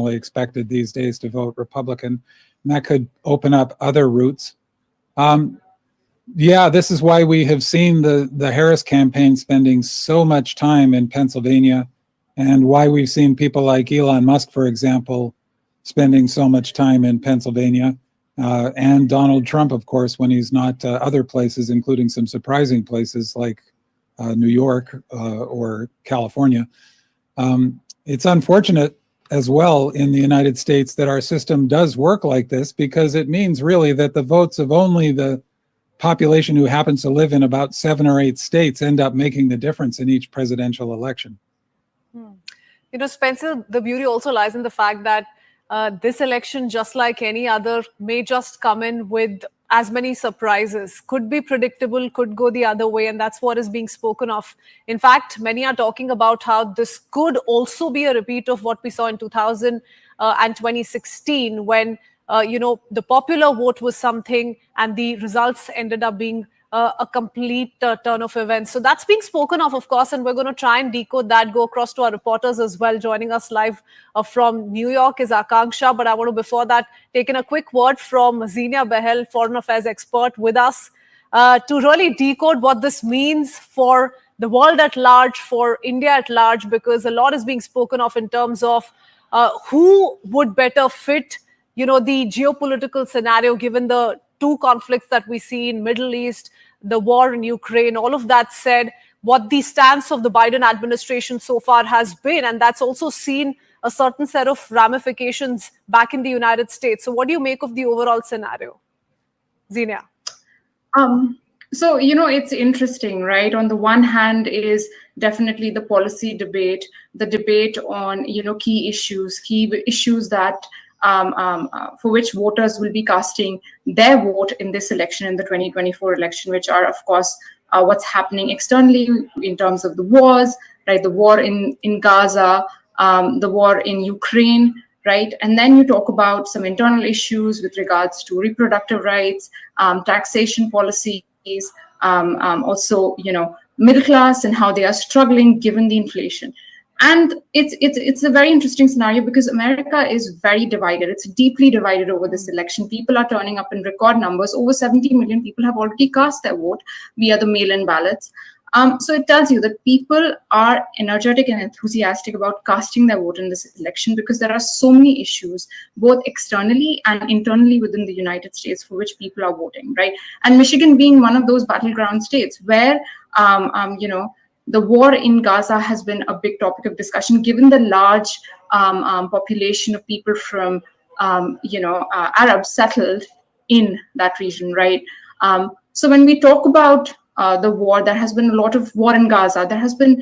generally expected these days to vote Republican, and that could open up other routes. Yeah, this is why we have seen the Harris campaign spending so much time in Pennsylvania, and why we've seen people like Elon Musk, for example, spending so much time in Pennsylvania, and Donald Trump, of course, when he's not other places, including some surprising places like New York or California. It's unfortunate as well in the United States that our system does work like this, because it means really that the votes of only the population who happens to live in about 7 or 8 states end up making the difference in each presidential election. You know, Spencer, the beauty also lies in the fact that this election, just like any other, may just come in with as many surprises, could be predictable, could go the other way, and that's what is being spoken of. In fact, many are talking about how this could also be a repeat of what we saw in 2000 and 2016, when you know, the popular vote was something and the results ended up being a complete turn of events. So that's being spoken of course, and we're going to try and decode that, go across to our reporters as well. Joining us live from New York is Akanksha, but I want to, before that, take in a quick word from Zenia Behel, foreign affairs expert, with us to really decode what this means for the world at large, for India at large, because a lot is being spoken of in terms of who would better fit, you know, the geopolitical scenario, given the two conflicts that we see in Middle East, the war in Ukraine. All of that said, what the stance of the Biden administration so far has been, and that's also seen a certain set of ramifications back in the United States. So what do you make of the overall scenario, Zenia? So, you know, it's interesting, right? On the one hand is definitely the policy debate, the debate on, you know, key issues that for which voters will be casting their vote in this election, in the 2024 election, which are, of course, what's happening externally in terms of the wars, right? The war in Gaza, the war in Ukraine, right? And then you talk about some internal issues with regards to reproductive rights, taxation policies, also, you know, middle class and how they are struggling given the inflation. And it's a very interesting scenario because America is very divided. It's deeply divided over this election. People are turning up in record numbers. Over 70 million people have already cast their vote via the mail-in ballots. So it tells you that people are energetic and enthusiastic about casting their vote in this election because there are so many issues, both externally and internally within the United States, for which people are voting, right? And Michigan being one of those battleground states where, you know, the war in Gaza has been a big topic of discussion, given the large population of people from, you know, Arabs settled in that region, right? So when we talk about the war, there has been a lot of war in Gaza. There has been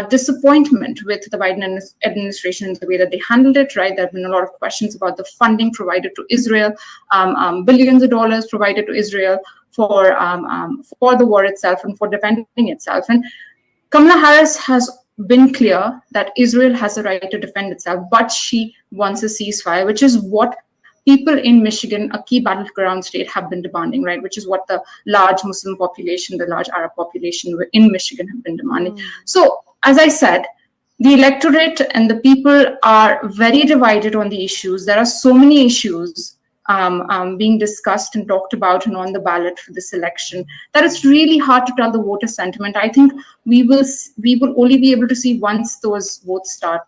disappointment with the Biden administration in the way that they handled it, right? There have been a lot of questions about the funding provided to Israel, billions of dollars provided to Israel for the war itself and for defending itself. And Kamala Harris has been clear that Israel has a right to defend itself, but she wants a ceasefire, which is what people in Michigan, a key battleground state, have been demanding, right? Which is what the large Muslim population, the large Arab population in Michigan have been demanding. So, as I said, the electorate and the people are very divided on the issues. There are so many issues being discussed and talked about and on the ballot for this election that it's really hard to tell the voter sentiment. I think we will only be able to see once those votes start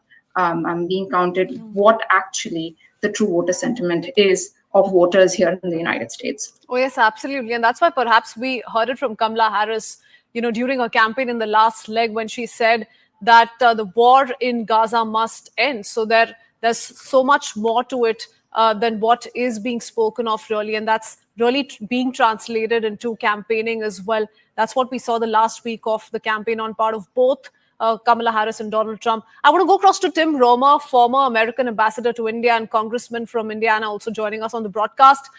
being counted what actually the true voter sentiment is of voters here in the United States. Oh, yes, absolutely. And that's why perhaps we heard it from Kamala Harris, you know, during her campaign in the last leg when she said that the war in Gaza must end. So there's so much more to it than what is being spoken of, really. And that's really being translated into campaigning as well. That's what we saw the last week of the campaign on part of both Kamala Harris and Donald Trump. I want to go across to Tim Romer, former American ambassador to India and congressman from Indiana, also joining us on the broadcast.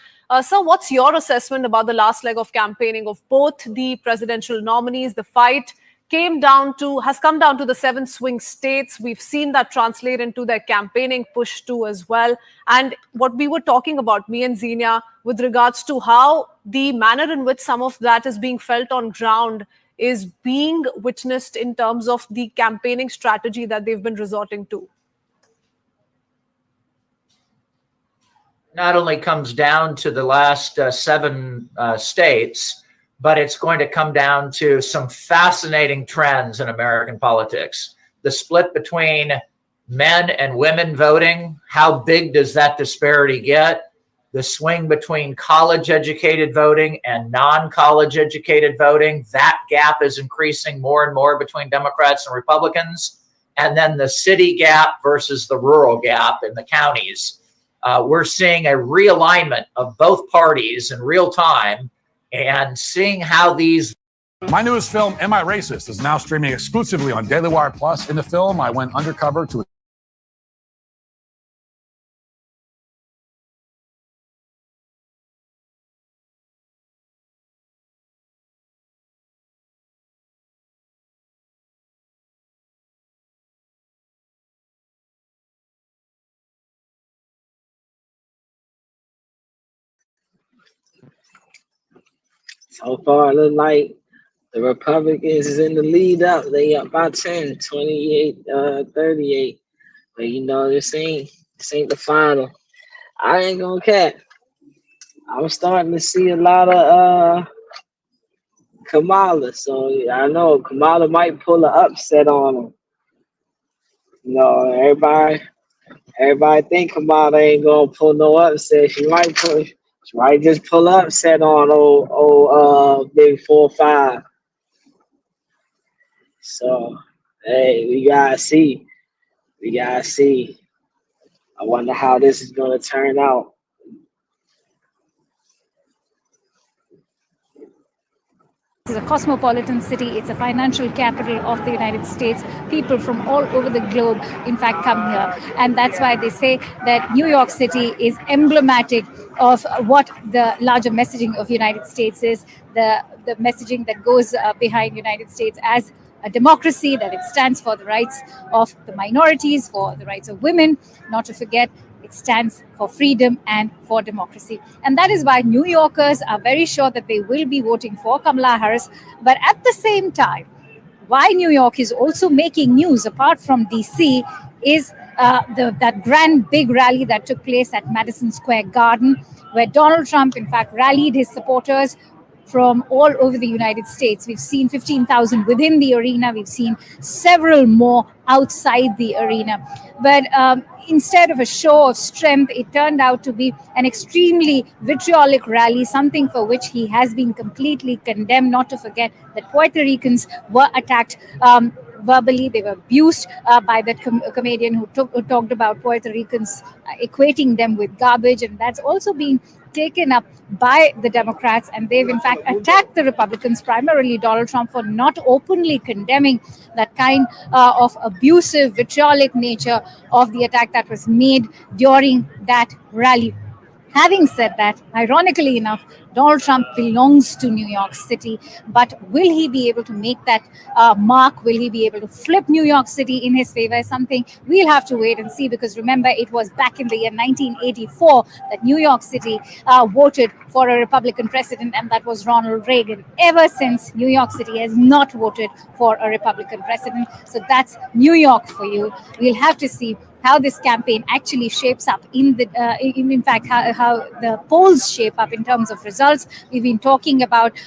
Sir, what's your assessment about the last leg of campaigning of both the presidential nominees? The fight has come down to the 7 swing states. We've seen that translate into their campaigning push too as well. And what we were talking about, me and Zenia, with regards to how the manner in which some of that is being felt on ground is being witnessed in terms of the campaigning strategy that they've been resorting to. not only comes down to the last 7 states, but it's going to come down to some fascinating trends in American politics. The split between men and women voting, how big does that disparity get? The swing between college-educated voting and non-college educated voting, that gap is increasing more and more between Democrats and Republicans. And then the city gap versus the rural gap in the counties. We're seeing a realignment of both parties in real time and seeing how these. My newest film, Am I Racist?, is now streaming exclusively on Daily Wire Plus. In the film, I went undercover to So far, it look like the Republicans is in the lead up. They up by 10, 28, 38. But you know, this ain't the final. I ain't gonna cap. I'm starting to see a lot of Kamala. So I know Kamala might pull an upset on him. You know, everybody think Kamala ain't gonna pull no upset. She might just pull upset on old Big 4-5. So hey, we gotta see. I wonder how this is gonna turn out. It's a cosmopolitan city. It's a financial capital of the United States. People from all over the globe, in fact, come here. And that's why they say that New York City is emblematic of what the larger messaging of United States is, the messaging that goes behind United States as a democracy, that it stands for the rights of the minorities, for the rights of women, not to forget it stands for freedom and for democracy. And that is why New Yorkers are very sure that they will be voting for Kamala Harris. But at the same time, why New York is also making news apart from DC is that grand big rally that took place at Madison Square Garden, where Donald Trump, in fact, rallied his supporters from all over the United States. We've seen 15,000 within the arena. We've seen several more outside the arena. But instead of a show of strength, it turned out to be an extremely vitriolic rally, something for which he has been completely condemned. Not to forget that Puerto Ricans were attacked verbally. They were abused by that comedian who talked about Puerto Ricans, equating them with garbage. And that's also been taken up by the Democrats, and they've in fact attacked the Republicans, primarily Donald Trump, for not openly condemning that kind of abusive, vitriolic nature of the attack that was made during that rally. Having said that, ironically enough, Donald Trump belongs to New York City, but will he be able to make that mark? Will he be able to flip New York City in his favor? Is something we'll have to wait and see, because remember, it was back in the year 1984 that New York City voted for a Republican president, and that was Ronald Reagan. Ever since, New York City has not voted for a Republican president. So that's New York for you. We'll have to see how this campaign actually shapes up in fact how the polls shape up in terms of results. We've been talking about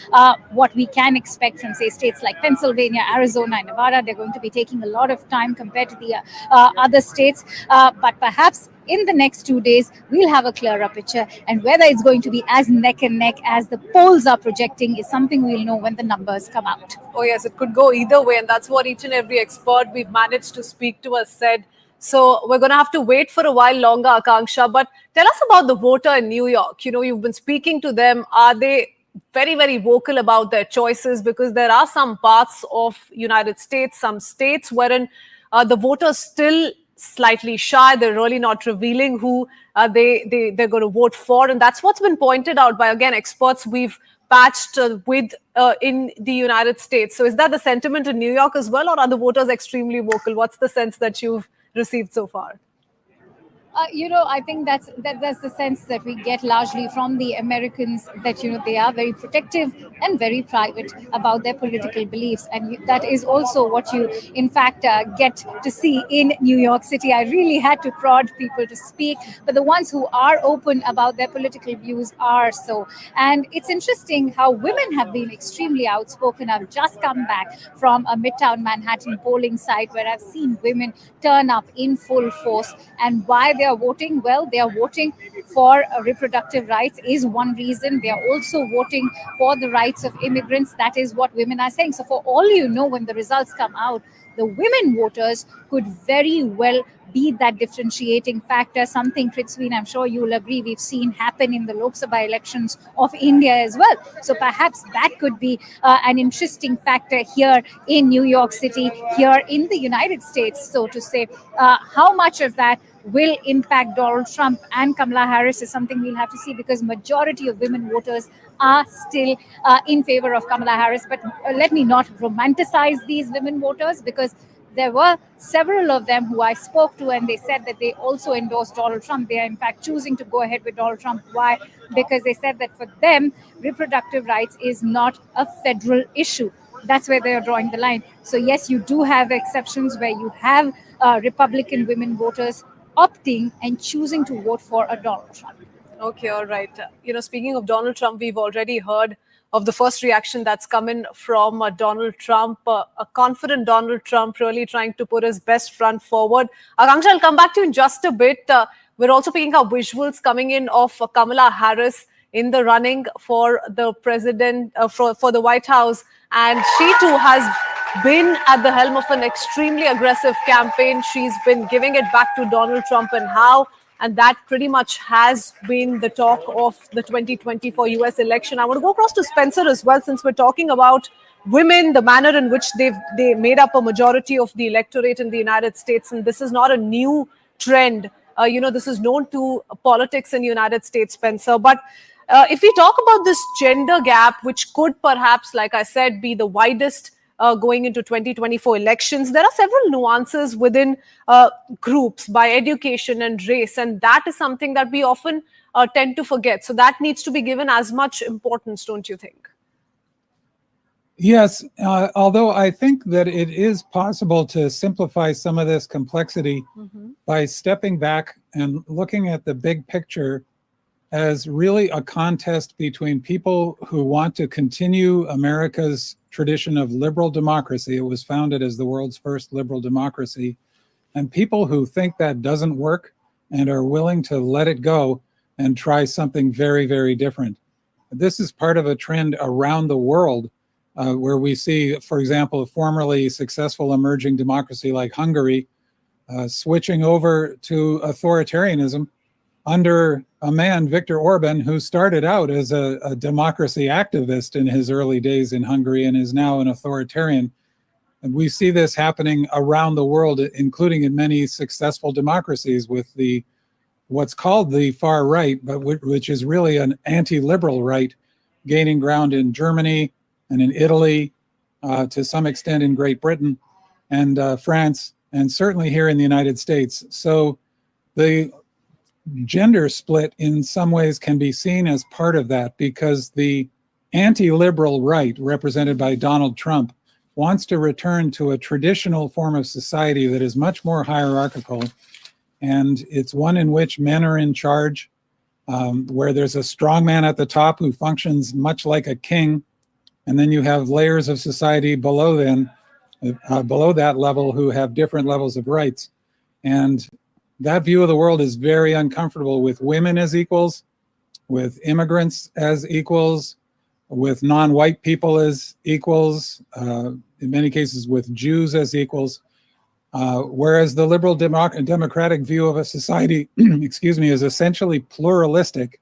what we can expect from, say, states like Pennsylvania, Arizona, and Nevada. They're going to be taking a lot of time compared to the other states, but perhaps in the next 2 days, we'll have a clearer picture, and whether it's going to be as neck and neck as the polls are projecting is something we'll know when the numbers come out. Oh yes, it could go either way, and that's what each and every expert we've managed to speak to has said. So we're going to have to wait for a while longer, Akanksha. But tell us about the voter in New York. You know, you've been speaking to them. Are they very, very vocal about their choices? Because there are some parts of United States, some states wherein the voters still slightly shy. They're really not revealing who they're going to vote for. And that's what's been pointed out by, again, experts we've patched with in the United States. So is that the sentiment in New York as well, or are the voters extremely vocal? What's the sense that you've received so far? I think that's the sense that we get largely from the Americans, that they are very protective and very private about their political beliefs, and that is also what you, in fact, get to see in New York City. I really had to prod people to speak, but the ones who are open about their political views are so. And it's interesting how women have been extremely outspoken. I've just come back from a Midtown Manhattan polling site where I've seen women turn up in full force. And why they are voting? Well, they are voting for reproductive rights is one reason. They are also voting for the rights of immigrants. That is what women are saying. So for all you know, when the results come out, the women voters could very well be that differentiating factor, something, Prithvi, I'm sure you will agree, we've seen happen in the Lok Sabha elections of India as well. So perhaps that could be an interesting factor here in New York City, here in the United States, so to say. How much of that will impact Donald Trump and Kamala Harris is something we'll have to see, because majority of women voters are still in favor of Kamala Harris. But let me not romanticize these women voters, because there were several of them who I spoke to, and they said that they also endorsed Donald Trump. They are in fact choosing to go ahead with Donald Trump. Why? Because they said that for them, reproductive rights is not a federal issue. That's where they are drawing the line. So yes, you do have exceptions where you have Republican women voters opting and choosing to vote for a Donald Trump. Okay, all right. Speaking of Donald Trump, we've already heard of the first reaction that's come in from Donald Trump, a confident Donald Trump really trying to put his best front forward. Akanksha, I'll come back to you in just a bit. We're also picking up visuals coming in of Kamala Harris in the running for the president, for the White House. And she too has been at the helm of an extremely aggressive campaign. She's been giving it back to Donald Trump and how. And that pretty much has been the talk of the 2024 US election. I want to go across to Spencer as well, since we're talking about women, the manner in which they made up a majority of the electorate in the United States. And this is not a new trend. This is known to politics in the United States, Spencer. But if we talk about this gender gap, which could perhaps, like I said, be the widest going into 2024 elections, there are several nuances within groups by education and race, and that is something that we often tend to forget. So that needs to be given as much importance, don't you think? Yes, although I think that it is possible to simplify some of this complexity by stepping back and looking at the big picture as really a contest between people who want to continue America's tradition of liberal democracy. It was founded as the world's first liberal democracy, and people who think that doesn't work and are willing to let it go and try something very, very different. This is part of a trend around the world where we see, for example, a formerly successful emerging democracy like Hungary switching over to authoritarianism under a man, Viktor Orban, who started out as a democracy activist in his early days in Hungary and is now an authoritarian. And we see this happening around the world, including in many successful democracies, with what's called the far right, but which is really an anti-liberal right, gaining ground in Germany and in Italy, to some extent in Great Britain and France, and certainly here in the United States. So the gender split in some ways can be seen as part of that, because the anti-liberal right, represented by Donald Trump, wants to return to a traditional form of society that is much more hierarchical, and it's one in which men are in charge, where there's a strong man at the top who functions much like a king, and then you have layers of society below that level who have different levels of rights. And that view of the world is very uncomfortable with women as equals, with immigrants as equals, with non-white people as equals, in many cases with Jews as equals, whereas the liberal democratic view of a society, is essentially pluralistic,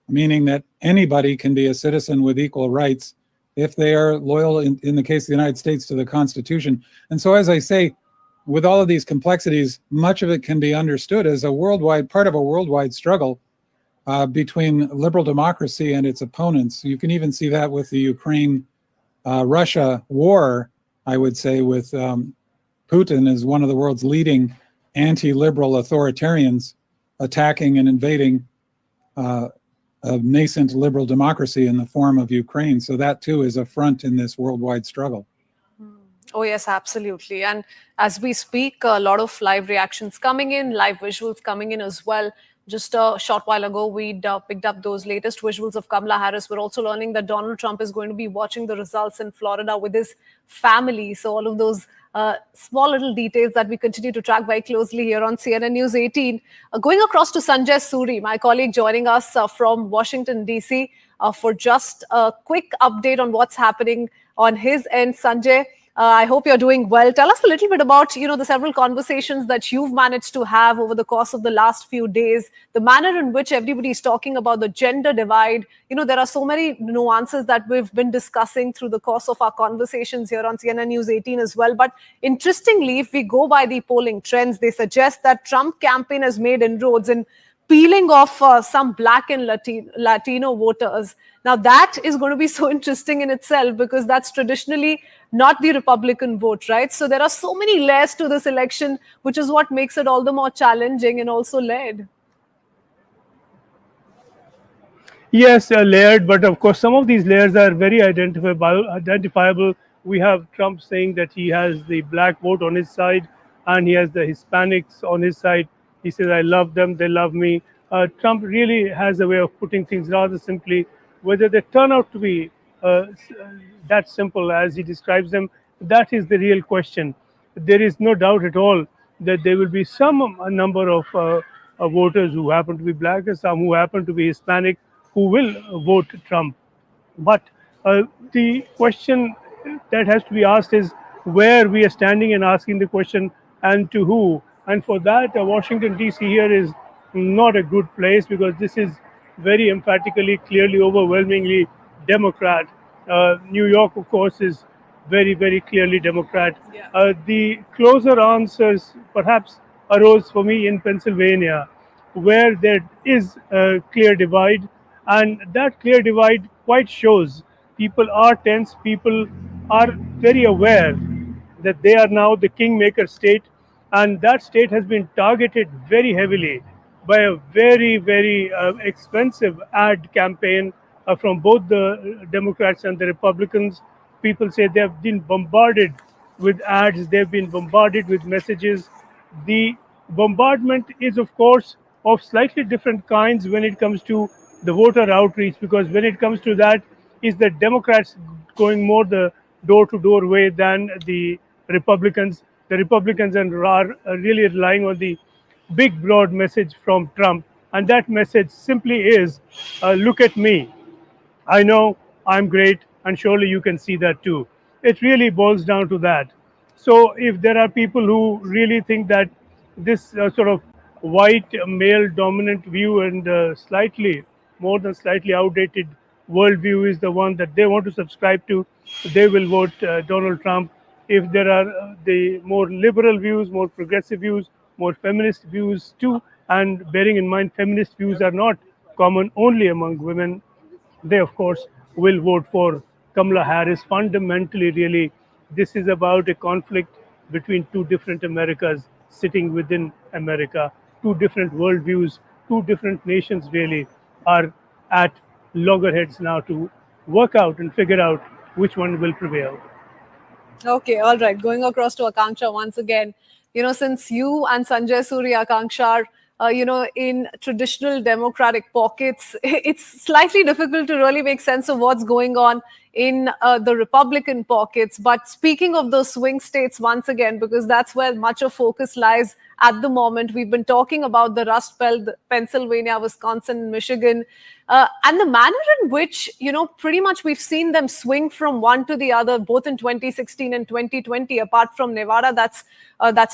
meaning that anybody can be a citizen with equal rights if they are loyal, in the case of the United States, to the Constitution. And so, as I say, with all of these complexities, much of it can be understood as part of a worldwide struggle between liberal democracy and its opponents. You can even see that with the Ukraine-Russia war, I would say, with Putin as one of the world's leading anti-liberal authoritarians. attacking and invading a nascent liberal democracy in the form of Ukraine. So that too is a front in this worldwide struggle. Oh, yes, absolutely. And as we speak, a lot of live reactions coming in, live visuals coming in as well. Just a short while ago, we'd picked up those latest visuals of Kamala Harris. We're also learning that Donald Trump is going to be watching the results in Florida with his family. So all of those small little details that we continue to track very closely here on CNN News 18. Going across to Sanjay Suri, my colleague joining us from Washington, D.C. For just a quick update on what's happening on his end. Sanjay, I hope you're doing well. Tell us a little bit about, the several conversations that you've managed to have over the course of the last few days, the manner in which everybody is talking about the gender divide. There are so many nuances that we've been discussing through the course of our conversations here on CNN News 18 as well. But interestingly, if we go by the polling trends, they suggest that Trump campaign has made inroads in peeling off some Black and Latino voters. Now, that is going to be so interesting in itself because that's traditionally not the Republican vote, right? So there are so many layers to this election, which is what makes it all the more challenging and also layered. Yes, layered, but of course, some of these layers are very identifiable. We have Trump saying that he has the black vote on his side and he has the Hispanics on his side. He says, I love them, they love me. Trump really has a way of putting things rather simply. Whether they turn out to be that simple as he describes them, that is the real question. There is no doubt at all that there will be some number of voters who happen to be black and some who happen to be Hispanic who will vote Trump. But the question that has to be asked is where we are standing and asking the question and to who. And for that, Washington, D.C. here is not a good place because this is very emphatically, clearly, overwhelmingly Democrat. New York, of course, is very, very clearly Democrat. Yeah. The closer answers perhaps arose for me in Pennsylvania, where there is a clear divide, and that clear divide quite shows people are tense, people are very aware that they are now the kingmaker state, and that state has been targeted very heavily by a very, very expensive ad campaign from both the Democrats and the Republicans. People say they have been bombarded with ads, they've been bombarded with messages. The bombardment is, of course, of slightly different kinds when it comes to the voter outreach, because when it comes to that, is the Democrats going more the door-to-door way than the Republicans. The Republicans are really relying on the big, broad message from Trump, and that message simply is, look at me. I know I'm great, and surely you can see that too. It really boils down to that. So, if there are people who really think that this sort of white male dominant view and slightly more than slightly outdated worldview is the one that they want to subscribe to, they will vote Donald Trump. If there are the more liberal views, more progressive views, more feminist views too, and bearing in mind feminist views are not common only among women, they of course will vote for Kamala Harris. Fundamentally, really, this is about a conflict between two different Americas sitting within America, two different worldviews, two different nations really are at loggerheads now to work out and figure out which one will prevail. Okay, all right. Going across to Akanksha once again. Since you and Sanjay Suri, Akanksha, are, in traditional Democratic pockets, it's slightly difficult to really make sense of what's going on in the Republican pockets. But speaking of those swing states once again, because that's where much of focus lies at the moment, we've been talking about the Rust Belt, Pennsylvania, Wisconsin, Michigan, and the manner in which, pretty much we've seen them swing from one to the other, both in 2016 and 2020, apart from Nevada, that's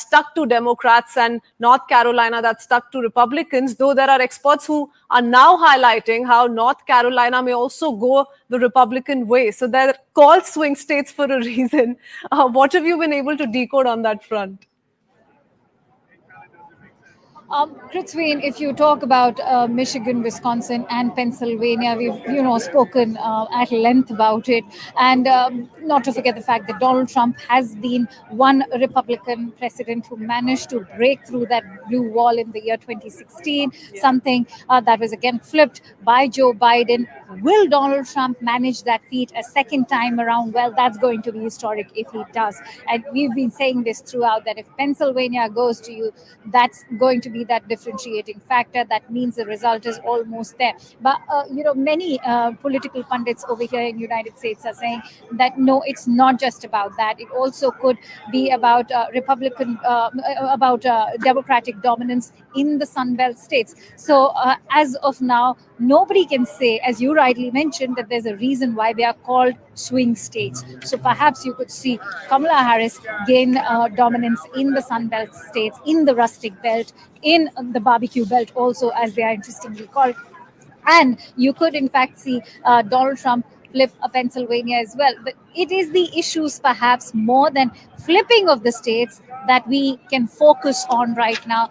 stuck to Democrats, and North Carolina, that's stuck to Republicans, though there are experts who are now highlighting how North Carolina may also go the Republican way. So they're called swing states for a reason. What have you been able to decode on that front? Kritzween, if you talk about Michigan, Wisconsin, and Pennsylvania, we've spoken at length about it, and not to forget the fact that Donald Trump has been one Republican president who managed to break through that blue wall in the year 2016, something that was again flipped by Joe Biden. Will Donald Trump manage that feat a second time around? Well, that's going to be historic if he does, and we've been saying this throughout that if Pennsylvania goes to you, that's going to be that differentiating factor. That means the result is almost there. But many political pundits over here in the United States are saying that no, it's not just about that. It also could be about Democratic dominance in the Sun Belt states. So as of now, nobody can say, as you rightly mentioned, that there's a reason why they are called swing states. So perhaps you could see Kamala Harris gain dominance in the Sun Belt states, in the rustic belt, in the barbecue belt also, as they are interestingly called. And you could, in fact, see Donald Trump flip Pennsylvania as well. But it is the issues, perhaps, more than flipping of the states that we can focus on right now.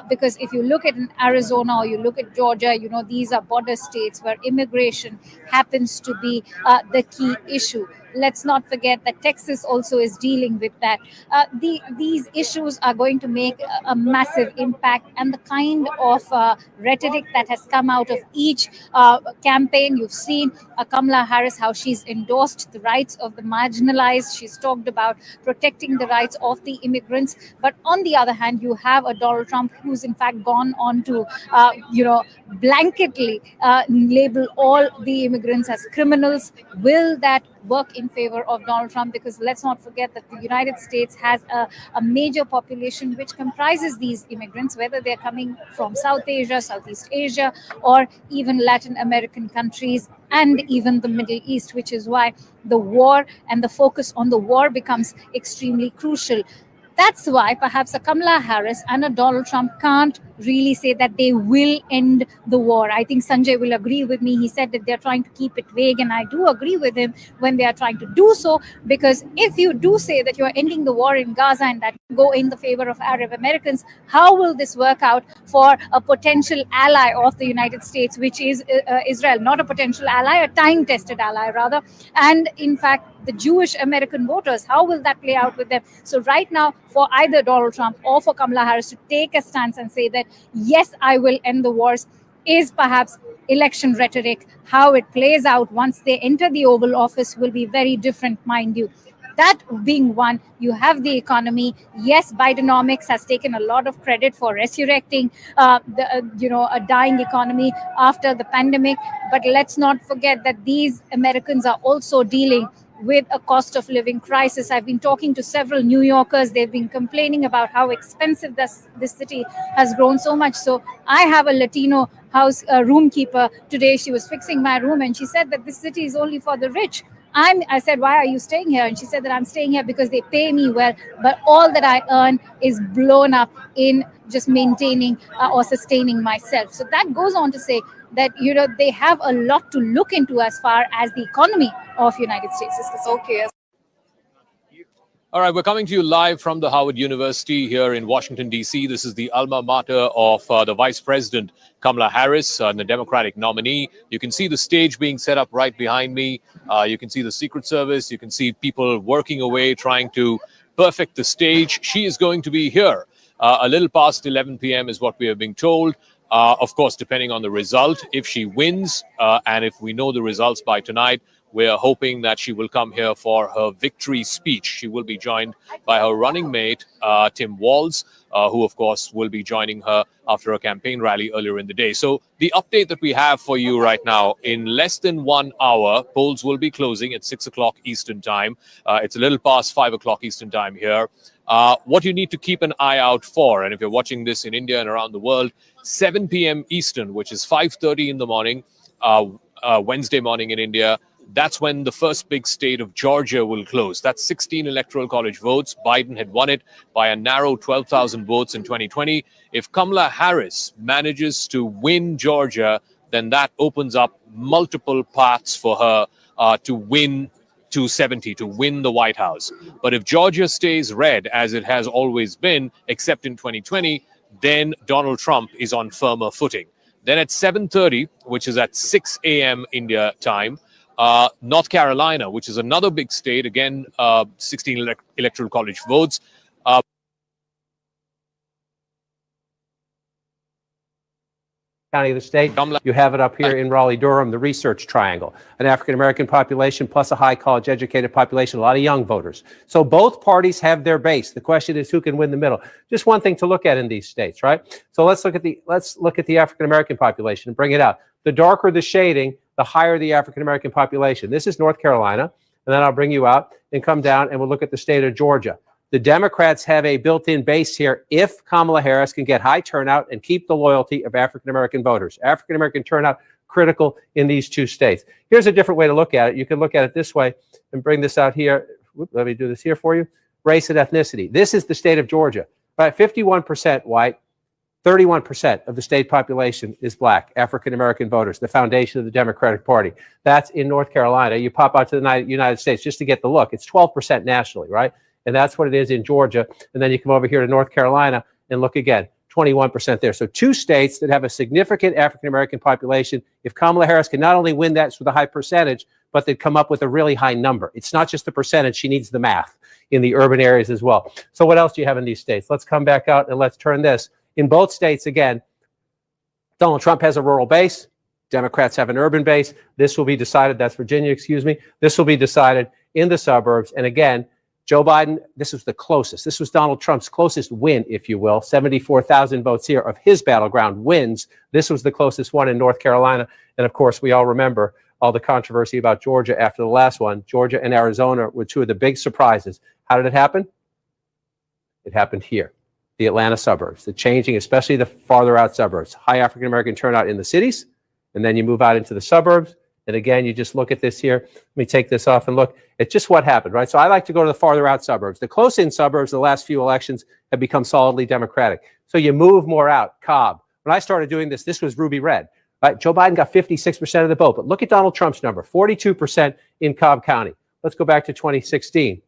Because if you look at Arizona or you look at Georgia, these are border states where immigration happens to be the key issue. Let's not forget that Texas also is dealing with that. These issues are going to make a massive impact, and the kind of rhetoric that has come out of each campaign. You've seen Kamala Harris, how she's endorsed the rights of the marginalized. She's talked about protecting the rights of the immigrants. But on the other hand, you have a Donald Trump who's in fact gone on to, blanketly label all the immigrants as criminals. Will that work in favor of Donald Trump? Because let's not forget that the United States has a major population which comprises these immigrants, whether they're coming from South Asia, Southeast Asia, or even Latin American countries, and even the Middle East, which is why the war and the focus on the war becomes extremely crucial. That's why perhaps a Kamala Harris and a Donald Trump can't really say that they will end the war. I think Sanjay will agree with me. He said that they're trying to keep it vague, and I do agree with him when they are trying to do so, because if you do say that you're ending the war in Gaza and that go in the favor of Arab Americans, how will this work out for a potential ally of the United States, which is Israel? Not a potential ally, a time-tested ally rather. And in fact, the Jewish American voters, how will that play out with them? So right now, for either Donald Trump or for Kamala Harris to take a stance and say that, yes, I will end the wars, is perhaps election rhetoric. How it plays out once they enter the Oval Office will be very different, mind you. That being one, you have the economy. Yes, Bidenomics has taken a lot of credit for resurrecting a dying economy after the pandemic. But let's not forget that these Americans are also dealing with a cost of living crisis. I've been talking to several New Yorkers. They've been complaining about how expensive this city has grown so much. So I have a Latino house roomkeeper today. She was fixing my room and she said that this city is only for the rich. I said, why are you staying here? And she said that I'm staying here because they pay me well, but all that I earn is blown up in just maintaining or sustaining myself. So that goes on to say that they have a lot to look into as far as the economy of United States is concerned. Okay. All right, we're coming to you live from the Howard University here in Washington, D.C. This is the alma mater of the Vice President, Kamala Harris, the Democratic nominee. You can see the stage being set up right behind me. You can see the Secret Service. You can see people working away, trying to perfect the stage. She is going to be here a little past 11 p.m. is what we are being told. Of course, depending on the result, if she wins and if we know the results by tonight, we're hoping that she will come here for her victory speech. She will be joined by her running mate, Tim Walz, who, of course, will be joining her after a campaign rally earlier in the day. So the update that we have for you right now, in less than 1 hour, polls will be closing at 6 o'clock Eastern time. It's a little past 5 o'clock Eastern time here. What you need to keep an eye out for, and if you're watching this in India and around the world, 7 p.m. Eastern, which is 5:30 in the morning, Wednesday morning in India, that's when the first big state of Georgia will close. That's 16 electoral college votes. Biden had won it by a narrow 12,000 votes in 2020. If Kamala Harris manages to win Georgia, then that opens up multiple paths for her to win 270, to win the White House. But if Georgia stays red, as it has always been, except in 2020, then Donald Trump is on firmer footing. Then at 7:30, which is at 6 a.m. India time, North Carolina, which is another big state, again, 16 electoral college votes. County of the state. You have it up here in Raleigh-Durham, the Research Triangle, an African-American population plus a high college-educated population, a lot of young voters. So both parties have their base. The question is who can win the middle. Just one thing to look at in these states, right? So let's look at the African-American population and bring it out. The darker the shading, the higher the African-American population. This is North Carolina, and then I'll bring you out and come down and we'll look at the state of Georgia. The Democrats have a built-in base here if Kamala Harris can get high turnout and keep the loyalty of African-American voters. African-American turnout critical in these two states. Here's a different way to look at it. You can look at it this way and bring this out here. Let me do this here for you. Race and ethnicity. This is the state of Georgia. Right, 51% white, 31% of the state population is black, African-American voters, the foundation of the Democratic Party. That's in North Carolina. You pop out to the United States just to get the look. It's 12% nationally, right? And that's what it is in Georgia. And then you come over here to North Carolina and look again, 21% there. So two states that have a significant African-American population. If Kamala Harris can not only win that with a high percentage, but they'd come up with a really high number. It's not just the percentage, she needs the math in the urban areas as well. So what else do you have in these states? Let's come back out and let's turn this. In both states, again, Donald Trump has a rural base. Democrats have an urban base. This will be decided, that's Virginia, excuse me. This will be decided in the suburbs. And again, Joe Biden, this was the closest. This was Donald Trump's closest win, if you will. 74,000 votes here of his battleground wins. This was the closest one in North Carolina. And of course, we all remember all the controversy about Georgia after the last one. Georgia and Arizona were two of the big surprises. How did it happen? It happened here, the Atlanta suburbs, the changing, especially the farther out suburbs. High African-American turnout in the cities, and then you move out into the suburbs. And again, you just look at this here. Let me take this off and look at just what happened, right? So I like to go to the farther out suburbs. The close-in suburbs, the last few elections have become solidly Democratic. So you move more out. Cobb. When I started doing this, this was ruby red, right? Joe Biden got 56% of the vote. But look at Donald Trump's number, 42% in Cobb County. Let's go back to 2016.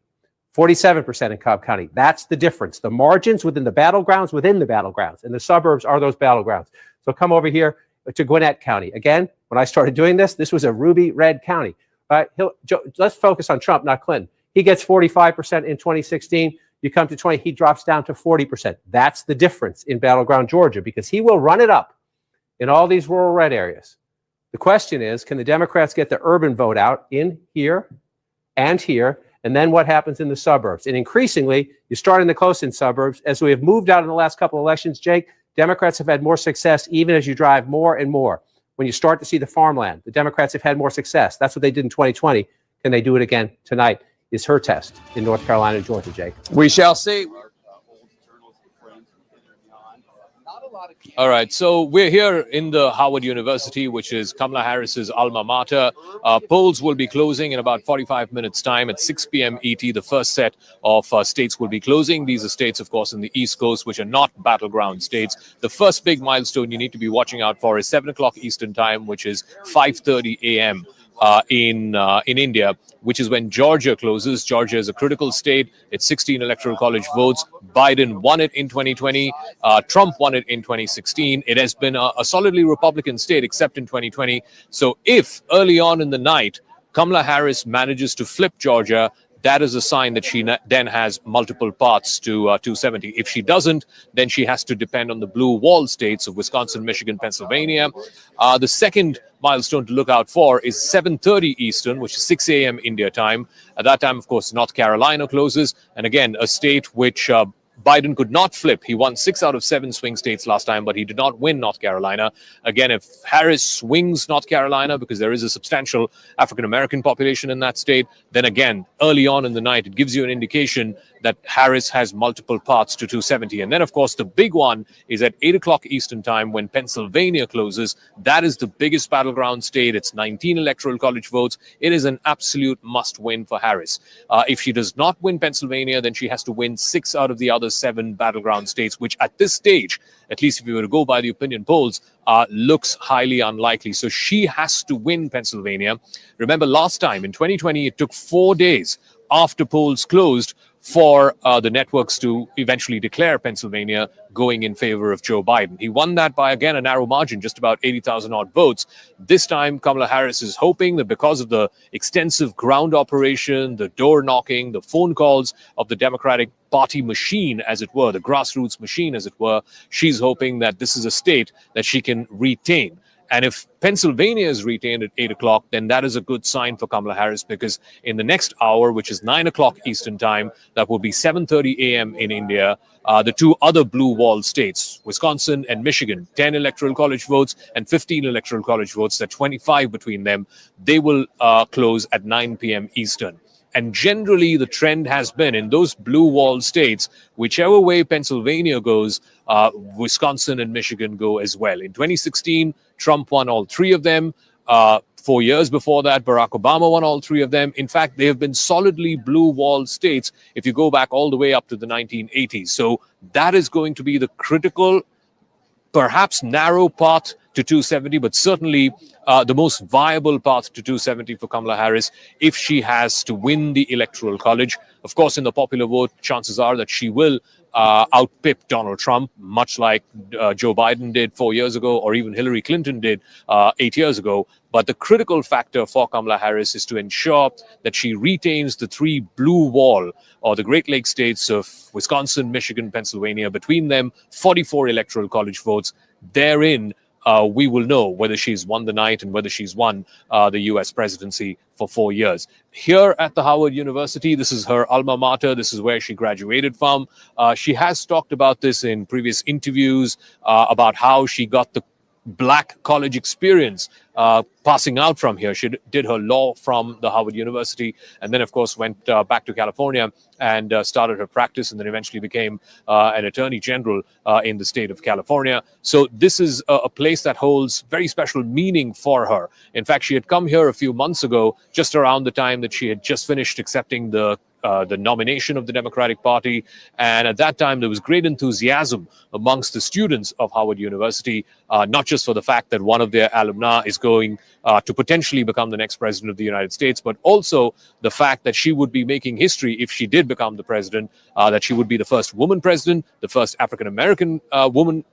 47% in Cobb County. That's the difference. The margins within the battlegrounds, and the suburbs are those battlegrounds. So come over here to Gwinnett County. Again, when I started doing this, this was a ruby red county. Right? Let's focus on Trump, not Clinton. He gets 45% in 2016. You come to 20, he drops down to 40%. That's the difference in battleground Georgia, because he will run it up in all these rural red areas. The question is, can the Democrats get the urban vote out in here and here? And then what happens in the suburbs? And increasingly, you start in the close-in suburbs. As we have moved out in the last couple of elections, Jake, Democrats have had more success even as you drive more and more. When you start to see the farmland, the Democrats have had more success. That's what they did in 2020. Can they do it again tonight? Is her test in North Carolina and Georgia, Jake. We shall see. All right, so we're here in the Howard University, which is Kamala Harris's alma mater. Polls will be closing in about 45 minutes' time at 6 p.m. ET. The first set of states will be closing. These are states, of course, in the East Coast, which are not battleground states. The first big milestone you need to be watching out for is 7 o'clock Eastern time, which is 5:30 a.m. In India, which is when Georgia closes. Georgia is a critical state. It's 16 electoral college votes. Biden won it in 2020. Trump won it in 2016. It has been a solidly Republican state, except in 2020. So if early on in the night, Kamala Harris manages to flip Georgia, that is a sign that she then has multiple paths to 270. If she doesn't, then she has to depend on the blue wall states of Wisconsin, Michigan, Pennsylvania. The second milestone to look out for is 7:30 Eastern, which is 6 a.m. India time. At that time, of course, North Carolina closes. And again, a state which Biden could not flip. He won 6 out of 7 swing states last time, but he did not win North Carolina. Again, if Harris swings North Carolina, because there is a substantial African-American population in that state, then again, early on in the night, it gives you an indication that Harris has multiple paths to 270. And then, of course, the big one is at 8 o'clock Eastern time when Pennsylvania closes. That is the biggest battleground state. It's 19 electoral college votes. It is an absolute must-win for Harris. If she does not win Pennsylvania, then she has to win 6 out of the other 7 battleground states, which at this stage, at least if you were to go by the opinion polls, looks highly unlikely. So she has to win Pennsylvania. Remember last time in 2020, it took 4 days after polls closed for the networks to eventually declare Pennsylvania going in favor of Joe Biden. He won that by, again, a narrow margin, just about 80,000 odd votes. This time, Kamala Harris is hoping that because of the extensive ground operation, the door knocking, the phone calls of the Democratic Party machine, as it were, the grassroots machine, as it were, she's hoping that this is a state that she can retain. And if Pennsylvania is retained at 8 o'clock, then that is a good sign for Kamala Harris, because in the next hour, which is 9 o'clock Eastern time, that will be 7:30 a.m. in India, the two other blue wall states, Wisconsin and Michigan, 10 electoral college votes and 15 electoral college votes, that 25 between them, they will close at 9 p.m. Eastern. And generally, the trend has been in those blue wall states, whichever way Pennsylvania goes, Wisconsin and Michigan go as well. In 2016, Trump won all three of them. 4 years before that, Barack Obama won all three of them. In fact, they have been solidly blue wall states if you go back all the way up to the 1980s. So that is going to be the critical, perhaps narrow path to 270, but certainly the most viable path to 270 for Kamala Harris if she has to win the Electoral College. Of course, in the popular vote, chances are that she will outpip Donald Trump, much like Joe Biden did 4 years ago, or even Hillary Clinton did 8 years ago. But the critical factor for Kamala Harris is to ensure that she retains the three blue wall, or the Great Lakes states of Wisconsin, Michigan, Pennsylvania. Between them, 44 electoral college votes. Therein, we will know whether she's won the night and whether she's won the U.S. presidency for 4 years. Here at the Howard University, this is her alma mater. This is where she graduated from. She has talked about this in previous interviews, about how she got the Black college experience passing out from here. She did her law from the Howard University, and then, of course, went back to California and started her practice, and then eventually became an attorney general in the state of California. So this is a place that holds very special meaning for her. In fact, she had come here a few months ago, just around the time that she had just finished accepting the nomination of the Democratic Party. And at that time, there was great enthusiasm amongst the students of Howard University, not just for the fact that one of their alumni is going to potentially become the next president of the United States, but also the fact that she would be making history if she did become the president, that she would be the first woman president, the first African-American woman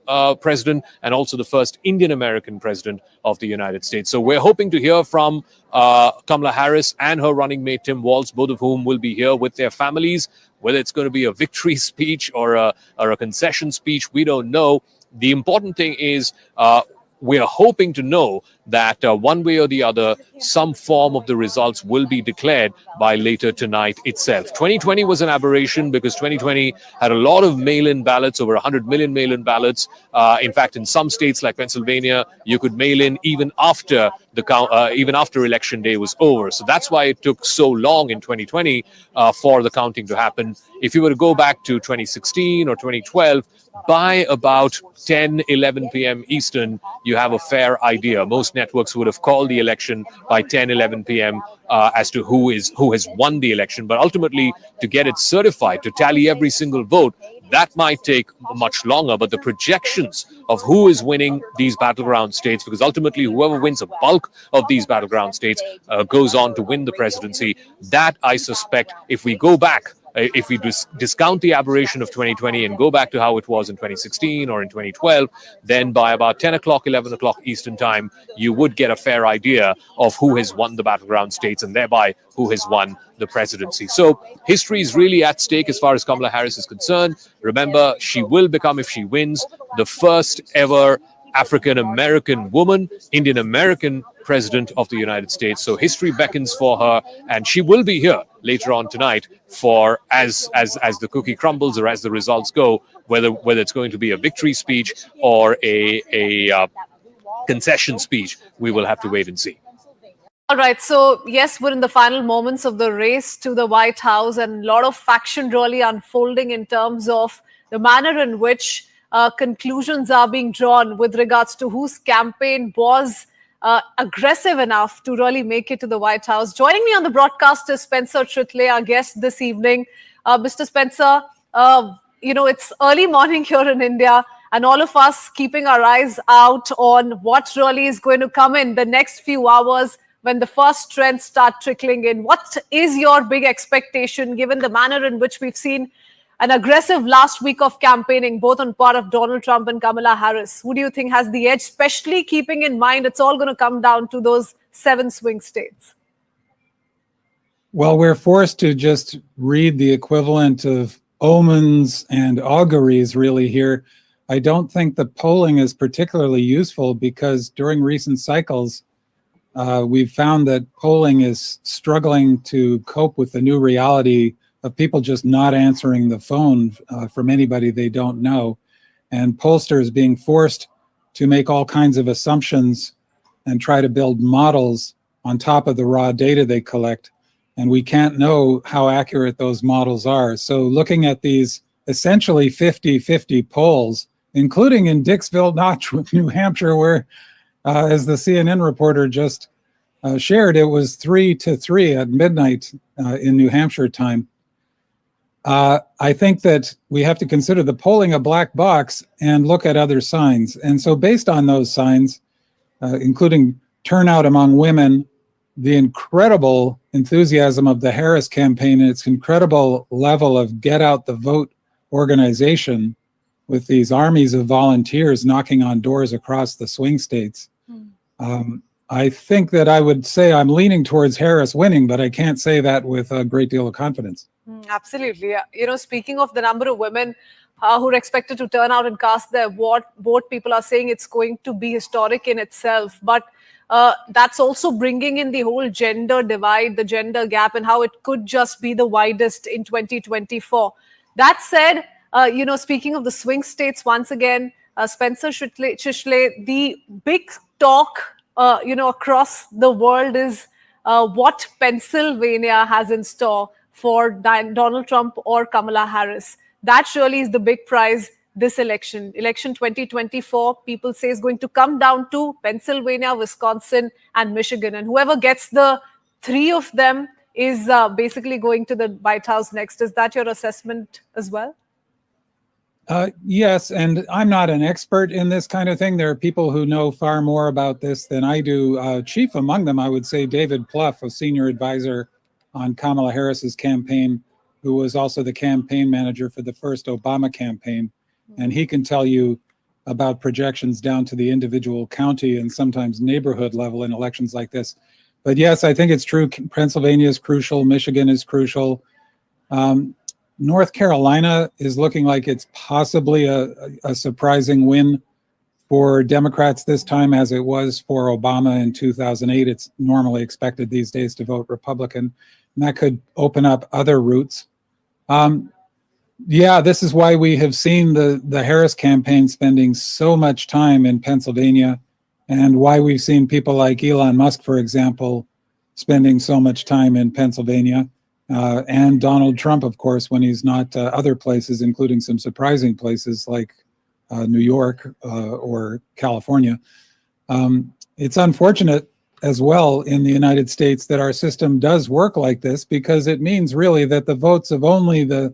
president, and also the first Indian-American president of the United States. So we're hoping to hear from Kamala Harris and her running mate, Tim Walz, both of whom will be here with their families. Whether it's going to be a victory speech or a concession speech, we don't know. The important thing is we're hoping to know that one way or the other, some form of the results will be declared by later tonight itself. 2020 was an aberration because 2020 had a lot of mail-in ballots, over 100 million mail-in ballots. In fact, in some states like Pennsylvania, you could mail in even after even after election day was over. So that's why it took so long in 2020 for the counting to happen. If you were to go back to 2016 or 2012, by about 10, 11 p.m. Eastern, you have a fair idea. Most networks would have called the election by 10, 11 p.m. As to who has won the election. But ultimately, to get it certified, to tally every single vote, that might take much longer. But the projections of who is winning these battleground states, because ultimately whoever wins a bulk of these battleground states goes on to win the presidency, that I suspect, if we go back, if we discount the aberration of 2020 and go back to how it was in 2016 or in 2012, then by about 10 o'clock, 11 o'clock Eastern time, you would get a fair idea of who has won the battleground states and thereby who has won the presidency. So history is really at stake as far as Kamala Harris is concerned. Remember, she will become, if she wins, the first ever African-American woman, Indian-American president of the United States. So history beckons for her, and she will be here later on tonight for as the cookie crumbles or as the results go, whether it's going to be a victory speech or a concession speech. We will have to wait and see. All right. So, yes, we're in the final moments of the race to the White House, and a lot of faction really unfolding in terms of the manner in which conclusions are being drawn with regards to whose campaign was aggressive enough to really make it to the White House. Joining me on the broadcast is Spencer Tritley, our guest this evening. Mr. Spencer, it's early morning here in India, and all of us keeping our eyes out on what really is going to come in the next few hours. when the first trends start trickling in? What is your big expectation given the manner in which we've seen an aggressive last week of campaigning, both on part of Donald Trump and Kamala Harris? Who do you think has the edge, especially keeping in mind it's all going to come down to those 7 swing states? Well, we're forced to just read the equivalent of omens and auguries really here. I don't think the polling is particularly useful because during recent cycles, we've found that polling is struggling to cope with the new reality of people just not answering the phone from anybody they don't know, and pollsters being forced to make all kinds of assumptions and try to build models on top of the raw data they collect. And we can't know how accurate those models are. So looking at these essentially 50-50 polls, including in Dixville Notch, New Hampshire, where, as the CNN reporter just shared, it was 3-3 at midnight in New Hampshire time. I think that we have to consider the polling a black box and look at other signs. And so based on those signs, including turnout among women, the incredible enthusiasm of the Harris campaign, and its incredible level of get out the vote organization with these armies of volunteers knocking on doors across the swing states. I think that I would say I'm leaning towards Harris winning, but I can't say that with a great deal of confidence. Absolutely. Yeah. You know, speaking of the number of women who are expected to turn out and cast their vote, people are saying it's going to be historic in itself. But that's also bringing in the whole gender divide, the gender gap, and how it could just be the widest in 2024. That said, you know, speaking of the swing states, once again, Spencer Chishle, the big talk, you know, across the world is what Pennsylvania has in store for Donald Trump or Kamala Harris. That surely is the big prize this election. Election 2024, people say, is going to come down to Pennsylvania, Wisconsin, and Michigan. And whoever gets the 3 of them is basically going to the White House next. Is that your assessment as well? Yes, and I'm not an expert in this kind of thing. There are people who know far more about this than I do. Chief among them, I would say David Plouffe, a senior advisor on Kamala Harris's campaign, who was also the campaign manager for the first Obama campaign. And he can tell you about projections down to the individual county and sometimes neighborhood level in elections like this. But yes, I think it's true. Pennsylvania is crucial. Michigan is crucial. North Carolina is looking like it's possibly a surprising win for Democrats this time, as it was for Obama in 2008. It's normally expected these days to vote Republican, and that could open up other routes. Yeah, this is why we have seen the Harris campaign spending so much time in Pennsylvania, and why we've seen people like Elon Musk, for example, spending so much time in Pennsylvania. And Donald Trump, of course, when he's not other places, including some surprising places like New York or California. It's unfortunate as well in the United States that our system does work like this, because it means really that the votes of only the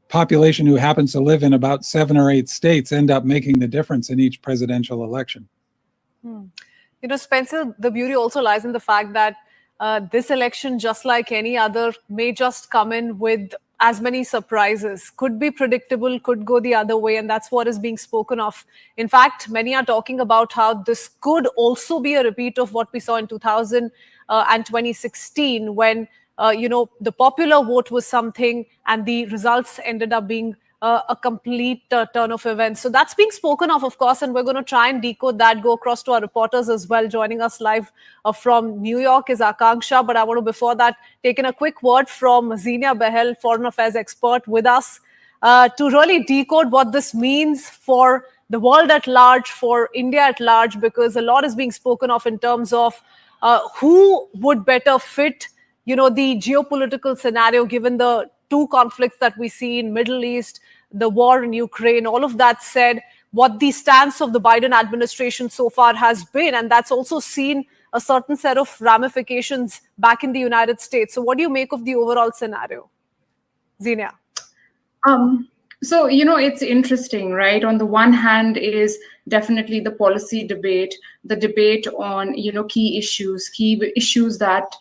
population who happens to live in about 7 or 8 states end up making the difference in each presidential election. You know, Spencer, the beauty also lies in the fact that this election, just like any other, may just come in with as many surprises, could be predictable, could go the other way, and that's what is being spoken of. In fact, many are talking about how this could also be a repeat of what we saw in 2000 and 2016, when you know, the popular vote was something and the results ended up being a complete turn of events. So that's being spoken of course, and we're going to try and decode that, go across to our reporters as well. Joining us live from New York is Akanksha, but I want to, before that, take in a quick word from Zenia Behel, foreign affairs expert, with us to really decode what this means for the world at large, for India at large, because a lot is being spoken of in terms of who would better fit, you know, the geopolitical scenario, given the 2 conflicts that we see in Middle East, the war in Ukraine. All of that said, what the stance of the Biden administration so far has been, and that's also seen a certain set of ramifications back in the United States. So what do you make of the overall scenario, Zenia? So, it's interesting, right? On the one hand is definitely the policy debate, the debate on, key issues that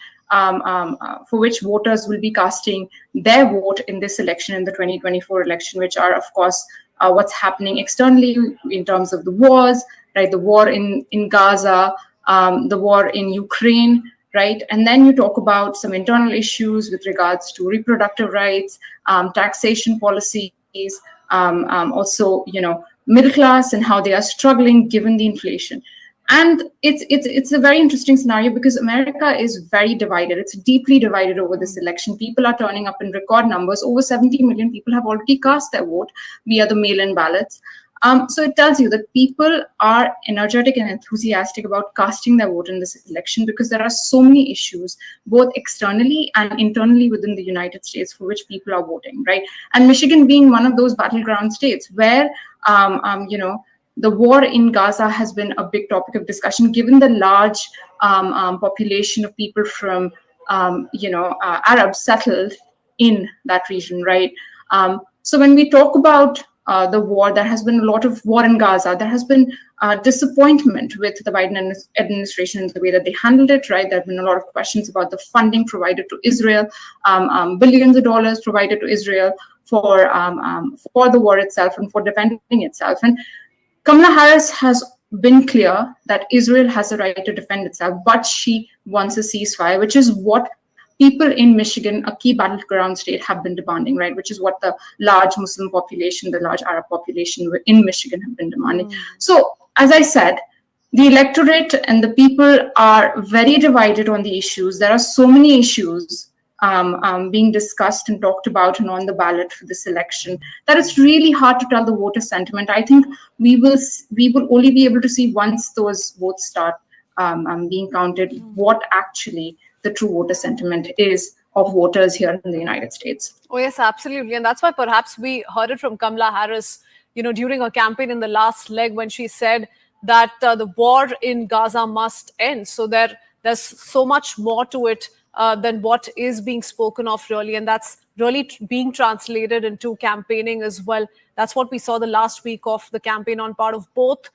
for which voters will be casting their vote in this election, in the 2024 election, which are, of course, what's happening externally in terms of the wars, right? The war in Gaza, the war in Ukraine, right? And then you talk about some internal issues with regards to reproductive rights, taxation policies, also, middle class and how they are struggling given the inflation. And it's a very interesting scenario because America is very divided. It's deeply divided over this election. People are turning up in record numbers. Over 70 million people have already cast their vote via the mail-in ballots. So it tells you that people are energetic and enthusiastic about casting their vote in this election because there are so many issues, both externally and internally within the United States, for which people are voting, right? And Michigan being one of those battleground states where, the war in Gaza has been a big topic of discussion, given the large population of people from, Arabs settled in that region, right? So when we talk about the war, there has been a lot of war in Gaza. There has been disappointment with the Biden administration and the way that they handled it, right? There have been a lot of questions about the funding provided to Israel, billions of dollars provided to Israel for the war itself and for defending itself. And Kamala Harris has been clear that Israel has a right to defend itself, but she wants a ceasefire, which is what people in Michigan, a key battleground state, have been demanding, right? Which is what the large Muslim population, the large Arab population in Michigan have been demanding. So, as I said, the electorate and the people are very divided on the issues. There are so many issues being discussed and talked about and on the ballot for this election that it's really hard to tell the voter sentiment. I think we will only be able to see once those votes start being counted what actually the true voter sentiment is of voters here in the United States. Oh, yes, absolutely. And that's why perhaps we heard it from Kamala Harris, during her campaign in the last leg when she said that the war in Gaza must end. So there's so much more to it than what is being spoken of, really. And that's really being translated into campaigning as well. That's what we saw the last week of the campaign on part of both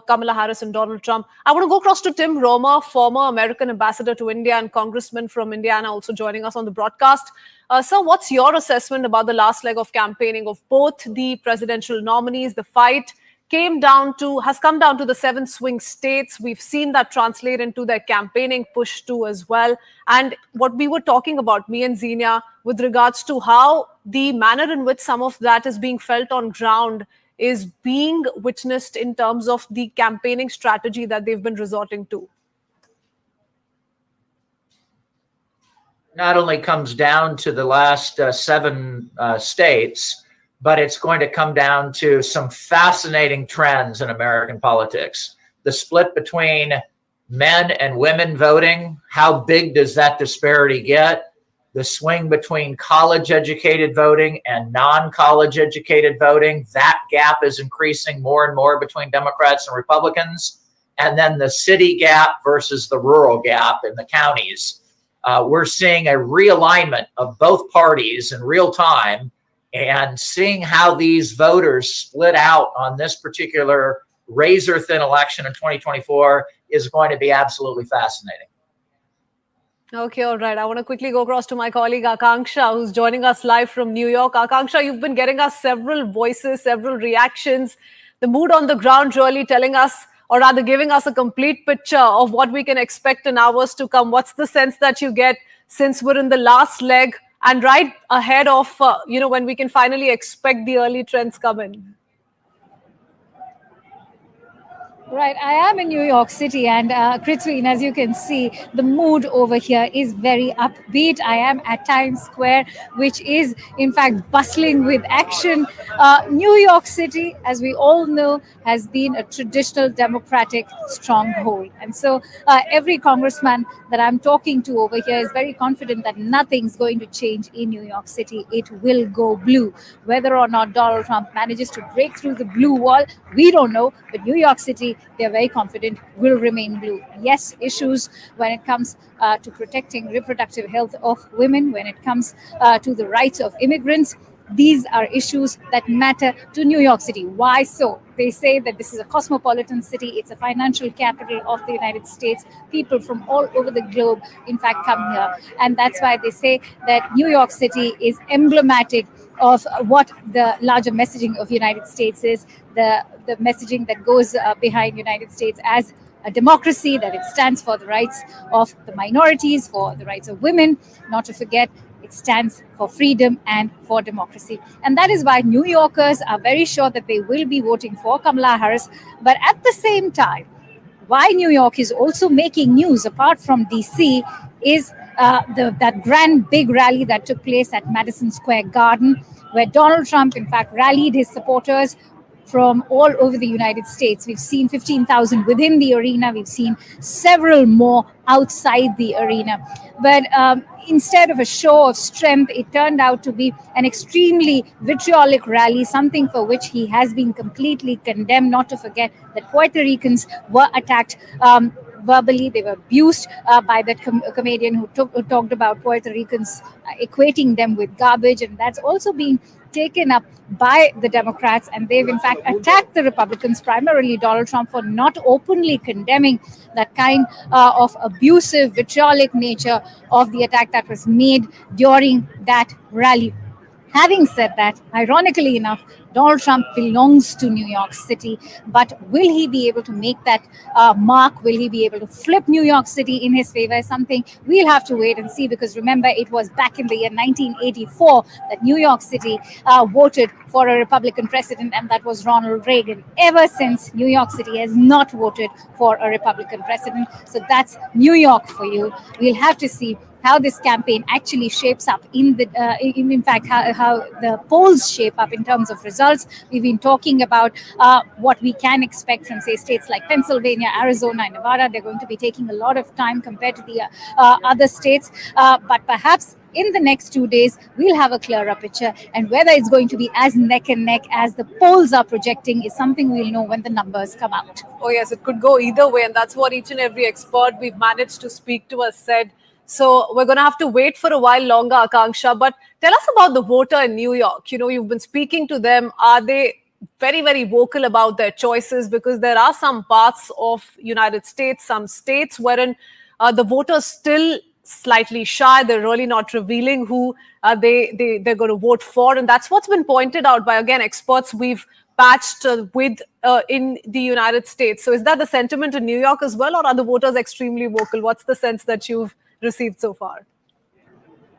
Kamala Harris and Donald Trump. I want to go across to Tim Romer, former American ambassador to India and congressman from Indiana, also joining us on the broadcast. Sir, what's your assessment about the last leg of campaigning of both the presidential nominees? The fight has come down to the 7 swing states. We've seen that translate into their campaigning push too as well. And what we were talking about, me and Xenia, with regards to how the manner in which some of that is being felt on ground is being witnessed in terms of the campaigning strategy that they've been resorting to. Not only comes down to the last 7 states, but it's going to come down to some fascinating trends in American politics. The split between men and women voting, how big does that disparity get? The swing between college-educated voting and non-college educated voting, that gap is increasing more and more between Democrats and Republicans. And then the city gap versus the rural gap in the counties. We're seeing a realignment of both parties in real time, and seeing how these voters split out on this particular razor-thin election in 2024 is going to be absolutely fascinating. Okay, all right. I want to quickly go across to my colleague Akanksha, who's joining us live from New York. Akanksha, you've been getting us several voices, several reactions. The mood on the ground really telling us, or rather giving us a complete picture of what we can expect in hours to come. What's the sense that you get since we're in the last leg and right ahead of, when we can finally expect the early trends coming? Right, I am in New York City, and Krithween, as you can see, the mood over here is very upbeat. I am at Times Square, which is in fact bustling with action. New York City, as we all know, has been a traditional Democratic stronghold. And so every congressman that I'm talking to over here is very confident that nothing's going to change in New York City. It will go blue. Whether or not Donald Trump manages to break through the blue wall, we don't know. But New York City, they're very confident, will remain blue. Yes, issues when it comes to protecting reproductive health of women, when it comes to the rights of immigrants, these are issues that matter to New York City. Why so? They say that this is a cosmopolitan city. It's a financial capital of the United States. People from all over the globe, in fact, come here. And that's why they say that New York City is emblematic of what the larger messaging of United States is, the messaging that goes behind United States as a democracy, that it stands for the rights of the minorities, for the rights of women, not to forget it stands for freedom and for democracy. And that is why New Yorkers are very sure that they will be voting for Kamala Harris. But at the same time, why New York is also making news apart from DC is that grand big rally that took place at Madison Square Garden, where Donald Trump, in fact, rallied his supporters from all over the United States. We've seen 15,000 within the arena. We've seen several more outside the arena. But instead of a show of strength, it turned out to be an extremely vitriolic rally, something for which he has been completely condemned. Not to forget that Puerto Ricans were attacked verbally. They were abused by that comedian who talked about Puerto Ricans, equating them with garbage. And that's also been taken up by the Democrats, and they've in fact attacked the Republicans, primarily Donald Trump, for not openly condemning that kind of abusive, vitriolic nature of the attack that was made during that rally. Having said that, ironically enough, Donald Trump belongs to New York City, but will he be able to make that mark? Will he be able to flip New York City in his favor? Is something we'll have to wait and see, because remember, it was back in the year 1984 that New York City voted for a Republican president, and that was Ronald Reagan. Ever since, New York City has not voted for a Republican president. So that's New York for you. We'll have to see how this campaign actually shapes up in fact how the polls shape up in terms of results. We've been talking about what we can expect from, say, states like Pennsylvania, Arizona, and Nevada. They're going to be taking a lot of time compared to the other states, but perhaps in the next 2 days, we'll have a clearer picture, and whether it's going to be as neck and neck as the polls are projecting is something we'll know when the numbers come out. Oh yes, it could go either way, and that's what each and every expert we've managed to speak to has said. So we're going to have to wait for a while longer, Akanksha. But tell us about the voter in New York. You know, you've been speaking to them. Are they very, very vocal about their choices? Because there are some parts of United States, some states wherein the voters still slightly shy. They're really not revealing who they're going to vote for. And that's what's been pointed out by, again, experts we've patched with in the United States. So is that the sentiment in New York as well, or are the voters extremely vocal? What's the sense that you've received so far?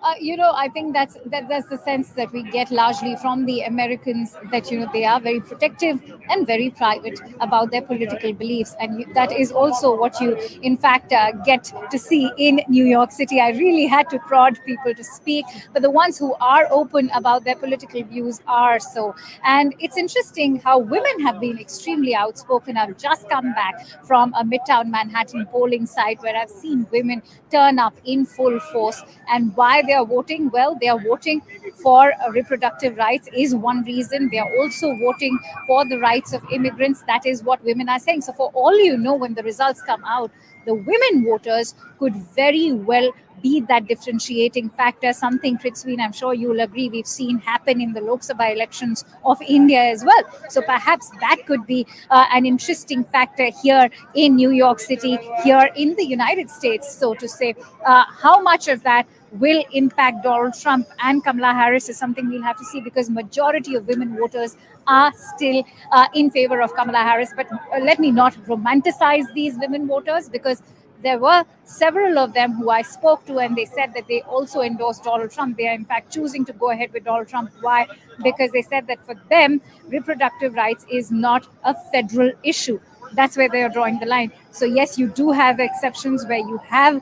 I think that's the sense that we get largely from the Americans, that they are very protective and very private about their political beliefs, and that is also what you in fact get to see in New York City. I really had to prod people to speak, but the ones who are open about their political views are so. And it's interesting how women have been extremely outspoken. I've just come back from a Midtown Manhattan polling site where I've seen women turn up in full force. And why they are voting? Well, they are voting for reproductive rights is one reason. They are also voting for the rights of immigrants. That is what women are saying. So for all you know, when the results come out, the women voters could very well be that differentiating factor, something, Prithvi, I'm sure you'll agree, we've seen happen in the Lok Sabha elections of India as well. So perhaps that could be an interesting factor here in New York City, here in the United States, so to say. How much of that will impact Donald Trump and Kamala Harris is something we'll have to see, because majority of women voters are still in favor of Kamala Harris. But let me not romanticize these women voters, because there were several of them who I spoke to, and they said that they also endorsed Donald Trump. They are in fact choosing to go ahead with Donald Trump. Why? Because they said that for them, reproductive rights is not a federal issue. That's where they are drawing the line. So yes, you do have exceptions where you have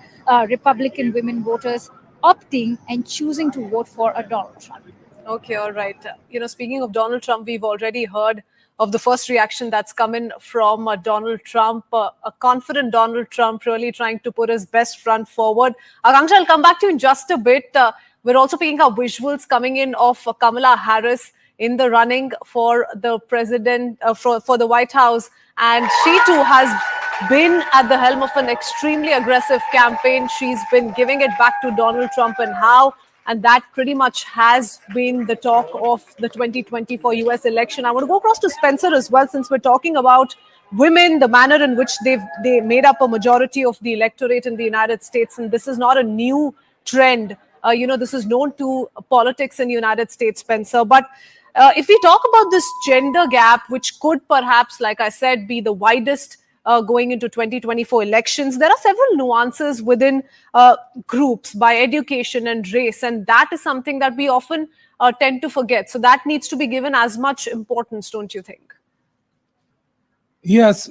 Republican women voters opting and choosing to vote for a Donald Trump. Okay, all right. Speaking of Donald Trump, we've already heard of the first reaction that's come in from Donald Trump, a confident Donald Trump really trying to put his best front forward. Akanksha, I'll come back to you in just a bit. We're also picking up visuals coming in of Kamala Harris in the running for the president, for the White House. And she too has been at the helm of an extremely aggressive campaign. She's been giving it back to Donald Trump and how And that pretty much has been the talk of the 2024 US election. I want to go across to Spencer as well, since we're talking about women, the manner in which they made up a majority of the electorate in the United States. And this is not a new trend. This is known to politics in the United States, Spencer. But if we talk about this gender gap, which could perhaps, like I said, be the widest going into 2024 elections, there are several nuances within groups by education and race, and that is something that we often tend to forget. So that needs to be given as much importance, don't you think? Yes,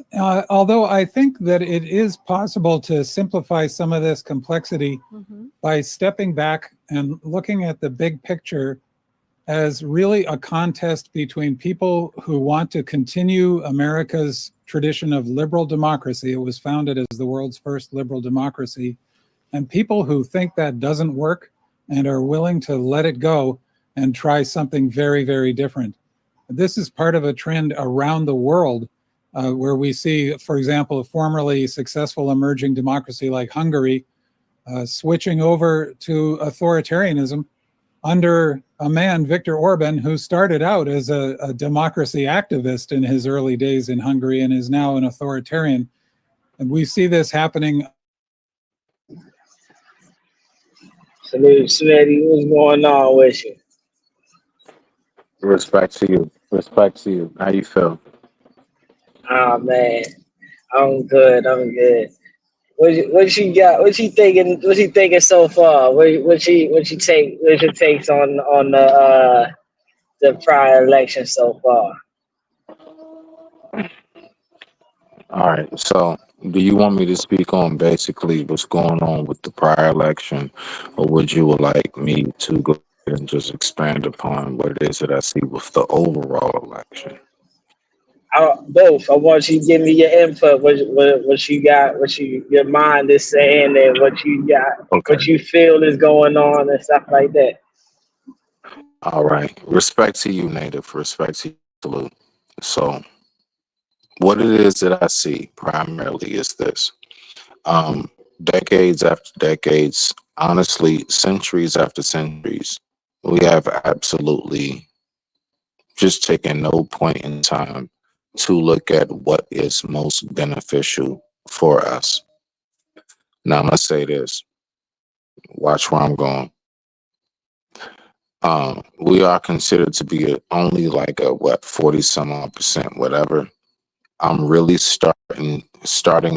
although I think that it is possible to simplify some of this complexity by stepping back and looking at the big picture as really a contest between people who want to continue America's tradition of liberal democracy. It was founded as the world's first liberal democracy, and people who think that doesn't work and are willing to let it go and try something very, very different. This is part of a trend around the world where we see, for example, a formerly successful emerging democracy like Hungary switching over to authoritarianism under a man, Viktor Orban, who started out as a democracy activist in his early days in Hungary and is now an authoritarian. And we see this happening. Salute, Smitty. What's going on with you? Respect to you. Respect to you. How you feel? Oh man, I'm good. I'm good. What you got? What you thinking? What you thinking so far? What you take? What's your takes on the prior election so far? All right. So, do you want me to speak on basically what's going on with the prior election, or would you like me to go ahead and just expand upon what it is that I see with the overall election? Both. I want you to give me your input. What you got? Your mind is saying, and what you got? Okay. What you feel is going on, and stuff like that. All right. Respect to you, Native. Respect to you. Salute. So, what it is that I see primarily is this. Decades after decades, honestly, centuries after centuries, we have absolutely just taken no point in time to look at what is most beneficial for us. Now, I'm going to say this. Watch where I'm going. We are considered to be only like a, 40 some odd percent, whatever. I'm really starting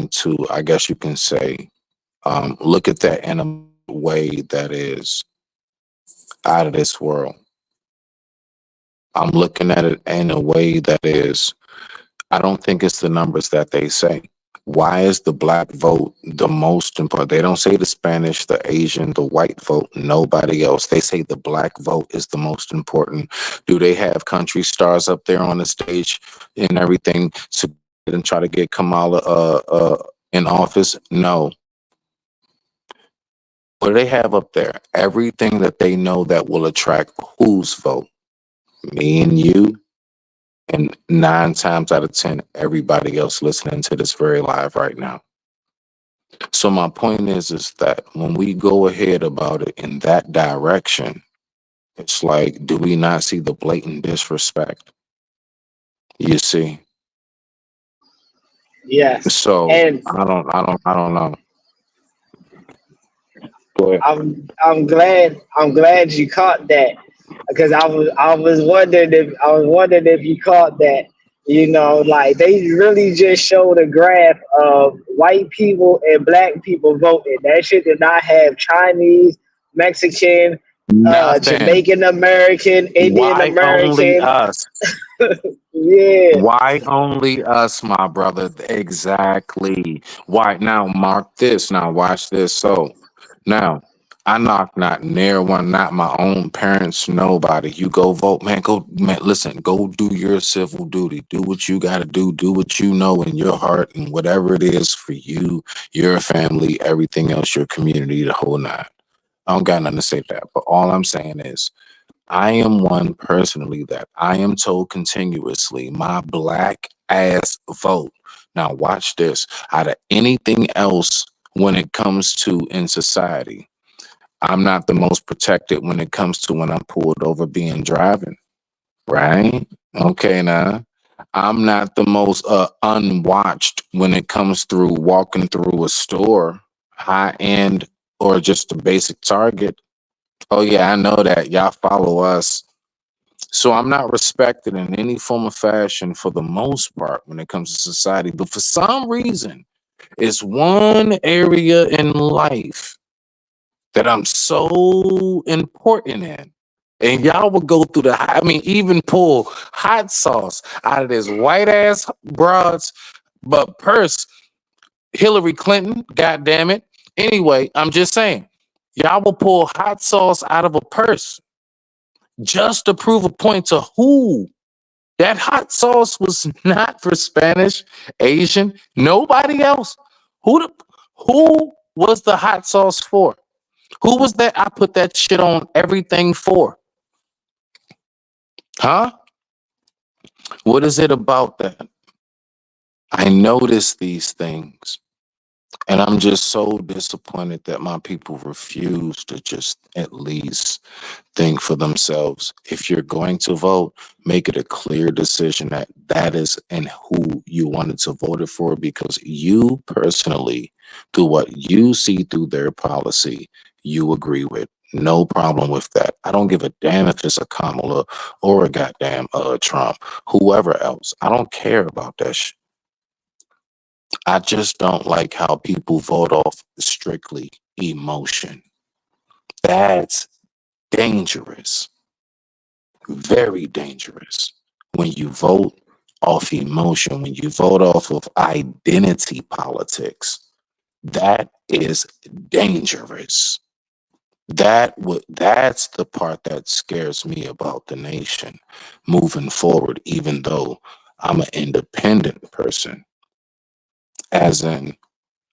to, I guess you can say, look at that in a way that is out of this world. I'm looking at it in a way that is, I don't think it's the numbers that they say. Why is the black vote the most important? They don't say the Spanish, the Asian, the white vote, nobody else. They say the black vote is the most important. Do they have country stars up there on the stage and everything to and try to get Kamala in office? No. What do they have up there? Everything that they know that will attract whose vote? Me and you, and 9 times out of 10, everybody else listening to this very live right now. So my point is that when we go ahead about it in that direction, it's like, do we not see the blatant disrespect? You see? Yes. So And I don't know. Go ahead. I'm glad you caught that, because I was wondering if you caught that. You know, like they really just showed a graph of white people and black people voting. That shit did not have Chinese, Mexican, Nothing. Jamaican American, Indian Why only American. us? Yeah. Why only us, my brother? Exactly. Why? Now mark this. Now watch this. So now I knock not near one, not my own parents, nobody. You go vote, man. Go, man. Listen, go do your civil duty. Do what you got to do. Do what you know in your heart, and whatever it is for you, your family, everything else, your community, the whole nine. I don't got nothing to say to that. But all I'm saying is, I am one personally that I am told continuously my black ass vote. Now watch this. Out of anything else when it comes to in society, I'm not the most protected when it comes to when I'm pulled over being driving, right? Okay, now I'm not the most unwatched when it comes through walking through a store, high end or just a basic Target. Oh yeah, I know that. Y'all follow us. So I'm not respected in any form of fashion for the most part when it comes to society. But for some reason, it's one area in life that I'm so important in. And y'all will go through I mean, even pull hot sauce out of this white ass broads, but purse, Hillary Clinton, god damn it. Anyway, I'm just saying, y'all will pull hot sauce out of a purse just to prove a point to who. That hot sauce was not for Spanish, Asian, nobody else. Who was the hot sauce for? Who was that I put that shit on everything for? Huh? What is it about that? I notice these things, and I'm just so disappointed that my people refuse to just at least think for themselves. If you're going to vote, make it a clear decision that that is and who you wanted to vote it for, because you personally, through what you see through their policy, you agree with. No problem with that. I don't give a damn if it's a Kamala or a goddamn Trump, whoever else. I don't care about that shit. I just don't like how people vote off strictly emotion. That's dangerous. Very dangerous. When you vote off emotion, when you vote off of identity politics, that is dangerous. That's the part that scares me about the nation moving forward, even though I'm an independent person. As in,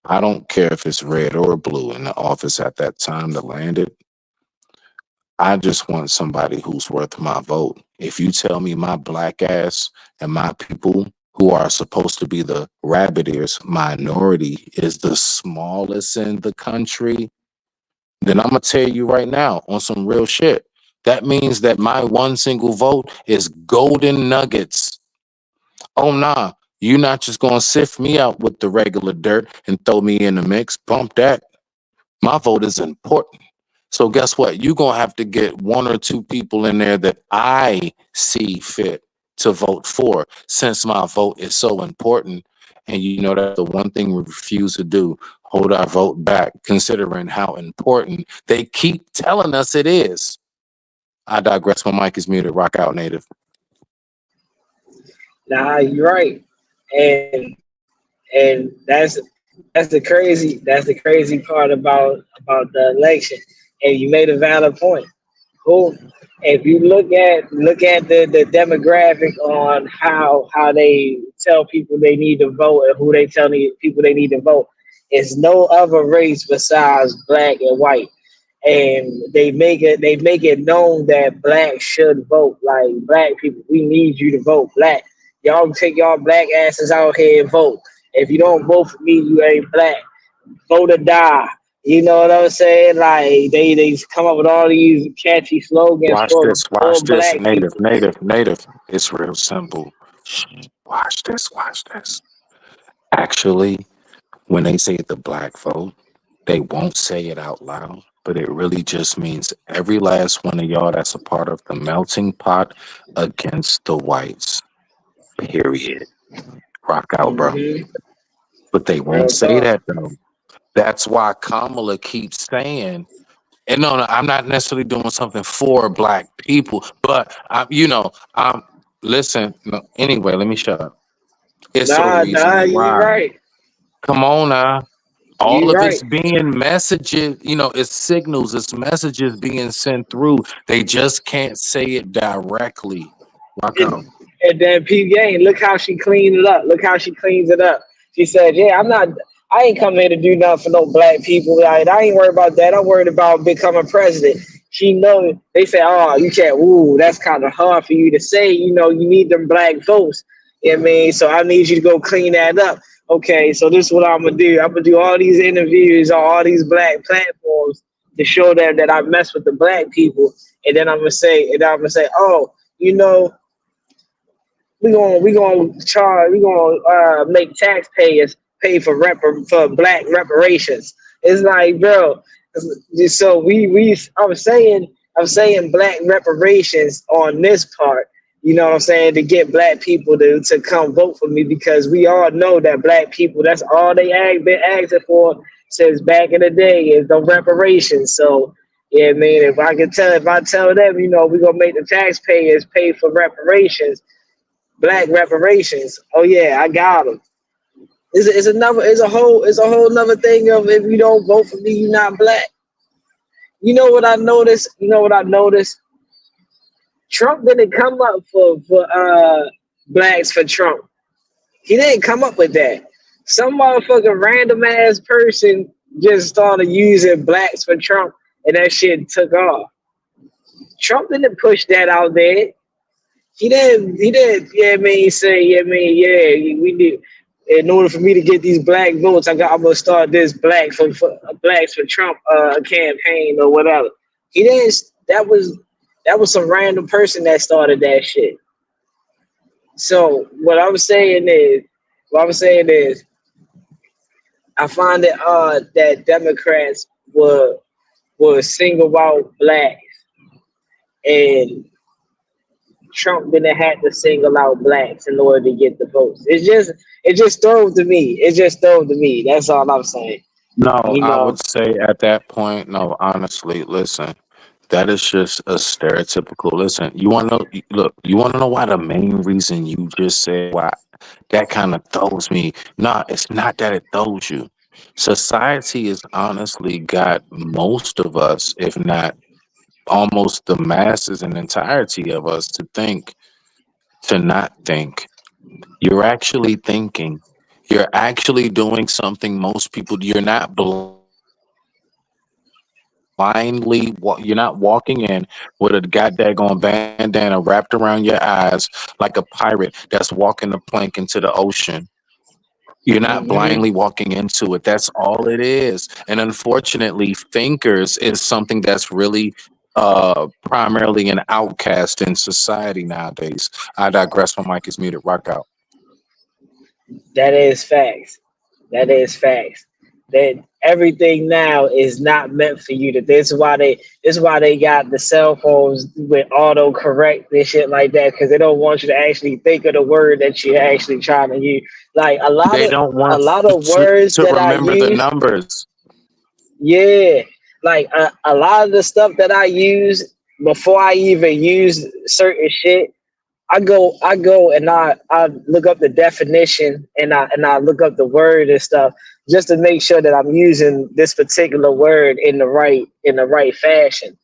I don't care if it's red or blue in the office at that time that landed. I just want somebody who's worth my vote. If you tell me my black ass and my people who are supposed to be the rabbit ears minority is the smallest in the country, then I'm going to tell you right now on some real shit. That means that my one single vote is golden nuggets. Oh, nah. You're not just going to sift me out with the regular dirt and throw me in the mix. Bump that. My vote is important. So guess what? You're going to have to get one or two people in there that I see fit to vote for, since my vote is so important. And you know that's the one thing we refuse to do, hold our vote back, considering how important they keep telling us it is. I digress. My mic is muted. Rock out, native. Nah, you're right, and that's the crazy part about the election. And you made a valid point. Who, if you look at the demographic on how they tell people they need to vote and who they tell people they need to vote, it's no other race besides black and white. And they make it known that black should vote. Like, black people, we need you to vote black. Y'all take y'all black asses out here and vote. If you don't vote for me, you ain't black. Vote or die. You know what I'm saying? Like, they come up with all these catchy slogans for Watch this, black native, people. native. It's real simple. Shh, watch this. Actually, when they say the black vote, they won't say it out loud, but it really just means every last one of y'all that's a part of the melting pot against the whites. Period. Rock out, bro. Mm-hmm. But they won't Real say talk. that though. That's why Kamala keeps saying, and no, I'm not necessarily doing something for black people, but listen. No, anyway, let me shut up. It's a Nah, reason you why. right. Come on now. All You of right. it's being messages, it's signals, it's messages being sent through. They just can't say it directly. Rock out. And then P Game, look how she cleaned it up. Look how she cleans it up. She said, "Yeah, I ain't come here to do nothing for no black people. Like, I ain't worried about that. I'm worried about becoming president." She know they say, "Oh, you can't. Ooh, that's kind of hard for you to say. You need them black votes. You know what I mean? So I need you to go clean that up." Okay, so this is what I'm gonna do. I'm gonna do all these interviews on all these black platforms to show them that I mess with the black people, and then I'm gonna say, oh, you know, we gonna make taxpayers pay for black reparations. It's like, bro, so I'm saying black reparations on this part. You know what I'm saying, to get black people to come vote for me, because we all know that black people, that's all they been asking for since back in the day, is the reparations. So yeah, I mean, if I tell them, you know, we're gonna make the taxpayers pay for reparations, black reparations. Oh yeah, I got them. It's a whole nother thing of, if you don't vote for me, you're not black. You know what I noticed? Trump didn't come up for blacks for Trump. He didn't come up with that. Some motherfucking random ass person just started using blacks for Trump, and that shit took off. Trump didn't push that out there. He didn't, yeah, I mean, say, yeah, I mean, yeah, we need, in order for me to get these black votes, I'm gonna start this blacks for Trump campaign or whatever. He didn't, that was some random person that started that shit. So what I'm saying is, I find it odd that Democrats will single out blacks, and Trump didn't have to single out blacks in order to get the votes. It just throws to me. It just throws to me. That's all I'm saying. No, You I know, would say at that point, no, honestly, listen, that is just a stereotypical. Listen, you want to know, look, you want to know why the main reason you just said why that kind of throws me? Nah, it's not that it throws you. Society has honestly got most of us, if not almost the masses and entirety of us, to not think. You're actually thinking. You're actually doing something most people, you're not you're not walking in with a goddamn bandana wrapped around your eyes like a pirate that's walking the plank into the ocean. You're not mhm. blindly walking into it. That's all it is. And unfortunately, thinkers is something that's really primarily an outcast in society nowadays. I digress. My mic is muted. Rock out. That is facts. That is facts. That everything now is not meant for you. This is why they got the cell phones with auto correct and shit like that, because they don't want you to actually think of the word that you're actually trying to use. Like They don't a want lot you of words to that I remember the use, numbers. yeah, like a lot of the stuff that I use before I even use certain shit, I go and I look up the definition, and I look up the word and stuff, just to make sure that I'm using this particular word in the right fashion,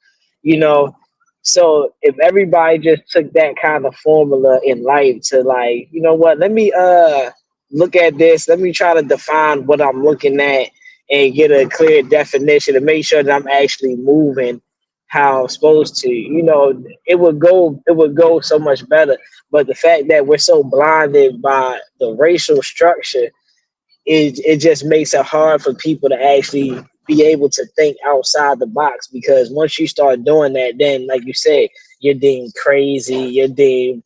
you know. So if everybody just took that kind of formula in life to, like, you know what, let me look at this, let me try to define what I'm looking at and get a clear definition to make sure that I'm actually moving how I'm supposed to, you know, it would go so much better. But the fact that we're so blinded by the racial structure, it just makes it hard for people to actually be able to think outside the box, because once you start doing that, then, like you said, you're deemed crazy, you're deemed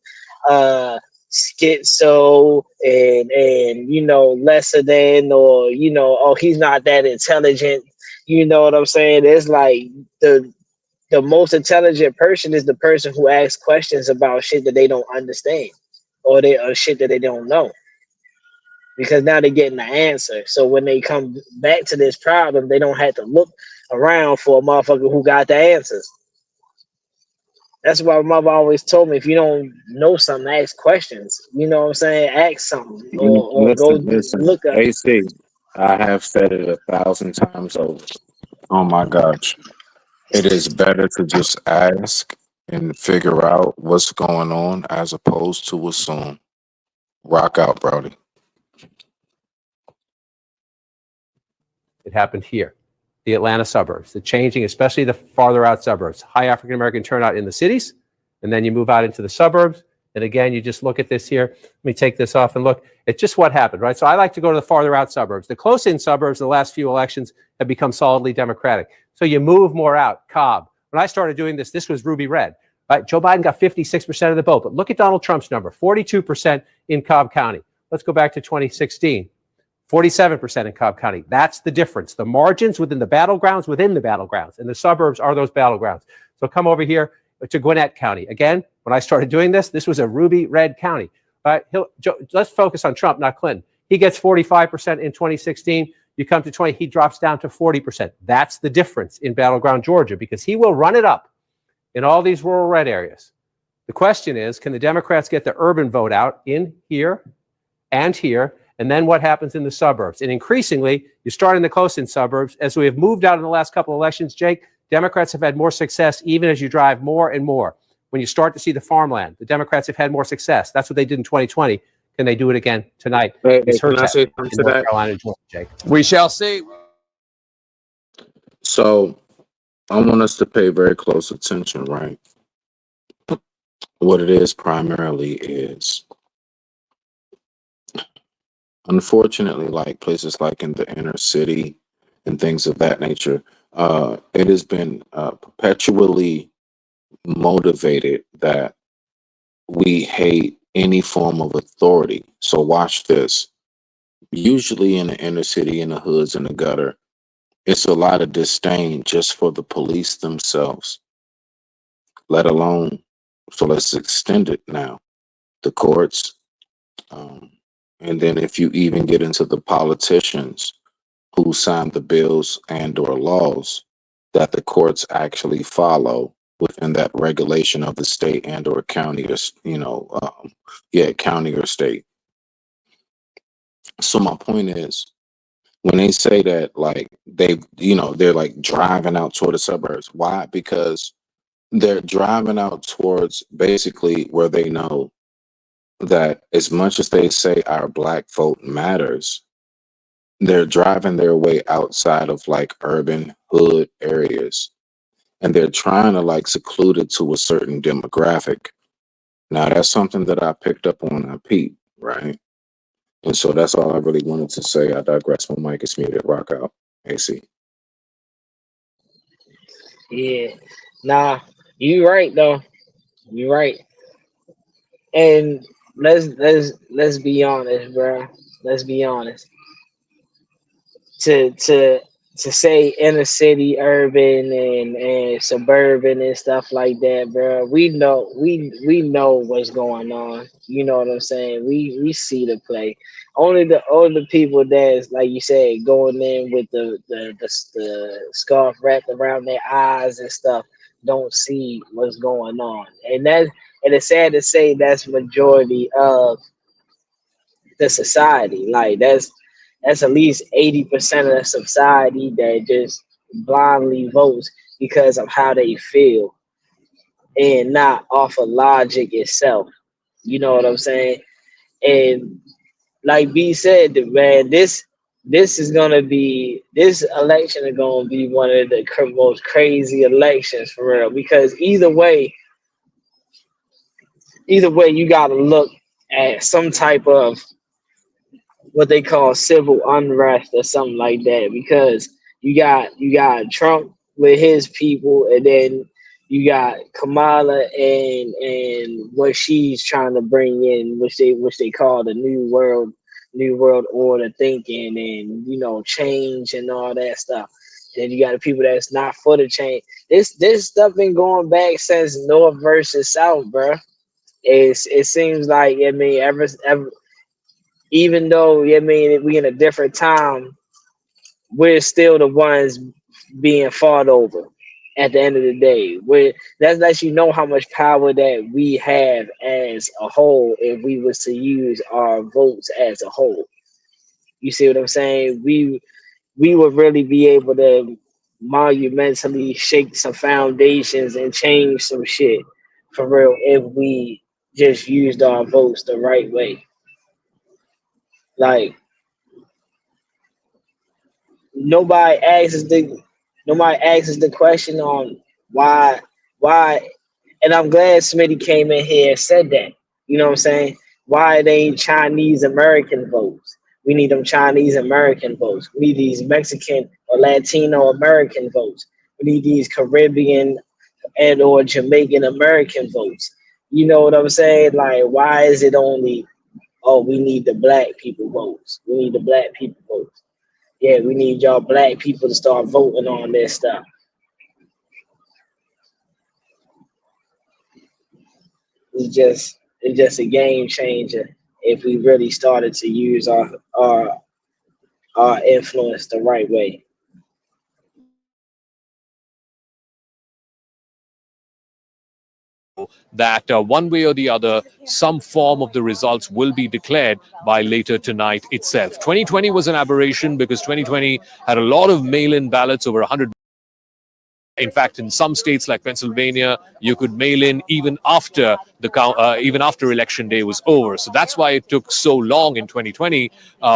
schizo, and you know, lesser than, or, you know, oh, he's not that intelligent. You know what I'm saying? It's like the most intelligent person is the person who asks questions about shit that they don't understand, or shit that they don't know, because now they're getting the answer. So when they come back to this problem, they don't have to look around for a motherfucker who got the answers. That's why my mother always told me, if you don't know something, ask questions. You know what I'm saying? Ask something, or go Listen. look up. AC, I have said it 1,000 times over. Oh my gosh. It is better to just ask and figure out what's going on as opposed to assume. Rock out, Brody. It happened here, the Atlanta suburbs, the changing, especially the farther out suburbs, high African American turnout in the cities, and then you move out into the suburbs, And again, you just look at this here. Let me take this off and look at just what happened, right? So I like to go to the farther out suburbs. The close-in suburbs in the last few elections have become solidly Democratic. So you move more out. Cobb. When I started doing this, this was ruby red. Right? Joe Biden got 56% of the vote. But look at Donald Trump's number, 42% in Cobb County. Let's go back to 2016. 47% in Cobb County. That's the difference. The margins within the battlegrounds, and the suburbs are those battlegrounds. So come over here to Gwinnett County. Again, when I started doing this, this was a ruby red county. Right? Let's focus on Trump, not Clinton. He gets 45% in 2016. You come to 20, he drops down to 40%. That's the difference in battleground Georgia, because he will run it up in all these rural red areas. The question is, can the Democrats get the urban vote out in here and here? And then what happens in the suburbs? And increasingly, you start in the close-in suburbs. As we have moved out in the last couple of elections, Jake, Democrats have had more success even as you drive more and more. When you start to see the farmland, the Democrats have had more success. That's what they did in 2020. Can they do it again tonight? Can I say something to North that? Carolina and Georgia, Jake. We shall see. So I want us to pay very close attention, right? What it is primarily is, unfortunately, like places like in the inner city and things of that nature, it has been perpetually motivated that we hate any form of authority. So watch this. Usually in the inner city, in the hoods, in the gutter, it's a lot of disdain just for the police themselves, let alone, so let's extend it now, the courts. And then if you even get into the politicians who sign the bills and or laws that the courts actually follow within that regulation of the state and or county or, county or state. So my point is, when they say that, like, they're like driving out toward the suburbs. Why? Because they're driving out towards basically where they know that as much as they say our black vote matters, they're driving their way outside of like urban hood areas, and they're trying to like seclude it to a certain demographic. Now that's something that I picked up on Pete, right? And so that's all I really wanted to say. I digress. My mic is muted. Rock out, AC. Yeah. Nah, you right though. You right. And let's be honest, bro. Let's be honest. To say inner city, urban, and suburban and stuff like that, bro. We know what's going on. You know what I'm saying? We see the play. Only the people that's, like you said, going in with the scarf wrapped around their eyes and stuff don't see what's going on. And it's sad to say that's majority of the society. Like that's at least 80% of the society that just blindly votes because of how they feel and not off of logic itself. You know what I'm saying? And like B said, man, this election is gonna be one of the most crazy elections for real, because either way you gotta look at some type of what they call civil unrest or something like that, because you got Trump with his people, and then you got Kamala and what she's trying to bring in, which they call the new world order thinking, and change and all that stuff. Then you got the people that's not for the change. This stuff been going back since North versus South, bro. It seems like, I mean, ever even though, I mean, we in a different time, we're still the ones being fought over at the end of the day. That lets you know how much power that we have as a whole if we was to use our votes as a whole. You see what I'm saying? We would really be able to monumentally shake some foundations and change some shit for real if we just used our votes the right way. Like, nobody asks the question on why, and I'm glad Smitty came in here and said that. You know what I'm saying? Why they ain't Chinese American votes? We need them Chinese American votes. We need these Mexican or Latino American votes. We need these Caribbean and or Jamaican American votes. You know what I'm saying? Like, why is it only, oh, we need the black people votes. We need the black people votes. Yeah, we need y'all black people to start voting on this stuff. It's just a game changer if we really started to use our influence the right way. That one way or the other, some form of the results will be declared by later tonight itself. 2020 was an aberration because 2020 had a lot of mail-in ballots, over 100. In fact, in some states like Pennsylvania, you could mail in even after even after election day was over. So that's why it took so long in 2020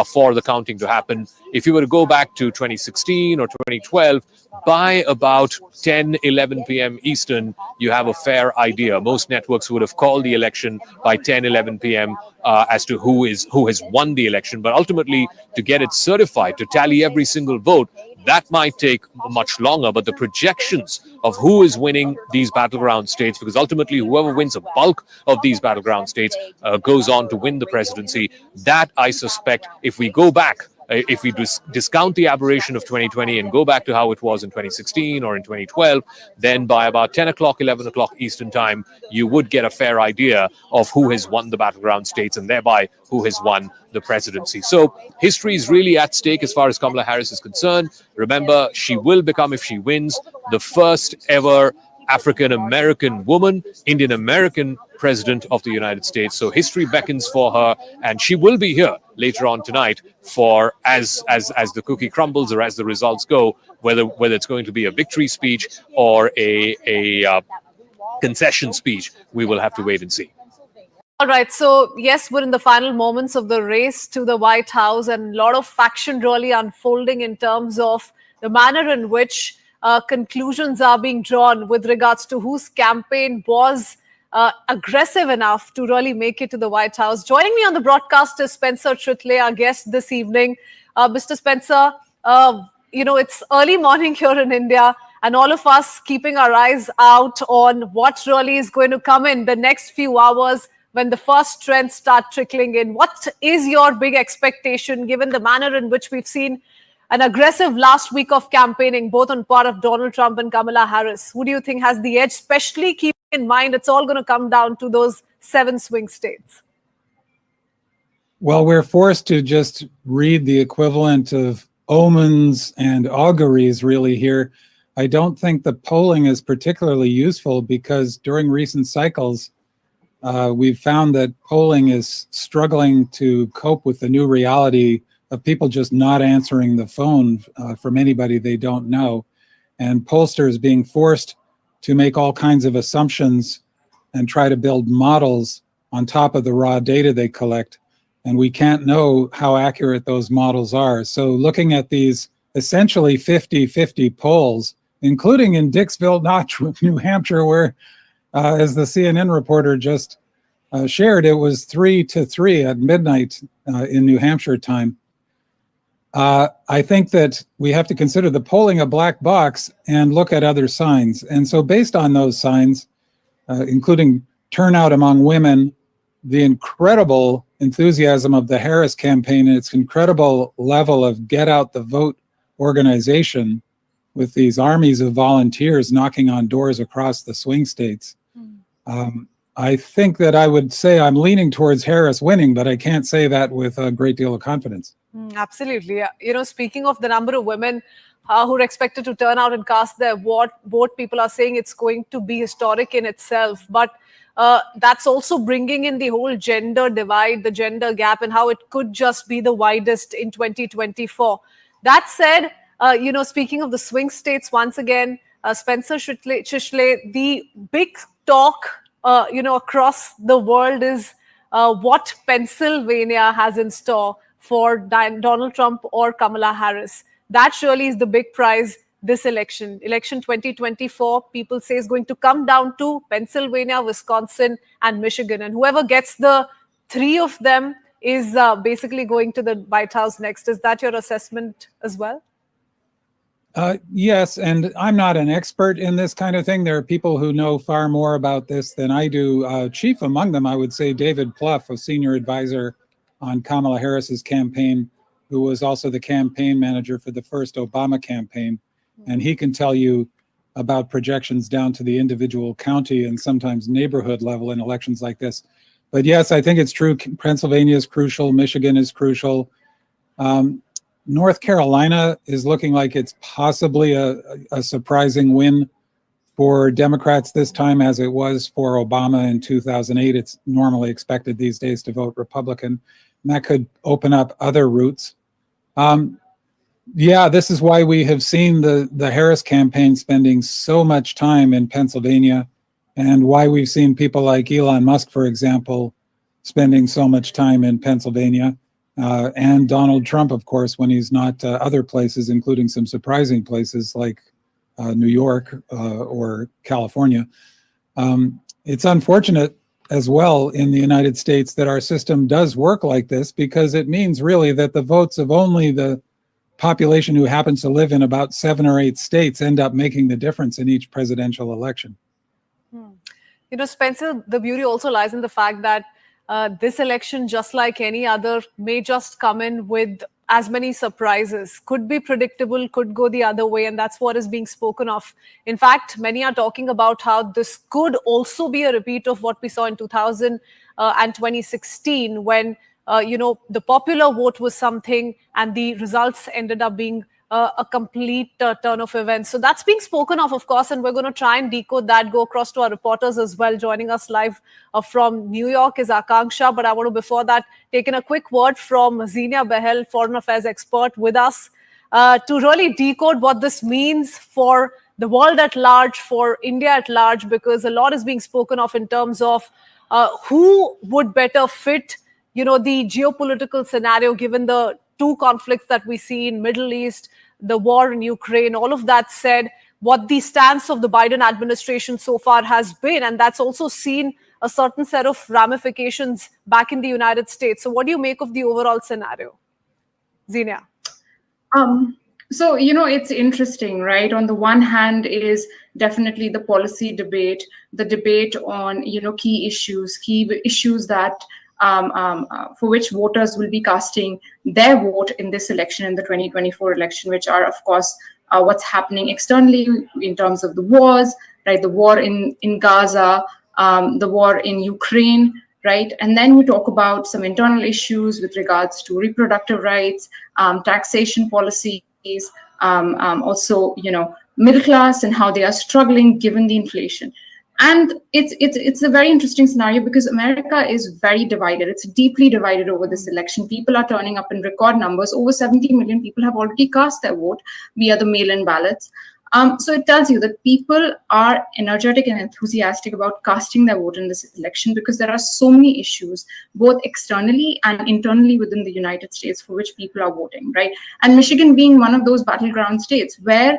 for the counting to happen. If you were to go back to 2016 or 2012, by about 10, 11 p.m. Eastern, you have a fair idea. Most networks would have called the election by 10, 11 p.m. As to who has won the election. But ultimately, to get it certified, to tally every single vote, that might take much longer. But the projections of who is winning these battleground states, because ultimately whoever wins a bulk of these battleground states goes on to win the presidency, that I suspect, if we go back, if we discount the aberration of 2020 and go back to how it was in 2016 or in 2012, then by about 10 o'clock, 11 o'clock Eastern time, you would get a fair idea of who has won the battleground states and thereby who has won the presidency. So history is really at stake as far as Kamala Harris is concerned. Remember, she will become, if she wins, the first ever African-American woman, Indian-American president of the United States. So history beckons for her, and she will be here later on tonight for as the cookie crumbles or as the results go, whether it's going to be a victory speech or a concession speech. We will have to wait and see. All right. So, yes, we're in the final moments of the race to the White House, and a lot of faction really unfolding in terms of the manner in which conclusions are being drawn with regards to whose campaign was aggressive enough to really make it to the White House. Joining me on the broadcast is Spencer Tritley, our guest this evening. Mr. Spencer, it's early morning here in India, and all of us keeping our eyes out on what really is going to come in the next few hours when the first trends start trickling in. What is your big expectation, given the manner in which we've seen an aggressive last week of campaigning, both on part of Donald Trump and Kamala Harris? Who do you think has the edge, especially keeping in mind it's all going to come down to those 7 swing states? Well, we're forced to just read the equivalent of omens and auguries really here. I don't think the polling is particularly useful because during recent cycles, we've found that polling is struggling to cope with the new reality of people just not answering the phone from anybody they don't know, and pollsters being forced to make all kinds of assumptions and try to build models on top of the raw data they collect. And we can't know how accurate those models are. So looking at these essentially 50-50 polls, including in Dixville Notch, New Hampshire, where, as the CNN reporter just shared, it was 3-3 at midnight in New Hampshire time. I think that we have to consider the polling a black box and look at other signs. And so based on those signs, including turnout among women, the incredible enthusiasm of the Harris campaign and its incredible level of get out the vote organization with these armies of volunteers knocking on doors across the swing states. I think that I would say I'm leaning towards Harris winning, but I can't say that with a great deal of confidence. Absolutely. Speaking of the number of women who are expected to turn out and cast their vote, people are saying it's going to be historic in itself. But that's also bringing in the whole gender divide, the gender gap, and how it could just be the widest in 2024. That said, speaking of the swing states, once again, Spencer Chishle, the big talk, across the world is what Pennsylvania has in store for Donald Trump or Kamala Harris. That surely is the big prize this election. Election 2024, people say, is going to come down to Pennsylvania, Wisconsin, and Michigan. And whoever gets the three of them is basically going to the White House next. Is that your assessment as well? Yes, and I'm not an expert in this kind of thing. There are people who know far more about this than I do. Chief among them, I would say David Plouffe, a senior advisor on Kamala Harris's campaign, who was also the campaign manager for the first Obama campaign. And he can tell you about projections down to the individual county and sometimes neighborhood level in elections like this. But yes, I think it's true. Pennsylvania is crucial. Michigan is crucial. North Carolina is looking like it's possibly a surprising win for Democrats this time, as it was for Obama in 2008. It's normally expected these days to vote Republican, and that could open up other routes. Yeah, this is why we have seen the Harris campaign spending so much time in Pennsylvania, and why we've seen people like Elon Musk, for example, spending so much time in Pennsylvania. And Donald Trump, of course, when he's not other places, including some surprising places like New York or California. It's unfortunate as well in the United States that our system does work like this, because it means really that the votes of only the population who happens to live in about 7 or 8 states end up making the difference in each presidential election. You know, Spencer, the beauty also lies in the fact that this election, just like any other, may just come in with as many surprises. Could be predictable, could go the other way, and that's what is being spoken of. In fact, many are talking about how this could also be a repeat of what we saw in 2000 and 2016, when the popular vote was something and the results ended up being a complete turn of events. So that's being spoken of course, and we're going to try and decode that, go across to our reporters as well. Joining us live from New York is Akanksha, but I want to, before that, take in a quick word from Zenia Behel, foreign affairs expert, with us to really decode what this means for the world at large, for India at large, because a lot is being spoken of in terms of who would better fit the geopolitical scenario, given the two conflicts that we see in Middle East, the war in Ukraine. All of that said, what the stance of the Biden administration so far has been, and that's also seen a certain set of ramifications back in the United States. So what do you make of the overall scenario, Zenia? So, it's interesting, right? On the one hand is definitely the policy debate, the debate on, key issues that for which voters will be casting their vote in this election, in the 2024 election, which are, of course, what's happening externally in terms of the wars, right? The war in Gaza, the war in Ukraine, right? And then you talk about some internal issues with regards to reproductive rights, taxation policies, also, middle class and how they are struggling given the inflation. And it's a very interesting scenario because America is very divided. It's deeply divided over this election. People are turning up in record numbers. Over 70 million people have already cast their vote via the mail-in ballots. So it tells you that people are energetic and enthusiastic about casting their vote in this election because there are so many issues, both externally and internally within the United States, for which people are voting, right? And Michigan being one of those battleground states where,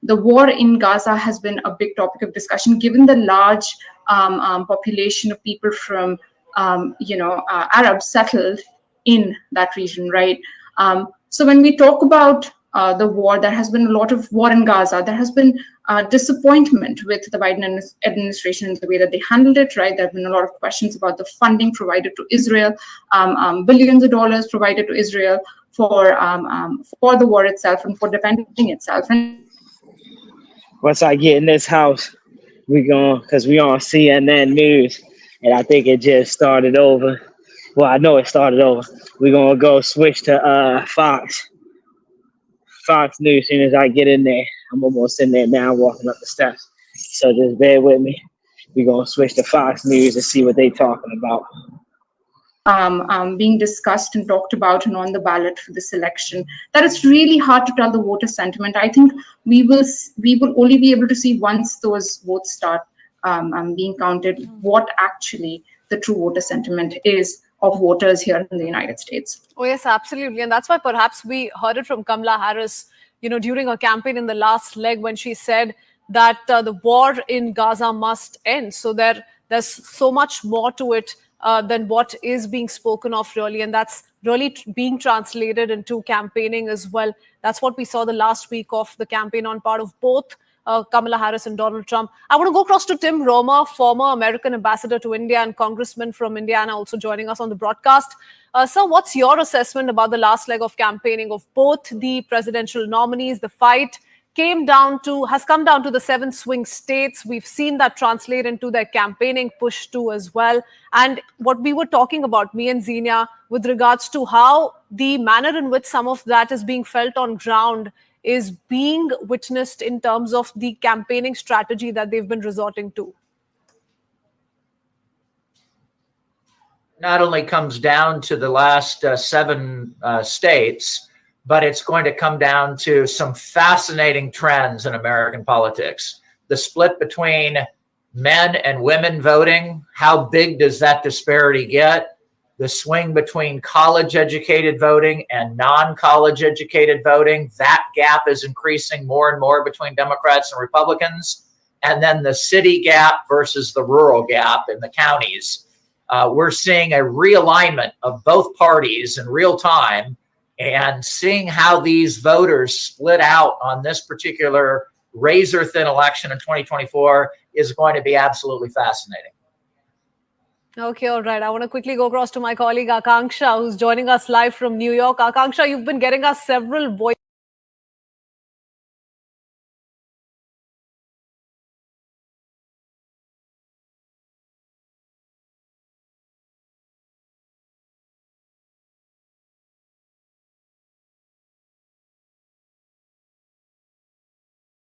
the war in Gaza has been a big topic of discussion, given the large population of people from, Arabs settled in that region, right? So when we talk about the war, there has been a lot of war in Gaza. There has been disappointment with the Biden administration in the way that they handled it, right? There have been a lot of questions about the funding provided to Israel, billions of dollars provided to Israel for the war itself and for defending itself. And once I get in this house, because we on CNN News, and I think it just started over. Well, I know it started over. We're going to go switch to Fox News as soon as I get in there. I'm almost in there now, walking up the steps. So just bear with me. We're going to switch to Fox News and see what they're talking about. Being discussed and talked about and on the ballot for this election, that it's really hard to tell the voter sentiment. I think we will only be able to see once those votes start being counted what actually the true voter sentiment is of voters here in the United States. Oh, yes, absolutely. And that's why perhaps we heard it from Kamala Harris, during her campaign in the last leg when she said that the war in Gaza must end. So there's so much more to it than what is being spoken of, really. And that's really being translated into campaigning as well. That's what we saw the last week of the campaign on part of both Kamala Harris and Donald Trump. I want to go across to Tim Romer, former American ambassador to India and congressman from Indiana, also joining us on the broadcast. Sir, what's your assessment about the last leg of campaigning of both the presidential nominees? The fight has come down to the 7 swing states. We've seen that translate into their campaigning push too as well. And what we were talking about, me and Xenia, with regards to how the manner in which some of that is being felt on ground is being witnessed in terms of the campaigning strategy that they've been resorting to. Not only comes down to the last 7 states, but it's going to come down to some fascinating trends in American politics. The split between men and women voting, how big does that disparity get? The swing between college-educated voting and non-college educated voting, that gap is increasing more and more between Democrats and Republicans. And then the city gap versus the rural gap in the counties. We're seeing a realignment of both parties in real time, and seeing how these voters split out on this particular razor-thin election in 2024 is going to be absolutely fascinating. Okay, all right. I want to quickly go across to my colleague Akanksha, who's joining us live from New York. Akanksha, you've been getting us several voices.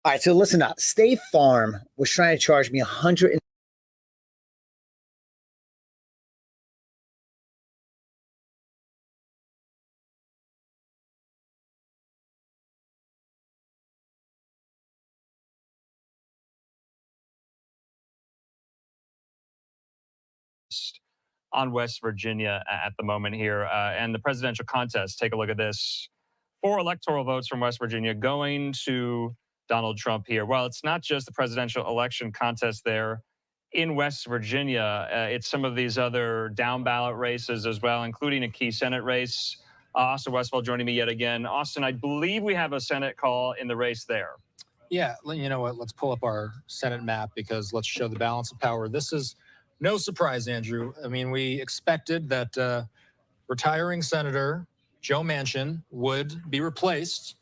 All right, so listen up. State Farm was trying to charge me $100 on West Virginia at the moment here. And the presidential contest, take a look at this. 4 electoral votes from West Virginia going to Donald Trump here. Well, it's not just the presidential election contest there in West Virginia. It's some of these other down ballot races as well, including a key Senate race. Austin Westfall joining me yet again. Austin, I believe we have a Senate call in the race there. Yeah, you know what? Let's pull up our Senate map because let's show the balance of power. This is no surprise, Andrew. I mean, we expected that retiring Senator Joe Manchin would be replaced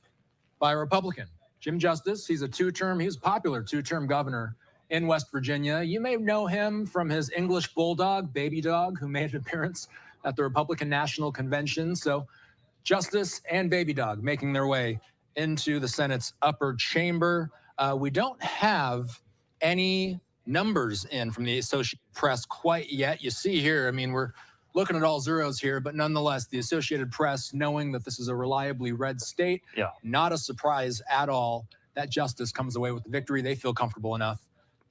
by a Republican. Jim Justice, he was a popular 2-term governor in West Virginia. You may know him from his English bulldog, Baby Dog, who made an appearance at the Republican National Convention. So Justice and Baby Dog making their way into the Senate's upper chamber. We don't have any numbers in from the Associated Press quite yet. You see here, I mean, we're looking at all zeros here, but nonetheless, the Associated Press, knowing that this is a reliably red state, not a surprise at all that Justice comes away with the victory. They feel comfortable enough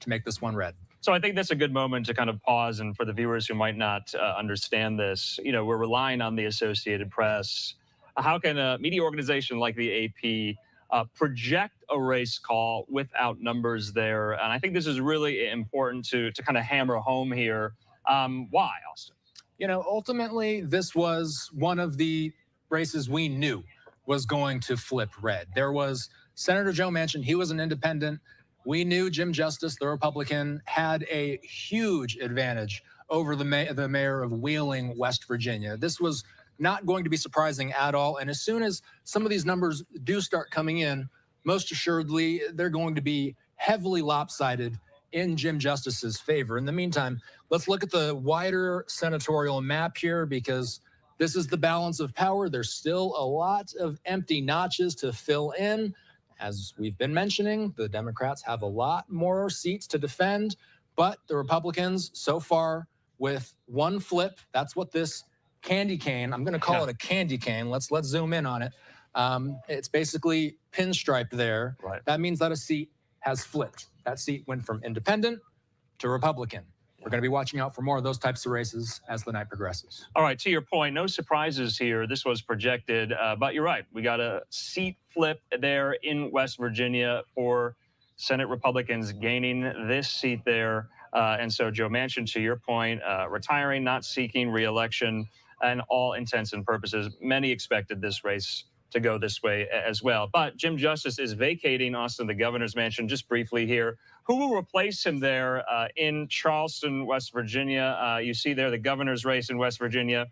to make this one red. So I think that's a good moment to kind of pause. And for the viewers who might not understand this, we're relying on the Associated Press. How can a media organization like the AP project a race call without numbers there? And I think this is really important to kind of hammer home here. Why, Austin? Ultimately, this was one of the races we knew was going to flip red. There was Senator Joe Manchin. He was an independent. We knew Jim Justice, the Republican, had a huge advantage over the mayor of Wheeling, West Virginia. This was not going to be surprising at all. And as soon as some of these numbers do start coming in, most assuredly, they're going to be heavily lopsided in Jim Justice's favor. In the meantime, let's look at the wider senatorial map here because this is the balance of power. There's still a lot of empty notches to fill in. As we've been mentioning, the Democrats have a lot more seats to defend, but the Republicans so far with one flip, that's what this candy cane, I'm going to call it a candy cane. Let's zoom in on it. It's basically pinstriped there. Right. That means that a seat has flipped. That seat went from independent to Republican. we're going to be watching out for more of those types of races as the night progresses. All right, to your point, no surprises here. This was projected, but you're right. We got a seat flip there in West Virginia for Senate Republicans gaining this seat there. And so Joe Manchin, to your point, retiring, not seeking re-election, and all intents and purposes, many expected this race to go this way as well. But Jim Justice is vacating, Austin, the governor's mansion. Just briefly here, who will replace him there in Charleston, West Virginia? You see there the governor's race in West Virginia.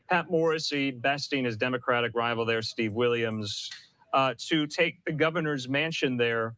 Pat Morrissey besting his Democratic rival there, Steve Williams, to take the governor's mansion there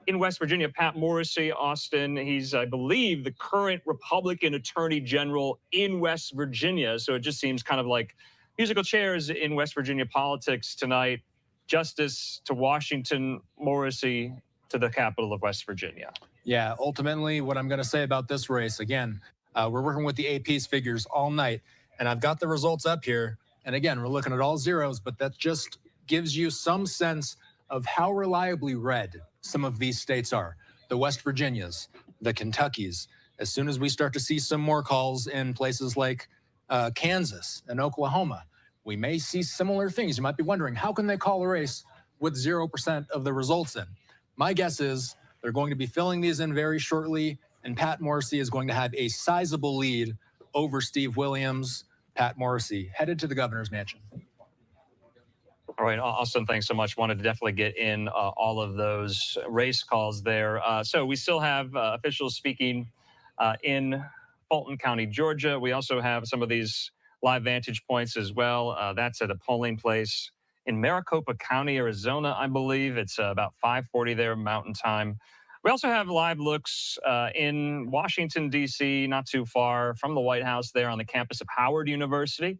in West Virginia. Pat Morrissey, Austin, he's, I believe, the current Republican Attorney General in West Virginia. So it just seems kind of like musical chairs in West Virginia politics tonight. Justice to Washington, Morrissey to the capital of West Virginia. Yeah, ultimately, what I'm going to say about this race, again, we're working with the AP's figures all night, and I've got the results up here. And again, we're looking at all zeros, but that just gives you some sense of how reliably red some of these states are. The West Virginias, the Kentuckys. As soon as we start to see some more calls in places like Kansas and Oklahoma, we may see similar things. You might be wondering, how can they call a race with 0% of the results in? My guess is they're going to be filling these in very shortly, and Pat Morrissey is going to have a sizable lead over Steve Williams. Pat Morrissey headed to the governor's mansion. All right, Austin, thanks so much. Wanted to definitely get in all of those race calls there. So we still have officials speaking in Fulton County, Georgia. We also have some of these live vantage points as well. That's at a polling place in Maricopa County, Arizona, I believe. It's about 5:40 there Mountain Time. We also have live looks in Washington, D.C., not too far from the White House there on the campus of Howard University.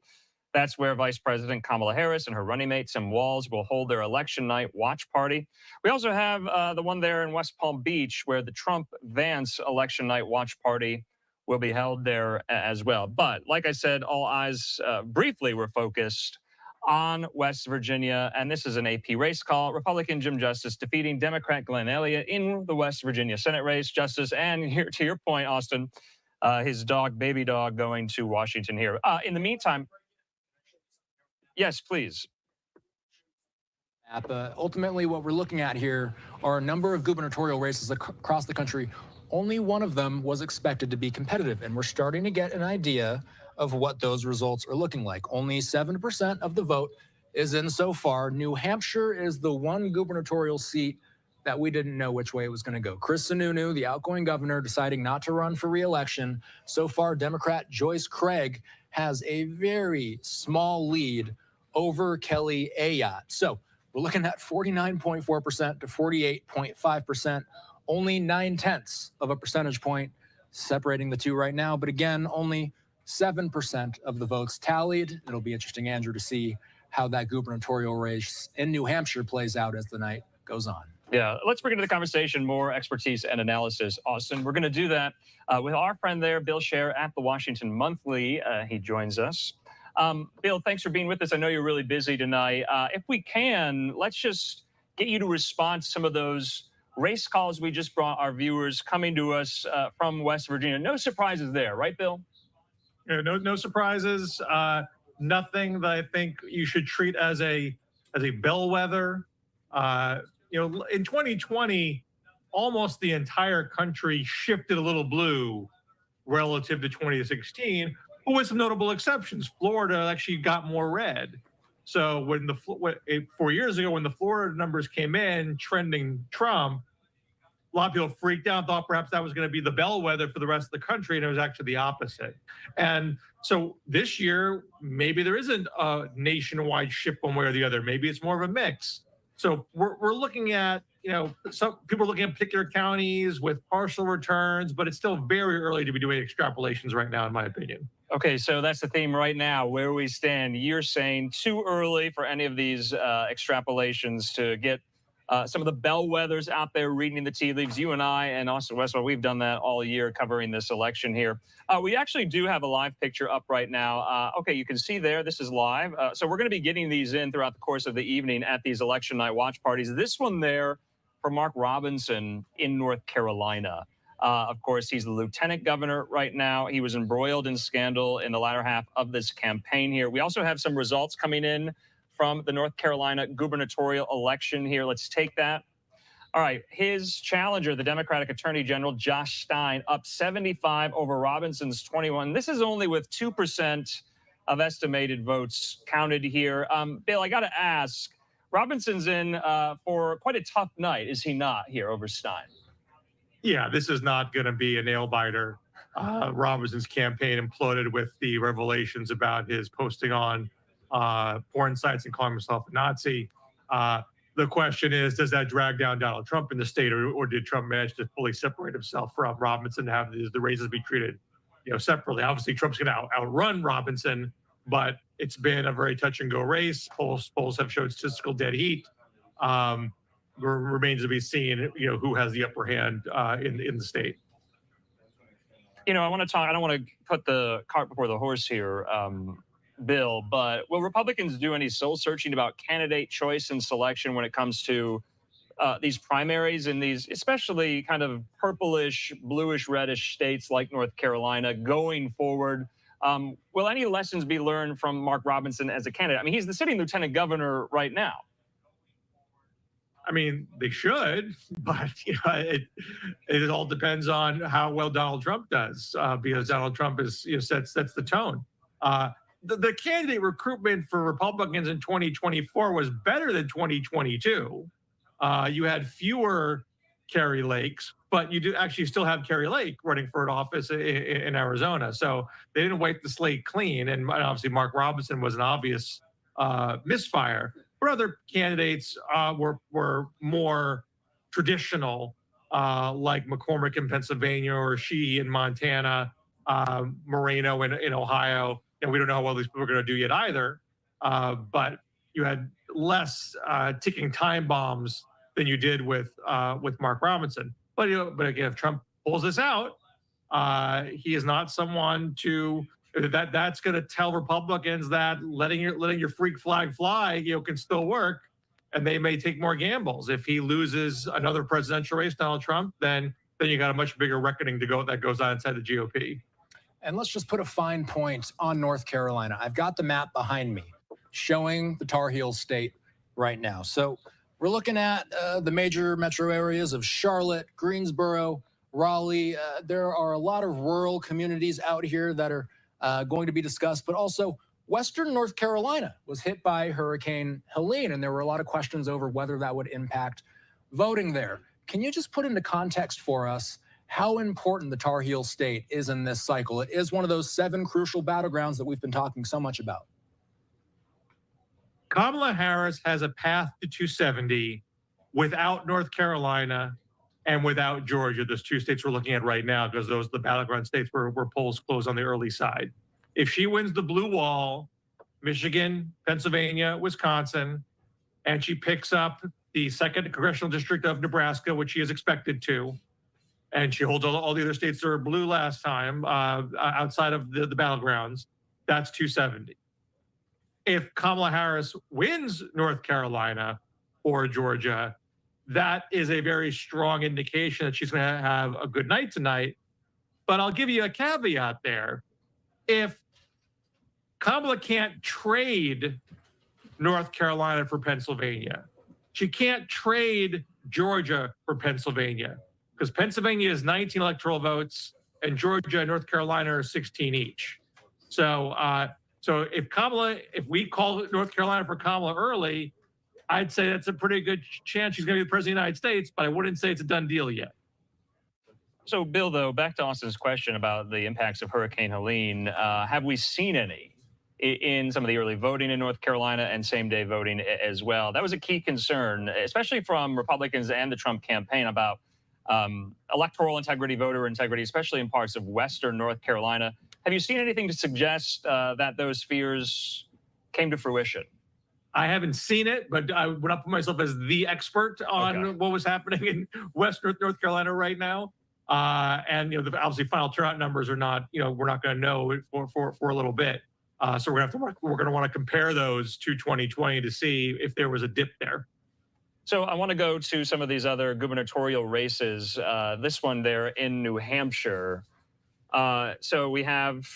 That's where Vice President Kamala Harris and her running mate Tim Walz will hold their election night watch party. We also have the one there in West Palm Beach where the Trump-Vance election night watch party will be held there as well. But like I said, all eyes briefly were focused on West Virginia, and this is an AP race call. Republican Jim Justice defeating Democrat Glenn Elliott in the West Virginia Senate race. Justice, and here to your point, Austin, his dog, baby dog, going to Washington here. In the meantime, yes, please. Ultimately, what we're looking at here are a number of gubernatorial races across the country. Only one of them was expected to be competitive, and we're starting to get an idea of what those results are looking like. Only 7% of the vote is in so far. New Hampshire is the one gubernatorial seat that we didn't know which way it was going to go. Chris Sununu, the outgoing governor, deciding not to run for re-election. So far, Democrat Joyce Craig has a very small lead over Kelly Ayotte. So we're looking at 49.4% to 48.5%, only 0.9 of a percentage point separating the two right now. But again, only 7% of the votes tallied. It'll be interesting, Andrew, to see how that gubernatorial race in New Hampshire plays out as the night goes on. Yeah, let's bring into the conversation more expertise and analysis, Austin. We're going to do that with our friend there, Bill Scher at the Washington Monthly. He joins us. Bill, thanks for being with us. I know you're really busy tonight. If we can, let's just get you to respond to some of those race calls we just brought our viewers coming to us from West Virginia. No surprises there, right, Bill? Yeah, no surprises. Nothing that I think you should treat as a bellwether. In 2020, almost the entire country shifted a little blue relative to 2016, but with some notable exceptions. Florida actually got more red. So when 4 years ago, when the Florida numbers came in trending Trump, a lot of people freaked out, thought perhaps that was going to be the bellwether for the rest of the country, and it was actually the opposite. And so this year, maybe there isn't a nationwide shift one way or the other. Maybe it's more of a mix. So we're looking at, some people are looking at particular counties with partial returns, but it's still very early to be doing extrapolations right now, in my opinion. Okay, so that's the theme right now, where we stand. You're saying too early for any of these extrapolations to get some of the bellwethers out there reading the tea leaves. You and I and Austin Westwell, we've done that all year covering this election here. We actually do have a live picture up right now. Okay, you can see there, this is live. So we're going to be getting these in throughout the course of the evening at these election night watch parties. This one there for Mark Robinson in North Carolina. Of course, he's the lieutenant governor right now. He was embroiled in scandal in the latter half of this campaign here. We also have some results coming in from the North Carolina gubernatorial election here. Let's take that. All right, his challenger, the Democratic Attorney General Josh Stein, up 75 over Robinson's 21. This is only with 2% of estimated votes counted here. Bill, I got to ask, Robinson's in for quite a tough night, is he not, here over Stein? Yeah, this is not going to be a nail biter. Robinson's campaign imploded with the revelations about his posting on porn sites and calling himself a Nazi. The question is, does that drag down Donald Trump in the state, or did Trump manage to fully separate himself from Robinson and have the races be treated, separately? Obviously, Trump's going to outrun Robinson, but it's been a very touch and go race. Polls have showed statistical dead heat. Remains to be seen, who has the upper hand in the state. I want to talk. I don't want to put the cart before the horse here, Bill, but will Republicans do any soul searching about candidate choice and selection when it comes to these primaries in these, especially kind of purplish, bluish, reddish states like North Carolina going forward? Will any lessons be learned from Mark Robinson as a candidate? I mean, he's the sitting lieutenant governor right now. I mean, they should, but it all depends on how well Donald Trump does, because Donald Trump is sets the tone. The candidate recruitment for Republicans in 2024 was better than 2022. You had fewer Kari Lakes, but you do actually still have Kari Lake running for an office in Arizona. So they didn't wipe the slate clean, and obviously Mark Robinson was an obvious misfire. But other candidates were more traditional, like McCormick in Pennsylvania or Sheehy in Montana, Moreno in Ohio. And we don't know how well these people are going to do yet either. But you had less ticking time bombs than you did with Mark Robinson. But again, if Trump pulls this out, he is not someone that's going to tell Republicans that letting your freak flag fly, can still work, and they may take more gambles. If he loses another presidential race, Donald Trump, then you got a much bigger reckoning that goes on inside the GOP. And let's just put a fine point on North Carolina. I've got the map behind me showing the Tar Heel state right now. So we're looking at the major metro areas of Charlotte, Greensboro, Raleigh. There are a lot of rural communities out here that are going to be discussed, but also Western North Carolina was hit by Hurricane Helene, and there were a lot of questions over whether that would impact voting there. Can you just put into context for us how important the Tar Heel state is in this cycle? It is one of those 7 crucial battlegrounds that we've been talking so much about. Kamala Harris has a path to 270 without North Carolina and without Georgia. Those 2 states we're looking at right now, because those are the battleground states where polls close on the early side. If she wins the blue wall, Michigan, Pennsylvania, Wisconsin, and she picks up the 2nd congressional district of Nebraska, which she is expected to, and she holds all the other states that were blue last time outside of the battlegrounds, that's 270. If Kamala Harris wins North Carolina or Georgia, that is a very strong indication that she's going to have a good night tonight. But I'll give you a caveat there. If Kamala can't trade North Carolina for Pennsylvania, she can't trade Georgia for Pennsylvania, because Pennsylvania is 19 electoral votes and Georgia and North Carolina are 16 each. So if we call North Carolina for Kamala early, I'd say that's a pretty good chance she's going to be the president of the United States, but I wouldn't say it's a done deal yet. So, Bill, though, back to Austin's question about the impacts of Hurricane Helene, have we seen any in some of the early voting in North Carolina and same-day voting as well? That was a key concern, especially from Republicans and the Trump campaign, about electoral integrity, voter integrity, especially in parts of Western North Carolina. Have you seen anything to suggest that those fears came to fruition? I haven't seen it, but I would not put myself as the expert on what was happening in Western North Carolina right now. And obviously final turnout numbers are not, we're not going to know for a little bit. So we're going to want to compare those to 2020 to see if there was a dip there. So I want to go to some of these other gubernatorial races. This one there in New Hampshire. So we have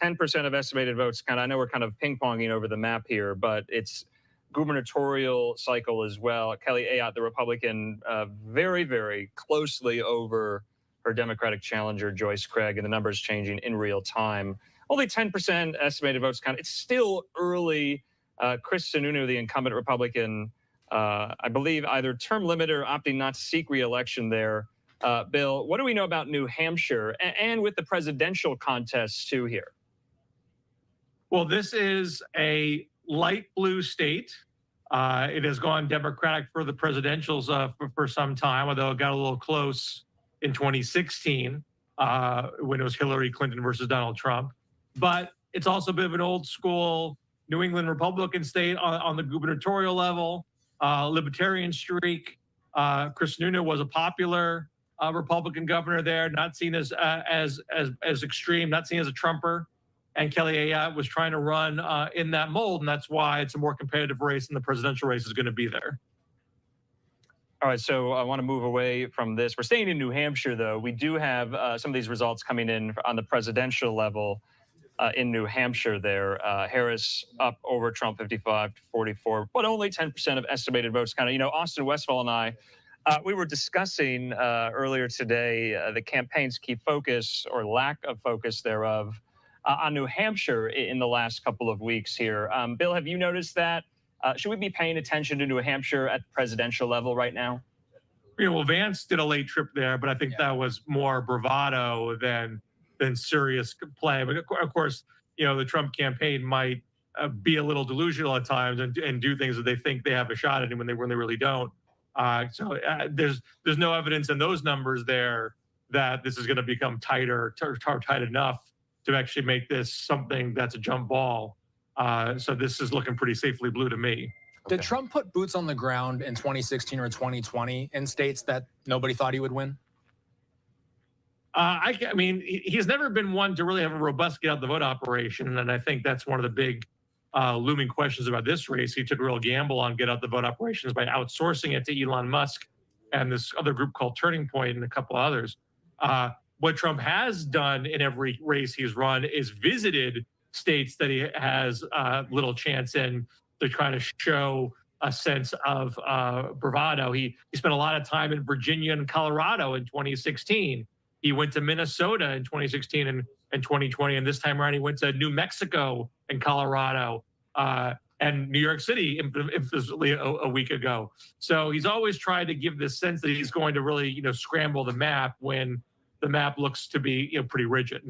10% of estimated votes. I know we're kind of ping-ponging over the map here, but it's gubernatorial cycle as well. Kelly Ayotte, the Republican, very, very closely over her Democratic challenger, Joyce Craig, and the numbers changing in real time. Only 10% estimated votes count. It's still early. Chris Sununu, the incumbent Republican, I believe either term limit or opting not to seek re-election there. Bill, what do we know about New Hampshire and with the presidential contest too here? Well, this is a light blue state. It has gone Democratic for the presidentials for some time, although it got a little close in 2016 when it was Hillary Clinton versus Donald Trump. But it's also a bit of an old school New England Republican state on the gubernatorial level, libertarian streak. Chris Sununu was a popular Republican governor there, not seen as extreme, not seen as a Trumper. And Kelly Ayotte was trying to run in that mold, and that's why it's a more competitive race, and the presidential race is going to be there. All right, so I want to move away from this. We're staying in New Hampshire, though. We do have some of these results coming in on the presidential level in New Hampshire there. Harris up over Trump 55-44, but only 10% of estimated votes counted. You know, Austin Westfall and I, we were discussing earlier today the campaign's key focus or lack of focus thereof on New Hampshire in the last couple of weeks here. Bill, have you noticed that? Should we be paying attention to New Hampshire at the presidential level right now? You know, well, Vance did a late trip there, but I think that was more bravado than serious play. But of course, you know, the Trump campaign might be a little delusional at times and do things that they think they have a shot at, when they really don't. So there's no evidence in those numbers there that this is going to become tighter, tight enough to actually make this something that's a jump ball. So this is looking pretty safely blue to me. Did Trump put boots on the ground in 2016 or 2020 in states that nobody thought he would win? I mean, he's never been one to really have a robust get out the vote operation. And I think that's one of the big looming questions about this race. He took a real gamble on get out the vote operations by outsourcing it to Elon Musk and this other group called Turning Point and a couple others. What Trump has done in every race he's run is visited states that he has little chance in to try to show a sense of bravado. He spent a lot of time in Virginia and Colorado in 2016. He went to Minnesota in 2016 and 2020. And this time around, he went to New Mexico and Colorado and New York City infamously a week ago. So he's always tried to give this sense that he's going to really, scramble the map when the map looks to be, pretty rigid.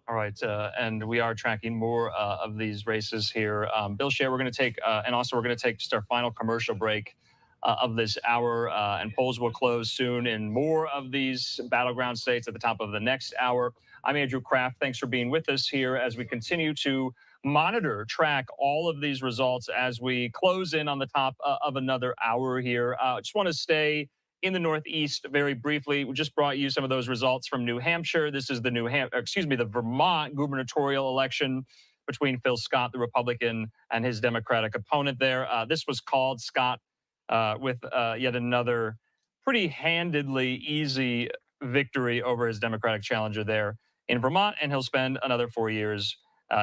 All right, and we are tracking more of these races here. Bill Scher, we're going to take, and also we're going to take just our final commercial break of this hour, and polls will close soon in more of these battleground states at the top of the next hour. I'm Andrew Kraft. Thanks for being with us here as we continue to monitor, track all of these results as we close in on the top of another hour here. I just want to stay in the Northeast very briefly. We just brought you some of those results from New Hampshire. This is the the Vermont gubernatorial election between Phil Scott, the Republican, and his Democratic opponent there. This was called. Scott with yet another pretty handedly easy victory over his Democratic challenger there in Vermont, and he'll spend another 4 years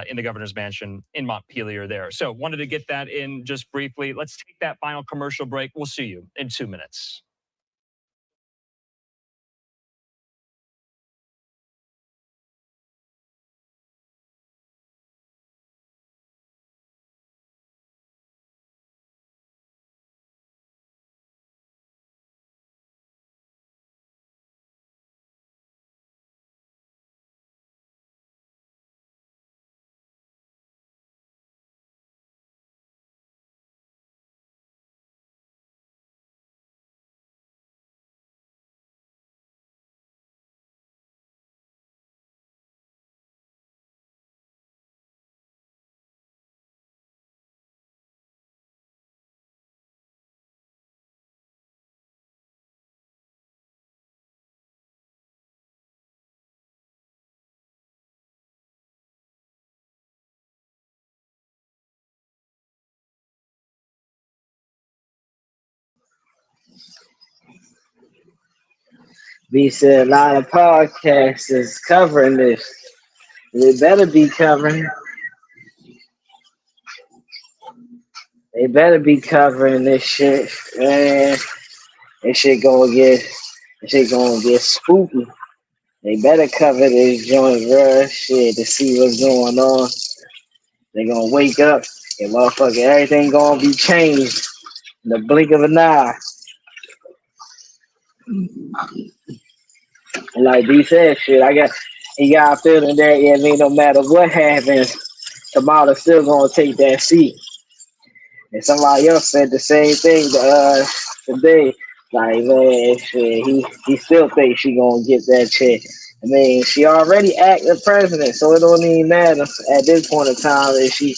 in the governor's mansion in Montpelier there. So wanted to get that in just briefly. Let's take that final commercial break. We'll see you in 2 minutes. B said a lot of podcasts is covering this. They better be covering. They better be covering this shit, man. This shit gonna get spooky. They better cover this joint, bro. Shit, to see what's going on. They gonna wake up and motherfucker, everything gonna be changed in the blink of an eye. And like B said, shit, he got a feeling that, yeah, I mean, no matter what happens, Kamala still gonna take that seat. And somebody else said the same thing today. Like, man, shit, he still thinks she gonna get that check. I mean, she already acting president, so it don't even matter at this point in time that she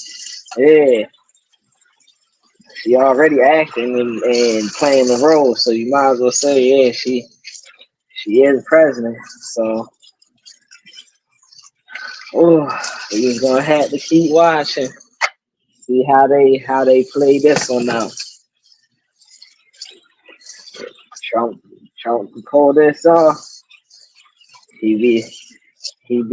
already acting and playing the role. So you might as well say, yeah, she is president. So, we're gonna have to keep watching, see how they play this one out. Trump can pull this off. He be the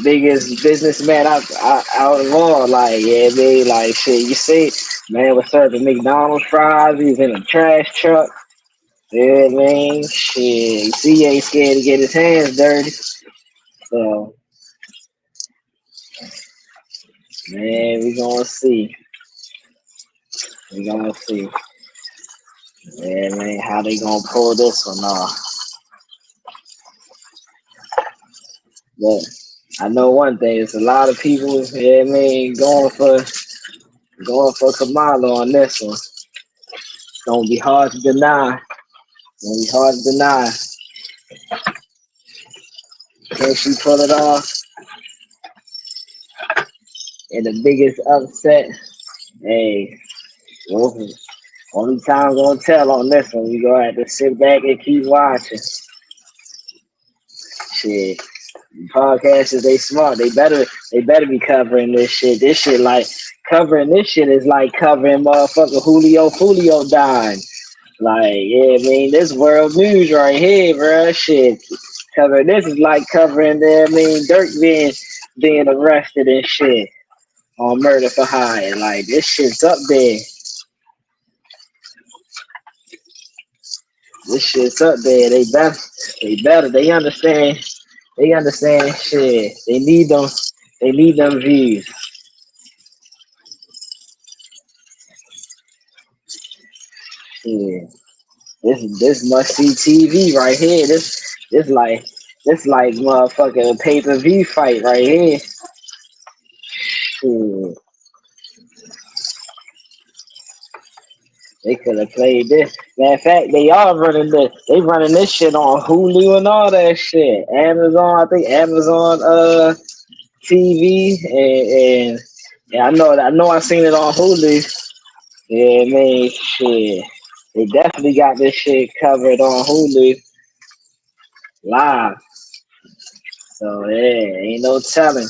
biggest businessman out of all. Like, yeah, man, like shit. You see, man was serving McDonald's fries. He was in a trash truck. Yeah, man, shit. You see, he ain't scared to get his hands dirty. So, man, we gonna see. Yeah, man, how they gonna pull this one off. But I know one thing, it's a lot of people, yeah, man, going for Kamala on this one. It's gonna be hard to deny. Can she pull it off? And the biggest upset, hey, well, only time gonna tell on this one. We gonna have to sit back and keep watching. Shit. Podcasters, they smart. They better be covering this shit. This shit is like covering motherfucker Julio dying. Like, yeah, I mean, this world news right here, bro. Shit. Covering this is like covering Dirk being arrested and shit on murder for hire. Like, this shit's up there. This shit's up there. They better. They understand shit. They need them views. Yeah. This must see TV right here. This like motherfucking pay-per-view fight right here. Shit. They could have played this. Matter of fact, they are running this. They running this shit on Hulu and all that shit. Amazon, I think Amazon TV and I know I seen it on Hulu. Yeah, man, shit. They definitely got this shit covered on Hulu live. So yeah, ain't no telling.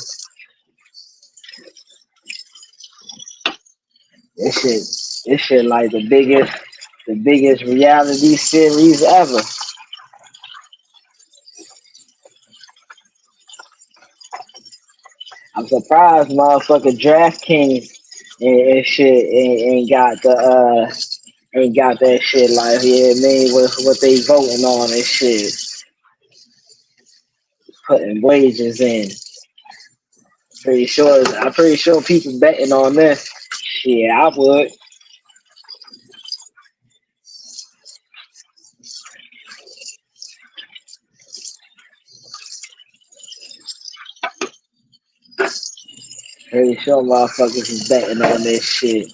This shit like the biggest reality series ever. I'm surprised motherfucker DraftKings and shit ain't got that shit like, yeah, man, what they voting on and shit. Putting wages in. I'm pretty sure people betting on this. Shit, I would. Pretty sure motherfuckers is betting on this shit.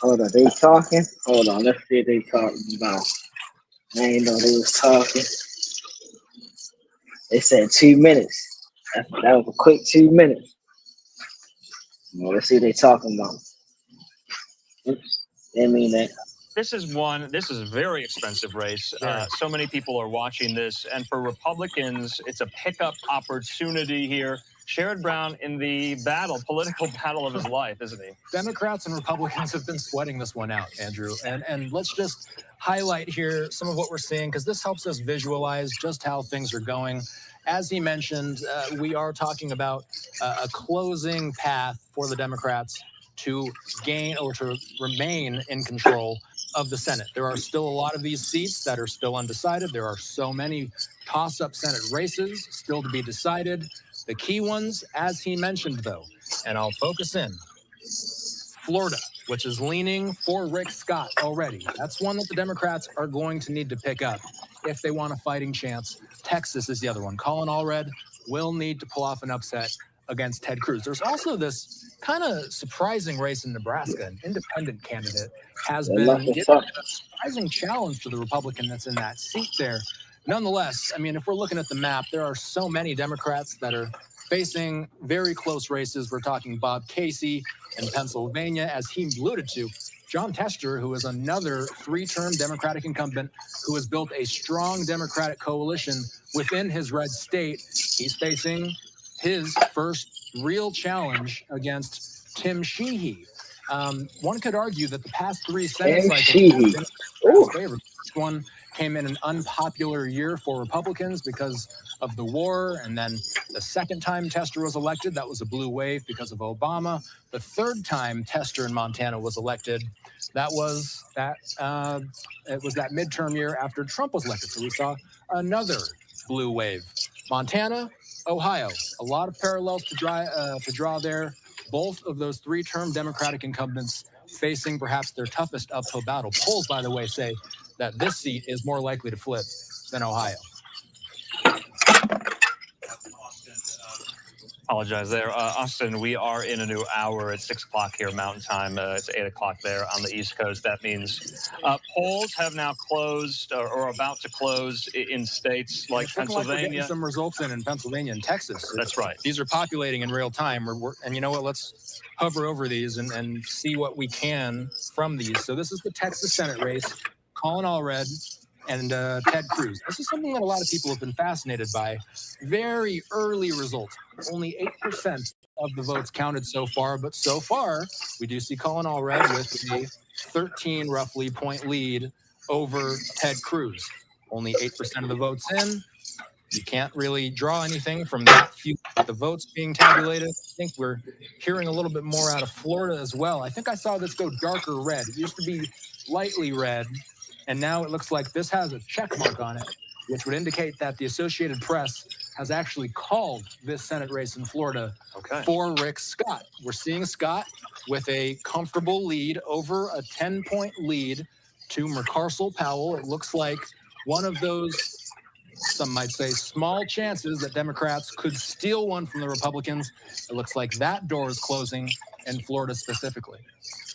Hold on, they talking? Hold on, let's see what they talking about. I ain't know they was talking. They said 2 minutes. That was a quick 2 minutes. Well, let's see what they talking about. Oops, didn't mean that. This is a very expensive race. So many people are watching this. And for Republicans, it's a pickup opportunity here. Sherrod Brown in the political battle of his life, isn't he? Democrats and Republicans have been sweating this one out, Andrew. And let's just highlight here some of what we're seeing, because this helps us visualize just how things are going. As he mentioned, we are talking about a closing path for the Democrats to gain or to remain in control of the Senate. There are still a lot of these seats that are still undecided. There are so many toss-up Senate races still to be decided. The key ones, as he mentioned, though, and I'll focus in, Florida, which is leaning for Rick Scott already. That's one that the Democrats are going to need to pick up if they want a fighting chance. Texas is the other one. Colin Allred will need to pull off an upset against Ted Cruz. There's also this kind of surprising race in Nebraska. An independent candidate has been given a surprising challenge to the Republican that's in that seat there. Nonetheless, I mean, if we're looking at the map, there are so many Democrats that are facing very close races. We're talking Bob Casey in Pennsylvania, as he alluded to. John Tester, who is another three-term Democratic incumbent who has built a strong Democratic coalition within his red state. He's facing his first real challenge against Tim Sheehy. One could argue that the past three Senate cycles have been in favor. This one came in an unpopular year for Republicans because of the war, and then the second time Tester was elected, that was a blue wave because of Obama. The third time Tester in Montana was elected, it was that midterm year after Trump was elected. So we saw another blue wave. Montana, Ohio, a lot of parallels to draw there. Both of those three-term Democratic incumbents facing perhaps their toughest uphill battle. Polls, by the way, say that this seat is more likely to flip than Ohio. Apologize there. Austin, we are in a new hour. It's 6 o'clock here Mountain Time. It's 8 o'clock there on the East Coast. That means polls have now closed or about to close in states like Pennsylvania. Like we're getting some results in Pennsylvania and Texas. That's right. These are populating in real time. And you know what? Let's hover over these and see what we can from these. So this is the Texas Senate race. Colin Allred and Ted Cruz. This is something that a lot of people have been fascinated by. Very early results. Only 8% of the votes counted so far, but so far we do see Colin Allred with a 13 roughly point lead over Ted Cruz. Only 8% of the votes in. You can't really draw anything from that few the votes being tabulated. I think we're hearing a little bit more out of Florida as well. I think I saw this go darker red. It used to be lightly red, and now it looks like this has a check mark on it, which would indicate that the Associated Press has actually called this Senate race in Florida for Rick Scott. We're seeing Scott with a comfortable lead over a 10-point lead to McCarcel Powell. It looks like one of those, some might say, small chances that Democrats could steal one from the Republicans. It looks like that door is closing in Florida specifically.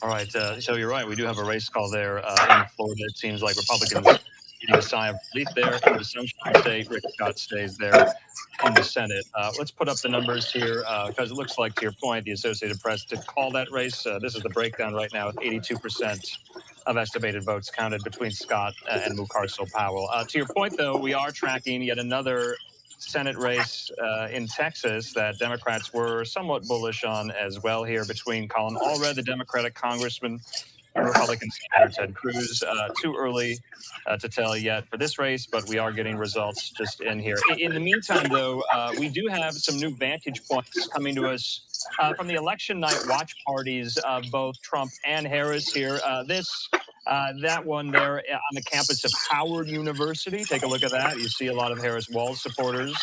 All right. So you're right. We do have a race call there in Florida. It seems like Republicans getting a sigh of relief there. In the Sunshine State, Rick Scott stays there in the Senate. Let's put up the numbers here because it looks like, to your point, the Associated Press did call that race. This is the breakdown right now with 82% of estimated votes counted between Scott and McCarcel Powell. To your point, though, we are tracking yet another Senate race in Texas that Democrats were somewhat bullish on as well here between Colin Allred, the Democratic congressman, and Republican Senator Ted Cruz. Too early to tell yet for this race, but we are getting results just in here. In the meantime, though, we do have some new vantage points coming to us from the election night watch parties of both Trump and Harris here. That one there on the campus of Howard University. Take a look at that. You see a lot of Harris Walls supporters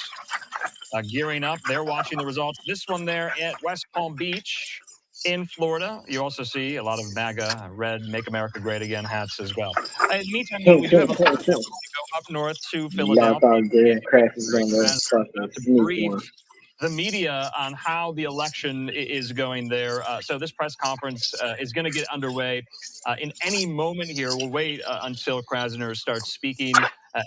gearing up. They're watching the results. This one there at West Palm Beach in Florida. You also see a lot of MAGA, red, Make America Great Again hats as well. In the meantime, we do have a go up north to Philadelphia. To brief the media on how the election is going there. So this press conference is going to get underway in any moment here. We'll wait until Krasner starts speaking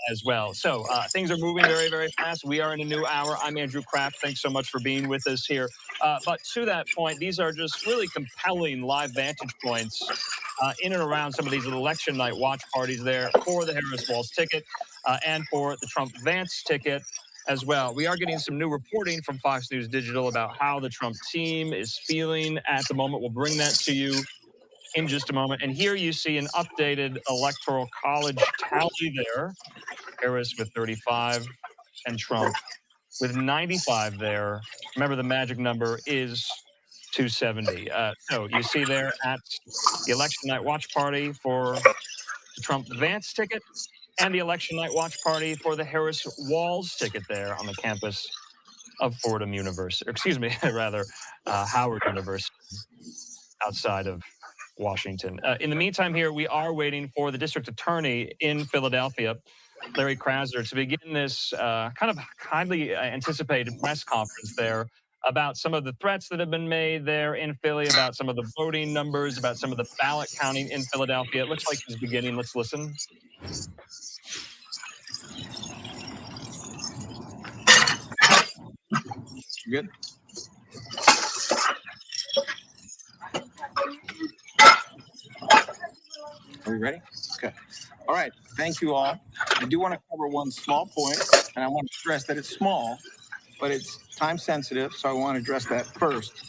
as well. So things are moving very, very fast. We are in a new hour. I'm Andrew Kraft. Thanks so much for being with us here. But to that point, these are just really compelling live vantage points in and around some of these election night watch parties there for the Harris Walls ticket and for the Trump Vance ticket as well. We are getting some new reporting from Fox News Digital about how the Trump team is feeling at the moment. We'll bring that to you in just a moment. And here you see an updated Electoral College tally there. Harris with 35 and Trump with 95 there. Remember, the magic number is 270. So you see there at the election night watch party for the Trump Vance ticket and the election night watch party for the Harris Walls ticket there on the campus of Fordham University, or excuse me, rather, Howard University outside of Washington. In the meantime here, we are waiting for the district attorney in Philadelphia, Larry Krasner, to begin this kind of highly anticipated press conference there about some of the threats that have been made there in Philly, about some of the voting numbers, about some of the ballot counting in Philadelphia. It looks like he's beginning. Let's listen. Good. Are we ready? Okay. All right. Thank you all. I do want to cover one small point, and I want to stress that it's small, but it's time sensitive, so I want to address that first.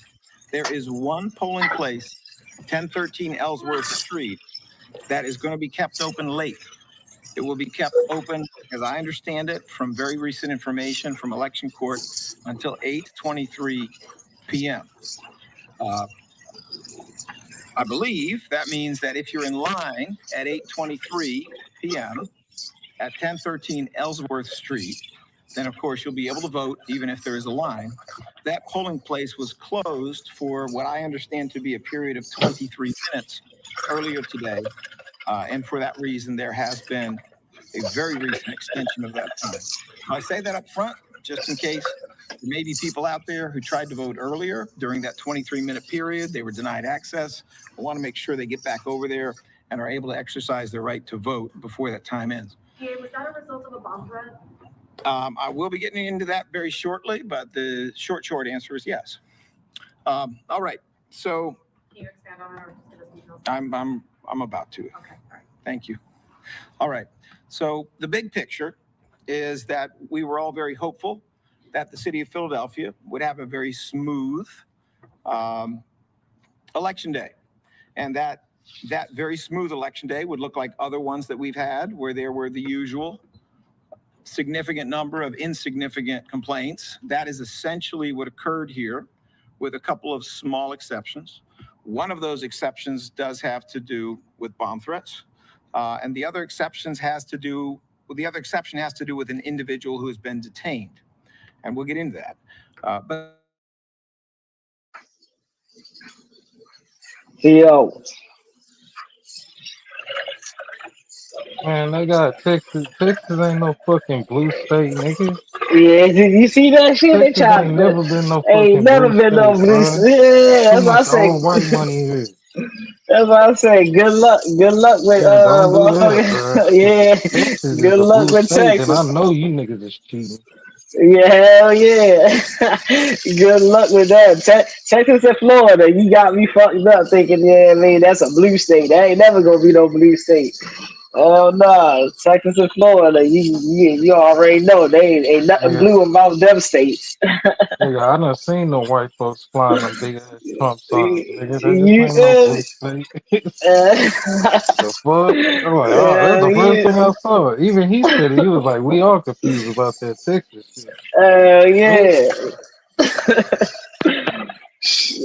There is one polling place, 1013 Ellsworth Street, that is going to be kept open late. It will be kept open, as I understand it, from very recent information from election court until 8:23 p.m. I believe that means that if you're in line at 8:23 p.m. at 1013 Ellsworth Street, then of course you'll be able to vote even if there is a line. That polling place was closed for what I understand to be a period of 23 minutes earlier today. And for that reason, there has been a very recent extension of that time. I say that up front, just in case there may be people out there who tried to vote earlier during that 23-minute period. They were denied access. I want to make sure they get back over there and are able to exercise their right to vote before that time ends. Was that a result of a bomb threat? I will be getting into that very shortly, but the short answer is yes. All right. So Can you expand on it or just give us details? I'm about to. Okay. All right. Thank you. All right. So the big picture is that we were all very hopeful that the city of Philadelphia would have a very smooth election day, and that very smooth election day would look like other ones that we've had, where there were the usual significant number of insignificant complaints. That is essentially what occurred here, with a couple of small exceptions. One of those exceptions does have to do with bomb threats, and the other exception has to do with an individual who has been detained, and we'll get into that. But Yo, Man, they got Texas. Texas ain't no fucking blue state, nigga. yeah, you see that shit? They Texas tried ain't to, never been no ain't fucking never blue been no state, blue. bro. Yeah, Too that's what I much say. old white money here. That's what I say. Good luck with Man, don't do that, bro. motherfucker. If Yeah, Texas is good a luck blue with state, then I Texas. know you niggas is cheating. Yeah, hell yeah. Good luck with that. Texas and Florida, you got me fucked up thinking, yeah, man, that's a blue state. That ain't never gonna be no blue state. Oh no, Texas and Florida, you already know they ain't nothing Nigga, blue about them states. I done seen the white folks flying them big ass Trump signs. Nigga, that this You ain't no feel blue me? state. Uh, The fuck? I'm like, oh, that's hell the first thing yeah. I saw. Even he said it. He was like, we all confused about that Texas shit. Bitch. Yeah.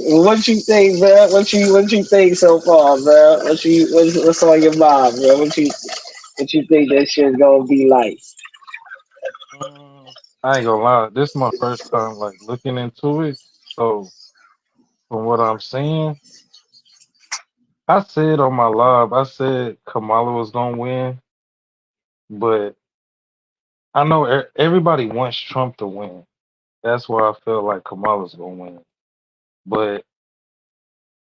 What you think, bro? What you think so far, bro? What's on your mind, bro? What you think that shit's gonna be like? I ain't gonna lie, this is my first time like looking into it. So from what I'm seeing, I said on my live, I said Kamala was gonna win, but I know everybody wants Trump to win. That's why I feel like Kamala's gonna win. But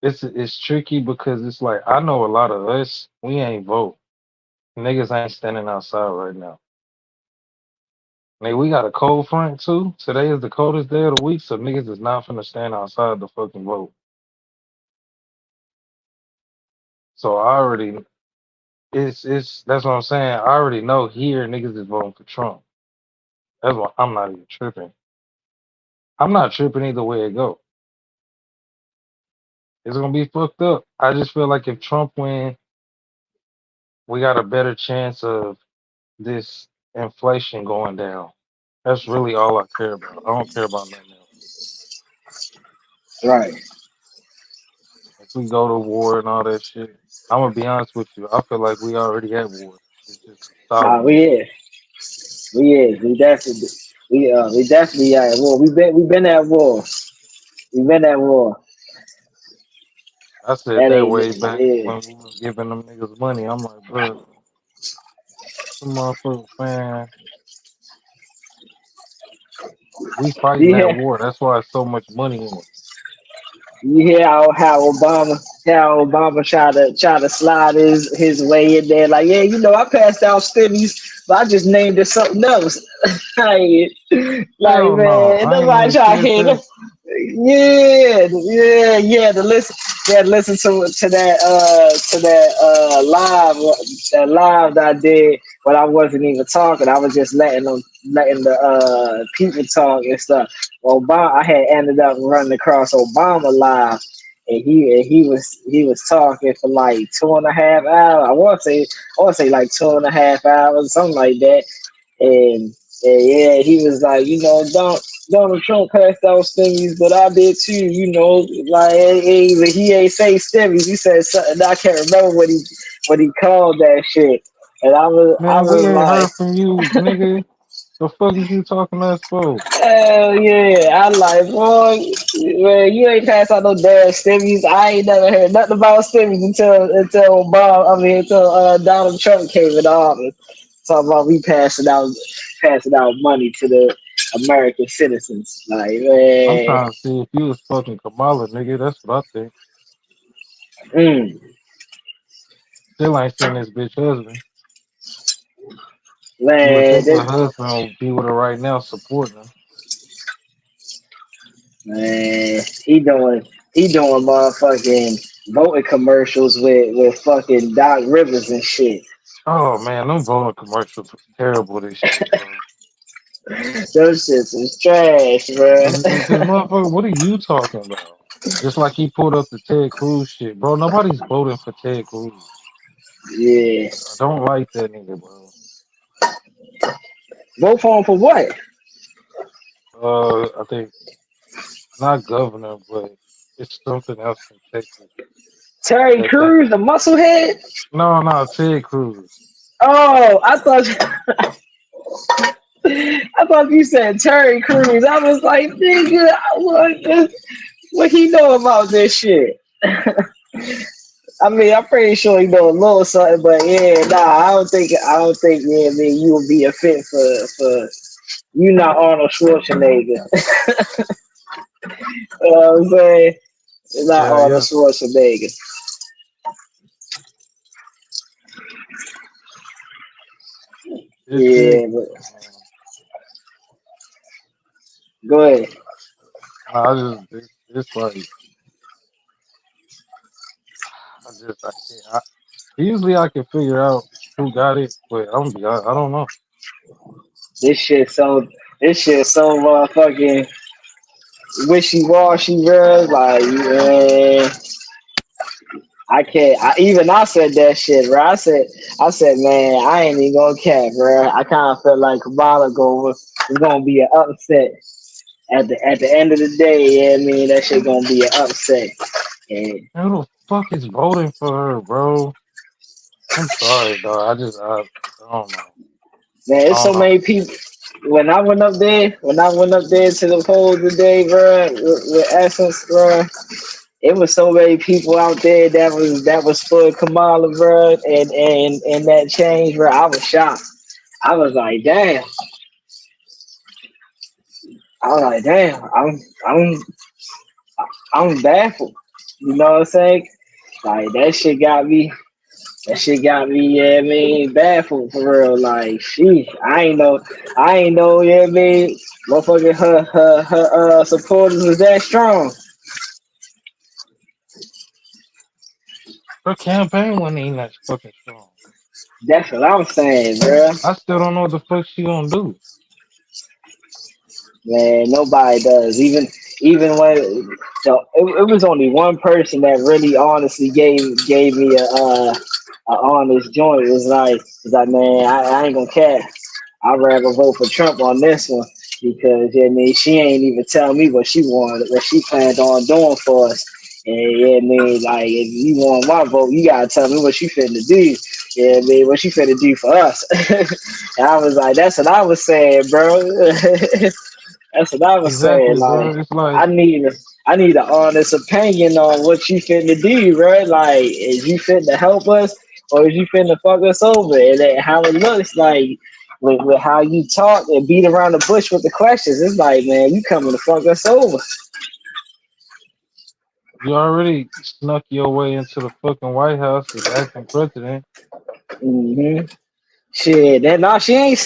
it's tricky because it's like I know a lot of us, we ain't vote. Niggas ain't standing outside right now. Nigga, we got a cold front too. Today is the coldest day of the week, so niggas is not finna stand outside to fucking vote. So I already it's that's what I'm saying. I already know here niggas is voting for Trump. That's why I'm not even tripping. I'm not tripping either way it go. It's gonna be fucked up. I just feel like if Trump win, we got a better chance of this inflation going down. That's really all I care about. I don't care about nothing else. Right. If we go to war and all that shit, I'm gonna be honest with you. I feel like we already at war. It's just Nah, silent we war. is. We definitely at war. We've been at war. We've been at war. I said That that ain't way back yeah. when we was giving them niggas money. I'm like, bro, the motherfucker, man, we fighting that Yeah. war. That's why it's so much money in it. You hear how Obama try to slide his way in there, like, yeah, I passed out stimmies, but I just named it something else. like, Hell no, man, I ain't nobody even try to said hear that. that. Yeah. To listen to that live that I did, but I wasn't even talking. I was just letting the people talk and stuff. Obama, I had ended up running across Obama live, and he was talking for like 2.5 hours. I want to say like 2.5 hours, something like that. And yeah, he was like, Donald Trump passed out stimmies, but I did too. Like he ain't say stimmies. He said something. I can't remember what he called that shit. And I Man, we was ain't like, heard from you, nigga. The fuck is you talking to us for? hell yeah. I like, boy, man, you ain't passed out no damn stimmies. I ain't never heard nothing about stimmies until Donald Trump came in office. Talking about we passing out money to the American citizens. Like, I'm man, trying to see if you was fucking Kamala, nigga. That's what I think. mm, Still ain't seen this bitch husband. You would man, think her husband would be with her right now, supporting her. man, he doing motherfucking voting commercials with fucking Doc Rivers and shit. Oh man, them voting commercials was terrible this year, bro. Those shits is trash, bro. Cause motherfucker, what are you talking about? Just like he pulled up the Ted Cruz shit, bro. Nobody's voting for Ted Cruz. Yeah. I don't like that nigga, bro. Vote for him for what? I think not governor, but it's something else in Texas. Terry That thing. Crews, the musclehead? No, Ted Cruz. Oh, I thought you said Terry Crews. I was like, nigga, what he know about this shit? I mean, I'm pretty sure he know a little something, but yeah, nah, I don't think, yeah, man, you would be a fit for you not Arnold Schwarzenegger. You know what I'm saying? You're not Yeah, Arnold yeah. Schwarzenegger. It's Yeah, but go ahead. no, it's like I can't. Usually I can figure out who got it, but I don't know. This shit so motherfucking wishy washy, bro. Like, man, I can't. I said that shit, bro. I said, man, I ain't even gonna cap, bro. I kind of felt like Kamala is gonna be an upset at the end of the day. Yeah, I mean that shit gonna be an upset. And Who the fuck is voting for her, bro? I'm sorry, dog. I don't know. man, I it's don't so know. many people. When I went up there to the polls today, bro, with Essence, bro. It was so many people out there that was for Kamala, bro, and that change, bro. I was shocked. I was like, damn. I was like, damn. I'm I'm baffled. You know what I'm saying? Like that shit got me. That shit got me. Yeah, I mean, baffled for real. Like, sheesh. I ain't know. Yeah, I mean, motherfucking her supporters was that strong. Her campaign wasn't even that fucking strong. That's what I'm saying, bro. I still don't know what the fuck she gonna do. Man, nobody does. Even when it was only one person that really honestly gave me a honest joint. It's like man, I ain't gonna care. I'd rather vote for Trump on this one because yeah, I mean she ain't even tell me what she wanted, what she planned on doing for us. And yeah, I mean, like if you want my vote, you gotta tell me what she finna do. Yeah, I mean, what she finna do for us. And I was like, that's what I was saying, bro. That's what I was saying. Exactly, Like, bro. It's like I need I need an honest opinion on what you finna do, right? Like, is you finna help us or is you finna fuck us over? And then how it looks like with how you talk and beat around the bush with the questions, it's like, man, you coming to fuck us over. you already snuck your way into the fucking White House as acting president. Hmm. Shit, that no, she ain't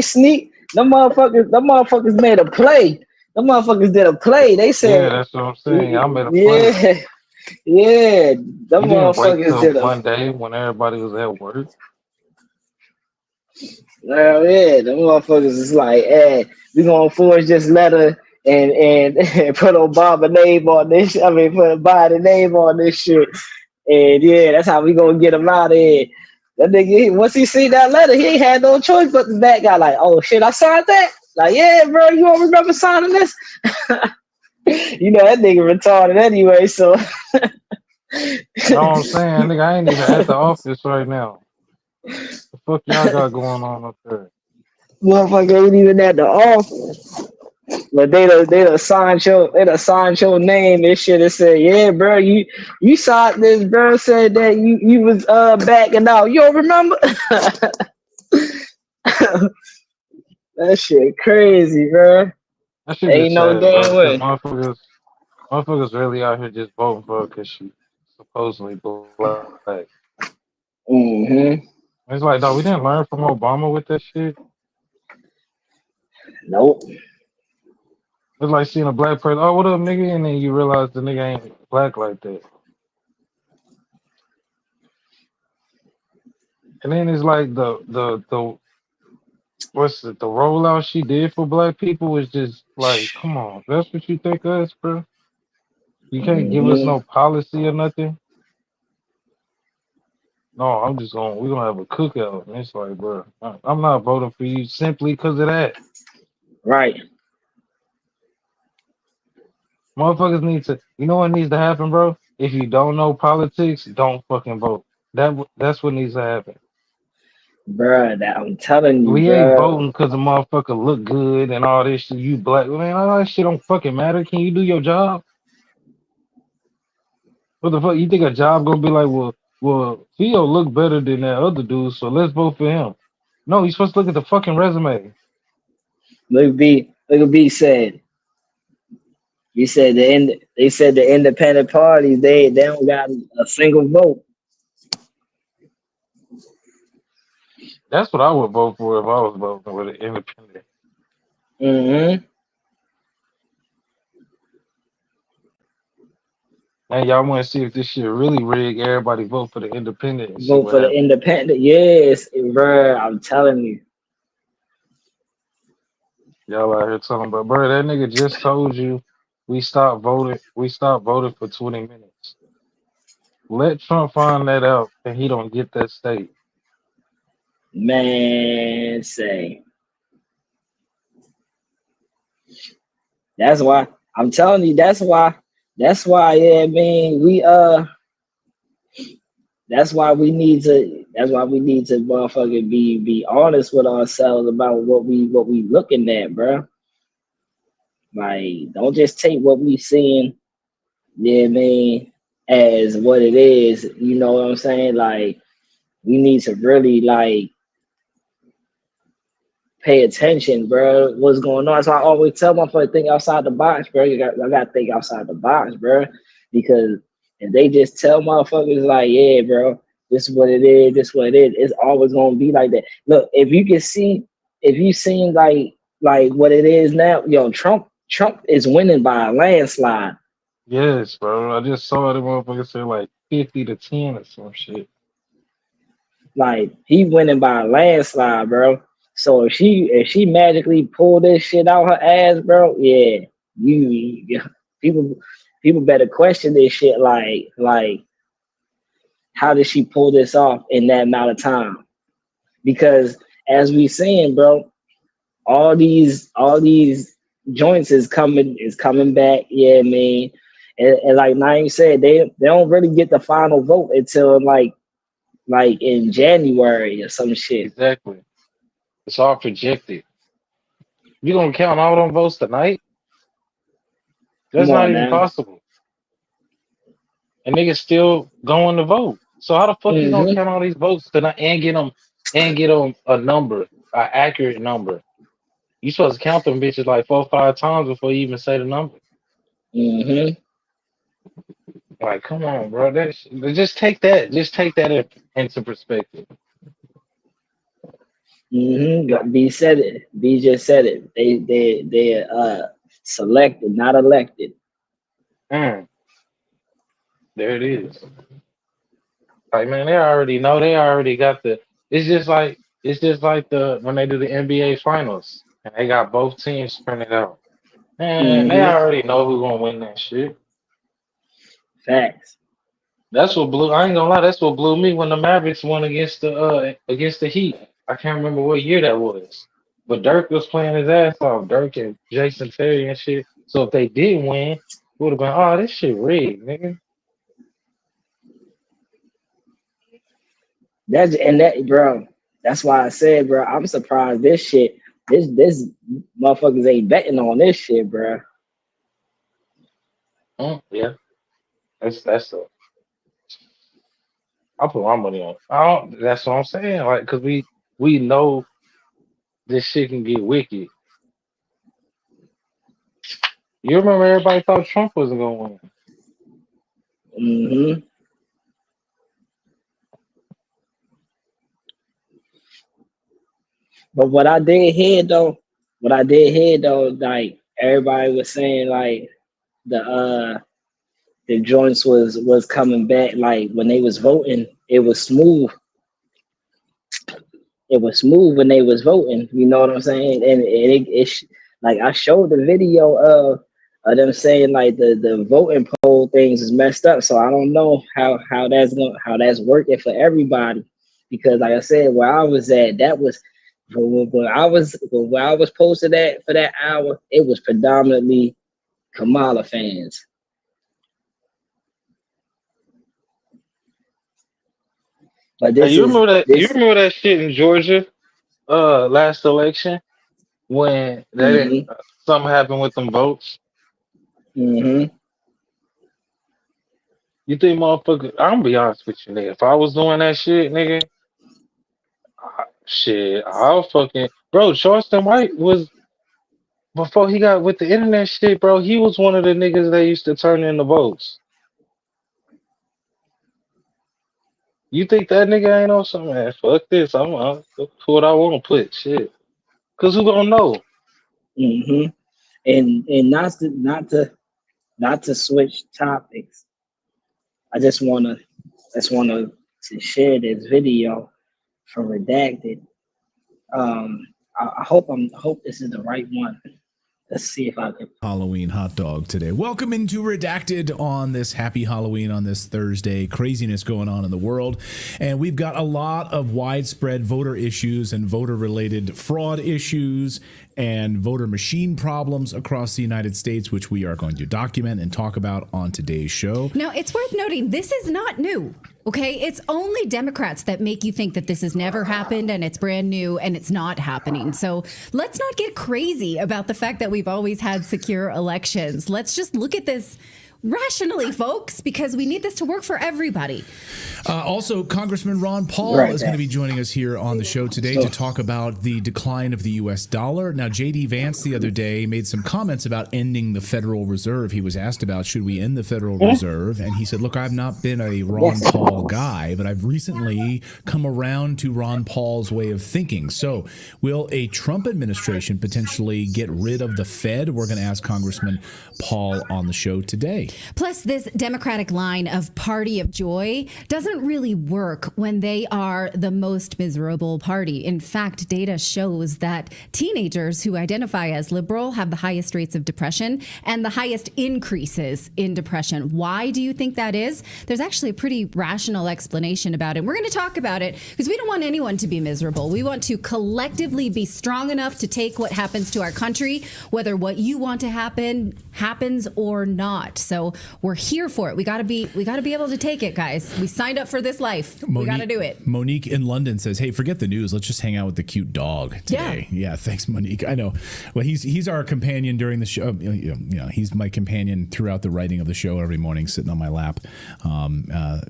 sneak. Them motherfuckers made a play. Them motherfuckers did a play. They Yeah, said, that's what I'm saying. Y'all made a play. yeah, yeah. Them You didn't wait motherfuckers till did a. Monday when everybody was at work. Well, yeah, them motherfuckers is like, hey, we gonna forge this letter and put Obama name on this. I mean, put Biden name on this shit. And yeah, that's how we gonna get him out of here. That nigga, once he see that letter, he ain't had no choice but the back guy like, oh shit, I signed that. Like, yeah, bro, you don't remember signing this? You know that nigga retarded anyway, so. Know what I'm saying? Nigga, I ain't even at the office right now. The fuck y'all got going on up there? Motherfucker ain't even at the office. But they done signed your name and shit and said, yeah, bro, you signed this, bro. Said that you was backing out. You don't remember? That shit crazy, bro. That shit Ain't just no sad, bro. damn Because way. motherfuckers really out here just voting for her because she supposedly black. Mm-hmm. It's like, dog, we didn't learn from Obama with that shit. Nope. It's like seeing a black person, oh, what up, nigga? And then you realize the nigga ain't black like that. And then it's like the what's it, the rollout she did for black people was just like, come on, that's what you think of us, bro? You can't give us Mm-hmm. no policy or nothing. No, we're gonna have a cookout. And it's like, bro, I'm not voting for you simply because of that. Right. Motherfuckers need to, you know what needs to happen, bro? If you don't know politics, don't fucking vote. That's what needs to happen. Bruh, that I'm telling you, We ain't bruh. voting because the motherfucker look good and all this shit. You black, man, all that shit don't fucking matter. Can you do your job? What the fuck? You think a job gonna be like, well, Theo look better than that other dude, so let's vote for him. No, you're supposed to look at the fucking resume. Look at B said. He said they said the independent parties, they don't got a single vote. That's what I would vote for if I was voting with an independent. Mm-hmm. And y'all want to see if this shit really rigged? Everybody vote for the independent and see Vote what for the happens. independent. Yes, bruh. I'm telling you. Y'all out here talking about, bro, that nigga just told you we stopped voting. We stopped voting for 20 minutes. Let Trump find that out and he don't get that state. Man, say. That's why I'm telling you, that's why, yeah, I mean, that's why we need to motherfucking be honest with ourselves about what we looking at, bro. Like, don't just take what we seeing, yeah, I mean, as what it is. You know what I'm saying? Like, we need to really like pay attention, bro. What's going on? So I always tell my friends, think outside the box, bro. I gotta think outside the box, bro. Because if they just tell motherfuckers like, yeah, bro, this is what it is, this is what it is, it's always gonna be like that. Look, if you seen like what it is now, yo, Trump is winning by a landslide. Yes, bro. I just saw the motherfucker say like 50-10 or some shit. Like he winning by a landslide, bro. So if she magically pull this shit out her ass, bro, yeah, people people better question this shit. Like how did she pull this off in that amount of time? Because as we saying, bro, all these joints is coming back. Yeah, man. And like Naeem said, they don't really get the final vote until like in January or some shit. Exactly. It's all projected. You gonna count all them votes tonight? That's Come not on even now. possible. And niggas still going to vote. So how the fuck you gonna Hmm. count all these votes tonight and get them a number, an accurate number? You supposed to count them bitches like 4 or 5 times before you even say the number. Hmm. Like, come on, bro. Just take that into perspective. B said it. B just said it. They selected, not elected. Mm, there it is. Like, man, they already know. They already got the. It's just like the when they do the NBA finals and they got both teams printed out. Man, they Hmm. already know who's gonna win that shit. Facts. That's what blew. I ain't gonna lie. That's what blew me when the Mavericks won against the Heat. I can't remember what year that was, but Dirk was playing his ass off. Dirk and Jason Terry and shit. So if they did win, it would have been, oh, this shit rigged, nigga. Bro. That's why I said, bro. I'm surprised this shit. This motherfuckers ain't betting on this shit, bro. Yeah, that's a. I put my money on. I don't. That's what I'm saying. Like, cause we know this shit can get wicked. You remember everybody thought Trump wasn't gonna win. Hmm. But what I did hear though, like everybody was saying, like the joints was coming back. Like when they was voting, it was smooth. It was smooth when they was voting. You know what I'm saying? And like I showed the video of them saying like the voting poll things is messed up. So I don't know how that's working for everybody. Because like I said, where I was at, that was when I was posted at for that hour, it was predominantly Kamala fans. But Hey, this you is remember that? You this. remember that shit in Georgia, last election when they didn't, Hmm. something happened with them votes. Hmm. You think motherfucker? I'm gonna be honest with you, nigga. If I was doing that shit, nigga, shit, I'll fucking bro. Charleston White was before he got with the internet shit, bro. He was one of the niggas that used to turn in the votes. You think that nigga ain't on something? Man, fuck this. I'm put what I want to put shit. Cause who gonna know? Hmm. And not to switch topics. I just wanna to share this video from Redacted. I hope this is the right one. Let's see if I can. Halloween hot dog today. Welcome into Redacted on this happy Halloween on this Thursday. Craziness going on in the world. And we've got a lot of widespread voter issues and voter related fraud issues and voter machine problems across the United States, which we are going to document and talk about on today's show. Now, it's worth noting this is not new. Okay, it's only Democrats that make you think that this has never happened and it's brand new and it's not happening. So let's not get crazy about the fact that we've always had secure elections. Let's just look at this rationally, folks, because we need this to work for everybody. Also, Congressman Ron Paul is going to be joining us here on the show today to talk about the decline of the U.S. dollar. Now, J.D. Vance the other day made some comments about ending the Federal Reserve. He was asked about, should we end the Federal Reserve? And he said, look, I've not been a Ron Paul guy, but I've recently come around to Ron Paul's way of thinking. So will a Trump administration potentially get rid of the Fed? We're going to ask Congressman Paul on the show today. day. Plus, this Democratic line of party of joy doesn't really work when they are the most miserable party. In fact, data shows that teenagers who identify as liberal have the highest rates of depression and the highest increases in depression. Why do you think that is? There's actually a pretty rational explanation about it. We're going to talk about it because we don't want anyone to be miserable. We want to collectively be strong enough to take what happens to our country, whether what you want to happen happens or not. So we're here for it. We got to be able to take it, guys. We signed up for this life. We got to do it. Monique in London says, "Hey, forget the news. Let's just hang out with the cute dog today." Yeah, thanks, Monique. I know. Well, he's our companion during the show. He's my companion throughout the writing of the show every morning, sitting on my lap.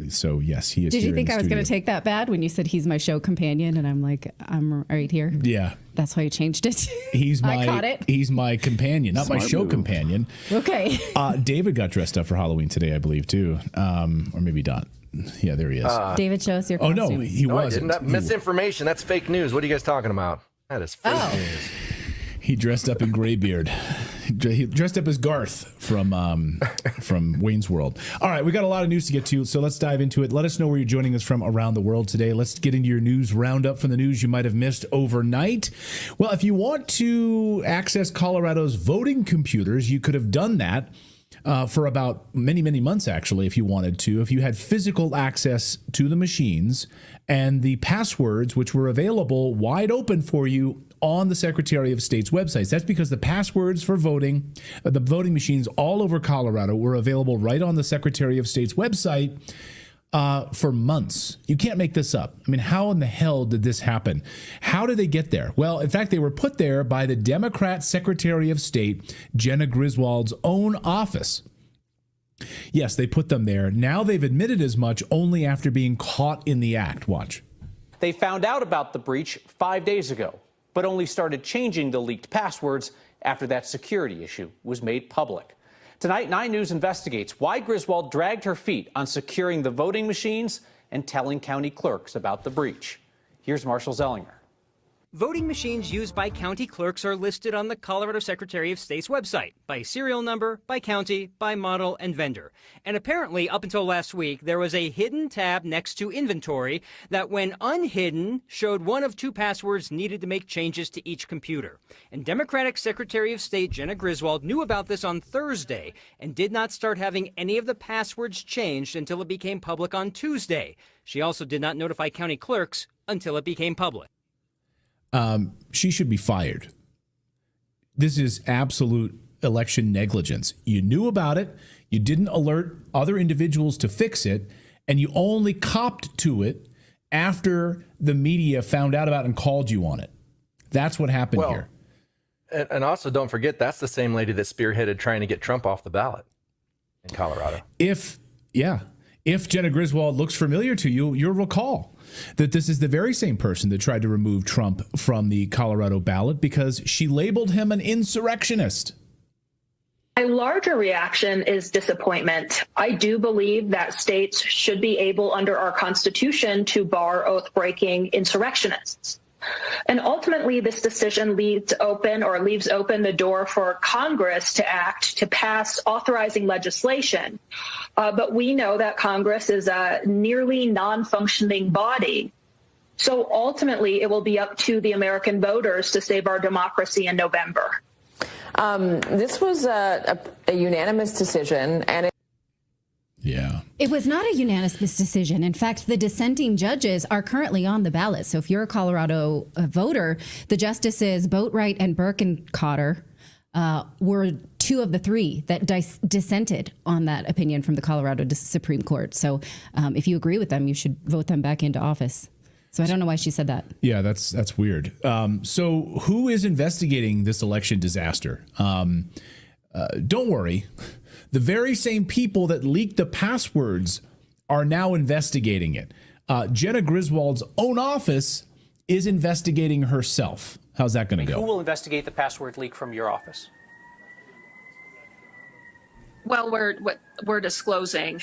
So yes, he is. Did here you think in the I was going to studio. take that bad when you said he's my show companion, and I'm like, I'm right here? Yeah. That's why you changed it. I caught it. He's my companion, not my Smart show move. companion. Okay. David got dressed up for Halloween today, I believe, too. Or maybe not. Yeah, there he is. David, show us your Oh, costume. no, he wasn't. That misinformation. That's fake news. What are you guys talking about? That is fake news. He dressed up in Graybeard. He dressed up as Garth from Wayne's World. All right, we got a lot of news to get to, so let's dive into it. Let us know where you're joining us from around the world today. Let's get into your news roundup from the news you might have missed overnight. Well, if you want to access Colorado's voting computers, you could have done that for about many months, actually, if you wanted to, if you had physical access to the machines and the passwords, which were available wide open for you on the Secretary of State's websites. That's because the passwords for voting, the voting machines all over Colorado were available right on the Secretary of State's website for months. You can't make this up. I mean, how in the hell did this happen? How did they get there? Well, in fact, they were put there by the Democrat Secretary of State, Jenna Griswold's own office. Yes, they put them there. Now they've admitted as much only after being caught in the act. Watch. They found out about the breach 5 days ago, but only started changing the leaked passwords after that security issue was made public. Tonight, 9 News investigates why Griswold dragged her feet on securing the voting machines and telling county clerks about the breach. Here's Marshall Zellinger. Voting machines used by county clerks are listed on the Colorado Secretary of State's website by serial number, by county, by model, and vendor. And apparently, up until last week, there was a hidden tab next to inventory that, when unhidden, showed one of 2 passwords needed to make changes to each computer. And Democratic Secretary of State Jenna Griswold knew about this on Thursday and did not start having any of the passwords changed until it became public on Tuesday. She also did not notify county clerks until it became public. She should be fired. This is absolute election negligence. You knew about it, you didn't alert other individuals to fix it, and you only copped to it after the media found out about it and called you on it. That's what happened here. And also, don't forget, that's the same lady that spearheaded trying to get Trump off the ballot in Colorado. If Jenna Griswold looks familiar to you, you'll recall that this is the very same person that tried to remove Trump from the Colorado ballot because she labeled him an insurrectionist. My larger reaction is disappointment. I do believe that states should be able, under our Constitution, to bar oath-breaking insurrectionists. And ultimately, this decision leaves open the door for Congress to act, to pass authorizing legislation. But we know that Congress is a nearly non-functioning body. So ultimately, it will be up to the American voters to save our democracy in November. This was a unanimous decision, and It was not a unanimous decision. In fact, the dissenting judges are currently on the ballot. So if you're a Colorado voter, the justices Boatwright and Birkencotter were 2 of the 3 that dissented on that opinion from the Colorado Supreme Court. So if you agree with them, you should vote them back into office. So I don't know why she said that. Yeah, that's weird. So who is investigating this election disaster? Don't worry. The very same people that leaked the passwords are now investigating it. Jenna Griswold's own office is investigating herself. How's that going to Who go? will investigate the password leak from your office? Well, we're disclosing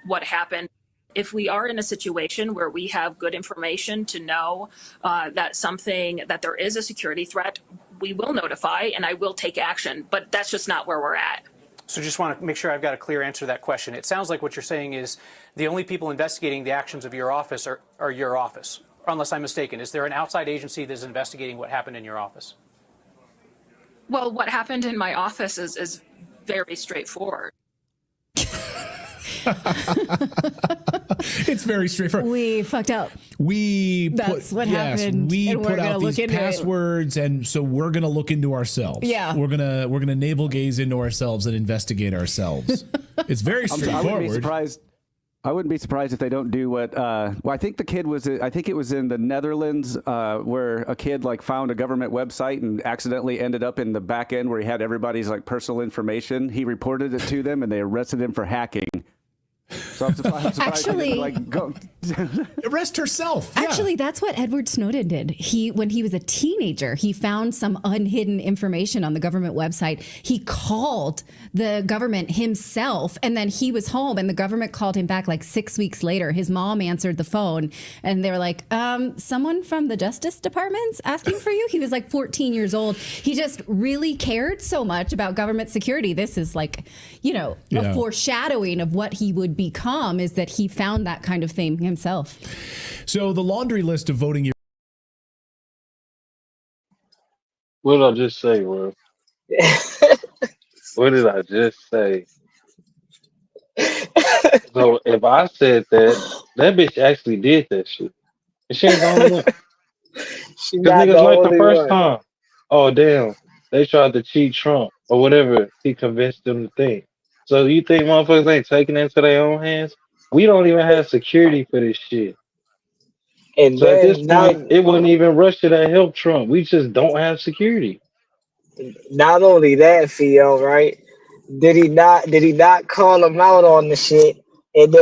what happened. If we are in a situation where we have good information to know that there is a security threat, we will notify and I will take action. But that's just not where we're at. So just want to make sure I've got a clear answer to that question. It sounds like what you're saying is the only people investigating the actions of your office are your office, unless I'm mistaken. Is there an outside agency that's investigating what happened in your office? Well, what happened in my office is very straightforward. It's very straightforward. We fucked up. That's what happened. We and put we're out gonna these look into passwords, and so we're gonna look into ourselves. Yeah. we're gonna navel gaze into ourselves and investigate ourselves. It's very straightforward. I wouldn't be surprised if they don't do what. Well, I think the kid was. I think it was in the Netherlands where a kid like found a government website and accidentally ended up in the back end where he had everybody's like personal information. He reported it to them, and they arrested him for hacking. So I'm surprised Actually, like go arrest herself. Yeah. Actually, that's what Edward Snowden did. When he was a teenager, he found some unhidden information on the government website. He called the government himself, and then he was home, and the government called him back like 6 weeks later. His mom answered the phone, and they were like, someone from the Justice Department's asking for you. He was like 14 years old. He just really cared so much about government security. This is like, a foreshadowing of what he would become, is that he found that kind of thing himself. So the laundry list of voting. What did I just say, bro? What did I just say? So if I said that bitch actually did that shit. And she ain't the only one. She Because not the niggas like the only first one. time. Oh, damn. They tried to cheat Trump or whatever he convinced them to think. So you think motherfuckers ain't taking it into their own hands? We don't even have security for this shit. And So at this then point, it wouldn't even Russia that helped Trump. We just don't have security. not only that, Theo, right? Did he not call him out on the shit? And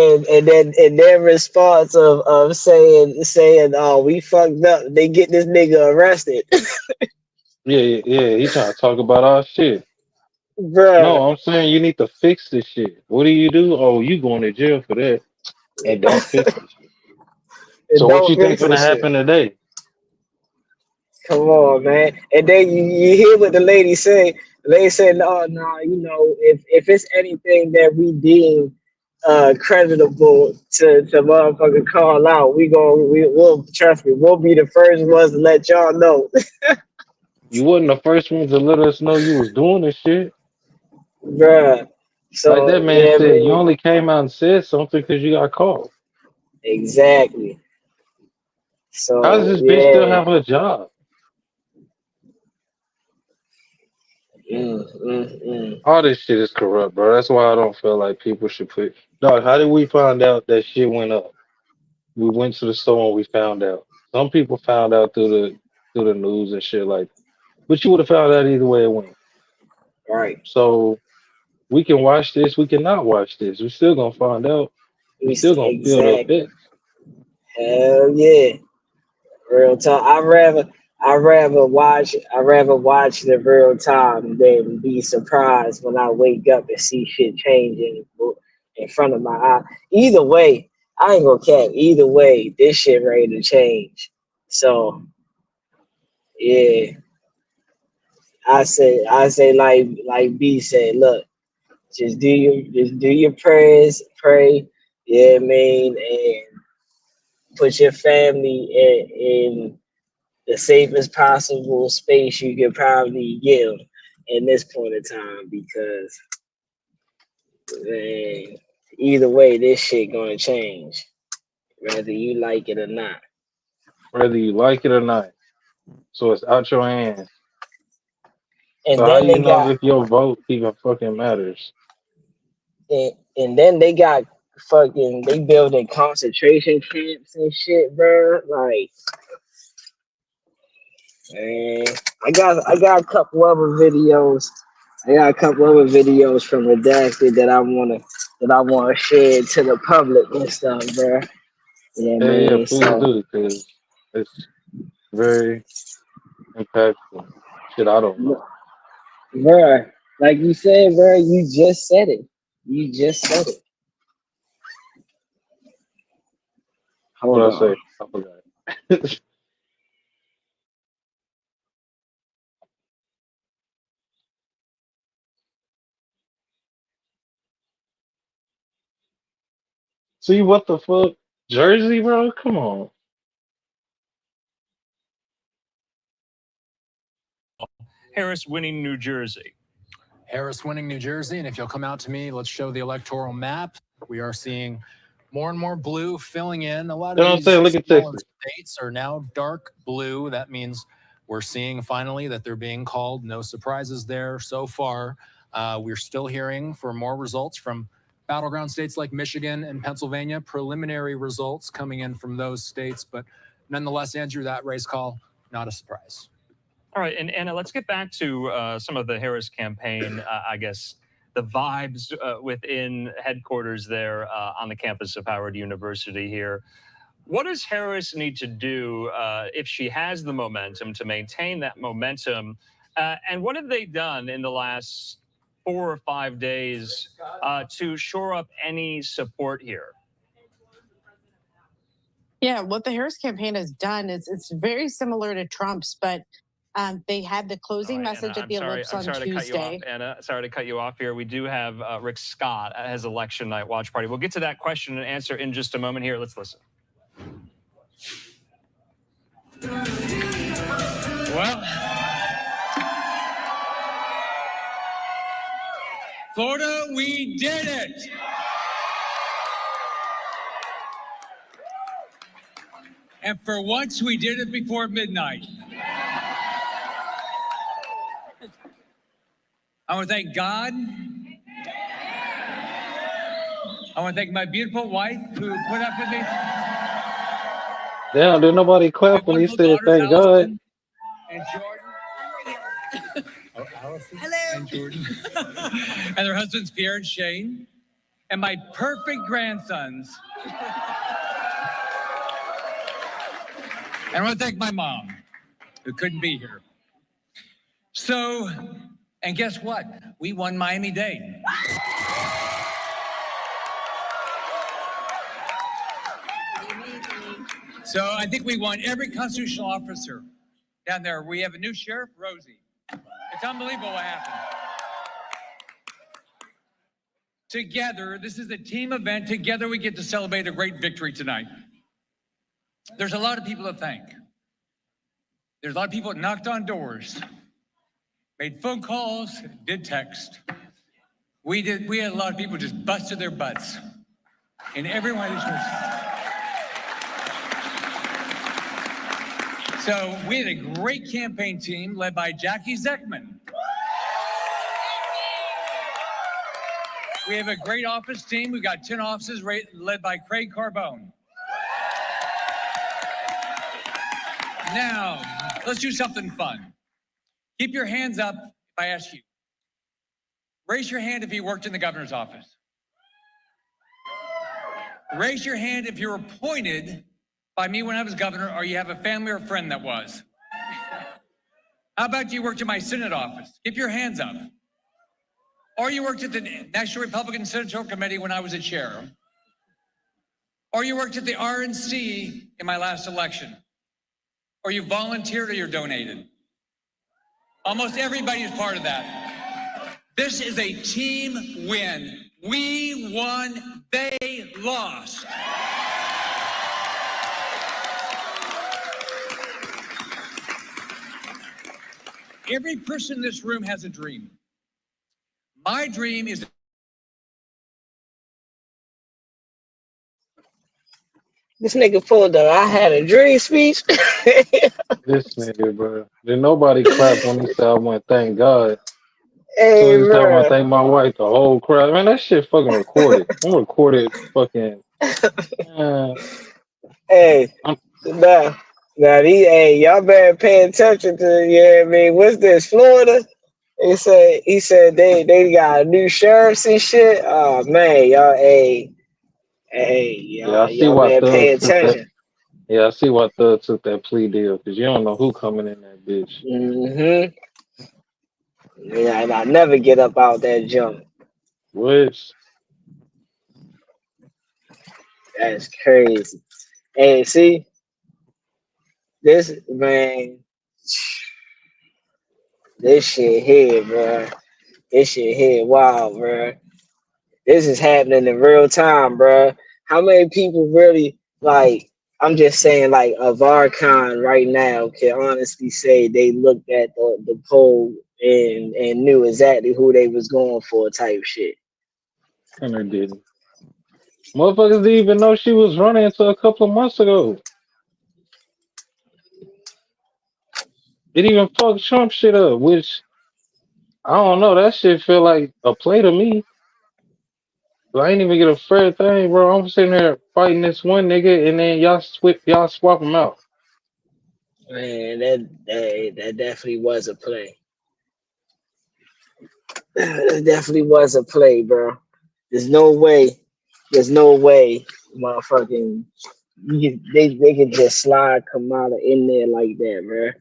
their response of saying, oh, we fucked up, they get this nigga arrested. Yeah. He trying to talk about our shit. Bruh. No, I'm saying you need to fix this shit. What do? Oh, you going to jail for that. And don't fix this shit. So what Don't you think fix gonna this shit. happen today? Come on, man. And then you hear what the lady say. The lady said, no, if it's anything that we deem creditable to motherfucking call out, we'll trust me, we'll be the first ones to let y'all know. You wasn't the first one to let us know you was doing this shit. Bruh. So Like that man yeah, said, you man. only came out and said something because you got caught. Exactly. How does So this bitch still yeah. have a job? Mm. All this shit is corrupt, bro. That's why I don't feel like people should put. Dog, how did we find out that shit went up? We went to the store and we found out. Some people found out through the news and shit like that. But you would have found out either way it went. Right. So we can watch this, we cannot watch this. We still gonna find out. We still gonna feel the Exactly. effects. Hell yeah. Real talk. I rather watch the real time than be surprised when I wake up and see shit changing in front of my eye. Either way, I ain't gonna cap. Either way, this shit ready to change. So yeah, I say like B said, look, just do your prayers, pray, yeah, I mean, and put your family in the safest possible space you could probably give in this point in time, because man, either way, this shit gonna change, whether you like it or not. Whether you like it or not. So it's out your hands. And So how then you they know got if your vote even fucking matters? and then they got they building concentration camps and shit, bro. Like, man, I got a couple other videos. I got a couple other videos from Redacted that I wanna share to the public and stuff, bro. You know what I Yeah, mean? please So, do, because it's very impactful. Shit, I don't know. bro, like you said, bro, you just said it. You just said it. What Hold I on. say? I forgot. See what the fuck? Jersey, bro? Come on. Harris winning New Jersey. Harris winning New Jersey. And if you'll come out to me, let's show the electoral map. We are seeing more and more blue filling in. A lot You know what of I'm saying? these Look at smaller Texas. states are now dark blue. That means we're seeing finally that they're being called. No surprises there so far. We're still hearing for more results from battleground states like Michigan and Pennsylvania. Preliminary results coming in from those states. But nonetheless, Andrew, that race call, not a surprise. All right, and Anna, let's get back to some of the Harris campaign, I guess, the vibes within headquarters there on the campus of Howard University here. What does Harris need to do if she has the momentum to maintain that momentum? And what have they done in the last 4 or 5 days to shore up any support here? Yeah, what the Harris campaign has done is it's very similar to Trump's, but they had the closing message at the ellipse on to cut you off, Tuesday. Anna. Sorry to cut you off here. We do have Rick Scott at his election night watch party. We'll get to that question and answer in just a moment here. Let's listen. Well, Florida, we did it. And for once, we did it before midnight. I want to thank God. I want to thank my beautiful wife who put up with me. Damn, did nobody clap when he said thank God? And Jordan. Oh, Allison. Hello. And Jordan. And their husbands, Pierre and Shane. And my perfect grandsons. And I want to thank my mom, who couldn't be here. So, and guess what? We won Miami-Dade. So I think we won every constitutional officer down there. We have a new sheriff, Rosie. It's unbelievable what happened. Together, this is a team event. Together, we get to celebrate a great victory tonight. There's a lot of people to thank. There's a lot of people that knocked on doors, made phone calls, did text. We had a lot of people just busted their butts in every one of these races. So we had a great campaign team led by Jackie Zeckman. We have a great office team. We got 10 offices led by Craig Carbone. Now, let's do something fun. Keep your hands up if I ask you. Raise your hand if you worked in the governor's office. Raise your hand if you were appointed by me when I was governor, or you have a family or friend that was. How about you worked in my Senate office? Keep your hands up. Or you worked at the National Republican Senatorial Committee when I was a chair. Or you worked at the RNC in my last election. Or you volunteered or you're donated. Almost everybody is part of that. This is a team win. We won, they lost. Every person in this room has a dream. My dream is This nigga pulled the I had a dream speech. This nigga, bro. Did nobody clap when he said I want to thank God? Hey, So he said I want to bro. thank my wife, the whole crowd. Man, that shit fucking recorded. I'm recorded fucking. Hey, nah, hey, y'all better pay attention to, yeah, I mean, what's this, Florida? He said they got new sheriffs and shit. Oh man, y'all, Yeah, I see y'all why better Thug pay took that. attention. Yeah, I see why Thug took that plea deal because you don't know who coming in that bitch. Mm-hmm. Yeah, and I never get up out that jump. Which That's crazy. Hey, see, this man, this shit here, bro. This shit here, wow, bro. This is happening in real time, bro. how many people really like? I'm just saying, like, of our kind right now can honestly say they looked at the poll and knew exactly who they was going for, type shit. And they didn't. Motherfuckers didn't even know she was running until a couple of months ago. It even fucked Trump shit up, which I don't know. That shit feel like a play to me. I ain't even get a fair thing, bro. I'm sitting there fighting this one nigga, and then y'all swap him out. Man, that definitely was a play. It definitely was a play, bro. There's no way. There's no way, motherfucking. They could just slide Kamala in there like that, bro.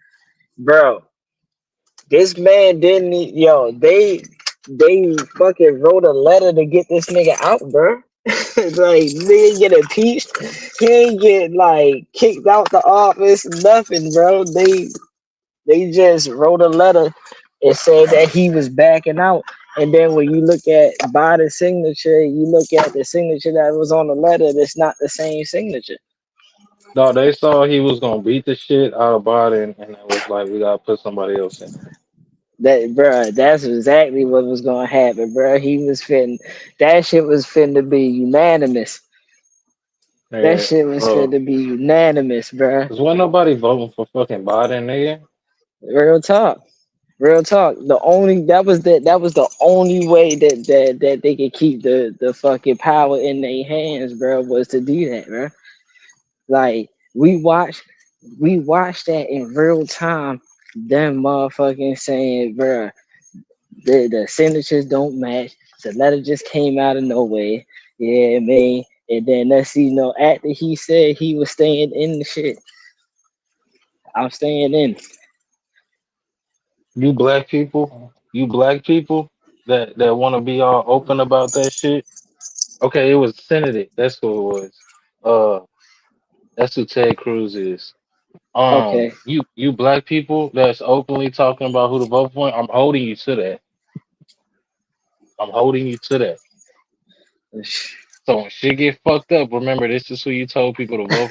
Bro, this man didn't. Yo, they fucking wrote a letter to get this nigga out, bro. Like, he ain't get impeached. He ain't get like kicked out the office. Nothing, bro. They just wrote a letter and said that he was backing out. And then when you look at Biden's signature, you look at the signature that was on the letter, that's not the same signature. No, they saw he was gonna beat the shit out of Biden, and it was like we gotta put somebody else in there. That, bro, that's exactly what was gonna happen, bro. He was fitting. That shit was finna be unanimous. That Yeah, shit was bro. finna be unanimous, bro. Cause wasn't nobody voting for fucking Biden, nigga. Real talk. Real talk. That was the only way that they could keep the fucking power in their hands, bro, was to do that, bro. Like, we watched that in real time. Them motherfucking saying, bro, the signatures don't match. The letter just came out of nowhere. Yeah, man. And then after he said he was staying in the shit, I'm staying in. You black people that want to be all open about that shit. Okay, it was Senate. That's who it was. That's who Ted Cruz is. Okay. You black people that's openly talking about who to vote for. I'm holding you to that. I'm holding you to that. So when shit get fucked up, remember this is who you told people to vote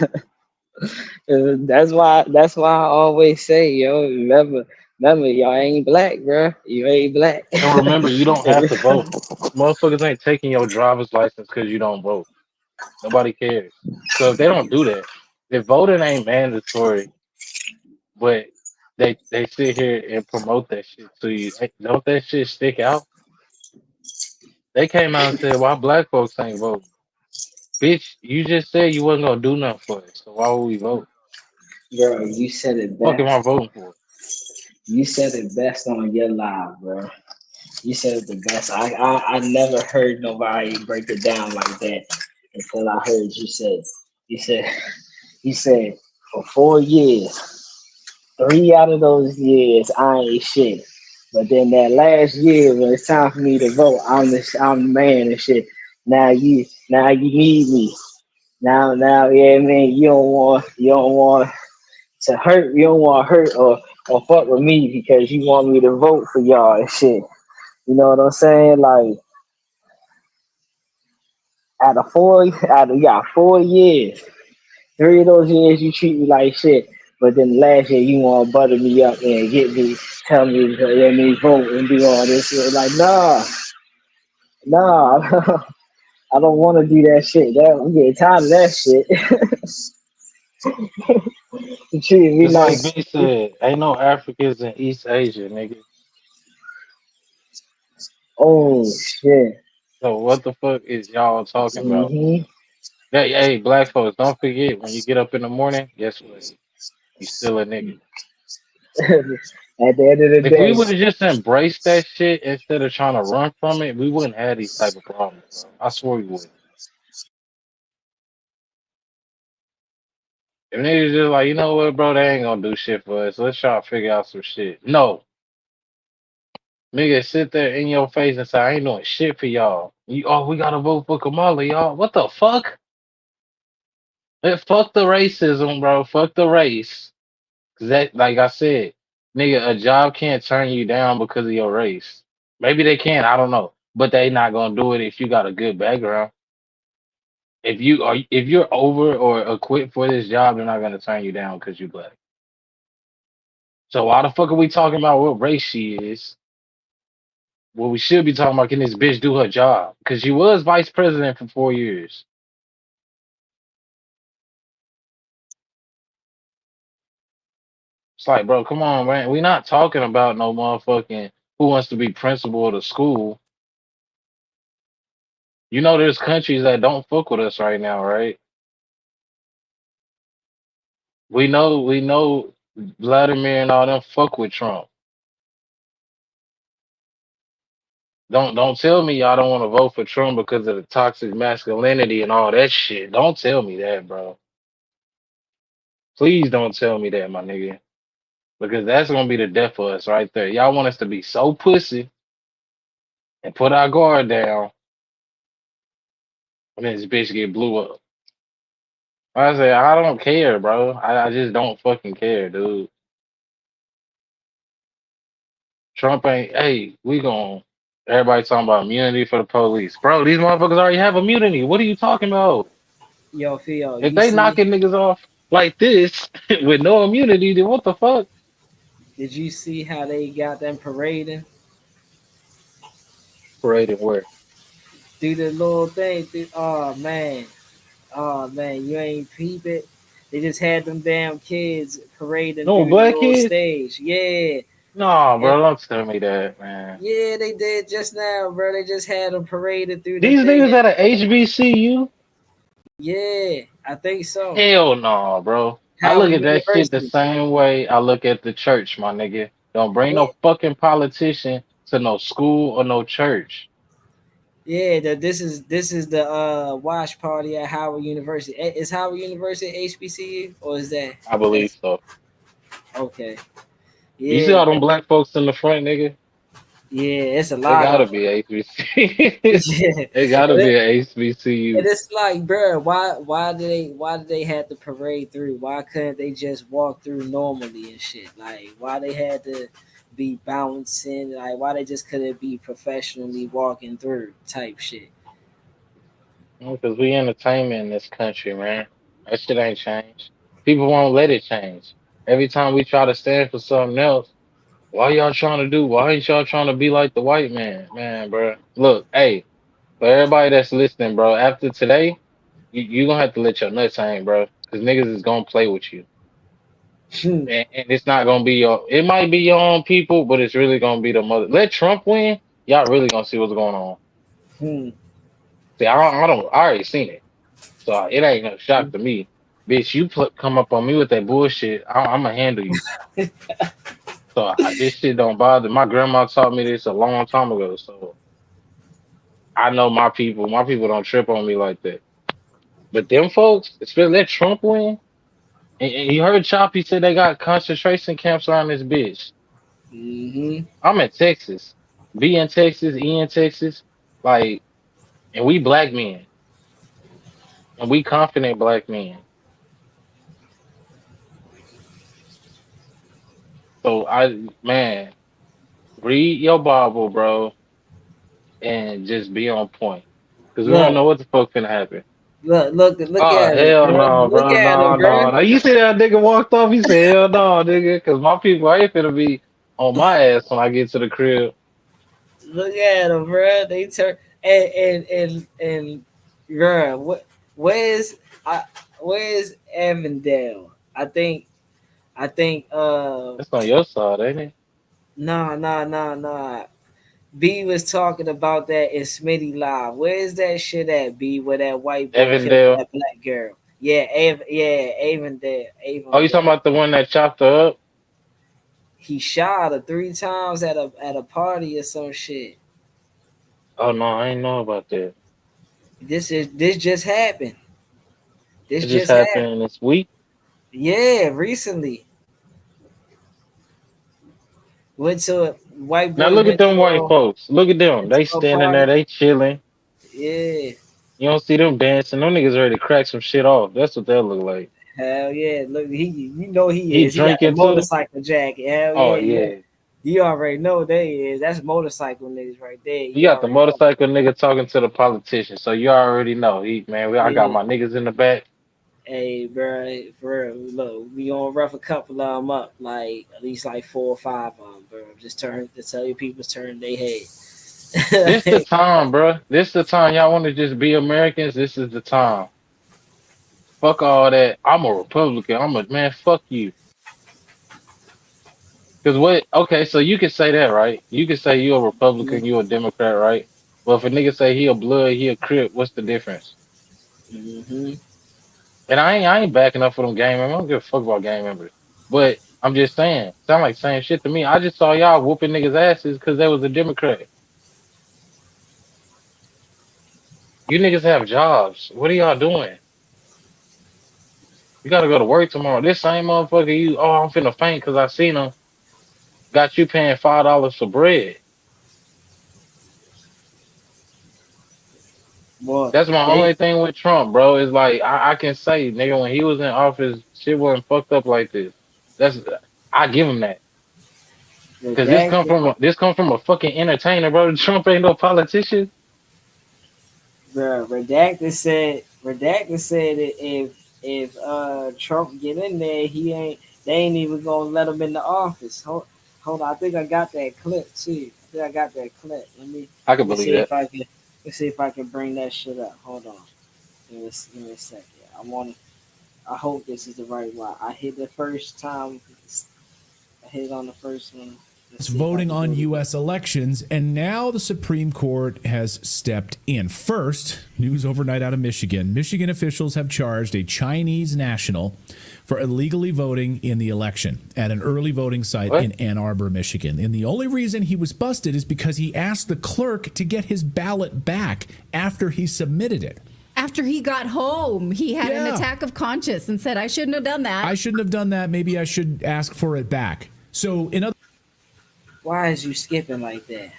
for. That's why I always say, yo, remember, y'all ain't black, bro. You ain't black. And remember, you don't have to vote. Motherfuckers ain't taking your driver's license because you don't vote. Nobody cares. So if they don't do that, if voting ain't mandatory, but they sit here and promote that shit to you, don't that shit stick out? They came out and said, "Why black folks ain't voting?" Bitch, you just said you wasn't gonna do nothing for it, so why would we vote? Bro, you said it Fuck am I best. voting for? You said it best on your live, bro. You said it the best. I never heard nobody break it down like that until I heard you say. You said you said for 4 years, 3 out of those years I ain't shit. But then that last year when it's time for me to vote, I'm the man and shit. Now you need me. Now, yeah, man, you don't want to hurt, you don't want to hurt or fuck with me because you want me to vote for y'all and shit. You know what I'm saying? Like, out of 4 years, 3 of those years you treat me like shit. But then last year you want to butter me up and tell me to let me vote and do all this shit. Like, nah, I don't want to do that shit. I'm getting tired of that shit. You treat me It's like nice. B said, ain't no Africans in East Asia, nigga. Oh shit. So what the fuck is y'all talking about? Hmm. Hey, black folks, don't forget when you get up in the morning, guess what? You still a nigga. At the end of the If we day, would have just embraced that shit instead of trying to run from it, we wouldn't have these type of problems, bro. I swear we would. If niggas just like, you know what, bro, they ain't gonna do shit for us. Let's try to figure out some shit. No. Nigga sit there in your face and say, I ain't doing shit for y'all. We gotta vote for Kamala, y'all. What the fuck? Fuck the racism, bro. Fuck the race. Cause that, like I said, nigga, a job can't turn you down because of your race. Maybe they can, I don't know. But they not gonna do it if you got a good background. If you're over or equipped for this job, they're not gonna turn you down because you black. So why the fuck are we talking about what race she is? Well, we should be talking about can this bitch do her job? Because she was vice president for 4 years. It's like, bro, come on, man. We're not talking about no motherfucking who wants to be principal of the school. You know, there's countries that don't fuck with us right now, right? We know Vladimir and all them fuck with Trump. Don't tell me y'all don't want to vote for Trump because of the toxic masculinity and all that shit. Don't tell me that, bro. Please don't tell me that, my nigga. Because that's gonna be the death of us right there. Y'all want us to be so pussy and put our guard down, and then this bitch get blew up. I say I don't care, bro. I just don't fucking care, dude. Trump ain't. Hey, we gon' everybody talking about immunity for the police, bro. These motherfuckers already have immunity. What are you talking about? Yo, Theo, If you they see? knocking niggas off like this with no immunity, then what the fuck? Did you see how they got them parading? Paraded where? Do the little thing. Oh man, you ain't peep it. They just had them damn kids parading No through the black little kids? stage. Yeah, Nah, and bro. Don't tell me that, man. yeah, they did just now, bro. They just had them paraded through the These thing. niggas at a HBCU? Yeah, I think so. Hell no, bro. I look Howard at that shit the University. same way I look at the church, my nigga. Don't bring Yeah, no fucking politician to no school or no church. yeah. This is the watch party at Howard University. Is Howard University HBCU or is that I believe that's so. okay? You see Yeah, all them black folks in the front, nigga? yeah. It's a They lot gotta of them. be HBC. Yeah, They gotta and be a And HBCU. it's like, bro, why did they have to parade through? Why couldn't they just walk through normally and shit? Like, why they had to be bouncing? Like, why they just couldn't be professionally walking through type shit? Because we entertainment in this country, man. That shit ain't changed. People won't let it change. Every time we try to stand for something else, why y'all trying to do? Why ain't y'all trying to be like the white man? Man, bro. Look, hey, for everybody that's listening, bro, after today, you gonna have to let your nuts hang, bro. Because niggas is gonna play with you. And it's not gonna be it might be your own people, but it's really gonna be the mother. Let Trump win, y'all really gonna see what's going on. Hmm. See, I already seen it. So it ain't no shock to me. Bitch, you come up on me with that bullshit, I'm gonna handle you. So this shit don't bother. My grandma taught me this a long time ago. So I know my people. My people don't trip on me like that. But them folks, especially that Trump win, and you heard Choppy said they got concentration camps around this bitch. Mm-hmm. I'm in Texas. B in Texas, E in Texas. Like, and we black men. And we confident black men. So man, read your Bible, bro, and just be on point. Because we don't Look, know what the fuck finna happen. look Oh at him, hell bro. no, Look bro, at him, no, bro. no. Now you see that nigga walked off. He said hell no, nigga, because my people ain't finna be on my ass when I get to the crib. Look at him, bro. They turn and bro, where's I where's Avondale? I think That's on your side, ain't it? nah. B was talking about that in Smitty Live. Where's that shit at, B? Where that white boy killed Evandale. that black girl? Yeah, Avondale. Oh, you talking Avondale. about the one that chopped her up? He shot her 3 times at a party or some shit. Oh no, I ain't know about that. This just happened. This It just just happened. happened this week. Yeah, recently. Went to a white Now boy look at them white folks. Look at them. went to They a standing there, party. they chilling. Yeah. You don't see them dancing. Them niggas ready to crack some shit off. That's what they'll look like. Hell yeah. Look, he He is. He got the drinking too. motorcycle jacket. Hell Oh yeah, yeah. yeah. You already know what they is. That's motorcycle niggas right there. You You got the already know. motorcycle nigga talking to the politician, so you already know. I got Yeah. my niggas in the back. Hey, bro, for real, look, we gonna rough a couple of them up, like at least like 4 or 5 of them, bro. Just tell your people to turn their This the head. time, bro. This the time. Y'all want to just be Americans? This is the time. Fuck all that. I'm a Republican. I'm a man. Fuck you. Cause what? Okay, so you can say that, right? You can say you a Republican, you a Democrat, right? But if a nigga say he a blood, he a Crip, what's the difference? Mm-hmm. And I ain't backing up for them gang members. I don't give a fuck about gang members. But I'm just saying, sound like same shit to me. I just saw y'all whooping niggas asses because they was a Democrat. You niggas have jobs. What are y'all doing? You gotta go to work tomorrow. This same motherfucker, I'm finna faint because I seen him. Got you paying $5 for bread. Boy, That's my they only thing with Trump, bro. Is like I can say, nigga, when he was in office, shit wasn't fucked up like this. That's I give him that. Cause redacted, this come from a fucking entertainer, bro. Trump ain't no politician. bro. Redacted said that if Trump get in there, they ain't even gonna let him in the office. Hold on, I think I got that clip too. I think I got that clip. I can Let me believe see that. if I can. Let's see if I can bring that shit up. Hold on. Give me a second. I hope this is the right one. I hit the first time. I hit on the first one. It's voting on U.S. elections, and now the Supreme Court has stepped in. First, news overnight out of Michigan. Michigan officials have charged a Chinese national for illegally voting in the election at an early voting site in Ann Arbor, Michigan. And the only reason he was busted is because he asked the clerk to get his ballot back after he submitted it. After he got home, he had an attack of conscience and said, I shouldn't have done that. I shouldn't have done that. Maybe I should ask for it back. So, in other Why is you skipping like that?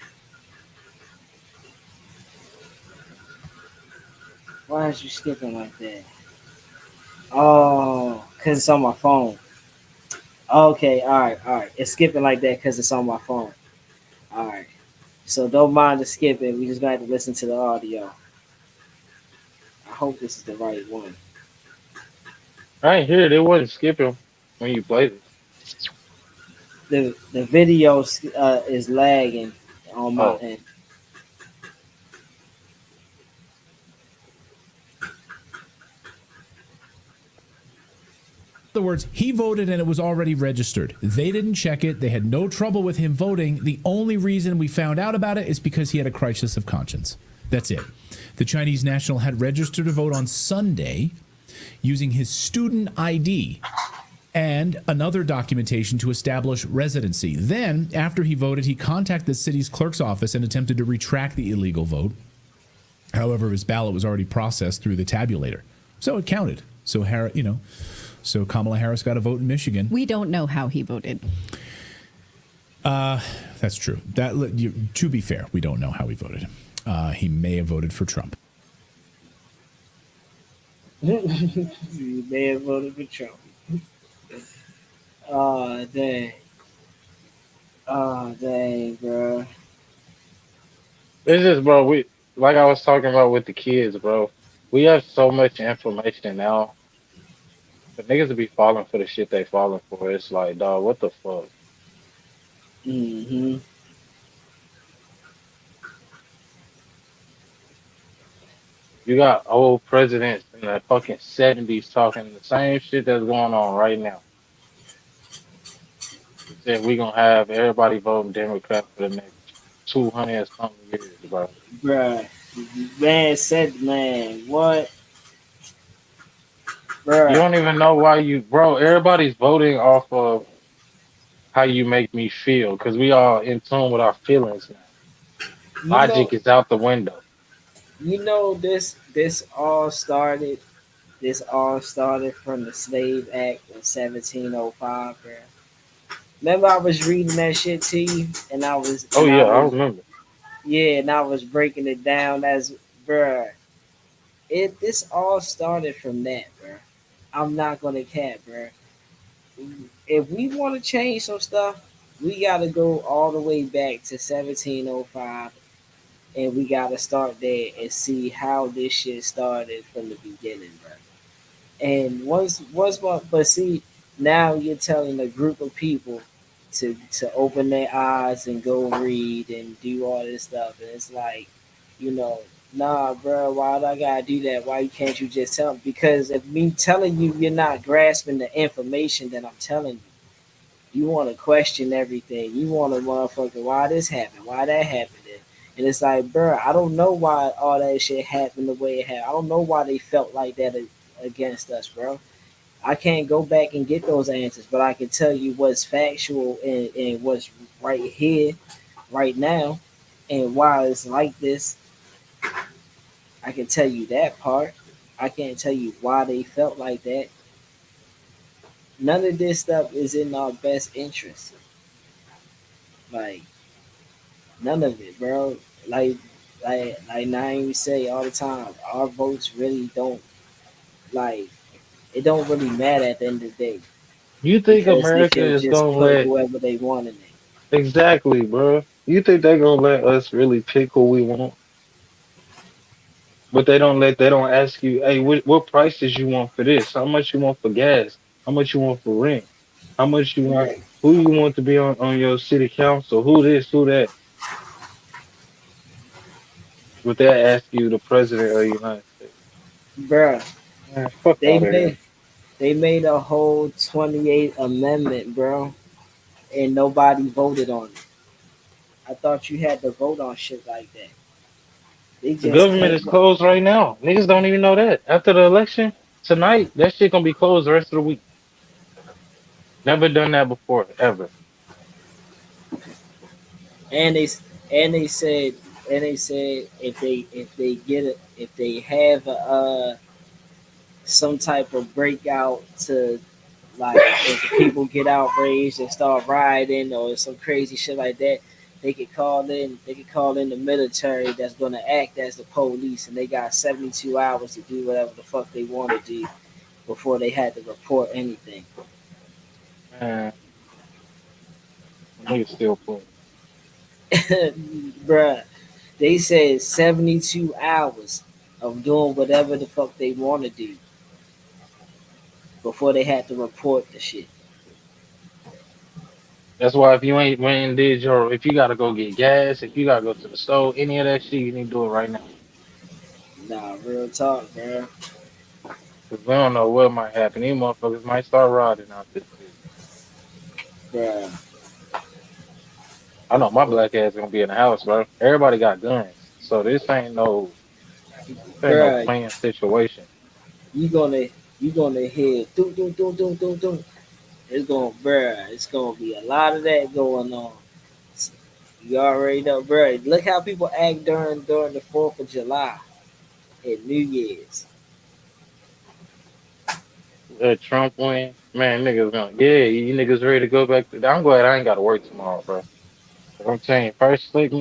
Why is you skipping like that? Oh, because it's on my phone. Okay, all right. It's skipping like that because it's on my phone. All right. So don't mind the skipping. We just got to listen to the audio. I hope this is the right one. I ain't hear it. It wasn't skipping when you played it. The video is lagging on my end. In other words, he voted and it was already registered. They didn't check it. They had no trouble with him voting. The only reason we found out about it is because he had a crisis of conscience. That's it. The Chinese national had registered to vote on Sunday using his student ID and another documentation to establish residency. Then, after he voted, he contacted the city's clerk's office and attempted to retract the illegal vote. However, his ballot was already processed through the tabulator, so it counted. So, So Kamala Harris got a vote in Michigan. We don't know how he voted. That's true. To be fair, we don't know how he voted. He may have voted for Trump. You may have voted for Trump. Oh, dang. Oh, dang, bro. It's just, bro. Like I was talking about with the kids, bro. We have so much information now. The niggas will be falling for the shit they falling for. It's like, dog, what the fuck? Mm-hmm. You got old presidents in the fucking 70s talking the same shit that's going on right now. He said we gonna have everybody voting Democrat for the next 200 and something years, bro. Bruh. Man, what? Bruh. You don't even know why bro. Everybody's voting off of how you make me feel because we all in tune with our feelings now. Logic is out the window. You know this all started from the Slave Act of 1705, bro. Remember I was reading that shit to you and I remember. Yeah, and I was breaking it down as bruh. This all started from that, bruh. I'm not gonna cap, bruh. If we want to change some stuff, we gotta go all the way back to 1705, and we gotta start there and see how this shit started from the beginning, bro. And but see, now you're telling a group of people to open their eyes and go read and do all this stuff, and it's like, you know, nah, bro, why do I gotta do that? Why can't you just tell me? Because if me telling you, you're not grasping the information that I'm telling you. You want to question everything. You want to motherfucker, why this happened? Why that happened? And it's like, bro, I don't know why all that shit happened the way it happened. I don't know why they felt like that against us, bro. I can't go back and get those answers, but I can tell you what's factual and what's right here, right now, and why it's like this. I can tell you that part. I can't tell you why they felt like that. None of this stuff is in our best interest. Like, none of it, bro. Like, like Naeem say all the time, our votes really don't, like, it don't really matter at the end of the day You think because they America can is just gonna put let whoever they want in there. exactly, bro? You think they're gonna let us really pick who we want? But they don't ask you, hey, what prices you want for this? How much you want for gas? How much you want for rent? How much you want? Right, Who you want to be on your city council? Who this? Who that? But they ask you the president of the United States. bruh. Man, fuck They out of here. made they made a whole 28 amendment, bro, and nobody voted on it. I thought you had to vote on shit like that. They The just government is came. closed right now. Niggas don't even know that. After the election tonight, that shit gonna be closed the rest of the week. Never done that before, ever. And they said if they get it, if they have some type of breakout to, like, if people get outraged and start rioting or some crazy shit like that, they could call in the military that's gonna act as the police, and they got 72 hours to do whatever the fuck they want to do before they had to report anything. Man, niggas still playing. Bruh, they said 72 hours of doing whatever the fuck they want to do before they had to report the shit. That's why if you ain't went and did your, if you gotta go get gas, if you gotta go to the store, any of that shit, you need to do it right now. Nah, real talk, bro. Cause we don't know what might happen. These motherfuckers might start rotting out this bitch. Bruh, I know my black ass gonna be in the house, bro. Everybody got guns, so this ain't no bruh, playing situation. you gonna you gonna hear do do do do do do. It's gonna be a lot of that going on. You already know, bruh. Look how people act during the 4th of July and New Year's. Trump win, man, niggas gonna yeah, you niggas ready to go back to. I'm glad I ain't got to work tomorrow, bro. I'm saying first slick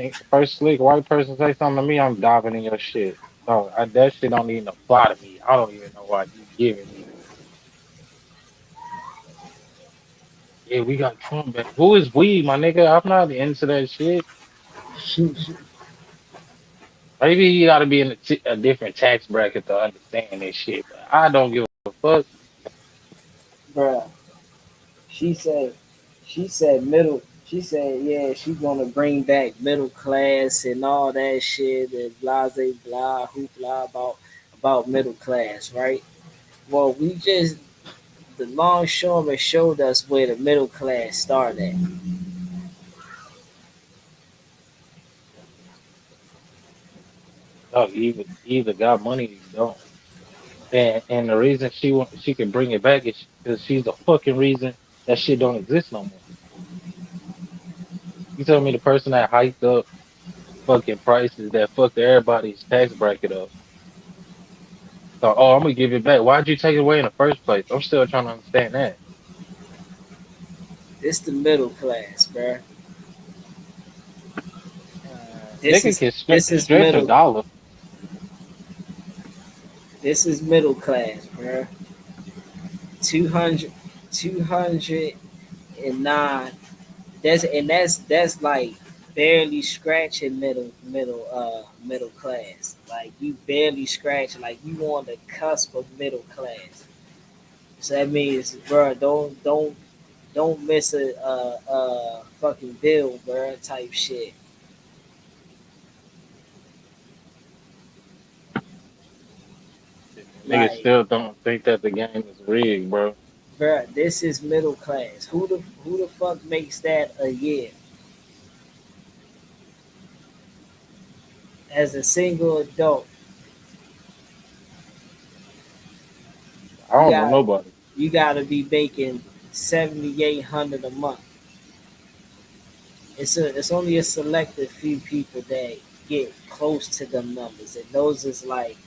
white person say something to me, I'm diving in your shit. No, that shit don't even apply to me. I don't even know why you giving me that. Yeah, we got Trump back. Who is we, my nigga? I'm not into that shit. Maybe you got to be in a different tax bracket to understand this shit. But I don't give a fuck. Bruh, she said she said, yeah, she's gonna bring back middle class and all that shit and blah blah blah hoopla about middle class, right? Well, we just the longshoreman showed us where the middle class started at. No, you either got money or you don't. And the reason she can bring it back is because she's the fucking reason that shit don't exist no more. You tell me the person that hiked up fucking prices that fucked everybody's tax bracket up. So, oh, I'm gonna give it back. Why'd you take it away in the first place? I'm still trying to understand that. It's the middle class, bruh. This Nigga is can this is stretch a middle dollar. this is middle class, bruh. 200, 209 That's like barely scratching middle class. Like you barely scratch, like you on the cusp of middle class. So that means, bro, don't miss a fucking bill, bro, type shit. Niggas Like, still don't think that the game is rigged, bro. bro, this is middle class. Who the fuck makes that a year as a single adult? I You don't know got nobody. you got to be making 7,800 a month. It's only a selected few people that get close to them numbers, and those is like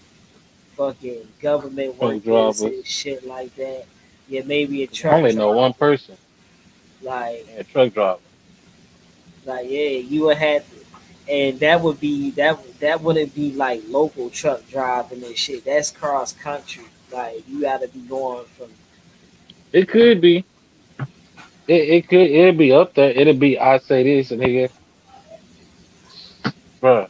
fucking government Truck workers drivers. and shit like that. Yeah, maybe a 'Cause I truck only know one driver. person. Like, Yeah, truck driver. yeah, you would have to, and that would be that wouldn't be like local truck driving and shit. That's cross country. Like, you got to be going from. It could be. It'll be up there. It'll be I say this, nigga, bro.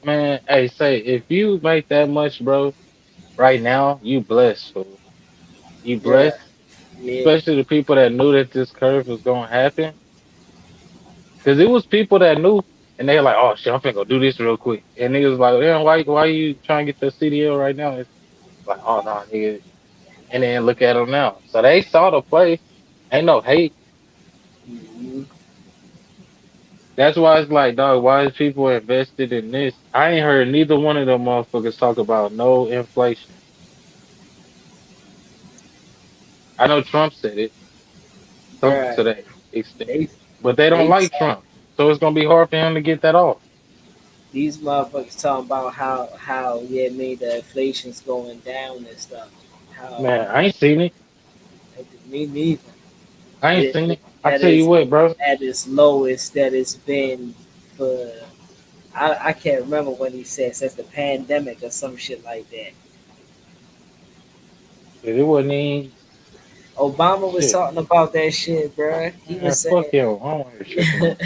Man, hey, say if you make that much, bro, right now, you blessed, fool. You Bruh, blessed, yeah. especially the people that knew that this curve was gonna happen. Cause it was people that knew, and they were like, "Oh shit, I'm finna go do this real quick." And niggas was like, "Damn, why you trying to get the CDL right now?" It's like, "Oh no, nigga." And then look at them now. So they saw the play. Ain't no hate. Mhm. That's why it's like, dog, why is people invested in this? I ain't heard neither one of them motherfuckers talk about no inflation. I know Trump said it, something Bruh, to that extent, they but they don't they like talk, Trump, so it's gonna be hard for him to get that off. these motherfuckers talking about how yeah, me the inflation's going down and stuff. How Man, I ain't seen it. me neither. I ain't It, seen it it. I at tell you its what, bro. at its lowest that it's been for I can't remember what he said since the pandemic or some shit like that. It wasn't even Obama was shit. talking about that shit, bruh. He Man, was fuck saying, him. I don't want to hear shit from him.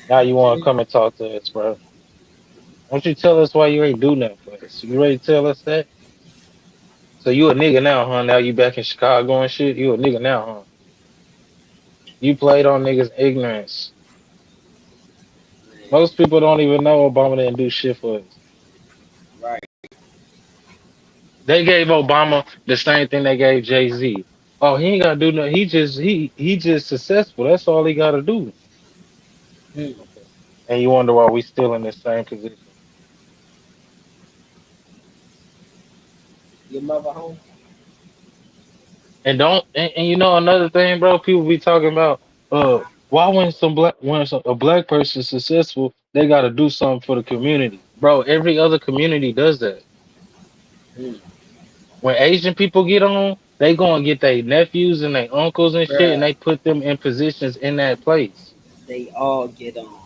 Now you want to come and talk to us, bro? Why don't you tell us why you ain't do nothing for us? You ready to tell us that? So you a nigga now, huh? Now you back in Chicago and shit. You a nigga now, huh? You played on niggas' ignorance. Most people don't even know Obama didn't do shit for us. right, They gave Obama the same thing they gave Jay-Z. Oh, he ain't gotta do nothing. He just successful. That's all he gotta do. hmm, Okay. And you wonder why we still in the same position. your mother home? And don't and you know another thing, bro, people be talking about why when a black person successful, they gotta do something for the community. Bro, every other community does that. Hmm, When Asian people get on, they go and get their nephews and their uncles and shit, and bruh, they put them in positions in that place. they all get on.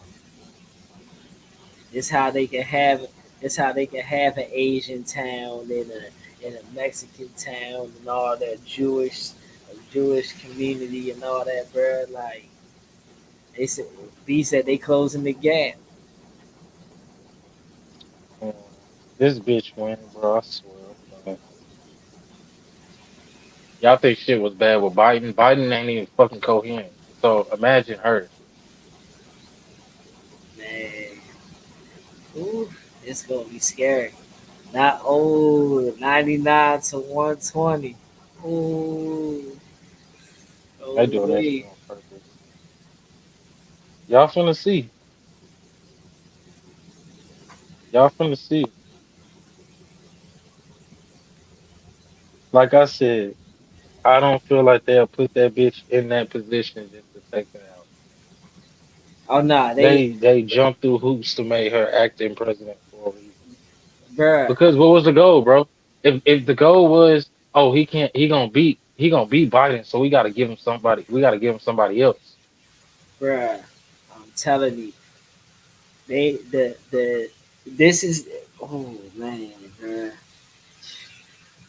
It's how they can have it's how they can have an Asian town in a Mexican town and all that Jewish community and all that, bruh. Like they said, B said they closing the gap. Man, this bitch win, bro. I swear. Man. Y'all think shit was bad with Biden? Biden ain't even fucking coherent. So imagine her. Man, ooh, it's gonna be scary. Not old 99 to 120. Ooh, They oh doing that shit wait. on purpose. Y'all finna see. Y'all finna see. Like I said, I don't feel like they'll put that bitch in that position just to take her out. Oh nah, They jumped through hoops to make her acting president for a reason. bruh, Because what was the goal, bro? If the goal was, oh, he gonna beat Biden, so we gotta give him somebody else. bruh. I'm telling you, the this is oh man, bruh.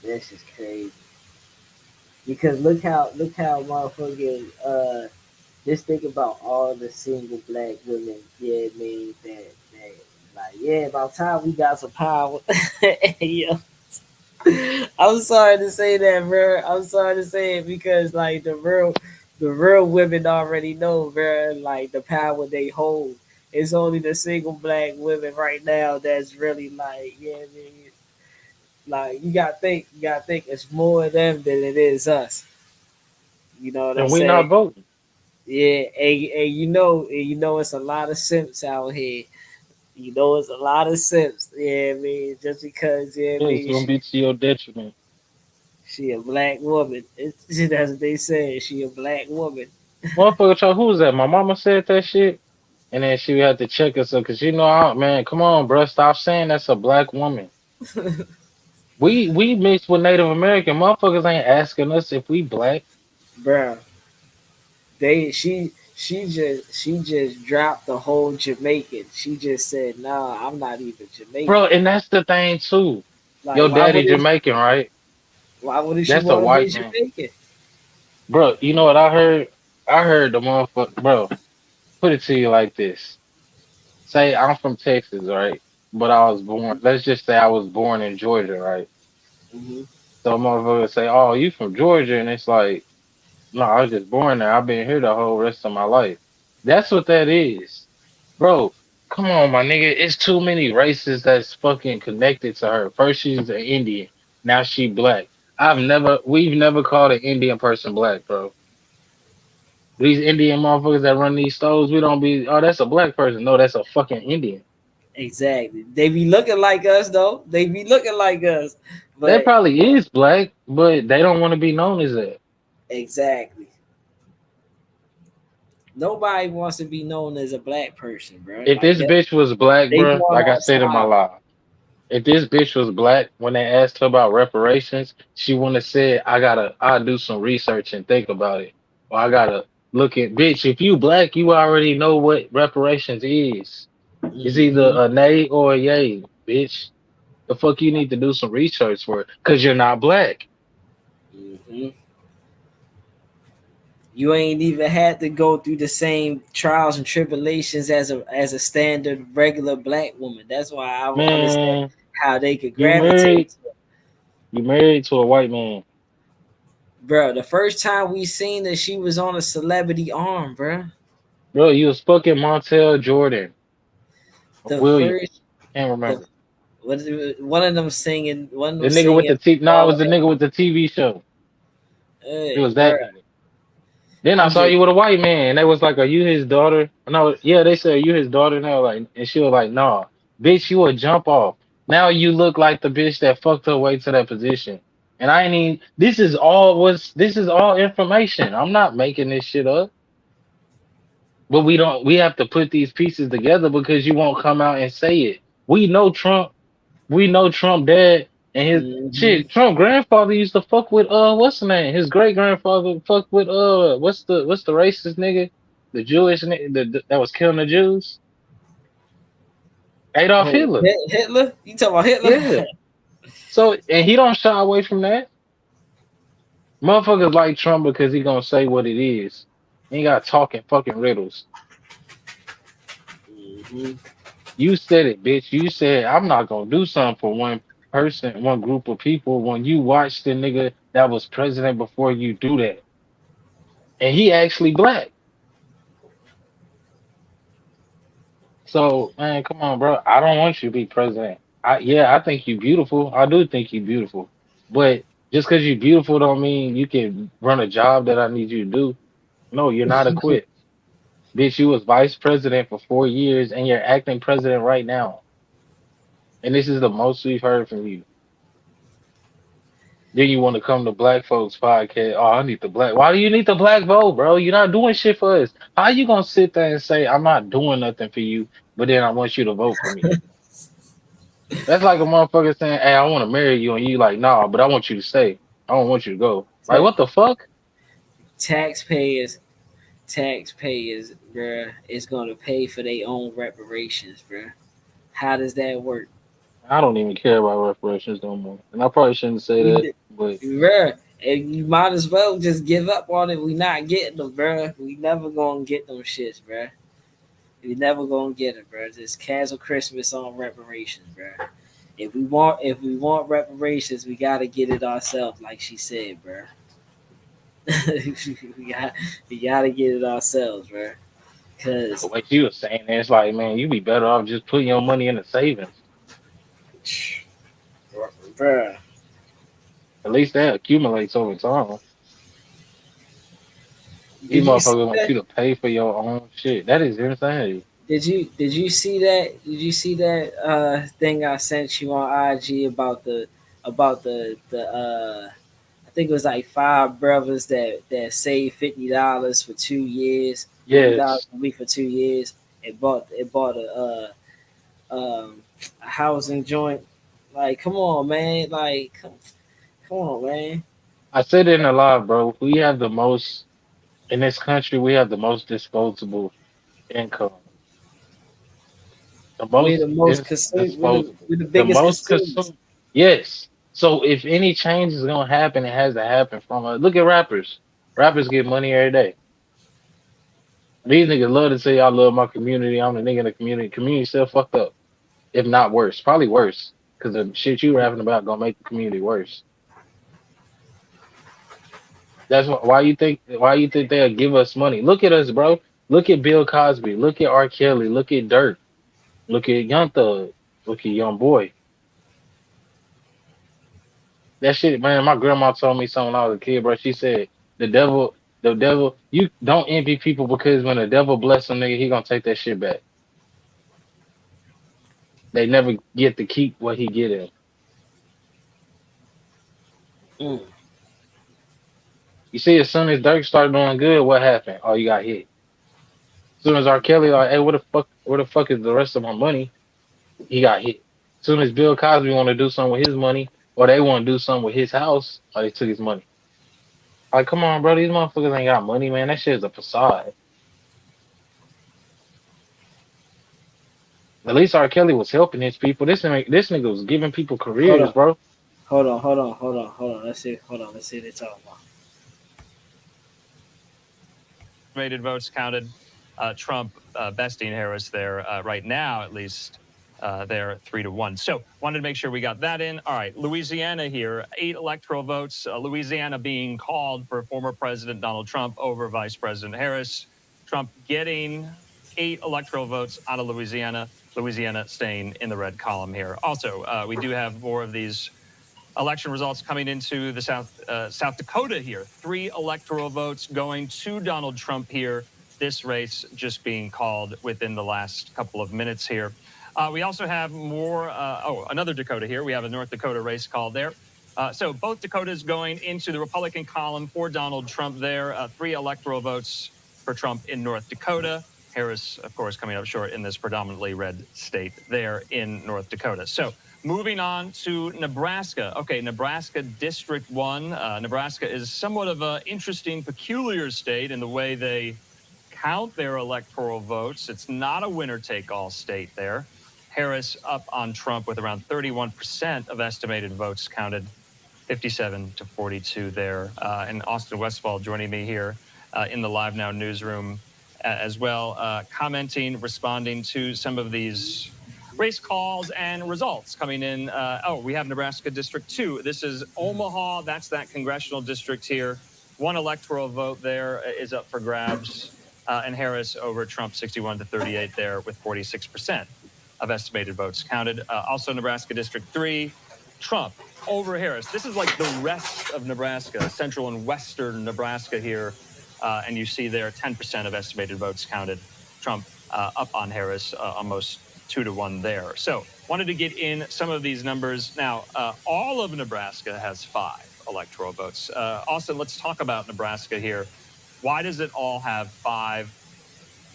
This is crazy. Because look how motherfucking just think about all the single black women, yeah, man, that like, yeah, about time we got some power. Yeah. I'm sorry to say that, bro. I'm sorry to say it because like the real women already know, bro, like the power they hold. It's only the single black women right now that's really like, yeah, man. Like you gotta think it's more of them than it is us. You know what I'm And we saying? not voting. Yeah, and you know it's a lot of simps out here. You know it's a lot of simps. Yeah, I mean, just because yeah, I It's mean gonna be to your detriment. she a black woman. That's what they say. She a black woman. Motherfucker, try who was that? My mama said that shit, and then she had to check us up because man, come on, bro, stop saying that's a black woman. We mixed with Native American motherfuckers ain't asking us if we black, Bruh, she just dropped the whole Jamaican. She just said, "Nah, I'm not even bro. Jamaican." And that's the thing too. Like, Your daddy Jamaican, right? why wouldn't she That's a want to be white man, Jamaican? bro. You know what I heard? I heard the motherfucker, bro. Put it to you like this: say I'm from Texas, right? But I was born. Let's just say I was born in Georgia, right? Hmm. So motherfuckers say, "Oh, you from Georgia?" And it's like, no, I was just born there. I've been here the whole rest of my life. That's what that is, bro. Come on, my nigga. It's too many races that's fucking connected to her. First she's an Indian, now she black. We've never called an Indian person black, bro. These Indian motherfuckers that run these stores, we don't be, oh, that's a black person. No, that's a fucking Indian. Exactly. They be looking like us though. They be looking like us, They but probably is black, but they don't want to be known as that. exactly. Nobody wants to be known as a black person, bro. If Like this that, bitch was black, they bro, going like I said in my outside. live, if this bitch was black, when they asked her about reparations, she wouldn't have said, I'll do some research and think about it. Or I gotta look at, bitch, if you black, you already know what reparations is. It's either Hmm. a nay or a yay, bitch. The fuck you need to do some research for it, because you're not black. Hmm. You ain't even had to go through the same trials and tribulations as a standard regular black woman. That's why I don't understand Man, how they could you gravitate married, to it. you married to a white man. Bro, the first time we seen her, she was on a celebrity arm, bro. Bro, you was fucking Montel Jordan or The first, Williams. Can't the remember. one of them singing, one of The them nigga with singing. the no, it was the nigga with the TV show. It Hey, was bro, that nigga. Then I I'm saw just you with a white man. And they was like, "Are you his daughter?" No, yeah, they said, "Are you his daughter?" And they were like, and she was like, "No, bitch, you a jump off. Now you look like the bitch that fucked her way to that position." And I ain't even. This is all information. I'm not making this shit up. But we don't. We have to put these pieces together because you won't come out and say it. We know Trump. We know Trump dad and his hmm. shit. Trump grandfather used to fuck with what's the name? His great grandfather fucked with what's the racist nigga? The Jewish nigga that was killing the Jews? Adolf Oh, Hitler. Hitler? You talking about Hitler? Yeah. So and he don't shy away from that. Motherfuckers like Trump because he gonna say what it is. He ain't got talking fucking riddles. Hmm. You said it, bitch. You said I'm not gonna do something for one person, one group of people. When you watch the nigga that was president before you do that, and he actually black. So man, come on, bro. I don't want you to be president. I think you beautiful. I do think you beautiful. But just because you beautiful don't mean you can run a job that I need you to do. No, you're not equipped. Bitch, you was vice president for 4 years and you're acting president right now. And this is the most we've heard from you. Then you want to come to Black Folks Podcast. Oh, I need the black. Why do you need the black vote, bro? You're not doing shit for us. How you gonna sit there and say I'm not doing nothing for you, but then I want you to vote for me? That's like a motherfucker saying, "Hey, I want to marry you," and you like, "Nah, but I want you to stay. I don't want you to go." Like, what the fuck? taxpayers, taxpayers, bruh, is gonna pay for their own reparations, bruh. How does that work? I don't even care about reparations no more. And I probably shouldn't say that, but Bruh, And you might as well just give up on it. We not getting them, bro. We never gonna get them shits, bro. We never gonna get it, bro. Just cancel Christmas on reparations, bro. If we want reparations, we gotta get it ourselves, like she said, bro. we gotta get it ourselves, bro. Cause What you were saying, it's like, man, you be better off just putting your money in the savings. bro, At least that accumulates over time. These did you see motherfuckers want that? you to pay for your own shit. That is insane. Did you see that? Did you see that thing I sent you on IG about the I think it was like five brothers that saved $50 for 2 years, $50 Yes. a week for 2 years, and bought a housing joint. Like, come on, man. Like, come on, man. I said it in a live, bro. We have the most in this country. We have the most disposable income. The We're most the most is consumed. disposable. We're the The biggest most consumers. consumed. Yes. So if any change is gonna happen, it has to happen from look at rappers. Rappers get money every day. These niggas love to say I love my community. I'm the nigga in the community. Community still fucked up, if not worse. Probably worse, because the shit you rapping about gonna make the community worse. That's why you think they'll give us money. Look at us, bro. Look at Bill Cosby. Look at R. Kelly. Look at Dirk. Look at Young Thug. Look at Young Boy. That shit, man. My grandma told me something when I was a kid, bro. She said the devil. You don't envy people because when the devil bless them, nigga, he gonna take that shit back. They never get to keep what he get in. Mm. You see, as soon as Dirk started doing good, what happened? Oh, you got hit. As soon as R. Kelly, like, hey, where the fuck is the rest of my money? He got hit. As soon as Bill Cosby want to do something with his money, or they want to do something with his house, or they took his money. Like, come on, bro, these motherfuckers ain't got money, man. That shit is a facade. At least R. Kelly was helping his people. This nigga was giving people Hold careers, on, bro. hold on. Let's see. Hold on. Let's see what they talking about. Estimated votes counted. Trump besting Harris there right now, at least. They're 3-1. So wanted to make sure we got that in. All right, Louisiana here, 8 electoral votes. Louisiana being called for former President Donald Trump over Vice President Harris. Trump getting 8 electoral votes out of Louisiana. Louisiana staying in the red column here. Also, we do have more of these election results coming into the South Dakota here. 3 electoral votes going to Donald Trump here. This race just being called within the last couple of minutes here. We also have more, another Dakota here. We have a North Dakota race called there. So both Dakotas going into the Republican column for Donald Trump there. 3 electoral votes for Trump in North Dakota. Harris, of course, coming up short in this predominantly red state there in North Dakota. So moving on to Nebraska. Okay, Nebraska District 1. Nebraska is somewhat of an interesting, peculiar state in the way they count their electoral votes. It's not a winner-take-all state there. Harris up on Trump with around 31% of estimated votes counted, 57-42 there. And Austin Westfall joining me here in the Live Now newsroom as well, commenting, responding to some of these race calls and results coming in. We have Nebraska District 2. This is Omaha. That's that congressional district here. 1 electoral vote there is up for grabs. And Harris over Trump 61-38 there with 46% of estimated votes counted. Also Nebraska District 3, Trump over Harris. This is like the rest of Nebraska, central and western Nebraska here. And you see there 10% of estimated votes counted. Trump up on Harris, almost 2-1 there. So wanted to get in some of these numbers. Now, all of Nebraska has 5 electoral votes. Austin, let's talk about Nebraska here. Why does it all have 5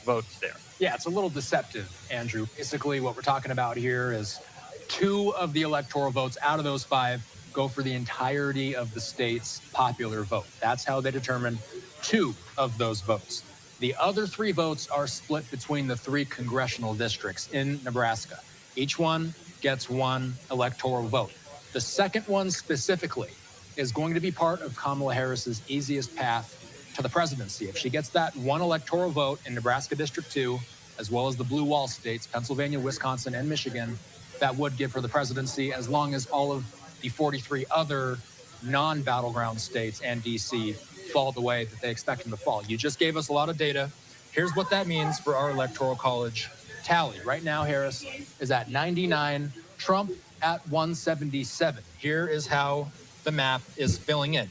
votes there? Yeah, it's a little deceptive, Andrew. Basically, what we're talking about here is 2 of the electoral votes out of those 5 go for the entirety of the state's popular vote. That's how they determine 2 of those votes. The other 3 votes are split between the 3 congressional districts in Nebraska. Each one gets 1 electoral vote. The second one specifically is going to be part of Kamala Harris's easiest path to the presidency. If she gets that one electoral vote in Nebraska District 2, as well as the blue wall states, Pennsylvania, Wisconsin, and Michigan, that would give her the presidency, as long as all of the 43 other non-battleground states and D.C. fall the way that they expect them to fall. You just gave us a lot of data. Here's what that means for our electoral college tally. Right now, Harris is at 99, Trump at 177. Here is how the map is filling in.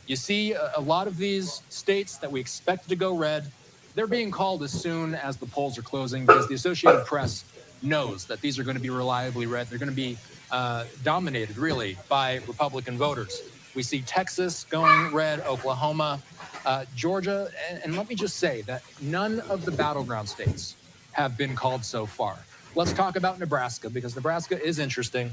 You see a lot of these states that we expected to go red, they're being called as soon as the polls are closing, because the Associated Press knows that these are going to be reliably red. They're going to be dominated, really, by Republican voters. We see Texas going red, Oklahoma, Georgia, and let me just say that none of the battleground states have been called so far. Let's talk about Nebraska, because Nebraska is interesting.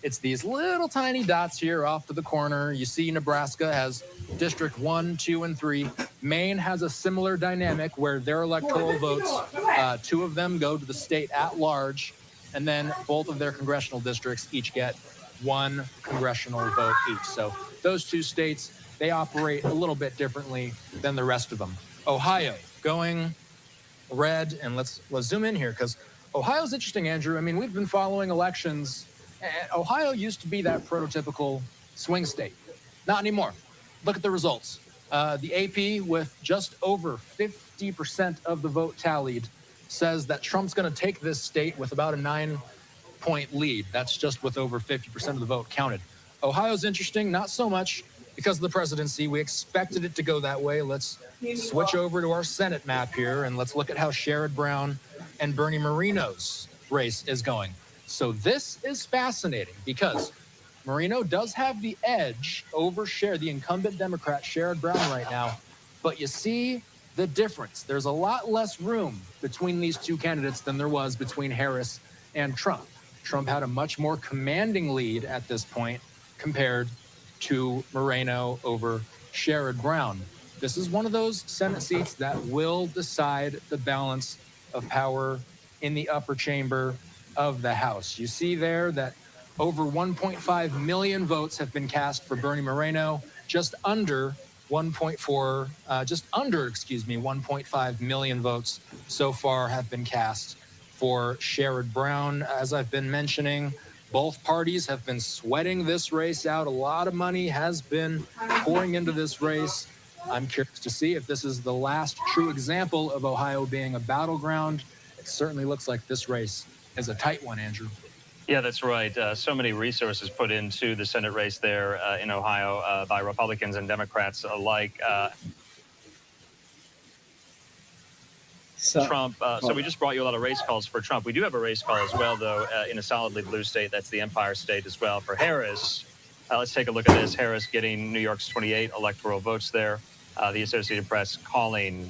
It's these little tiny dots here off to the corner. You see Nebraska has District 1, 2, and 3. Maine has a similar dynamic where their electoral votes, 2 of them go to the state at large, and then both of their congressional districts each get 1 congressional vote each. So those 2 states, they operate a little bit differently than the rest of them. Ohio going red, and let's zoom in here, because Ohio's interesting, Andrew. I mean, we've been following elections. Ohio used to be that prototypical swing state. Not anymore. Look at the results. The AP, with just over 50% of the vote tallied, says that Trump's going to take this state with about a 9-point lead. That's just with over 50% of the vote counted. Ohio's interesting, not so much because of the presidency. We expected it to go that way. Let's switch over to our Senate map here, and let's look at how Sherrod Brown and Bernie Moreno's race is going. So this is fascinating, because Moreno does have the edge over the incumbent Democrat Sherrod Brown right now, but you see the difference. There's a lot less room between these 2 candidates than there was between Harris and Trump. Trump had a much more commanding lead at this point compared to Moreno over Sherrod Brown. This is one of those Senate seats that will decide the balance of power in the upper chamber of the House. You see there that over 1.5 million votes have been cast for Bernie Moreno, just under 1.5 million votes so far have been cast for Sherrod Brown. As I've been mentioning, both parties have been sweating this race out. A lot of money has been pouring into this race. I'm curious to see if this is the last true example of Ohio being a battleground. It certainly looks like this race is a tight one, Andrew. Yeah, that's right. So many resources put into the Senate race there in Ohio by Republicans and Democrats alike. Trump. So we just brought you a lot of race calls for Trump. We do have a race call as well, though, in a solidly blue state. That's the Empire State as well. For Harris, let's take a look at this. Harris getting New York's 28 electoral votes there. The Associated Press calling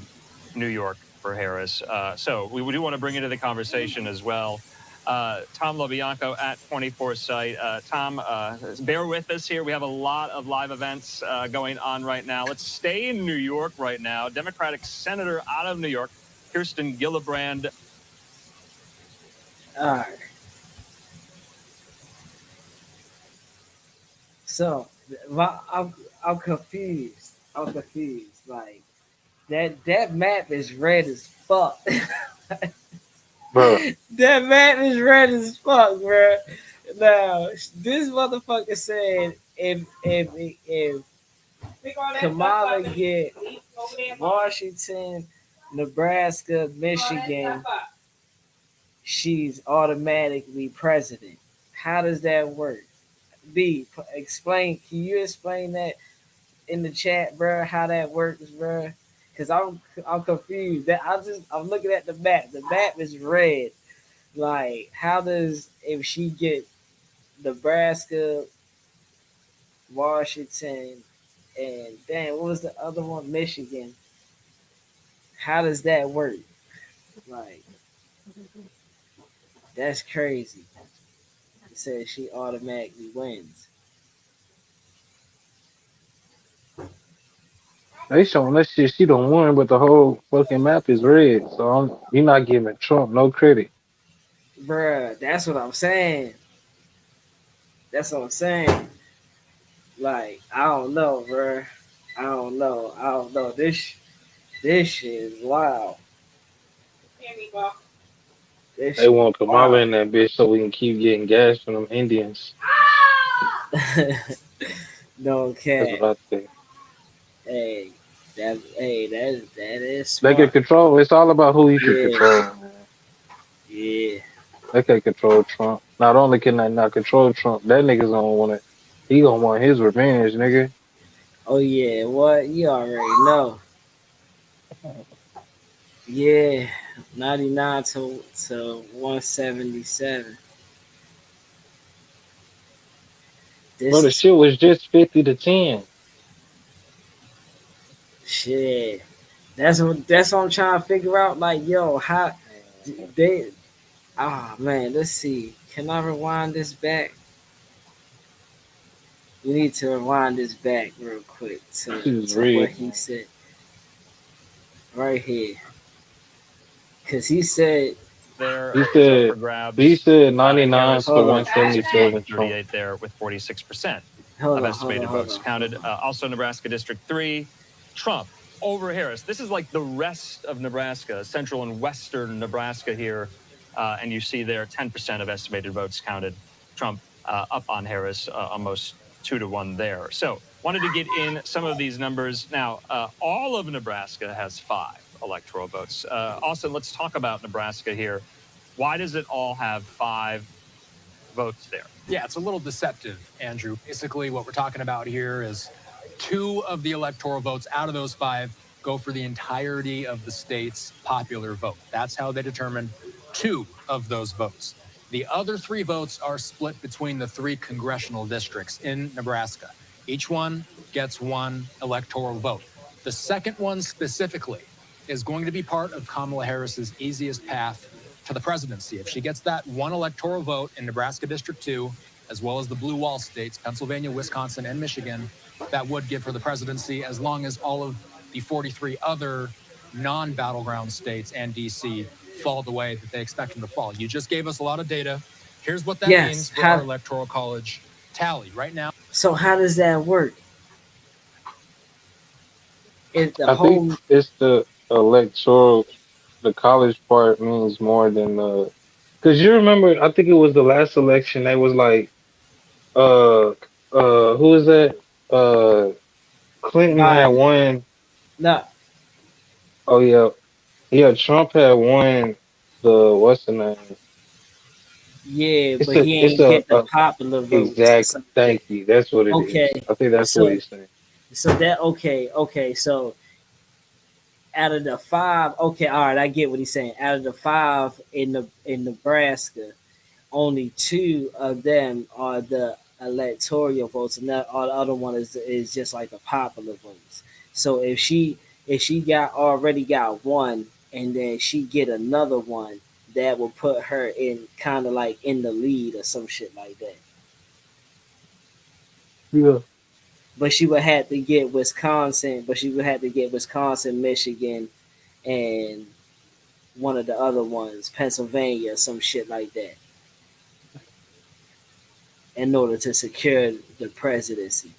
New York for Harris. So we do want to bring into the conversation as well Tom LoBianco at 24 Site. Tom, bear with us here. We have a lot of live events going on right now. Let's stay in New York right now. Democratic Senator out of New York, Kirsten Gillibrand. All right. So I'm confused. Like that map is red as fuck. Bro. That map is red as fuck, bro. Now this motherfucker said if Kamala get Washington, Nebraska, Michigan, she's automatically president. How does that work? B, explain. Can you explain that in the chat, bro? How that works, bro? Because I'm confused. I'm looking at the map. The map is red. Like, how does, if she get Nebraska, Washington, and damn, what was the other one? Michigan. How does that work? Like, that's crazy. It says she automatically wins. They showing that shit. She don't won, but the whole fucking map is red. So you're not giving Trump no credit. Bruh, that's what I'm saying. Like, I don't know, bro. I don't know. I don't know. This shit is wild. This They shit is want Kamala wild. in that bitch so we can keep getting gas from them Indians. No That's cat. what I think. That is They can smart. control. It's all about who he can Yeah. control, man. Yeah. They can control Trump. Not only can they not control Trump, that nigga's gonna want it. He gonna want his revenge, nigga. Oh yeah. What? You already know. Yeah. 99 to 177. Bro, This the is shit was just 50-10. shit. That's what I'm trying to figure out. Like, yo, how they? Ah, man. Let's see. Can I rewind this back? We need to rewind this back real quick She was to what rigged, he man. said right here, cause he said. There He is up said for he grabs. said 99 Harris to Hold on. over Ezekiel 177 with Trump. 38 there with 46% Hold of on. Hold on. estimated Hold votes on. counted. Also, Nebraska District 3, Trump over Harris. This is like the rest of Nebraska, central and western Nebraska here. And you see there 10% of estimated votes counted. Trump up on Harris, almost 2-1 there. So, wanted to get in some of these numbers. Now, all of Nebraska has 5 electoral votes. Austin, let's talk about Nebraska here. Why does it all have 5 votes there? Yeah, it's a little deceptive, Andrew. Basically, what we're talking about here is 2 of the electoral votes out of those 5 go for the entirety of the state's popular vote. That's how they determine 2 of those votes. The other 3 votes are split between the 3 congressional districts in Nebraska. Each one gets 1 electoral vote. The second one specifically is going to be part of Kamala Harris's easiest path to the presidency. If she gets that 1 electoral vote in Nebraska District 2, as well as the blue wall states, Pennsylvania, Wisconsin, and Michigan, that would give her the presidency, as long as all of the 43 other non-battleground states and DC fall the way that they expect them to fall. You just gave us a lot of data. Here's what that Yes. means for our electoral college tally right now. So how does that work? Is the I think whole it's the electoral. The college part means more than the. Because you remember, I think it was the last election. They was like, uh, who is that? Clinton had Biden? won. No. Oh yeah, yeah. Trump had won the what's the name? Yeah, It's but a he it's ain't get the a popular votes or exact. something. Thank you. That's what it Okay. is. I think that's what So he's saying. that okay. So out of the 5, okay, all right, I get what he's saying. Out of the 5 in Nebraska, only 2 of them are the electoral votes, and that all the other one is just like the popular votes. So if she already got 1, and then she get another one, that will put her in kind of like in the lead or some shit like that. Yeah. But she would have to get Wisconsin. But she would have to get Wisconsin, Michigan, and one of the other ones, Pennsylvania, some shit like that, in order to secure the presidency.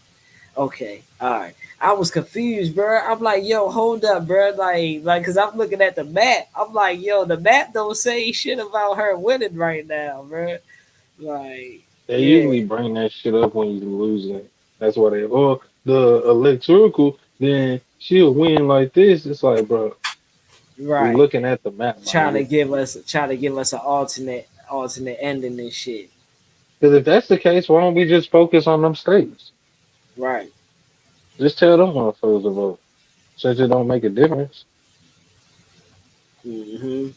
Okay, all right. I was confused, bro. I'm like, yo, hold up, bro. Cause I'm looking at the map. I'm like, yo, the map don't say shit about her winning right now, bro. Like, They yeah, usually bring that shit up when you're losing. That's why they. Oh, the electoral. Then she'll win like this. It's like, bro, we right. looking at the map, my Trying to nigga. give us an alternate ending and shit. Because if that's the case, why don't we just focus on them states? Right. Just tell them motherfuckers to vote. Since it don't make a difference. Hmm.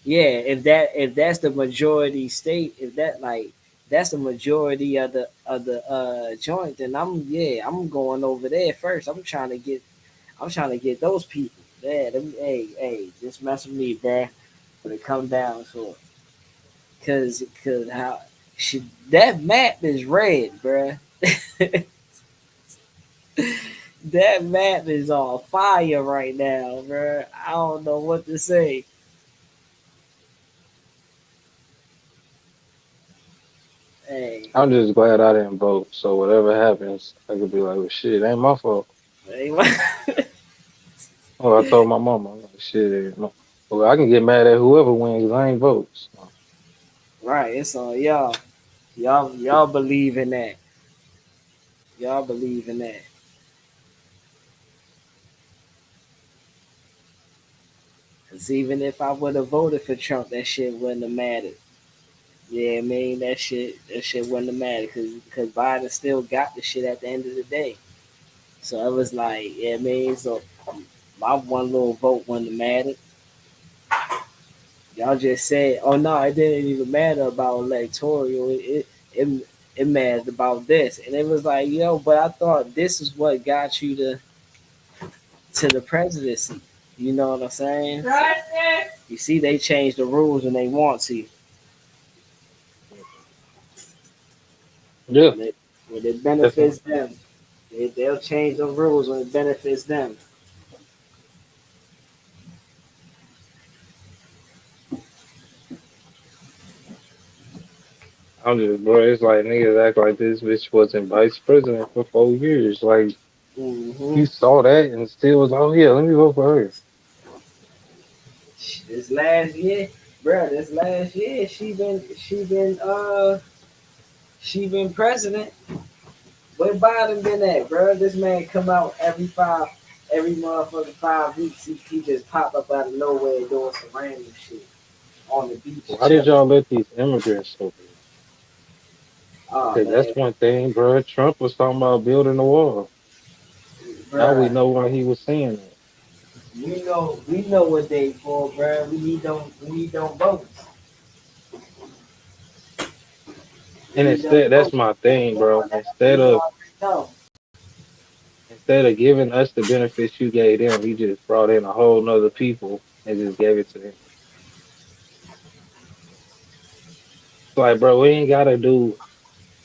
Yeah, if that's the majority state, if that's the majority of the joint, then I'm going over there first. I'm trying to get those people. Yeah, hey, just mess with me, bruh. When it come down to it, cause how that map is red, bruh. That map is on fire right now, bruh. I don't know what to say. Hey, I'm just glad I didn't vote. So whatever happens, I could be like, well, shit, it ain't my fault. hey, Oh, I told my mama, I'm like, shit, it ain't my. Well, I can get mad at whoever wins 'cause I ain't vote. So, right, it's on y'all. Y'all believe in that. Y'all believe in that. Cause even if I would have voted for Trump, that shit wouldn't have mattered. Yeah, I mean that shit wouldn't have mattered because Biden still got the shit at the end of the day. So it was like, yeah, I mean, so my one little vote wouldn't have mattered. Y'all just said, oh no, it didn't even matter about electoral. It mattered about this, and it was like, yo, but I thought this is what got you to the presidency. You know what I'm saying? You see, they change the rules when they want to. yeah, When it definitely. benefits them, they'll change the rules when it benefits them. I'm just, bro, it's like niggas act like this bitch wasn't vice president for 4 years. Like, Mm-hmm. you saw that and still was, oh yeah, let me vote for her. This last year, bro. This last year, she been president. Where Biden been at, bro? This man come out every motherfucking 5 weeks. He just pop up out of nowhere doing some random shit on the beach Why did chilling. y'all let these immigrants over here? Oh Because that's man, one thing, bro. Trump was talking about building the wall. Now we bro. know why he was saying that. We know what they for, bro. We need them votes. We And need them instead, that's votes. my thing, bro. We already know. Instead of giving us the benefits you gave them, he just brought in a whole nother people and just gave it to them. Like, bro, we ain't gotta do.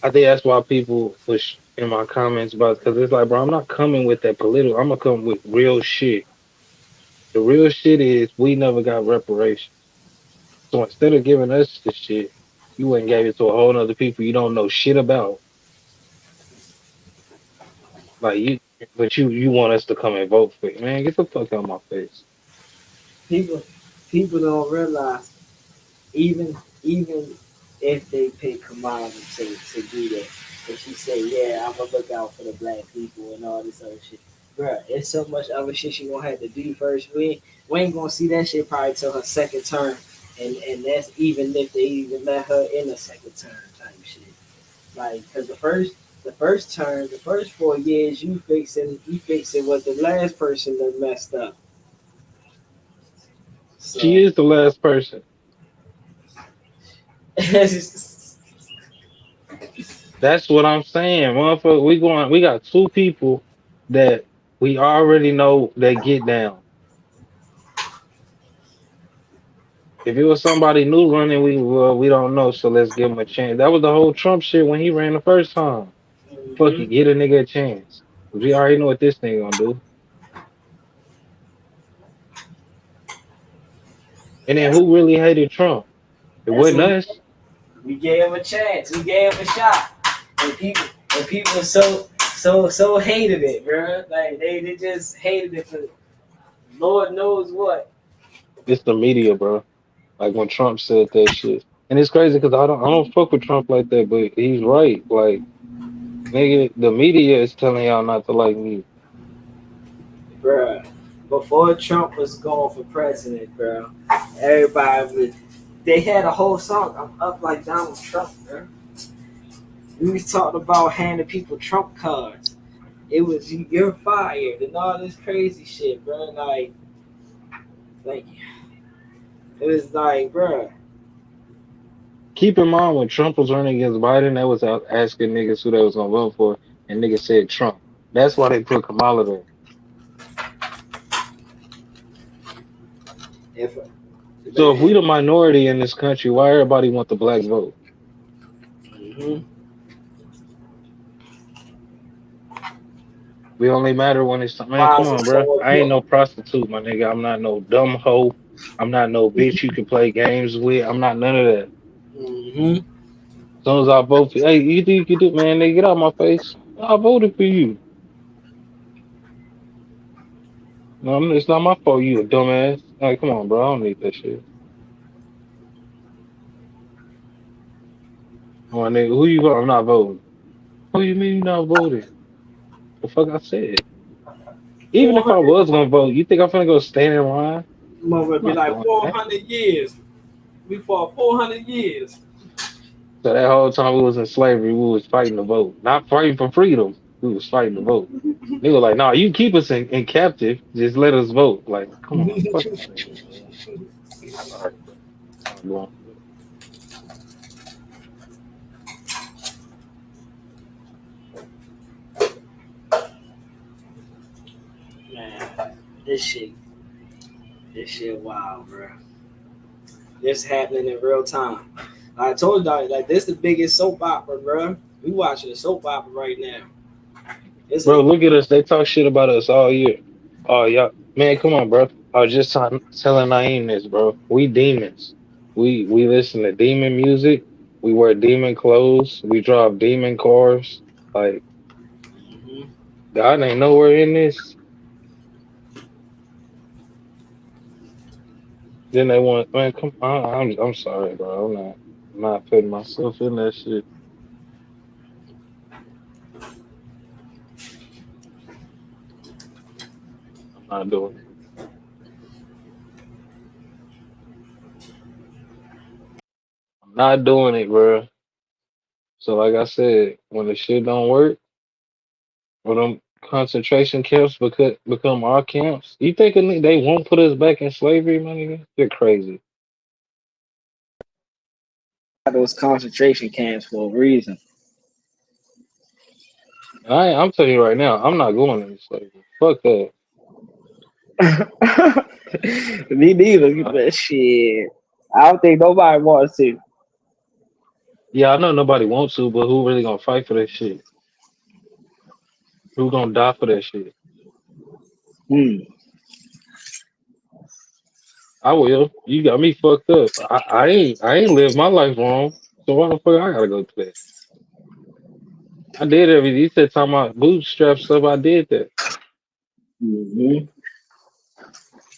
I think that's why people push in my comments about because it's like, bro, I'm not coming with that political. I'm gonna come with real shit. The real shit is we never got reparations. So instead of giving us the shit, you went and gave it to a whole nother people you don't know shit about. Like but you want us to come and vote for you, man? Get the fuck out of my face. People, people don't realize even if they pick Kamala to do that, and she say, yeah, I'm gonna look out for the black people and all this other shit. Bruh, it's so much other shit she gonna have to do first. We ain't gonna see that shit probably till her second term, and that's even if they even let her in a second term type shit. Like, cause the first term, the first 4 years, you fixing what the last person that messed up. She So is the last person. That's what I'm saying, motherfucker. We got two people that we already know that get down. If it was somebody new running, we don't know, so let's give him a chance. That was the whole Trump shit when he ran the first time. Fuck it, mhm. get a nigga a chance. 'Cause we already know what this thing gonna do. And then that's who really hated Trump? It that's wasn't what us. we gave him a chance. We gave him a shot, and people so hated it, bro. Like they just hated it for Lord knows what. It's the media, bro. Like when Trump said that shit. And it's crazy because I don't fuck with Trump like that, but he's right. Like, nigga, the media is telling y'all not to like me. Bruh, before Trump was going for president, bro, everybody was. They had a whole song. I'm up like Donald Trump, bro. We was talking about handing people Trump cards. It was you're fired and all this crazy shit, bro. Like it was like, bro. Keep in mind when Trump was running against Biden, they was out asking niggas who they was gonna vote for, and niggas said Trump. That's why they put Kamala there. If So if we man, the minority in this country, why everybody want the black vote? hmm We only matter when it's man. why Come is it on, bro. so I ain't important? no prostitute, my nigga. I'm not no dumb hoe. I'm not no bitch you can play games with. I'm not none of that. hmm soon as I vote for, hey, you think you can do, man? They get out my face. I voted for you. No, it's not my fault. You a dumbass. Like, come on, bro. I don't need that shit. Come on, nigga. Who you vote? I'm not voting. Who you mean you not voting? The fuck I said. Even if I 400, was gonna vote, you think I'm gonna go stand in line? mother I'm be not like doing that. 400 years. We fought 400 years. So that whole time we was in slavery, we was fighting to vote. Not fighting for freedom. We was fighting to vote. They were like, nah, you keep us in captive. Just let us vote. Like, come on, fuck out of here, man. All right, bro. I'm not going for it. Man, this shit wild, bro. This happening in real time. I told y'all, like, this the biggest soap opera, bro. We watching a soap opera right now. It's Bro, look at us. They talk shit about us all year. Oh, yeah. Man, come on, bro. I was just telling Naeem this, bro. We demons. We listen to demon music. We wear demon clothes. We drive demon cars. Like, God ain't nowhere in this. Then they want, man, come on. I'm sorry, bro. I'm not putting myself in that shit. I'm not doing it. I'm not doing it, bro. So, like I said, when the shit don't work, when them concentration camps become our camps, you think they won't put us back in slavery, my nigga? You're crazy. Those concentration camps for a reason. I'm telling you right now, I'm not going into slavery. Fuck that. Me neither, but shit. I don't think nobody wants to. Yeah, I know nobody wants to, but who really gonna fight for that shit? Who gonna die for that shit? I will. You got me fucked up. I ain't lived my life wrong. So why the fuck I gotta go to that? I did everything. You said talking about bootstrap stuff. I did that. Mm-hmm.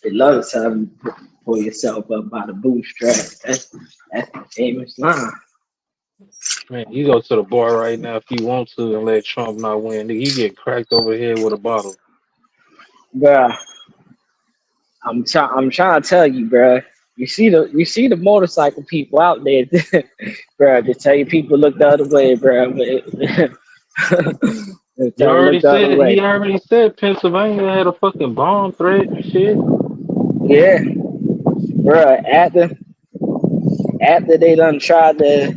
They love to tell you pull yourself up by the bootstrap. That's the famous line. Man, you go to the bar right now if you want to and let Trump not win. Nigga, you get cracked over the head with a bottle. Bruh, I'm trying to tell you, bruh. You see the motorcycle people out there, bruh. To tell you people look the other way, bruh. You Tell them already look the other said way. he already said Pennsylvania had a fucking bomb threat and shit. Yeah, bruh. After they done tried to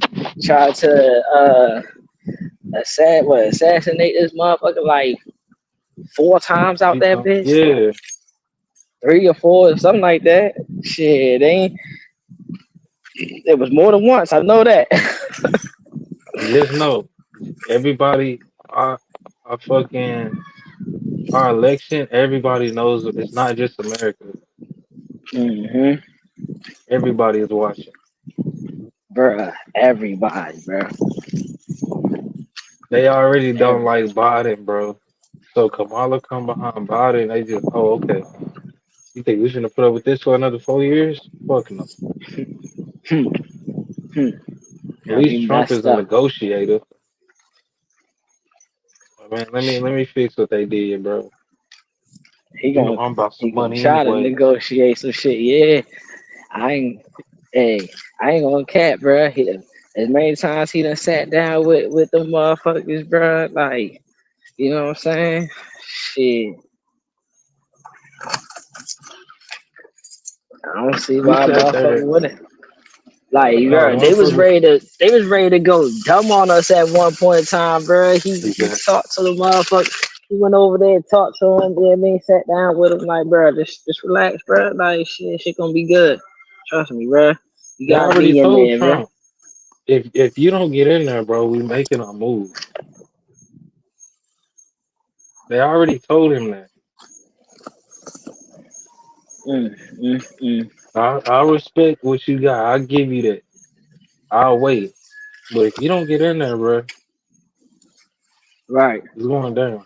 assassinate this motherfucker like 4 times out that bitch, Yeah, 3 or 4, something like that. Shit, it was more than once. I know that. just know everybody our fucking our election, everybody knows it's not just America. hmm Everybody is watching. Bruh, everybody, bruh. They already don't Every- like Biden, bro. So Kamala come behind Biden, they just, oh, okay. You think we shouldn't put up with this for another 4 years? Fuck no. At Got least me Trump is messed a up. negotiator. Man, let me fix what they did, bro. He You know gonna I'm about he some gonna money try to anyways. negotiate some shit. Yeah, I ain't. Hey, I ain't gonna cap, bruh. As many times he done sat down with them motherfuckers, bruh. Like, you know what I'm saying? Shit, I don't see He why a sat motherfucker there. wouldn't. Like, No, the bruh, motherfucker. they was ready to go dumb on us at one point in time, bruh. He Exactly. talked to the motherfucker. He went over there and talked to him. Yeah, then sat down with him. Like, bruh, just relax, bruh. Like, shit gonna be good. Trust me, bruh. You They gotta already be in told there, bruh. Trump, if you don't get in there, bro, we making a move. They already told him that. Mm, mm. I respect what you got. I'll give you that. I'll wait. But if you don't get in there, bro, Right. it's going down.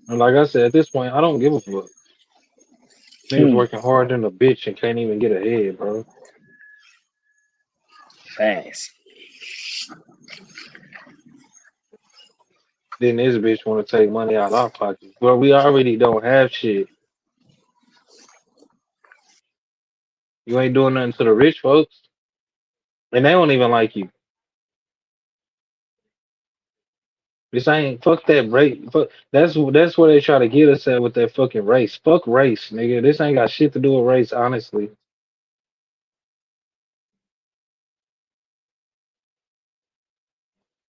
And like I said, at this point, I don't give a fuck. Niggas Hmm. working hard than a bitch and can't even get ahead, bro. Fast. Then this bitch want to take money out of our pockets. But we already don't have shit. You ain't doing nothing to the rich folks. And they don't even like you. This ain't fuck that race. Fuck, that's where they try to get us at with that fucking race. Fuck race, nigga. This ain't got shit to do with race, honestly.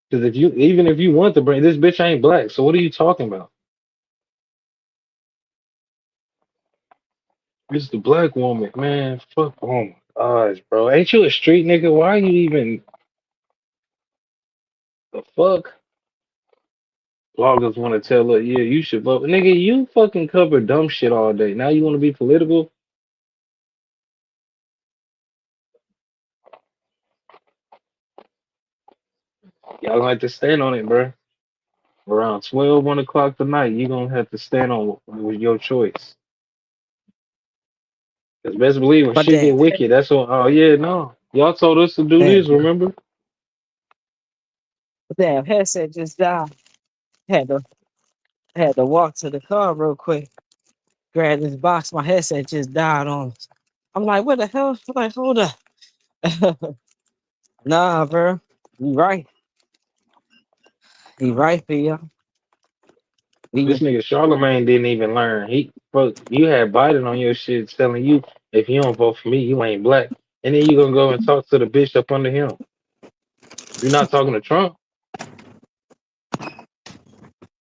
Because even if you want to bring this bitch ain't black, so what are you talking about? It's the black woman, man. Fuck, oh my gosh, bro. Ain't you a street nigga? Why you even the fuck? Bloggers want to tell her, yeah, you should vote. Nigga, you fucking cover dumb shit all day. Now you want to be political? Y'all gonna have to stand on it, bro. Around 12, 1 o'clock tonight, you gonna have to stand on with your choice. Cause best believe when My shit damn, get wicked, that's what. Oh yeah, no. Y'all told us to do damn, this. Remember? damn headset just died. Had to had to walk to the car real quick. Grab this box. My headset just died on. I'm like, what the hell? I'm like, hold up. Nah, bro. You right. You right, Theo. This We, nigga Charlemagne didn't even learn. He fuck. You had Biden on your shit telling you if you don't vote for me, you ain't black. And then you gonna go and talk to the bitch up under him. You're not talking to Trump.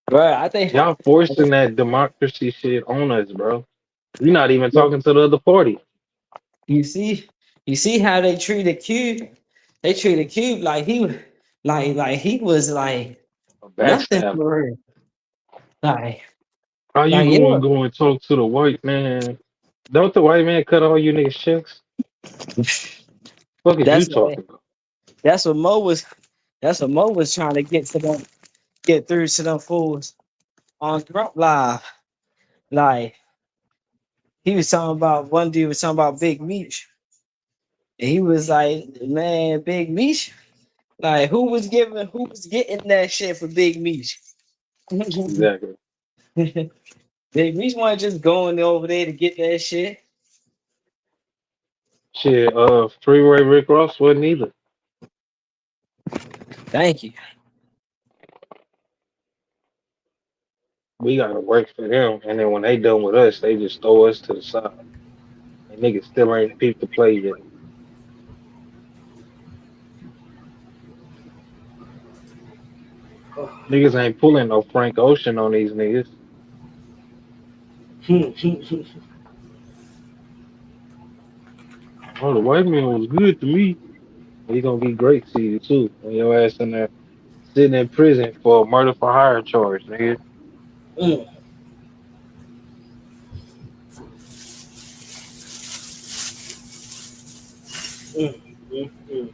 bro, I think Y'all forcing that democracy shit on us, bro. You're not even talking to the other party. you see how they treated Cube. They treated Cube like he was like he was like A nothing backstab. for real. Like How you like going to go and talk to the white man? Don't the white man cut all you niggas checks? Fuck is you that's what talking about? that's what Mo was that's what Mo was trying to get through to them fools on Trump Live. Like he was talking about one dude was talking about Big Meech. And he was like, man, Big Meech. Like who was getting that shit for Big Meech? Exactly. Big Meech wasn't just going over there to get that shit. Shit, Freeway Rick Ross wasn't either. Thank you. We gotta work for them, and then when they done with us, they just throw us to the side. And niggas still ain't peeped the play yet. Niggas ain't pulling no Frank Ocean on these niggas. Oh, the white man was good to me. He gonna be great to you too. When your ass in there sitting in prison for a murder for hire charge, nigga. Mm, mm.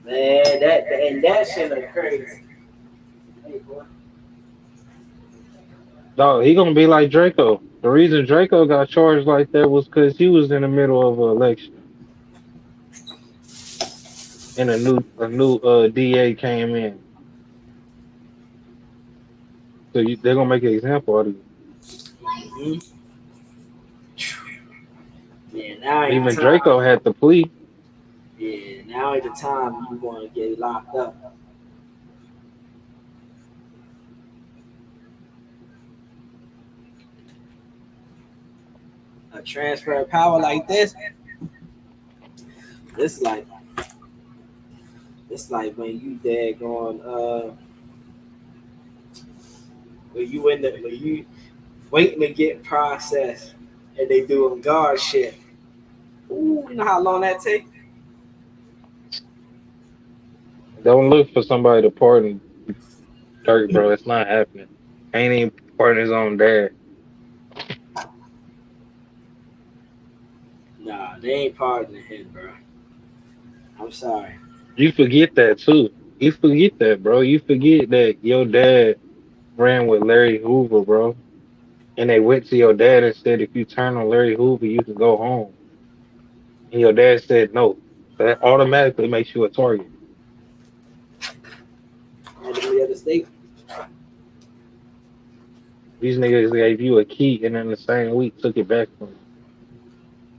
Man, that shit is crazy. Hey, boy. Dog, he gonna be like Draco. The reason Draco got charged like that was because he was in the middle of an election and a new DA came in. So they're gonna make an example out of you. Mhm. Yeah, now ain't the Even time. Draco had to plea. Yeah, now ain't the time you want to get locked up. A transfer of power like this, it's like when you dead going when you waiting to get processed and they doing guard shit. Ooh, you know how long that take? Don't look for somebody to pardon Dirk, bro. It's not happening. Ain't even pardon his own dad. Nah, they ain't pardoning him, bro. I'm sorry. You forget that too. You forget that, bro. You forget that your dad ran with Larry Hoover, bro. And they went to your dad and said, if you turn on Larry Hoover, you can go home. And your dad said no. So that automatically makes you a target. Enemy of the state. These niggas gave you a key and in the same week took it back from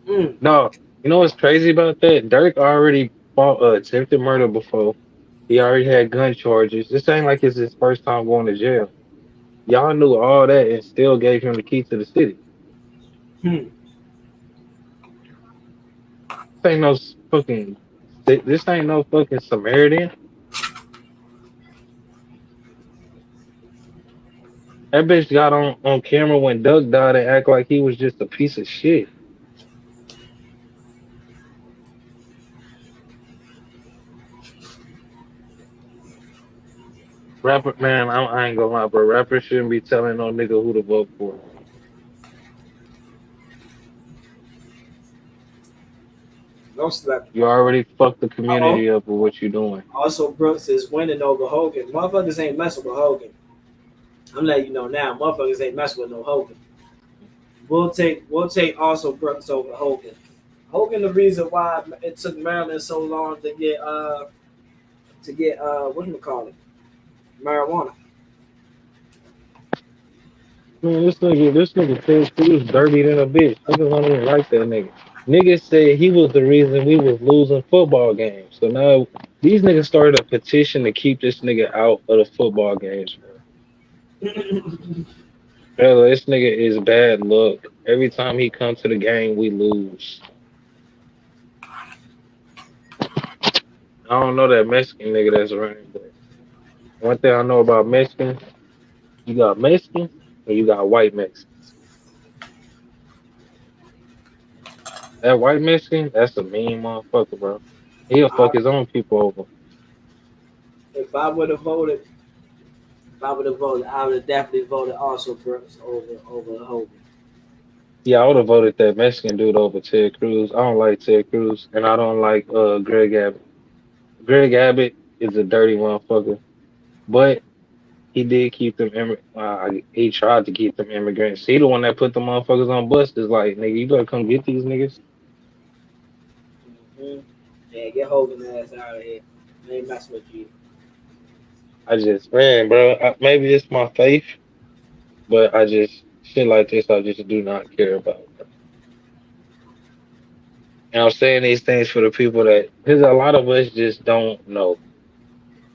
you. Mm. No, you know what's crazy about that? Dirk already fought attempted murder before. He already had gun charges. This ain't like it's his first time going to jail. Y'all knew all that and still gave him the key to the city. Hmm. This ain't no fucking. This ain't no fucking Samaritan. That bitch got on camera when Doug died and act like he was just a piece of shit. Rapper, man, I ain't gonna lie, bro. Rappers shouldn't be telling no nigga who to vote for. No slap. You already fucked the Uh-oh. community up with what you doing. Also, Brooks is winning over Hogan. Motherfuckers ain't messing with Hogan. I'm letting you know now. Motherfuckers ain't messing with no Hogan. We'll take also Brooks over Hogan. Hogan, the reason why it took Maryland so long to get whatchamacallit, marijuana. Man, this nigga Ted Cruz dirty than a bitch. I just don't even like that nigga. Niggas said he was the reason we was losing football games. So now these niggas started a petition to keep this nigga out of the football games, bro. Bro, this nigga is bad luck. Every time he comes to the game, we lose. I don't know that Mexican nigga that's running, but one thing I know about Mexicans, you got Mexicans and you got white Mexicans. That white Mexican, that's a mean motherfucker, bro. He'll fuck his own people over. If I would have voted, I would have definitely voted also Brooks over Hogan. Yeah, I would have voted that Mexican dude over Ted Cruz. I don't like Ted Cruz, and I don't like Greg Abbott. Greg Abbott is a dirty motherfucker, but he did keep them. He tried to keep them immigrants. He the one that put the motherfuckers on buses. Like, nigga, you better come get these niggas. Mm-hmm. Yeah, get Hogan ass out of here. They ain't mess with you. I just, man, bro. Maybe it's my faith, but I just shit like this. I just do not care about. And I'm saying these things for the people that, because a lot of us just don't know.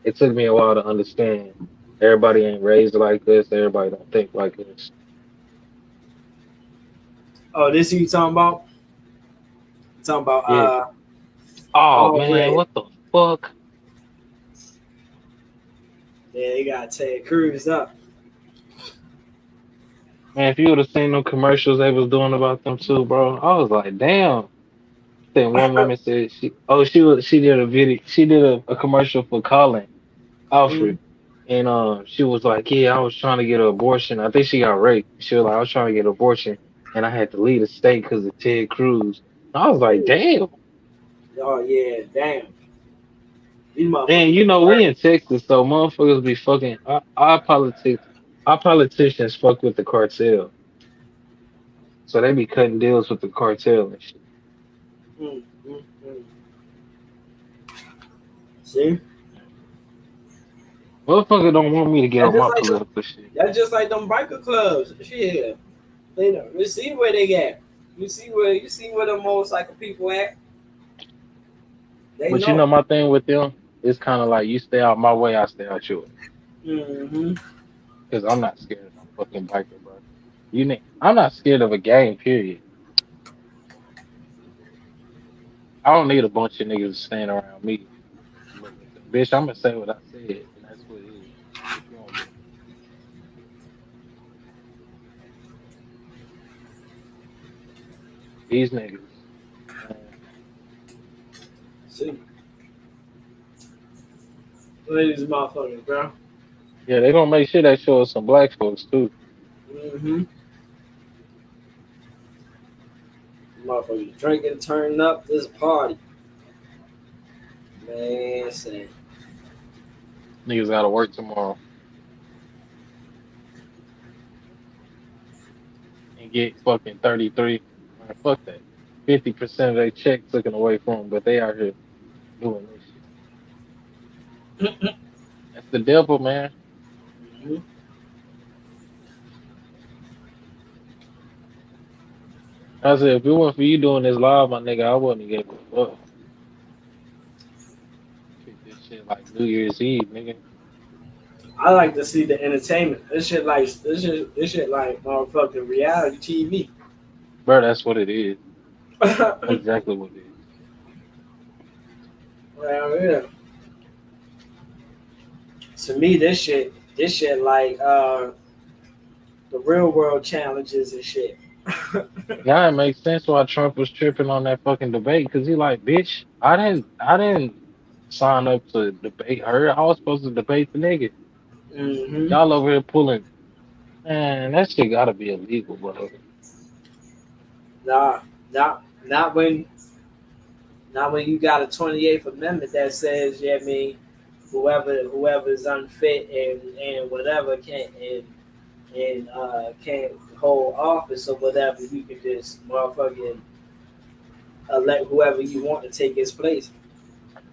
It took me a while to understand. Everybody ain't raised like this. Everybody don't think like this. Oh, this who you talking about? Talking about Yeah. Oh oh man, yeah. what the fuck? Yeah, they got Ted Cruz up. Man, if you would have seen them commercials they was doing about them too, bro, I was like, damn. Then one woman said she did a video, she did a commercial for Colin Mm. Alfred, and she was like, yeah, I was trying to get an abortion. I think she got raped. She was like, I was trying to get an abortion, and I had to leave the state because of Ted Cruz. I was like, damn. Oh yeah, damn. These And motherfuckers you know, we hurt. in Texas, so motherfuckers be fucking our politicians fuck with the cartel. So they be cutting deals with the cartel and shit. Mm, mm, mm. See? Motherfucker don't want me to get That's on just my like them, political shit. that's just like them biker clubs. Shit. They know. You see where they at. You see where the motorcycle people at. They But you know know. my thing with them, it's kinda like you stay out my way, I stay out yours. Mm-hmm. Cause I'm not scared of no fucking biker, bro. I'm not scared of a gang, period. I don't need a bunch of niggas staying around me. Bitch, I'm gonna say what I said, and that's what it is. What you gonna do? These niggas. Man. See. Look at these motherfuckers, bro. Yeah, they gonna make sure they show us some black folks too. Mm-hmm. Motherfuckers drinking, turning up. This party. Man, say. Niggas gotta work tomorrow and get fucking 33. Man, fuck that. 50% of their check taken away from them, but they out here doing this shit. That's the devil, man. Mhm. I said, if it wasn't for you doing this live, my nigga, I wouldn't have gave a fuck. Treat this shit like New Year's Eve, nigga. I like to see the entertainment. This shit like motherfucking reality TV. Bro, that's what it is. That's exactly what it is. Well, yeah. To me, this shit like the real world challenges and shit. Yeah, it makes sense why Trump was tripping on that fucking debate because he like, bitch, I didn't sign up to debate her. I was supposed to debate the nigga. Mm-hmm. Y'all over here pulling, man, that shit gotta be illegal, bro. Nah, not when you got a 28th Amendment that says, yeah, I mean, whoever is unfit and whatever can't hold office or whatever, you can just motherfucking elect whoever you want to take his place.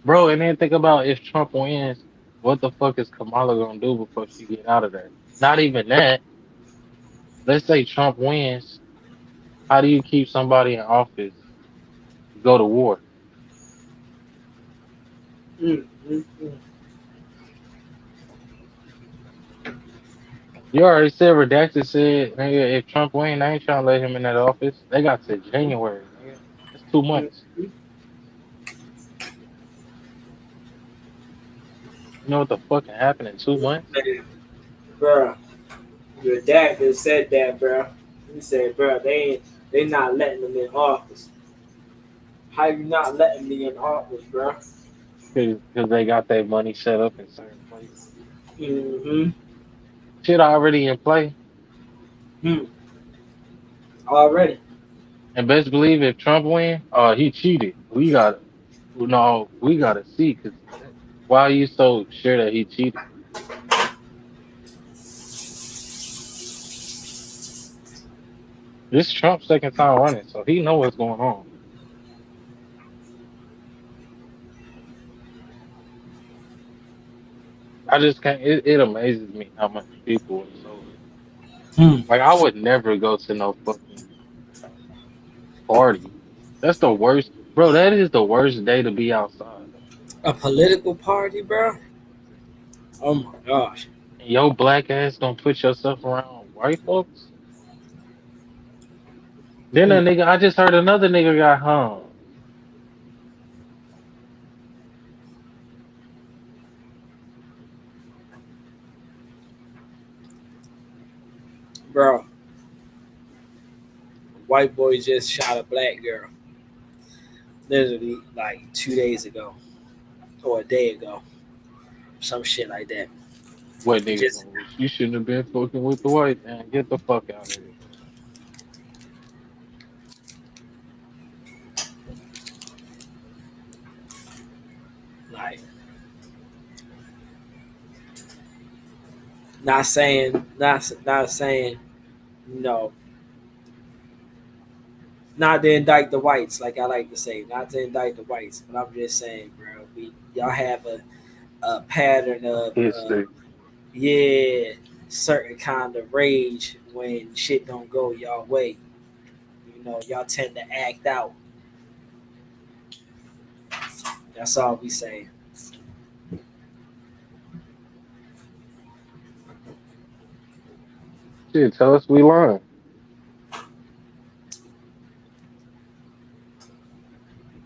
Bro, and then think about if Trump wins, what the fuck is Kamala gonna do before she get out of there? Not even that. Let's say Trump wins. How do you keep somebody in office to go to war? Mm-hmm. You already said redacted said, nigga, if Trump win, they ain't trying to let him in that office. They got to January, nigga. That's 2 months. You know what the fuck can happen in 2 months? Bruh, your dad just said that, bruh. He said, bruh, they not letting them in office. How you not letting me in office, bruh? Because they got their money set up in certain places. Mm-hmm. Shit already in play. Already. And best believe if Trump win, he cheated. We gotta see. Because why are you so sure that he cheated? This Trump's second time running, so he know what's going on. I just can't. It amazes me how much people are so like. I would never go to no fucking party. That's the worst, bro. That is the worst day to be outside. A political party, bruh? Oh my gosh. And your black ass don't put yourself around white folks. Then a nigga, I just heard another nigga got hung. Bro, white boy just shot a black girl. Literally like 2 days ago. Or a day ago. Some shit like that. What nigga? Just You shouldn't have been fucking with the white man. Get the fuck out of here. like not saying, you know, not to indict the whites, like I like to say, not to indict the whites, but I'm just saying, bro, y'all have a pattern of History. yeah, certain kind of rage when shit don't go y'all way. You know, y'all tend to act out. That's all we say. Shit, tell us we lying.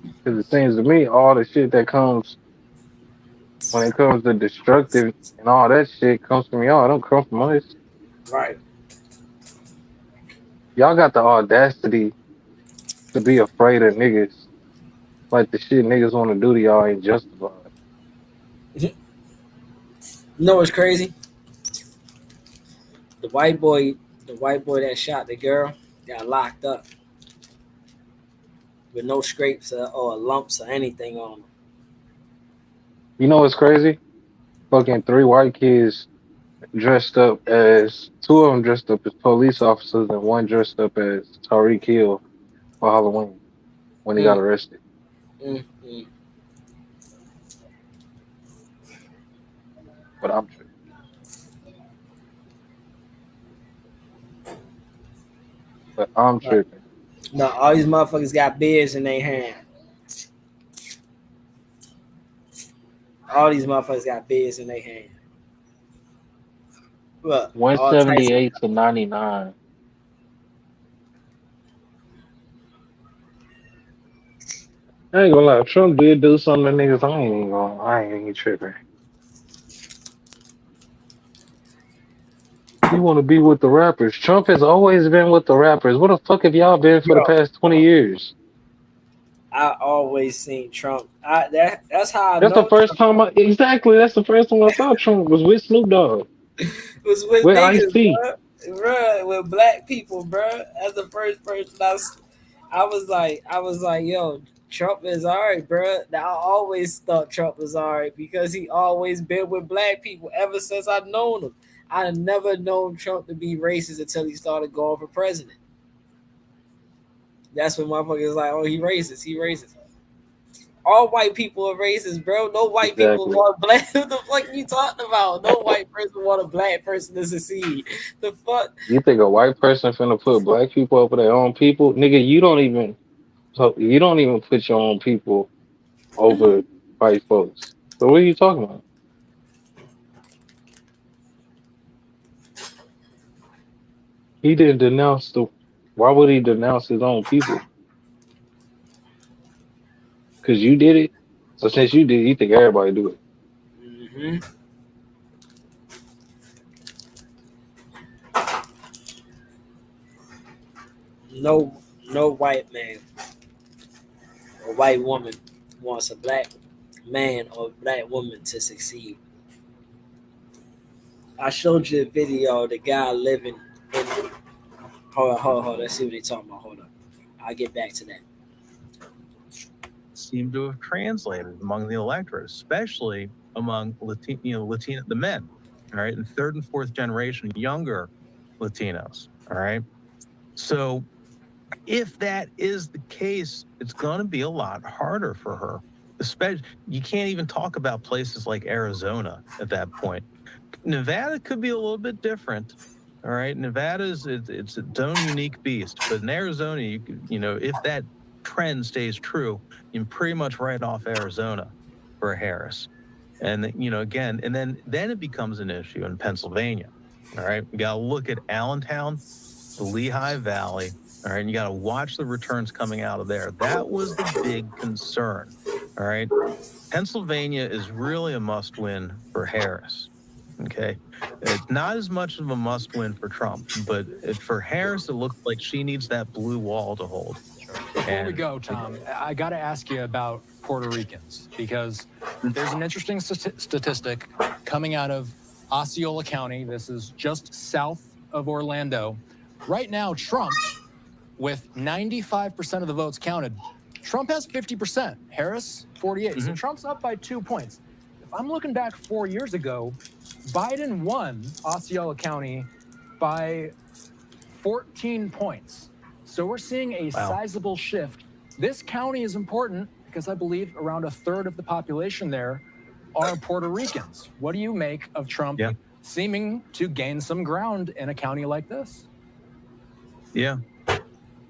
Because it seems to me all the shit that comes when it comes to destructive and all that shit comes from y'all. It don't come from us. Right. Y'all got the audacity to be afraid of niggas. Like the shit niggas want to do to y'all ain't justified. You know what's crazy? The white boy, the white boy that shot the girl got locked up with no scrapes or lumps or anything on him. You know what's crazy? Fucking 3 white kids dressed up as 2 of them dressed up as police officers and one dressed up as Tariq Hill for Halloween when he got Mm, arrested. mm. But I'm tripping. But I'm tripping. No, all these motherfuckers got beards in their hand. All these motherfuckers got beards in their hand. Look, all types of 178 to 99. I ain't gonna lie, Trump did do something to niggas. I ain't even tripping. You want to be with the rappers. Trump has always been with the rappers. What the fuck have y'all been for the bro. past 20 years? I always seen Trump. That's how I That's the know first Trump time exactly, that's the first time I saw Trump was with Snoop Dogg, was with with niggas, Ice-T. bro. Bro, with black people, bro. That's the first person I was like, yo, Trump is alright, bro. Now, I always thought Trump was alright because he always been with black people ever since I've known him. I never known Trump to be racist until he started going for president. That's when motherfuckers like, oh, he racist. He racist. All white people are racist, bro. No white people Exactly. want black. What the fuck you talking about? No white person want a black person to succeed. The fuck? You think a white person finna put black people over their own people? Nigga, you don't even put your own people over white folks. So what are you talking about? He didn't denounce the why would he denounce his own people? Because you did it. So since you did, you think everybody do it. Mm-hmm. No, no white man or white woman wants a black man or black woman to succeed. I showed you a video of the guy living in. Hold on. Let's see what they talking about. Hold on. I'll get back to that. Seem to have translated among the electorate, especially among Latino, the men, all right, and third and fourth generation younger Latinos, all right. So if that is the case, it's going to be a lot harder for her. Especially, you can't even talk about places like Arizona at that point. Nevada could be a little bit different. All right, Nevada's it's its own unique beast, but in Arizona, if that trend stays true, you can pretty much write off Arizona for Harris, and again, and then it becomes an issue in Pennsylvania. All right, you got to look at Allentown, the Lehigh Valley. All right, and you got to watch the returns coming out of there. That was the big concern. All right, Pennsylvania is really a must-win for Harris. Okay. It's not as much of a must win for Trump, but for Harris, it looks like she needs that blue wall to hold. Before we go, Tom, I got to ask you about Puerto Ricans because there's an interesting statistic coming out of Osceola County. This is just south of Orlando. Right now, Trump, with 95% of the votes counted, Trump has 50%, Harris 48. So Trump's up by 2 points. If I'm looking back 4 years ago, Biden won Osceola County by 14 points. So we're seeing a sizable shift. This county is important because I believe around a third of the population there are Puerto Ricans. What do you make of Trump seeming to gain some ground in a county like this? Yeah.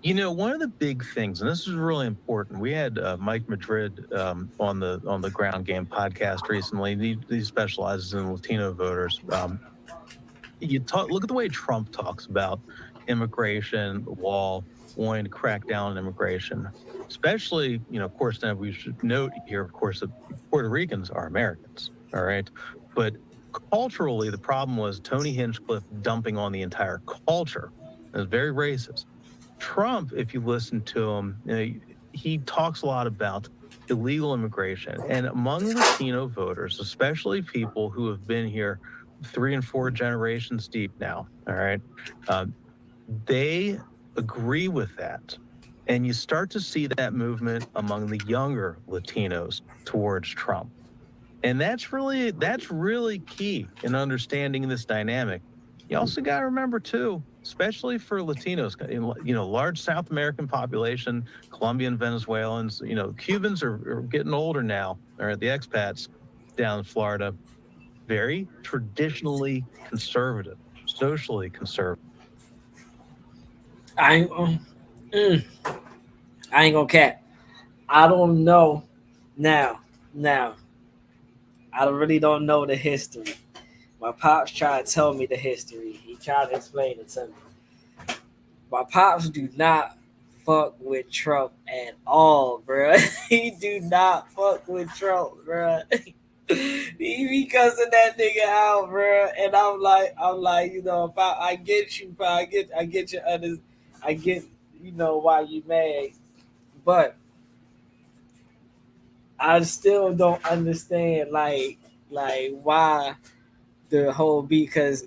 One of the big things, and this is really important, we had Mike Madrid on the Ground Game podcast recently. He specializes in Latino voters. Look at the way Trump talks about immigration, the wall, wanting to crack down on immigration. Especially, of course, now we should note here, of course, that Puerto Ricans are Americans, all right? But culturally, the problem was Tony Hinchcliffe dumping on the entire culture. It was very racist. Trump, if you listen to him, he talks a lot about illegal immigration. And among Latino voters, especially people who have been here 3 and 4 generations deep now, all right, they agree with that. And you start to see that movement among the younger Latinos towards Trump. And that's really key in understanding this dynamic. You also got to remember too, especially for Latinos, large South American population, Colombian, Venezuelans, Cubans are getting older now, or the expats down in Florida, very traditionally conservative, socially conservative. I ain't gonna cap. I don't know now. I really don't know the history. My pops tried to tell me the history. He tried to explain it to me. My pops do not fuck with Trump at all, bro. He do not fuck with Trump, bro. He be cussing that nigga out, bro. And I'm like, I get you, I get your I get, why you mad, but I still don't understand, like why the whole because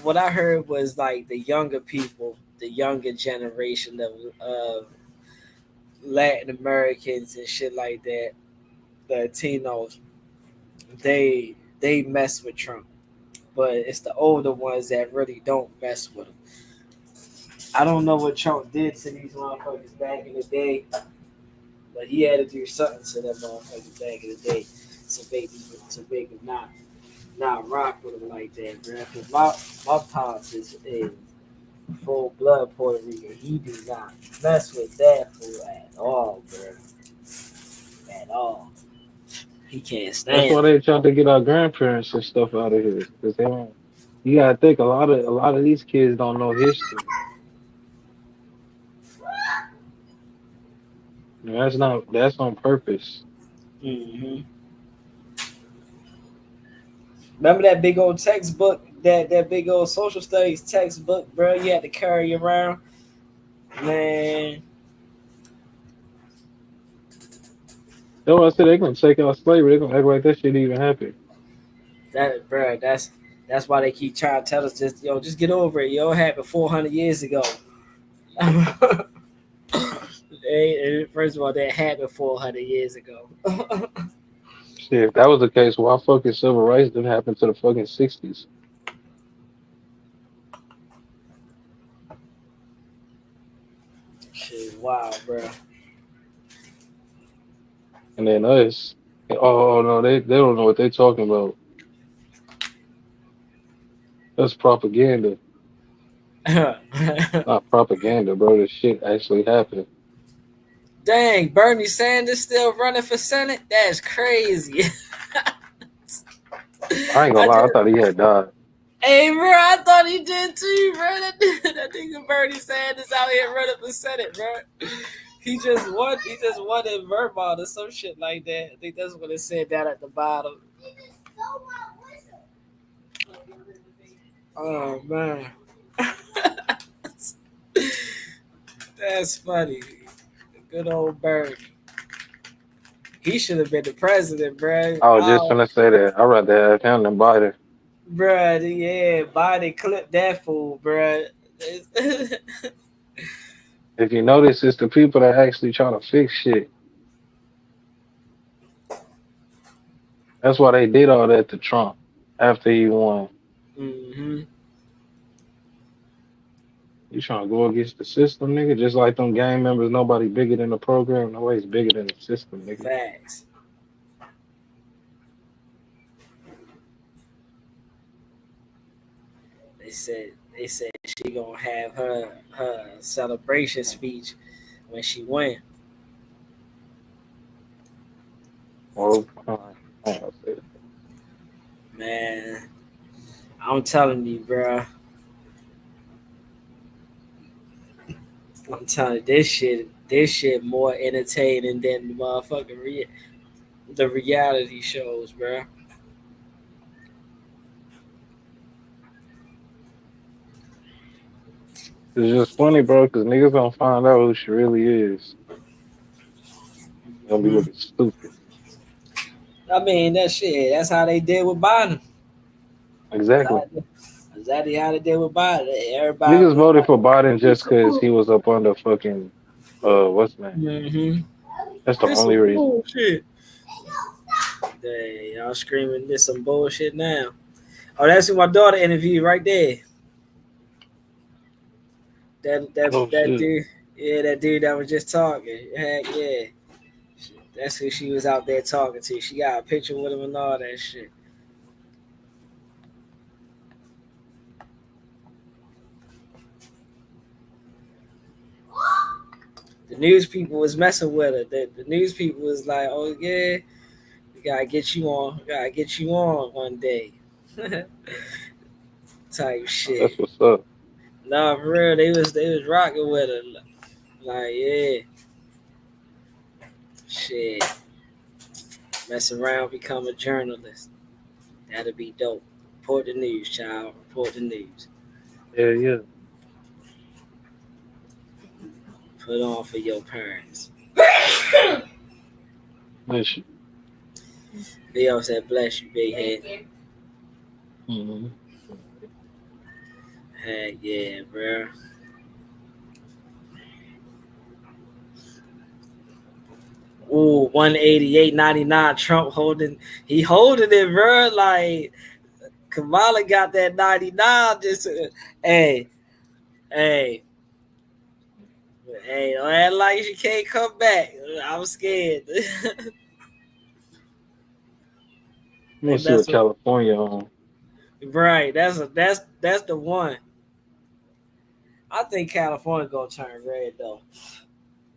what I heard was like the younger people, the younger generation of Latin Americans and shit like that, Latinos, they mess with Trump, but it's the older ones that really don't mess with him. I don't know what Trump did to these motherfuckers back in the day, but he had to do something to them motherfuckers back in the day to make them not rock with him like that, bro. Cause my pops is full blood Puerto Rican. He do not mess with that fool at all, bro. At all. He can't That's stand why him. they tried to get our grandparents and stuff out of here. Cause they don't. You gotta think a lot of these kids don't know history. And that's on purpose. Mm-hmm. Remember that big old textbook, that big old social studies textbook, bro? You had to carry around, man. That's why I said they're gonna take out slavery. They're gonna act like that shit even happened. That, bro, that's why they keep trying to tell us just get over it. It happened 400 years ago. First of all, that happened 400 years ago. Shit, if that was the case, why fucking civil rights didn't happen to the fucking 60s? Shit, wow, bro. And then us, oh no, they don't know what they're talking about. That's propaganda. Not propaganda, bro. This shit actually happened. Dang, Bernie Sanders still running for Senate? That's crazy. I ain't gonna lie, I thought he had died. Hey, bro, I thought he did too, bro. That nigga Bernie Sanders out here running for Senate, bro. He just won. He just won in Vermont or some shit like that. I think that's what it said down at the bottom. Oh man, that's funny. Good old Bernie. He should have been the president, bro. I was just gonna say that. I'd rather have him than Biden. Bruh, yeah, Biden clipped that fool, bruh. If you notice, it's the people that actually try to fix shit. That's why they did all that to Trump after he won. Mm-hmm. You trying to go against the system, nigga? Just like them gang members, nobody bigger than the program. Nobody's bigger than the system, nigga. Facts. They said she gonna have her celebration speech when she win. Well, Man, I'm telling you, bro. I'm telling you, this shit more entertaining than the motherfucking the reality shows, bro. it's just funny, bro, because niggas don't find out who she really is. They'll be looking stupid. I mean, that's how they did with Biden. Exactly. Exactly how they did with Biden. Everybody Niggas was voted for Biden just because he was up under fucking, what's his name? Mm-hmm. That's the It's only some reason. bullshit. Dang, y'all screaming this some bullshit now. Oh, that's who my daughter interviewed right there. Oh That shit. dude, yeah, that dude that was just talking. Heck yeah, that's who she was out there talking to. She got a picture with him and all that shit. The news people was messing with her. The news people was like, "Oh yeah, we gotta get you on. We gotta get you on one day." Type shit. That's what's up. Nah, for real, they was rocking with her. Like, yeah, shit. Mess around, become a journalist. That'd be dope. Report the news, child. Report the news. Yeah, yeah. Put on for your parents. Bless you. Leo said, "Bless you, big head." Mm-hmm. Heck yeah, bro. Ooh, 188.99. Trump holding. He holding it, bro. Like Kamala got that 99. Just hey, hey. Hey, don't act like she can't come back. I'm scared. I'm They gonna see what mess with California on. right. That's the one. I think California gonna turn red though.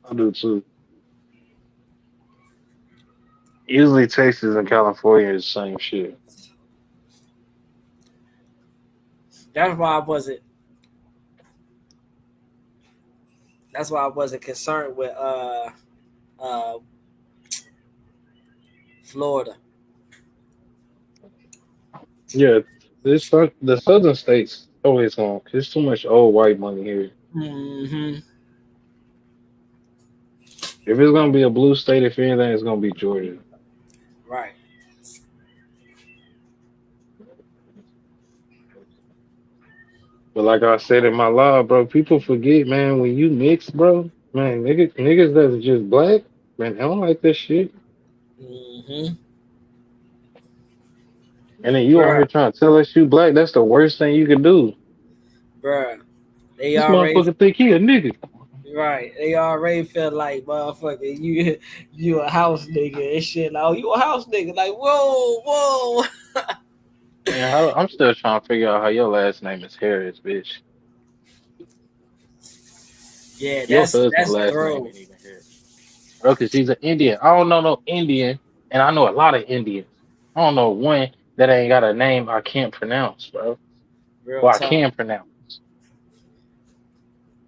I do too. Usually Texas and California is the same shit. That's why I wasn't. That's why I wasn't concerned with uh Florida. Yeah, the southern states always on. There's too much old white money here. Mm-hmm. If it's gonna be a blue state, if anything, it's gonna be Georgia. Right. But like I said in my live, bro, people forget, man, when you mix, bro, man, niggas that's just black, man, I don't like this shit. Mm-hmm. And then you on here Bruh, trying to tell us you black, that's the worst thing you can do. bruh. They This already motherfucker think he a nigga. right. They already feel like motherfucker, you a house nigga and shit. Like, oh, you a house nigga. Like, whoa, whoa. Man, I'm still trying to figure out how your last name is Harris, bitch. Yeah, Your husband's that's last name throw. ain't even Harris. Bro, because he's an Indian. I don't know no Indian, and I know a lot of Indians. I don't know one that ain't got a name I can't pronounce, bro. Real Well, I talk. can pronounce.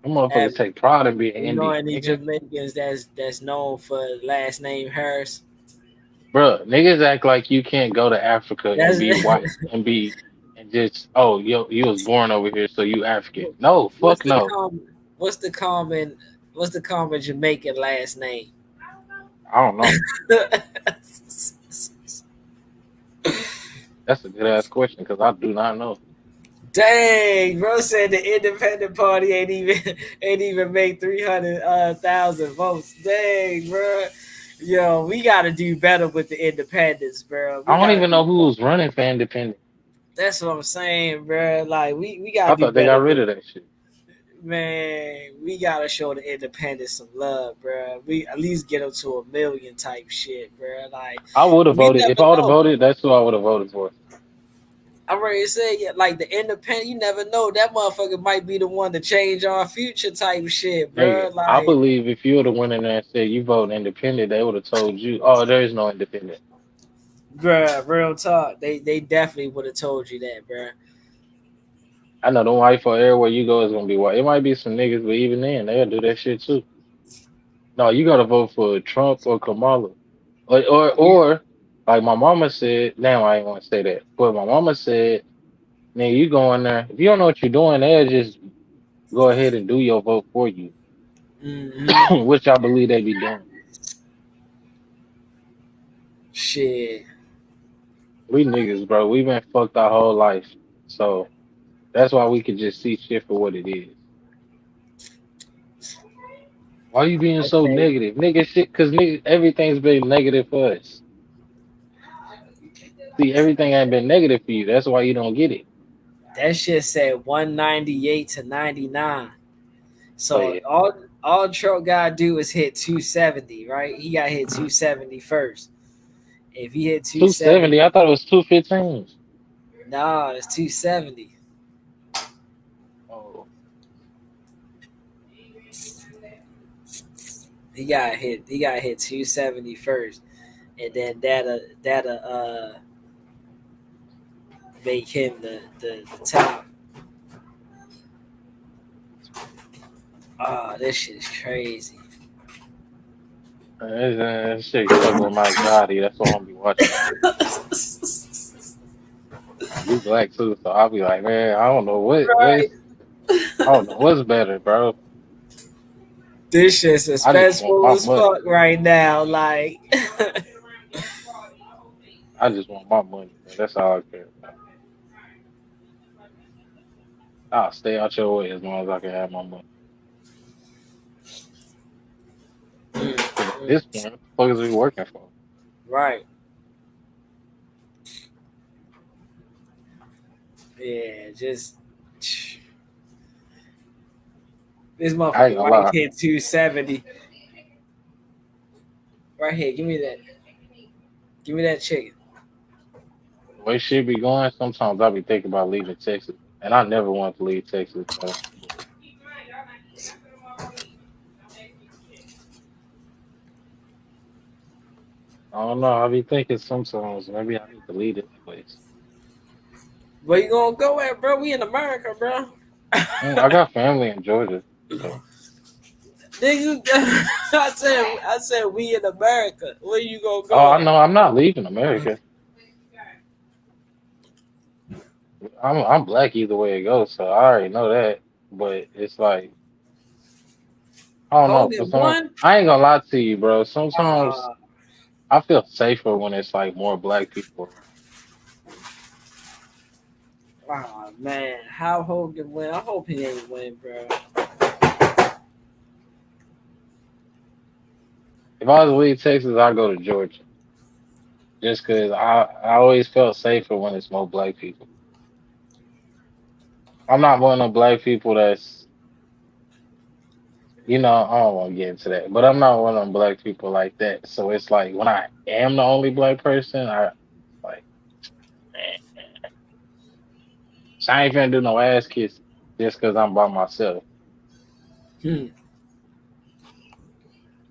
Them motherfuckers Have take pride in being you know Indian, any nigga. Jamaicans that's known for last name Harris? Bro, niggas act like you can't go to Africa and That's be white and just you was born over here, so you African. No, what's fuck the no. what's the common what's the common Jamaican last name? I don't know. That's a good ass question because I do not know. Dang, bro said the independent party ain't even made 300,000 votes. Dang, bro. Yo, we gotta do better with the independents, bro. We I don't gotta even do know who was running for independent. that's what I'm saying, bro. Like we gotta I do thought they got better rid with of that shit. man. We gotta show the independents some love, bro. We at least get them to 1 million type shit, bro. Like I would have we voted. If never I would have know. voted, that's who I would have voted for. I'm ready to say, yeah, like the independent, you never know. That motherfucker might be the one to change our future type shit, Nigga, bro. I Like, believe if you would have went in there and said you vote independent, they would have told you, oh, there is no independent. bruh, real talk. They definitely would have told you that, bruh. I know the white for everywhere you go is gonna be white. It might be some niggas, but even then, they'll do that shit too. No, you gotta vote for Trump or Kamala, or like my mama said. Now I ain't want to say that, but my mama said, "Man, you go in there. If you don't know what you're doing, they'll just go ahead and do your vote for you," Mm-hmm. which I believe they be doing. Shit. We niggas, bro, we been fucked our whole life, so that's why we can just see shit for what it is. Why you being so Okay. negative, nigga? Shit, cause nigga, everything's been negative for us. See, everything ain't been negative for you. That's why you don't get it. That shit said 198 to 99. So Oh yeah, all Trump gotta do is hit 270, right? He got hit 270 first. If he hit 270. 270, I thought it was 215. nah, it's 270. Oh, He got hit 270 first. And then that'll make him the top. Oh, this shit's crazy. that shit fucking with my anxiety. That's what I'm gonna be watching. You black too, so I'll be like, man, I don't know Right. I don't know what's better, bro. This shit's I just want suspenseful my as money. fuck right now. Like, I just want my money, bro. That's all I care about. I'll stay out your way as long as I can have my money. 'Cause at this point, what the fuck is we working for? right. Yeah, just this I ain't motherfucker gonna right lie. here 270. Right here, give me that. Give me that chicken. The way shit be going, sometimes I be thinking about leaving Texas. And I never wanted to leave Texas, bro. I don't know. I be thinking sometimes maybe I need to leave this place. Where you gonna go at, bro? We in America, bro. I got family in Georgia, so Nigga, I said we in America. Where you gonna oh, go I at? know I'm not leaving America. I'm black either way it goes, so I already know that. But it's like I don't know. For Hogan some, won? I ain't gonna lie to you, bro. Sometimes Uh, I feel safer when it's like more black people around. oh man, how Hogan win? I hope he ain't win, bro. If I was to leave Texas, I'd go to Georgia. Just because I always felt safer when it's more black people. I'm not one of the black people that's, I don't want to get into that, but I'm not one of them black people like that. So it's like when I am the only black person, I like, man, so I ain't finna do no ass kiss just because I'm by myself. Hmm.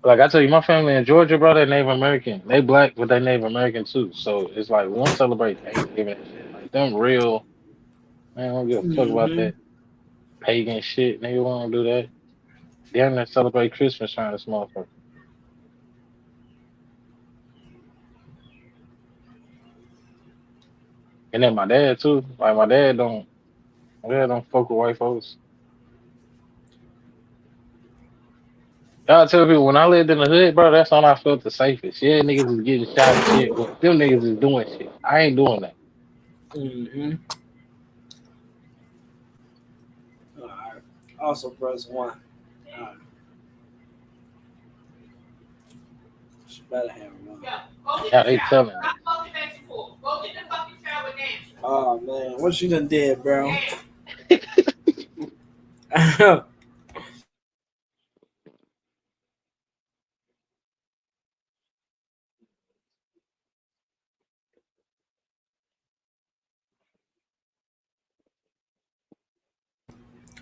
Like I tell you, my family in Georgia, bro, they Native American. They black, but they Native American too. So it's like we don't celebrate Thanksgiving and shit. Like them real, man, I don't give a fuck about Mm-hmm. that pagan shit. Nigga won't do that. Damn near celebrate Christmas trying this motherfucker. And then my dad too. Like my dad don't fuck with white folks. Y'all tell people when I lived in the hood, bro, that's when I felt the safest. Yeah, niggas is getting shot and shit, but them niggas is doing shit. I ain't doing that. Mm-hmm. All right. Also, bros won. Better have one. Yeah, they telling me. Oh man, what you done did, bro?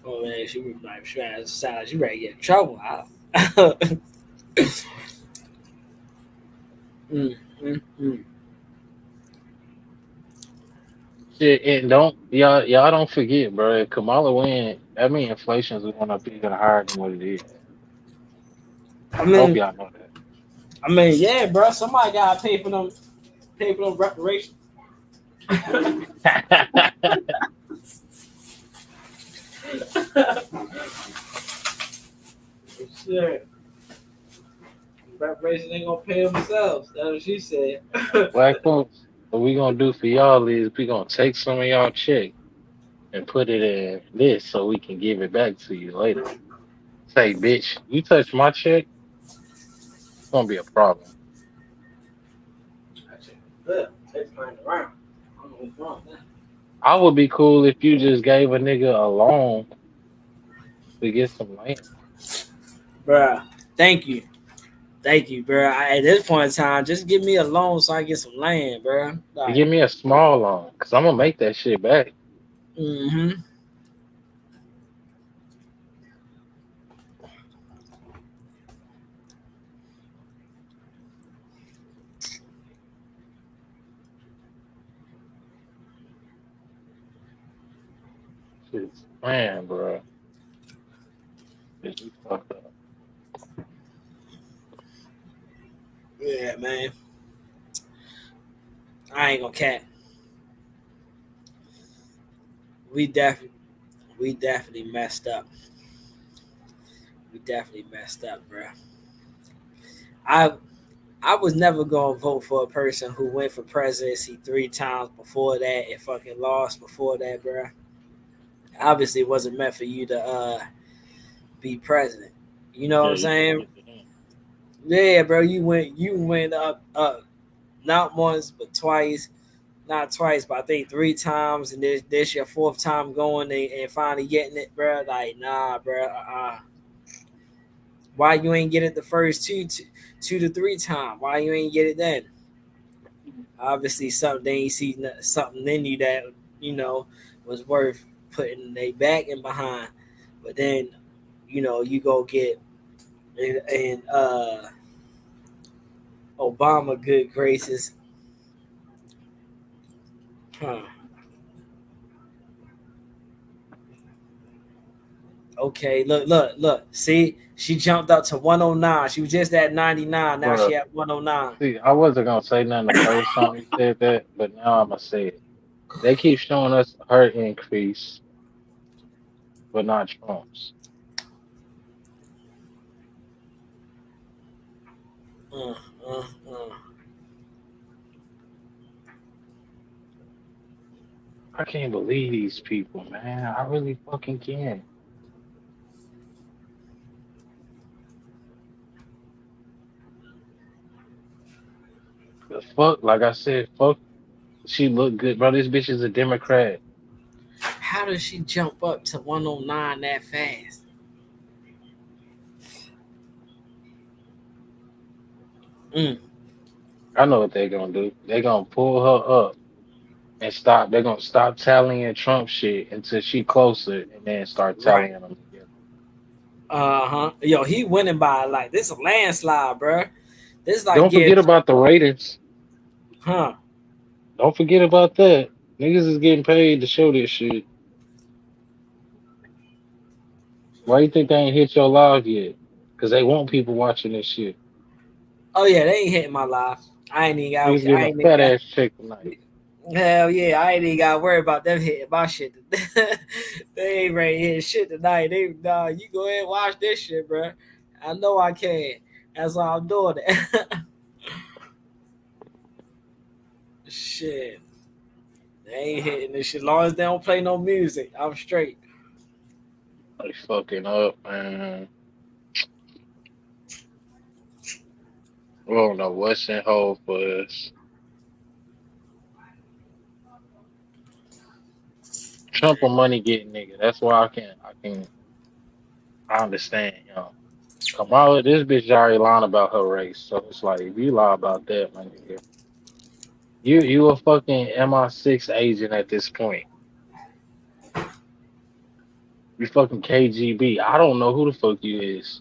Oh man, she was like, she sound you ready to get in trouble. Mm. Shit, and y'all don't forget, bro. If Kamala win, that means inflation's going up even higher than what it is. I I hope mean, y'all know yeah, bro. Somebody gotta pay for them reparations. that. Shit, reparations ain't gonna pay themselves. That's what she said. Black folks, what we gonna do for y'all is we gonna take some of y'all check and put it in this so we can give it back to you later. Say, bitch, you touch my check, it's gonna be a problem. Yeah. They playing around. I don't know what's wrong with that. I would be cool if you just gave a nigga a loan to get some land. Bruh, thank you, bruh. At this point in time, just give me a loan so I get some land, bruh. Give Like, me a small loan, cause I'm gonna make that shit back. mm-hmm. Shit's man, bro. Shit, you fucked up. Yeah, man. I ain't gonna cat. We definitely messed up. We definitely messed up, bruh. I I was never gonna vote for a person who went for presidency 3 times before that and fucking lost before that, bruh. Obviously, it wasn't meant for you to be president. You know what Yeah, I'm you should saying? get the hint. Yeah, bro. You went up, not once but twice. Not twice, but I think 3 times, and this your 4th time going and finally getting it, bro. Like, nah, bro. Why you ain't get it the first 2 to 3 times? Why you ain't get it then? Obviously, something you see something in you that was worth putting they back and behind. But then, you go get and Obama good graces, huh? Okay, look. See, she jumped up to 109. She was just at 99. Now Bro, she at 109. see, I wasn't gonna say nothing the first time you said that, but now I'm gonna say it. They keep showing us her increase, but not Trump's. Uh, uh, uh. I can't believe these people, man. I really fucking can't. The fuck, like I said, fuck. She look good, bro. This bitch is a Democrat. How does she jump up to 109 that fast? Mm. I know what they gonna do. They gonna pull her up and stop. They're gonna stop tallying Trump shit until she closer, and then start Right. tallying them together. Uh-huh. Yo, he winning by like this a landslide, bro. This like Don't forget get about the ratings. huh. Don't forget about that. Niggas is getting paid to show this shit. Why you think they ain't hit your live yet? Because they want people watching this shit. Oh yeah, they ain't hitting my live. I ain't even got Niggas getting I a ain't even fat got ass check tonight. hell yeah, I ain't even gotta worry about them hitting my shit. They ain't ready to hit shit tonight. Nah, you go ahead and watch this shit, bro. I know I can. That's why I'm doing it. Shit. They ain't hitting this shit. As long as they don't play no music, I'm straight. They fucking up, man. We don't know what's in hold for us. Trump a money getting nigga. That's why I understand him. Kamala, this bitch already lying about her race. So it's like if you lie about that, my nigga, you a fucking MI6 agent at this point. You fucking KGB. I don't know who the fuck you is.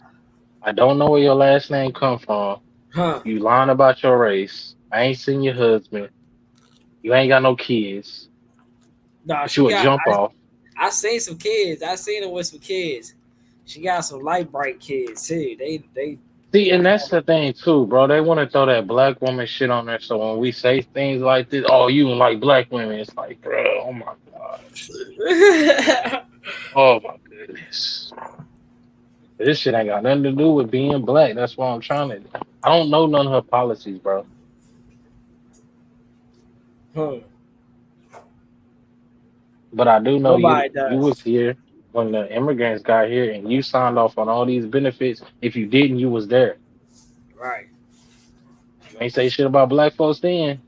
I don't know where your last name come from. Huh. You lying about your race. I ain't seen your husband. You ain't got no kids. Nah, But she you a got jump off. I seen some kids. I seen her with some kids. She got some light bright kids too. They See, and that's the thing too, bro. They want to throw that black woman shit on there. So when we say things like this, oh, you don't like black women, it's like, bro, oh my gosh. Oh my goodness. This shit ain't got nothing to do with being black. That's why I'm trying to. I don't know none of her policies, bro. huh. But I do know Nobody you does. was here when the immigrants got here and you signed off on all these benefits. If you didn't, you was there. Right. You ain't say shit about black folks then.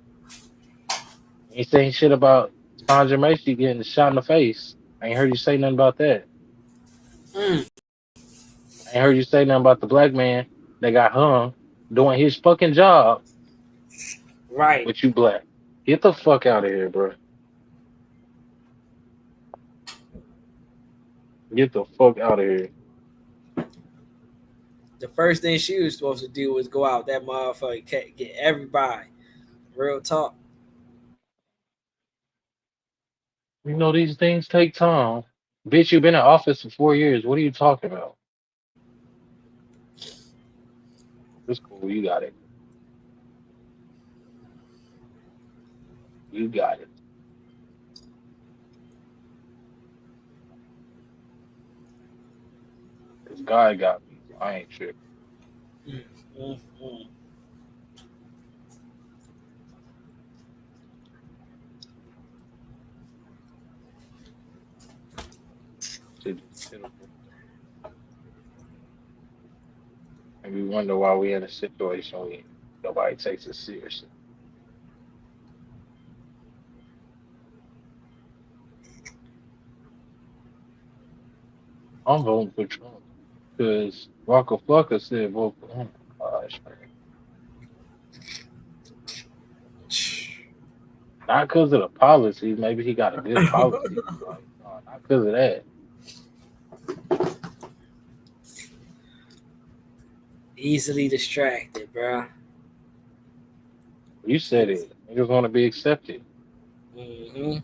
Ain't saying shit about Sandra Macy getting shot in the face. I ain't heard you say nothing about that. Mm, I ain't heard you say nothing about the black man that got hung doing his fucking job, right. but you black. Get the fuck out of here, bro. Get the fuck out of here. The first thing she was supposed to do was go out that motherfucker, get everybody. Real talk. You know these things take time. Bitch, you've been in office for 4 years. What are you talking about? It's cool. You got it. You got it. This guy got me. So I ain't tripping. Mm, mm, mm. Shit is pitiful. And we wonder why we in a situation where nobody takes us seriously. I'm voting for Trump because Waka Flocka said vote for him. Gosh, man. Not because of the policies. Maybe he got a good policy. Like, no, not because of that. Easily distracted, bro. You said it. Niggas want to be accepted. Mm-hmm.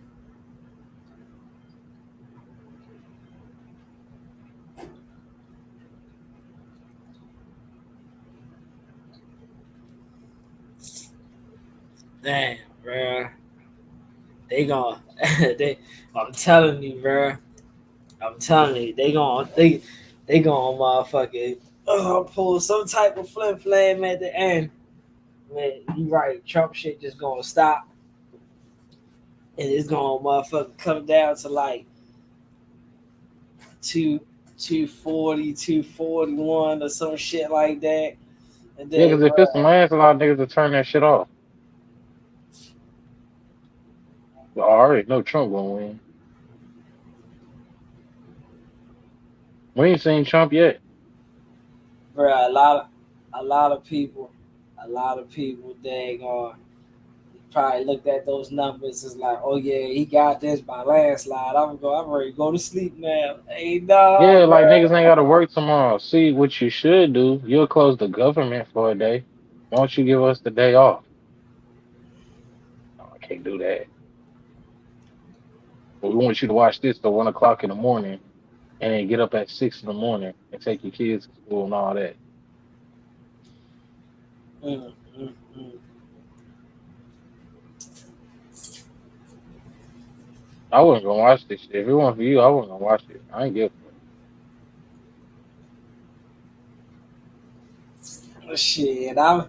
Damn, bro. They gonna, they. I'm telling you, bro. I'm telling you, they gonna motherfucking pull some type of flim flam at the end. Man, you right. Trump shit just gonna stop, and it's gonna motherfucking come down to like two 240, 241 or some shit like that. And Yeah, then, because if it's a landslide, niggas will turn that shit off. But I already know Trump gonna win. We ain't seen Trump yet. bro, a lot of people, they gonna probably looked at those numbers as like, oh yeah, he got this by landslide. I'm ready to go to sleep now. Hey, Yeah, no, like bro. niggas ain't gotta work tomorrow. See, what you should do, you'll close the government for a day. Why don't you give us the day off? No, I can't do that. But we want you to watch this till 1 o'clock in the morning and then get up at 6 in the morning and take your kids to school and all that. Mm, mm, mm. I wasn't gonna watch this shit. If it wasn't for you, I wasn't gonna watch it. I ain't give a fuck. Shit, I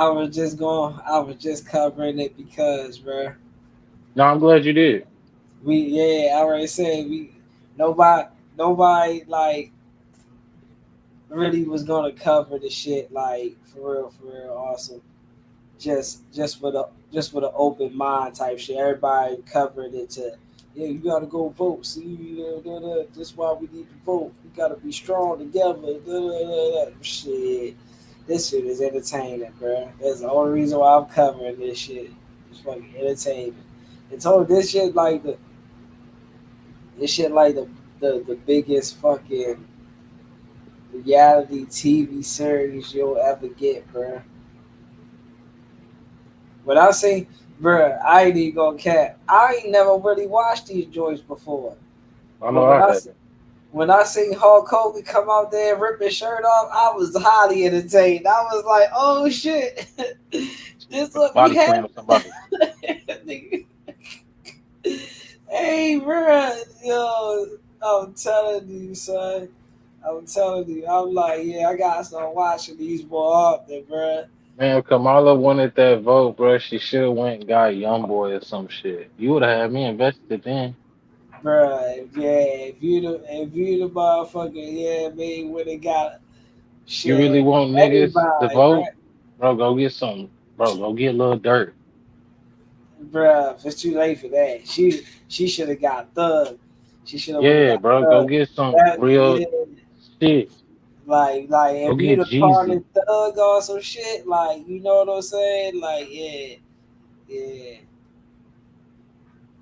was just covering it because, bro. No, I'm glad you did. I already said nobody, nobody like really was gonna cover the shit like for real, awesome. Just with an open mind type shit. Everybody covered it to, yeah, you gotta go vote. See, this is why we need to vote. We gotta be strong together. Shit, this shit is entertaining, bro. That's the only reason why I'm covering this shit. It's fucking entertainment. It's all this shit like the biggest fucking reality TV series you'll ever get, bro. But I say, bruh, I ain't even gonna cap. I ain't never really watched these joints before. I But know I haven't. when I seen Hulk Hogan come out there and rip his shirt off, I was highly entertained. I was like, oh shit, this what we Body had. slam somebody. Hey, bruh, yo, I'm telling you, son. I'm telling you, I'm like, yeah, I got to start watching these more often, bruh. Man, if Kamala wanted that vote, bro, she should have went and got YoungBoy or some shit. You would have had me invested then. Bruh, yeah, if you the motherfucker, yeah, man, when it got You really shit, want niggas to everybody, bruh. vote? Bro, go get some. Bro, go get Lil Dirt. bruh, it's too late for that. She should have got Thug. She should have would have Yeah, got bro. Go Thug. get some That real yeah, shit. like Go if you'd get have Jeezy. partnered Thug or some shit, like you know what I'm saying? Like yeah.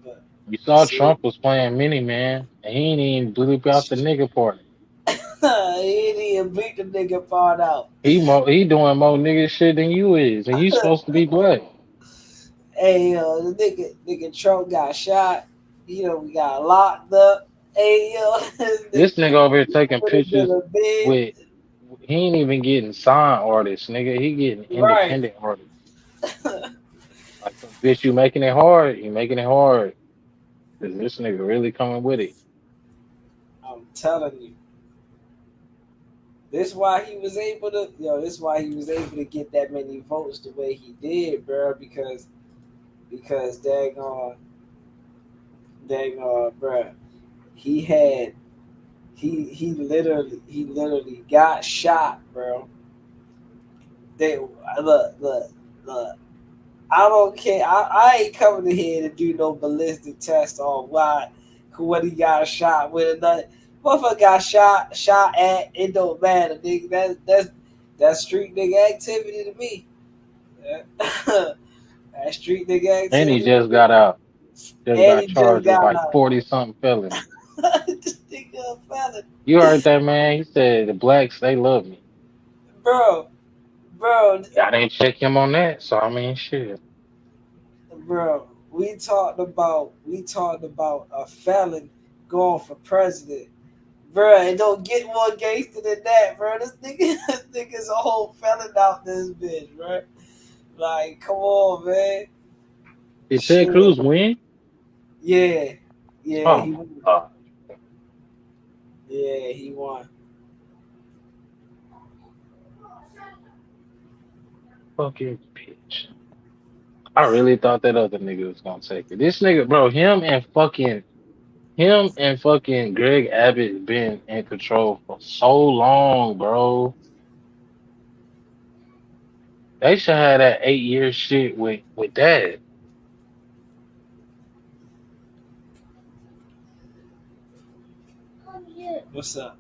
But You saw see, Trump was playing Mini Man, and he ain't even bleep out the nigga part. he didn't even beat the nigga part out. He doing more nigga shit than you is, and you supposed to be black. Hey, the nigga Trump got shot. You know, we got locked up. Hey, this nigga This nigga over here taking put him in pictures a bed. with he ain't even getting signed artists, nigga. He getting Right. independent artists. Like, bitch, you making it hard. You making it hard. 'Cause this nigga really coming with it. I'm telling you. This why he was able to, this why he was able to get that many votes the way he did, bro. Because bro, he had he literally got shot, bro. They look. I don't care. I ain't coming in here to do no ballistic test on what he got shot with. Another motherfucker got shot at. It don't matter, nigga. That's street nigga activity to me. That's street nigga And he activity to just me. got out. Just And got he just charged with got like out. 40 something felony. This nigga a felon. You heard that, man? He said the blacks they love me. Bro, bro, I didn't check him on that, so I mean, shit. bro. We talked about a felon going for president. Bruh, it don't get more gangster than that, bro. This nigga's a whole felon out this bitch, bro. Like, come on, man. Did Ted Shit. Cruz win? Yeah. Yeah, Oh he my won. god. Yeah, he won. Fucking bitch. I really thought that other nigga was gonna take it. This nigga, bro, him and fucking Greg Abbott been in control for so long, bro. They should have that 8 year shit with that. What's up?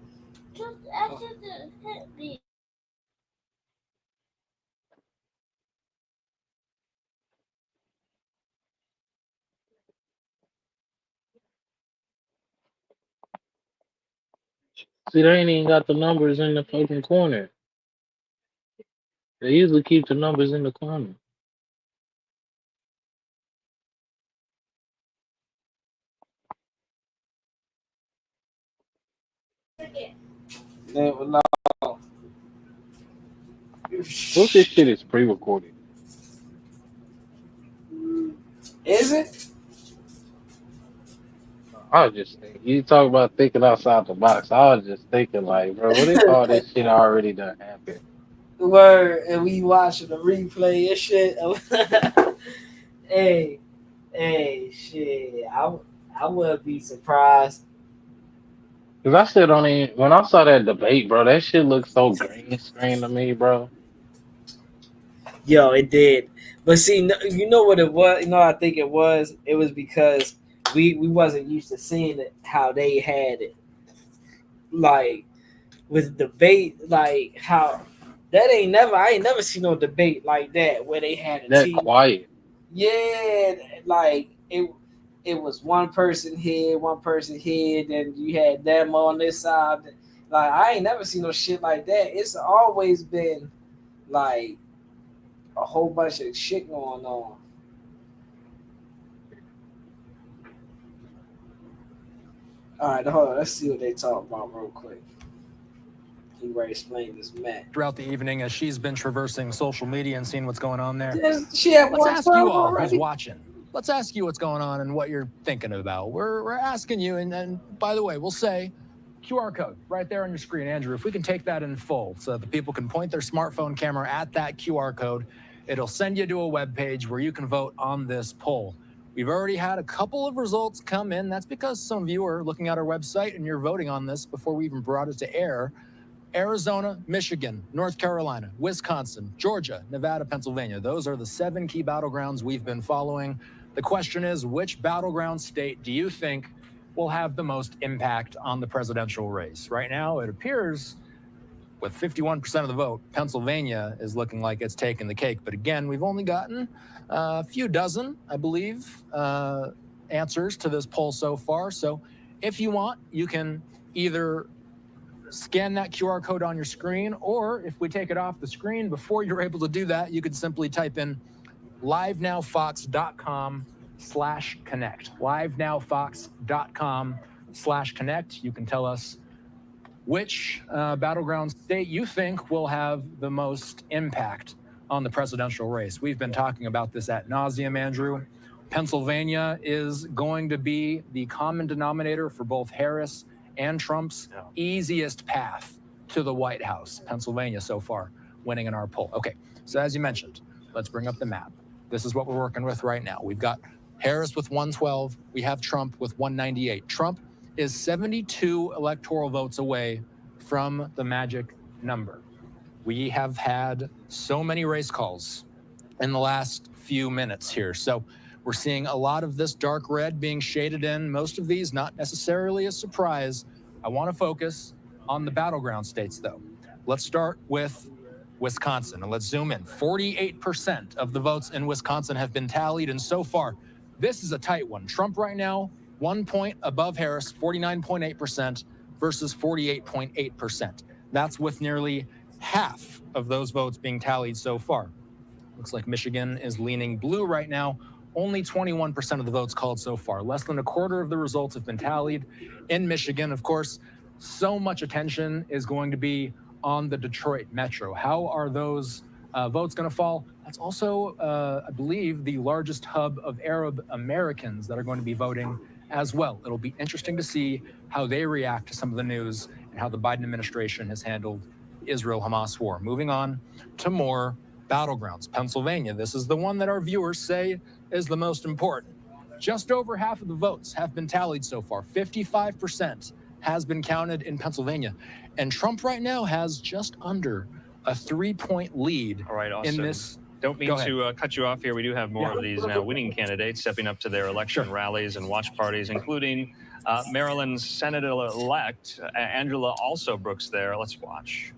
See, they ain't even got the numbers in the fucking corner. They usually keep the numbers in the corner. Never know. What if this shit is pre-recorded? Is it? I was just thinking, you talk about thinking outside the box. I was just thinking, like, bro, what if all this shit already done happened? Word, and we watching the replay and shit. hey, shit. I wouldn't be surprised. Cause I still don't even. When I saw that debate, bro, that shit looked so green screen to me, bro. Yo, it did. But see, you know what it was? You know, I think it was. It was because we wasn't used to seeing it how they had it. Like with debate, like how I ain't never seen no debate like that where they had a That team. quiet. Yeah, like it was one person here, then you had them on this side. Like I ain't never seen no shit like that. It's always been like a whole bunch of shit going on. All right, hold on. Let's see what they talk about real quick. He already explained this, Matt. Throughout the evening, as she's been traversing social media and seeing what's going on there. She had Let's ask you 112 all who's already. watching. Let's ask you what's going on and what you're thinking about. We're asking you, and by the way, we'll say QR code right there on your screen, Andrew. If we can take that in full so that the people can point their smartphone camera at that QR code, it'll send you to a web page where you can vote on this poll. We've already had a couple of results come in. That's because some of you are looking at our website and you're voting on this before we even brought it to air. Arizona, Michigan, North Carolina, Wisconsin, Georgia, Nevada, Pennsylvania. Those are the 7 key battlegrounds we've been following The question is, which battleground state do you think will have the most impact on the presidential race? Right now, it appears with 51% of the vote, Pennsylvania is looking like it's taking the cake. But again, we've only gotten a few dozen, I believe, answers to this poll so far. So if you want, you can either scan that QR code on your screen, or if we take it off the screen before you're able to do that, you could simply type in livenowfox.com/connect. livenowfox.com/connect. You can tell us which battleground state you think will have the most impact on the presidential race. We've been talking about this ad nauseum, Andrew. Pennsylvania is going to be the common denominator for both Harris and Trump's easiest path to the White House. Pennsylvania so far winning in our poll. Okay, so as you mentioned, let's bring up the map. This is what we're working with right now. We've got Harris with 112. We have Trump with 198. Trump is 72 electoral votes away from the magic number. We have had so many race calls in the last few minutes here. So we're seeing a lot of this dark red being shaded in. Most of these not necessarily a surprise. I want to focus on the battleground states, though. Let's start with Wisconsin, and let's zoom in. 48% of the votes in Wisconsin have been tallied, and so far, this is a tight one. Trump right now, 1 point above Harris, 49.8% versus 48.8%. That's with nearly half of those votes being tallied so far. Looks like Michigan is leaning blue right now. Only 21% of the votes called so far. Less than a quarter of the results have been tallied in Michigan. Of course, so much attention is going to be on the Detroit metro. How are those votes going to fall? That's also, I believe, the largest hub of Arab Americans that are going to be voting as well. It'll be interesting to see how they react to some of the news and how the Biden administration has handled the Israel-Hamas war. Moving on to more battlegrounds. Pennsylvania, this is the one that our viewers say is the most important. Just over half of the votes have been tallied so far. 55% has been counted in Pennsylvania. And Trump right now has just under a 3-point lead. All right, Austin. In this. Don't mean to cut you off here. We do have more of these now winning candidates stepping up to their election rallies and watch parties, including Maryland's Senator-elect Angela also Brooks there. Let's watch.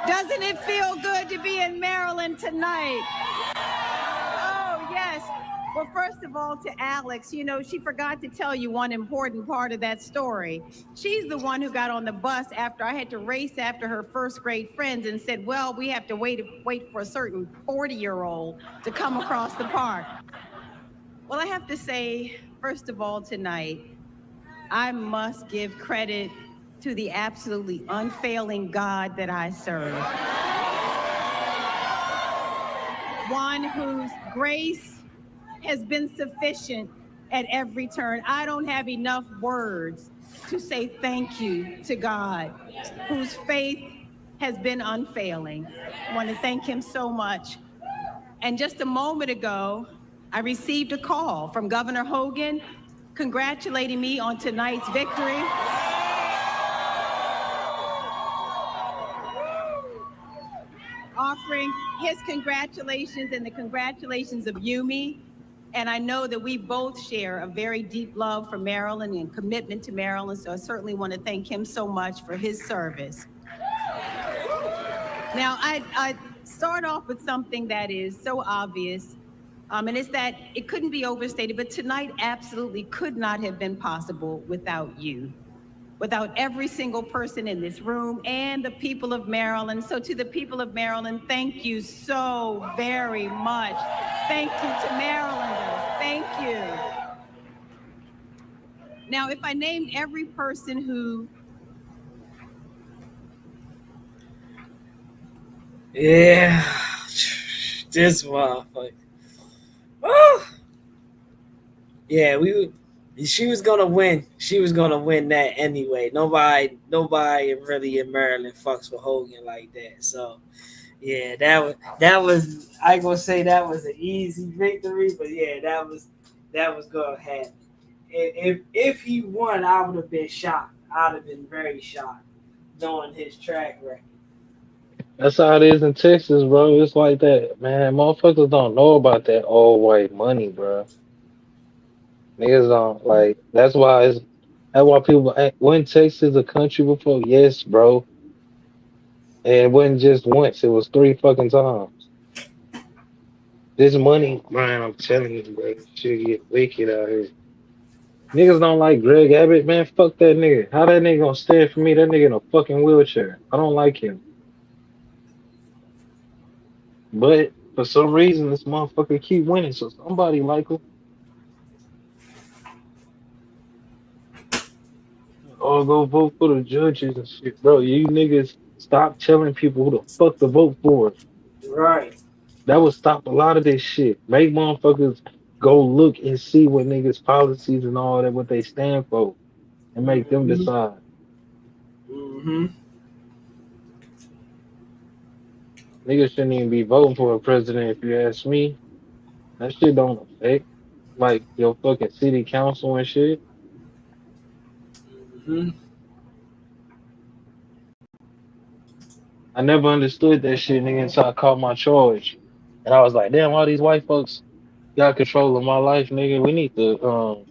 Doesn't it feel good to be in Maryland tonight? Oh, yes. Well, first of all, to Alex, you know, she forgot to tell you one important part of that story. She's the one who got on the bus after I had to race after her first grade friends and said, well, we have to wait for a certain 40-year-old to come across the park. Well, I have to say, first of all, tonight, I must give credit to the absolutely unfailing God that I serve. One whose grace has been sufficient at every turn. I don't have enough words to say thank you to God, whose faith has been unfailing. I want to thank him so much. And just a moment ago, I received a call from Governor Hogan congratulating me on tonight's victory. Offering his congratulations and the congratulations of Yumi. And I know that we both share a very deep love for Maryland and commitment to Maryland, so I certainly want to thank him so much for his service. Now, I start off with something that is so obvious, and it's that it couldn't be overstated, but tonight absolutely could not have been possible without you, without every single person in this room and the people of Maryland. So to the people of Maryland, thank you so very much. Thank you to Marylanders. Thank you. Now, if I named every person who... Yeah, this motherfucker. Oh. Yeah, she was gonna win. She was gonna win that anyway. Nobody really in Maryland fucks with Hogan like that. So yeah, that was I ain't gonna say that was an easy victory, but yeah, that was gonna happen. If he won, I would have been shocked. I'd have been very shocked, knowing his track record. That's how it is in Texas, bro. It's like that, man. Motherfuckers don't know about that old white money, bro. Niggas don't like. That's why people. Wasn't Texas a country before? Yes, bro. And it wasn't just once. It was three fucking times. This money, man. I'm telling you, bro. Shit get wicked out here. Niggas don't like Greg Abbott, man. Fuck that nigga. How that nigga gonna stand for me? That nigga in a fucking wheelchair. I don't like him. But for some reason, this motherfucker keep winning. So somebody like him. Oh, go vote for the judges and shit, bro. You niggas stop telling people who the fuck to vote for. Right. That would stop a lot of this shit. Make motherfuckers go look and see what niggas' policies and all that, what they stand for, and make them Mm-hmm. decide. Mm-hmm. Niggas shouldn't even be voting for a president if you ask me. That shit don't affect like your fucking city council and shit. Mm-hmm. I never understood that shit, nigga, until I caught my charge. And I was like, damn, all these white folks got control of my life, nigga. We need to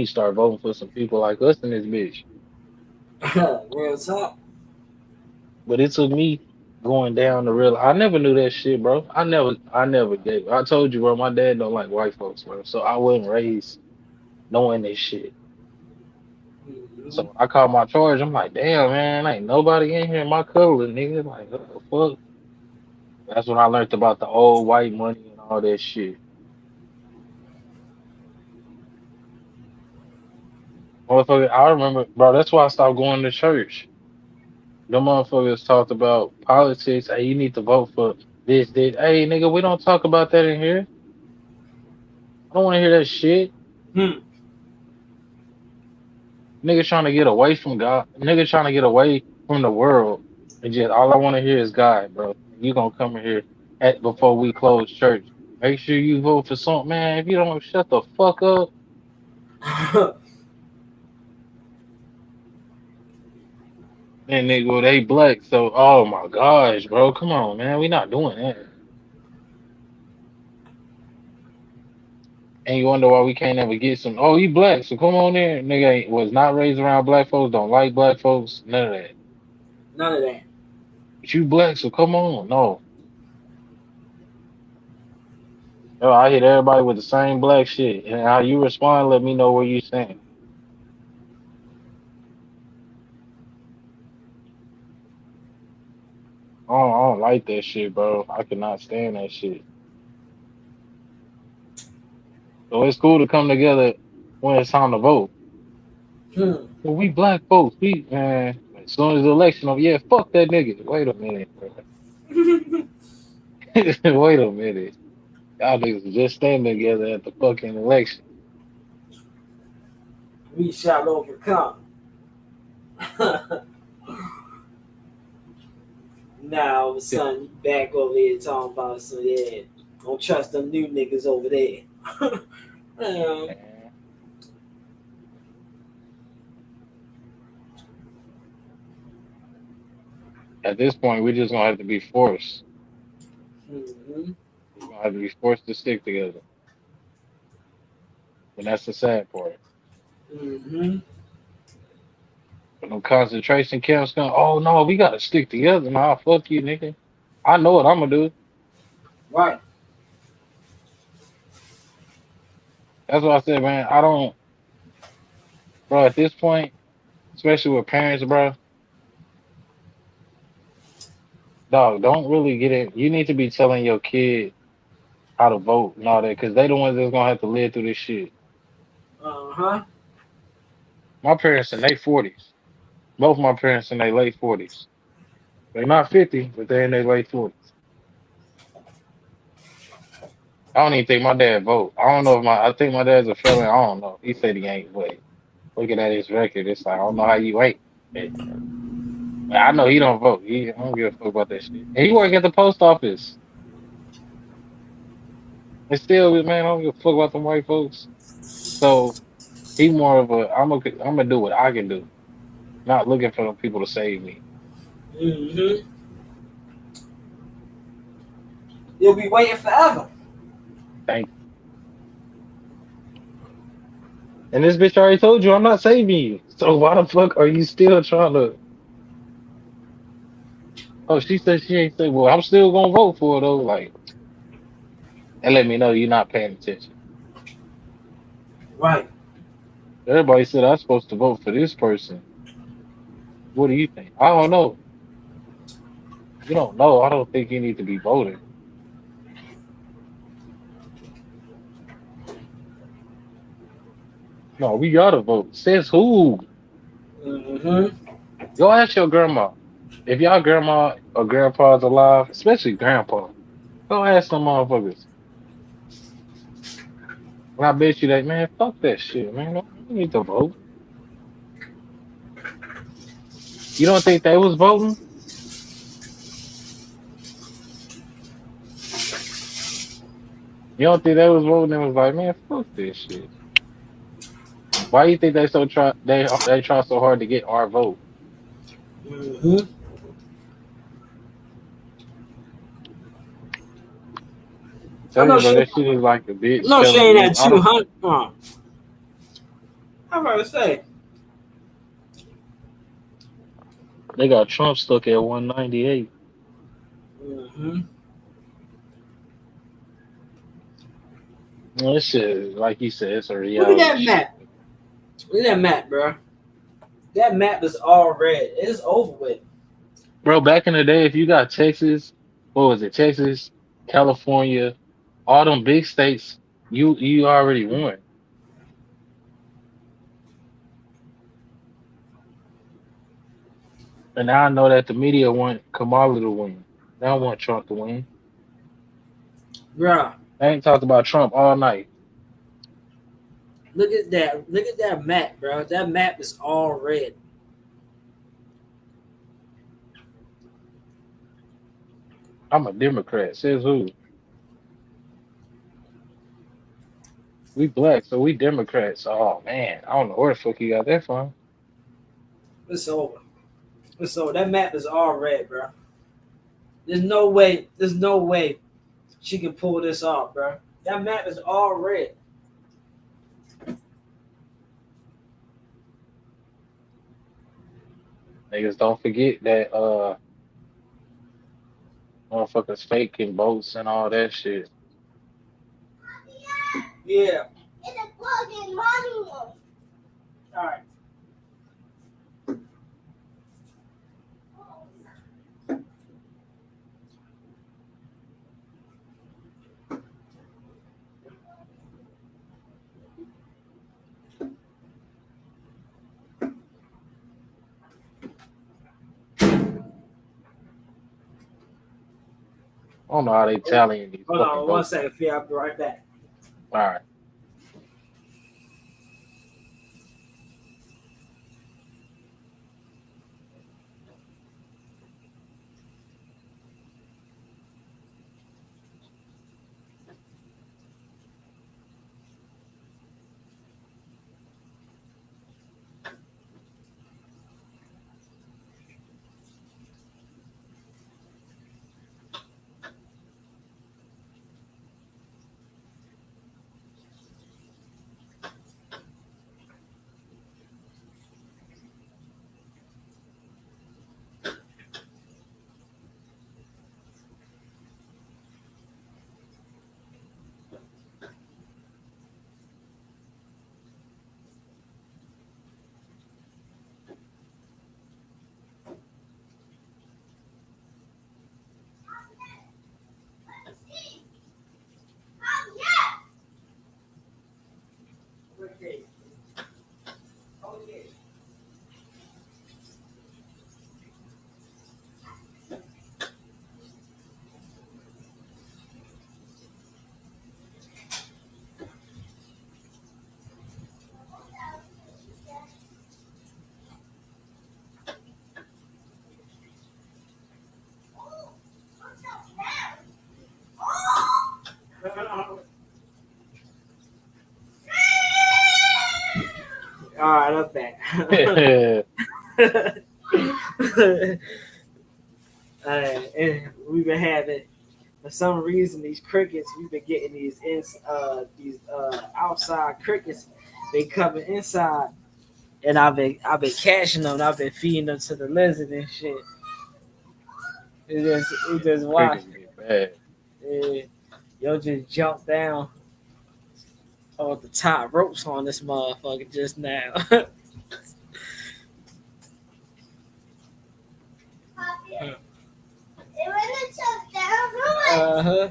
start voting for some people like us in this bitch. Real talk. But it took me going down the real. I never knew that shit, bro. I never gave. I told you, bro. My dad don't like white folks, bro. So I wasn't raised knowing this shit. So Mm-hmm. when I called my charge, I'm like, damn, man, ain't nobody in here my color, nigga. Like, what the fuck? That's when I learned about the old white money and all that shit. Motherfucker, I remember, bro. That's why I stopped going to church. Them motherfuckers talked about politics. Hey, you need to vote for this, this. Hey, nigga, we don't talk about that in here. I don't want to hear that shit. Hmm. Nigga trying to get away from God. Nigga trying to get away from the world. And just all I want to hear is God, bro. And you gonna come in here before we close church. Make sure you vote for something, man. If you don't shut the fuck up, then nigga, well, they black. So, oh my gosh, bro, come on, man. We not doing that. And you wonder why we can't ever get some. Oh, you black, so come on there. Nigga was not raised around black folks. Don't like black folks. None of that. None of that. But you black, so come on. No. Yo, I hit everybody with the same black shit. And how you respond, let me know what you saying. I don't like that shit, bro. I cannot stand that shit. So it's cool to come together when it's time to vote. Hmm. But we black folks, man. As soon as the election over, yeah, fuck that nigga. Wait a minute, bro. Wait a minute. Y'all niggas just standing together at the fucking election. We shall overcome. Now all of a sudden you back over here talking about so yeah. Don't trust them new niggas over there. Yeah. At this point, we just gonna have to be forced. Mm-hmm. We're gonna have to be forced to stick together. And that's the sad part. Mm-hmm. When them concentration camps come, oh no, we gotta stick together. Nah, fuck you, nigga. I know what I'm gonna do. Right. That's what I said, man. I don't, bro. At this point, especially with parents, bro, dog, don't really get it. You need to be telling your kid how to vote and all that, because they the ones that's gonna have to live through this shit. Uh-huh. My parents in their 40s. Both my parents in their late 40s. They're not 50, but they're in their late 40s. I don't even think my dad vote. I don't know if I think my dad's a felon. I don't know. He said he ain't, but looking at his record, it's like, I don't know how you ain't. But I know he don't vote. I don't give a fuck about that shit. And he work at the post office. And still, man, I don't give a fuck about them white folks. So he more of a, I'm gonna do what I can do, not looking for them people to save me. Mm-hmm. You'll be waiting forever. Thank you. And this bitch already told you I'm not saving you. So why the fuck are you still trying to? Oh, she said she ain't say. Well, I'm still gonna vote for it though. Like, and let me know you're not paying attention. Right. Everybody said I'm supposed to vote for this person. What do you think? I don't know. You don't know. I don't think you need to be voting. No, we gotta vote. Says who? Mm-hmm. Go ask your grandma. If y'all grandma or grandpa's alive, especially grandpa, go ask some motherfuckers. And I bet you that, man, fuck that shit, man. I don't need to vote. You don't think they was voting? You don't think they was voting and was like, man, fuck this shit. Why you think they try so hard to get our vote? Mm-hmm. I Tell know you, bro, she. that shit is like a I bitch know she telling ain't you, at I don't. 200. I'm about to say. They got Trump stuck at 198. Mm-hmm. Well, this shit, like you said, it's a Look at reality that show. map. Look at that map, bro. That map is all red. It's over with. Bro, back in the day, if you got Texas, what was it? Texas, California, all them big states, you already won. And now I know that the media want Kamala to win. They don't want Trump to win. Bro, They ain't talked about Trump all night. look at that. Look at that map, bro. That map is all red. I'm a Democrat. Says who? We black, so we Democrats. Oh man, I don't know where the fuck you got that from. It's over. It's over. That map is all red, bro. There's no way. There's no way she can pull this off, bro. That map is all red. Niggas don't forget that motherfuckers faking votes and all that shit. Yeah. All right. I don't know how they tallying these Hold fucking on one votes. second, Phil. I'll be right back. All right. Okay. Okay. All right, I'm back. We've been having For some reason, these crickets, we've been getting these outside crickets. They coming inside, and I've been catching them. And I've been feeding them to the lizard and shit. It just watch. Crickets get bad. Yeah, yo just jump down on the top ropes on this motherfucker just now. Uh-huh.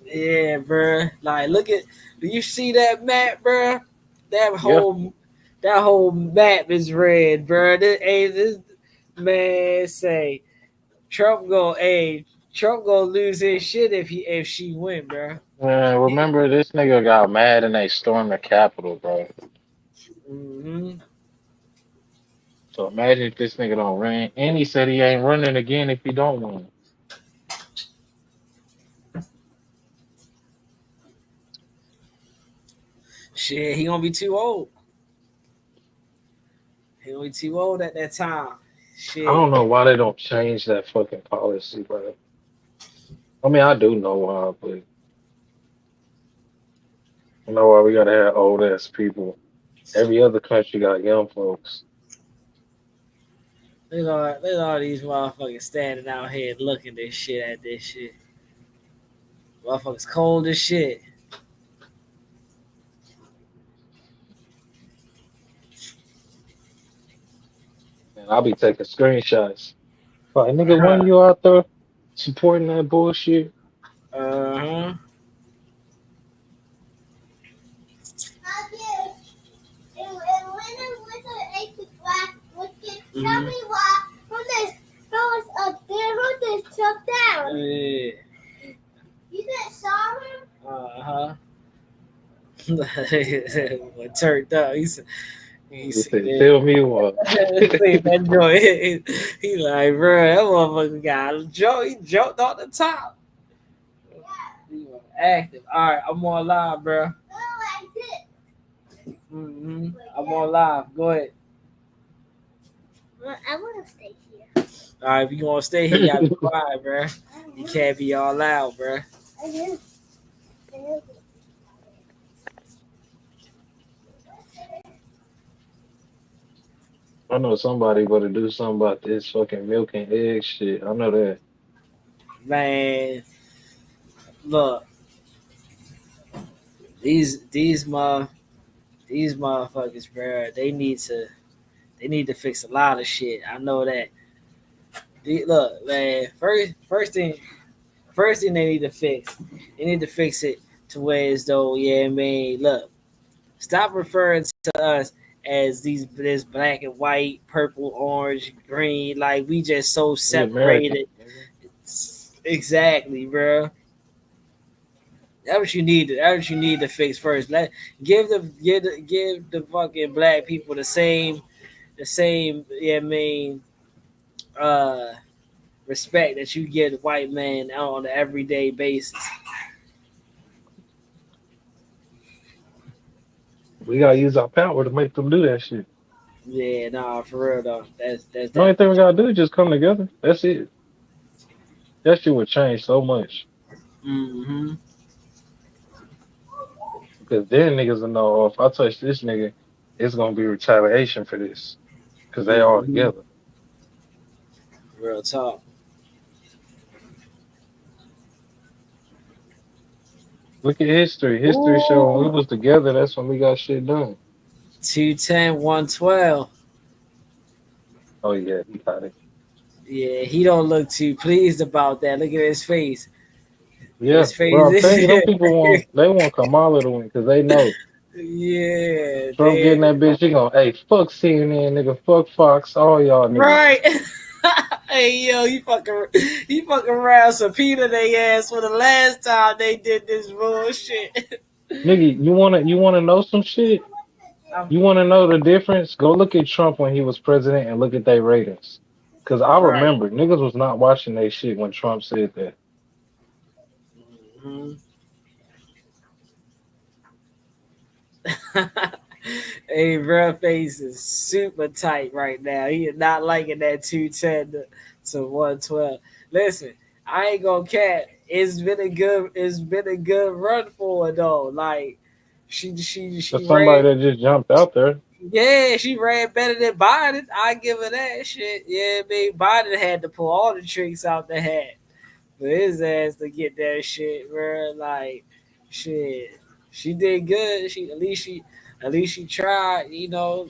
Yeah, bro. Like, do you see that map, bro? That whole map is red, bro. This man say Trump gonna lose his shit if she win, bro. Remember this nigga got mad and they stormed the Capitol, bro. Mm-hmm. So imagine if this nigga don't run, and he said he ain't running again if he don't win. Shit, he gonna be too old. He gonna be too old at that time. Shit. I don't know why they don't change that fucking policy, bro. I mean, I do know why, but I know why we gotta have old ass people. Every other country got young folks. Look at all these motherfuckers standing out here looking this shit at this shit. Motherfuckers cold as shit. And I'll be taking screenshots. Like, nigga, when you out there supporting that bullshit? Uh-huh. Tell me why who was up there who just took down. Yeah. You just saw him? Uh-huh. What turned up. He said, Tell me what. that joint. He like, bro, that motherfucker got jump. He jumped off the top. He was active. All right, I'm on live, bro. Mm-hmm. I'm on live. Go ahead. Well, I want to stay here. All right, if you want to stay here, you gotta be quiet, bro. You can't be all loud, bro. I do. I know somebody better do something about this fucking milk and egg shit. I know that. Man, look, these motherfuckers, bro. They need to fix a lot of shit. I know that. Look, man. First thing they need to fix. They need to fix it to where as though, yeah, man. Look, stop referring to us as this black and white, purple, orange, green. Like we just so separated. Exactly, bro. That's what you need. That's what you need to fix first. Give the fucking black people the same. Yeah, I mean, respect that you give the white man on an everyday basis. We gotta use our power to make them do that shit. Yeah, nah, for real though. That's The only thing we gotta do is just come together. That's it. That shit would change so much. Mm-hmm. Because then niggas will know, oh, if I touch this nigga, it's gonna be retaliation for this. Because they all together. Real talk. Look at history. History show when we was together, that's when we got shit done. 210, 112. Oh yeah, he got it. Yeah, he don't look too pleased about that. Look at his face. Yeah, his face. bro, I'm telling you, them people want Kamala to win because they know. Yeah. Trump getting that bitch, he gonna, hey, fuck CNN, nigga, fuck Fox, all y'all niggas. Right. Hey yo, you fucking around subpoena their ass for the last time they did this bullshit. Nigga, you wanna know some shit? You wanna know the difference? Go look at Trump when he was president and look at their ratings. Cause I remember niggas was not watching their shit when Trump said that. Mm-hmm. Hey, bro, face is super tight right now. He is not liking that 210 to 112. Listen, I ain't gonna cat. It's been a good run for her though. Like For she somebody ran, that just jumped out there. yeah, she ran better than Biden. I give her that shit. Yeah, I mean Biden had to pull all the tricks out the hat for his ass to get that shit, bro. Like, shit, she did good. At least she tried. You know,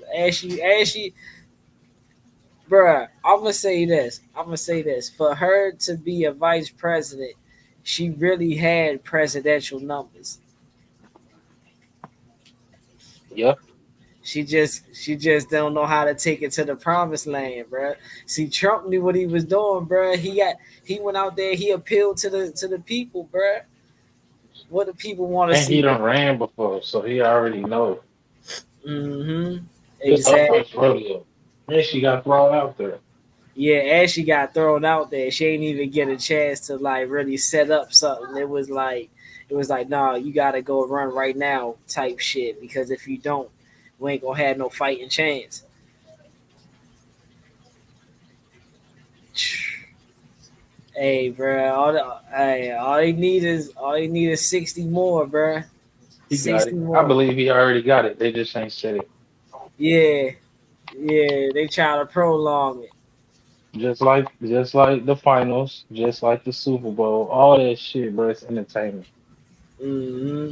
bruh. I'm gonna say this. I'm gonna say this. For her to be a vice president, she really had presidential numbers. Yep. She just don't know how to take it to the promised land, bruh. See, Trump knew what he was doing, bruh. He went out there. He appealed to the people, bruh. What do people want to And he see? done ran before, so he already know. Mm-hmm. This her Exactly. first rodeo. And she got thrown out there. Yeah, as she got thrown out there, she ain't even get a chance to like really set up something. It was like, nah, you gotta go run right now type shit. Because if you don't, we ain't gonna have no fighting chance. Hey, bro, all they need is 60 more, bro. He got 60 it. I more. believe he already got it. They just ain't said it. Yeah, yeah, they try to prolong it. Just like the finals, just like the Super Bowl, all that shit, bro. It's entertainment. Hmm.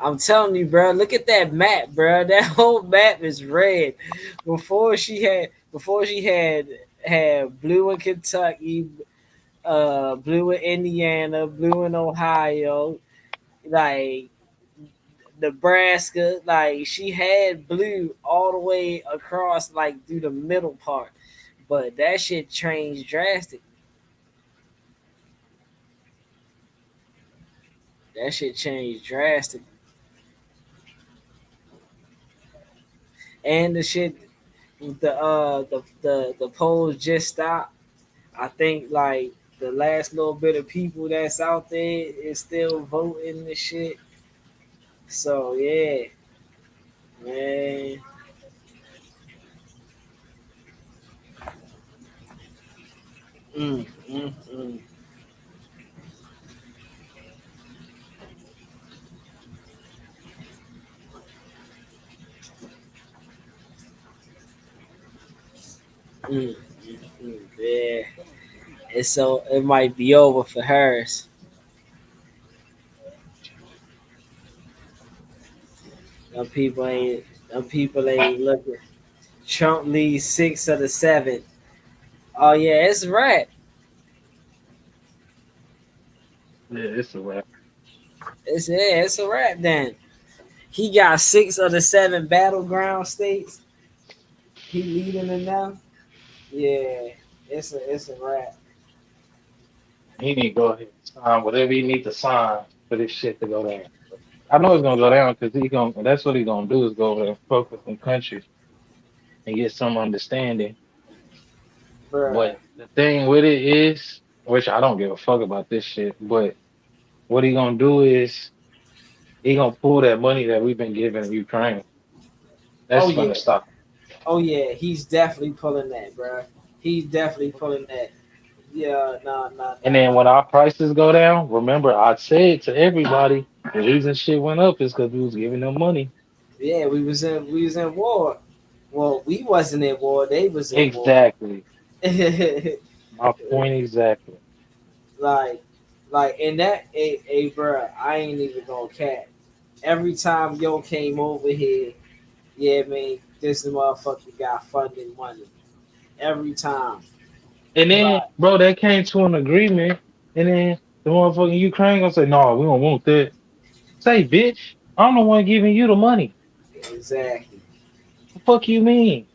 I'm telling you, bro. Look at that map, bro. That whole map is red. Before she had blue in Kentucky, blue in Indiana, blue in Ohio, like Nebraska. Like she had blue all the way across, like through the middle part. But that shit changed drastically. That shit changed drastically. And the shit, the polls just stopped. I think like the last little bit of people that's out there is still voting and shit. So yeah, man. Mm, mm, mm, mm, yeah. And so it might be over for hers. Them people ain't looking. Trump leads 6 of the 7. Oh yeah, it's a wrap. Yeah, it's a wrap. It's a wrap then. He got 6 of the 7 battleground states. He leading them now. Yeah, it's a wrap. He need to go ahead and sign whatever he need to sign for this shit to go down. I know it's gonna go down because he gonna. That's what he gonna do is go over there and fuck with some countries and get some understanding. Bruh. But the thing with it is, which I don't give a fuck about this shit, but what he gonna do is he gonna pull that money that we've been giving Ukraine. Oh That's gonna yeah. stop. Oh yeah. He's definitely pulling that, bruh. He's definitely pulling that. Yeah, And then when our prices go down, remember I said to everybody, the reason shit went up is because we was giving them money. Yeah, we was in war. Well, we wasn't in war. They was in war. Exactly. My point exactly. like, and that, bruh, I ain't even gonna cap. Every time yo came over here, yeah, man, this motherfucker got funding money. Every time. And then, Like, bro, they came to an agreement, and then the motherfucking Ukraine gonna say, no, we don't want that. Say, bitch, I'm the one giving you the money. exactly. The fuck you mean?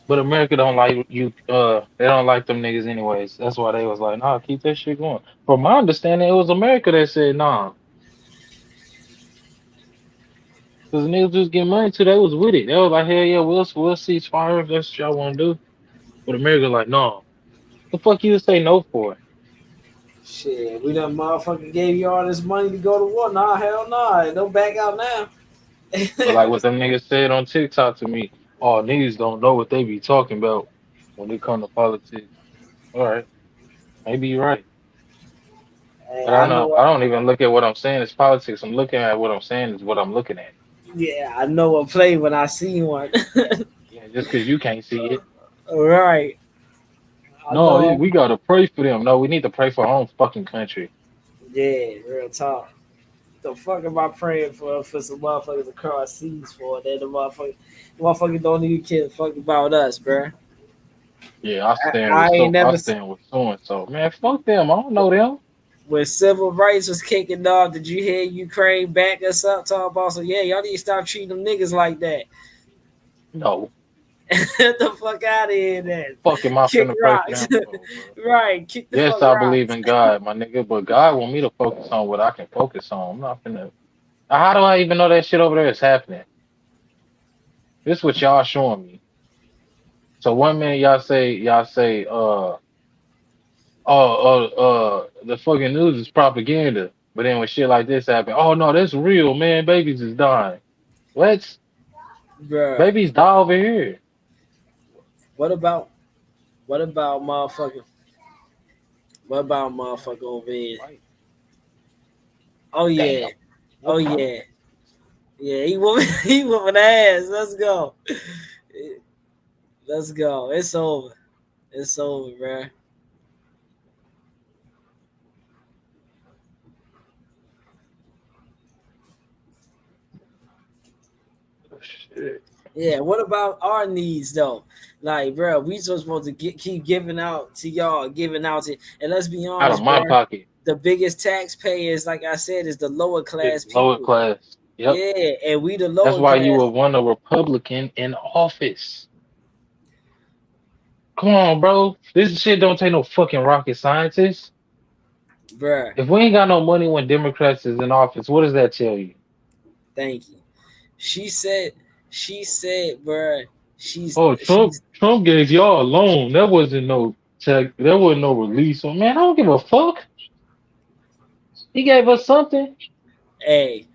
But America don't like you. They don't like them niggas anyways. That's why they was like, nah, keep that shit going. From my understanding, it was America that said nah, because niggas just get money to. They was with it. They was like, hell yeah, we'll cease fire if that's what y'all want to do. But America like, no, the fuck you say no for? Shit, we done motherfucking gave you all this money to go to war. Nah, hell nah. Don't back out now. But like what them niggas said on TikTok to me, oh niggas don't know what they be talking about when it come to politics. All right, maybe you're right. Hey, But I know I don't even look at what I'm saying as politics. I'm looking at what I'm saying is what I'm looking at. Yeah, I know a play when I see one. Yeah, just because you can't see it. Right. I No, know. we gotta pray for them. No, we need to pray for our own fucking country. Yeah, real talk. The fuck am I praying for some motherfuckers across seas for? They the motherfuckers don't even care fuck about us, bruh. Yeah, I ain't I never stand with so and so. Man, fuck them. I don't know them. when civil rights was kicking off. Did you hear Ukraine back us up talking about? So yeah, y'all need to stop treating them niggas like that. No. Get the fuck out of here, then. Fuck am I Kick finna pray for rocks, them for, bro? right? Kick the Yes, fuck I believe rocks. in God, my nigga, but God want me to focus on what I can focus on. I'm not finna. How do I even know that shit over there is happening? This what y'all showing me. So one minute y'all say, the fucking news is propaganda. But then when shit like this happen, oh no, that's real, man. Babies is dying. What? Bruh. Babies die over here. What about motherfucker? What about motherfucker over here? Oh yeah. Damn. Oh yeah. Yeah, he whooping he whooping ass. Let's go. Let's go. It's over. It's over, bruh. Shit. Yeah, what about our needs though? Like, bro, we just supposed to keep giving out to y'all, giving out to, and let's be Out of honest, my bro. pocket. The biggest taxpayers, like I said, is the lower class It's lower people. class. Yep. Yeah, and we the That's lower why you class, would want a Republican in office. Come on, bro. This shit don't take no fucking rocket scientists. bruh. If we ain't got no money when Democrats is in office, what does that tell you? Thank you. She said, bruh, Oh, Trump gave y'all a loan. There wasn't no check. There wasn't no release. So man, I don't give a fuck. He gave us something. hey,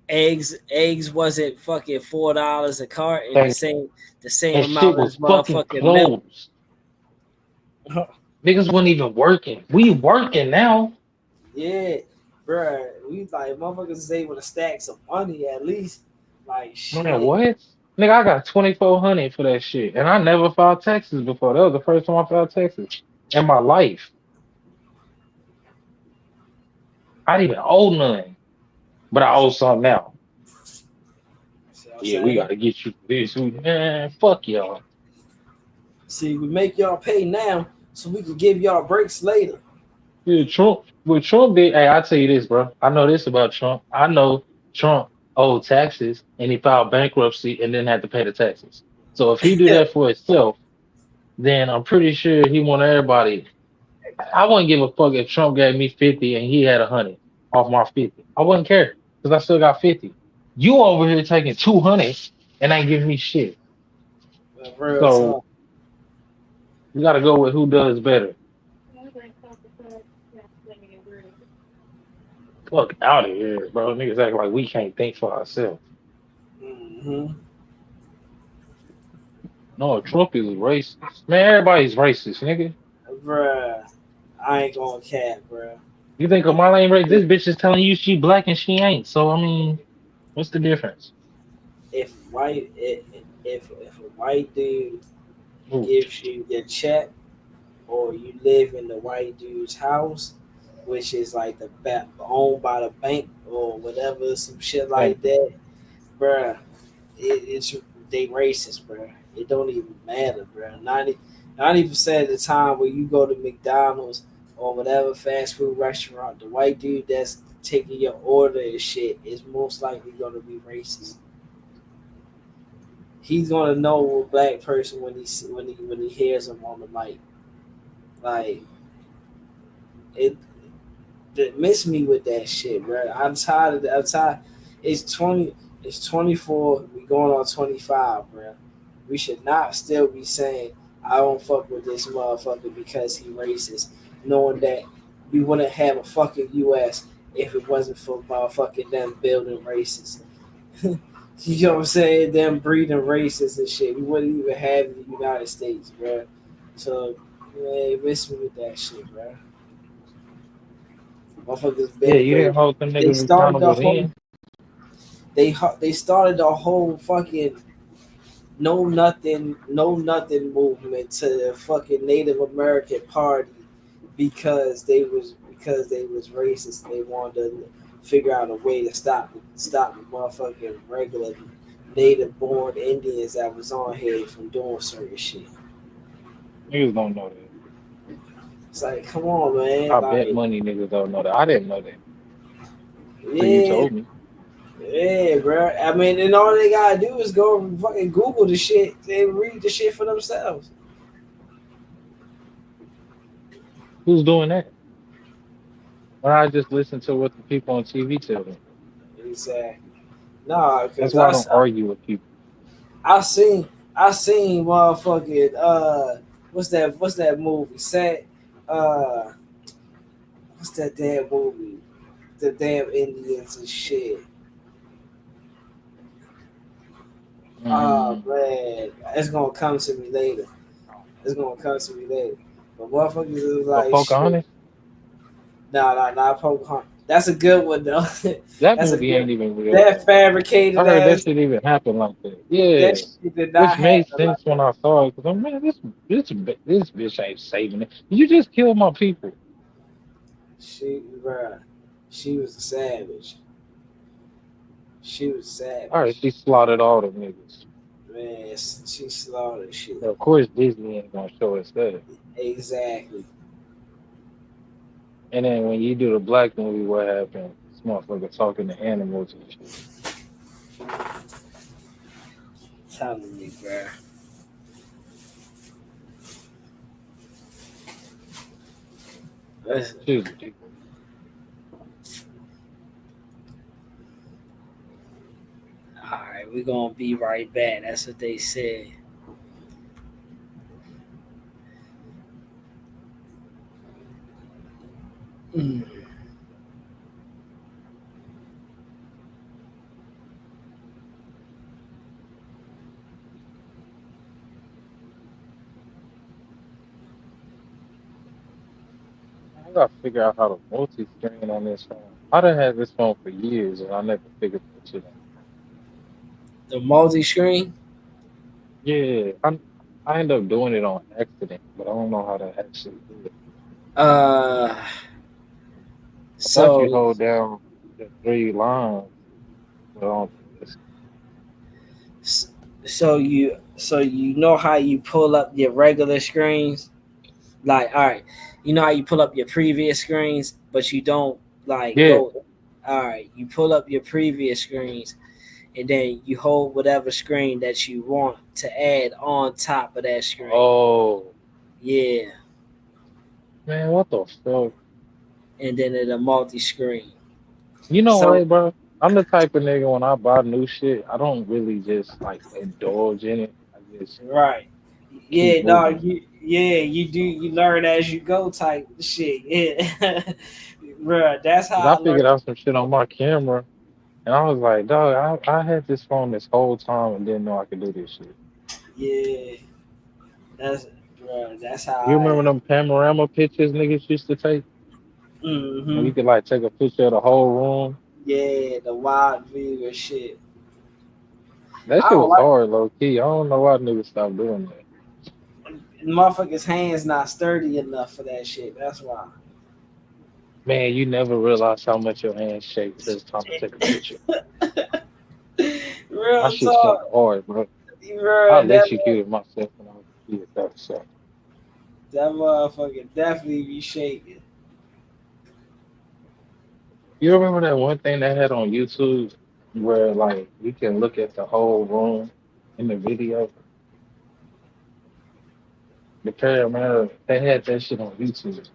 eggs wasn't fucking $4 a carton, Thank the same and shit amount was as fucking motherfucking milk. closed. Niggas wasn't even working. We working now. Yeah, bruh. We like motherfuckers is able to stack some money at least. Like Man, shit. what? Nigga, I got 2,400 for that shit, and I never filed taxes before. That was the first time I filed taxes in my life. I didn't even owe none, but I owe something now. See what I'm Yeah, we saying? gotta get you this. Man, fuck y'all. See, we make y'all pay now so we can give y'all breaks later. Yeah, Trump. What Trump did? Hey, I tell you this, bro. I know this about Trump. I know Trump owed taxes and he filed bankruptcy and then had to pay the taxes. So if he do that for himself, then I'm pretty sure he want everybody. I wouldn't give a fuck if Trump gave me 50 and he had 100 off my 50. I wouldn't care because I still got 50. You over here taking 200 and ain't giving me shit. Real So talk. you got to go with who does better. Fuck out of here, bro. Niggas act like we can't think for ourselves. Mm-hmm. No, Trump is racist. Man, everybody's racist, nigga. Bruh, I ain't gonna cap, bruh. You think Kamala ain't racist? This bitch is telling you she black and she ain't. So I mean, what's the difference? If a white dude Ooh, gives you the check, or you live in the white dude's house, which is like the owned by the bank or whatever, some shit thank like you. that, bruh, it's they racist, bruh. It don't even matter, bruh. 90% of the time when you go to McDonald's or whatever fast food restaurant, the white dude that's taking your order and shit is most likely gonna be racist. He's gonna know a black person when he hears him on the mic. Like it, miss me with that shit, bro. I'm tired of that. I'm tired. It's 20. It's 24. We going on 25, bro. We should not still be saying I don't fuck with this motherfucker because he racist, knowing that we wouldn't have a fucking U.S. if it wasn't for motherfucking them building races. You know what I'm saying? Them breeding races and shit. We wouldn't even have the United States, bro. So, man, miss me with that shit, bro. Motherfuckers Yeah, been you didn't great. hold them They niggas started the accountable whole. then. They started the whole fucking know nothing movement to the fucking Native American Party because they was racist. They wanted to figure out a way to stop the motherfucking regular native born Indians that was on here from doing certain shit. Niggas don't know that. It's like, come on, man. I bet Like, money niggas don't know that. I didn't know that until you yeah, told me. yeah, bro. I mean, and all they gotta do is go fucking Google the shit and read the shit for themselves. Who's doing that? Why I just listen to what the people on TV tell me. Exactly. Nah, That's because why I don't argue with people. I seen motherfucking what's that movie? What's that damn movie? The damn Indians and shit. Oh man, it's gonna come to me later. It's gonna come to me later. But motherfuckers is like shit. Pocahontas? Nah, Pocahontas. That's a good one though. That That's a movie ain't good. even real That though. I fabricated heard that ass. shit even happen like that. That Yeah, shit did not which made happen like sense when I saw it. Cause I'm man, this bitch ain't saving it. You just killed my people. bruh. She was a savage. She was All right, savage. she slaughtered all the niggas. Man, she slaughtered shit. But of course, Disney ain't gonna show us that. Exactly. And then when you do the black movie, what happened? This motherfucker talking to animals and shit. Telling me, bruh. Listen. Shit was ridiculous. Alright, we're gonna be right back. That's what they said. Mm. I gotta figure out how to multi-screen on this phone. I done had this phone for years and I never figured that shit out. The multi-screen? Yeah, I end up doing it on accident, but I don't know how to actually do it. Uh I thought you so hold down the three lines, but I don't think that's so you know how you pull up your regular screens? Like, all right, you know how you pull up your previous screens, but you don't like yeah. go. All right, you pull up your previous screens, and then you hold whatever screen that you want to add on top of that screen. Oh Yeah, man, what the fuck? and then it'll multi-screen. You know So what, bro? I'm the type of nigga when I buy new shit, I don't really just like indulge in it. I just right, keep yeah, no, moving. you do you learn as you go type shit. Yeah, bro, that's how Cause I I learned. figured out some shit on my camera, and I was like, dog, I had this phone this whole time and didn't know I could do this shit. Yeah, that's bro, that's how You I remember am. them panorama pictures niggas used to take? When Mm-hmm. you could like take a picture of the whole room? Yeah, the wild view and shit. That I shit don't was like hard, low key. I don't know why niggas stopped doing that. motherfuckers' hands not sturdy enough for that shit. That's why. Man, you never realize how much your hands shake till it's time to take a picture. My Real shit shake talk, hard, bro. I bro. electrocuted myself when I was a kid. That so. That motherfucker definitely be shaking. You remember that one thing they had on YouTube where like you can look at the whole room in the video? The paramedic, they had that shit on YouTube.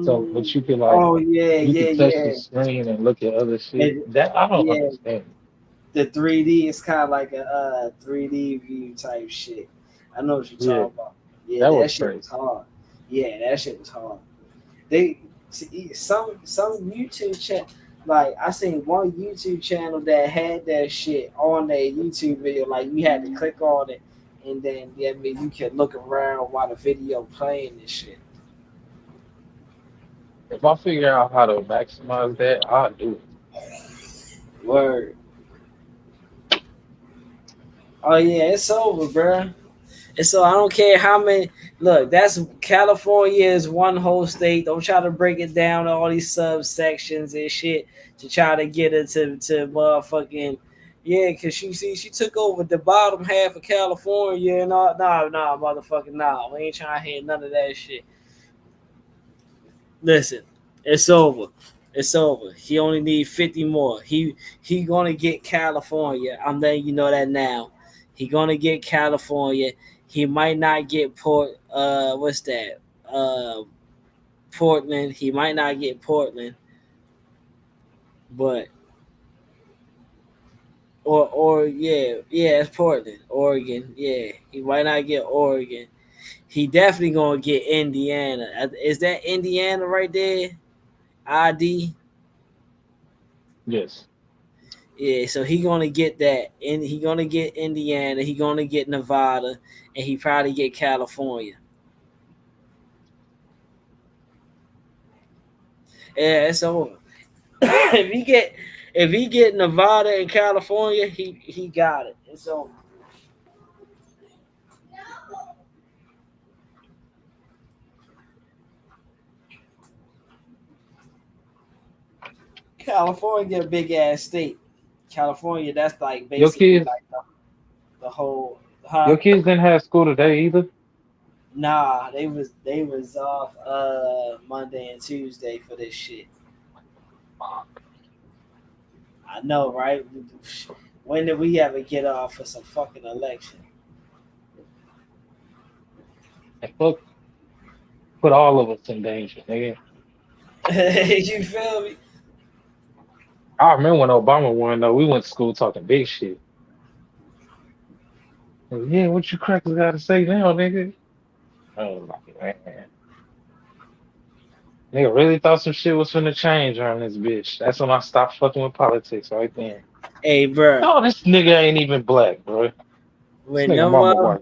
So, but you could like Oh yeah, you yeah, could touch yeah. the screen and look at other shit. And, That I don't yeah, understand. the 3D is kind of like a 3D view type shit. I know what you're Yeah, talking about. Yeah, that that was shit crazy. was hard. Yeah, that shit was hard. They See, some YouTube channel, like I seen one YouTube channel that had that shit on their YouTube video. Like you had to click on it, and then I mean you can look around while the video playing and shit. If I figure out how to maximize that, I'll do it. Word. Oh yeah, it's over, bruh. And so I don't care how many. Look, that's California is one whole state. Don't try to break it down to all these subsections and shit to try to get it to motherfucking yeah. Cause she took over the bottom half of California and all. Nah, motherfucking nah. We ain't trying to hear none of that shit. Listen, it's over. It's over. He only need 50 more. He gonna get California. I'm letting you know that now. He gonna get California. He might not get what's that? Portland. He might not get Portland. But or yeah, it's Portland. Oregon. Yeah. He might not get Oregon. He definitely gonna get Indiana. Is that Indiana right there? ID? Yes. Yeah, so he gonna get that, and he gonna get Indiana, he gonna get Nevada, and he probably get California. Yeah, it's over. if he get Nevada and California, he got it. It's over. California, a big ass state. California, that's like Your basically kids, like the whole. your Huh? kids didn't have school today either. Nah, they was off Monday and Tuesday for this shit. I know, right? When did we ever get off for some fucking election? And fuck, put all of us in danger, nigga. You feel me? I remember when Obama won though, we went to school talking big shit. Like, yeah, what you crackers gotta say now, nigga? I was like, man. Nigga really thought some shit was finna change on this bitch. That's when I stopped fucking with politics right then. Hey, bro. No, this nigga ain't even black, bro. This When nigga no mama white.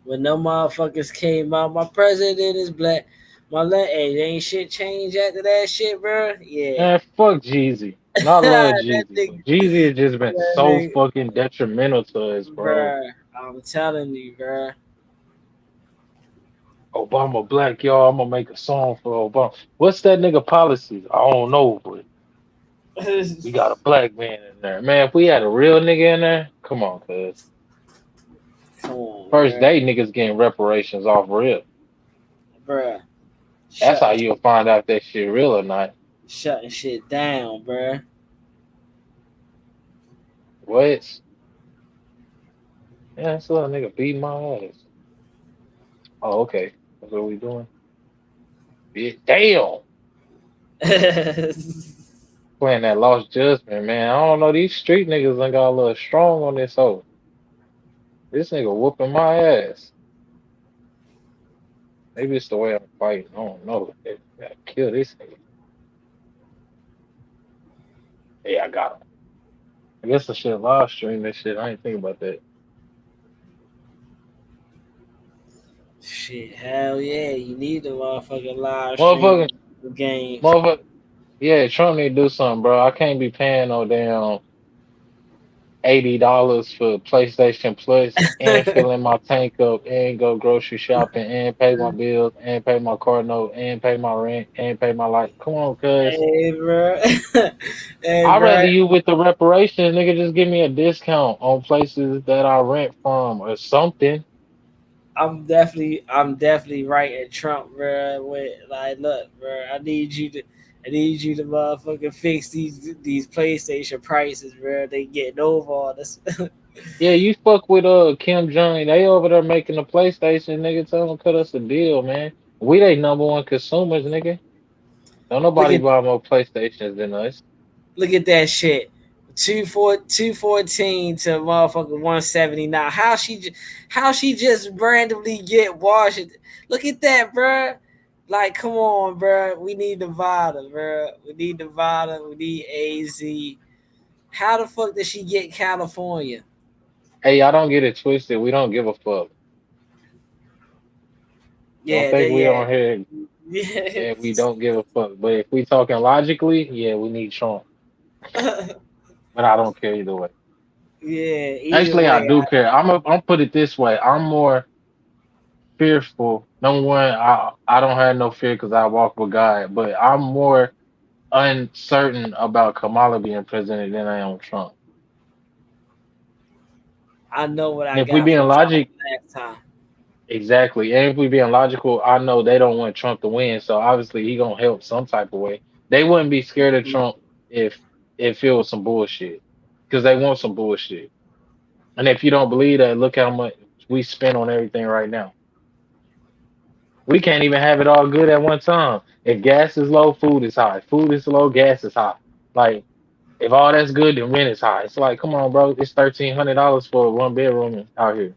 when no motherfuckers came out, my president is black. Hey, ain't shit changed after that shit, bro. Yeah. Man, fuck Jeezy. And I love that Jeezy, nigga, but Jeezy has just been that so nigga, fucking detrimental to us, bro. bro. I'm telling you, bro. Obama black, y'all. I'm gonna make a song for Obama. What's that nigga policies? I don't know, but we got a black man in there. Man, if we had a real nigga in there, come on, cuz. Come on, First bro. day niggas getting reparations off rip. Bro. That's how you'll find out that shit real or not. Shutting shit down, bro. What? Yeah, this little nigga beat my ass. Oh, okay. That's what we doing. Bitch, damn. Playing that lost judgment, man. I don't know. These street niggas done got a little strong on this hoe. This nigga whooping my ass. Maybe it's the way I'm fighting. I don't know. They gotta kill this nigga. Yeah, I got him. I guess I should live stream this shit. I ain't think about that. Shit, hell yeah. You need the motherfucking live stream Motherfucker, games. motherfucker. Yeah, Trump need to do something, bro. I can't be paying no damn $80 for PlayStation Plus and filling my tank up and go grocery shopping and pay my bills and pay my car note and pay my rent and pay my light. Come on, cuz. Hey, bro. Hey, I'd bro. rather you with the reparations, nigga, just give me a discount on places that I rent from or something. I'm definitely writing Trump, bro. With like, look, bro, I need you to motherfucking fix these PlayStation prices, bro. They getting over all this. Yeah, you fuck with Kim Jong. They over there making the PlayStation, nigga. Tell them cut us a deal, man. We they number one consumers, nigga. Don't look nobody at buy more PlayStations than us. look at that shit. 214 to motherfucking 179. How she just randomly get Washington? Look at that, bro. Like, come on, bro. We need Nevada, bro. We need Nevada. We need AZ. How the fuck did she get California? Hey, y'all don't get it twisted. We don't give a fuck. Don't Yeah, think we yeah. on here Yeah. and we don't give a fuck. But if we talking logically, yeah, we need Trump. But I don't care either way. Yeah, either Actually, I way. do care. I'm put it this way. I'm more fearful. Number one, I don't have no fear because I walk with God. But I'm more uncertain about Kamala being president than I am Trump. I know what And I if we got being from Trump logic, last time. exactly. And if we being logical, I know they don't want Trump to win. So obviously he gonna help some type of way. They wouldn't be scared of Trump if it was some bullshit. Because they want some bullshit. And if you don't believe that, look how much we spend on everything right now. We can't even have it all good at one time. If gas is low, food is high. Food is low, gas is high. Like if all that's good, then rent is high. It's like, come on, bro. It's $1,300 for a 1 bedroom out here.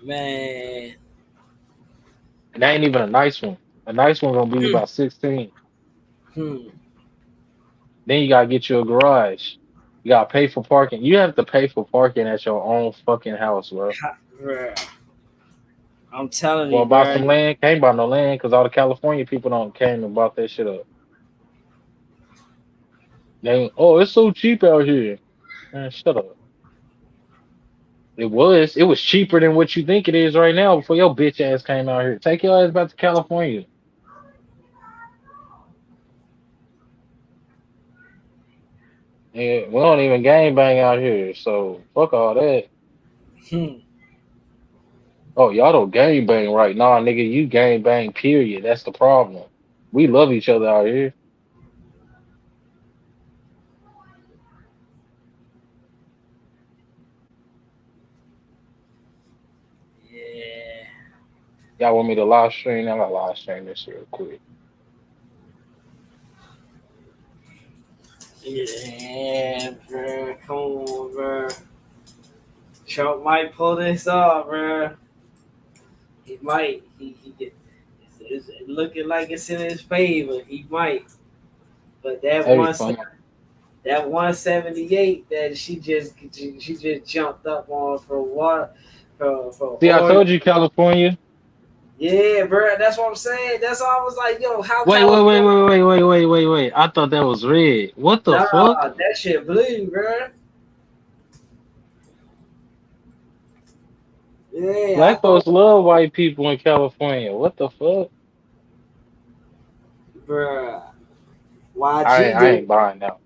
Man. And that ain't even a nice one. A nice one gonna be about 16. Hmm. Then you gotta get you a garage. You gotta pay for parking. You have to pay for parking at your own fucking house, bro. Bruh. I'm telling you, Want to buy bro. some land? Can't buy no land because all the California people don't came and bought that shit up. Oh, it's so cheap out here. Man, shut up. It was cheaper than what you think it is right now before your bitch ass came out here. Take your ass back to California. Yeah, we don't even gang bang out here, so fuck all that. Hmm. Oh, y'all don't gang bang right now, nigga. You gang bang, period. That's the problem. We love each other out here. Yeah. Y'all want me to live stream? I'm gonna live stream this real quick. Yeah, bro. Come on, bro. Trump might pull this off, bro. He might. He get. It's looking like it's in his favor. He might. But That'd be fun. that 178 that she just jumped up on for what for See, I oil. told you California. Yeah, bro. That's what I'm saying. That's why I was like, yo, how Wait, wait, wait, California? wait, wait, wait, wait, wait, wait. I thought that was red. What the Nah, fuck? that shit blue, bro. Yeah, I Black thought, folks love white people in California. What the fuck? bro. I ain't buying that.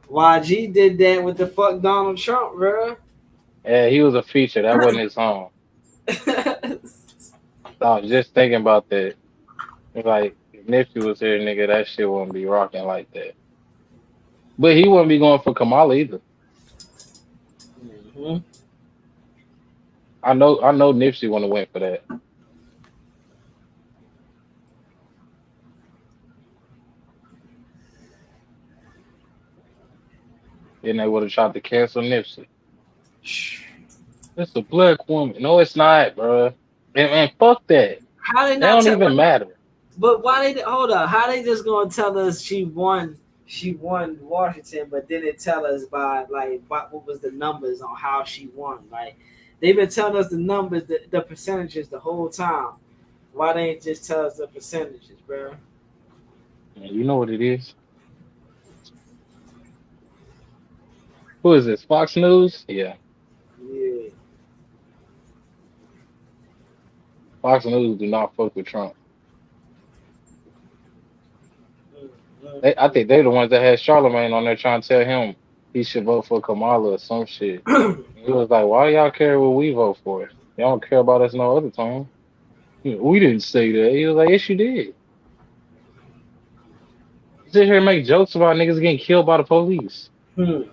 YG did that with the fuck Donald Trump, bro. Yeah, he was a feature. That wasn't his song. I was just thinking about that. Like, if Nipsey was here, nigga, that shit wouldn't be rocking like that. But he wouldn't be going for Kamala either. Hmm. I know Nipsey wouldn't have went for that. Then they would have tried to cancel Nipsey. It's a black woman. No, it's not, bro. And fuck that. How they They not don't tell? even matter. But why they hold up? How they just gonna tell us she won? She won Washington, but then they tell us by like what was the numbers on how she won? Like they've been telling us the numbers, the percentages the whole time. Why they ain't just tell us the percentages, bro? Man, you know what it is. Who is this? Fox News? Yeah. Yeah. Fox News do not fuck with Trump. Mm-hmm. I think they're the ones that had Charlemagne on there trying to tell him he should vote for Kamala or some shit. He was like, "Why y'all care what we vote for? Y'all don't care about us no other time." We didn't say that. He was like, "Yes, you did. You sit here and make jokes about niggas getting killed by the police. Hmm.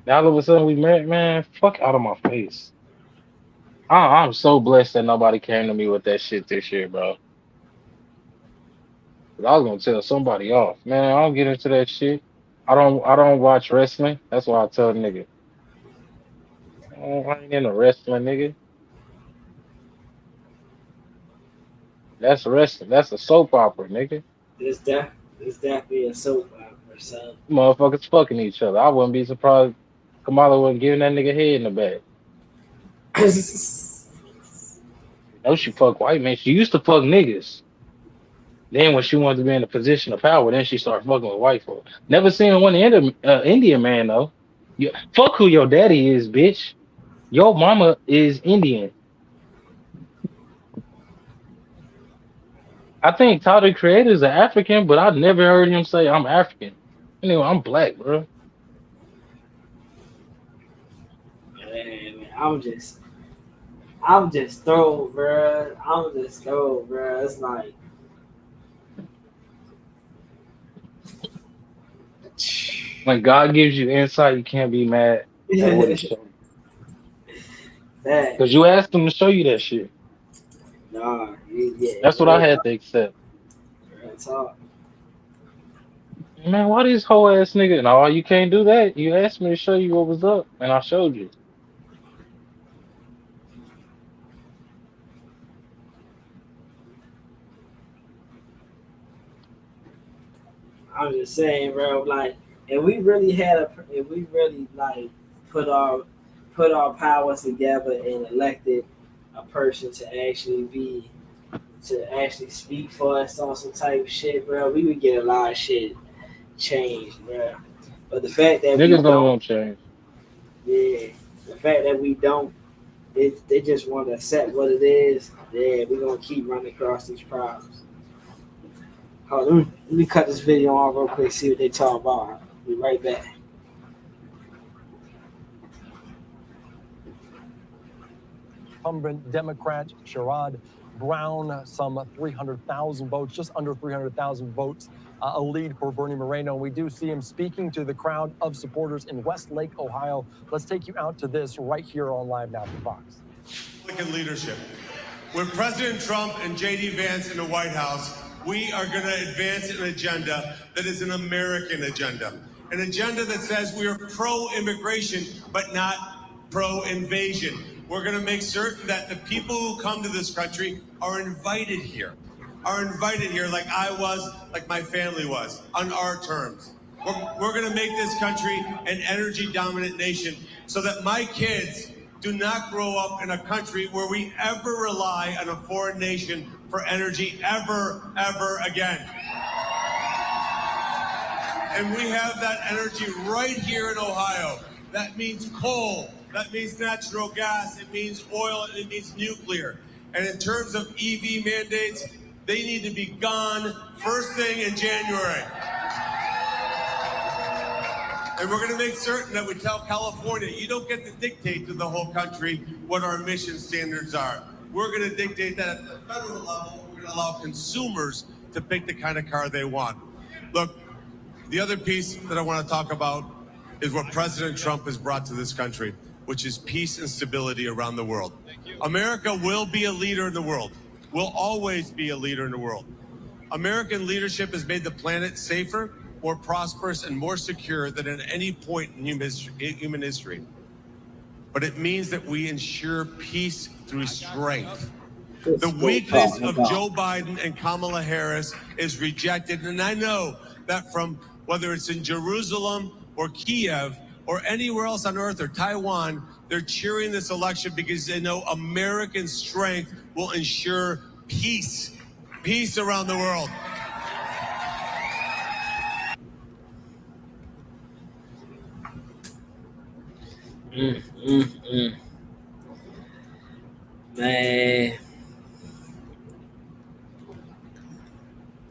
Now all of a sudden we married, man. Fuck out of my face." I'm so blessed that nobody came to me with that shit this year, bro. 'Cause I was gonna tell somebody off, man. I don't get into that shit. I don't watch wrestling. That's why I tell nigga. I ain't into wrestling, nigga. That's wrestling. That's a soap opera, nigga. It's definitely a soap opera, son. Motherfuckers fucking each other. I wouldn't be surprised Kamala wasn't giving that nigga head in the back. You know she fuck white men. She used to fuck niggas. Then when she wanted to be in a position of power, then she started fucking with white folks. Never seen one Indian man though. You, fuck who your daddy is, bitch. Your mama is Indian. I think Tyler the Creator is an African, but I've never heard him say I'm African. Anyway, I'm black, bro. Man, I'm just thrown, bro. It's like, When God gives you insight, you can't be mad at what He showed you. that. Because you asked Him to show you that shit. Nah, yeah, That's what I had to accept. that's all. Man, why this whole ass nigga? No, you can't do that. You asked me to show you what was up, and I showed you. I'm just saying, bro. Like, if we really like put our powers together and elected a person to actually speak for us on some type of shit, bro, we would get a lot of shit changed, bro. But the fact that we Niggas don't don't, want change. yeah, the fact that we don't, they just want to accept what it is. Yeah, we're gonna keep running across these problems. Hold on, let me cut this video on real quick, see what they talk about. Be right back. Incumbent Democrat Sherrod Brown, some 300,000 votes, just under 300,000 votes, a lead for Bernie Moreno. We do see him speaking to the crowd of supporters in Westlake, Ohio. Let's take you out to this right here on Live Now for Fox. Republican leadership. With President Trump and J.D. Vance in the White House, we are going to advance an agenda that is an American agenda. An agenda that says we are pro-immigration, but not pro-invasion. We're going to make certain that the people who come to this country are invited here like I was, like my family was, on our terms. We're going to make this country an energy-dominant nation so that my kids do not grow up in a country where we ever rely on a foreign nation for energy ever again. And we have that energy right here in Ohio. That means coal, that means natural gas, it means oil, and it means nuclear. And in terms of EV mandates, they need to be gone first thing in January. And we're going to make certain that we tell California, you don't get to dictate to the whole country what our emission standards are. We're going to dictate that at the federal level. We're going to allow consumers to pick the kind of car they want. Look, the other piece that I want to talk about is what President Trump has brought to this country, which is peace and stability around the world. America will be a leader in the world, will always be a leader in the world. American leadership has made the planet safer, more prosperous, and more secure than at any point in human history. But it means that we ensure peace through strength. The weakness of Joe Biden and Kamala Harris is rejected. And I know that from whether it's in Jerusalem or Kiev or anywhere else on earth or Taiwan, they're cheering this election because they know American strength will ensure peace around the world. Man,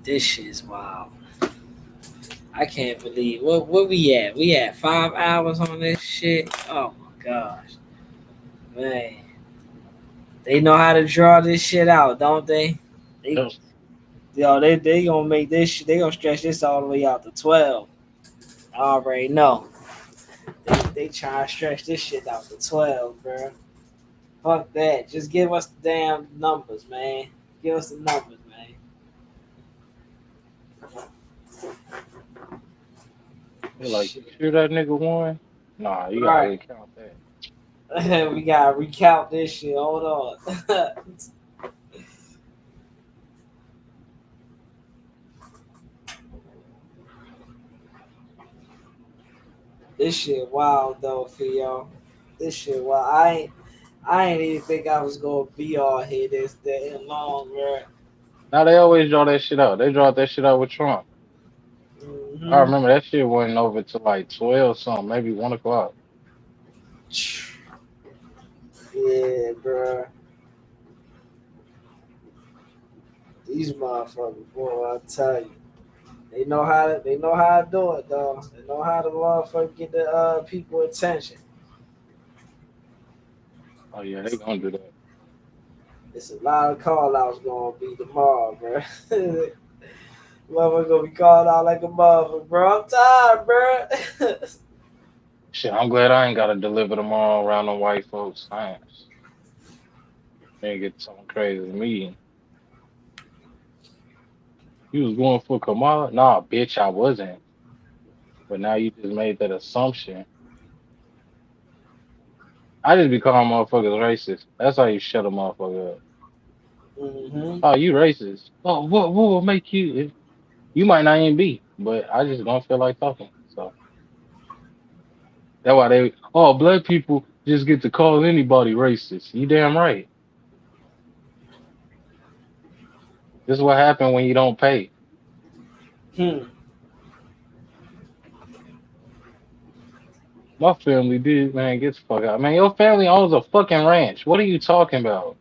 this shit is wild. I can't believe what we at. We at 5 hours on this shit. Oh my gosh, man. They know how to draw this shit out, don't they? They gonna make this shit. They gonna stretch this all the way out to 12. I already know. They try to stretch this shit out to 12, bro. Fuck that. Just give us the damn numbers, man. Give us the numbers, man. You're like, you sure that nigga won? Nah, you gotta recount that. We gotta recount this shit. Hold on. This shit wild though, Theo. This shit wild. I ain't even think I was gonna be all here this day long, bro. Now they always draw that shit out. They draw that shit out with Trump. I Mm-hmm. remember that shit wasn't over till like 12 something, maybe 1 o'clock. Yeah, bro. These motherfuckers, boy, I tell you, they know how to do it, though. They know how to motherfucker get the people attention. Oh yeah, they gonna do that. It's a lot of call outs gonna be tomorrow, bro. Motherfucker gonna be called out like a motherfucker, bro. I'm tired, bro. Shit, I'm glad I ain't gotta deliver tomorrow around the white folks. I ain't get something crazy to me. You was going for Kamala? Nah, bitch, I wasn't. But now you just made that assumption. I just be calling motherfuckers racist. That's how you shut a motherfucker up. Mm-hmm. Oh, you racist. Oh, what will make you? You might not even be, but I just don't feel like talking. So that's why black people just get to call anybody racist. You damn right. This is what happened when you don't pay. My family did, man. Get the fuck out. Man, your family owns a fucking ranch. What are you talking about?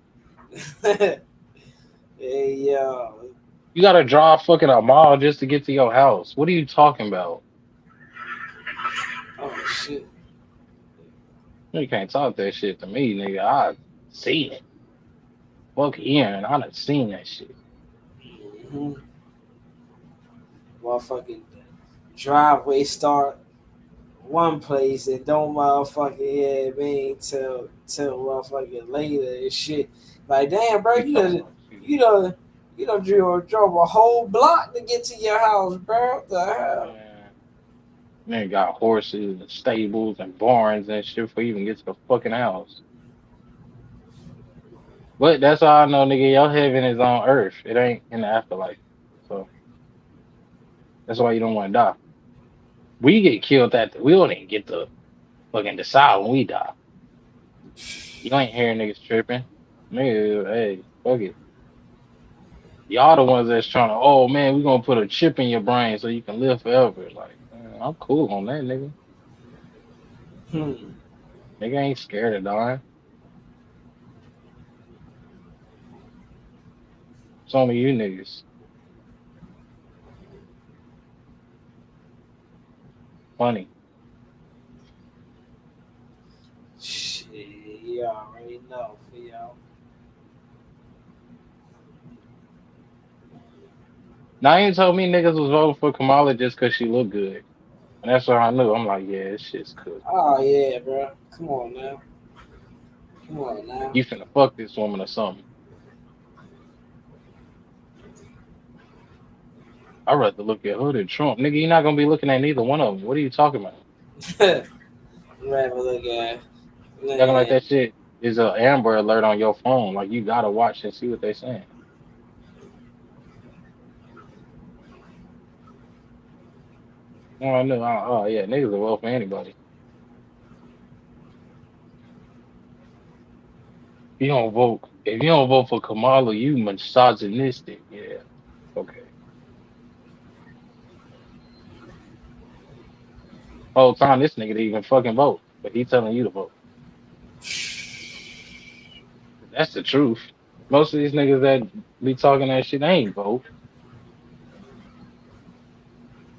Hey, yo. You gotta drive fucking a mile just to get to your house. What are you talking about? Oh, shit. You can't talk that shit to me, nigga. I see it. Fuck Ian. I done seen that shit. Mm-hmm. Motherfucking driveway start one place and don't motherfucking till motherfucking later and shit. Like damn, bro, you done drove a whole block to get to your house, bro. What the hell? Man, got horses and stables and barns and shit before you even get to the fucking house. But that's all I know, nigga. Your heaven is on earth. It ain't in the afterlife. So that's why you don't want to die. We get killed we don't even get to fucking decide when we die. You ain't hearing niggas tripping. Nigga, hey, fuck it. Y'all the ones that's trying to, oh man, we gonna put a chip in your brain so you can live forever. Like, man, I'm cool on that, nigga. Nigga ain't scared of dying. It's only you niggas. Funny. Shit, you already know, Theo. Now you told me niggas was voting for Kamala just cause she looked good. And that's what I knew. I'm like, yeah, this shit's cooked. Oh yeah, bro. Come on now. Come on now. You finna fuck this woman or something. I'd rather look at her than Trump. Nigga, you're not gonna be looking at neither one of them. What are you talking about? Rather look at Acting like that shit is a Amber Alert on your phone. Like you gotta watch and see what they saying. Oh, I know. Oh yeah, niggas will vote for anybody. If you don't vote for Kamala, you misogynistic. Yeah. Okay. Whole time this nigga didn't even fucking vote, but he telling you to vote. That's the truth. Most of these niggas that be talking that shit, they ain't vote.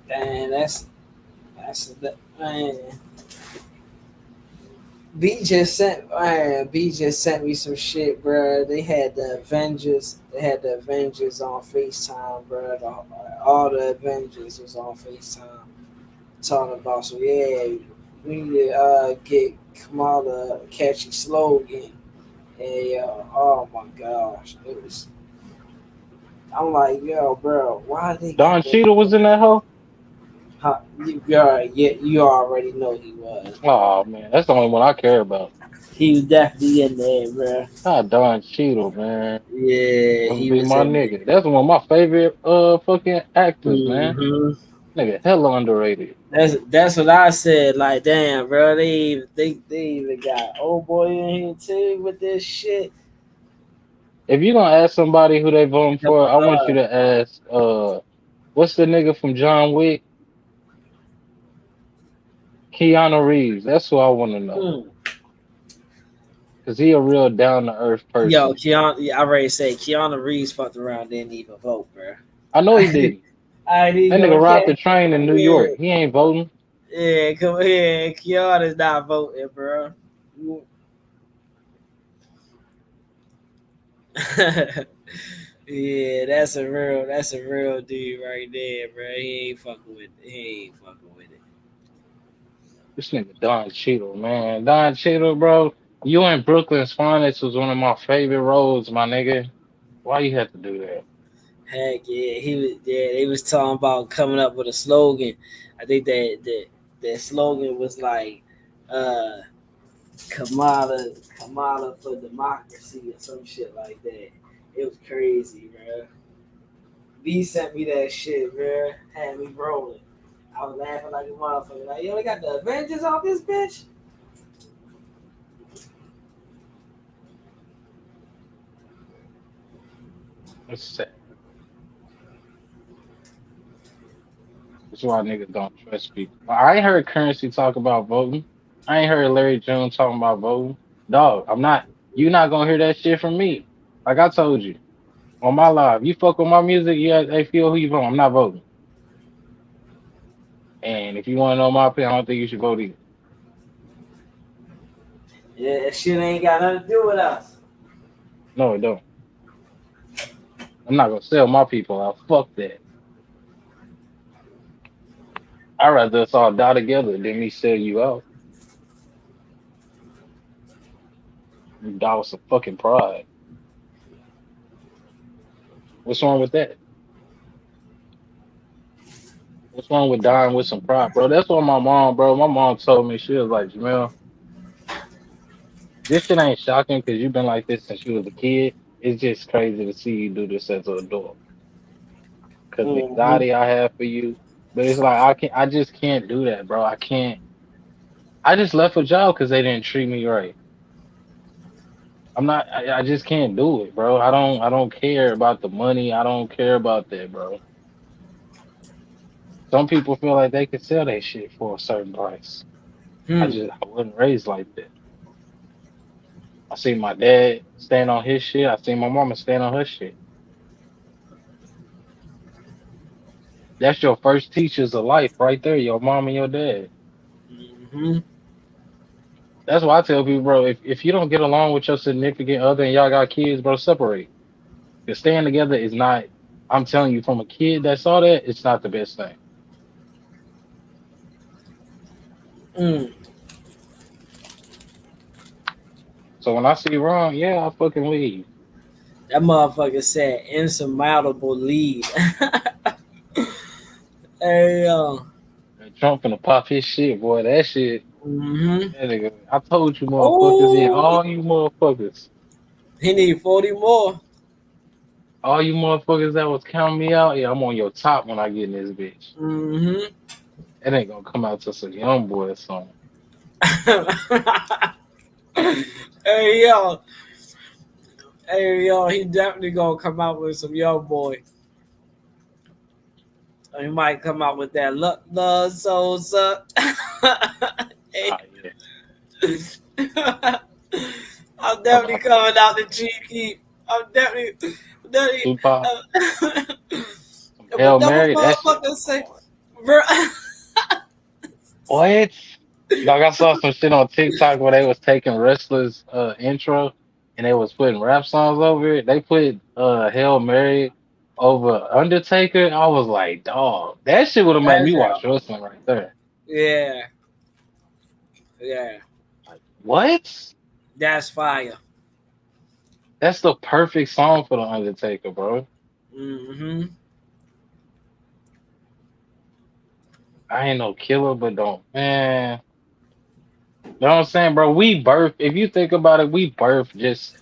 Damn, man. B just sent me some shit, bro. They had the Avengers. They had the Avengers on FaceTime, bro. All the Avengers was on FaceTime talking about. So yeah, we need to get Kamala a catchy slogan. And oh my gosh, it was. I'm like, yo, bro, why they Don got that? Cheadle was in that hoe? Yeah, you already know he was. Oh man, that's the only one I care about. He was definitely in there, bro. Ah, Don Cheadle, man. Yeah, Must he be was my in there. nigga. That's one of my favorite fucking actors, man. Mm-hmm. Nigga, hella underrated. That's what I said. Like, damn, bro, they even got old boy in here too with this shit. If you gonna ask somebody who they voting for, I want you to ask what's the nigga from John Wick? Keanu Reeves. That's who I want to know. Cause he a real down to earth person. Yo, Keanu, I already said Keanu Reeves fucked around, didn't even vote, bro. I know he didn't. I That didn't nigga go robbed the check. train in New York. He ain't voting. Yeah, come here. Keanu's not voting, bro. Yeah, that's a real dude right there, bro. He ain't fucking with it. This nigga Don Cheadle, man. Don Cheadle, bro. You and Brooklyn's Finest was one of my favorite roles, my nigga. Why you had to do that? Heck yeah, they was talking about coming up with a slogan. I think that slogan was like Kamala for democracy or some shit like that. It was crazy, bro. B sent me that shit, bro. Had me rolling. I was laughing like a motherfucker. Like, yo, they got the Avengers off this bitch. It's sad. That's why niggas don't trust people. I ain't heard Currency talk about voting. I ain't heard Larry Jones talking about voting. Dog, you not gonna hear that shit from me. Like I told you on my live, you fuck with my music, yeah, they feel who you vote. I'm not voting. And if you want to know my opinion, I don't think you should vote either. Yeah, that shit ain't got nothing to do with us. No, it don't. I'm not gonna sell my people out. Fuck that. I'd rather us all die together than me sell you out. You die with some fucking pride. What's wrong with that? What's wrong with dying with some pride, bro? That's what my mom told me. She was like, Jamel, this shit ain't shocking because you've been like this since you was a kid. It's just crazy to see you do this as an adult. Because the Mm-hmm. anxiety I have for you. But it's like I just can't do that, bro. I can't. I just left a job because they didn't treat me right. I just can't do it, bro. I don't care about the money. I don't care about that, bro. Some people feel like they can sell that shit for a certain price. I wasn't raised like that. I see my dad stand on his shit. I see my mama stand on her shit. That's your first teachers of life right there, your mom and your dad. Mm-hmm. That's why I tell people, bro, if you don't get along with your significant other and y'all got kids, bro, separate. Because staying together is not, I'm telling you, from a kid that saw that, it's not the best thing. Mm. So when I see wrong, yeah, I fucking leave. That motherfucker said insurmountable lead. Hey, Trump finna pop his shit, boy. That shit. Mm-hmm. That nigga, I told you motherfuckers, yeah, Oh, all you motherfuckers. He need 40 more. All you motherfuckers that was counting me out, yeah, I'm on your top when I get in this bitch. Mm-hmm. It ain't gonna come out to some young boy song. Hey, yo. Hey, yo, he definitely gonna come out with some young boy. He might come out with that love so suck. I'm definitely coming out the cheeky. I'm definitely. Tupac. But Hail that Mary, that shit. motherfucker say, bro. What? Like I saw some shit on TikTok where they was taking wrestlers' intro and they was putting rap songs over it. They put Hail Mary over Undertaker. I was like, dog, that shit would have made me watch wrestling right there. Yeah. Yeah. What? That's fire. That's the perfect song for the Undertaker, bro. Mm-hmm. I ain't no killer, but don't, man. You know what I'm saying, bro? We birth. If you think about it, we birth just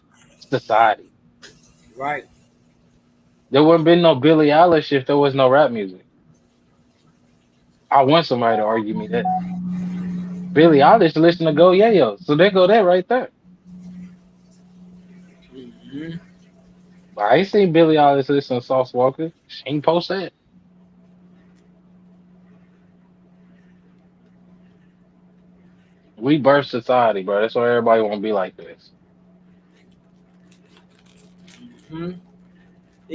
society. Right. There wouldn't been no Billie Eilish if there was no rap music. I want somebody to argue me that. Billie Eilish listen to Go Yayo, so there go that right there. Mm-hmm. But I ain't seen Billie Eilish listen to Sauce Walker. She ain't post that. We birth society, bro. That's why everybody want to be like this. Hmm.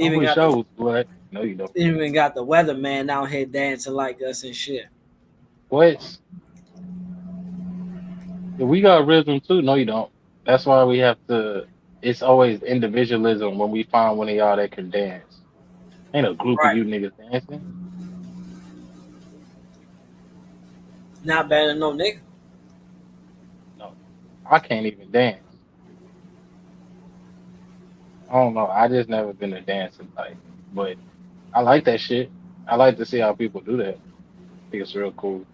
I Even wish got I the was black. No, you don't. weatherman out here dancing like us and shit. What? Yeah, we got rhythm too. No, you don't. That's why we have to. It's always individualism when we find one of y'all that can dance. Ain't a group of Right. you niggas dancing. Not better than no nigga. No, I can't even dance. I don't know. I just never been a dancing type, but I like that shit. I like to see how people do that. I think it's real cool.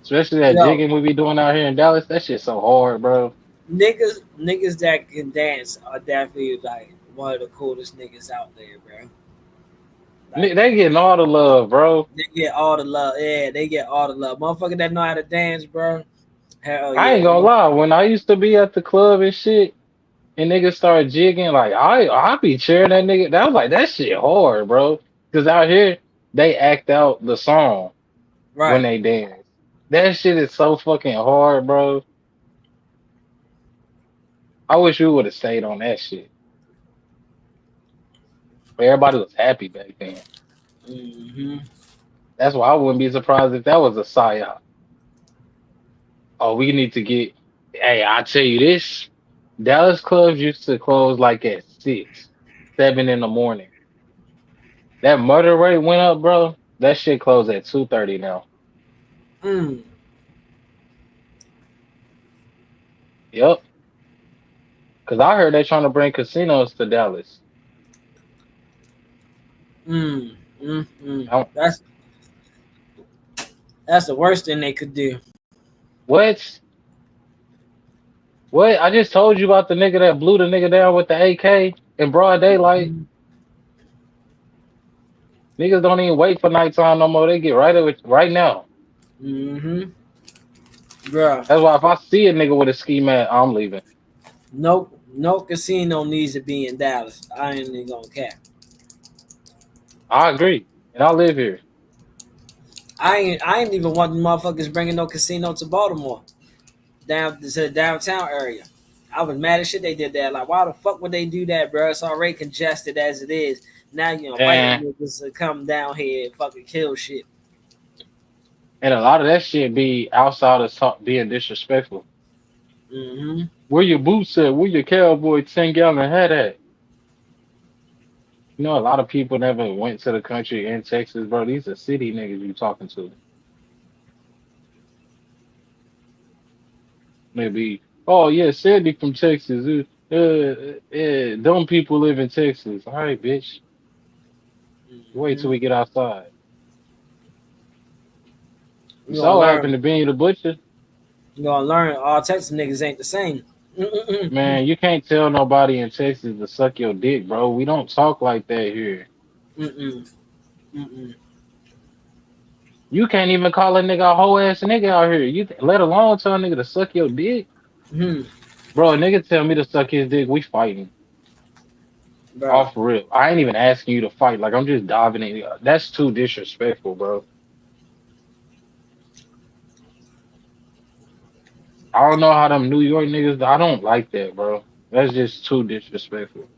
Especially that Yo, jigging we be doing out here in Dallas. That shit's so hard, bro. niggas that can dance are definitely like one of the coolest niggas out there, bro. Like They getting all the love, bro. they get all the love. Yeah, they get all the love. Motherfucker that know how to dance, bro. Hell I yeah. ain't gonna lie. When I used to be at the club and shit, and niggas start jigging, like I be cheering that nigga. That was like that shit hard, bro. Cause out here they act out the song when Right. they dance. That shit is so fucking hard, bro. I wish we would have stayed on that shit. But everybody was happy back then. Mm-hmm. That's why I wouldn't be surprised if that was a psyop. Oh, we need to get. Hey, I tell you this. Dallas clubs used to close like at 6, 7 in the morning. That murder rate went up, bro. That shit closed at 2:30 now. Mm. Yep. Cause I heard they trying to bring casinos to Dallas. Mm. Mm. Mm. I don't- That's the worst thing they could do. What? What? I just told you about the nigga that blew the nigga down with the AK in broad daylight. Niggas don't even wait for nighttime no more. They get right with right now. Mm-hmm. Bro. That's why if I see a nigga with a ski mat, I'm leaving. No casino needs to be in Dallas. I ain't even gonna cap. I agree, and I live here. I ain't even want the motherfuckers bringing no casino to Baltimore, down to the downtown area. I was mad as shit they did that. Like, why the fuck would they do that, bro? It's already congested as it is. Now you invite And niggas to come down here and fucking kill shit. and a lot of that shit be outside of being disrespectful. Mm-hmm. Where your boots at? Where your cowboy 10-gallon hat at? You know, a lot of people never went to the country in Texas, bro. These are city niggas you talking to. Maybe, oh yeah, Sandy from Texas. Dumb people live in Texas. All right, bitch. Wait till Mm-hmm. we get outside. You You gonna saw what happened learn. to Benny the Butcher. You gonna learn. All Texas niggas ain't the same. Mm-mm-mm. Man, you can't tell nobody in Texas to suck your dick, bro. We don't talk like that here. Mm-mm. Mm-mm. You can't even call a nigga a whole ass nigga out here. You let alone tell a nigga to suck your dick, Mm-hmm. bro. A nigga tell me to suck his dick, we fighting. Bro. Off rip. I ain't even asking you to fight. Like I'm just diving in. That's too disrespectful, bro. I don't know how them New York niggas. I don't like that, bro. That's just too disrespectful.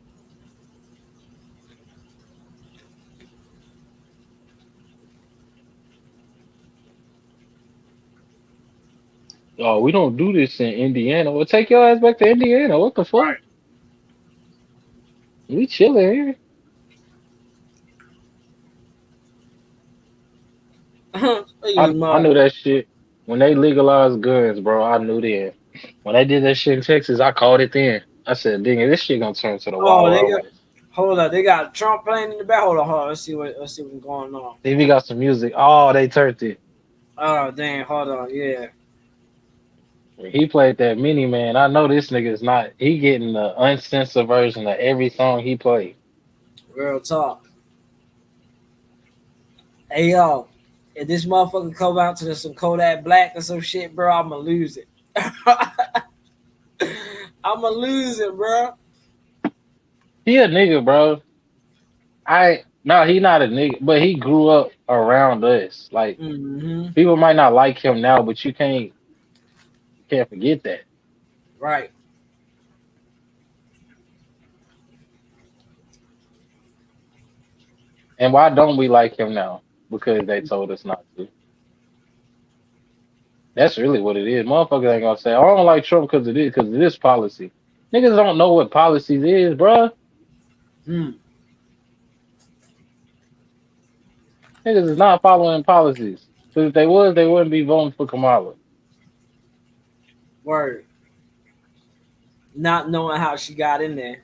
Oh, we don't do this in Indiana. Well, take your ass back to Indiana. What the fuck? We chilling here. You I mother. knew that shit when they legalized guns, bro. I knew then. When they did that shit in Texas, I called it then. I said, "Dang it, this shit gonna turn to the Wild Oh, they Wild got. West." Hold up, they got Trump playing in the back. Hold on. Let's see what's going on. See, we got some music. Oh, they turned it. Oh damn, hold on, yeah. When he played that mini man, I know this nigga is not. He getting the uncensored version of every song he played. Real talk. Hey yo, if this motherfucker come out to some Kodak Black or some shit, bro, I'ma lose it. I'ma lose it, bro. He a nigga, bro. No, he not a nigga, but he grew up around us. Like Mm-hmm. people might not like him now, but you can't forget that. Right. And why don't we like him now? Because they told us not to. That's really what it is. Motherfuckers ain't gonna say, "Oh, I don't like Trump because of this policy." Niggas don't know what policies is, bruh. Hmm. Niggas is not following policies. Because if they was, they wouldn't be voting for Kamala. Word. Not knowing how she got in there.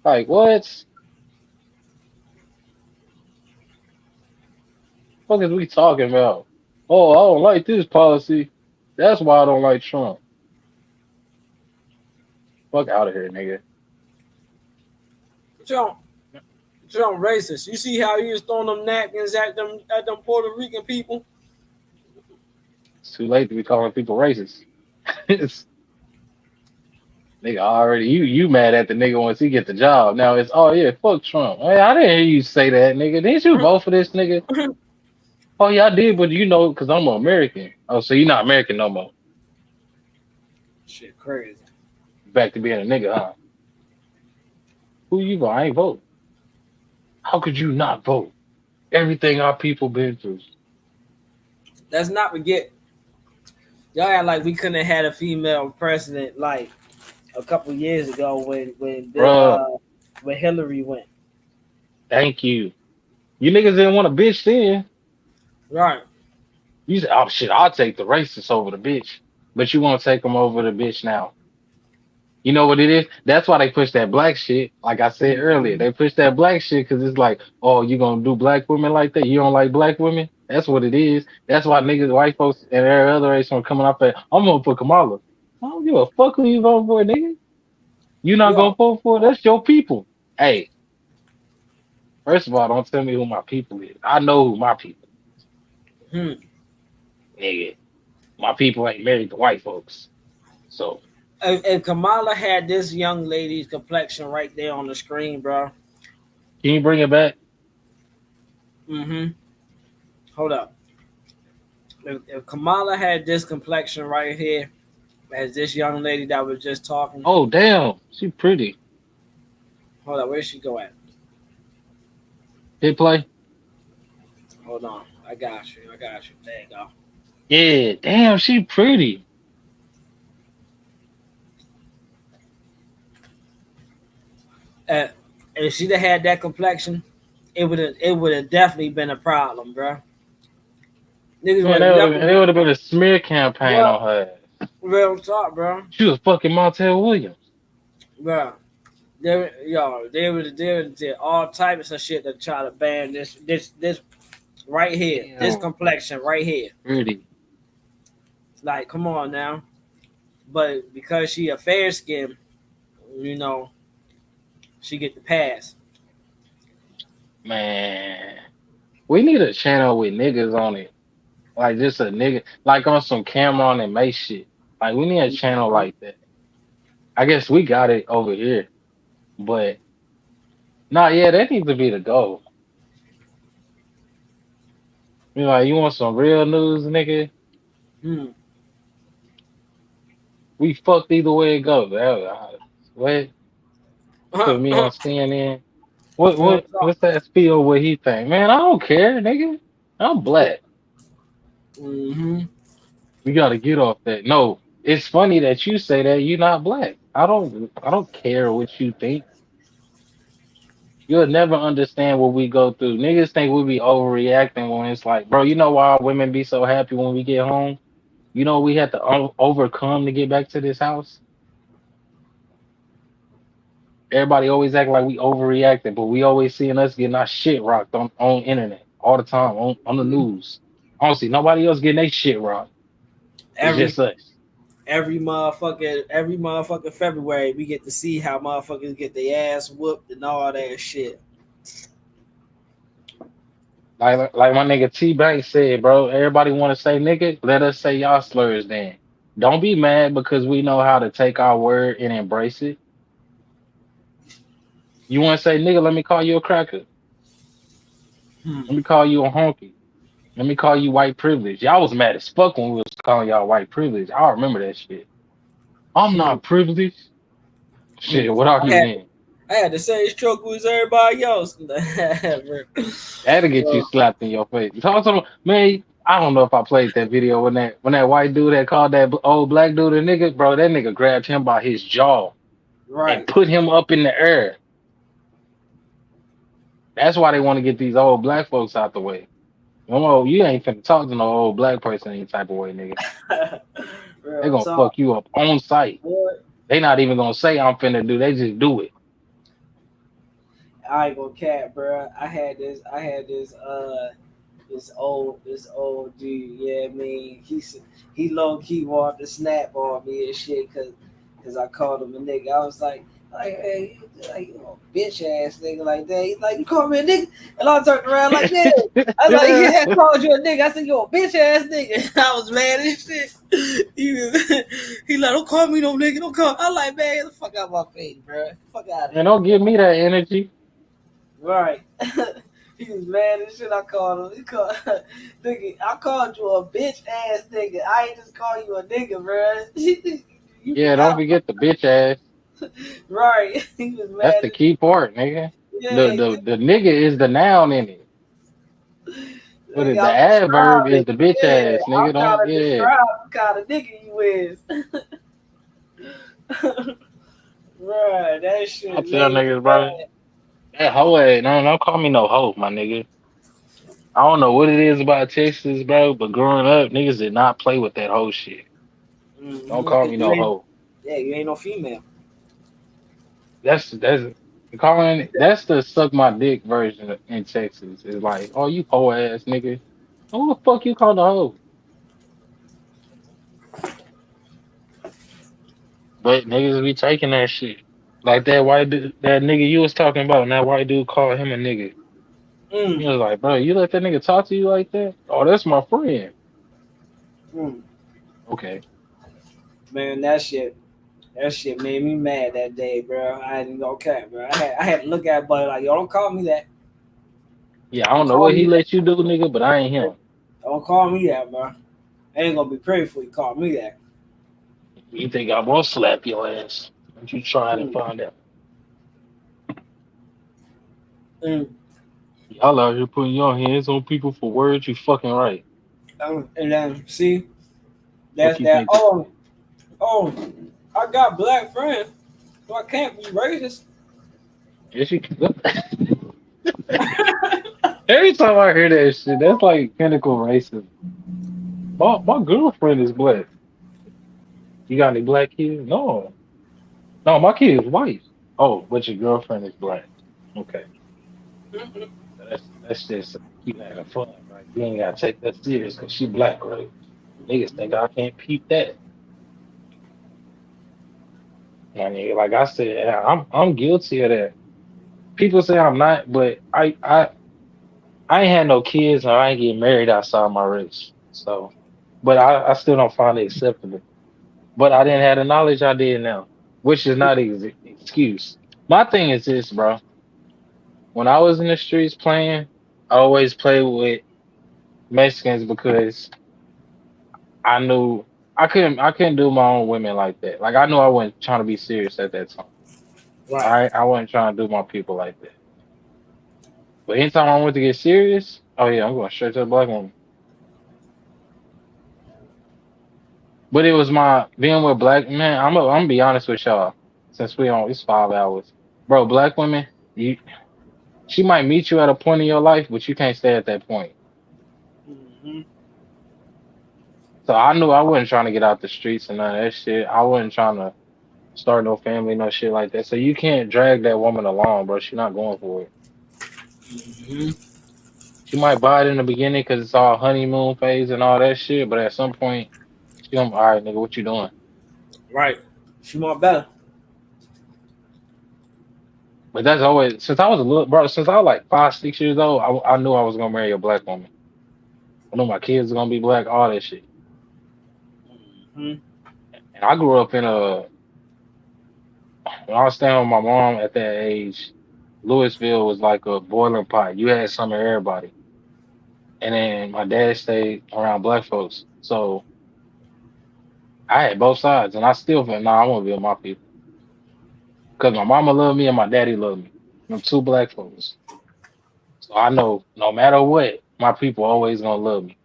Like what? What is we talking about? Oh, I don't like this policy. That's why I don't like Trump. Fuck out of here, nigga. Trump racist. You see how he was throwing them napkins at them Puerto Rican people? It's too late to be calling people racist. It's nigga already you mad at the nigga once he get the job. Now it's oh yeah, fuck Trump. Hey, I didn't hear you say that, nigga. Didn't you vote for this nigga? Oh yeah, I did, but you know, cause I'm an American. Oh, so you're not American no more. Shit, crazy. Back to being a nigga, huh? Who you vote? I ain't vote. How could you not vote? Everything our people been through. Let's not forget, y'all act like we couldn't have had a female president like a couple years ago Bruh, when Hillary went. thank you. You niggas didn't want a bitch then. Right. You said, oh shit, I'll take the racist over the bitch. But you won't take them over the bitch now. You know what it is? That's why they push that black shit. Like I said earlier, they push that black shit because it's like, oh, you gonna do black women like that? You don't like black women? That's what it is. That's why niggas, white folks, and every other race are coming up at, I'm gonna put Kamala. I don't give a fuck who you vote for, nigga. You not gonna Yo. vote for? That's your people. Hey, first of all, don't tell me who my people is. I know who my people Hmm. is. Nigga, my people ain't married to white folks. So, If Kamala had this young lady's complexion right there on the screen, bro. can you bring it back? Mm-hmm. Hold up. If Kamala had this complexion right here, as this young lady that was just talking. Oh, damn. She pretty. Hold up, where'd she go at? Hit play? Hold on. I got you. There you go. Yeah, damn, she pretty. If she'd have had that complexion, it would have definitely been a problem, bro. Niggas Man, would there would have been a smear campaign what on her ass. real talk, bro. She was fucking Montel Williams. Bro. They would did all types of shit to try to ban this right here. Damn. This complexion right here. Pretty. Like, come on now. But because she a fair skin, you know, she get the pass. Man. We need a channel with niggas on it. Like just a nigga, like on some Cameron and May shit. Like we need a channel like that. I guess we got it over here. But nah, yeah, that needs to be the goal. You know, like, you want some real news, nigga? Hmm. We fucked either way it goes. What? Put me on CNN. Real talk. What's that spiel what he think? Man, I don't care, nigga. I'm black. Mm-hmm. We gotta get off that. No, it's funny that you say that you're not black. I don't care what you think. You'll never understand what we go through. Niggas think we be overreacting when it's like, bro, you know why women be so happy when we get home? You know we had to overcome to get back to this house? Everybody always act like we overreacting, but we always seeing us getting our shit rocked on internet all the time on the news. I don't see nobody else getting their shit rocked. It's Every just us. every motherfucking February we get to see how motherfuckers get their ass whooped and all that shit. Like my nigga T Bank said, bro. Everybody want to say nigga. Let us say y'all slurs then. Don't be mad because we know how to take our word and embrace it. You want to say nigga? Let me call you a cracker. Let me call you a honky. Let me call you white privilege. Y'all was mad as fuck when we was calling y'all white privilege. I remember that shit. I'm not privileged. Shit, what are I you had then? I had the same struggle as everybody else. That'll get you Bro, slapped in your face. Man, I don't know if I played that video when that white dude that called that old black dude a nigga, bro. That nigga grabbed him by his jaw and right. put him up in the air. That's why they want to get these old black folks out the way. No, you ain't finna talk to no old black person any type of way, nigga. They Real gonna talk. fuck you up on site. Boy, They not even gonna say I'm finna do. They just do it. I ain't gonna cap, bro. I had this old dude. Yeah, I mean, he low key wanted to snap on me and shit because I called him a nigga. I was like, hey, like, you know, bitch ass nigga like that. He's like, you call me a nigga, and I turned around like that. I was like, yeah, I called you a nigga. I said, you a bitch ass nigga. I was mad as shit. He like, don't call me no nigga. Don't call. I like, man, get the fuck out of my face, bro. Fuck out of Man, here. don't give me that energy. Right. He was mad as shit. I called him. He called nigga. I called you a bitch ass nigga. I ain't just call you a nigga, bro. You Yeah, don't forgot. forget the bitch ass. Right. He was That's mad the as key part, nigga. The yeah. the the nigga is the noun in it. What is Nigga, the I'm adverb is describing. the bitch Yeah, ass, nigga. I'm Don't trying to yeah. describe what kind of nigga you is. Right. That I shit tell made me niggas, bro. mad. That hoe ass, no, don't call me no hoe, my nigga. I don't know what it is about Texas, bro, but growing up, niggas did not play with that hoe shit. Don't Mm-hmm. call Cause me you no ain't, hoe. yeah, you ain't no female. That's calling that's the suck my dick version in Texas. It's like, oh, you hoe ass nigga. Who the fuck you call the hoe? But niggas be taking that shit. Like that white dude, that nigga you was talking about, and that white dude called him a nigga. He Mm. was like, bro, you let that nigga talk to you like that? Oh, that's my friend. Mm. Okay. Man, that shit made me mad that day, bro. I didn't go cat, bro. I had to look at it, but like, yo, don't call me that. Yeah, I Don't don't know call what me he that. let you do, nigga, but I ain't him. Don't call me that, bro. I ain't gonna be pretty for you call me that. You think I won't slap your ass? Don't you try to Mm. find out. Mm. Y'all out here putting your hands on people for words you fucking right. And then see, Fuck that's you that. think this is? Oh, I got black friends, so I can't be racist. Yes, you can. Every time I hear that shit, that's like pinnacle racism. My girlfriend is black. You got any black kids? No. No, my kid is white. Oh, but your girlfriend is black. Okay. That's just you having fun, right? You ain't gotta take that serious because she black, right? Niggas think I can't peep that. I mean, like I said, I'm guilty of that. People say I'm not, but I ain't had no kids and I ain't getting married outside my race. So, but I still don't find it acceptable. But I didn't have the knowledge I did now, which is not an excuse. My thing is this, bro. When I was in the streets playing, I always played with Mexicans because I knew I couldn't do my own women like that. Like I knew I wasn't trying to be serious at that time. All Right. right, I wasn't trying to do my people like that. But anytime I went to get serious, oh yeah, I'm going straight to the black woman. But it was my being with black man. I'm gonna be honest with y'all. Since we on it's 5 hours, bro. Black women, she might meet you at a point in your life, but you can't stay at that point. Mm-hmm. So I knew I wasn't trying to get out the streets and none of that shit. I wasn't trying to start no family, no shit like that. So you can't drag that woman along, bro. She's not going for it. Mm-hmm. She might buy it in the beginning because it's all honeymoon phase and all that shit, but at some point, she gonna, all right, nigga, what you doing? Right. She want better. But that's always since I was a little bro. Since I was like 5, 6 years old, I knew I was gonna marry a black woman. I knew my kids were gonna be black. All that shit. Mhm. And I grew up in a when I was staying with my mom at that age. Louisville was like a boiling pot. You had some of everybody. And then my dad stayed around black folks. So I had both sides. And I still felt, nah, I want to be with my people. Because my mama loved me and my daddy loved me. Them two black folks. So I know no matter what, my people always going to love me.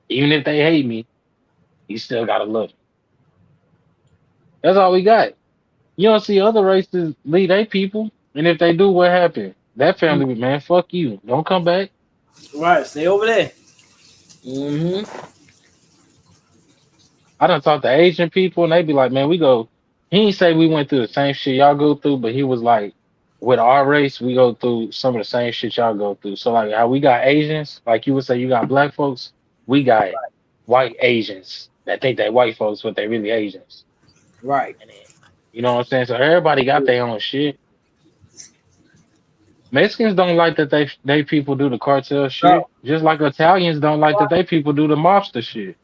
Even if they hate me, you still got to love me. That's all we got. You don't see other races lead their people. And if they do, what happened? That family, man, fuck you. Don't come back. Right, stay over there. Mm-hmm. I done talked to Asian people and they be like, man, we go. He ain't say we went through the same shit y'all go through, but he was like, with our race, we go through some of the same shit y'all go through. So like how we got Asians, like you would say you got black folks, we got white Asians that think they white folks, but they really Asians. Right. You know what I'm saying? So everybody got their own shit. Mexicans don't like that they people do the cartel Bro, shit, just like Italians don't like that they people do the mobster shit.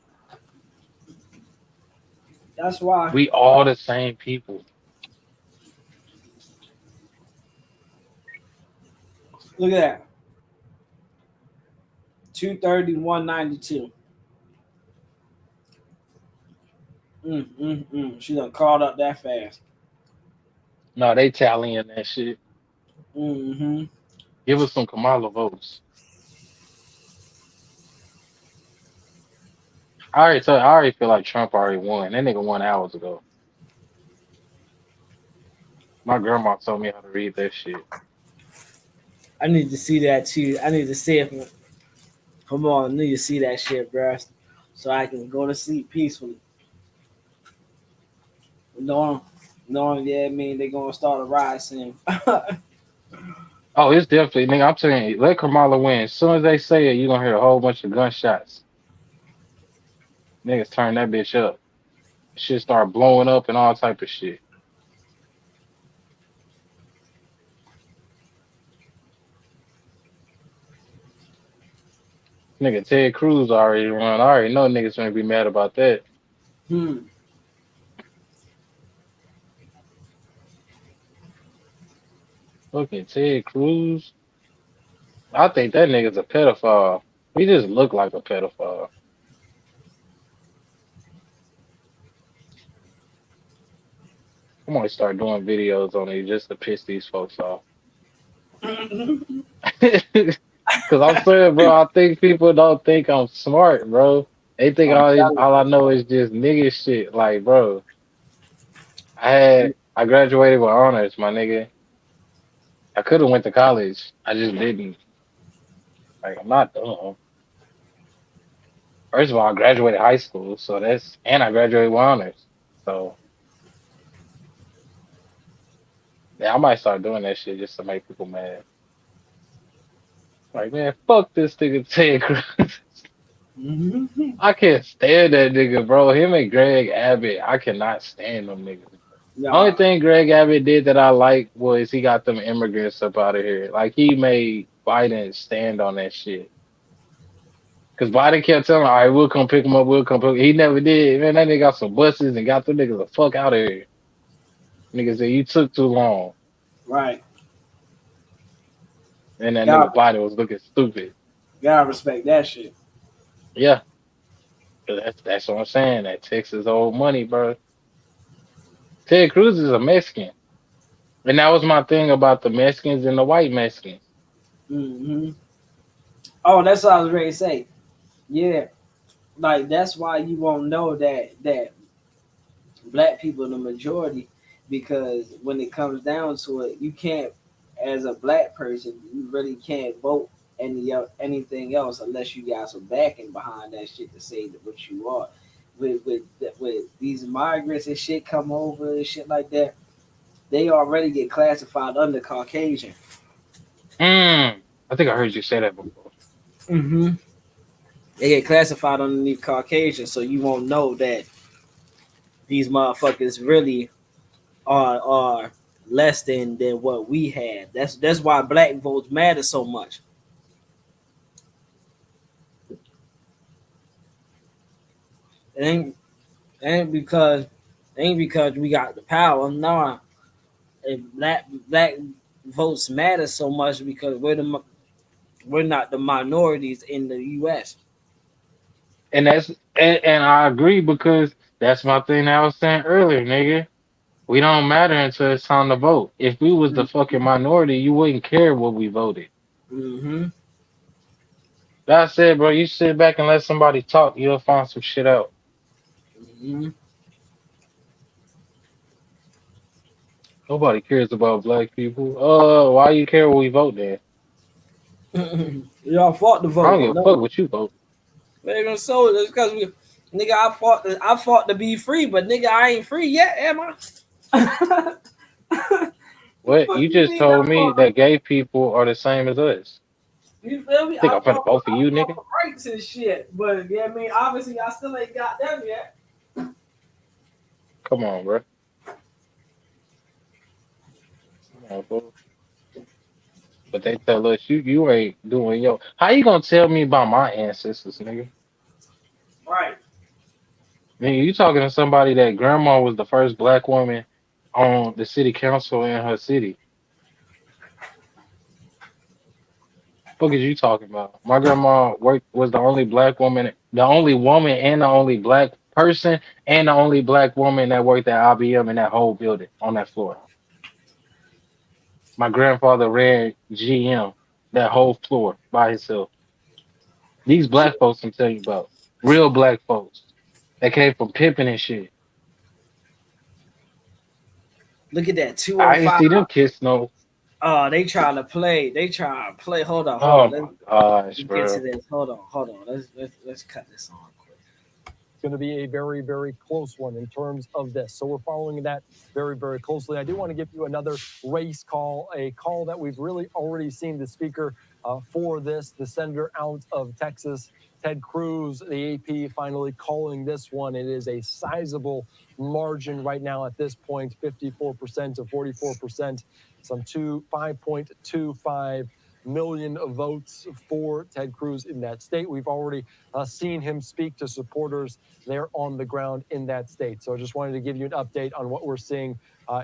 that's why. We all the same people. Look at that. 231.92. She done called up that fast. No, they Italian that shit. Mm-hmm. Give us some Kamala votes. I already feel like Trump already won. That nigga won hours ago. My grandma told me how to read that shit. I need to see that too. I need to see if come on, I need to see that shit, bro. So I can go to sleep peacefully. Knowing yeah, I mean they gonna start a riot soon. Oh, it's definitely nigga. I'm telling you, let Kamala win. As soon as they say it, you gonna hear a whole bunch of gunshots. Niggas turn that bitch up. Shit start blowing up and all type of shit. Nigga Ted Cruz already run. I already know niggas gonna be mad about that. Fucking Ted Cruz. I think that nigga's a pedophile. He just look like a pedophile. I'm gonna start doing videos on it just to piss these folks off. Cause I'm saying, bro, I think people don't think I'm smart, bro. They think all I know is just nigga shit. Like, bro, I graduated with honors, my nigga. I could have went to college. I just didn't. Like, I'm not dumb. First of all, I graduated high school, so and I graduated with honors. So yeah, I might start doing that shit just to make people mad. Like, man, fuck this nigga Ted Cruz. I can't stand that nigga, bro. Him and Greg Abbott, I cannot stand them niggas. Only Nah, thing Greg Abbott did that I like was he got them immigrants up out of here. Like he made Biden stand on that shit. Cause Biden kept telling him, all right, we'll come pick him up, we'll come pick him. He never did. Man, that nigga got some buses and got them niggas the fuck out of here. Nigga said, you took too long. right. And that God, nigga Biden was looking stupid. gotta respect that shit. Yeah. That's what I'm saying. That Texas old money, bro. Ted Cruz is a Mexican. And that was my thing about the Mexicans and the white Mexicans. Mm-hmm. Oh, that's what I was ready to say. Yeah, like that's why you won't know that black people are the majority because when it comes down to it, you can't, as a black person, you really can't vote anything else unless you got some backing behind that shit to say that what you are. With these migrants and shit come over and shit like that, they already get classified under Caucasian. I think I heard you say that before. Mm-hmm. They get classified underneath Caucasian, so you won't know that these motherfuckers really are less than what we had. That's why black votes matter so much. It ain't because we got the power. No, if black votes matter so much because we're not the minorities in the U.S. And and I agree because that's my thing that I was saying earlier, nigga. We don't matter until it's time to vote. If we was the fucking minority, you wouldn't care what we voted. Mm-hmm. That said, bro, you sit back and let somebody talk, you'll find some shit out. Mm-hmm. Nobody cares about black people. Why you care what we vote then? Y'all fought the I vote. don't give a fuck No, what you vote. maybe so. That's because nigga, I fought to be free, but nigga, I ain't free yet, am I? What? Fuck You you just mean I told me fought? that gay people are the same as us. You feel me? Think I'm finna vote for I you, fought nigga? for rights and shit, but yeah, I mean, obviously, I still ain't got them yet. Come on, bro. Come on, bro. But they tell us you ain't doing yo. How you gonna tell me about my ancestors, nigga? Right. Nigga, you talking to somebody that grandma was the first black woman on the city council in her city. Fuck is you talking about? My grandma was the only black woman, the only woman and the only black person and the only black woman that worked at IBM in that whole building on that floor. My grandfather ran GM that whole floor by himself. These black folks I'm telling you about, real black folks that came from pimping and shit. Look at that I ain't 205. see them kiss no. Oh, they trying to play. They trying to play. Hold on, hold Oh on. my gosh, Let's get to bro. this. Hold on. Let's cut this on. Going to be a very, very close one in terms of this. So we're following that very, very closely. I do want to give you another race call, a call that we've really already seen the speaker for this, the senator out of Texas, Ted Cruz, the AP finally calling this one. It is a sizable margin right now at this point, 54% to 44%, some 5.25 million votes for Ted Cruz in that state. We've already seen him speak to supporters there on the ground in that state. So I just wanted to give you an update on what we're seeing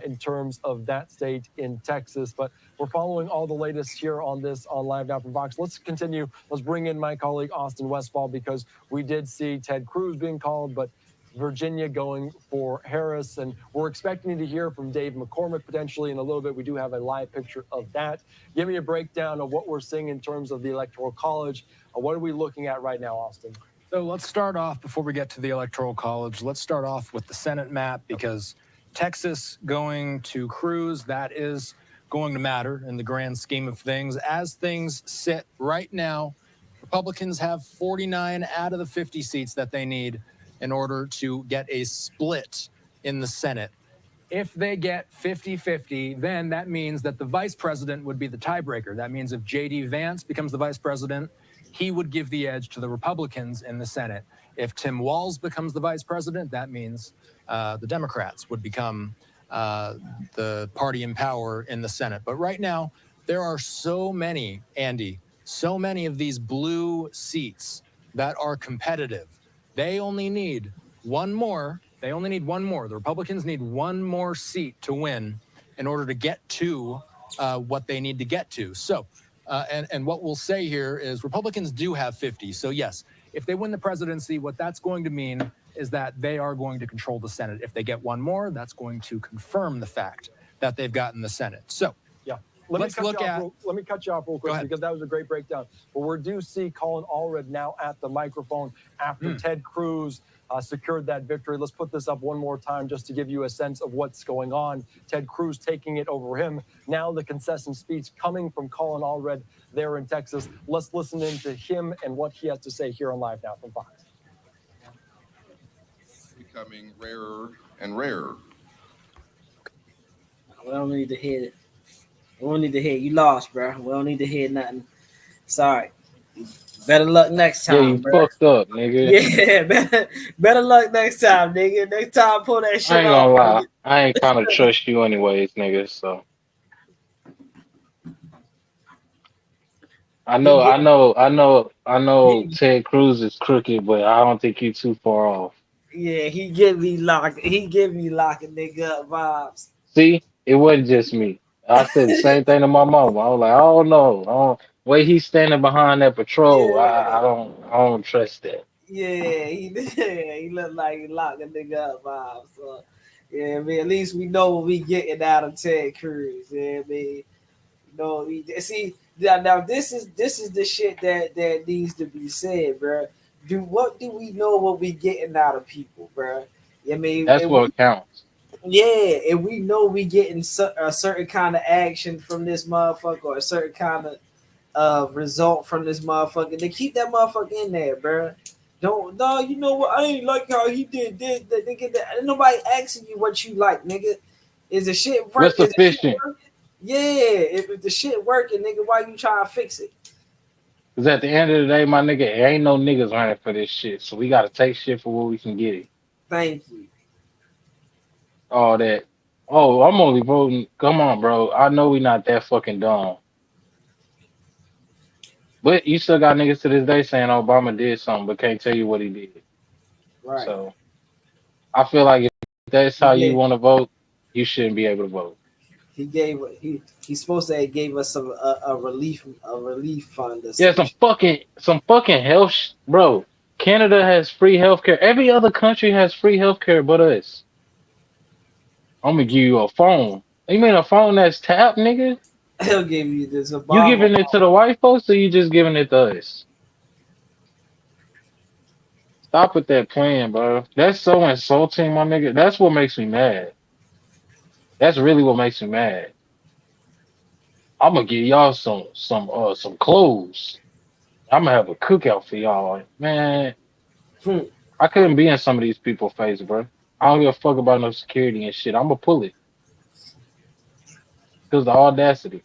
in terms of that state in Texas. But we're following all the latest here on this on Live Now from Fox. Let's continue. Let's bring in my colleague Austin Westfall because we did see Ted Cruz being called, but Virginia going for Harris. And we're expecting to hear from Dave McCormick potentially in a little bit. We do have a live picture of that. Give me a breakdown of what we're seeing in terms of the Electoral College. What are we looking at right now, Austin? So let's start off, before we get to the Electoral College, let's start off with the Senate map because Texas going to Cruz, that is going to matter in the grand scheme of things. As things sit right now, Republicans have 49 out of the 50 seats that they need in order to get a split in the Senate. If they get 50-50, then that means that the vice president would be the tiebreaker. That means if J.D. Vance becomes the vice president, he would give the edge to the Republicans in the Senate. If Tim Walz becomes the vice president, that means the Democrats would become the party in power in the Senate. But right now, there are so many, Andy, so many of these blue seats that are competitive. They only need one more. They only need one more. The Republicans need one more seat to win in order to get to what they need to get to. So, and what we'll say here is Republicans do have 50. So yes, if they win the presidency, what that's going to mean is that they are going to control the Senate. If they get one more, that's going to confirm the fact that they've gotten the Senate. So yeah. Let me cut you off real quick because that was a great breakdown. But we do see Colin Allred now at the microphone after Ted Cruz secured that victory. Let's put this up one more time just to give you a sense of what's going on. Ted Cruz taking it over him. Now the concession speech coming from Colin Allred there in Texas. Let's listen in to him and what he has to say here on Live Now from Fox. Becoming rarer and rarer. We don't need to hear it. We don't need to hear it. You lost, bro. We don't need to hear nothing. Sorry. Better luck next Yeah, time, you bro. fucked up, nigga. Yeah, better luck next time, nigga. Next time, pull that I shit ain't off, gonna lie. nigga. I ain't kind of trust you anyways, nigga. So I He know, I get know, I know, I know. he Ted Cruz is crooked, but I don't think you too far off. he give me lock. He give me lock a nigga up vibes. See, it wasn't just me. I said the same thing to my mama. I was like, oh no, way he's standing behind that patrol, Yeah, I don't trust that. yeah, he look like he lock a nigga up vibes. So, yeah, I mean, at least we know what we getting out of Ted Cruz. Yeah, I mean, see now this is the shit that needs to be said, bro. What do we know what we getting out of people, bro? I mean, That's what counts. yeah, and we know we getting a certain kind of action from this motherfucker or a certain kind of result from this motherfucker. They keep that motherfucker in there, bro. Don't no, you know what? I ain't like how he did this. That nigga, ain't nobody asking you what you like, nigga. Is the shit work? What's Is the shit sufficient? working? Yeah, if the shit working, nigga, why you trying to fix it? Because at the end of the day, my nigga, it ain't no niggas running for this shit. So we gotta take shit for what we can get it. Thank you. All that. Oh, I'm only voting. Come on, bro. I know we not that fucking dumb. But you still got niggas to this day saying Obama did something, but can't tell you what he did. Right. So I feel like if that's He how you gave want to vote, you shouldn't be able to vote. he gave he's supposed to have gave us a relief fund or Yeah, some shit. some fucking health, bro. Canada has free healthcare. Every other country has free healthcare but us. I'm gonna give you a phone. You mean a phone that's tapped, nigga? He'll give you this You Obama. giving it to the white folks or you just giving it to us? Stop with that plan, bro. That's so insulting, my nigga. That's what makes me mad. That's really what makes me mad. I'm gonna give y'all some clothes. I'm gonna have a cookout for y'all, man. I couldn't be in some of these people's face, bro. I don't give a fuck about no security and shit. I'm gonna pull it because the audacity.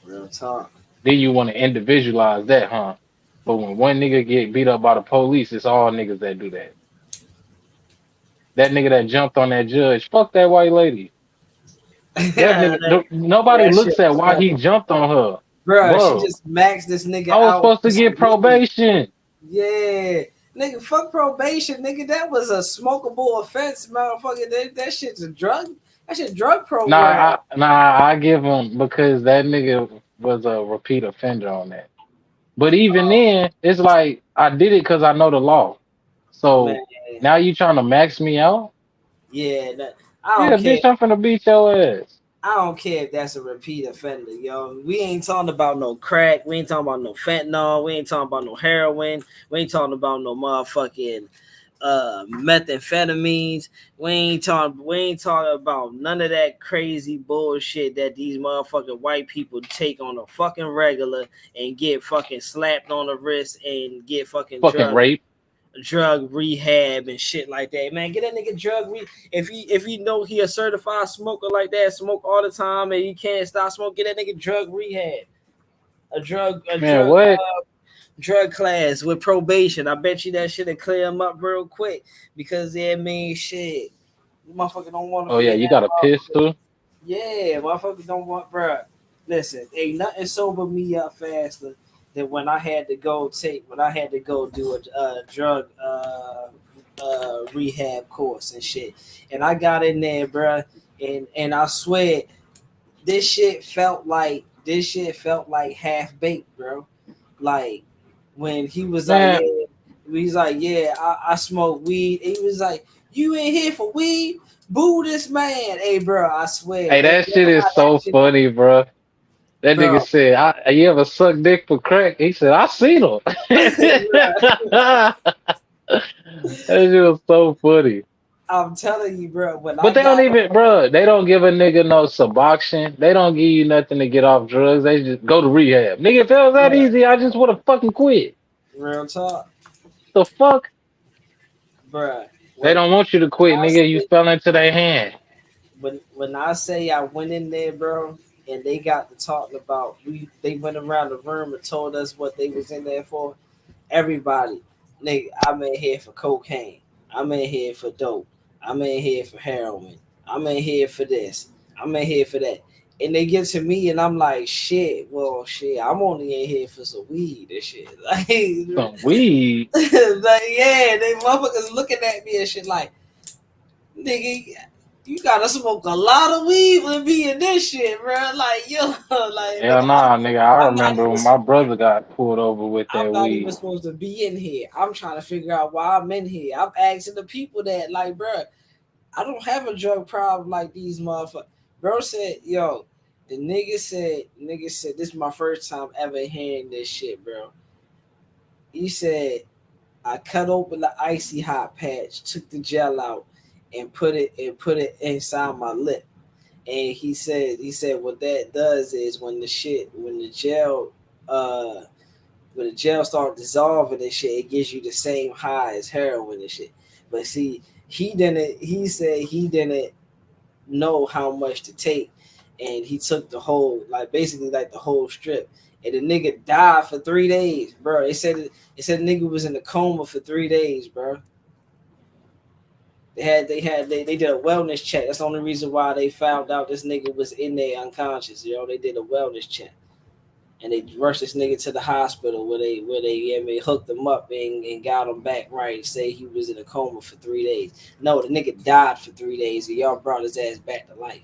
Real talk. Then you want to individualize that, huh? But when one nigga get beat up by the police, it's all niggas that do that. That nigga that jumped on that judge, fuck that white lady. That nigga, nobody That shit looks at was why he funny. jumped on her, Bruh, she bro. just maxed this nigga I was out supposed for to some get weed. probation. Yeah. Nigga, fuck probation, nigga. That was a smokable offense, motherfucker. That shit's a drug. That shit drug program. I give him because that nigga was a repeat offender on that. But even then, it's like I did it because I know the law. Man, So now you trying to max me out? yeah. I Yeah, don't care. bitch, I'm finna beat your ass. I don't care if that's a repeat offender, yo. We ain't talking about no crack. We ain't talking about no fentanyl. We ain't talking about no heroin. We ain't talking about no motherfucking methamphetamines. We ain't talking about none of that crazy bullshit that these motherfucking white people take on a fucking regular and get fucking slapped on the wrist and get fucking Fucking rape. drug rehab and shit like that. Man, get that nigga if he know he a certified smoker like that, smoke all the time and he can't stop smoking, get that nigga drug rehab. Man, what? Drug class with probation. I bet you that shit'll clear him up real quick because that means shit. Motherfucker don't want to Oh be yeah, in you that got a motherfucker. pistol? Yeah, motherfuckers don't want, bruh. Listen, ain't nothing sober me up faster than when I had to go do a drug rehab course and shit. And I got in there, bruh, and I swear this shit felt like half baked, bro. Like when he was like, Man, yeah, he's like, yeah, I smoke weed. And he was like, you ain't here for weed? Boo this man. Hey, bro, I swear. hey, that You know shit is how that so shit, funny, bro. That nigga bro. said, "You ever suck dick for crack?" He said, "I seen him." That shit was so funny. I'm telling you, bro, when But I they don't got even, bro. They don't give a nigga no Suboxone. They don't give you nothing to get off drugs. They just go to rehab. Nigga, if it was that bro, easy, I just would have fucking quit. real talk, The fuck? bro. They don't want you to quit, I nigga. You say fell into their hand. when I say I went in there, bro, and they got to talking about they went around the room and told us what they was in there for. Everybody, nigga, I'm in here for cocaine. I'm in here for dope. I'm in here for heroin. I'm in here for this. I'm in here for that. And they get to me and I'm like, shit, well, shit, I'm only in here for some weed and shit. Like, Some weed. like, yeah, they motherfuckers looking at me and shit like, nigga, you gotta smoke a lot of weed to be in this shit, bro. Like, yo, like, Hell nigga, nah, nigga. I I'm not remember even when my brother got pulled over with I'm that not even weed. supposed to be in here. I'm trying to figure out why I'm in here. I'm asking the people that, like, bro, I don't have a drug problem like these motherfuckers. Bro said, yo, the nigga said, this is my first time ever hearing this shit, bro. He said, I cut open the icy hot patch, took the gel out, and put it inside my lip. And he said what that does is when the gel start dissolving and shit, it gives you the same high as heroin and shit. But see, he said he didn't know how much to take, and he took the whole, like, basically like the whole strip. And the nigga died for 3 days, bro. They said the nigga was in a coma for 3 days, bro. They did a wellness check. That's the only reason why they found out this nigga was in there unconscious. They did a wellness check. And they rushed this nigga to the hospital where they hooked him up and got him back right. Say he was in a coma for 3 days. No, the nigga died for 3 days, and y'all brought his ass back to life.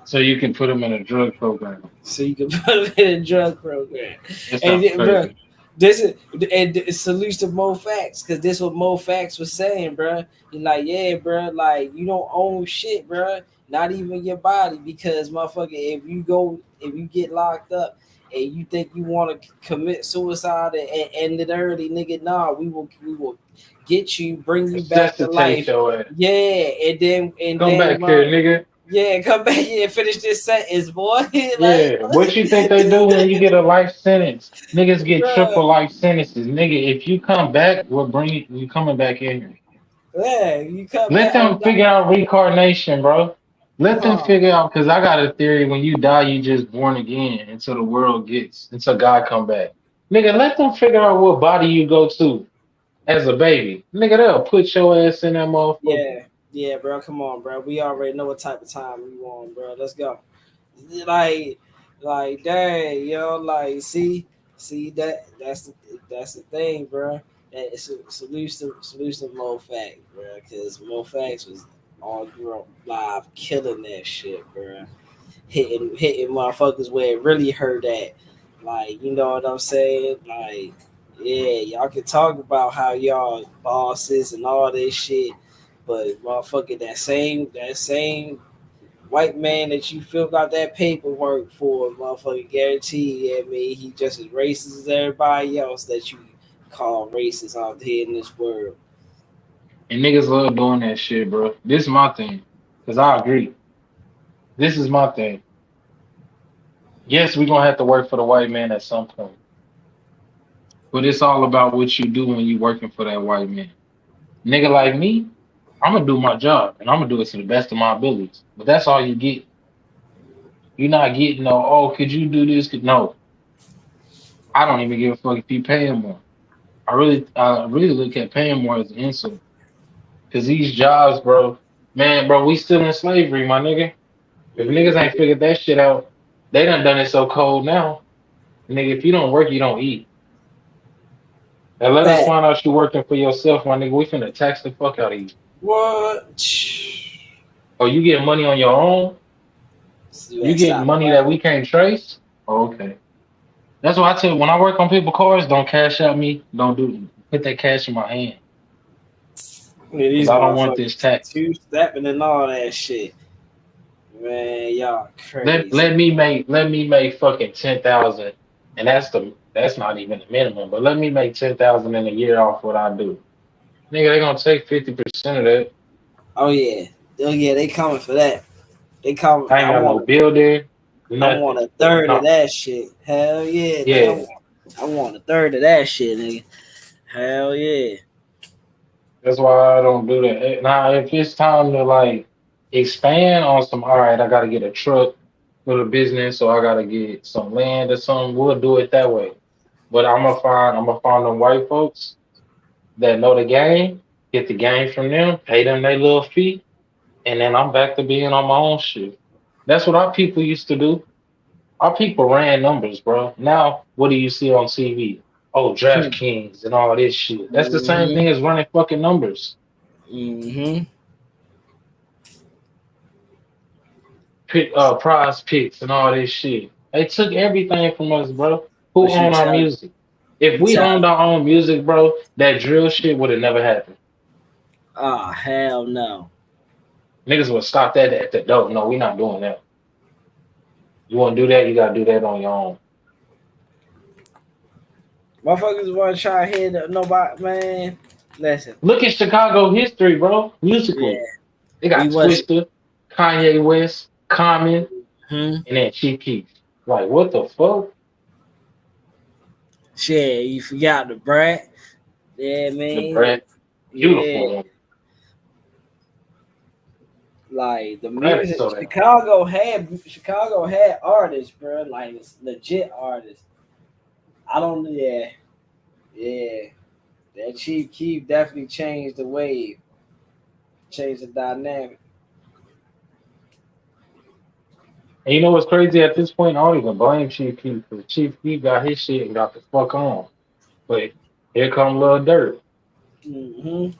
So you can put him in a drug program. So you can put him in a drug program. That And sounds bro, crazy. this is and it salutes to Mo Facts, because this what Mo Facts was saying, bro. He's like, yeah, bro, like, you don't own shit, bro. Not even your body, because motherfucker, if you get locked up and you think you want to commit suicide and end it early, nigga, nah, we will get you, bring you back to Resuscitate life. your ass. Yeah, and Come then back here, nigga. yeah, come back here and finish this sentence, boy. Yeah, what you think they do when you get a life sentence? Niggas get Bruh, triple life sentences. Nigga, if you come back, we'll bring you coming back in here. yeah, you come Let back on them figure out reincarnation, bro. Let them figure out, because I got a theory when you die, you just born again until the world until God come back. Nigga, let them figure out what body you go to as a baby. Nigga, they'll put your ass in that motherfucker. yeah, bro. Come on, bro. We already know what type of time we want, bro. Let's go. Like, dang, yo, like, see, that's the thing, bro. That it's a solution to Mo Facts, bro. Because Mo Facts was all grown live, killing that shit, bro. Hitting motherfuckers where it really hurt at. Like, you know what I'm saying? Like, yeah, y'all can talk about how y'all bosses and all this shit, but motherfucker, that same white man that you filled out that paperwork for, motherfucker, guarantee, yeah, me, he just as racist as everybody else that you call racist out here in this world. And niggas love doing that shit, bro. This is my thing. Because I agree. This is my thing. Yes, we're going to have to work for the white man at some point. But it's all about what you do when you working for that white man. Nigga like me, I'm going to do my job. And I'm going to do it to the best of my abilities. But that's all you get. You're not getting no, oh, could you do this? No. I don't even give a fuck if you paying more. I really look at paying more as an insult. Because these jobs, bro, man, bro, we still in slavery, my nigga. If niggas ain't figured that shit out, they done it so cold now. Nigga, if you don't work, you don't eat. And let us Fact. find out you working for yourself, my nigga. We finna tax the fuck out of you. What? Oh, you getting money on your own? You You gotta getting stop money that playing. we can't trace? Oh, okay. That's why I tell you, when I work on people's cars, don't cash out me. Don't put that cash in my hand. Yeah, Because these I don't want this motherfuckers tax. two-stepping and all that shit. Man, y'all Let, crazy. let me make fucking 10,000, and that's not even the minimum. But let me make 10,000 in a year off what I do. Nigga, they gonna take 50% of that. Oh yeah, they coming for that. They coming. I ain't got no building, I want nothing. a third of No, that shit. Hell yeah, yeah. nigga. I want a third of that shit, nigga. Hell yeah. That's why I don't do that. Now, if it's time to like expand on some. All right, I got to get a truck for the business, or I got to get some land or something. We'll do it that way. But I'm gonna find them white folks that know the game, get the game from them, pay them their little fee, and then I'm back to being on my own shit. That's what our people used to do. Our people ran numbers, bro. Now, what do you see on TV? Oh, DraftKings and all this shit. That's the same thing as running fucking numbers. Mm-hmm. Prize picks and all this shit. They took everything from us, bro. Who But you own our tell, music? If you we tell, owned our own music, bro, that drill shit would have never happened. oh hell no. Niggas would stop that at the door. No, we not doing that. You want to do that? You gotta do that on your own. Motherfuckers want to try to hit nobody, man. Listen, Look at Chicago history, bro. yeah, Musically, they we got was. Twister, Kanye West, Common, Hmm. and then Chief Keef. Like, what the fuck? Shit, you forgot the brat. Yeah, The man. Brad, Yeah, beautiful one. like the Brad is music. so damn. Chicago had artists, bro. Like it's legit artists. I don't. Yeah, yeah. That Chief Keef definitely changed the wave, changed the dynamic. And you know what's crazy at this point? I don't even blame Chief Keef because Chief Keef got his shit and got the fuck on. But here come Lil Dirt. Mm-hmm.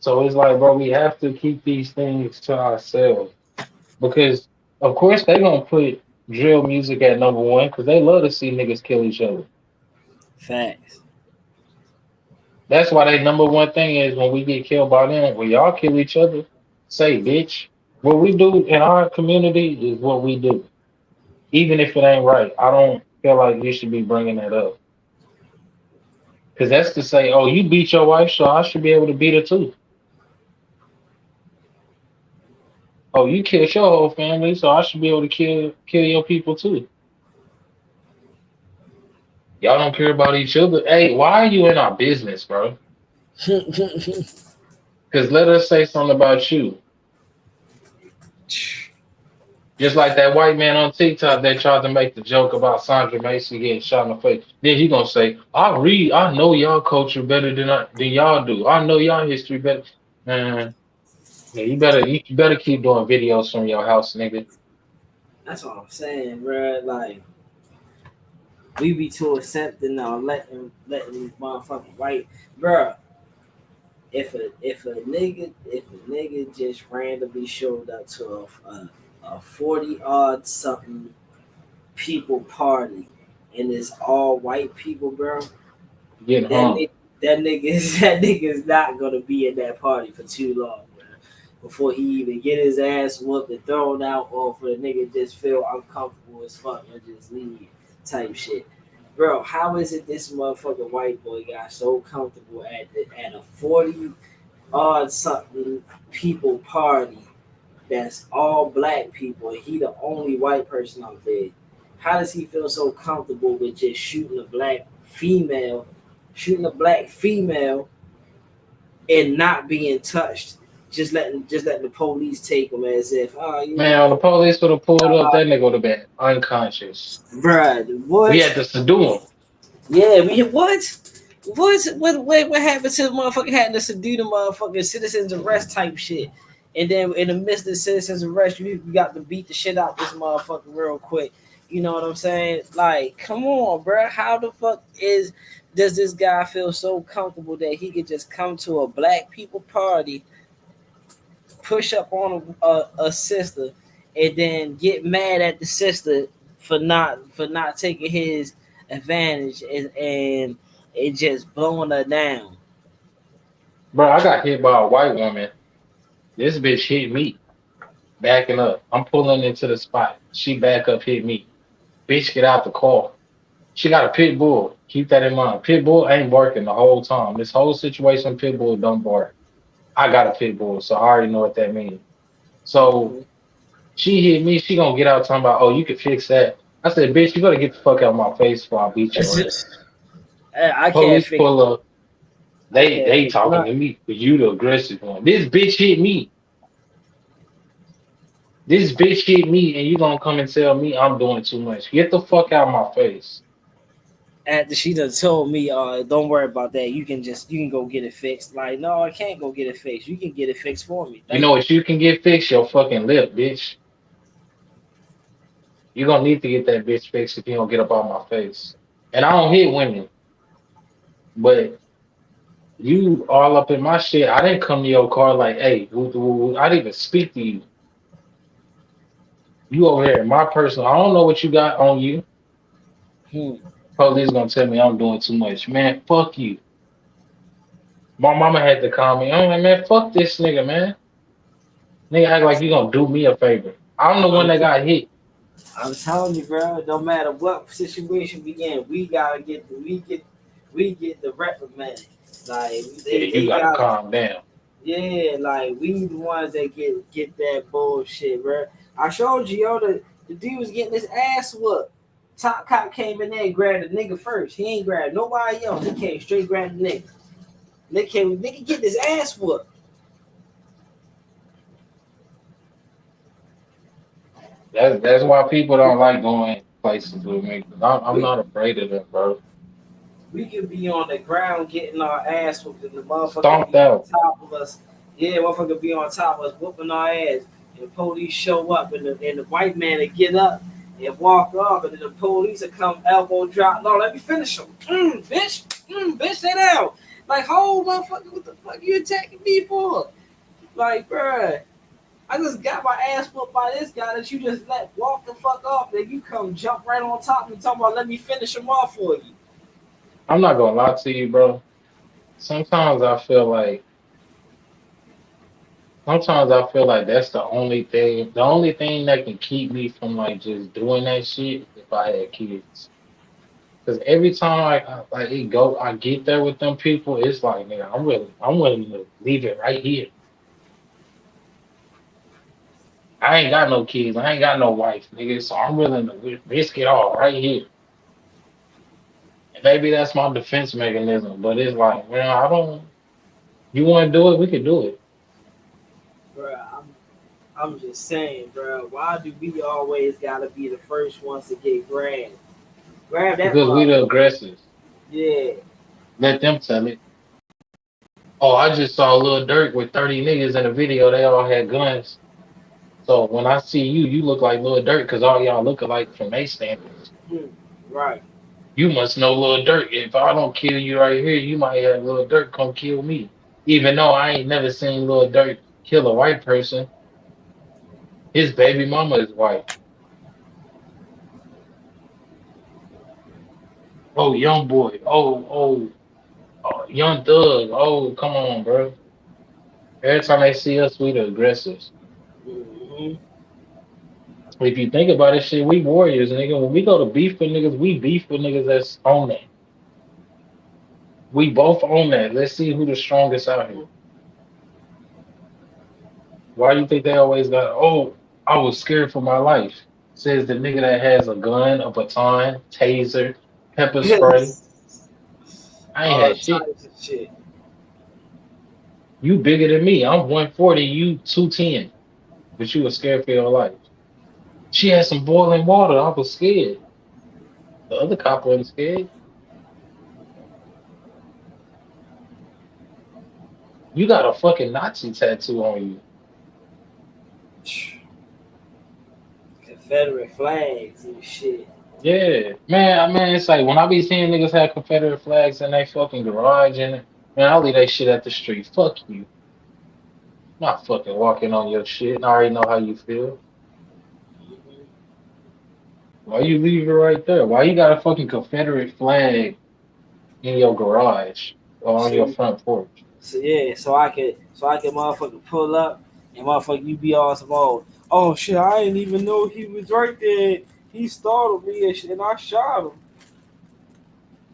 So it's like, bro, we have to keep these things to ourselves because, of course, they gonna put drill music at number one because they love to see niggas kill each other. Facts. That's why they number one thing is when we get killed by them, when y'all kill each other, say, bitch. What we do in our community is what we do, even if it ain't right. I don't feel like you should be bringing that up because that's to say, oh, you beat your wife, so I should be able to beat her too. Oh, you killed your whole family, so I should be able to kill your people too. Y'all don't care about each other. Hey, why are you in our business, bro? Because let us say something about you. Just like that white man on TikTok that tried to make the joke about Sandra Mason getting shot in the face. Then he gonna say, I know y'all culture better than y'all do. I know y'all history better. Man, yeah, you better keep doing videos from your house, nigga. That's what I'm saying, bro. Like we be too accepting now, letting these motherfucking white, bro. If a nigga just randomly showed up to a 40 odd something people party and it's all white people, bro, Getting that hung. nigga, that nigga that nigga's not gonna be in that party for too long, bro. Before he even get his ass whooped and thrown out, or for the nigga just feel uncomfortable as fuck and just leave type shit. Bro, how is it this motherfucking white boy got so comfortable at a 40 odd something people party that's all black people and he the only white person out there? How does he feel so comfortable with just shooting a black female and not being touched? Just letting the police take him as if, oh, Man, the police would have pulled up, that nigga would have been unconscious. bruh, We what? had to subdue him. Yeah, what happened to the motherfucker having to subdue the motherfucking citizens arrest type shit? And then in the midst of the citizens arrest, you got to beat the shit out this motherfucker real quick. You know what I'm saying? Like, come on, bro. How the fuck does this guy feel so comfortable that he could just come to a black people party, push up on a sister, and then get mad at the sister for not taking his advantage and just blowing her down? Bro, I got hit by a white woman. This bitch hit me, backing up. I'm pulling into the spot. She back up, hit me. Bitch, get out the car. She got a pit bull. Keep that in mind. Pit bull ain't barking the whole time. This whole situation, pit bull don't bark. I got a pit bull, so I already know what that means. So Mm-hmm. she hit me. She gonna get out talking about, oh, you can fix that. I said, bitch, you better get the fuck out of my face before I beat your ass. I can't Police fix. pull up. I They passed talking blunt. to me for you the aggressive one. This bitch hit me. This bitch hit me, and you gonna come and tell me I'm doing too much? Get the fuck out of my face. After she done told me, don't worry about that. You can go get it fixed. Like, no, I can't go get it fixed. You can get it fixed for me. You know Thank you. what you can get fixed? Your fucking lip, bitch. You gonna need to get that bitch fixed if you don't get up on my face. And I don't hit women, but you all up in my shit. I didn't come to your car like, hey, woo, woo, woo. I didn't even speak to you. You over here, my personal. I don't know what you got on you. Hmm. Police gonna tell me I'm doing too much. Man, fuck you. My mama had to call me. I'm like, man, fuck this nigga, man. Nigga act like you gonna do me a favor. I'm the one I'm, that got hit. I'm telling you, bro. No matter what situation we in, we gotta we get the reprimand. Like Yeah, you they gotta got calm down. yeah, like we the ones that get that bullshit, bro. I showed you, yo, the dude was getting his ass whooped. Top cop came in there and grabbed the nigga first. He ain't grabbed nobody else. He came straight grab the nigga. Nigga get his ass whooped. That's why people don't like going places with me. 'Cause I'm not afraid of them, bro. We could be on the ground getting our ass whooped, and the motherfucker Stomped be on out. top of us. Yeah, motherfucker be on top of us, whooping our ass. And the police show up, and the white man will get up and walk off, and then the police will come elbow drop. No, let me finish him. Bitch, stay down. Like, hold motherfucker, what the fuck you attacking me for? Like, bruh, I just got my ass whooped by this guy that you just let walk the fuck off, and you come jump right on top of me talking about let me finish him off for you. I'm not gonna lie to you, bro. Sometimes I feel like that's the only thing that can keep me from like just doing that shit is if I had kids. Because every time I get there with them people, it's like, nigga, I'm willing to leave it right here. I ain't got no kids, I ain't got no wife, nigga, so I'm willing to risk it all right here. And maybe that's my defense mechanism, but it's like, man, I don't. You want to do it? We can do it Bruh, I'm just saying, bro. Why do we always gotta be the first ones to get grabbed? Grab that because we the motherfucker. aggressors. Yeah. Let them tell it. Oh, I just saw Lil Durk with 30 niggas in a video. They all had guns. So when I see you, you look like Lil Durk because all y'all look alike from A standards. Hmm. Right. You must know Lil Durk. If I don't kill you right here, you might have Lil Durk come kill me. Even though I ain't never seen Lil Durk kill a white person, his baby mama is white. Oh, young boy. Oh, young thug. Oh, come on, bro. Every time they see us, we the aggressors. Hmm. If you think about it, shit, we warriors, nigga. When we go to beef with niggas, we beef with niggas that's on that. We both own that. Let's see who the strongest out here. Why do you think they always got, oh, I was scared for my life? Says the nigga that has a gun, a baton, taser, pepper spray. I ain't All had shit. types of shit. You bigger than me. I'm 140, you 210. But you was scared for your life. She had some boiling water. I was scared. The other cop wasn't scared. You got a fucking Nazi tattoo on you. Confederate flags and shit. Yeah, man. It's like when I be seeing niggas have Confederate flags in their fucking garage, and man, I leave that shit at the street. Fuck you. Not fucking walking on your shit. I already know how you feel. Why you leave it right there? Why you got a fucking Confederate flag in your garage or on your So, front porch? so yeah, so I can motherfucker pull up and motherfucker you be all small. Oh shit, I didn't even know he was right there. He startled me and shit, and I shot him.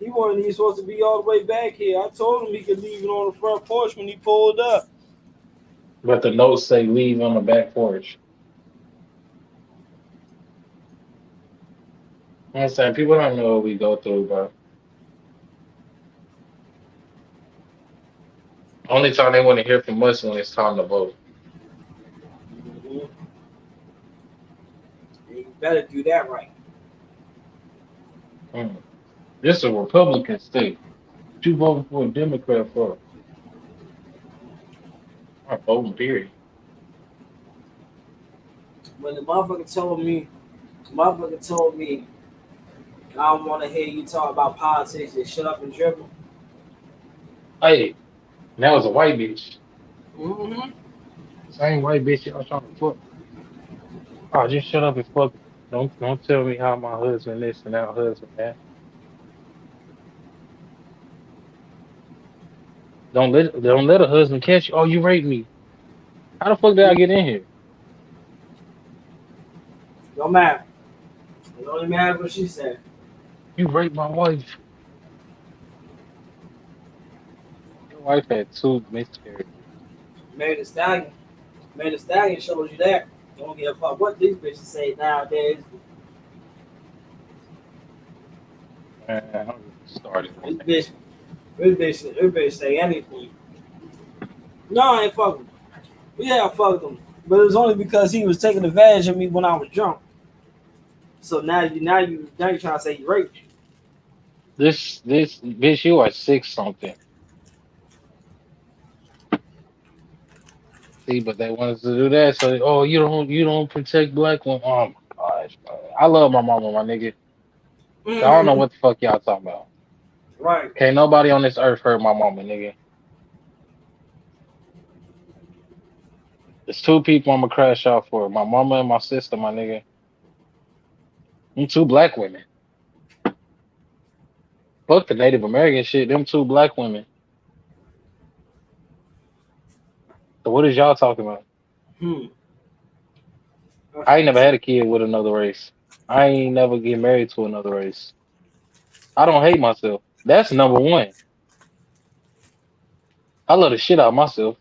He wasn't even supposed to be all the way back here. I told him he could leave it on the front porch when he pulled up. But the notes say leave on the back porch. You know what I'm saying? People don't know what we go through, bro. Only time they want to hear from us when it's time to vote. Mhm. And you better do that right. Mm. This is a Republican state. What you voting for a Democrat for? I'm voting, period. When the motherfucker told me, I don't want to hear you talk about politics and shut up and dribble. Hey, and that was a white bitch. Mm-hmm. Same white bitch y'all trying to fuck. Oh, just shut up and fuck. Don't tell me how my husband this and that husband that. Don't let a husband catch you. Oh, you raped me. How the fuck did I get in here? Don't matter. It only matters what she said. You raped my wife. Your wife had two miscarriages. Mary the Stallion. Mary the Stallion shows you that. Don't give a fuck what these bitches say nowadays. Man, I'm getting started, man. This bitch say anything. No, I ain't fucking. Yeah, I fucked him. But it was only because he was taking advantage of me when I was drunk. So now you trying to say you raped me. This bitch, you are six something. See, but they wanted to do that. So, oh, you don't protect black women. Oh my gosh, bro. I love my mama, my nigga. So I don't know Mm-hmm. what the fuck y'all talking about. Right. Can't nobody on this earth hurt my mama, nigga. There's two people I'ma crash out for. My mama and my sister, my nigga. Them two black women. Fuck the Native American shit. Them two black women. So what is y'all talking about? Hmm. I ain't never had a kid with another race. I ain't never get married to another race. I don't hate myself. That's number one. I love the shit out of myself.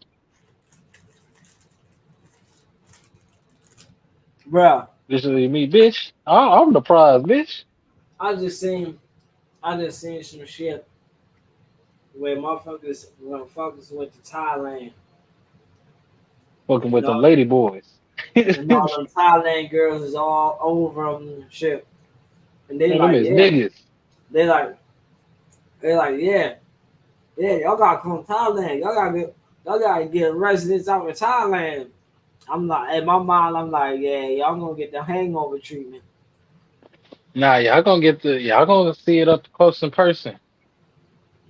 Bruh, This is me, bitch. I'm the prize, bitch. I just seen some shit where motherfuckers went to Thailand Fucking and with them all lady boys. and all them Thailand girls is all over them and shit. And they Man, them like, is yeah. niggas. They like yeah. Yeah, y'all gotta come to Thailand. Y'all gotta get residents out in Thailand. I'm like, in my mind, I'm like, yeah, y'all gonna get the hangover treatment. Nah, y'all gonna see it up close in person.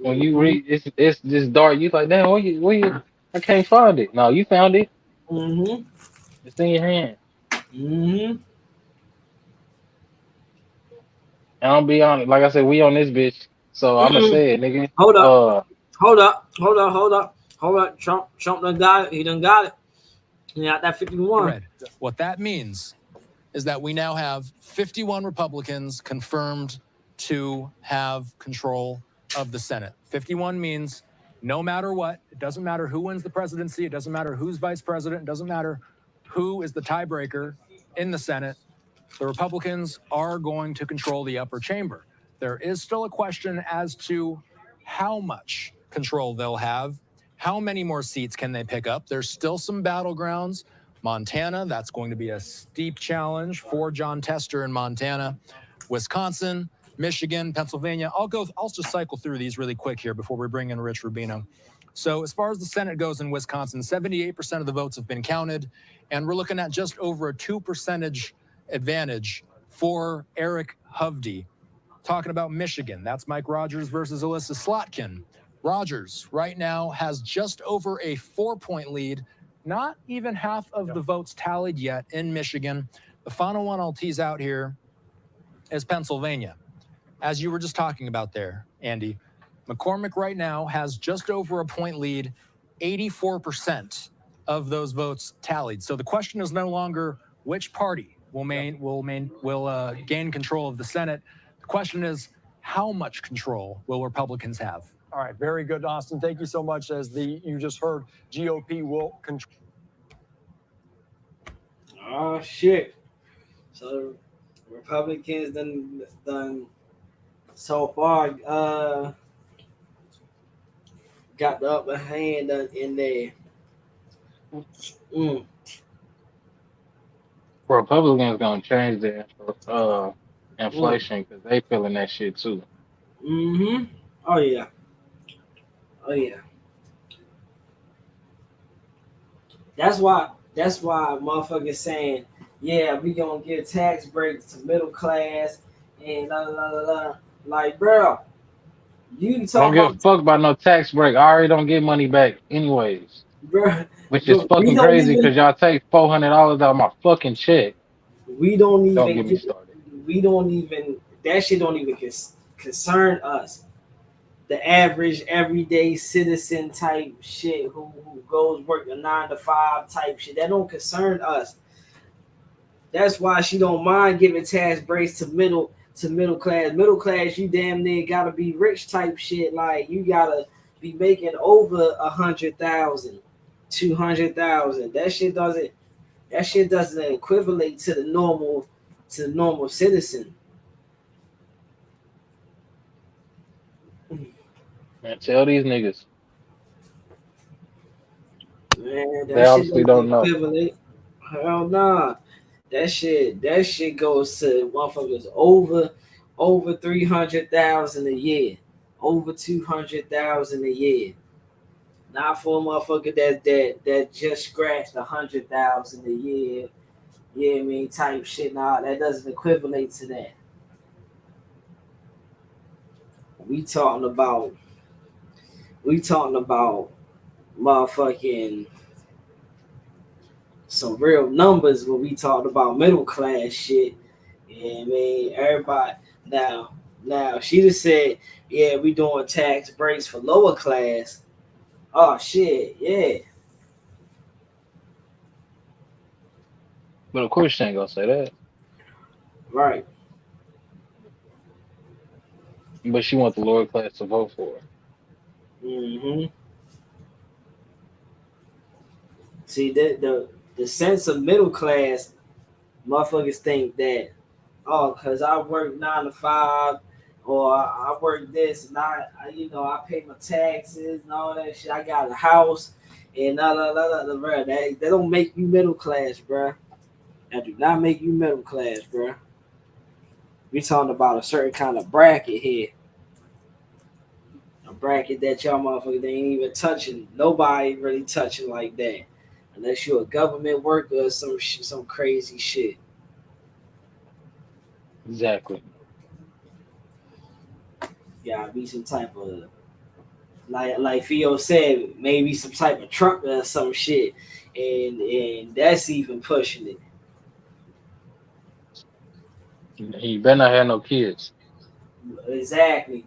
When you Mm-hmm. read it's this dark, you like, damn, where you I can't find it. No, you found it. Mm-hmm. It's in your hand. Mm-hmm. And I'll be honest, like I said, we on this bitch. So I'ma Mm-mm. say it, nigga. Hold up. Hold up. Trump done got it. He done got it. He got that 51. Red. What that means is that we now have 51 Republicans confirmed to have control of the Senate. 51 means no matter what, it doesn't matter who wins the presidency, it doesn't matter who's vice president, it doesn't matter who is the tiebreaker in the Senate, the Republicans are going to control the upper chamber. There is still a question as to how much control they'll have. How many more seats can they pick up? There's still some battlegrounds. Montana, that's going to be a steep challenge for John Tester in Montana. Wisconsin, Michigan, Pennsylvania. I'll just cycle through these really quick here before we bring in Rich Rubino. So as far as the Senate goes in Wisconsin, 78% of the votes have been counted, and we're looking at just over a 2% advantage for Eric Hovde. Talking about Michigan, that's Mike Rogers versus Alyssa Slotkin. Rogers right now has just over a 4-point lead, not even half of the votes tallied yet in Michigan. The final one I'll tease out here is Pennsylvania. As you were just talking about there, Andy, McCormick right now has just over a point lead, 84% of those votes tallied. So the question is no longer which party will gain control of the Senate. The question is how much control will Republicans have? All right, very good, Austin. Thank you so much. You just heard, GOP will control. Oh shit. So Republicans done so far got the upper hand in there. Republicans gonna change the inflation because they feeling that shit too. Mm-hmm. Oh yeah. Oh yeah. That's why motherfuckers saying, yeah, we gonna give tax breaks to middle class and la la la la. Like, bro, you I don't talking give a about, fuck about no tax break. I already don't get money back anyways, bro, which is bro, fucking crazy because y'all take $400 out of my fucking check. we don't Don't even get me started. that shit don't even concern us. The average everyday citizen type shit who goes work a 9 to 5 type shit. That don't concern us. That's why she don't mind giving tax breaks to middle class. Middle class, you damn near gotta be rich type shit. Like you gotta be making over 100,000, 200,000. That shit doesn't equivalent to the normal citizen. Man, tell these niggas. Man, They that shit obviously doesn't don't know. equivalent. Hell nah. That shit goes to motherfuckers over 300,000 a year, over 200,000 a year. Not for a motherfucker that just scratched 100,000 a year. Yeah, I mean type shit. Nah, that doesn't equivalent to that. We talking about motherfucking some real numbers when we talked about middle class shit. Yeah, I mean, everybody now she just said, yeah, we doing tax breaks for lower class. Oh shit, yeah. But of course she ain't gonna say that. Right. But she want the lower class to vote for her. Mm-hmm. See the sense of middle class, motherfuckers think that, oh, cause I work 9 to 5, or I work this and I pay my taxes and all that shit. I got a house and blah. That don't make you middle class, bruh. That do not make you middle class, bruh. We talking about a certain kind of bracket here. A bracket that y'all motherfuckers ain't even touching. Nobody really touching like that. Unless you're a government worker or some crazy shit. Exactly. Gotta be some type of, like Theo said, maybe some type of truck or some shit. And that's even pushing it. You better not have no kids. Exactly.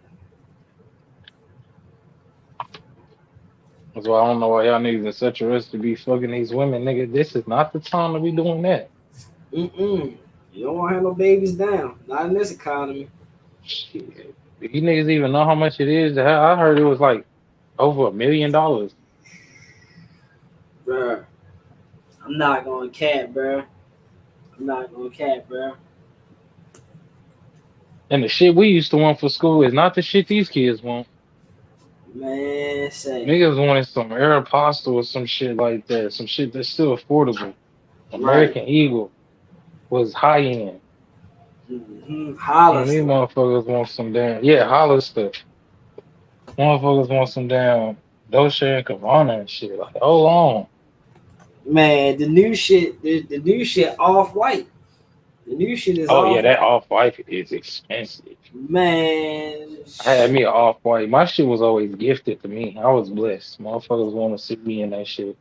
That's why I don't know why y'all niggas in such a rush to be fucking these women, nigga. This is not the time to be doing that. You don't want to have no babies down. Not in this economy. Shit. Do you niggas even know how much it is? I heard it was like over $1 million. Bruh. I'm not going cat, bruh. And the shit we used to want for school is not the shit these kids want. Man, say. Niggas wanted some Aeropostale or some shit like that. Some shit that's still affordable. Right. American Eagle was high end. And these Hollister. motherfuckers want some damn Hollister. Motherfuckers want some damn Dolce and Gabbana and shit. Like, hold on. Man, the new shit off white. The new shit is Oh yeah, off that white. off white is expensive. Man, I had me an off white. My shit was always gifted to me. I was blessed. Motherfuckers want to see me in that shit.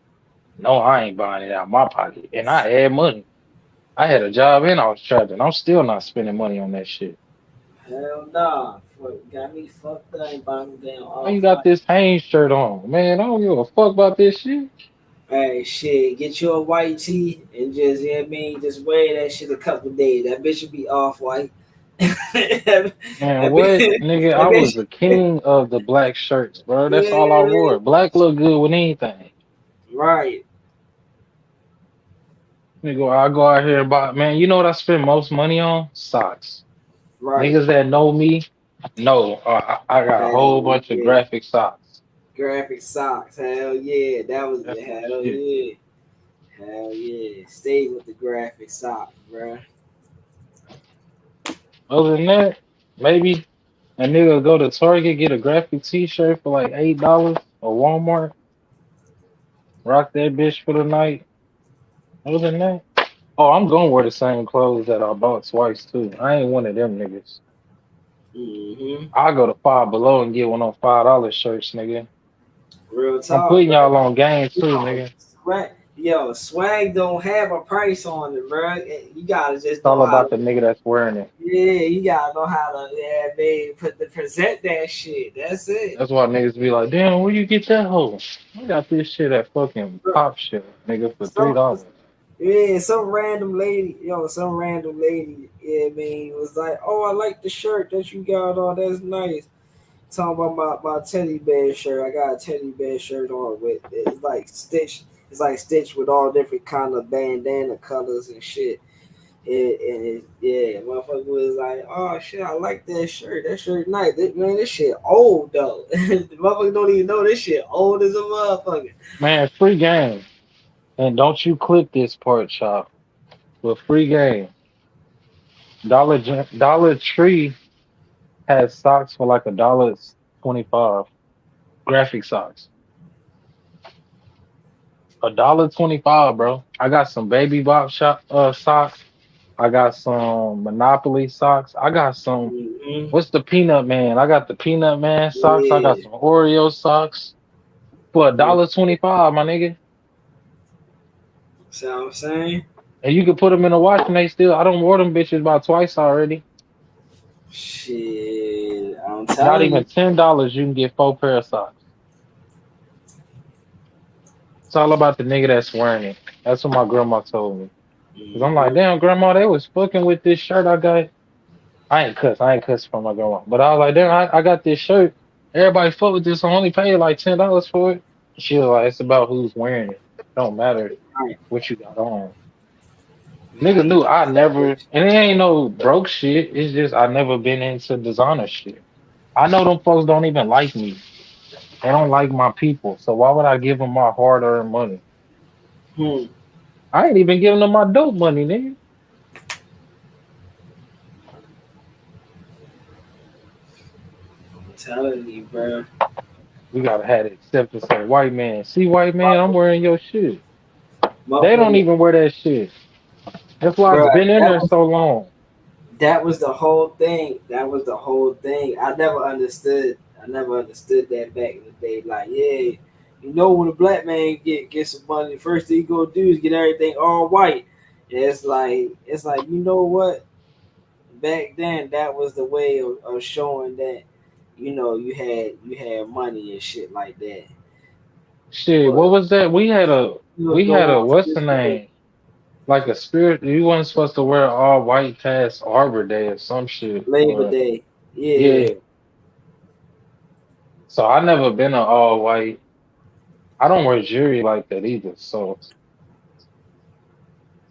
No, I ain't buying it out of my pocket. And I had money. I had a job and I was trapping. I'm still not spending money on that shit. hell nah. Got me fucked up and buying damn Why you off got white. this Hanes shirt on? Man, I don't give a fuck about this shit. Hey, shit, get you a white tee and just, you know what I mean, just wear that shit a couple days. That bitch should be off white. that, Man, that what? bitch, Nigga, that I was bitch, the king of the black shirts, bro. That's all I yeah, wore. Black look good with anything. right, Nigga, I go out here and buy, man, you know what I spend most money on? Socks. right. Niggas that know me know I got a whole Hell bunch of yeah, graphic socks. Graphic socks. Hell yeah. That was That's my hell shit. yeah. Hell yeah. Stay with the graphic socks, bruh. Other than that, maybe a nigga go to Target, get a graphic T-shirt for like $8 or Walmart, rock that bitch for the night. Other than that, oh, I'm gonna wear the same clothes that I bought twice too. I ain't one of them niggas. Mm-hmm. I go to Five Below and get one on $5 shirts, nigga. Real I'm talk, putting bruh. y'all on game too, Yo, nigga. It's swag don't have a price on it, bruh. You gotta just know all how about the to. nigga that's wearing it. Yeah, you gotta know how to. Yeah, man, present that shit. That's it. That's why niggas be like, damn, where you get that hoe? I got this shit at fucking Pop Shop, nigga, for Some, $3. yeah, some random lady, yeah, I mean, was like, oh, I like the shirt that you got on. That's nice. Talking about my teddy bear shirt. I got a teddy bear shirt on with it's like stitched. It's like stitched with all different kind of bandana colors and shit. Yeah, motherfucker was like, oh shit, I like that shirt. That shirt nice. This shit old though. The motherfucker don't even know this shit old as a motherfucker. Man, free game. And don't you click this part, Chop. But free game. Dollar Tree has socks for like $1.25. Graphic socks. $1.25, bro. I got some Baby Bop socks. I got some Monopoly socks. I got some. Mm-hmm. What's the Peanut Man? I got the Peanut Man socks. I got Yeah, some Oreo socks for $1.25, my nigga. see what I'm saying? And you can put them in a wash and they still. I don't wore them bitches about twice already. Shit, I'm Not telling even you. $10. You can get 4 pair of socks. It's all about the nigga that's wearing it. That's what my grandma told me. Cause I'm like, Mm-hmm. damn, grandma, they was fucking with this shirt I got. I ain't cuss from my grandma. But I was like, damn, I got this shirt. Everybody fuck with this. I only paid like $10 for it. She was like, it's about who's wearing it. Don't matter Right, what you got on. Nigga knew I never, and it ain't no broke shit. It's just I never been into designer shit. I know them folks don't even like me. They don't like my people. So why would I give them my hard earned money? hmm. I ain't even giving them my dope money, nigga. I'm telling you, bro. We gotta have the acceptance of white man. See, white man, I'm wearing your shit. They don't Motherfucker, even wear that shit. That's why bro. it's been in there so long. That was the whole thing. That was the whole thing. I never understood. I never understood that back in the day. Like, yeah, you know, when a black man get some money, the first thing he gonna do is get everything all white. It's like you know what? Back then, that was the way of showing that you had money and shit like that. Shit, what But was that? you'll We go had a on to what's the this day, name? Like a spirit. You wasn't supposed to wear all white past Arbor Day or some shit. Labor Or Day. Yeah. yeah. So I never been an all white. I don't wear jewelry like that either. So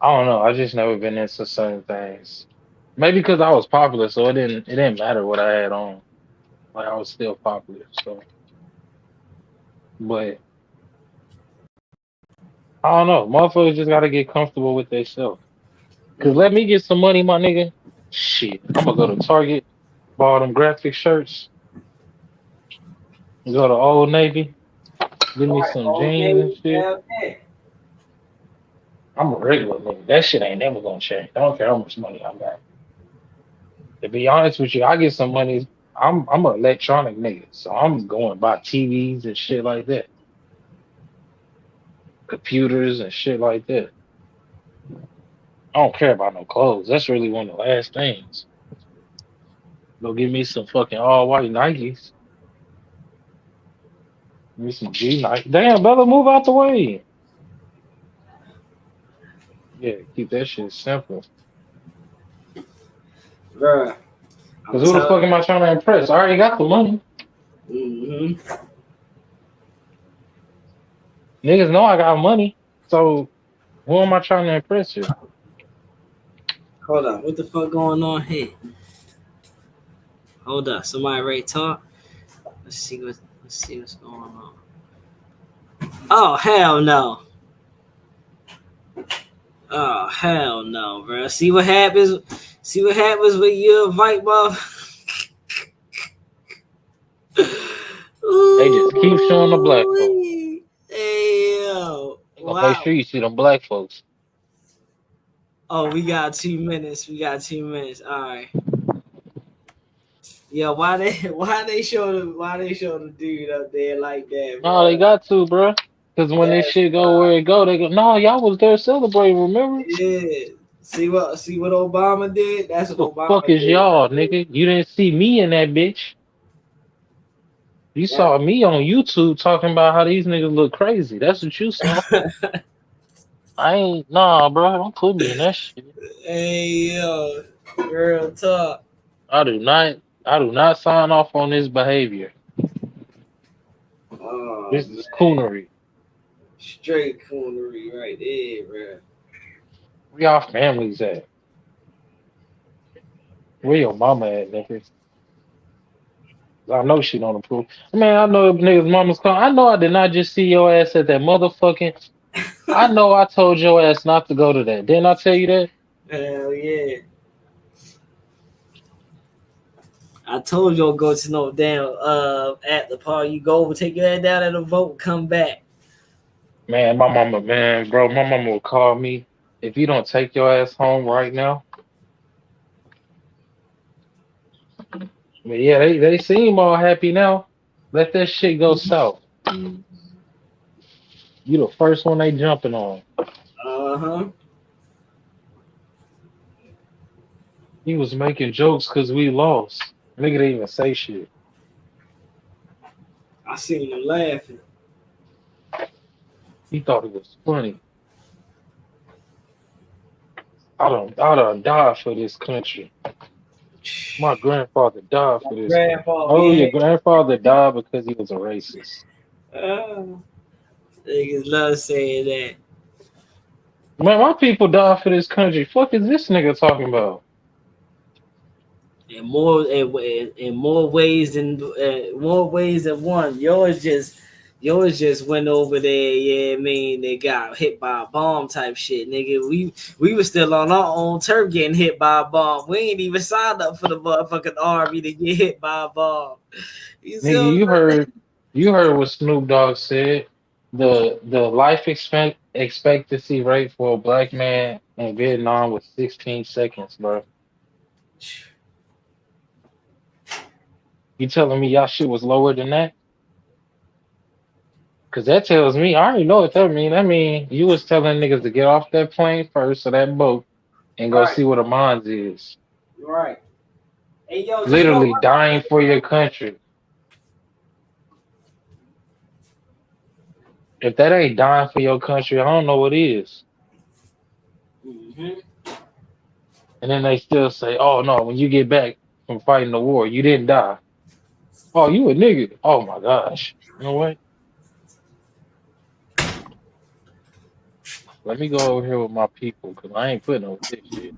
I don't know. I just never been into certain things. Maybe because I was popular, so it didn't matter what I had on. Like I was still popular. So, but I don't know. Motherfuckers just gotta get comfortable with themselves. Cause let me get some money, my nigga. Shit, I'm gonna go to Target, buy them graphic shirts, go to Old Navy, give me Right. some jeans and Okay. shit. Hell yeah. I'm a regular nigga. That shit ain't never gonna change. I don't care how much money I got. To be honest with you, I get some money. I'm an electronic nigga, so I'm going buy TVs and shit like that, computers and shit like that. I don't care about no clothes. That's really one of the last things. Go give me some fucking all white Nikes. Give me some G Nike. Damn, Bella, move out the way. Yeah, keep that shit simple. Bruh, I'm Cause who the telling fuck am I trying to impress? I already got the money. you. Niggas know I got money. So who am I trying to impress here? Hold on. What the fuck going on here? Hold up. Somebody ready to talk? Let's see what's going on. Oh hell no. Oh hell no, bro. See what happens. See what happens when you invite my. They just keep showing the black folks. Hey yo. They gonna make Wow. sure you see them black folks. Oh, we got 2 minutes. We got 2 minutes. All right. Yeah, why they show the dude up there like that, No, they bro? got to, bro. Because when this That's shit go where it go, they go, no, y'all was there celebrating, remember? yeah. See what Obama did? That's Who what the fuck Obama is did y'all, right there. nigga? You didn't see me in that bitch. You saw me on YouTube talking about how these niggas look crazy. That's what you saw. I ain't, nah, bro. Don't put me in that shit. Hey yo, real talk. I do not sign off on this behavior. Oh This is man, coonery. straight coonery right there, bro. Where y'all families at? Where your mama at, nigga? I know she don't approve. Man, I know if niggas mamas come. I know I did not just see your ass at that motherfucking. I know I told your ass not to go to that. Didn't I tell you that? Hell yeah. I told you to go to no damn at the party. You go over, take your head down at the vote, come back. Man, my mama, man, bro, my mama will call me. If you don't take your ass home right now. But yeah, they seem all happy now. Let that shit go south. You the first one they jumping on. Uh-huh. He was making jokes because we lost. Nigga didn't even say shit. I seen him laughing. He thought it was funny. I done died for this country. My grandfather died My for this country. grandpa, Oh, yeah. your grandfather died because he was a racist. Niggas love saying that. Man, my people died for this country. Fuck is this nigga talking about? In more ways than one. Yours just went over there. Yeah, I mean they got hit by a bomb type shit, nigga. We were still on our own turf getting hit by a bomb. We ain't even signed up for the motherfucking army to get hit by a bomb. You see Nigga, what you I'm saying? heard what Snoop Dogg said. The life expectancy rate for a black man in Vietnam was 16 seconds, bro. You telling me y'all shit was lower than that? Cause that tells me I already know what that mean. That mean you was telling niggas to get off that plane first or that boat and go Right, see what a mines is. right. Hey yo, just know Literally dying for your country. If that ain't dying for your country, I don't know what is. Mhm. And then they still say, "Oh no, when you get back from fighting the war, you didn't die." Oh, you a nigga? Oh my gosh. You know what? Let me go over here with my people because I ain't putting up with this shit.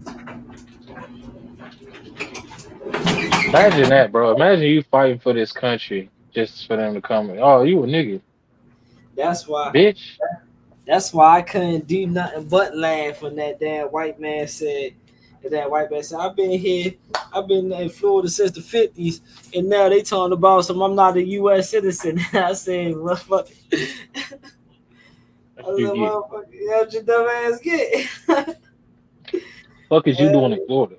Imagine that, bro. Imagine you fighting for this country just for them to come. Oh, you a nigga, That's why. bitch. That's why I couldn't do nothing but laugh when that damn white man said. That white man said, I've been in Florida since the 50s, and now they talking about some I'm not a U.S. citizen." I said, motherfucker. I What said, you get? motherfucker, how'd your dumb ass get? Fuck is you doing in Florida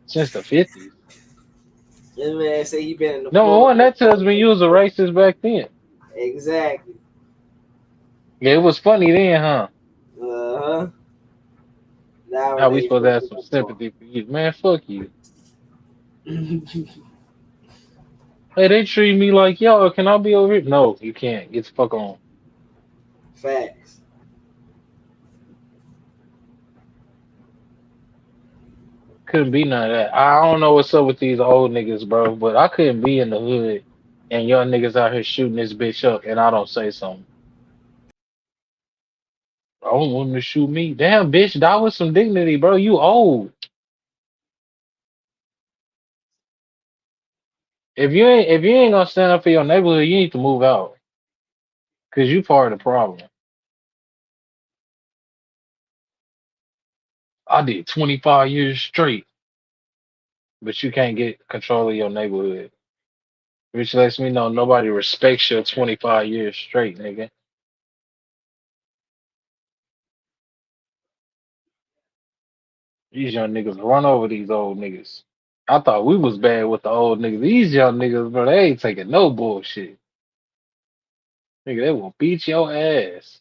since the 50s? This man said he been in the Number Florida. one, that tells me you was a racist back then. Exactly. Yeah, it was funny then, huh? Uh-huh. Now we Nowadays, supposed to have some sympathy for you, man. Fuck you. Hey, they treat me like yo. Can I be over here? No, you can't. Get the fuck on. facts. Couldn't be none of that. I don't know what's up with these old niggas, bro, but I couldn't be in the hood and young niggas out here shooting this bitch up and I don't say something. I don't want them to shoot me. Damn, bitch, die with some dignity, bro. You old. If you ain't gonna stand up for your neighborhood, you need to move out. Cause you part of the problem. I did 25 years straight, but you can't get control of your neighborhood. Which lets me know nobody respects your 25 years straight, nigga. These young niggas run over these old niggas. I thought we was bad with the old niggas. These young niggas, bro, they ain't taking no bullshit. Nigga, they will beat your ass.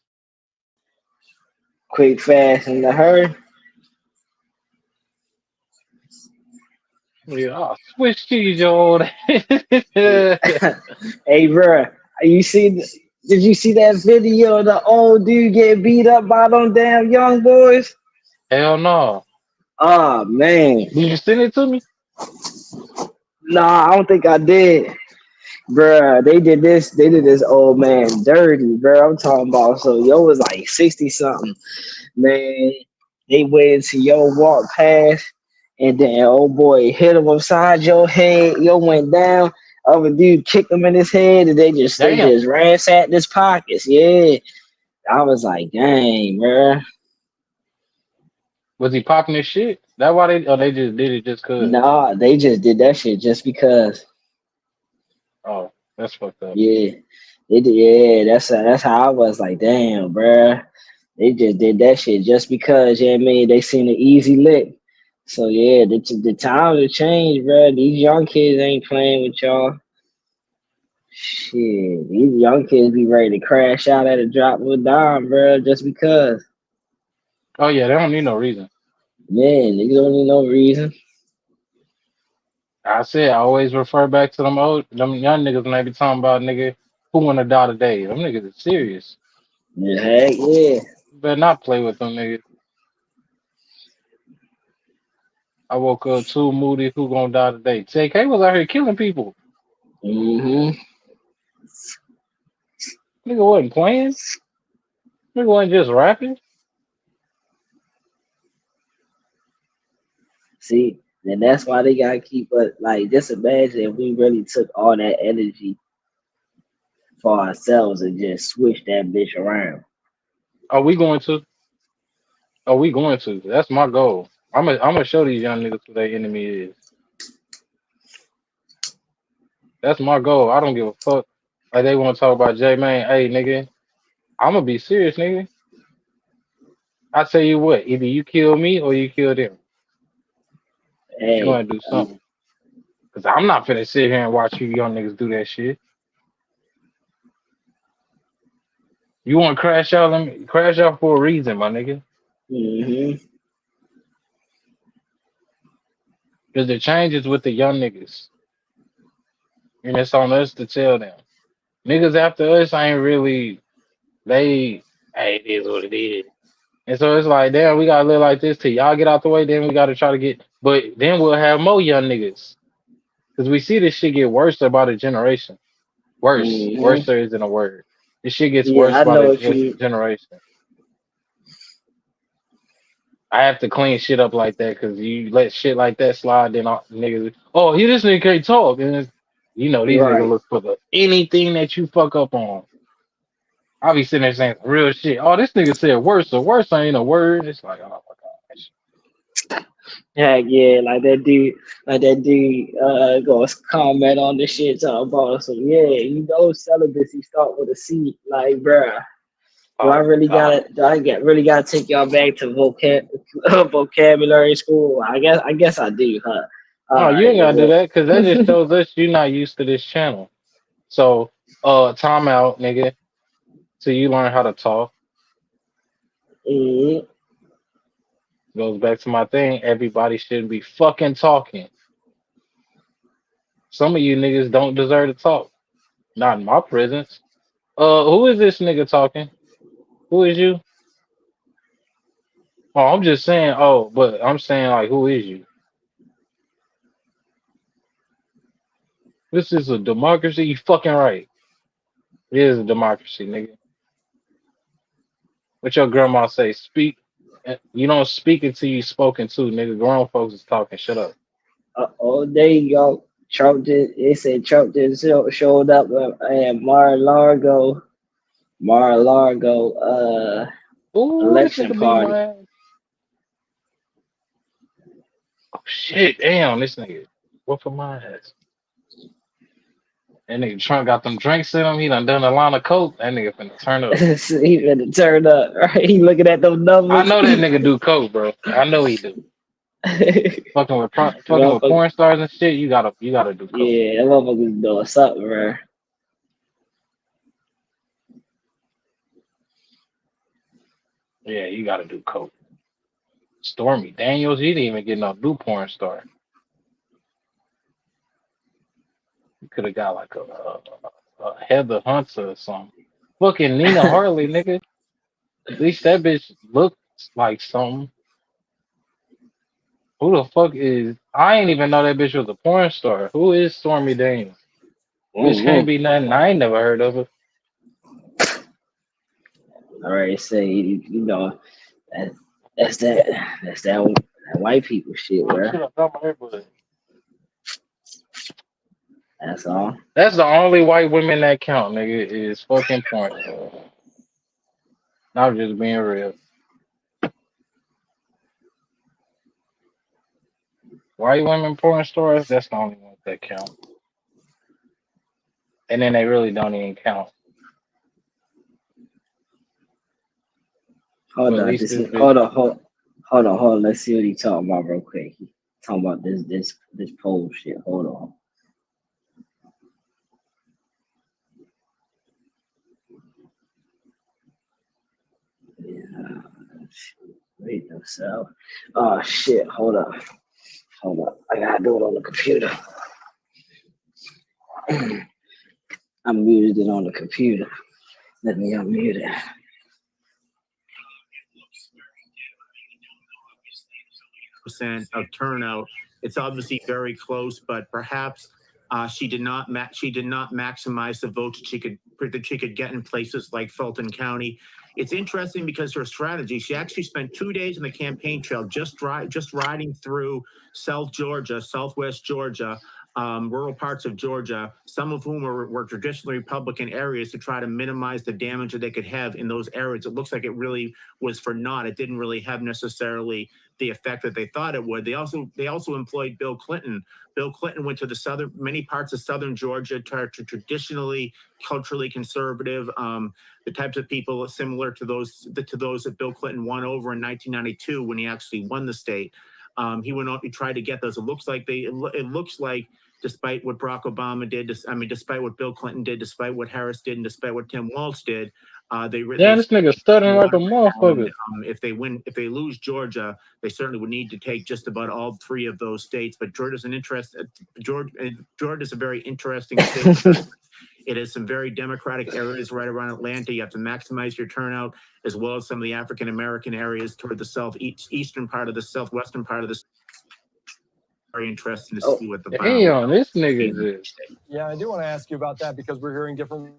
Quick, fast, and the hurry. Yeah, I'll switch cheese your old ass. Hey, bro, you see? Did you see that video of the old dude get beat up by them damn young boys? Hell no. Oh man, Did you send it to me? nah, I don't think I did, bruh. They did this. They did this old man dirty, bro. I'm talking about. So yo was like 60 something, man. They waited till yo walked past, and then old boy hit him upside your head. Yo went down. Other dude kicked him in his head, and they Damn. just ransacked his pockets. Yeah, I was like, dang, bruh. Was he popping his shit? That why they just did it just cause? Nah, they just did that shit just because. Oh, that's fucked up. Yeah, they did. Yeah, that's how I was like, damn, bruh. They just did that shit just because. Yeah, I mean, they seen an easy lick. So yeah, the times have changed, bruh. These young kids ain't playing with y'all. Shit, these young kids be ready to crash out at a drop of a dime, bruh, just because. Oh yeah, they don't need no reason. Man, niggas don't need no reason. I said I always refer back to them young niggas when they be talking about nigga who wanna die today. Them niggas is serious. Yeah, heck yeah. You better not play with them niggas. I woke up too moody. Who gonna die today? TK was out here killing people. Mm-hmm. Nigga wasn't playing. Nigga wasn't just rapping. See, and that's why they gotta keep us like just imagine if we really took all that energy for ourselves and just switch that bitch around. Are we going to? Are we going to? That's my goal. I'm gonna show these young niggas who their enemy is. That's my goal. I don't give a fuck. Like they want to talk about J man. Hey nigga, I'm gonna be serious, nigga. I tell you what, either you kill me or you kill them. But you Hey, gonna do something. Cause I'm not finna sit here and watch you young niggas do that shit. You want to crash out? Let me crash out for a reason, my nigga. mm-hmm. Cause the changes with the young niggas, and it's on us to tell them. Niggas after us ain't really they. Hey, it is what it is. And so it's like, damn, we gotta live like this till y'all get out the way. Then we gotta try to get, but then we'll have more young niggas because we see this shit get worse about a generation. Worse, Mm-hmm. worse there isn't a word. This shit gets Yeah, worse I by know the what you. generation. I have to clean shit up like that because you let shit like that slide, then all, niggas, oh, he this nigga can't talk, and you know these niggas Right. look for the anything that you fuck up on. I be sitting there saying real shit. Oh, this nigga said worse, so worse ain't a word. It's like, oh my god. Heck yeah, like that dude, goes comment on the shit talking about so yeah, you know celibacy start with a C. Like, bruh, do I Oh really god. gotta really gotta take y'all back to vocabulary school? I guess I do, huh? No, All you right, ain't gotta do well, that because that just shows us you're not used to this channel. So, time out, nigga. So you learn how to talk. mm, Goes back to my thing. Everybody shouldn't be fucking talking. Some of you niggas don't deserve to talk. Not in my presence. Who is this nigga talking? Who is you? Oh, I'm just saying. Oh, but I'm saying like, who is you? This is a democracy. You fucking right. It is a democracy, nigga. What your grandma say? Speak. You don't speak until you spoken to, nigga. Grown folks is talking. Shut up. all day y'all Trump just it said Trump just showed up at Mar-a-Lago Mar-a-Lago Ooh, this election nigga beat party. my ass. Oh shit, damn, this nigga whooping my ass. That nigga Trump got them drinks in him. He done a line of coke. That nigga finna turn up. He finna turn up, right? He looking at those I numbers. know that nigga do coke, bro. I know he do. Fucking with Motherfucker, porn stars and shit. You gotta do coke. yeah, that motherfucker's doing something, bro. Yeah, you gotta do coke. Stormy Daniels, he didn't even get no new porn star. You could have got like a Heather Hunter or something. Fucking Nina Hartley, nigga. At least that bitch looks like something. Who the fuck is? I ain't even know that bitch was a porn star. Who is Stormy Daniels? Bitch can't Mm-hmm. be nothing. I ain't never heard of her. All right, say you know that that's that white people shit, Oh bro. shit, I got my earbud. That's all. That's the only white women that count, nigga, is fucking porn stars. I'm just being real. White women porn stars, that's the only ones that count. And then they really don't even count. Hold But at on, least this this is bitch. hold on. Let's see what he talking about real quick. He talking about this poll shit. Hold on. Yeah, wait no so. Oh shit, hold up. I gotta do it on the computer. I muted it on the computer. Let me unmute it. Percent of turnout. It's obviously very close, but perhaps she did not maximize the votes that she could get in places like Fulton County. It's interesting because her strategy. She actually spent 2 days on the campaign trail, just riding through Southwest Georgia, rural parts of Georgia, some of whom were traditionally Republican areas, to try to minimize the damage that they could have in those areas. It looks like it really was for naught. It didn't really have necessarily the effect that they thought it would. They also employed Bill Clinton. Bill Clinton went to many parts of southern Georgia, traditionally culturally conservative, the types of people similar to those that Bill Clinton won over in 1992 when he actually won the state. He went on. He tried to get those. It looks like despite what Barack Obama did, despite what Bill Clinton did, despite what Harris did, and despite what Tim Walz did, they Yeah, this nigga stuttering like a motherfucker. if they lose Georgia, they certainly would need to take just about all three of those states. But Georgia's a very interesting state. It has some very democratic areas right around Atlanta. You have to maximize your turnout, as well as some of the African American areas toward the southwestern part of the state. Very interesting to see what the final. Damn, this nigga just. Yeah, I do want to ask you about that because we're hearing different.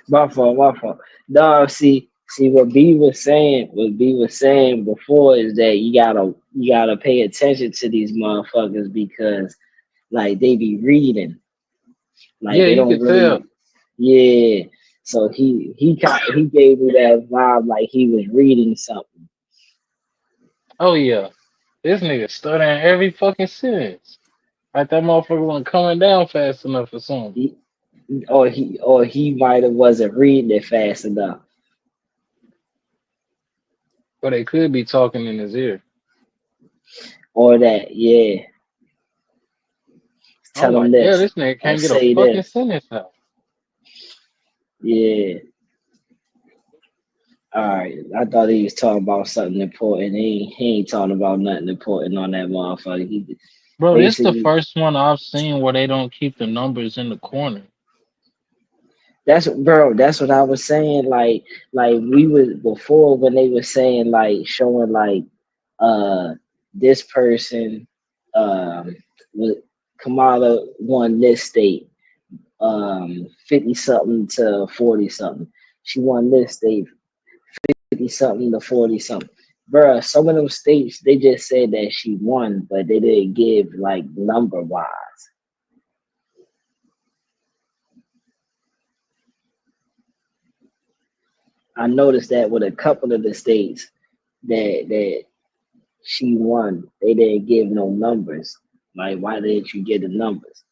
My fault. No, see what B was saying. What B was saying before is that you gotta pay attention to these motherfuckers because like they be reading, like Yeah, they you don't could tell. really. Yeah. So he gave me that vibe like he was reading something. Oh yeah, this nigga stuttering every fucking sentence. Like that motherfucker wasn't coming down fast enough or something. Or he might have wasn't reading it fast enough. But they could be talking in his ear. Or that, yeah. I'm Tell him like, yeah, this. this nigga Or can't get a say fucking this. sentence out. Yeah. All right. I thought he was talking about something important. He ain't talking about nothing important on that motherfucker. He Bro, this the basically first one I've seen where they don't keep the numbers in the corner. that's what I was saying. Like we was before when they were saying like showing like this person with Kamala won this state 50 something to 40 something. She won this state 50 something to 40 something. Bruh, some of them states they just said that she won, but they didn't give like number wise. I noticed that with a couple of the states that she won, they didn't give no numbers. Like, why didn't you get the numbers?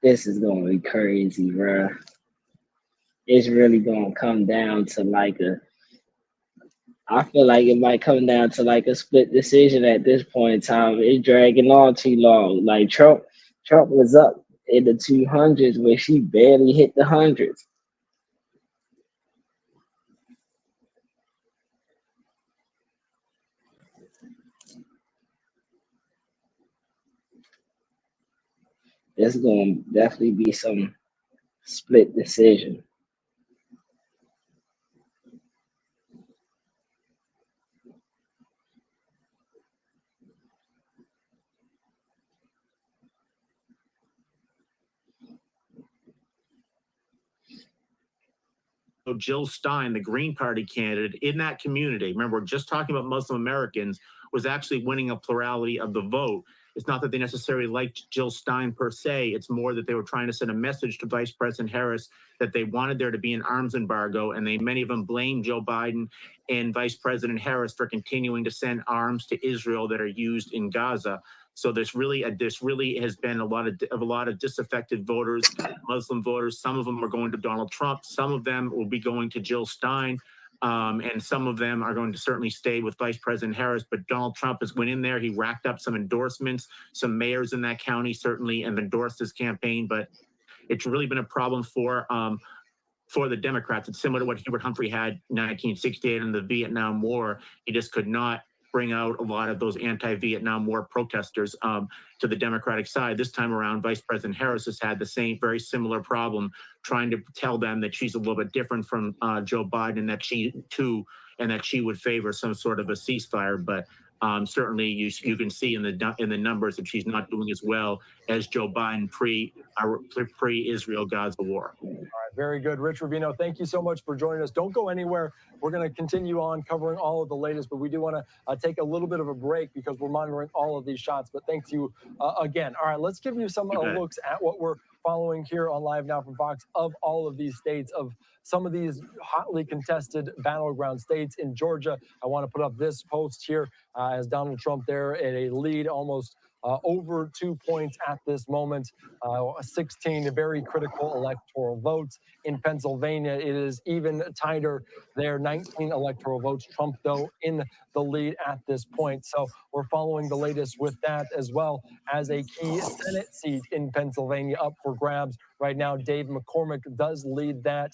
This is gonna be crazy, bro. It's really gonna come down to like I feel like it might come down to like a split decision at this point in time. It's dragging on too long. Like Trump was up in the 200s where she barely hit the hundreds. There's gonna definitely be some split decision. Jill Stein, the Green Party candidate in that community, remember, we're just talking about Muslim Americans, was actually winning a plurality of the vote. It's not that they necessarily liked Jill Stein per se. It's more that they were trying to send a message to Vice President Harris that they wanted there to be an arms embargo, and many of them blame Joe Biden and Vice President Harris for continuing to send arms to Israel that are used in Gaza. So this really has been a lot of disaffected voters, Muslim voters. Some of them are going to Donald Trump. Some of them will be going to Jill Stein. And some of them are going to certainly stay with Vice President Harris. But Donald Trump has went in there. He racked up some endorsements. Some mayors in that county certainly have endorsed his campaign. But it's really been a problem for the Democrats. It's similar to what Hubert Humphrey had in 1968 in the Vietnam War. He just could not bring out a lot of those anti-Vietnam War protesters to the Democratic side. This time around, Vice President Harris has had the same, very similar problem, trying to tell them that she's a little bit different from Joe Biden, and that she would favor some sort of a ceasefire. But certainly, you can see in the numbers that she's not doing as well as Joe Biden pre-Israel Gaza war. All right, very good. Rich Rubino, thank you so much for joining us. Don't go anywhere. We're going to continue on covering all of the latest, but we do want to take a little bit of a break because we're monitoring all of these shots. But thanks you again. All right, let's give you some looks at what we're following here on Live Now from Fox of all of these states, of some of these hotly contested battleground states. In Georgia, I want to put up this post here as Donald Trump there at a lead, almost over 2 points at this moment, 16 very critical electoral votes. In Pennsylvania, it is even tighter there, 19 electoral votes. Trump, though, in the lead at this point. So we're following the latest with that, as well as a key Senate seat in Pennsylvania up for grabs. Right now, Dave McCormick does lead that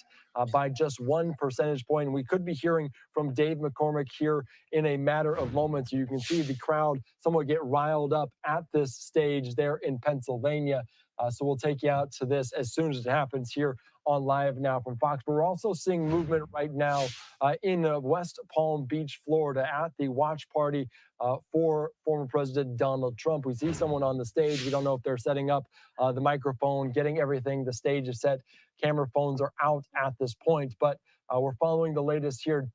by just 1 percentage point. And we could be hearing from Dave McCormick here in a matter of moments. You can see the crowd somewhat get riled up at this stage there in Pennsylvania. So we'll take you out to this as soon as it happens here on Live Now from Fox. But we're also seeing movement right now in West Palm Beach, Florida, at the watch party for former President Donald Trump. We see someone on the stage. We don't know if they're setting up the microphone, getting everything. The stage is set. Camera phones are out at this point. But we're following the latest here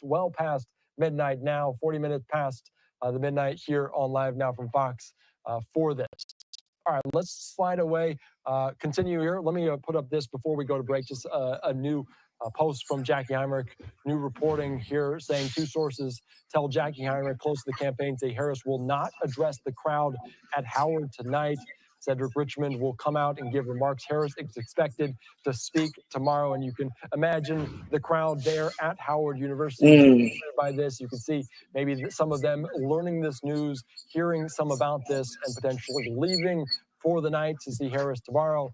well past midnight now, 40 minutes past the midnight here on Live Now from Fox for this. All right, let's slide away, continue here. Let me put up this before we go to break, just a new post from Jackie Heinrich, new reporting here saying 2 sources tell Jackie Heinrich close to the campaign say Harris will not address the crowd at Howard tonight. Cedric Richmond will come out and give remarks. Harris is expected to speak tomorrow, and you can imagine the crowd there at Howard University by this. You can see maybe some of them learning this news, hearing some about this, and potentially leaving for the night to see Harris tomorrow.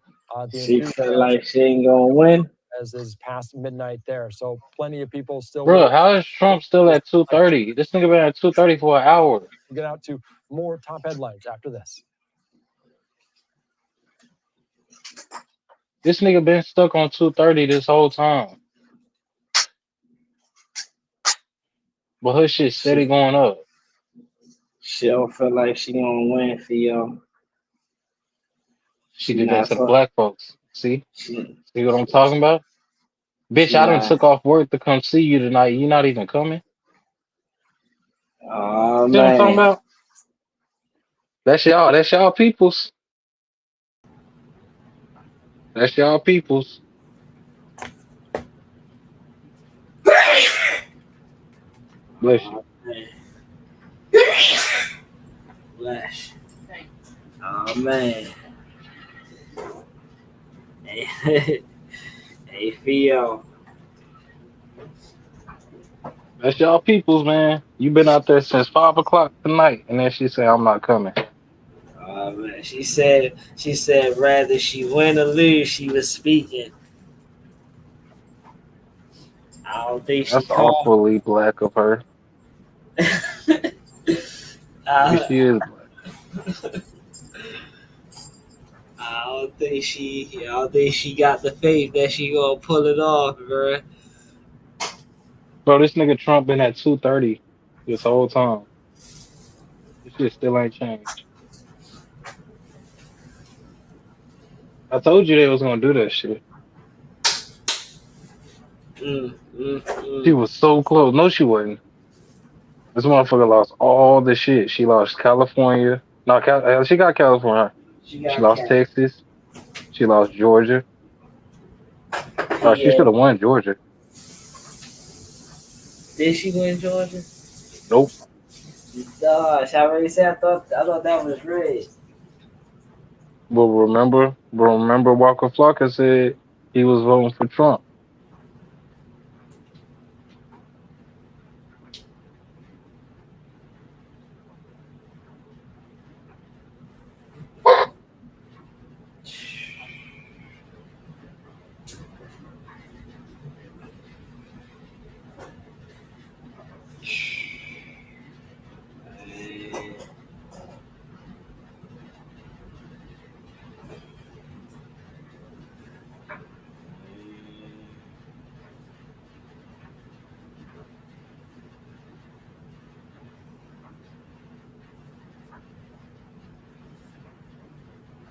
She felt like she ain't gonna win. As is past midnight there. So plenty of people still. Bro, how is Trump still at 2:30? This nigga been at 2:30 for an hour. We'll get out to more top headlines after this. This nigga been stuck on 2:30 this whole time. But her shit steady going up. She don't feel like she gonna win for y'all. She did that to the black folks. See what I'm talking about? Bitch, I done took off work to come see you tonight. You not even coming? Oh, see what I'm talking about? That's y'all. That's y'all peoples. That's y'all peoples. Bless you. Flash. Oh man. Hey, hey Theo. That's y'all peoples, man. You been out there since 5 o'clock tonight, and then she said, "I'm not coming." Oh man. She said rather she win or lose, she was speaking. I don't think she That's called. awfully black of her. Maybe I, she is black. I don't think she got the faith that she gonna pull it off, bro. Bro, this nigga Trump been at 230 this whole time. This shit still ain't changed. I told you they was gonna do that shit. She Mm. was so close. No, she wasn't. This motherfucker lost all the shit. She lost California. No, she got California. She She got lost cat. Texas. She lost Georgia. She Yeah. should have won Georgia. Did she win Georgia? Nope. Gosh, I already said I thought that was red. But remember, Walker Flocka said he was voting for Trump.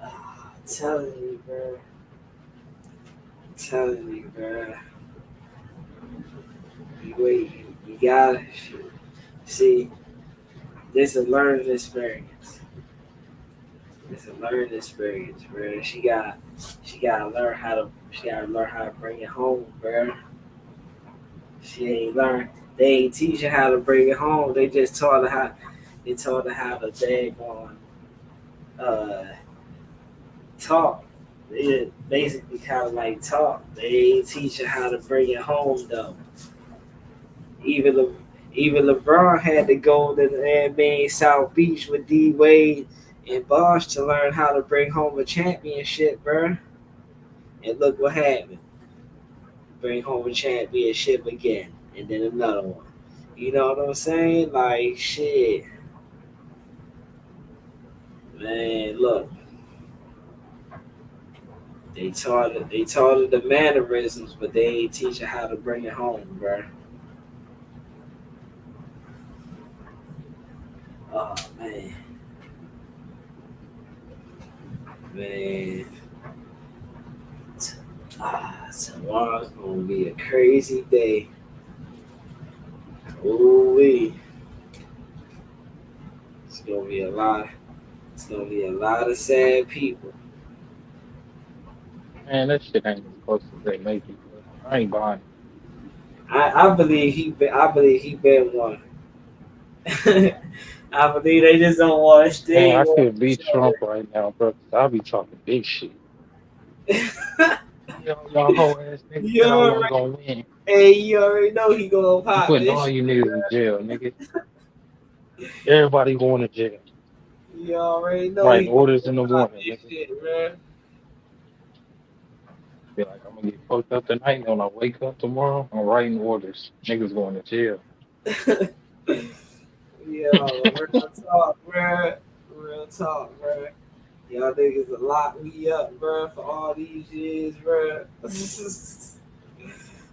I'm telling you, bro. I'm telling you, bro. You gotta see. This is a learning experience. It's a learning experience, bro. She gotta learn how to bring it home, bro. She ain't learn. They ain't teach her how to bring it home. They just taught her how. They taught her how to daggone talk. They basically kind of like talk. They ain't teach her how to bring it home though. Even Le, even LeBron had to go to the NBA South Beach with D Wade and Bosh to learn how to bring home a championship, bro. And look what happened. Bring home a championship again, and then another one. You know what I'm saying? Like shit, man. Look, they taught her the mannerisms, but they ain't teach her how to bring it home, bro. Oh man, man. Tomorrow's gonna be a crazy day. Ooh, it's gonna be a lot. It's gonna be a lot of sad people. Man, that shit ain't as close as they make it. Bro. I ain't buying it. I believe I believe he been one. I believe they just don't want to Man, stay I one could beat each other. Trump right now, bro. 'Cause I'll be talking big shit. Y'all whole ass niggas You said I wasn't already, gonna win. hey, you already know he gonna I'm pop putting this all shit. you niggas in jail, nigga. Everybody going to jail. You already know Writing he gonna orders in the pop morning, this nigga. shit, man. Be like, I'm gonna get fucked up tonight, and when I wake up tomorrow, I'm writing orders. Niggas going to jail. Yo, real talk, bro. Real talk, bro. Y'all niggas a lock me up, bro, for all these years, bro.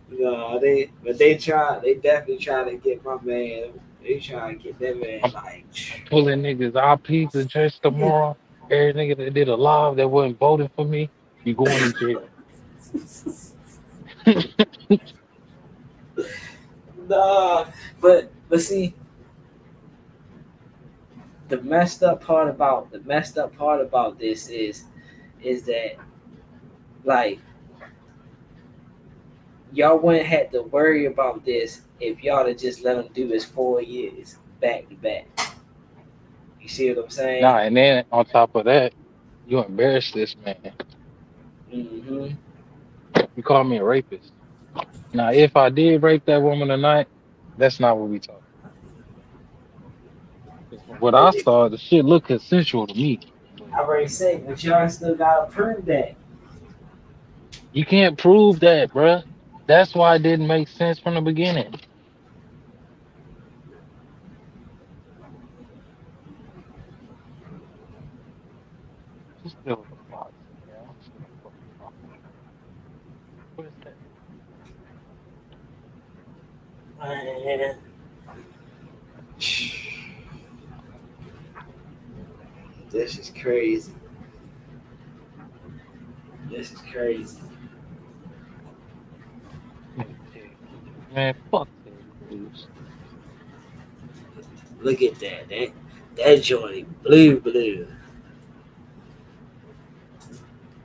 No, they definitely try to get my man. They try to get that man like. I'm pulling niggas IPs and just tomorrow. Every nigga that did a live that wasn't voting for me, you going to jail. Nah, but see, the messed up part about this is that like y'all wouldn't have to worry about this if y'all had just let him do his 4 years back to back. You see what I'm saying? Nah, and then on top of that, you embarrass this man. Mm-hmm. You call me a rapist. Now, if I did rape that woman tonight, that's not what we talking. 'Cause from what I saw, the shit looked consensual to me. I already said, but y'all still gotta prove that. You can't prove that, bruh. That's why it didn't make sense from the beginning. Just deal with the box. Yeah, I'm just gonna fucking talk. What is that? Man. This is crazy. This is crazy. Man, fuck Ted Cruz. Look at that. That joint blue.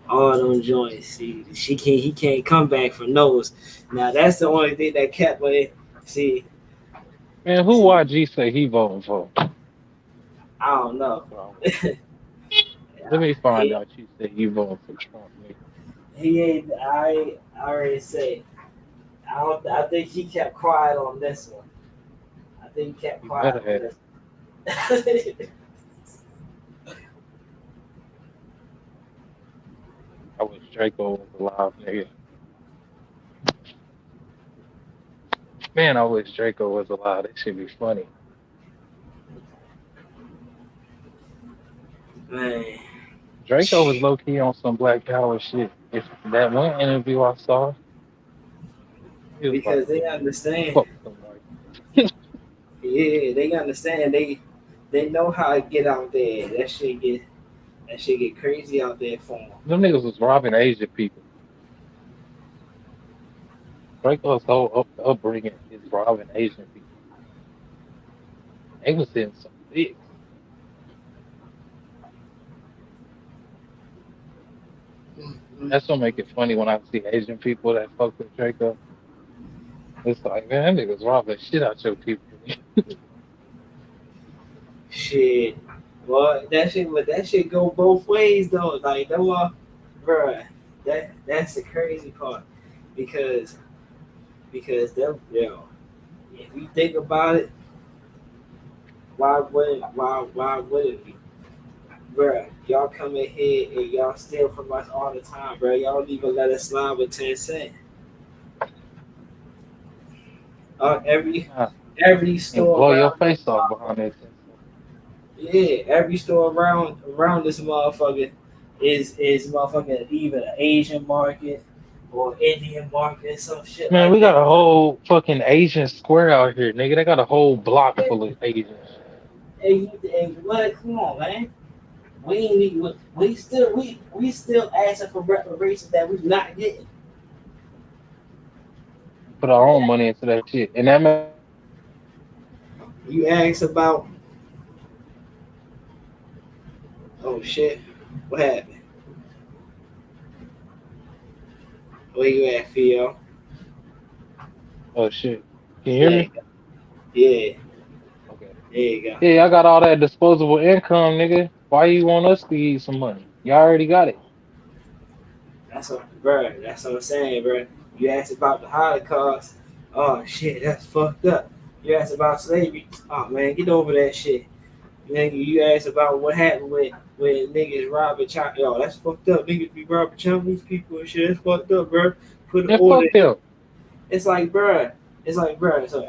All them joints. See, he can't come back from those. Now that's the only thing that kept me. See, Man, who YG say he voting for? I don't know. That's what I want. Let me find he, out you say you voting for Trump, nigga. he ain't. I already said. I think he kept quiet on this one. I think he kept You quiet better on have. this. I wish Draco was alive, nigga. Man, I wish Draco was alive. That should be funny. Man, Draco was low key on some Black Power shit. If that one interview I saw, he was like, because they understand. fuck them white. Yeah, they understand. They know how to get out there. That shit get crazy out there for them. Them niggas was robbing Asian people. Draco's whole upbringing is robbing Asian people. They was in some big. That's what make it funny when I see Asian people that fuck with Draco. It's like, man, that niggas robbing shit out your people. Shit. Well, that shit go both ways though. Like them, bruh. That's the crazy part because them, if you think about it, why wouldn't we? Bruh, y'all come in here and y'all steal from us all the time, bruh. Y'all don't even let us slide with 10 cents. Every Nah, and store blow your around face off behind that 10 cents. every store around this motherfucker is motherfucking either an Asian market or Indian market, some shit Man, like we that. got a whole fucking Asian square out here, nigga. They got a whole block full of Asians. And what? Come on, man. We ain't even, we still asking for reparations that we not getting. Put our own money into that shit. And that man, You ask about, oh shit, what happened? Where you at, Theo? oh shit. Can you hear There you me? go. Yeah, Okay. there you go. Yeah, I got all that disposable income, nigga. Why you want us to give you some money? Y'all already got it. That's what I'm saying, bro. You asked about the Holocaust. Oh shit, that's fucked up. You asked about slavery. Oh man, get over that shit. Nigga, you asked about what happened with niggas robbing China. Yo, that's fucked up. Niggas be robbing Chinese people and shit. That's fucked up, bro. Put an And order. fuck them. It's like, bruh. It's like, bruh. So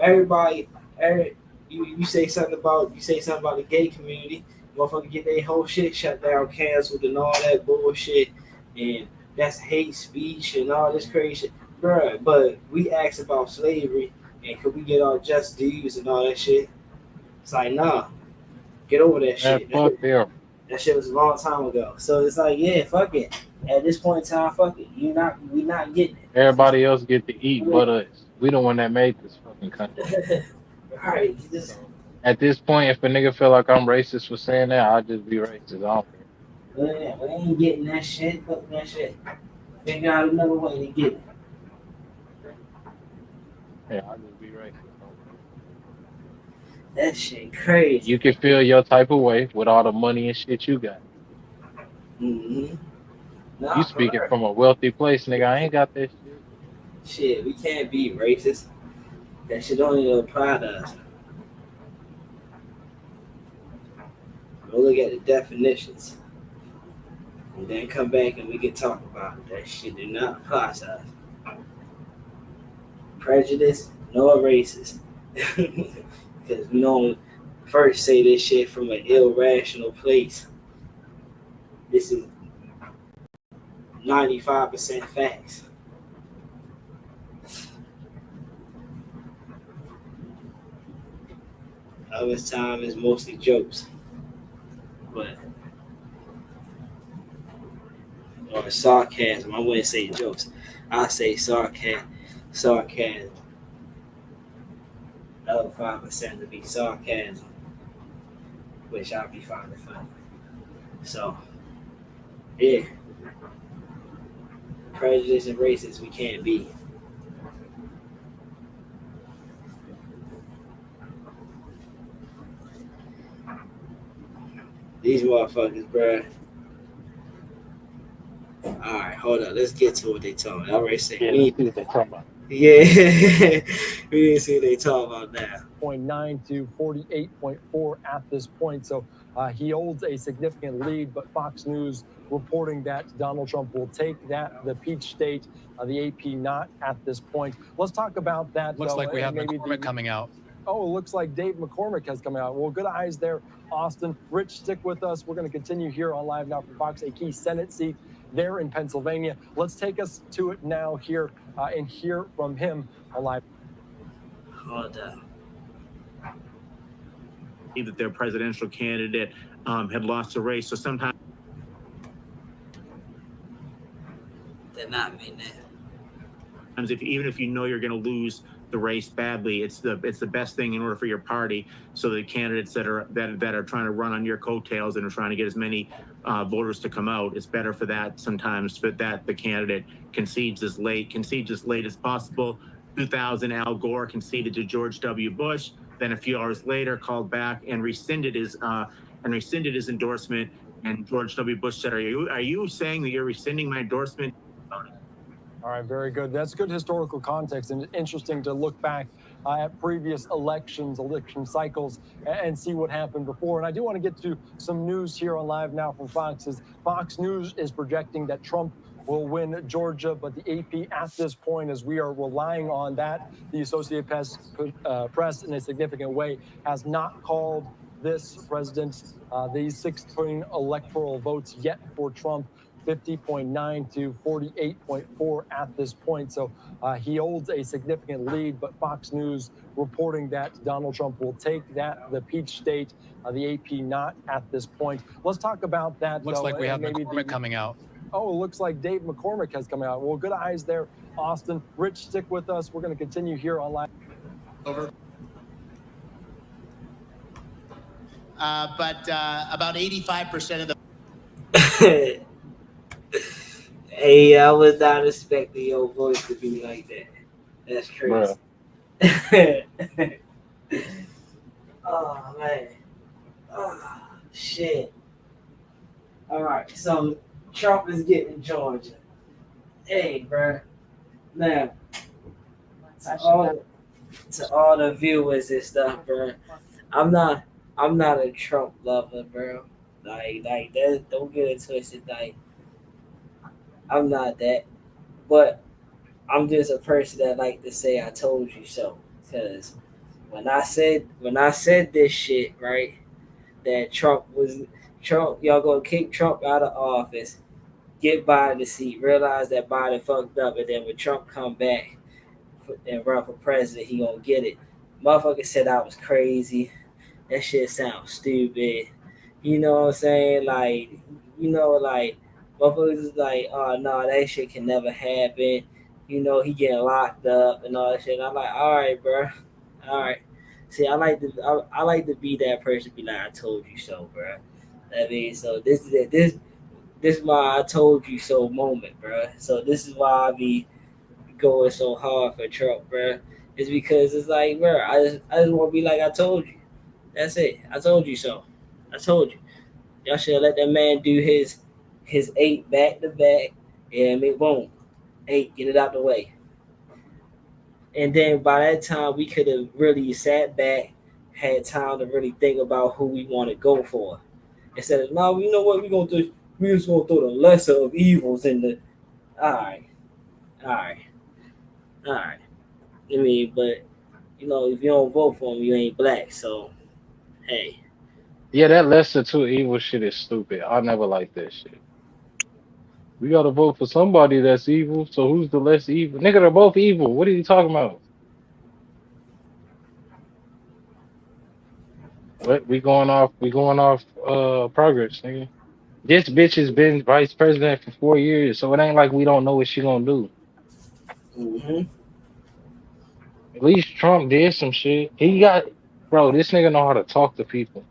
you say something about the gay community, motherfucker get their whole shit shut down, canceled, and all that bullshit, and that's hate speech and all this crazy shit, bruh. But we asked about slavery and could we get our just dues and all that shit. It's like, nah, get over that Man, shit. fuck them. That shit was a long time ago. So it's like, yeah, fuck it. At this point in time, fuck it. We not getting Everybody else get to eat it. but us. We the one that made this fucking country. Right. So At this point, if a nigga feel like I'm racist for saying that, I'll just be racist. I don't care. We ain't getting that shit. Fuck that shit. Figure out another way to get it. Yeah, I'll just be racist. I don't care. That shit crazy. You can feel your type of way with all the money and shit you got. Mm-hmm. You Nah, for speaking real. from a wealthy place, nigga. I ain't got that shit. Shit, we can't be racist. That shit don't even apply to us. Go look at the definitions. And then come back and we can talk about it. That shit do not apply to us. Prejudice, no racist. Because we don't first say this shit from an irrational place. This is 95% facts. Other time is mostly jokes. But or sarcasm. I wouldn't say jokes. I say sarcasm. Sarcasm. The other 5% to be sarcasm, which I'll be finding funny. So, yeah, prejudice and racist we can't be. These motherfuckers, bruh. All right, hold up. Let's get to what they talking about. I already said Yeah, let's see what they talking about. Yeah, we didn't see what they talking about now. 0.9 to 48.4 at this point. So he holds a significant lead, but Fox News reporting that Donald Trump will take the Peach State, the AP not at this point. Let's talk about that. Looks like we have maybe McCormick coming out. Oh, it looks like Dave McCormick has come out. Well, good eyes there, Austin. Rich, stick with us. We're going to continue here on Live Now from Fox, a key Senate seat there in Pennsylvania. Let's take us to it now here and hear from him on Live. Hold up. That their presidential candidate had lost a race. So sometimes Did not mean that. even if you know you're going to lose the race badly, it's the best thing in order for your party. So the candidates that are trying to run on your coattails and are trying to get as many voters to come out, it's better for that sometimes for that the candidate concedes as late as possible. 2000, Al Gore conceded to George W. Bush. Then a few hours later, called back and rescinded his endorsement. And George W. Bush said, "Are you saying that you're rescinding my endorsement?" All right, very good. That's good historical context, and interesting to look back at previous election cycles, and see what happened before. And I do want to get to some news here on Live Now from Fox. Fox News is projecting that Trump will win Georgia, but the AP at this point, as we are relying on that, the Associated Press in a significant way has not called this president these 16 electoral votes yet for Trump. 50.9 to 48.4 at this point. So he holds a significant lead, but Fox News reporting that Donald Trump will take the Peach State, the AP not at this point. Let's talk about that. Looks like we have McCormick coming out. Oh, it looks like Dave McCormick has come out. Well, good eyes there, Austin. Rich, stick with us. We're going to continue here on Live. Over. But about 85% of the Hey, I was not expecting your voice to be like that. That's crazy. Oh, man. Oh, shit. All right, so Trump is getting Georgia. Hey, bro. Now, to all the viewers and stuff, bro, I'm not a Trump lover, bro. Like that. Don't get it twisted. Like, I'm not that, but I'm just a person that like to say I told you so. Because when I said this shit, right, that Trump, y'all gonna kick Trump out of office, get Biden the seat, realize that Biden fucked up, and then when Trump come back and run for president, he gonna get it. Motherfucker said I was crazy. That shit sounds stupid. You know what I'm saying? Like, motherfuckers is like, oh no, that shit can never happen. He getting locked up and all that shit. And I'm like, all right, bro. All right. See, I like to be that person. Be like, I told you so, bro. I mean, so this is my I told you so moment, bro. So this is why I be going so hard for Trump, bro. It's because it's like, bro, I just want to be like I told you. That's it. I told you so. I told you. Y'all should let that man do his 8 back to back. Yeah, I mean, boom, 8, get it out the way. And then by that time, we could have really sat back, had time to really think about who we want to go for. Instead of, no, you know what, we just gonna throw the lesser of evils in the. All right, all right, all right. I mean, but if you don't vote for him, you ain't black. So hey, Yeah, that lesser two evil shit is stupid. I never like that shit. We gotta vote for somebody that's evil. So who's the less evil? Nigga, they're both evil. What are you talking about? What we going off progress, nigga. This bitch has been vice president for 4 years, so it ain't like we don't know what she gonna do. mm-hmm. At least Trump did some shit. He got bro, this nigga know how to talk to people.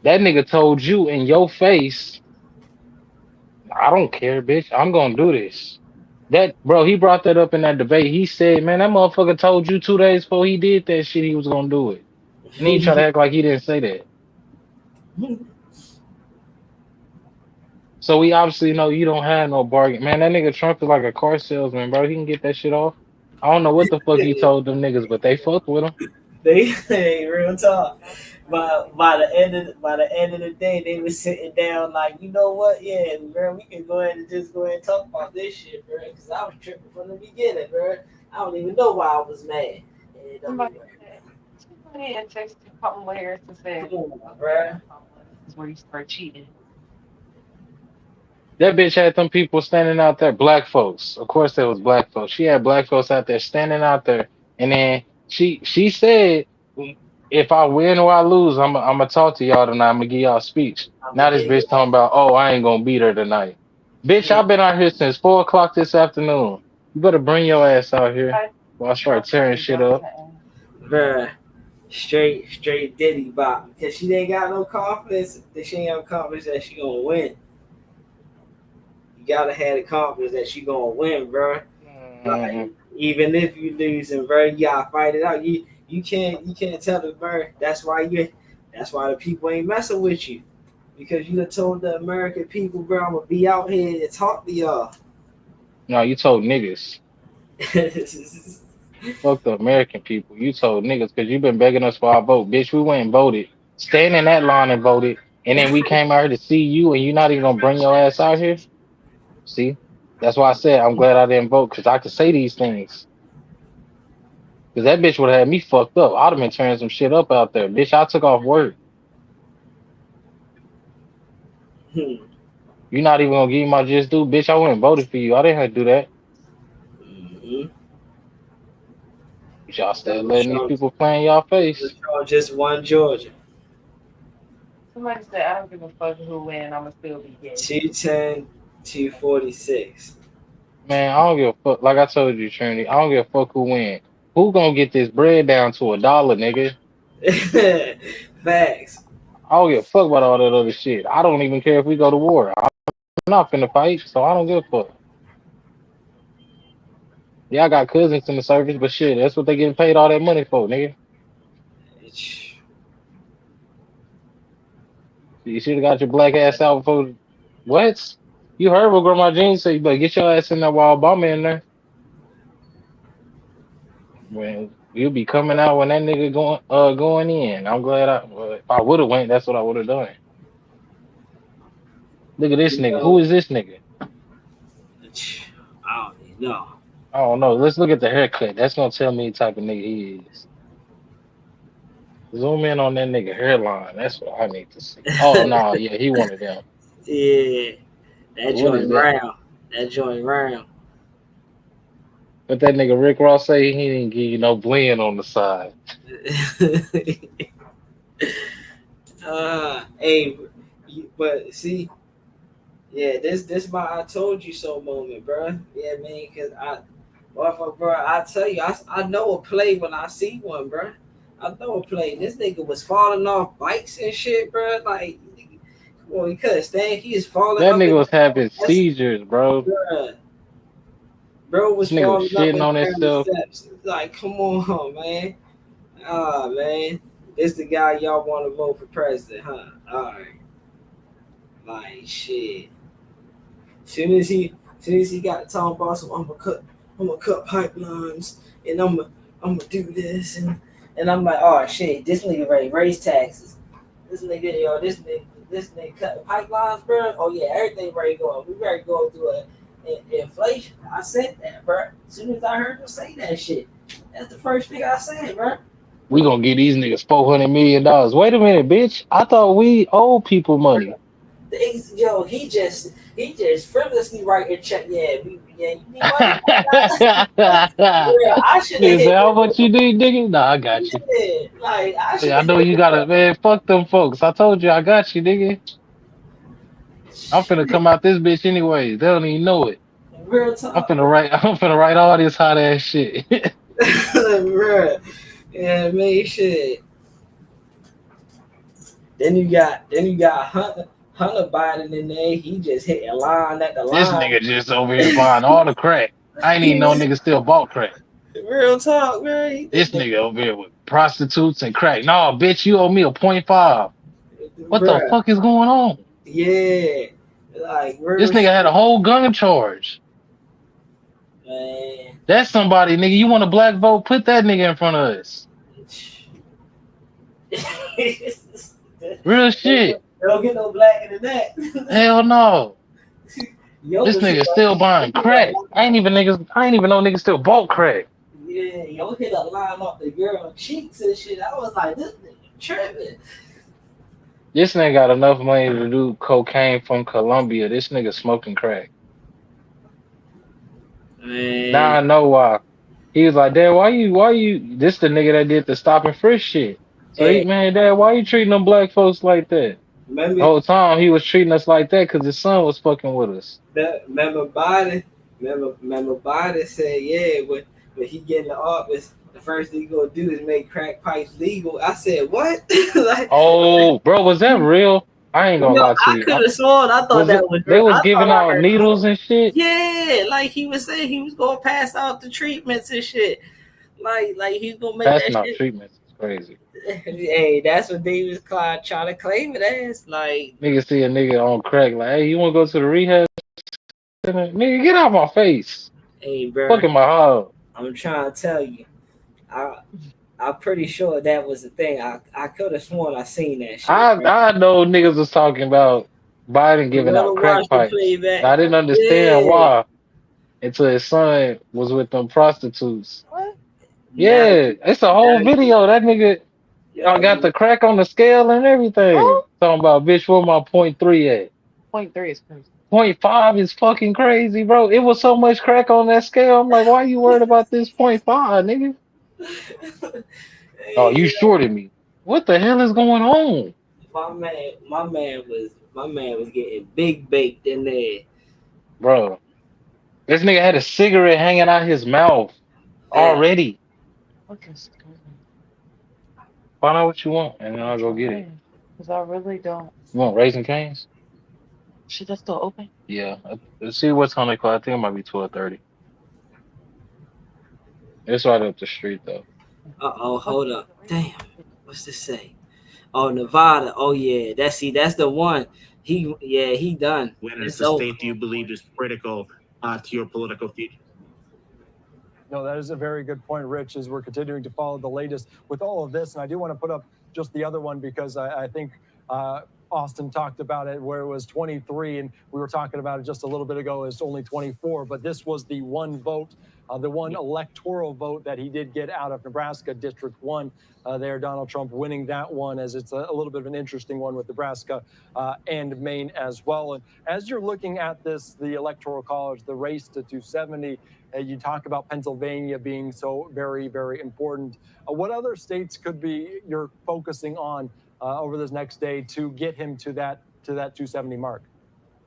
That nigga told you in your face, I don't care, bitch. I'm gonna do this. That bro, he brought that up in that debate. He said, man, that motherfucker told you 2 days before he did that shit he was gonna do it. And then he try to act like he didn't say that. So we obviously know you don't have no bargain. Man, that nigga Trump is like a car salesman, bro. He can get that shit off. I don't know what the fuck he told them niggas, but they fuck with him. They real talk. But by the end of the day, they was sitting down like, you know what? Yeah, bro, we can go ahead and just go ahead and talk about this shit, bro. Because I was tripping from the beginning, bro. I don't even know why I was mad. Somebody had texted Kamala Harris and said, come on, bro. "This is where you start cheating." That bitch had them people standing out there, black folks. Of course, there was black folks. She had black folks out there standing out there, and then she said, "If I win or I lose, I'm gonna talk to y'all tonight. I'm gonna give y'all a speech." I'm Now this yeah, bitch talking about, "Oh, I ain't gonna beat her tonight." Bitch, yeah, I've been out here since 4 o'clock this afternoon. You better bring your ass out here while I start tearing shit up. bro. Straight Diddy bop. Because she ain't got no confidence. That she ain't have confidence that she gonna win. You gotta have the confidence that she gonna win, bro. Like, even if you losing, bro, you gotta fight it out. You can't tell the bro. That's why the people ain't messing with you. Because you done told the American people, bro, I'm gonna be out here and talk to y'all. No, you told niggas. Fuck the American people. You told niggas because you been begging us for our vote. Bitch, we went and voted. Stand in that line and voted. And then we came out here to see you and you not even gonna bring your ass out here? See? That's why I said I'm glad I didn't vote because I could say these things. Because that bitch would have had me fucked up. I'd have been tearing some shit up out there. Bitch, I took off work. Hmm. You not even gonna give me my just due. Bitch, I went and voted for you. I didn't have to do that. Mm-hmm. But y'all still Donald letting these Trump, people play in y'all face. Donald Trump just won Georgia. Somebody said, "I don't give a fuck who win. I'ma still be gay." 210 246. Man, I don't give a fuck. Like I told you, Trinity, I don't give a fuck who win. Who gonna get this bread down to $1, nigga? Facts. I don't give a fuck about all that other shit. I don't even care if we go to war. I'm not finna fight, so I don't give a fuck. Yeah, I got cousins in the service, but shit, that's what they getting paid all that money for, nigga. You should have got your black ass out before. What? You heard what Grandma Jean said? You better get your ass in there while Obama in there. When you'll be coming out when that nigga going in. I'm glad if I would have went, that's what I would have done. Look at this You nigga. Who know, is this nigga? I don't even know. I don't know. Let's look at the haircut. That's gonna tell me the type of nigga he is. Zoom in on that nigga hairline. That's what I need to see. Oh no, yeah, he one of them. Yeah, that What is joint that? round. That joint round. But that nigga Rick Ross say he didn't give you no blend on the side. Hey, but see, yeah, this my I told you so moment, bro. Yeah, man, because Well, bro, I tell you, I know a play when I see one, bro. I know a play. This nigga was falling off bikes and shit, bro. Like, well, he couldn't stand. He is falling That up nigga and was having that's, seizures, bro. bro This was nigga was falling up shitting and on down the himself. steps. Like, come on, man. Ah, man. This the guy y'all want to vote for president, huh? All right. Like, shit. Soon as he got to talking about some, I'm gonna cut pipelines, and I'm gonna do this, and I'm like, oh shit, this nigga ready to raise taxes. This nigga cutting pipelines, bro. Oh yeah, everything ready to go up. We ready to go through inflation. I said that, bro. As soon as I heard him say that shit, that's the first thing I said, bro. We gonna get these niggas $400 million. Wait a minute, bitch. I thought we owed people money. Yo, he just frivolously writing check. Yeah, you need money. Yeah, I should have Nigga say, hit how him with much you need, nigga? Nah, I got you. yeah, like I should Yeah, I have know hit you him gotta, with man. Fuck them folks. I told you I got you, nigga. I'm finna come out this bitch anyways. They don't even know it. real talk, I'm finna write all this hot ass shit. bro. Yeah, man, shit. Then you got Hunter Biden in there. He just hit a line at the This line. nigga just over here buying all the crack. I ain't even know nigga still bought crack. Real talk, man. This nigga over here with prostitutes and crack. No, bitch, you owe me a 0.5. What the Bruh. fuck is going on? Yeah, like This real nigga had a shit, whole gun charge. man. That's somebody, nigga. You want a black vote? Put that nigga in front of us. Real shit. Don't get no blacker than that. Hell no. Yo This was hit nigga still buying crack. I ain't even know niggas still bought crack. yeah, yo hit a line off the girl cheeks and shit. I was like, this nigga tripping. This nigga got enough money to do cocaine from Colombia. This nigga smoking crack. Now Man, I know why. He was like, Dad, why you this the nigga that did the stop and frisk shit. So hey, man, Dad, why you treating them black folks like that? The remember whole time he was treating us like that because his son was fucking with us. remember Biden? Remember Biden said, yeah, when he get in the office, the first thing he gonna do is make crack pipes legal. I said, what? Like, Oh, bro, was that real? I ain't gonna yo, lie to I you. could have sworn. I thought Was it? that was They real. was I thought giving I out heard. needles and shit. Yeah, like he was saying he was gonna pass out the treatments and shit. Like he's gonna make That's that not shit. treatments. It's crazy. Hey, that's what Davis Clyde trying to claim it as. Like, Nigga see a nigga on crack like, hey, you wanna go to the rehab center? Nigga, get out my face. hey, bro, Fucking my hog. I'm trying to tell you, I'm pretty sure that was the thing. I could have sworn I seen that shit, bro. I know niggas was talking about Biden giving Whoever out crack watched the pipes. playback, I didn't understand yeah. why until his son was with them prostitutes. What? Now, Yeah, it's a whole now, video. That nigga got the crack on the scale and everything. Oh, Talking about, bitch, where my 0.3 at? 0.3 is crazy. 0.5 is fucking crazy, bro. It was so much crack on that scale. I'm like, why you worried about this 0.5, nigga? Oh, you hey, shorted me. What the hell is going on, my man was getting big baked in there. bro? This nigga had a cigarette hanging out his mouth Yeah. already. Okay, excuse me. Find out what you want, and then I'll go get it. Because I really don't. You want Raisin Canes? Shit, that's still open? Yeah. Let's see what's on the clock. I think it might be 12:30. It's right up the street though. Hold up. Damn. What's this say? Oh, Nevada. Oh yeah. That's the one. He done. When in a It's over. state do you believe is critical to your political future? No, that is a very good point, Rich, as we're continuing to follow the latest with all of this. And I do want to put up just the other one because I think Austin talked about it where it was 23, and we were talking about it just a little bit ago. It's only 24, but this was the one vote, the one electoral vote that he did get out of Nebraska District 1. There, Donald Trump winning that one, as it's a little bit of an interesting one with Nebraska and Maine as well. And as you're looking at this, the Electoral College, the race to 270, you talk about Pennsylvania being so very, very important. What other states could be you're focusing on over this next day to get him to that 270 mark?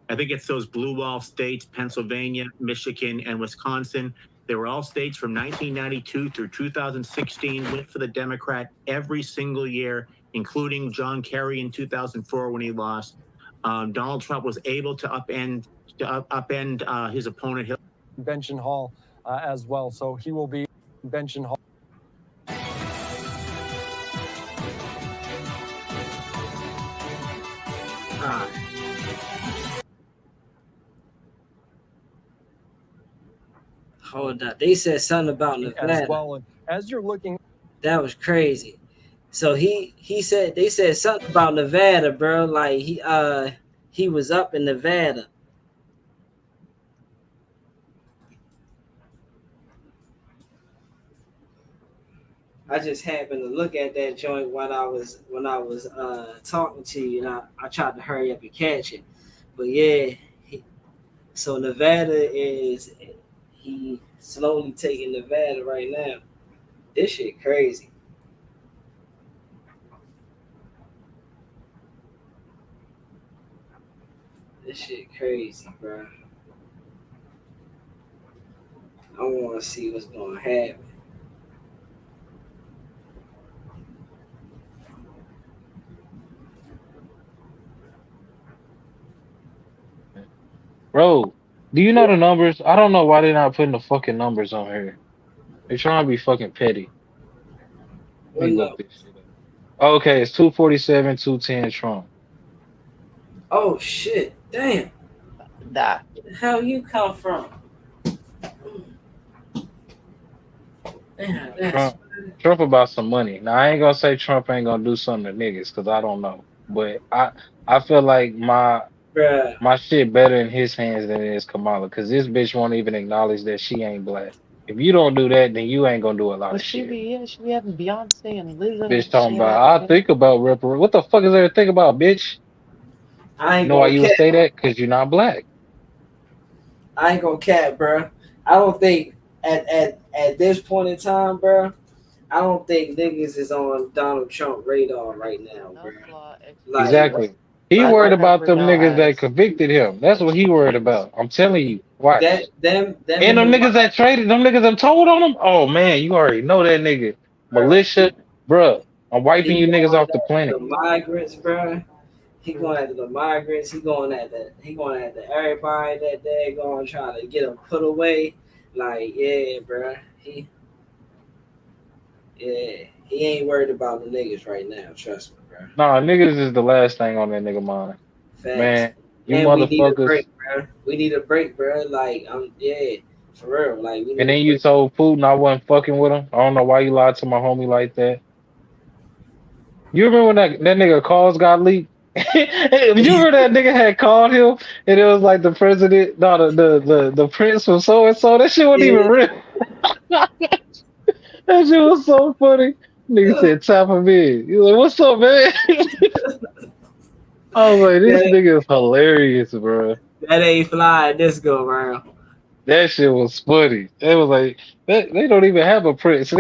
I think it's those blue wall states, Pennsylvania, Michigan, and Wisconsin. They were all states from 1992 through 2016, went for the Democrat every single year, including John Kerry in 2004 when he lost. Donald Trump was able to upend his opponent. Convention Hall as well. So he will be Convention Hall. Hold up. They said something about Nevada. As well, and as you're looking, that was crazy. So he said they said something about Nevada, bro. Like he was up in Nevada. I just happened to look at that joint when I was talking to you, and I tried to hurry up and catch it. But yeah, so Nevada he slowly taking Nevada right now. This shit crazy. This shit crazy, bro. I want to see what's going to happen. Bro, do you know the numbers? I don't know why they're not putting the fucking numbers on here. They're trying to be fucking petty. Let me look this shit up. Okay, it's 247, 210 Trump. Oh shit! Damn. Where the hell you come from? Damn, Trump about some money. Now I ain't gonna say Trump ain't gonna do something to niggas because I don't know, but I feel like my shit better in his hands than it is Kamala because this bitch won't even acknowledge that she ain't black. If you don't do that, then you ain't gonna do a lot of shit. She be having Beyonce and Lizzo. Bitch talking about I think about reparation. What the fuck is there to think about, bitch? I ain't You know why gonna you would cap. say that? Because you're not black. I ain't gonna cap, bro. I don't think at this point in time, bro. I don't think niggas is on Donald Trump radar right now, bro. Like, Exactly. He worried about them niggas that convicted him. That's what he worried about. I'm telling you. Watch. Them And them niggas that traded, them niggas that told on him. Oh man, you already know that nigga. Militia, bruh. I'm wiping you niggas off the planet. the migrants, bro. He going after the migrants. He going after everybody that they're going to try to get them put away. Like, yeah, bro. He ain't worried about the niggas right now. Trust me, bro. Nah, niggas is the last thing on that nigga mind. Facts. Man, you And we need a motherfuckers. break, bro. We need a break, bro. Like, for real. Like, we need And then a you break. told Putin I wasn't fucking with him. I don't know why you lied to my homie like that. You remember when that nigga calls got leaked? You remember that nigga had called him and it was like the president, no, the prince from so and so. That shit wasn't even real. That shit was so funny. Nigga said tap him in. He was like, "What's up, man?" I was like, "This nigga is hilarious, bro." That ain't flying this go round. That shit was funny. It was like they don't even have a prince.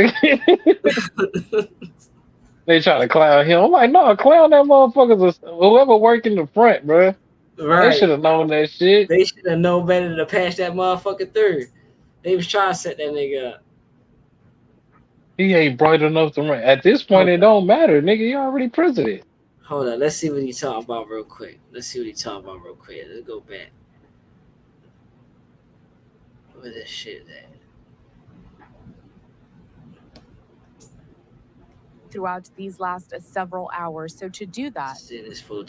They try to clown him. I'm like, no, clown that motherfucker. Whoever worked in the front, bro. Right. They should have known that shit. They should have known better than to pass that motherfucker through. They was trying to set that nigga up. He ain't bright enough to run. At this point, it don't matter, nigga. You already president. Hold on. Let's see what he talking about real quick. Let's go back. Where this shit at? Throughout these last several hours. So to do that,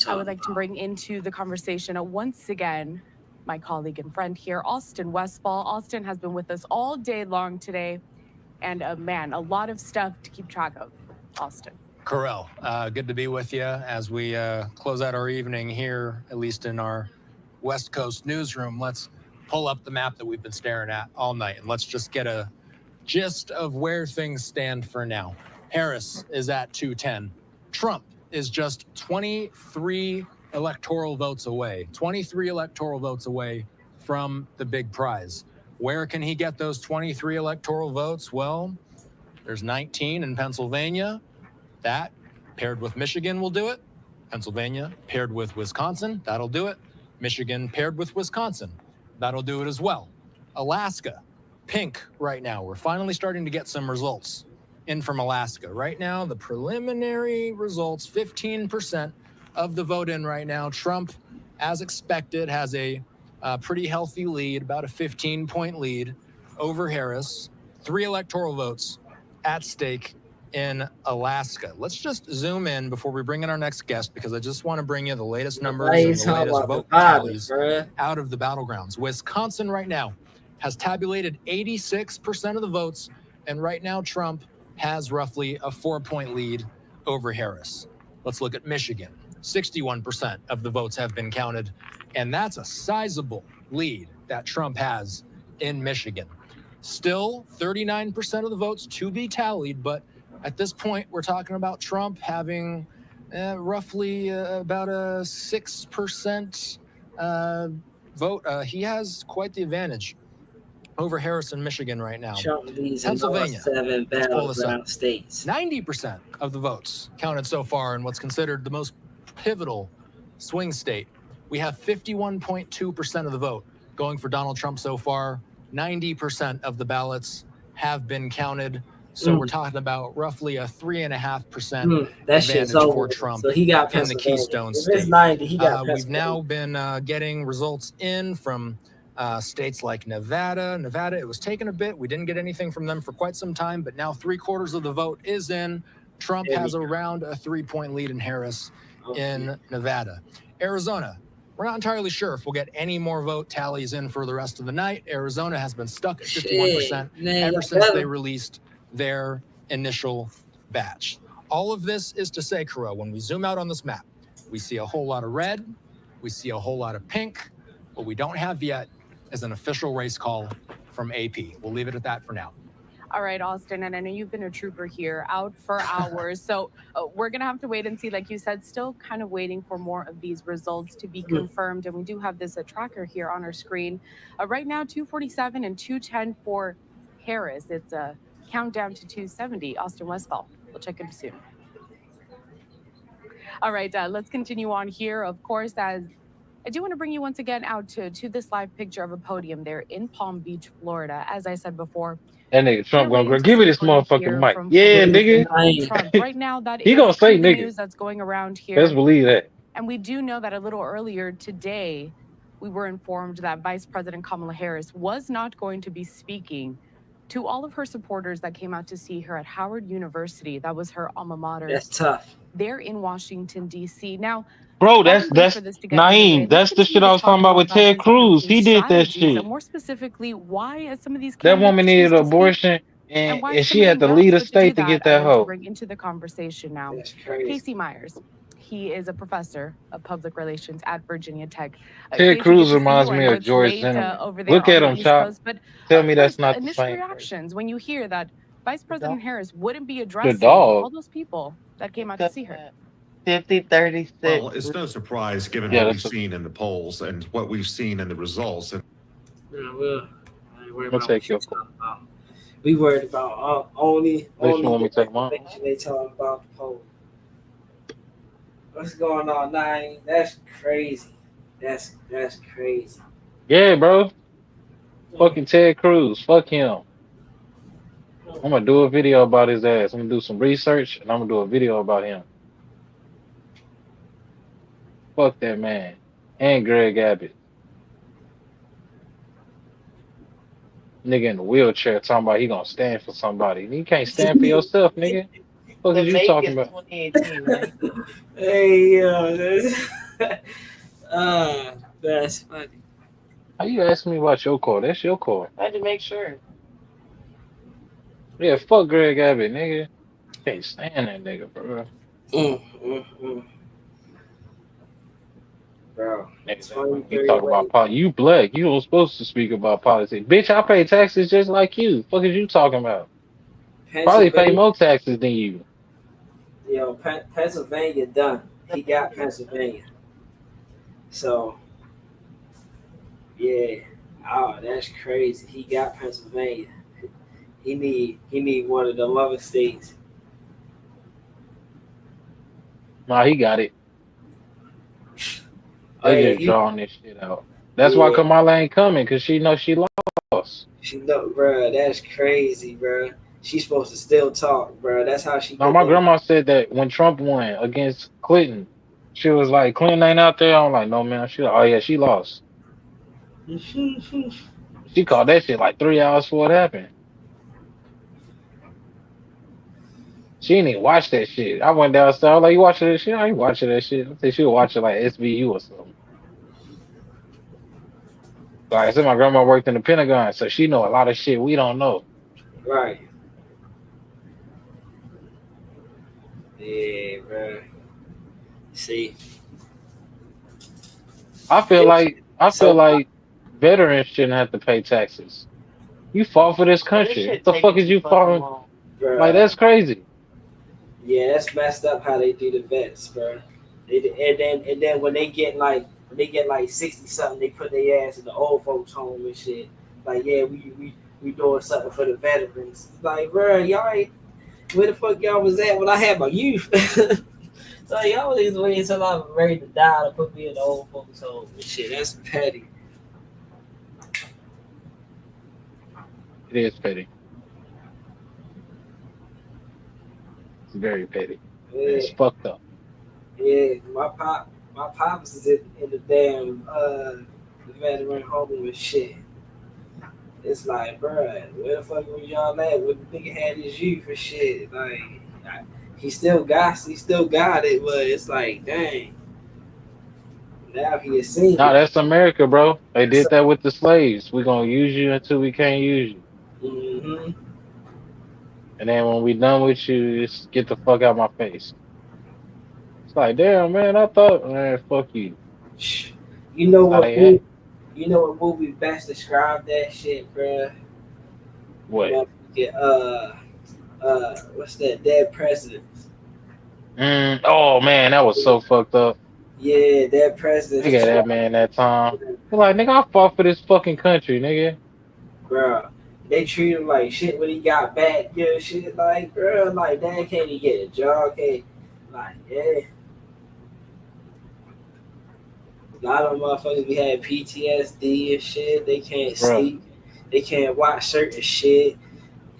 I would like to bring into the conversation once again my colleague and friend here, Austin Westfall. Austin has been with us all day long today. And man, a lot of stuff to keep track of. Austin. Correll, good to be with you as we close out our evening here, at least in our West Coast newsroom. Let's pull up the map that we've been staring at all night, and let's just get a gist of where things stand for now. Harris is at 210. Trump is just 23 electoral votes away. 23 electoral votes away from the big prize. Where can he get those 23 electoral votes? Well, there's 19 in Pennsylvania. That, paired with Michigan, will do it. Pennsylvania, paired with Wisconsin, that'll do it. Michigan, paired with Wisconsin, that'll do it as well. Alaska, pink right now. We're finally starting to get some results in from Alaska. Right now, the preliminary results, 15% of the vote in right now. Trump, as expected, has a pretty healthy lead, about a 15-point lead over Harris. 3 electoral votes at stake in Alaska. Let's just zoom in before we bring in our next guest, because I just want to bring you the latest numbers and the latest vote tallies out of the battlegrounds. Wisconsin right now has tabulated 86% of the votes, and right now Trump has roughly a 4-point lead over Harris. Let's look at Michigan. 61% of the votes have been counted, and that's a sizable lead that Trump has in Michigan. Still 39% of the votes to be tallied, but at this point, we're talking about Trump having roughly about a 6% vote. He has quite the advantage over Harris in Michigan right now. Trump leads in all Pennsylvania. 7 Let's pull this up. battleground states. 90% of the votes counted so far in what's considered the most pivotal swing state. We have 51.2% of the vote going for Donald Trump so far. 90% of the ballots have been counted. So we're talking about roughly a 3.5% advantage for Trump so he got in the Keystone If State. it's 90, he got We've now been getting results in from states like Nevada. Nevada, it was taking a bit. We didn't get anything from them for quite some time, but now 3/4 of the vote is in. Trump has around a 3-point lead in Harris in Nevada. Arizona, we're not entirely sure if we'll get any more vote tallies in for the rest of the night. Arizona has been stuck at 51% ever since they released their initial batch. All of this is to say, Kuro, when we zoom out on this map, we see a whole lot of red, we see a whole lot of pink. What we don't have yet is an official race call from AP. We'll leave it at that for now. All right, Austin, and I know you've been a trooper here, out for hours. So we're going to have to wait and see. Like you said, still kind of waiting for more of these results to be confirmed. And we do have this tracker here on our screen. Right now, 247 and 210 for Harris. It's a countdown to 270. Austin Westfall. We'll check in soon. All right, let's continue on here. Of course, as I do want to bring you once again out to this live picture of a podium there in Palm Beach, Florida. As I said before, That nigga Trump gonna go give me this motherfucking mic. Yeah, nigga. Trump. Right now, that He is gonna say the nigga. news that's going around here. Best believe that. And we do know that a little earlier today, we were informed that Vice President Kamala Harris was not going to be speaking to all of her supporters that came out to see her at Howard University. That was her alma mater. That's tough. They're in Washington, D.C. Now, Bro, that's Naeem. That's the shit I was talking about with Ted Cruz. He did that shit. More specifically, why some of these That woman needed an abortion, and she had to leave the state to get that I want to hoe. bring into the conversation now Casey Myers. He is a professor of public relations at Virginia Tech. Ted Cruz reminds me of George Zimmerman. Look at him, Chop. Tell me that's not the initial same. reactions when you hear that Vice President Harris wouldn't be addressing all those people that came out to see her. 50-36. Well, it's no surprise given what we've seen in the polls and what we've seen in the results. And We'll take your call. We worried about only information they talking about the poll. What's going on, Nine? That's crazy. That's crazy. Yeah, bro. Fucking Ted Cruz. Fuck him. I'm gonna do a video about his ass. I'm gonna do some research and I'm gonna do a video about him. Fuck that man. And Greg Abbott. Nigga in the wheelchair talking about he gonna stand for somebody. You can't stand for yourself, nigga. What is you talking about? 2018, man. Hey, that's funny. How you asking me about your call? That's your call. I had to make sure. Yeah, fuck Greg Abbott, nigga. Can't stand that nigga, bro. Bro, You talk about politics. You black. You don't supposed to speak about politics. Bitch, I pay taxes just like you. Fuck is you talking about? Probably pay more taxes than you. Yo, Pennsylvania done. He got Pennsylvania. So, yeah. Oh, that's crazy. He got Pennsylvania. He need one of the other states. Nah, he got it. They just drawing this shit out. That's why Kamala ain't coming, because she knows she lost. lost. She know, bro. That's crazy, bro. She's supposed to still talk, bro. That's how she No, get my them. grandma said that when Trump won against Clinton, she was like, Clinton ain't out there. I'm like, no, man. She like, oh, yeah, she lost. She called that shit like 3 hours before it happened. She didn't even watch that shit. I went downstairs. I was like, you watching that shit? I ain't watching that shit. I think she was watching like SVU or something. Like I said, my grandma worked in the Pentagon, so she know a lot of shit we don't know. Right. Yeah, bro. See. I feel So like veterans shouldn't have to pay taxes. You fought for this Well, this country. What shit the fuck taking is too you fucking following? long. Like bro. that's crazy. Yeah, that's messed up how they do the vets, bro. And then when they get like 60 something, they put their ass in the old folks home and shit. Like, yeah, we doing something for the veterans. Like, bro, y'all ain't where the fuck y'all was at when I had my youth. So y'all was waiting until I was ready to die to put me in the old folks home and shit. That's petty. It is petty. It's very petty. And Yeah, it's fucked up. yeah. My pops is in the damn veteran home and shit. It's like, bruh, where the fuck was y'all at? What the nigga had his youth and shit? Like, he still got it, but it's like, dang, now he a Nah, senior. that's America, bro. They did So, that with the slaves. We gonna use you until we can't use you. mm-hmm. And then when we done with you, just get the fuck out my face. It's like, damn, man, I thought, man, fuck you. You know That's how what? they act. You know what movie best described that shit, bruh? What? Motherfucking, what's that? Dead Presidents. Oh man, that was so fucked up. Yeah, Dead Presidents They gave that described, man that time. They're like, nigga, I fought for this fucking country, nigga. bruh. They treat him like shit when he got back, yeah, shit like, bruh, like, dad can't even get a job, can't, like, yeah. A lot of motherfuckers be having PTSD and shit. They can't Bruh. sleep. They can't watch certain shit.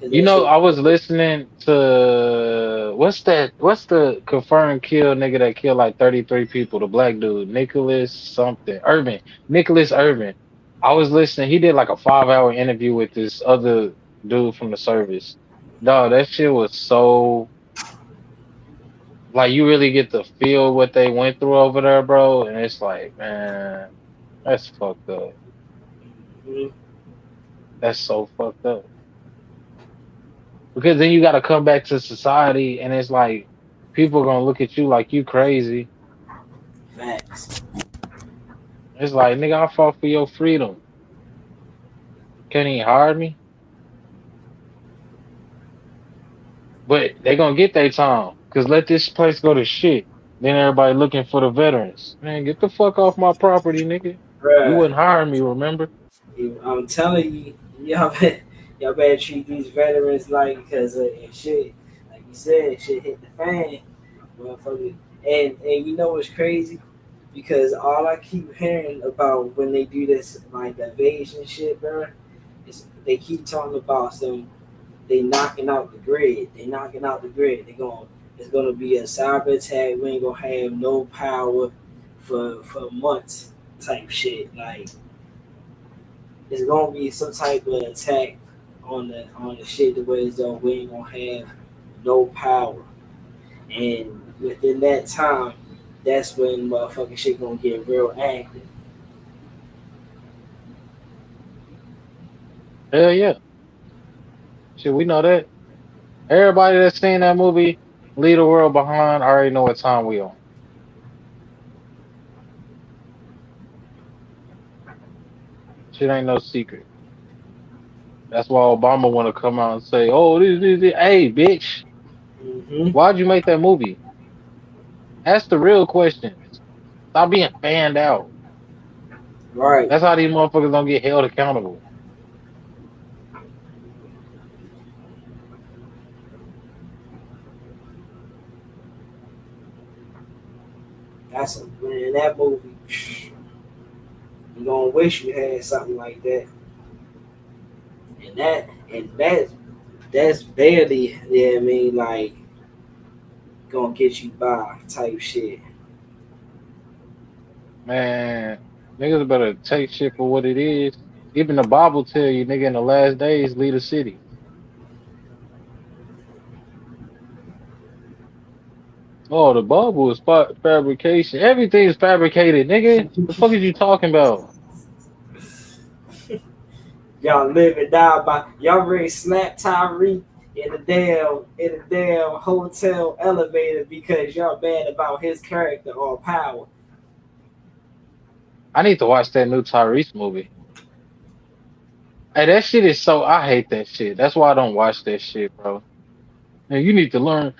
Cause You that know, shit. I was listening to what's that? What's the confirmed kill nigga that killed like 33 people? The black dude, Nicholas something, Urban, Nicholas Urban. I was listening. He did like a 5 hour interview with this other dude from the service. Dog, that shit was so like you really get to feel what they went through over there, bro. And it's like, man, that's fucked up. Mhm. That's so fucked up. Because then you got to come back to society, and it's like people gonna look at you like you crazy. Facts. It's like, nigga, I fought for your freedom. Can't even hire me, but they gonna get their time. Cause let this place go to shit. Then everybody looking for the veterans. Man, get the fuck off my property, nigga. You Bruh, wouldn't hire me, remember? I'm telling you, y'all better treat these veterans like, because if shit, like you said, shit hit the fan, motherfucker. And you know what's crazy? Because all I keep hearing about when they do this like evasion shit, bro, is they keep talking about some they knocking out the grid. They knocking out the grid. They going it's gonna be a cyber attack. We ain't gonna have no power for months type shit. Like it's gonna be some type of attack on the shit the way as though we ain't gonna have no power. And within that time, that's when motherfucking shit gonna get real active. Hell yeah. Shit, we know that. Everybody that's seen that movie, Leave the World Behind, already know what time we on. Shit ain't no secret. That's why Obama want to come out and say, "Oh, this. Hey, bitch, Mm-hmm. why'd you make that movie?" Ask the real questions. Stop being fanned out. Right. That's how these motherfuckers don't get held accountable. That's a man. That movie. You gonna wish you had something like that. that's barely, yeah, I mean, like, gonna get you by type shit. Man, niggas better take shit for what it is. Even the Bible tell you, nigga, in the last days, lead a city. Oh, the Bible is fabrication. Everything is fabricated, nigga. The fuck is you talking about? Y'all live and die by y'all ready slap Tyree in the damn hotel elevator because y'all mad about his character or power. I need to watch that new Tyrese movie. Hey, that shit is so. I hate that shit. That's why I don't watch that shit, bro. Man, you need to learn.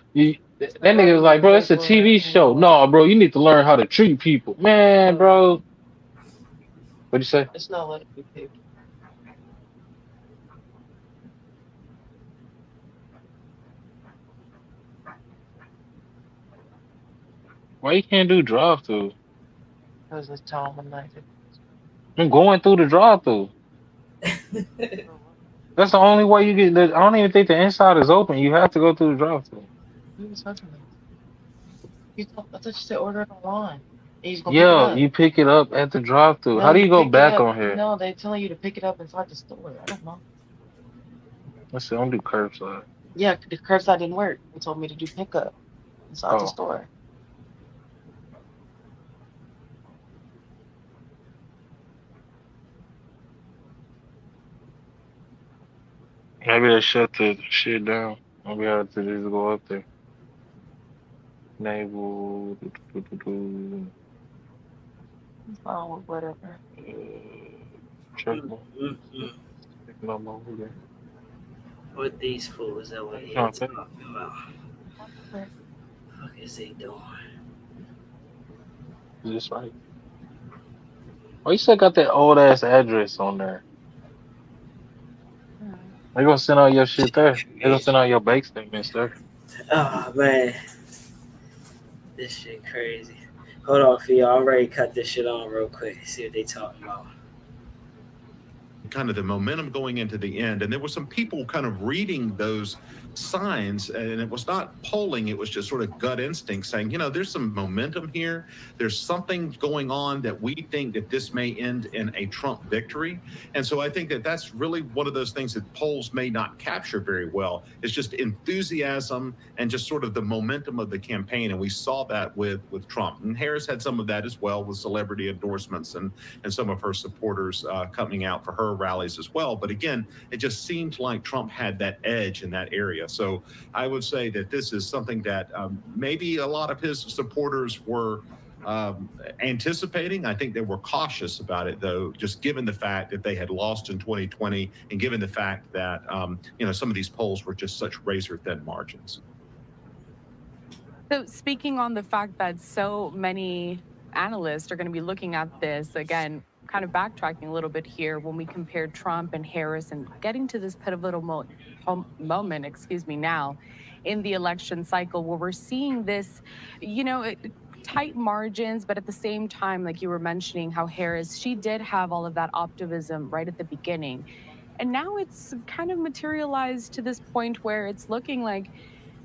That nigga was like, bro, it's a TV show. No, bro, you need to learn how to treat people. Man, bro. What'd you say? It's not letting me pick. Why you can't do drive through? Because it's time of night. I'm going through the drive through. That's the only way you get. I don't even think the inside is open. You have to go through the drive through. Who was talking about? I thought you said order it online. And he's gonna pick it Yeah, up. you pick it up at the drive through. No, How do you you go pick it back up. on here? No, they're telling you to pick it up inside the store. I don't know. Let's see. I don't do curbside. Yeah, the curbside didn't work. They told me to do pickup inside the Oh, store. maybe they shut the shit down. Maybe I have to just go up there. Naval. Oh, whatever. Check my. Checking out my Uber. What these fools over here No, talking about? What is they doing? is this right? Oh, you still got that old ass address on there. They gonna send out your shit there. They gonna send out your bank statements there. Oh man, this shit crazy. Hold on, for y'all. I'm ready to cut this shit on real quick. See what they talking about. Kind of the momentum going into the end. And there were some people kind of reading those signs, and it was not polling, it was just sort of gut instinct saying, you know, there's some momentum here. There's something going on that we think that this may end in a Trump victory. And so I think that that's really one of those things that polls may not capture very well. It's just enthusiasm and just sort of the momentum of the campaign. And we saw that with Trump. And Harris had some of that as well with celebrity endorsements and some of her supporters coming out for her rallies as well. But again, it just seemed like Trump had that edge in that area. So I would say that this is something that maybe a lot of his supporters were anticipating. I think they were cautious about it, though, just given the fact that they had lost in 2020 and given the fact that, you know, some of these polls were just such razor thin margins. So, speaking on the fact that so many analysts are going to be looking at this, again, kind of backtracking a little bit here, when we compare Trump and Harris and getting to this pivotal moment, now in the election cycle where we're seeing this, tight margins, but at the same time, like you were mentioning, how Harris, she did have all of that optimism right at the beginning. And now it's kind of materialized to this point where it's looking like,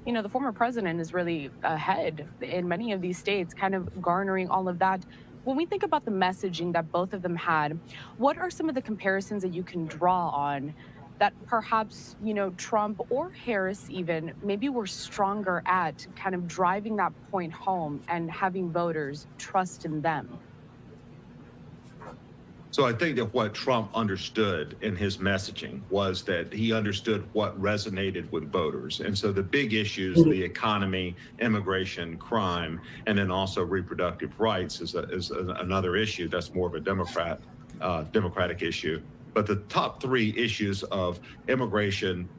the former president is really ahead in many of these states, kind of garnering all of that. When we think about the messaging that both of them had, what are some of the comparisons that you can draw on that perhaps, Trump or Harris even maybe were stronger at kind of driving that point home and having voters trust in them? So I think that what Trump understood in his messaging was that he understood what resonated with voters. And so the big issues, the economy, immigration, crime, and then also reproductive rights is another issue that's more of a Democratic issue. But the top three issues of immigration,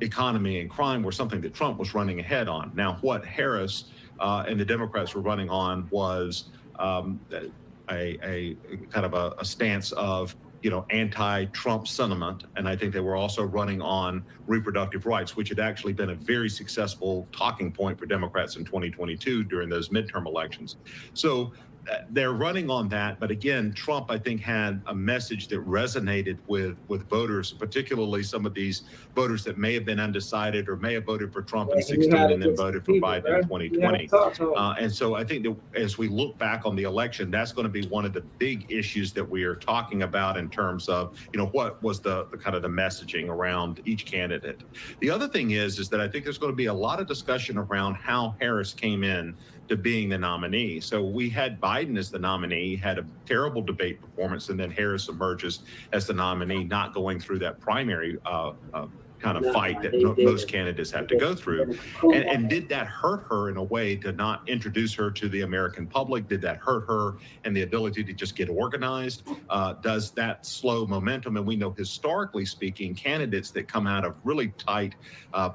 economy, and crime were something that Trump was running ahead on. Now, what Harris and the Democrats were running on was a kind of a stance of, anti-Trump sentiment. And I think they were also running on reproductive rights, which had actually been a very successful talking point for Democrats in 2022 during those midterm elections. So they're running on that. But again, Trump, I think, had a message that resonated with voters, particularly some of these voters that may have been undecided or may have voted for Trump in Yeah, you had 2016 to and then get some voted for people, Biden bro. in You have to 2020. talk to them. And so I think that as we look back on the election, that's going to be one of the big issues that we are talking about in terms of, what was the kind of the messaging around each candidate. The other thing is that I think there's going to be a lot of discussion around how Harris came in to being the nominee. So we had Biden as the nominee, had a terrible debate performance, and then Harris emerges as the nominee, not going through that primary kind of fight that most candidates have to go through. And did that hurt her in a way to not introduce her to the American public? Did that hurt her and the ability to just get organized? Does that slow momentum? And we know, historically speaking, candidates that come out of really tight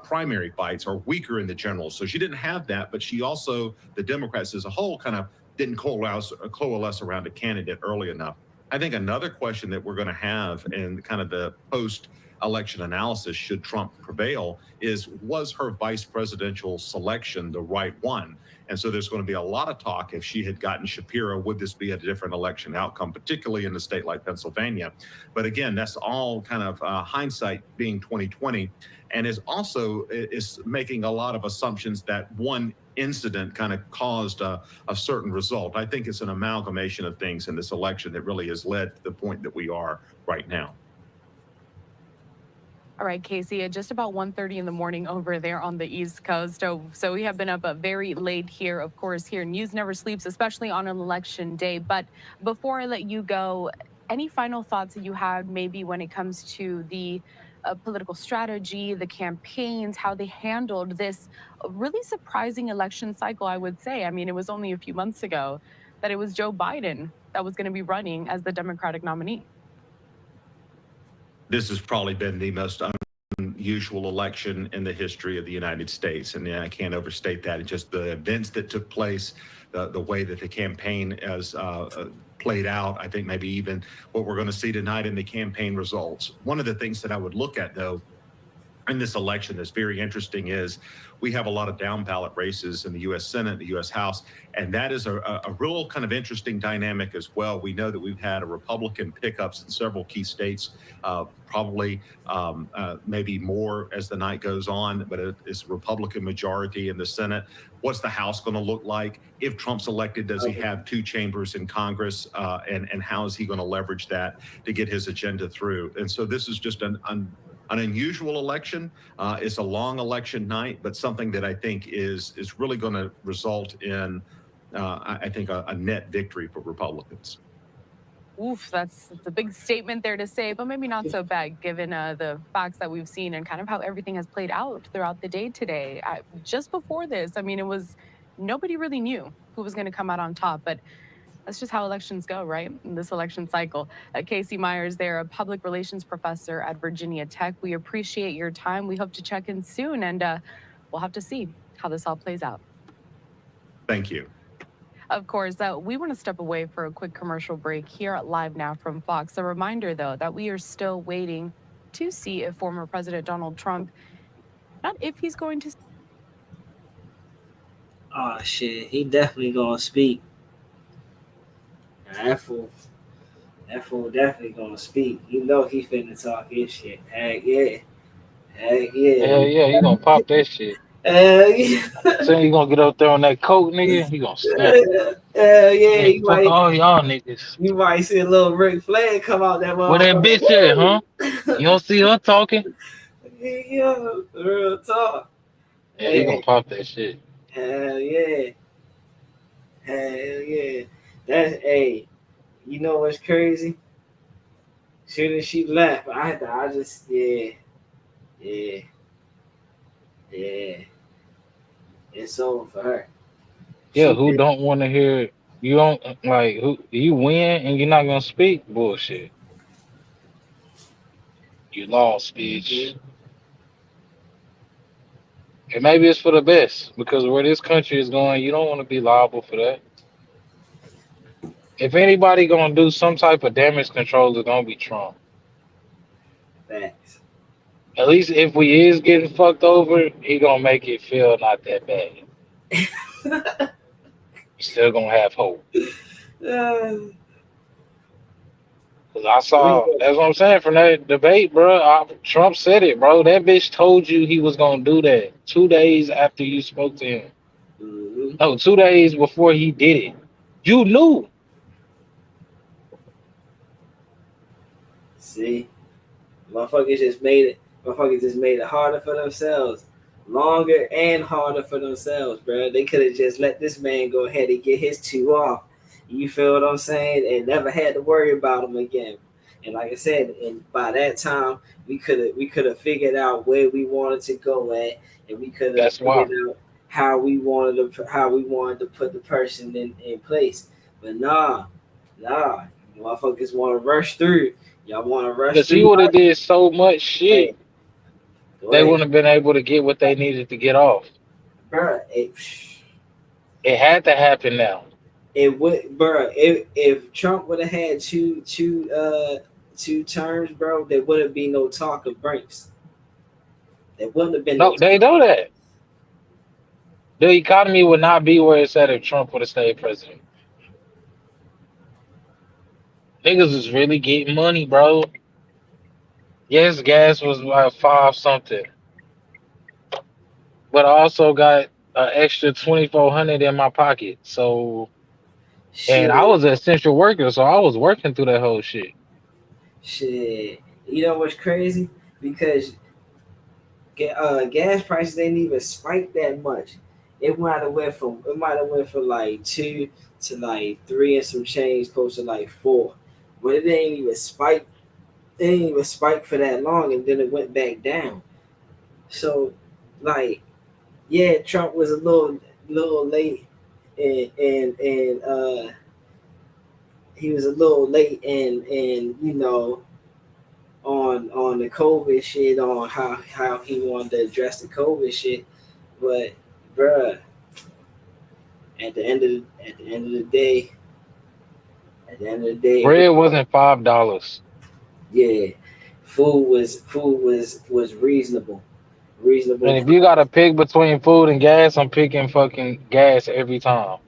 primary fights are weaker in the general. So she didn't have that, but she also, the Democrats as a whole, kind of didn't coalesce around a candidate early enough. I think another question that we're going to have in kind of the post-election analysis, should Trump prevail, was her vice presidential selection the right one? And so there's going to be a lot of talk. If she had gotten Shapiro, would this be a different election outcome, particularly in a state like Pennsylvania? But again, that's all kind of hindsight being 2020, and is making a lot of assumptions that one incident kind of caused a certain result. I think it's an amalgamation of things in this election that really has led to the point that we are right now. All right, Casey, at just about 1:30 in the morning over there on the East Coast. So we have been up very late here, of course, here. News never sleeps, especially on an election day. But before I let you go, any final thoughts that you had maybe when it comes to the political strategy, the campaigns, how they handled this really surprising election cycle, I would say. I mean, it was only a few months ago that it was Joe Biden that was going to be running as the Democratic nominee. This has probably been the most unusual election in the history of the United States. And I can't overstate that. It's just the events that took place, the way that the campaign has played out. I think maybe even what we're going to see tonight in the campaign results. One of the things that I would look at, though, in this election that's very interesting is we have a lot of down ballot races in the U.S. Senate, the U.S. House, and that is a real kind of interesting dynamic as well. We know that we've had a Republican pickups in several key states, probably maybe more as the night goes on, but it's a Republican majority in the Senate. What's the House going to look like? If Trump's elected, does he have two chambers in Congress? And how is he going to leverage that to get his agenda through? And so this is just an unusual election. It's a long election night, but something that I think is really going to result in, I think, a net victory for Republicans. Oof, that's a big statement there to say, but maybe not so bad given the facts that we've seen and kind of how everything has played out throughout the day today. Just before this, I mean, nobody really knew who was going to come out on top, but that's just how elections go, right? In this election cycle. Casey Myers there, a public relations professor at Virginia Tech. We appreciate your time. We hope to check in soon, and we'll have to see how this all plays out. Thank you. Of course, we want to step away for a quick commercial break here at Live Now from Fox. A reminder, though, that we are still waiting to see if former President Donald Trump, not if he's going to. Oh, shit. He definitely going to speak. That fool definitely going to speak. You know he finna talk his shit. Heck yeah. Heck yeah. Hell yeah, he gonna pop that shit. Hell yeah. So he gonna get up there on that coat, nigga. He gonna snap. Hell yeah. Hey, fuck all y'all niggas. You might see a little Ric Flair come out that Where that bitch at, huh? You don't see her talking? Yeah, real talk. Yeah, he gonna pop that shit. Hell yeah. Hell yeah. Hey, you know what's crazy? Soon as she left, I just, yeah. It's over for her. Yeah, who don't want to hear? You don't like who? You win and you're not gonna speak? Bullshit. You lost, bitch. And maybe it's for the best because where this country is going, you don't want to be liable for that. If anybody gonna do some type of damage control, it's gonna be Trump. Thanks. At least if we is getting fucked over, he gonna make it feel not that bad. Still gonna have hope. Cause I saw, that's what I'm saying from that debate, bro. Trump said it, bro. That bitch told you he was gonna do that 2 days after you spoke to him. No, 2 days before he did it. You knew. See, motherfuckers just made it harder for themselves, longer and harder for themselves, bro. They could have just let this man go ahead and get his 2 off. You feel what I'm saying? And never had to worry about him again. And like I said, and by that time we could have figured out where we wanted to go at, and we could have That's why. figured out how we wanted to put the person in place. But nah, motherfuckers want to rush through. Y'all want to rush Cause he through. would have did so much Go ahead. shit, Go they ahead. wouldn't have been able to get what they needed to get off. Bruh, It had to happen now. it would, bruh. If Trump would have had two terms, bro, there wouldn't be no talk of Brinks. There wouldn't have been no No, talk. they know that. The economy would not be where it's at if Trump would have stayed president. Niggas is really getting money, bro. Yes, gas was like 5 something, but I also got an extra 2,400 in my pocket. So, and I Shit, was an essential worker, so I was working through that whole shit. shit. You know what's crazy? Because gas prices ain't even spiked that much. It might have went from like 2 to like 3 and some change, close to like 4, but it ain't even spike. It didn't even spike for that long, and then it went back down. So, like, yeah, Trump was a little late, and he was a little late, and on the COVID shit, on how he wanted to address the COVID shit, but bruh, at the end of the day, Bread wasn't $5. yeah, food was reasonable. And if you got to pick between food and gas, I'm picking fucking gas every time.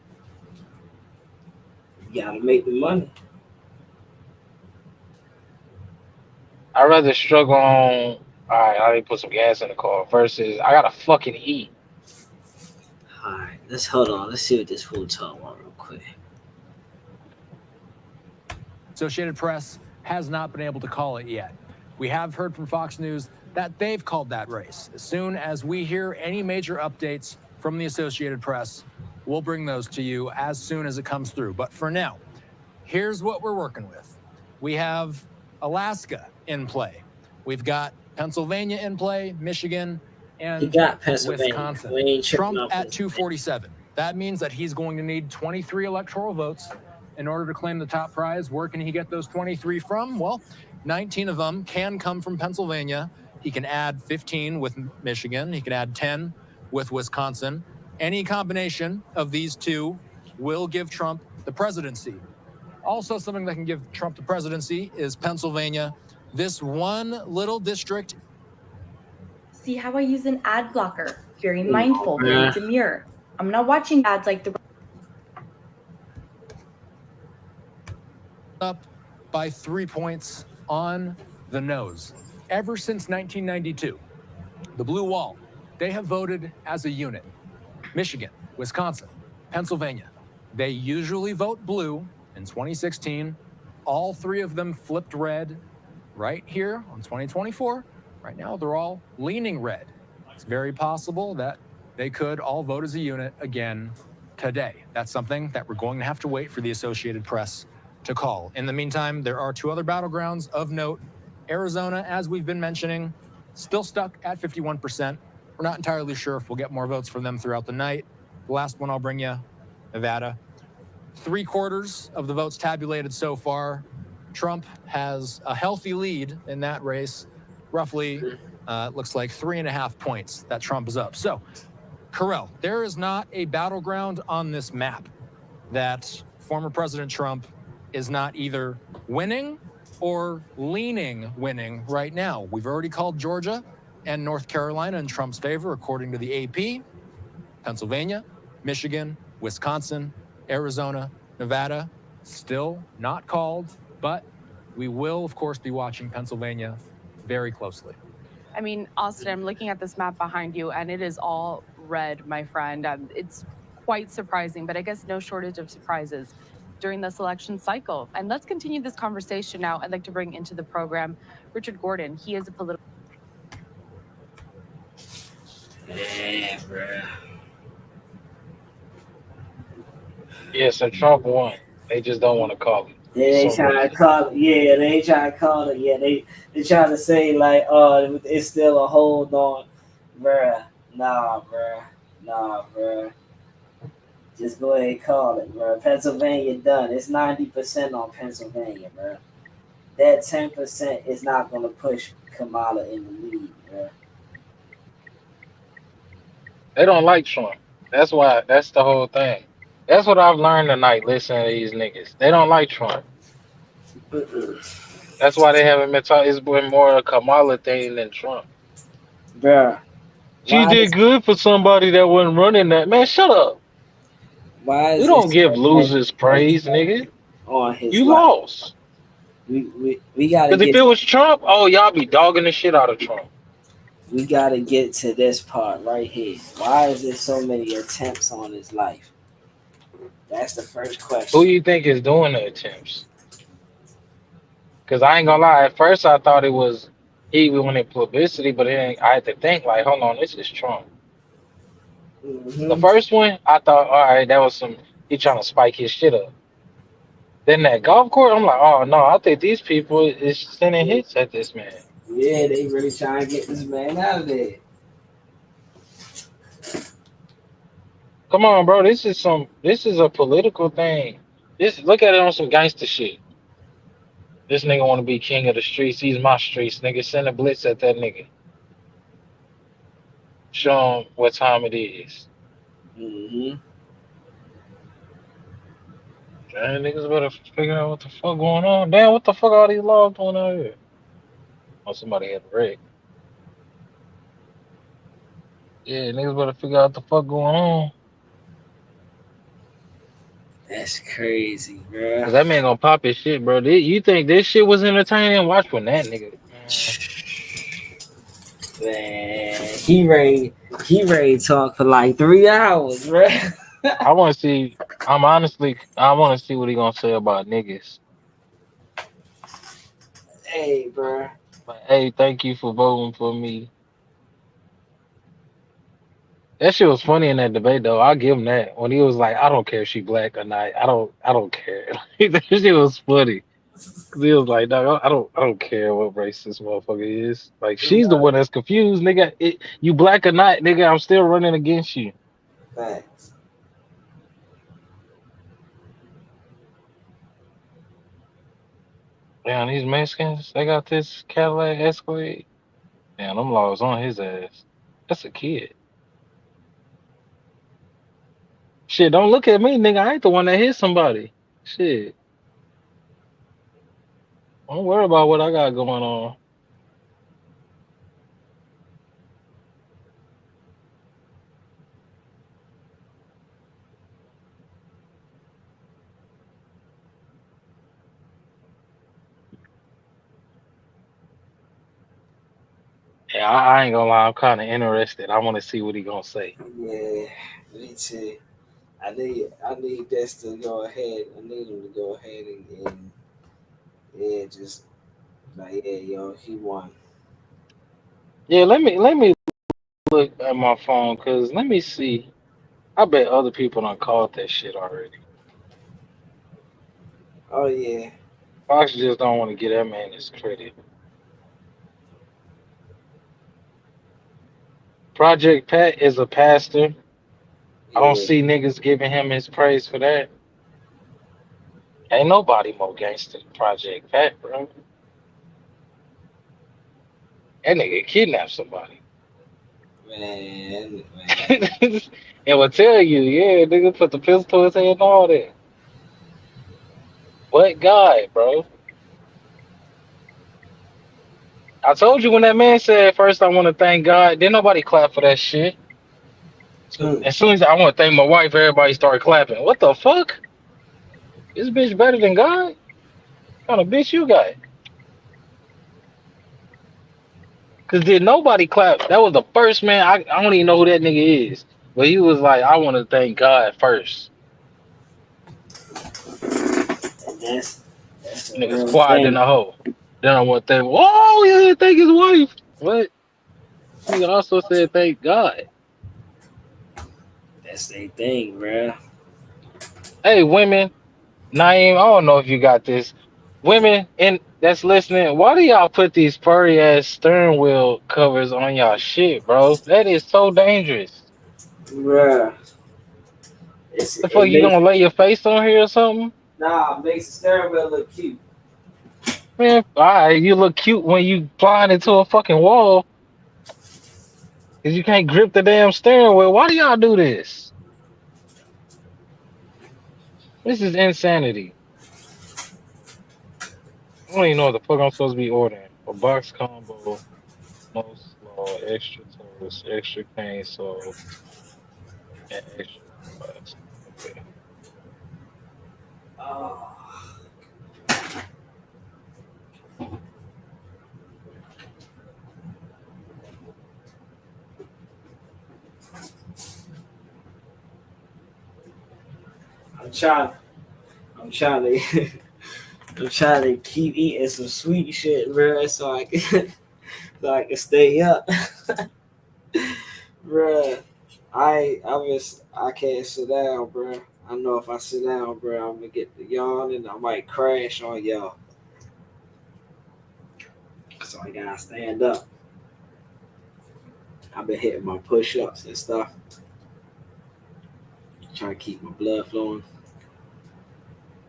You gotta make the money. I'd rather struggle on, all right, I need to put some gas in the car versus I gotta fucking eat. All right, let's hold on. Let's see what this fool talk about real quick. Associated Press has not been able to call it yet. We have heard from Fox News that they've called that race. As soon as we hear any major updates from the Associated Press, we'll bring those to you as soon as it comes through. But for now, here's what we're working with. We have Alaska in play. We've got Pennsylvania in play, Michigan, He and got Pennsylvania. Wisconsin. We ain't tripping Trump off at this. 247. That means that he's going to need 23 electoral votes in order to claim the top prize. Where can he get those 23 from? Well, 19 of them can come from Pennsylvania. He can add 15 with Michigan. He can add 10 with Wisconsin. Any combination of these two will give Trump the presidency. Also, something that can give Trump the presidency is Pennsylvania. This one little district. See how I use an ad blocker. Very mindful, very demure. I'm not watching ads like the Up by 3 points on the nose. Ever since 1992, the blue wall, they have voted as a unit. Michigan, Wisconsin, Pennsylvania, they usually vote blue. In 2016, all three of them flipped red. Right here on 2024, right now they're all leaning red. It's very possible that they could all vote as a unit again today. That's something that we're going to have to wait for the Associated Press to call. In the meantime, there are two other battlegrounds of note. Arizona, as we've been mentioning, still stuck at 51%. We're not entirely sure if we'll get more votes from them throughout the night. The last one I'll bring you, Nevada. 3/4 of the votes tabulated so far. Trump has a healthy lead in that race. Roughly, looks like 3.5 points that Trump is up. So, Carell, there is not a battleground on this map that former President Trump is not either winning or leaning winning right now. We've already called Georgia and North Carolina in Trump's favor, according to the AP. Pennsylvania, Michigan, Wisconsin, Arizona, Nevada. still not called, but we will, of course, be watching Pennsylvania very closely. I mean, Austin, I'm looking at this map behind you, and it is all red, my friend. It's quite surprising, but I guess no shortage of surprises during this election cycle. And let's continue this conversation now. I'd like to bring into the program Richard Gordon. He is a political. Yeah, bro. Yeah, so Trump won. They just don't want to call it. Yeah, It's they so trying to easy. call it. Yeah, they trying to call it. Yeah, they trying to say like, oh, it's still a hold on, bruh. Nah, bruh. Nah, bruh. Just go ahead and call it, bruh. Pennsylvania done. It's 90% on Pennsylvania, bruh. That 10% is not gonna push Kamala in the lead, bruh. They don't like Trump. That's why. That's the whole thing. That's what I've learned tonight. Listening to these niggas, they don't like Trump. That's why they haven't been talking. It's been more a Kamala thing than Trump. Bruh. She Why did is good for somebody that wasn't running that. Man, shut up. why We is don't this give so losers praise, nigga. on his You life? lost. We gotta Because if get it was Trump, oh, y'all be dogging the shit out of Trump. we gotta get to this part right here. Why is there so many attempts on his life? That's the first Who question. you think is doing the attempts? Because I ain't gonna lie, at first I thought it was he wanted publicity, but then I had to think like, hold on, this is Trump. The Mm-hmm. first one, I thought, all right, that was he trying to spike his shit up. Then that golf court, I'm like, oh no, I think these people is sending hits at this man. Yeah, they really trying to get this man out of there. Come on, bro, this is a political thing. Look at it on some gangster shit. This nigga want to be king of the streets. He's my streets, nigga. Send a blitz at that nigga. Show him what time it is. Mm-hmm. Damn, niggas better figure out what the fuck going on. Damn, what the fuck all these laws doing out here? Oh, somebody had a wreck. Yeah, niggas better figure out what the fuck going on. That's crazy, bro. Cause that man gonna pop his shit, bro. You think this shit was entertaining? Watch when that nigga. Man, he ready to talk for like 3 hours, bro. I want to see. I want to see what he gonna say about niggas. Hey, bro. But hey, thank you for voting for me. That shit was funny in that debate though. I'll give him that. When he was like, I don't care if she black or not. I don't care. That shit was funny. 'Cause he was like, dog, I don't care what race this motherfucker is. Like, she's the one that's confused, nigga. You black or not, nigga, I'm still running against you. Thanks. Damn, these Mexicans, they got this Cadillac Escalade. Damn, them laws on his ass. That's a kid. Shit, don't look at me, nigga. I ain't the one that hit somebody. Shit. Don't worry about what I got going on. Yeah, I ain't gonna lie. I'm kind of interested. I want to see what he gonna say. Yeah, me too. I need this to go ahead. I need him to go ahead and yeah, just like yeah, yo, he won. Yeah, let me look at my phone, cause let me see. I bet other people done called that shit already. Oh yeah, Fox just don't want to give that man his credit. Project Pat is a pastor. I don't yeah, see niggas giving him his praise for that. Ain't nobody more gangster than Project Pat, bro. That nigga kidnapped somebody. man. And will tell you, yeah, nigga put the pistol to his head and all that. What guy, bro? I told you when that man said first I want to thank God, didn't nobody clap for that shit. So, Hmm. as soon as I want to thank my wife, everybody started clapping. What the fuck? This bitch better than God? What kind of bitch you got? Cause did nobody clap? That was the first man. I don't even know who that nigga is. But he was like, I want to thank God first. And that's a Niggas real quiet than thing. a hoe. Then I want to thank, oh, yeah, thank his wife. What? Nigga also said thank God. That's their thing, bruh. Hey, women, Naeem, I don't know if you got this. Women and that's listening, why do y'all put these furry ass steering wheel covers on y'all shit, bro? That is so dangerous. Bruh. The fuck It you makes gonna lay your face on here or something? it makes the steering wheel look cute. Man, all right, you look cute when you flying into a fucking wall because you can't grip the damn steering wheel. Why do y'all do this? This is insanity. I don't even know what the fuck I'm supposed to be ordering. A box combo, no slaw, extra toast, extra cane salt, and extra fries. Okay. Oh, I'm trying. I'm trying to. I'm trying to keep eating some sweet shit, bro, so I can so I can stay up, bro. I can't sit down, bro. I know if I sit down, bro, I'm gonna get the yawn and I might crash on y'all. So I gotta stand up. I've been hitting my push-ups and stuff, trying to keep my blood flowing.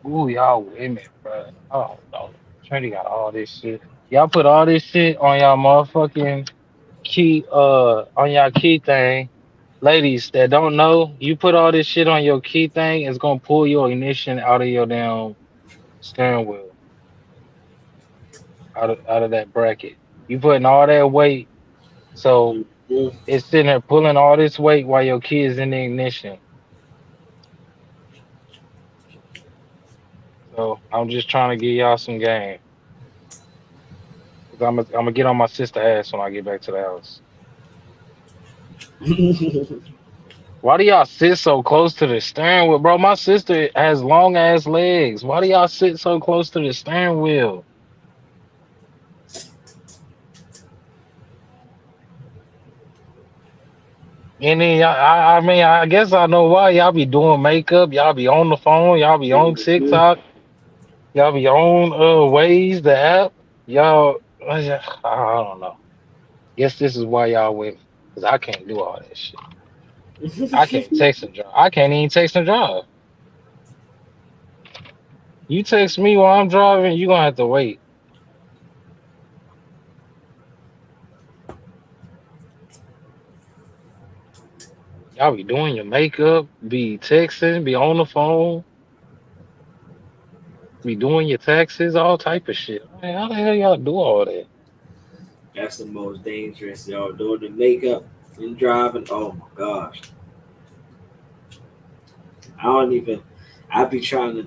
Ooh, y'all women, bro. Oh, no. Trinity got all this shit. Y'all put all this shit on y'all motherfucking key, on y'all key thing. Ladies that don't know, you put all this shit on your key thing, it's gonna pull your ignition out of your damn steering wheel, out of that bracket. You putting all that weight, so Mhm. it's sitting there pulling all this weight while your key is in the ignition. So I'm just trying to give y'all some game. Cause I'm gonna get on my sister ass when I get back to the house. Why do y'all sit so close to the steering wheel, bro? My sister has long ass legs. Why do y'all sit so close to the steering wheel? And then I mean, I guess I know why y'all be doing makeup. Y'all be on the phone. Y'all be on Mhm. TikTok. Y'all be on Waze, the app. Y'all, I don't know. Guess this is why y'all with me, cause I can't do all that shit. I can't text and drive. I can't even text and drive. You text me while I'm driving, you gonna have to wait. Y'all be doing your makeup, be texting, be on the phone, be doing your taxes, all type of shit. Man, how the hell y'all do all that? That's the most dangerous, y'all. Doing the makeup and driving. Oh my gosh. I don't even. I be trying to.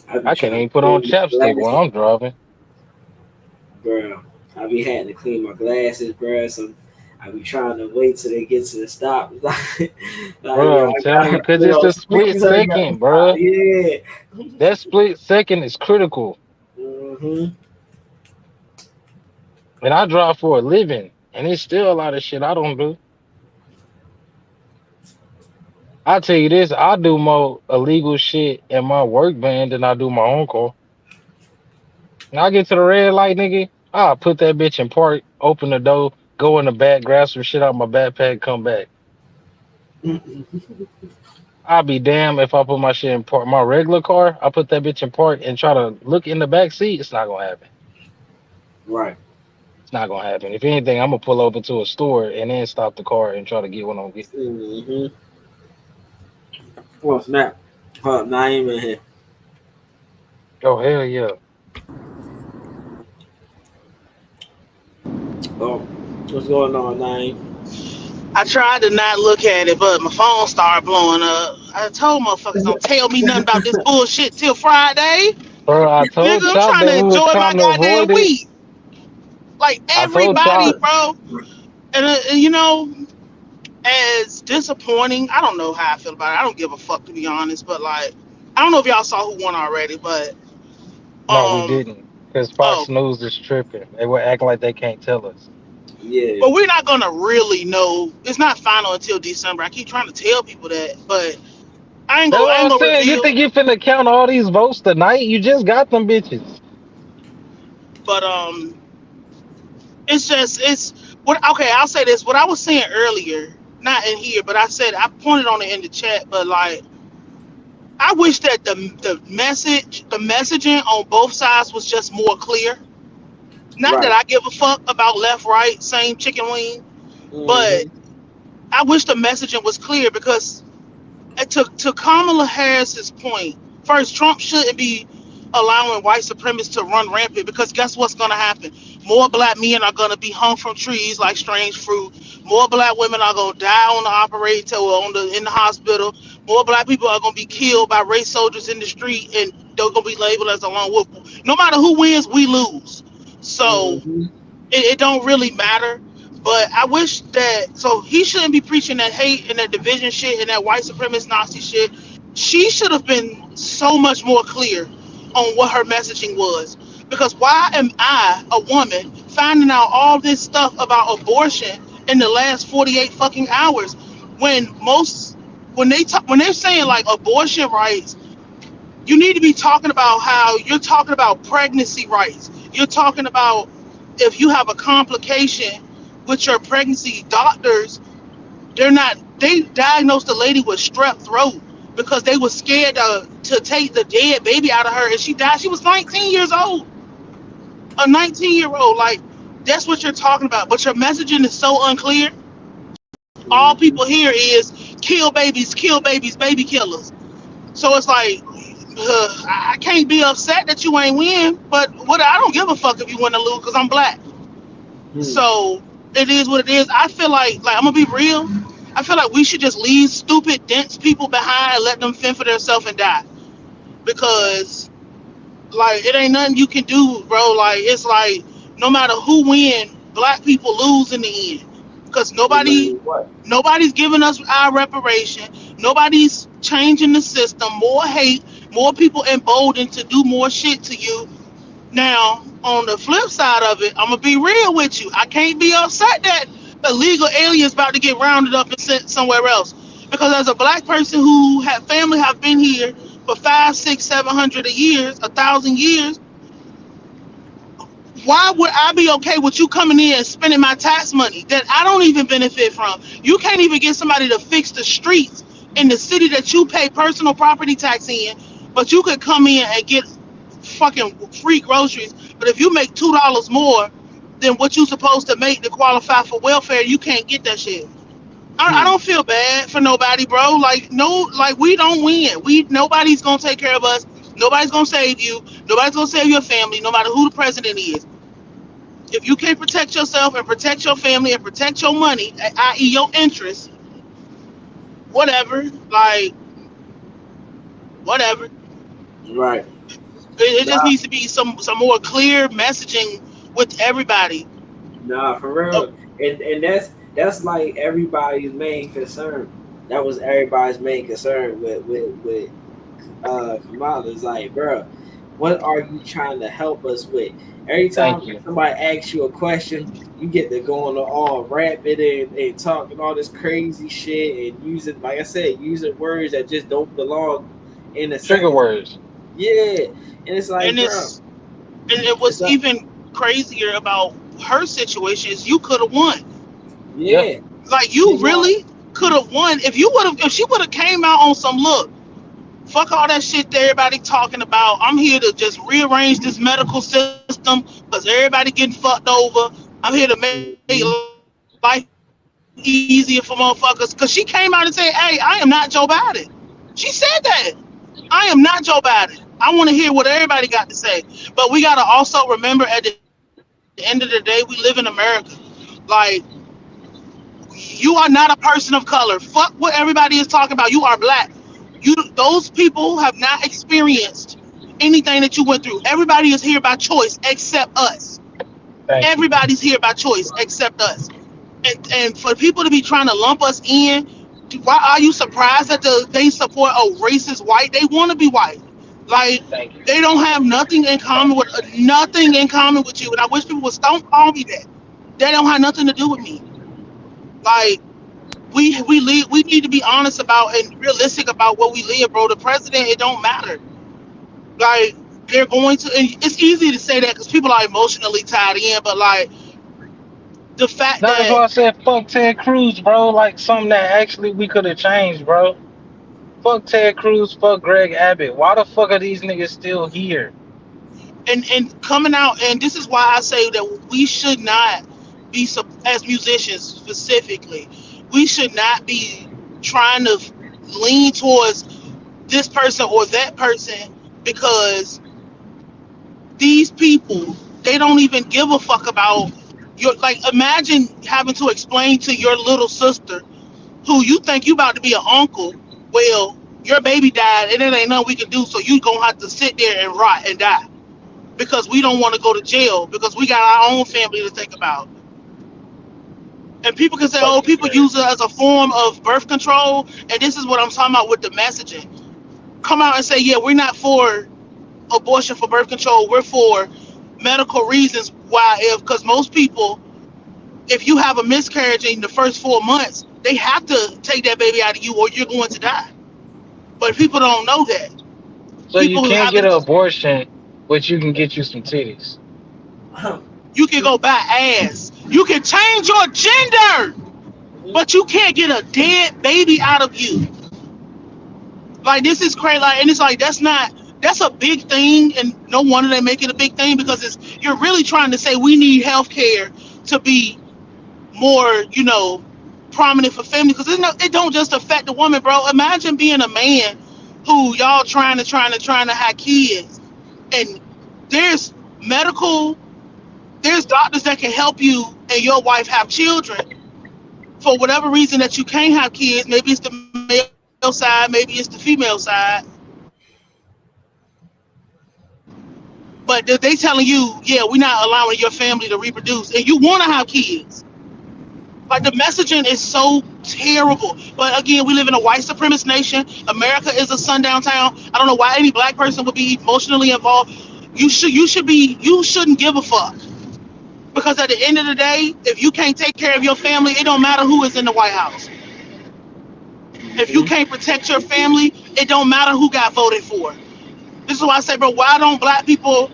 I be I can't trying even to put on clean my chapstick while glasses, I'm driving. bro. I be having to clean my glasses, bro. So I be trying to wait till they get to the stop. like, Bro, yo, I'm I telling you, gotta cause it's a split squeeze her at the second, stop. bro. Yeah. That split second is critical. hmm And I drive for a living, and it's still a lot of shit I don't do. I tell you this, I do more illegal shit in my work van than I do my own car. When I get to the red light, nigga, I'll put that bitch in park, open the door, go in the back, grab some shit out my backpack, come back. I'll be damned if I put my shit in park. My regular car, I put that bitch in park and try to look in the back seat. It's not gonna happen. Right. It's not gonna happen. If anything, I'm gonna pull over to a store and then stop the car and try to get what I'm getting. hmm Well, snap. Hold up, Naeem in here. Oh hell yeah. Oh, what's going on, Naeem? I tried to not look at it, but my phone started blowing up. I told motherfuckers don't tell me nothing about this bullshit till Friday. Bro, I told Nigga, I'm y'all trying that to we was enjoy my trying to avoid goddamn it. week. Like I told everybody, y'all. bro. And you know, as disappointing, I don't know how I feel about it. I don't give a fuck to be honest, but like, I don't know if y'all saw who won already, but No, we didn't. Because Fox oh, News is tripping. They were acting like they can't tell us. Yeah. but we're not gonna really know. It's not final until December. I keep trying to tell people that, but That's what I ain't I'm gonna saying. You reveal. think you finna count all these votes tonight? You just got them bitches. But it's just it's what okay. I'll say this. What I was saying earlier, not in here, but I pointed on it in the chat. But like, I wish that the messaging on both sides was just more clear. Not that Right. I give a fuck about left, right, same chicken wing, but Mm-hmm. I wish the messaging was clear because to Kamala Harris's point, first, Trump shouldn't be allowing white supremacists to run rampant because guess what's going to happen? More black men are going to be hung from trees like strange fruit. More black women are going to die on the operating table in the hospital. More black people are going to be killed by race soldiers in the street, and they're going to be labeled as a lone wolf. No matter who wins, we lose. So Mm-hmm. it don't really matter. But I wish that so he shouldn't be preaching that hate and that division shit and that white supremacist Nazi shit. She should have been so much more clear on what her messaging was. Because why am I, a woman, finding out all this stuff about abortion in the last 48 fucking hours when when they're saying like abortion rights, you need to be talking about how you're talking about pregnancy rights. You're talking about if you have a complication with your pregnancy, doctors, they diagnosed the lady with strep throat because they were scared to take the dead baby out of her and she died. She was 19 years old. A 19-year-old. Like, that's what you're talking about. But your messaging is so unclear. All Mm-hmm. people hear is kill babies, baby killers. So it's like, I can't be upset that you ain't win, but what I don't give a fuck if you win or lose because I'm black. Hmm. So it is what it is. I feel like I'm gonna be real. I feel like we should just leave stupid, dense people behind and let them fend for themselves and die. Because like it ain't nothing you can do, bro. Like it's like no matter who win, black people lose in the end. Because No matter what. nobody's giving us our reparation. Nobody's changing the system. More hate, more people emboldened to do more shit to you. Now, on the flip side of it, I'm gonna be real with you. I can't be upset that illegal aliens about to get rounded up and sent somewhere else. Because as a black person who had family have been here for 5, 6, 700 years, 1,000 years, why would I be okay with you coming in and spending my tax money that I don't even benefit from? You can't even get somebody to fix the streets in the city that you pay personal property tax in, but you could come in and get fucking free groceries. But if you make $2 more than what you supposed to make to qualify for welfare, you can't get that shit. I Hmm. don't feel bad for nobody, bro. Like no, like we don't win. Nobody's gonna take care of us. Nobody's gonna save you. Nobody's gonna save your family, no matter who the president is. If you can't protect yourself and protect your family and protect your money, i.e. your interests, whatever, like whatever. Right. It just Nah. needs to be some more clear messaging with everybody. Nah. For Oh, real. And that's like everybody's main concern. That was everybody's main concern with Kamala is like, bro, what are you trying to help us with? Every time Thank you. somebody asks you a question, you get to going all rapid and talking all this crazy shit and using, like I said, using words that just don't belong in a Trigger sentence. words. Yeah, and it's like, and bro, it's what's like, even crazier about her situation is you could have won. Yeah. yeah, Like you you know, really could have won if she would have came out on some look. Fuck all that shit that everybody talking about. I'm here to just rearrange this medical system because everybody getting fucked over. I'm here to make mhm, life easier for motherfuckers. Because she came out and said, hey, I am not Joe Biden. She said that. I am not Joe Biden. I want to hear what everybody got to say. But we got to also remember at the end of the day, we live in America. Like, you are not a person of color. Fuck what everybody is talking about. You are black. Those people have not experienced anything that you went through. Everybody is here by choice except us. Thank you. Everybody's here by choice except us. And for people to be trying to lump us in, why are you surprised that they support a racist white? They want to be white. Like Thank you. they don't have nothing in common with you. And I wish people would don't call me that. They don't have nothing to do with me. Like we need to be honest about and realistic about what we live, bro. The president, it don't matter. Like they're going to. And it's easy to say that because people are emotionally tied in, but like the fact That's that why I said fuck Ted Cruz, bro. Like something that actually we could have changed, bro. Fuck Ted Cruz, fuck Greg Abbott. Why the fuck are these niggas still here? and coming out, and this is why I say that we should not be as musicians specifically, we should not be trying to lean towards this person or that person because these people, they don't even give a fuck about your, like, imagine having to explain to your little sister who you think you about to be an uncle, well, your baby died and it ain't nothing we can do, so you gonna have to sit there and rot and die because we don't want to go to jail because we got our own family to think about. And people can say, oh, people use it as a form of birth control, and this is what I'm talking about with the messaging. Come out and say, yeah, we're not for abortion for birth control, we're for medical reasons. Why? Because most people, if you have a miscarriage in the first 4 months, they have to take that baby out of you or you're going to die. But people don't know that. So you People who can't get haven't, an abortion, but you can get you some titties. you can go buy ass. You can change your gender, but you can't get a dead baby out of you. Like, this is crazy. Like, and it's like, that's a big thing, and no wonder they make it a big thing because you're really trying to say we need health care to be more, prominent for family, because it don't just affect the woman, bro. Imagine being a man who y'all trying to have kids, and there's there's doctors that can help you and your wife have children. For whatever reason that you can't have kids, maybe it's the male side, maybe it's the female side, but they telling you, yeah, we're not allowing your family to reproduce, and you want to have kids. Like, the messaging is so terrible. But again, we live in a white supremacist nation. America is a sundown town. I don't know why any black person would be emotionally involved. You shouldn't give a fuck. Because at the end of the day, if you can't take care of your family, it don't matter who is in the White House. If you can't protect your family, it don't matter who got voted for. This is why I say, bro, why don't black people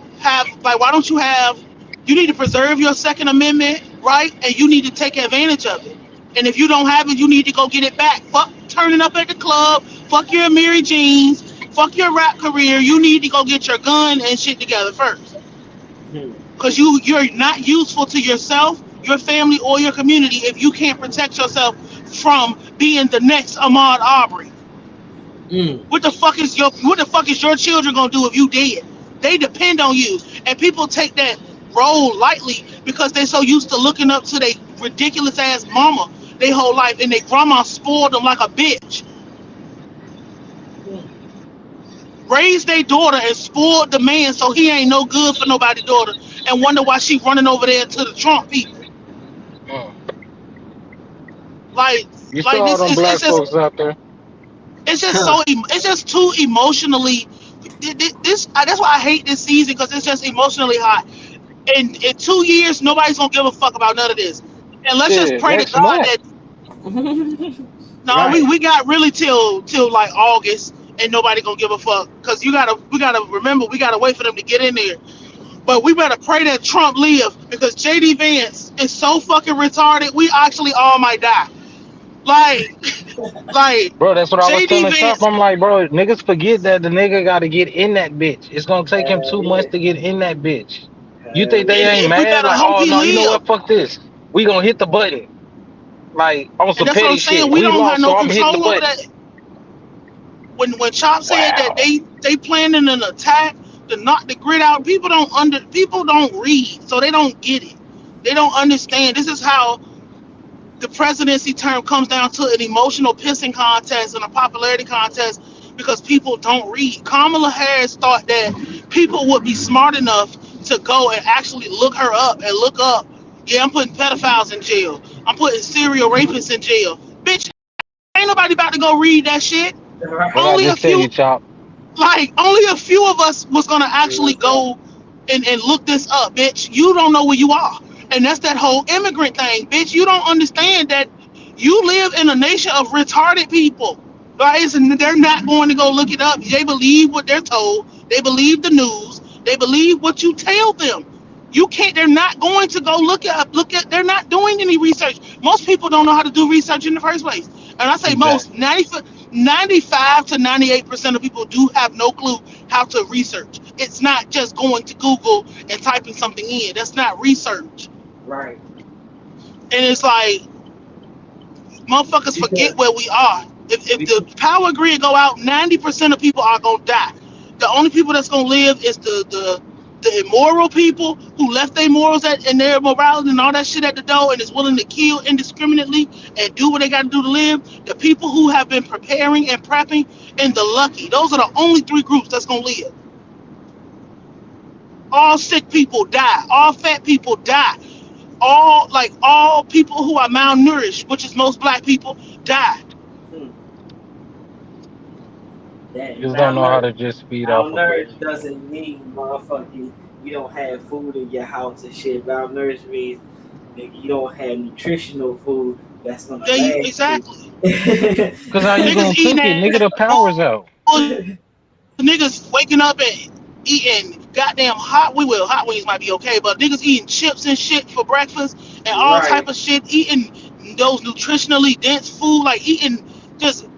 you need to preserve your Second Amendment, right? And you need to take advantage of it. And if you don't have it, you need to go get it back. Fuck turning up at the club. Fuck your Mary Jeans. Fuck your rap career. You need to go get your gun and shit together first. Because you're not useful to yourself, your family, or your community if you can't protect yourself from being the next Ahmaud Arbery. What the fuck is your children gonna do if you dead? They depend on you, and people take that role lightly because they're so used to looking up to their ridiculous ass mama their whole life, and their grandma spoiled them like a bitch. Raised their daughter and spoiled the man so he ain't no good for nobody's daughter, and wonder why she running over there to the Trump people. Like You saw all this them is black folks out there. it's just too emotionally. That's why I hate this season, because it's just emotionally hot. And in 2 years, nobody's gonna give a fuck about none of this. And let's just Shit, pray to next God month. that no, Right. we got really till like August, and nobody gonna give a fuck. Cause we gotta remember, we gotta wait for them to get in there. But we better pray that Trump live, because JD Vance is so fucking retarded. We actually all might die. Like Bro, that's what I was JD telling Trump. Vance. I'm like, bro, niggas forget that the nigga got to get in that bitch. It's gonna take him 2 months to get in that bitch. You think they ain't And we mad? better Like, hope oh he no, you know live. what? Fuck this. We gonna hit the button. Like on And some that's what I'm petty saying. shit. We We don't have lost, no so I'm hitting the control over button. that. When Chop said that Wow. they planning an attack to knock the grid out, people don't read, so they don't get it. They don't understand. This is how the presidency term comes down to an emotional pissing contest and a popularity contest because people don't read. Kamala Harris thought that people would be smart enough to go and actually look her up and look up, yeah, I'm putting pedophiles in jail. I'm putting serial rapists in jail. Bitch, ain't nobody about to go read that shit. What I Only a just tell few you, Chop? only a few of us was gonna actually go and look this up, bitch. You don't know where you are. And that's that whole immigrant thing, bitch. You don't understand that you live in a nation of retarded people. Right? And they're not going to go look it up. They believe what they're told. They believe the news. They believe what you tell them. You can't, they're not going to go they're not doing any research. Most people don't know how to do research in the first place. And I say most, Exactly. 95 to 98% of people do have no clue how to research. It's not just going to Google and typing something in. That's not research. Right. And it's like, motherfuckers Because forget where we are. If the power grid go out, 90% of people are gonna die. The only people that's gonna live is the immoral people who left their morals and their morality and all that shit at the door and is willing to kill indiscriminately and do what they got to do to live. The people who have been preparing and prepping, and the lucky. Those are the only three groups that's gonna live. All sick people die. All fat people die. All people who are malnourished, which is most black people, die. that Just don't know how to just feed off a bitch. malnourished doesn't mean motherfucking you don't have food in your house and shit. Malnourished means nigga, you don't have nutritional food that's gonna last you. Exactly. Cause how you gonna Niggas eating cook it, nigga? The that power's out. niggas waking up and eating goddamn hot wings might be okay, but niggas eating chips and shit for breakfast and all type Right. of shit, eating those nutritionally dense food, like eating just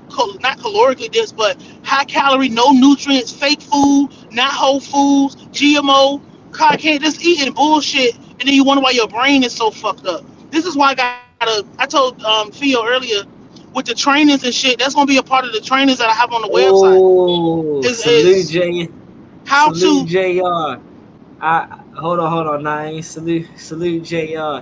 not calorically dense, but high calorie, no nutrients, fake food, not whole foods, GMO, can't just eating bullshit, and then you wonder why your brain is so fucked up. This is why I told Theo earlier with the trainings and shit, that's gonna be a part of the trainings that I have on the website. Oh, salute Is J, how salute to JR. Hold on, nine. Salute JR.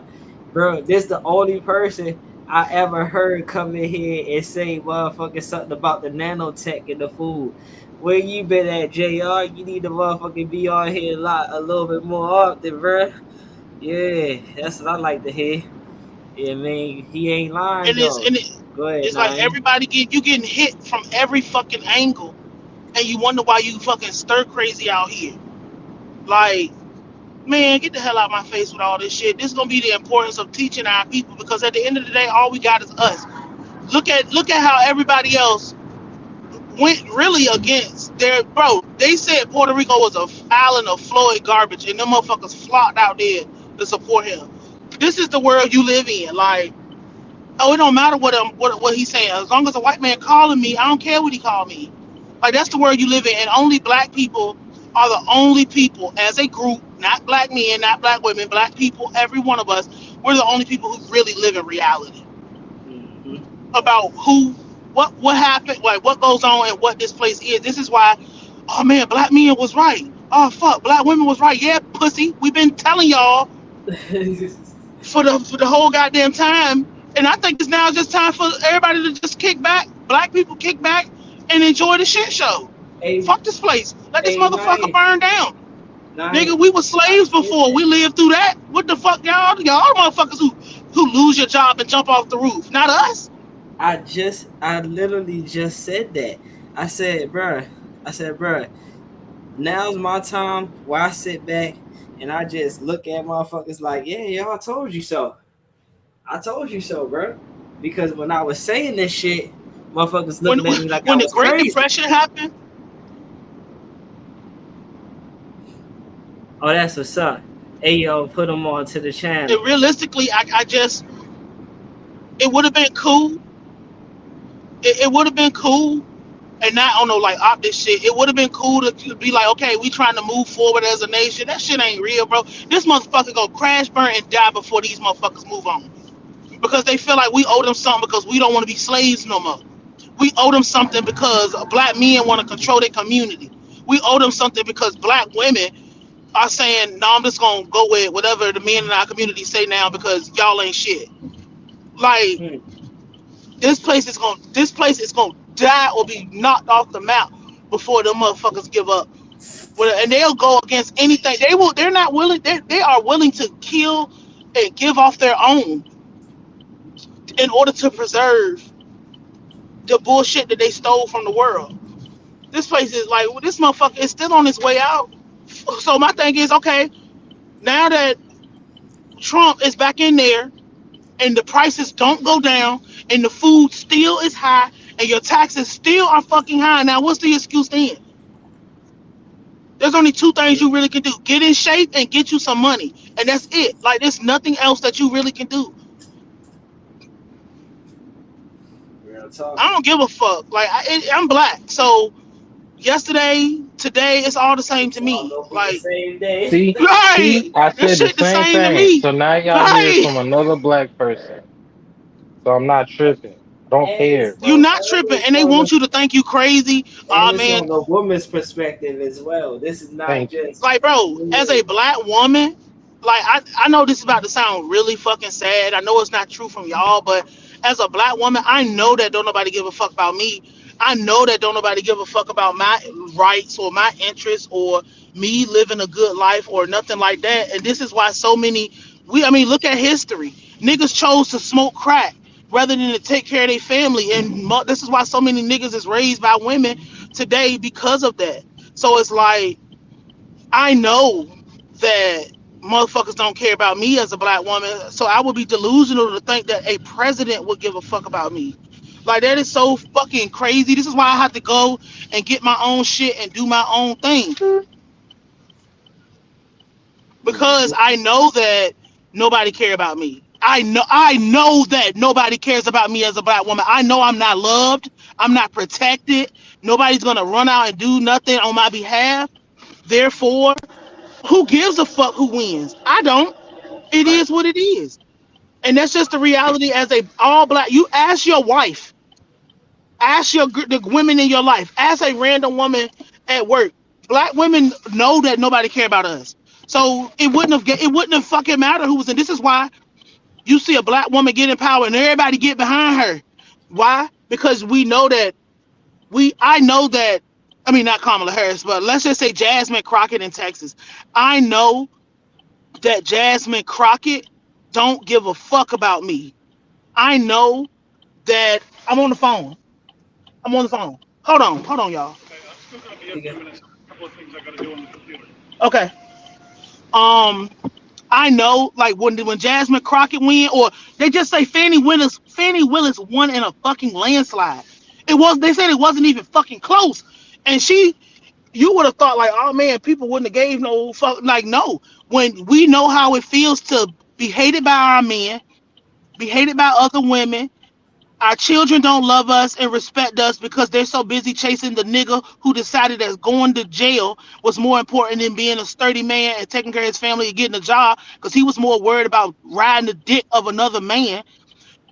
Bro, this the only person I ever heard come in here and say motherfucking something about the nanotech in the food. Where you been at, JR? You need to motherfucking be on here a little bit more often, bro. Yeah, that's what I like to hear. Yeah, man, he ain't lying and though. Go ahead, it's like nine. everybody getting hit from every fucking angle, and you wonder why you fucking stir crazy out here. Like, man, get the hell out of my face with all this shit. This is gonna be the importance of teaching our people, because at the end of the day, all we got is us. Look at how everybody else went really against their bro. They said Puerto Rico was a island of Floyd garbage, and them motherfuckers flocked out there to support him. This is the world you live in. Like, oh, it don't matter what he's saying. As long as a white man calling me, I don't care what he called me. Like, that's the world you live in, and only black people are the only people as a group, not black men, not black women, black people, every one of us, we're the only people who really live in reality about what happened, like what goes on and what this place is. This is why, oh man, black men was right. Oh fuck, black women was right. Yeah, pussy. We've been telling y'all for the whole goddamn time. And I think it's now just time for everybody to just kick back, black people kick back and enjoy the shit show. Fuck this place. Let this motherfucker burn down. Nigga, we were slaves before. We lived through that. What the fuck, y'all motherfuckers who lose your job and jump off the roof. Not us. I literally just said that. I said, bruh, now's my time where I sit back and I just look at motherfuckers like, yeah, y'all, I told you so. I told you so, bro. Because when I was saying this shit, motherfuckers looking at me like I when the was Great crazy. Depression happened. Oh, that's what's up. Hey, yo, put them on to the channel. And realistically, I just, it would have been cool. It would have been cool, and not on no like optic shit. It would have been cool to be like, okay, we trying to move forward as a nation. That shit ain't real, bro. This motherfucker gonna crash, burn, and die before these motherfuckers move on, because they feel like we owe them something because we don't want to be slaves no more. We owe them something because black men want to control their community. We owe them something because black women are saying, no, I'm just gonna go with whatever the men in our community say now because y'all ain't shit. Like, this place is gonna die or be knocked off the map before the motherfuckers give up. And they'll go against anything. They will. They're not willing. They are willing to kill and give off their own in order to preserve the bullshit that they stole from the world. This place is like this motherfucker is still on his way out. So my thing is, okay, now that Trump is back in there and the prices don't go down and the food still is high and your taxes still are fucking high. Now what's the excuse then? There's only two things you really can do. Get in shape and get you some money. And that's it. Like there's nothing else that you really can do. Real talk. I don't give a fuck. Like I'm black. So yesterday, today, it's all the same to me. Like Same day. See, right. I This said the shit the same same to thing. me. So now y'all hear it Right. from another black person. So I'm not tripping. I don't And care, it's You're bro. not tripping and they want you to think you crazy. and it's Man, on the woman's perspective as well. This is not Thank you. just like bro, as a black woman, like I know this is about to sound really fucking sad. I know it's not true from y'all, but as a black woman, I know that don't nobody give a fuck about me. I know that don't nobody give a fuck about my rights or my interests or me living a good life or nothing like that. And this is why so many I mean, look at history. Niggas chose to smoke crack rather than to take care of their family. And this is why so many niggas is raised by women today because of that. So it's like I know that motherfuckers don't care about me as a black woman, so I would be delusional to think that a president would give a fuck about me. Like that is so fucking crazy. This is why I have to go and get my own shit and do my own thing because I know that nobody care about me. I know that nobody cares about me as a black woman. I know I'm not loved. I'm not protected. Nobody's gonna run out and do nothing on my behalf. Therefore, who gives a fuck who wins? I don't. It is what it is. And that's just the reality as a all black. You ask your wife, ask the women in your life, ask a random woman at work. Black women know that nobody care about us. So it wouldn't have fucking matter who was in. This is why you see a black woman get in power and everybody get behind her. Why? Because we know that I know that I mean not Kamala Harris, but let's just say Jasmine Crockett in Texas. I know that Jasmine Crockett don't give a fuck about me. I know that I'm on the phone. I'm on the phone. Hold on, y'all. Okay. I know, like when Jasmine Crockett win, or they just say Fannie Willis won in a fucking landslide. They said it wasn't even fucking close, and you would have thought like, oh man, people wouldn't have gave no fuck. Like no, when we know how it feels to be hated by our men, be hated by other women. Our children don't love us and respect us because they're so busy chasing the nigga who decided that going to jail was more important than being a sturdy man and taking care of his family and getting a job because he was more worried about riding the dick of another man.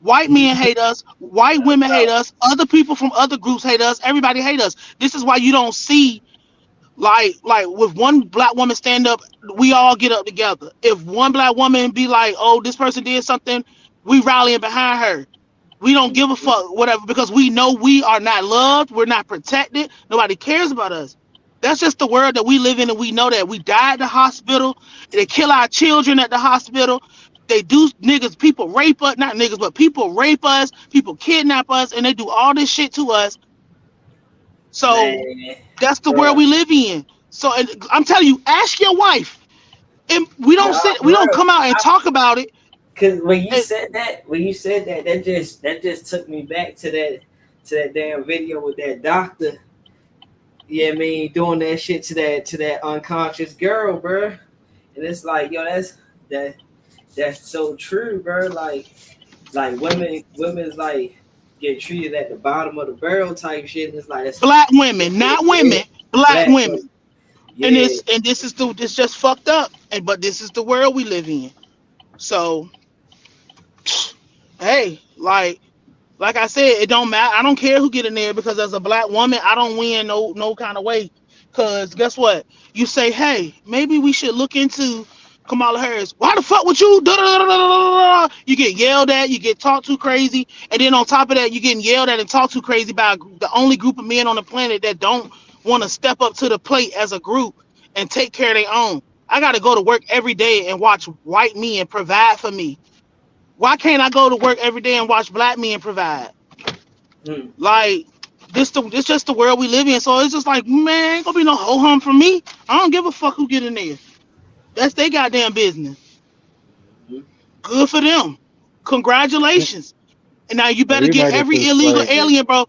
White men hate us. White women hate us. Other people from other groups hate us. Everybody hate us. This is why you don't see like with one black woman stand up, we all get up together. If one black woman be like, oh, this person did something, we rallying behind her. We don't give a fuck, whatever, because we know we are not loved. We're not protected. Nobody cares about us. That's just the world that we live in, and we know that we die at the hospital. They kill our children at the hospital. They do people rape us, not niggas, but people rape us, people kidnap us, and they do all this shit to us. So Man, that's the world bro. we live in. So and I'm telling you, ask your wife. And Nah, we don't bro. come out and talk about it. Cause when you And said that, that just took me back to that damn video with that doctor. Yeah, I mean, doing that shit to that unconscious girl, bro. And it's like, yo, that's so true, bro. Like women's like get treated at the bottom of the barrel type shit. And it's like black women, not women, black black women. women. And Yeah, this is it's just fucked up. But this is the world we live in. So hey, like I said, it don't matter. I don't care who get in there because as a black woman, I don't win no kind of way. Cause guess what? You say, hey, maybe we should look into Kamala Harris, why the fuck would you? Da, da, da, da, da, da. You get yelled at, you get talked to crazy, and then on top of that, you getting yelled at and talked to crazy by the only group of men on the planet that don't want to step up to the plate as a group and take care of their own. I got to go to work every day and watch white men provide for me. Why can't I go to work every day and watch black men provide? Like this just the world we live in. So it's just like, man, ain't gonna be no ho hum for me. I don't give a fuck who get in there. That's their goddamn business. Good for them. Congratulations. And now you better We get made it every through illegal slavery. alien, bro.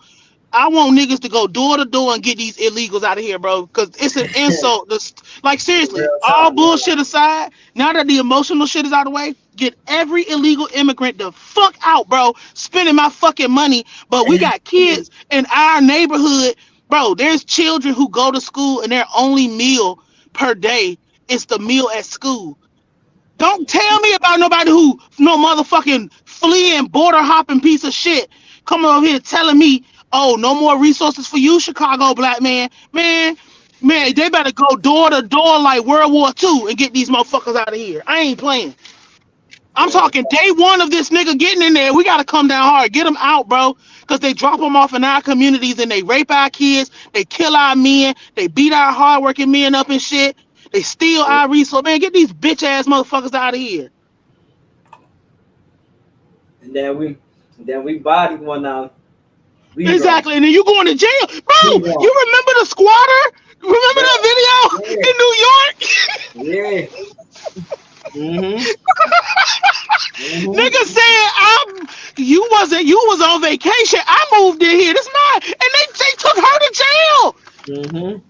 I want niggas to go door to door and get these illegals out of here, bro. Because it's an insult. Like, seriously, Real all talk, yeah. bullshit aside, now that the emotional shit is out of the way, get every illegal immigrant the fuck out, bro. Spending my fucking money. But we got kids in our neighborhood, bro. There's children who go to school and their only meal per day is the meal at school. Don't tell me about nobody who no motherfucking fleeing border hopping piece of shit coming over here telling me, oh, no more resources for you, Chicago black man. Man, they better go door to door like World War II and get these motherfuckers out of here. I ain't playing. I'm talking day one of this nigga getting in there. We gotta come down hard, get them out, bro. Cause they drop them off in our communities and they rape our kids, they kill our men, they beat our hardworking men up and shit. They steal our resources. Man, get these bitch ass motherfuckers out of here. And then we body one out. Exactly, and then you going to jail, bro. We wrong. You remember the squatter? Remember that video in New York? Yeah. Nigga said you was on vacation. I moved in here. This mine, and they took her to jail.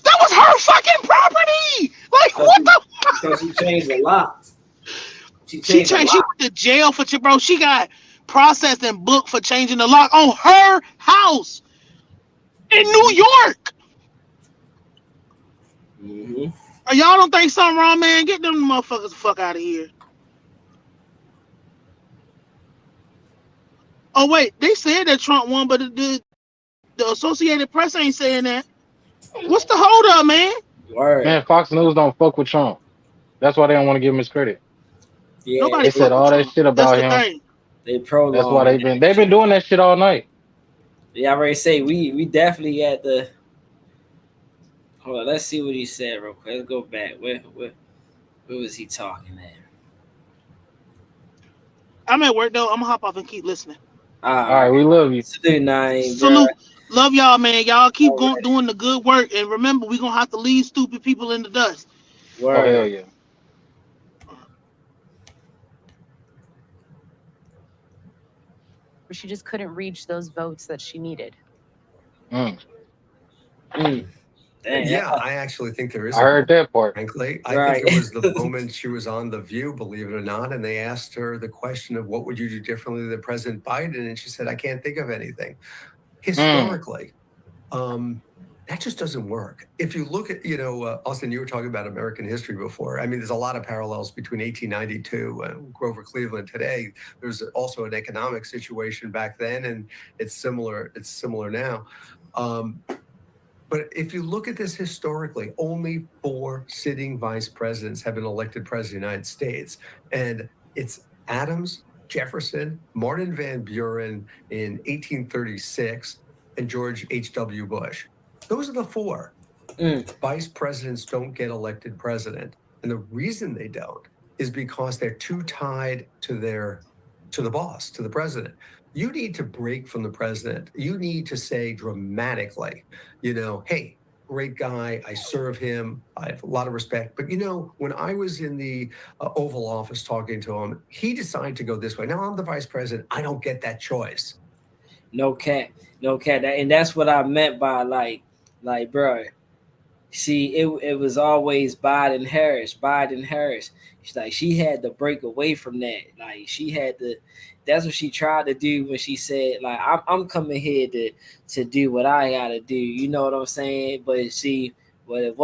That was her fucking property. Like what the fuck? So she changed a lot. She went to jail for bro. She got processed and booked for changing the lock on her house in New York. Y'all don't think something wrong, man? Get them motherfuckers the fuck out of here. Oh wait, they said that Trump won, but the Associated Press ain't saying that. What's the hold up, man? Man, Fox News don't fuck with Trump. That's why they don't want to give him his credit. Yeah, Nobody they said all that shit That's about the him. thing. They prolonged. That's why they've been doing that shit all night. Yeah, I already say we definitely had the. Hold on, let's see what he said real quick. Let's go back. Where was he talking at? I'm at work though. I'm gonna hop off and keep listening. All right, we love you. Salute. Love y'all, man. Y'all keep doing the good work, and remember, we gonna have to leave stupid people in the dust. Oh hell yeah. She just couldn't reach those votes that she needed. Mm. Yeah, I actually think there is. I heard that part. Frankly, I think it was the moment she was on The View, believe it or not, and they asked her the question of what would you do differently than President Biden, and she said, "I can't think of anything." Historically, that just doesn't work. If you look at, Austin, you were talking about American history before. I mean, there's a lot of parallels between 1892 and Grover Cleveland today. There's also an economic situation back then, and it's similar. It's similar now. But if you look at this historically, only 4 sitting vice presidents have been elected president of the United States. And it's Adams, Jefferson, Martin Van Buren in 1836, and George H.W. Bush. Those are the 4. Vice presidents don't get elected president. And the reason they don't is because they're too tied to the boss, to the president. You need to break from the president. You need to say dramatically, hey, great guy. I serve him. I have a lot of respect. But, when I was in the Oval Office talking to him, he decided to go this way. Now I'm the vice president. I don't get that choice. No cat. And that's what I meant by like, bro. See, it was always Biden Harris. She's like, she had to break away from that. Like, she had to. That's what she tried to do when she said, like, I'm coming here to do what I gotta do. You know what I'm saying? But see, what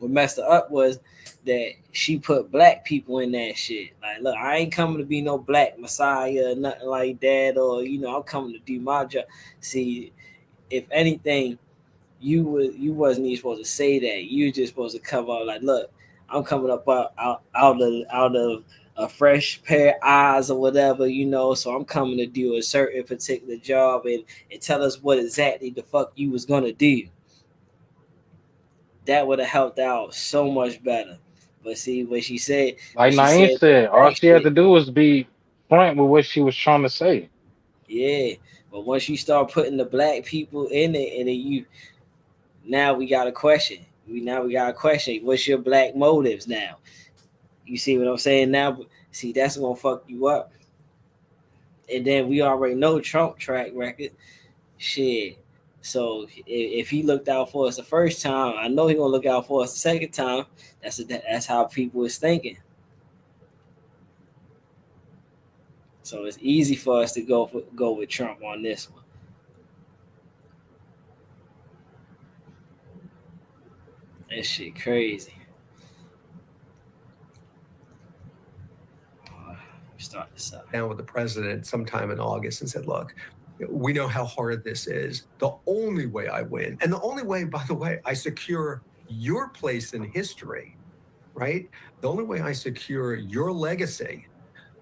messed her up was that she put black people in that shit. Like, look, I ain't coming to be no black messiah or nothing like that, or I'm coming to do my job. See, if anything, you wasn't even supposed to say that. You just supposed to come out like, look, I'm coming up out of a fresh pair of eyes or whatever, So I'm coming to do a certain particular job and tell us what exactly the fuck you was gonna do. That would have helped out so much better. But see what she said, Like she Naeem said said, all that she had shit. to do was be frank with what she was trying to say. Yeah. But once you start putting the black people in it, and then now we got a question. We got a question. What's your black motives now? You see what I'm saying now? See, that's gonna fuck you up. And then we already know Trump track record. Shit. So if he looked out for us the first time, I know he gonna look out for us the second time. That's how people is thinking. So it's easy for us to go with Trump on this one. That shit crazy. Start this up. Down with the president sometime in August and said, look, we know how hard this is. The only way I win, and the only way, by the way, I secure your place in history, right? The only way I secure your legacy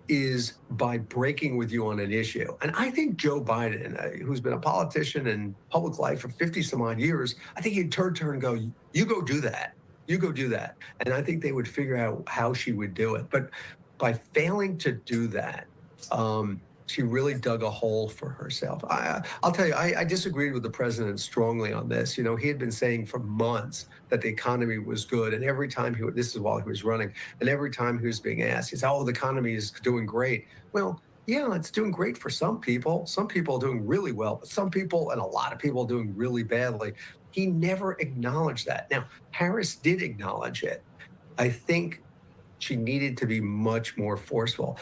is by breaking with you on an issue. And I think Joe Biden, who's been a politician in public life for 50 some odd years, I think he'd turn to her and go, you go do that. You go do that. And I think they would figure out how she would do it. But by failing to do that, she really dug a hole for herself. I'll tell you, I disagreed with the president strongly on this. He had been saying for months that the economy was good. And every time this is while he was running, and every time he was being asked, he said, oh, the economy is doing great. Well, yeah, it's doing great for some people. Some people are doing really well, but some people and a lot of people are doing really badly. He never acknowledged that. Now, Harris did acknowledge it. I think she needed to be much more forceful.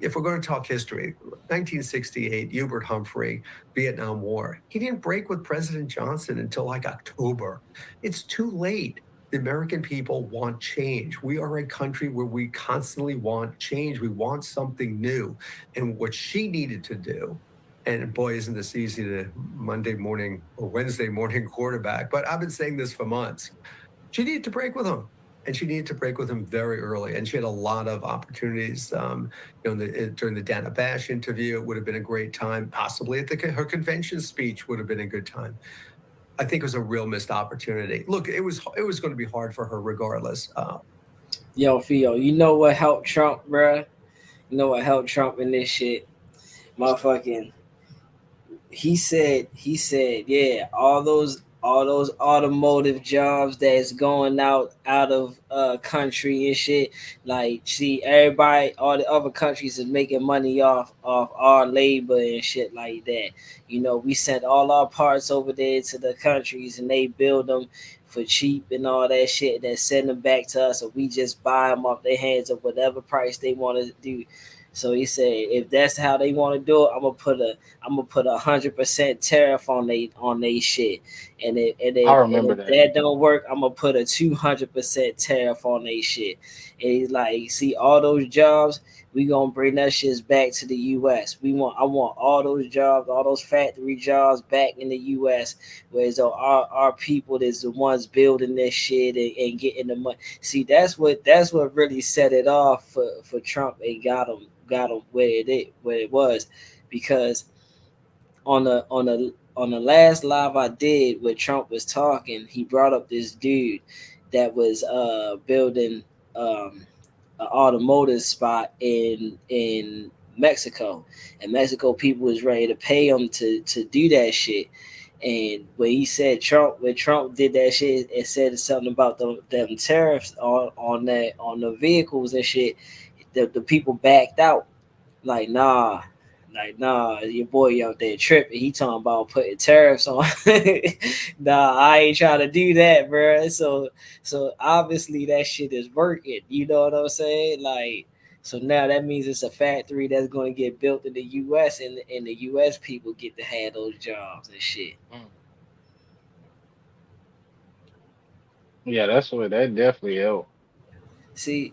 If we're going to talk history, 1968, Hubert Humphrey, Vietnam War, he didn't break with President Johnson until like October. It's too late. The American people want change. We are a country where we constantly want change. We want something new. And what she needed to do, and boy, isn't this easy to Monday morning or Wednesday morning quarterback, but I've been saying this for months. She needed to break with him. And she needed to break with him very early. And she had a lot of opportunities. During the Dana Bash interview, it would have been a great time. Possibly at her convention speech would have been a good time. I think it was a real missed opportunity. Look, it was going to be hard for her regardless. Yo, Theo, you know what helped Trump, bruh? You know what helped Trump in this shit? Motherfucking he said, yeah, all those automotive jobs that's going out of country and shit. Like, see, everybody, all the other countries is making money off our labor and shit like that. We sent all our parts over there to the countries and they build them for cheap and all that shit. That send them back to us, or we just buy them off their hands at whatever price they want to do. So he said, if that's how they want to do it, I'm gonna put 100% tariff on they shit, and I and remember if that. that don't work, I'm gonna put a 200% tariff on they shit. And he's like, see, all those jobs, we gonna bring that shit back to the U.S. I want all those jobs, all those factory jobs back in the U.S. Whereas our people is the ones building this shit and getting the money. See, that's what really set it off for Trump and got him where it was, because on the last live I did where Trump was talking, he brought up this dude that was building an automotive spot in Mexico, and Mexico people was ready to pay him to do that shit. And when he said when Trump did that shit and said something about them tariffs on the vehicles and shit, the people backed out. Like, nah, your boy out there tripping. He talking about putting tariffs on. Nah, I ain't trying to do that, bro. So obviously that shit is working. You know what I'm saying? Like, so now that means it's a factory that's going to get built in the U.S. and the U.S. people get to have those jobs and shit. Yeah, that's what that definitely helped. See,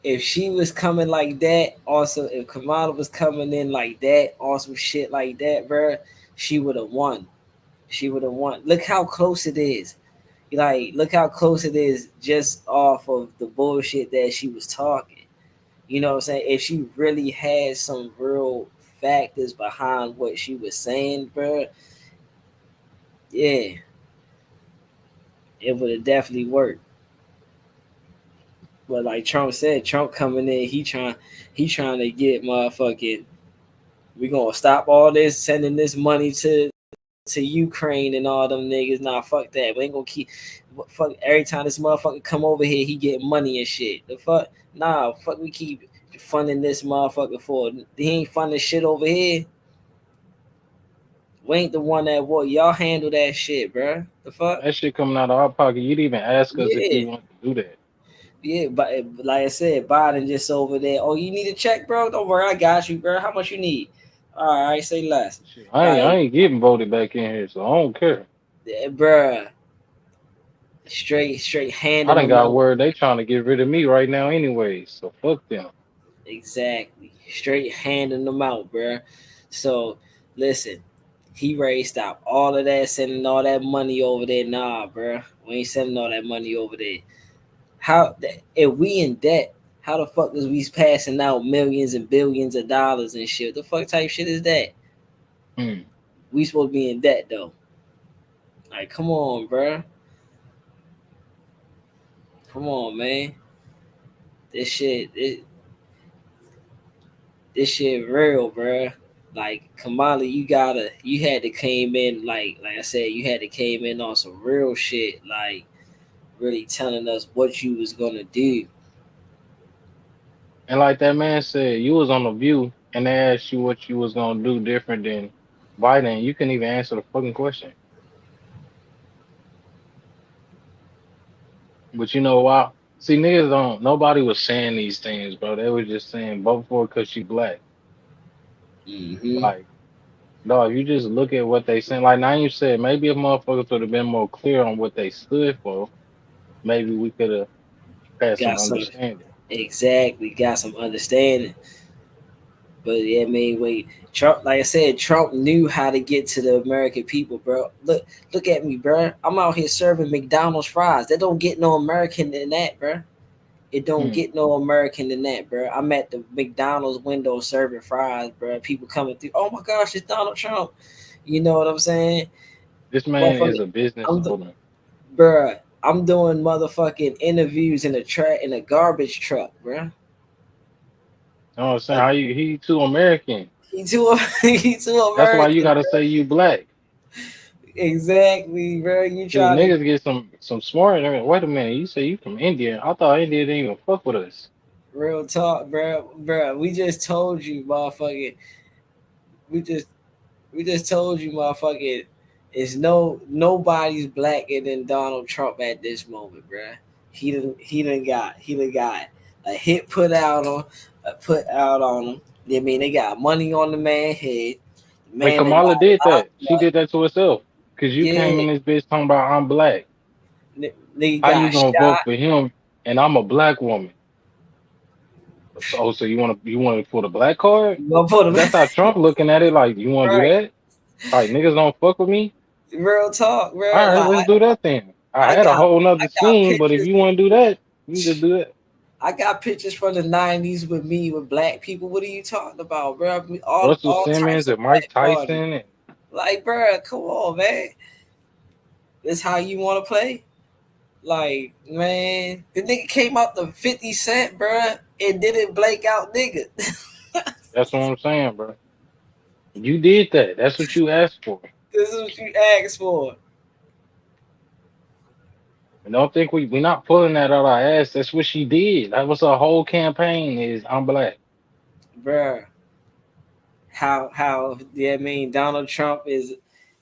if she was coming like that, also if Kamala was coming in like that, awesome shit like that, bro, she would have won. She would have won. Look how close it is. Like, look how close it is just off of the bullshit that she was talking. You know what I'm saying? If she really had some real factors behind what she was saying, bro, yeah, it would have definitely worked. But like Trump said, Trump coming in, he trying to get motherfucking. We gonna stop all this sending this money to Ukraine and all them niggas. Nah, fuck that. We ain't gonna keep. Fuck every time this motherfucker come over here, he get money and shit. The fuck, nah, fuck. We keep funding this motherfucker for. He ain't funding shit over here. We ain't the one that war. Y'all handle that shit, bro. The fuck. That shit coming out of our pocket. You didn't even ask us if we Yeah. want to do that. Yeah, but like I said, Biden just over there. Oh, you need a check, bro? Don't worry, I got you, bro. How much you need? All right, say less. Shit, I Like, ain't getting voted back in here, so I don't care. bruh, straight I handing done them got out. word they trying to get rid of me right now anyway, so fuck them. Exactly, straight handing them out, bruh. So listen, he ready to stop all of that, sending all that money over there. Nah, bruh, we ain't sending all that money over there. How if we in debt? How the fuck is we passing out millions and billions of dollars and shit? The fuck type shit is that? Hmm. We supposed to be in debt though. Like, come on, bruh. Come on, man. This shit, this shit real, bruh. Like Kamala, you had to came in like I said, you had to came in on some real shit, like really telling us what you was gonna do. And like that man said, you was on the View and they asked you what you was gonna do different than Biden. You couldn't even answer the fucking question. But you know why? See, niggas don't. Nobody was saying these things, bro. They were just saying vote for her because she black. Mm-hmm. Like, dog, you just look at what they saying. Like now you said, maybe if motherfuckers would have been more clear on what they stood for, maybe we could have had some Got some understanding. exactly got some understanding. But yeah, I mean, wait, Trump. Like I said, Trump knew how to get to the American people, bro. Look at me, bro. I'm out here serving McDonald's fries. That don't get no American than that, bro. It don't Hmm. get no American than that, bro. I'm at the McDonald's window serving fries, bro. People coming through. Oh my gosh, it's Donald Trump. You know what I'm saying? This man Motherfucker, is a business I'm owner. bruh. I'm doing motherfucking interviews in a garbage truck, bruh. You know what I'm saying? How you, he too American. He too he too That's why you American. gotta say you black. Exactly, bro. You See, trying to niggas get some smart. Wait a minute, you say you from India? I thought India didn't even fuck with us. real talk, bro, bro. We just told you, motherfucker. We just we just told you, motherfucker. It's nobody's blacker than Donald Trump at this moment, bro. He done got a hit put out on him. I mean, they got money on the man head. The Wait, man that Kamala got did that. locked She up. did that to herself. Cause you came Yeah, in this bitch talking about I'm black. nigga How you got gonna vote shot. for him and I'm a black woman? So you want to put a black card? You gonna put him That's how Trump looking at it. Like you want to do right? that? Like niggas don't fuck with me. Real talk, All bro. right, Like let's do that then. I I had a got whole nother I got scheme, but if pictures. you want to do that, you can just do that. I got pictures from the '90s with me with black people. What are you talking about, bro? Russell All types Simmons of and Mike black parties. Tyson and Like, bro, come on, man. This how you want to play? Like, man, the nigga came out the 50 Cent, bro, and didn't blank out nigga. that's what I'm saying, bro. You did that. That's what you asked for. This is what you asked for, And don't think we not pulling that out our ass. That's what she did. That was her whole campaign is I'm black. bro. How yeah, I mean Donald Trump is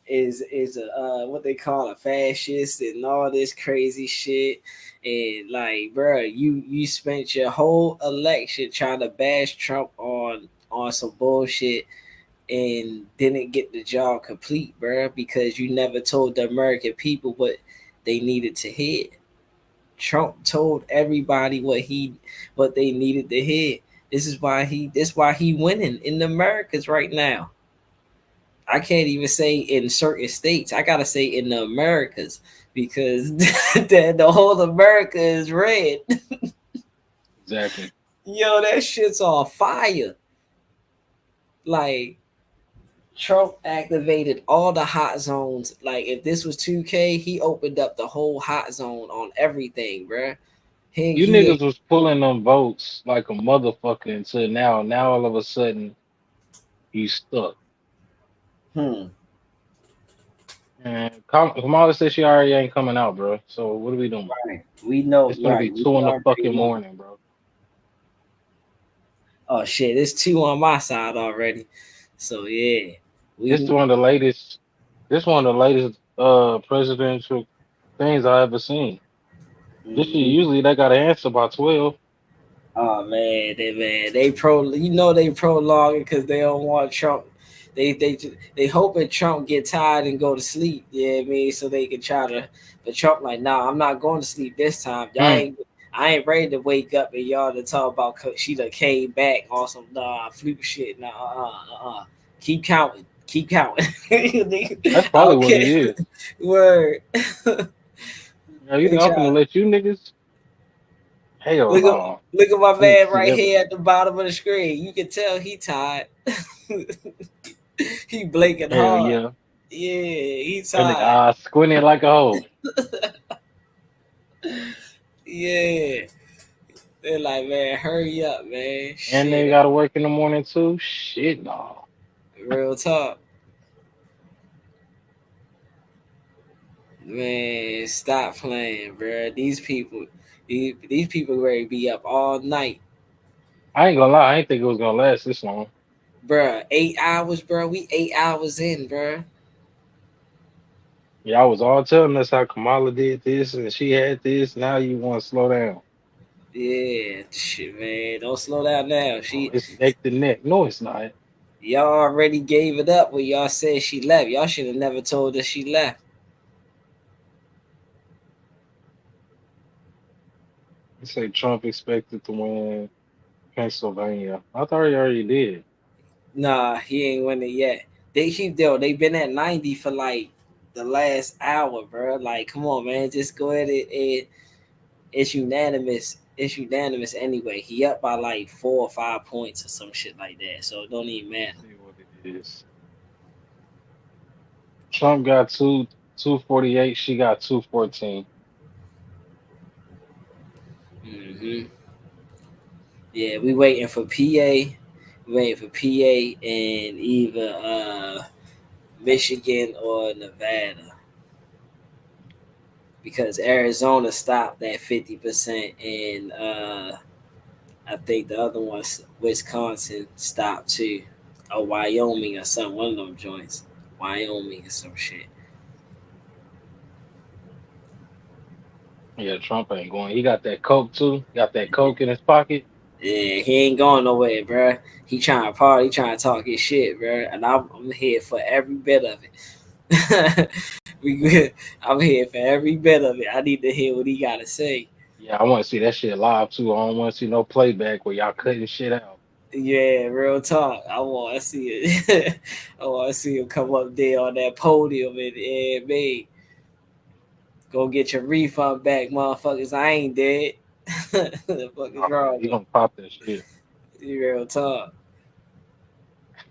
a what they call a fascist and all this crazy shit. And like, bro, you spent your whole election trying to bash Trump on some bullshit and didn't get the job complete, bro, because you never told the American people what they needed to hear. Trump told everybody what they needed to hear. This is why he winning in the Americas right now. I can't even say in certain states. I gotta say in the Americas because the whole America is red. Exactly. Yo, that shit's on fire. Like Trump activated all the hot zones. Like if this was 2K, he opened up the whole hot zone on everything, bruh. You He niggas was pulling them votes like a motherfucker until now. Now all of a sudden you stuck. Hmm. And Kamala said she already ain't coming out, bro. So what are we doing? Right. We know, It's gonna be right. We 2 in the already fucking know. morning, bro. Oh shit, it's 2 on my side already. So yeah. This We one of the latest. This one of the latest presidential things I ever seen. This shit mhm. usually they got to answer by 12. Oh they prolong it because they don't want Trump. They hoping Trump get tired and go to sleep. Yeah, I mean, so they can try to. But Trump like, nah, I'm not going to sleep this time. Y'all Hmm. ain't. I ain't ready to wake up and y'all to talk about she done came back on some fluke shit. Nah, keep counting, keep counting. That's I probably don't what care. it is. Word. Now you They think I'm try. gonna let you niggas? Hell no. Look at my I ain't man seen right that here before. at the bottom of the screen. You can tell he tired. He blinking Hell hard. yeah. Yeah, he That nigga tired. squinting like a hoe. Yeah. They're like, man, hurry up, man. And they Shit. gotta work in the morning too. Shit no. Real talk. Man, stop playing, bro. These people ready to be up all night. I ain't gonna lie, I ain't think it was gonna last this long. Bruh, 8 hours, bro. We 8 hours in, bruh. Yeah, I was all telling us how Kamala did this and she had this. Now you want to slow down. Yeah, shit, man. Don't slow down now. Oh, it's neck to neck. No, it's not. Y'all already gave it up when y'all said she left. Y'all should have never told us she left. They say Trump expected to win Pennsylvania. I thought he already did. Nah, he ain't winning yet. They been at 90 for like the last hour, bro. Like, come on, man. Just go ahead and it's unanimous. It's unanimous anyway. He up by like 4 or 5 points or some shit like that. So it don't even Let's matter. see what it is. Trump got 248. She got 214. Hmm. Yeah, we waiting for PA. We waiting for PA and either Michigan or Nevada because Arizona stopped at 50% and I think the other one's Wisconsin stopped too. Or Wyoming or some one of them joints. Wyoming or some shit. Yeah, Trump ain't going. He got that coke too. Got that coke in his pocket. Yeah, he ain't going nowhere, bro. He trying to party, trying to talk his shit, bro. And I'm here for every bit of it. we good. I'm here for every bit of it. I need to hear what he got to say. Yeah, I want to see that shit live too. I don't want to see no playback where y'all cutting shit out. Yeah, real talk. I want to see it. I want to see him come up there on that podium and me go get your refund back, motherfuckers. I ain't dead. The fuck is Oh yeah, wrong he with gonna pop that shit. you? Real talk.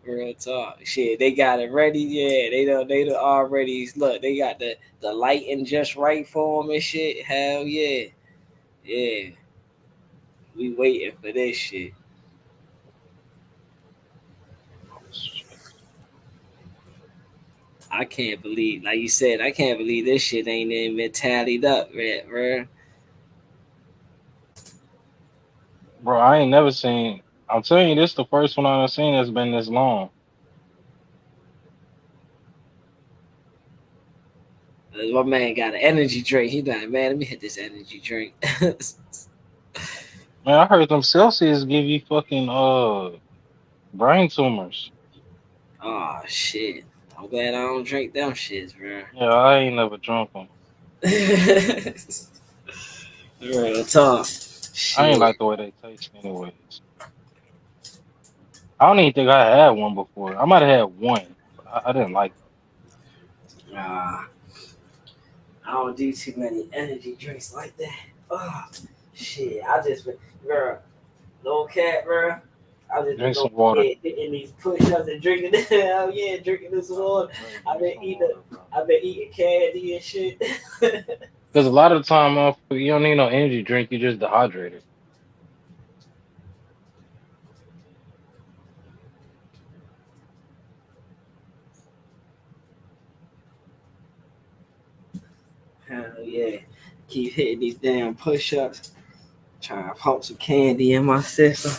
Real talk. Shit, they got it ready. Yeah, they done already look. They got the lighting just right for them and shit. Hell yeah, yeah. We waiting for this shit. Oh, shit. I can't believe, like you said, I can't believe this shit ain't even been tallied up yet, bro. Bro, I ain't never seen. I'm telling you, this the first one I've seen that's been this long. My man got an energy drink. He like, man, let me hit this energy drink. Man, I heard them Celsius give you fucking brain tumors. Oh shit. I'm glad I don't drink them shits, bro. Yeah, I ain't never drunk them. Real talk. I ain't Shit. like the way they taste, anyways. I don't even think I had one before. I might have had one, but I didn't like I don't do too many energy drinks like that. Oh, shit. I just been, bro, no cat, bro. I just been drink going some water. hitting these push-ups and drinking this. Hell yeah, drinking this water. I've been eating candy and shit. Because a lot of the time, you don't need no energy drink. You just dehydrated. Hell yeah. Keep hitting these damn push-ups. Trying to pump some candy in my system.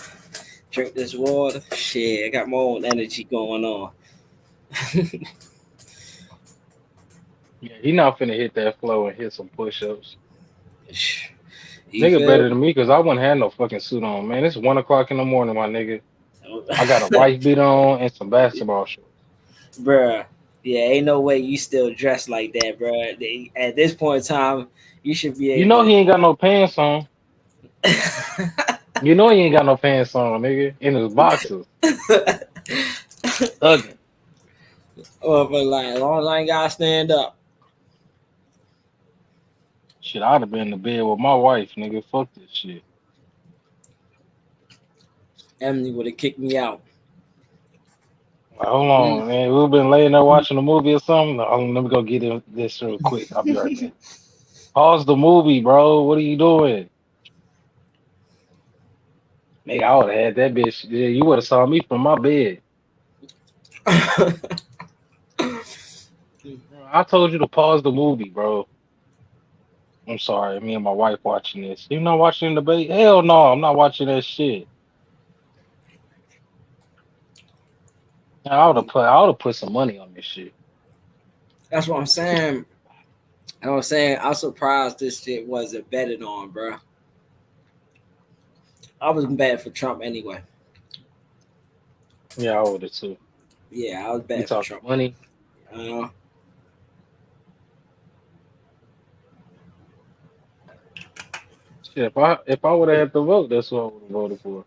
Drink this water. Shit, I got my own energy going on. Yeah, he not finna hit that flow and hit some push-ups. You Nigga feel better than me because I wouldn't have no fucking suit on, man. It's 1 o'clock in the morning, my nigga. I got a wife beat on and some basketball shorts. Bruh. Yeah, ain't no way you still dressed like that, bruh. At this point in time, you should be You able know to. he ain't got no pants on. You know he ain't got no pants on, nigga. In his boxers. Ugly. But like, as long as I ain't gotta stand up. Shit, I'd have been in the bed with my wife, nigga. Fuck this shit. Emily would have kicked me out. Like, hold on, man. We've been laying there watching a movie or something. Let me go get this real quick. I'll be right back. Pause the movie, bro. What are you doing? Nigga, I would have had that bitch. Yeah, you would have saw me from my bed. I told you to pause the movie, bro. I'm sorry, me and my wife watching this. You not watching the debate? Hell no, I'm not watching that shit. I would have put some money on this shit. That's what I'm saying. I'm saying I'm surprised this shit wasn't betted on, bro. I was betting for Trump anyway. Yeah, I would have too. Yeah, I was You betting for talking Trump. money? Shit, if I would have had to vote, that's what I would have voted for.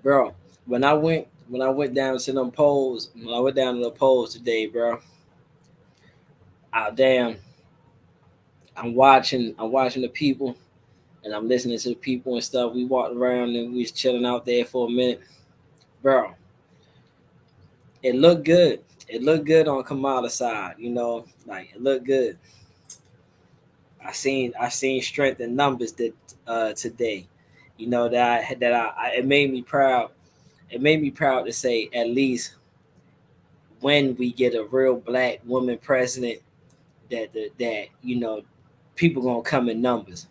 Bro, when I went down to them polls, when I went down to the polls today, bro. Damn. I'm watching the people and I'm listening to the people and stuff. We walked around and we was chilling out there for a minute. Bro, it looked good. It looked good on Kamala's side, you know, like it looked good. I seen strength in numbers that today. You know, it made me proud. It made me proud to say at least when we get a real black woman president that you know people gonna come in numbers.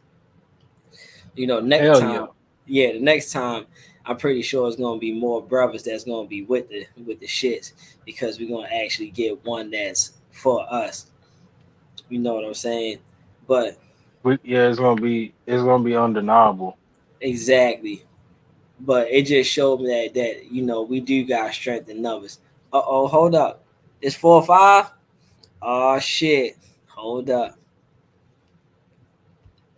You know, next Hell time, yeah. yeah, the next time I'm pretty sure it's gonna be more brothers that's gonna be with the shits because we're gonna actually get one that's for us. You know what I'm saying? But Yeah, it's gonna be undeniable. exactly. But it just showed me that you know we do got strength in numbers. Hold up. It's 4-5. Oh shit. Hold up.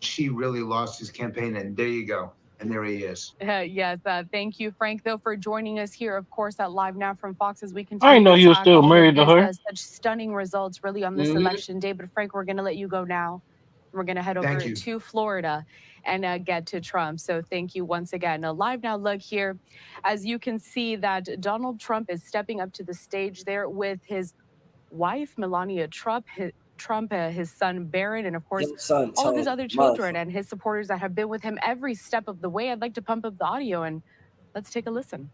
She really lost his campaign, and there you go. And there he is. Yes, thank you, Frank, though, for joining us here, of course, at Live Now from Fox as we I continue didn't know to you were track still all of married to this, her. such stunning results really on this election day. But Frank, we're going to let you go now. We're going to head over to Florida and get to Trump. So thank you once again. A Live Now look here. As you can see that Donald Trump is stepping up to the stage there with his wife, Melania Trump, his son Barron, and of course, all of his other children and his supporters that have been with him every step of the way. I'd like to pump up the audio and let's take a listen.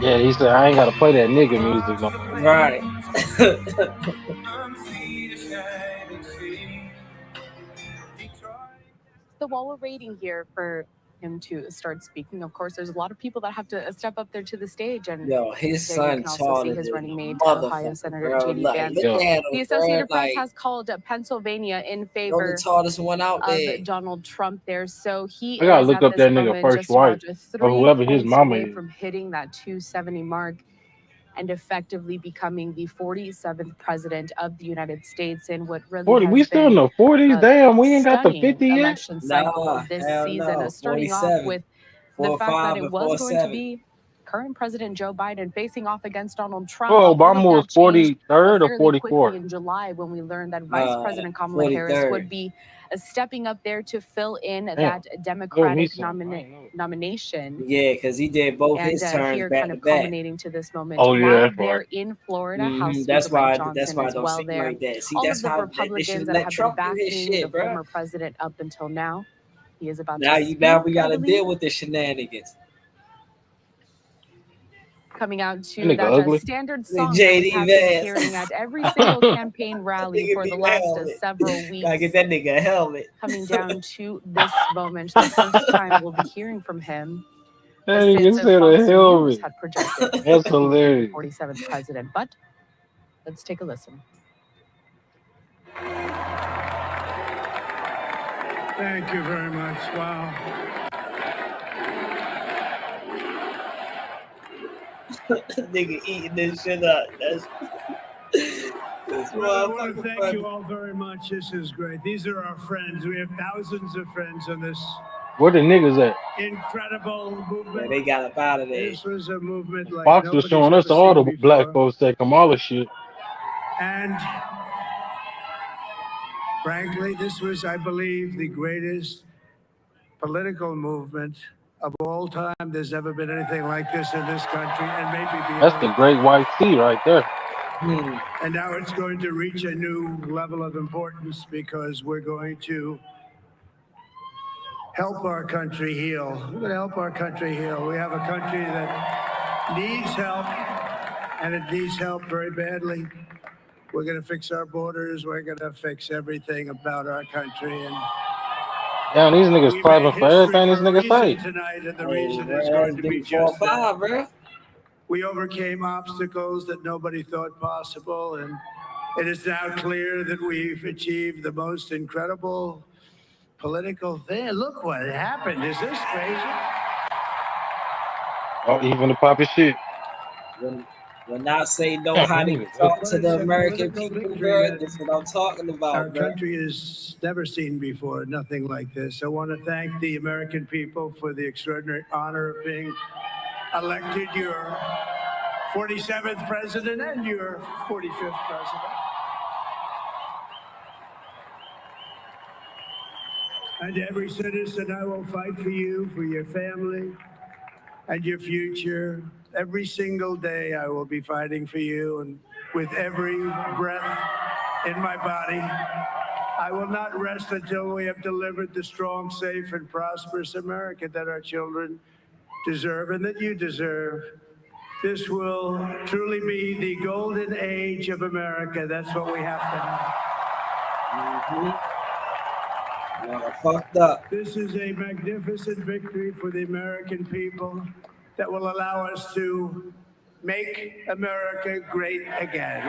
Yeah, he said I ain't gotta play that nigga music no more. Right. So while we're waiting here for him to start speaking, of course, there's a lot of people that have to step up there to the stage. And Yo, his there you son can also see taller his than running mate, a Ohio motherfucker, Senator bro. J.D. Like, Vance. look at him, The bro. Associated Press Like, has called Pennsylvania in you're favor the tallest one out of there. Donald Trump there. So he I gotta is look at up this that nigga moment first just about wife or 3 whoever his points mama away is. from hitting that 270 mark. and effectively becoming the 47th president of the United States in what really 40. We has still in been the 40s. a Damn, we ain't got the stunning 50 yet. election cycle Nah, this hell season, no. starting off 47. with the fact that 4-5 it and was going to 4-7. be current President Joe Biden facing off against Donald Trump. Oh, All of Obama was that changed 43rd or fairly quickly 44th. in July when we learned that Vice President Kamala Harris 43rd. would be stepping up there to fill in Damn. that Democratic some. I ain't know. nomination. Yeah, because he did both And his terms here, back kind to of back. culminating to this moment, Oh, yeah, live that's there right. in Florida, House Speaker That's why. Mike That's Johnson why it as don't well seem there. like that. See, All that's of the how they Republicans should that let have been Trump do his backing shit, the bro. former president up until now. He is about Now to you speak, now we I got to believe. deal with the shenanigans. Coming out That to nigga that ugly. standard song that we JD have been Vance. hearing at every single campaign rally Nigga for the need a last helmet. several Gotta weeks. get that nigga a helmet. Coming down to this moment, the first time we'll be hearing from him That nigga since said a Fox News helmet. had projected That's he would be the hilarious. 47th president. But let's take a listen. Thank you very much. Wow. Nigga eating this shit up. That's Well, I want to thank you all very much. This is great. These are our friends. We have thousands of friends on this Where the niggas at? incredible movement. Yeah, they got up out of there. This was a movement like Fox was nobody's showing us ever all seen the black before. folks that Kamala shit. And frankly, this was, I believe, the greatest political movement of all time. There's never been anything like this in this country, and maybe That's beyond. the Great White Sea right there. And now it's going to reach a new level of importance because we're going to help our country heal. We're going to help our country heal. We have a country that needs help, and it needs help very badly. We're going to fix our borders. We're going to fix everything about our country. And Damn, these niggas we clapping made for history everything this for a nigga say. reason tonight, and the Hey, reason bro, is going to do be just 4-5, that. bro. We overcame obstacles that nobody thought possible, and it is now clear that we've achieved the most incredible political thing. Look what happened. Is this crazy? Oh, even the poppy shit. When I say know Damn, how that to nigga's talk But to it's the a American political people, victory bro, that that's what I'm talking our about, bro. country has never seen before, nothing like this. I want to thank the American people for the extraordinary honor of being elected your 47th president and your 45th president. And every citizen, I will fight for you, for your family, and your future. Every single day, I will be fighting for you, and with every breath in my body, I will not rest until we have delivered the strong, safe, and prosperous America that our children deserve and that you deserve. This will truly be the golden age of America. That's what we have to have. Fucked up. This is a magnificent victory for the American people that will allow us to make America great again.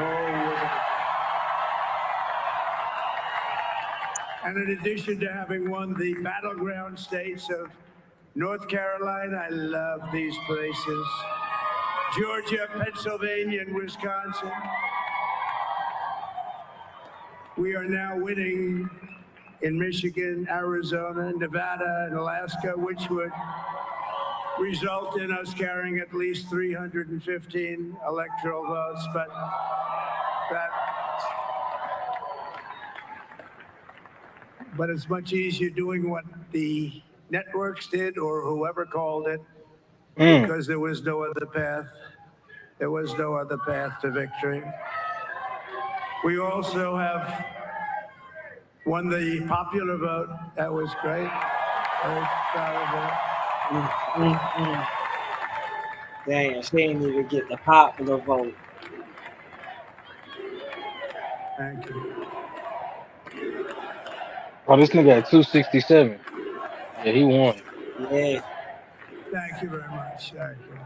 And in addition to having won the battleground states of North Carolina, I love these places, Georgia, Pennsylvania, and Wisconsin, we are now winning in Michigan, Arizona, Nevada, and Alaska, which would result in us carrying at least 315 electoral votes. But it's much easier doing what the networks did or whoever called it, because there was no other path. There was no other path to victory. We also have won the popular vote. That was great. Very proud of that. Damn, she ain't even get the popular vote. Thank you. Oh, this nigga at 267. Yeah, he won. Yeah. Thank you very much. Thank you.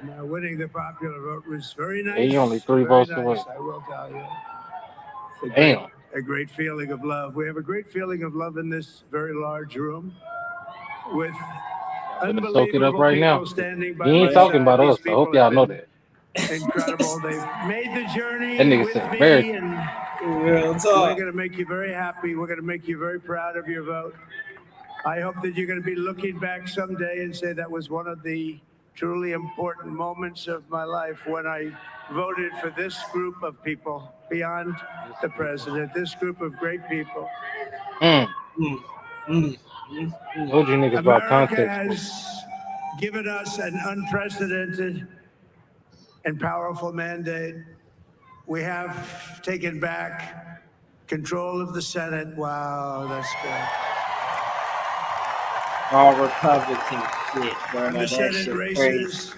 Now, winning the popular vote was very Yeah, nice. he only 3 very votes nice, away. I will tell you. Damn. A great feeling of love. We have a great feeling of love in this very large room with Better soak it up unbelievable right now. people standing by He my ain't talking side. about These us. I hope people have y'all know been that. incredible. They've made the journey That nigga with said me, American. and Real we're talk. going to make you very happy. We're going to make you very proud of your vote. I hope that you're going to be looking back someday and say that was one of the truly important moments of my life when I voted for this group of people beyond the president, this group of great people. Told you niggas about America context clues. has given us an unprecedented and powerful mandate. We have taken back control of the Senate. Wow, that's good. All Republican shit, bro. And the That Senate shit crazy. races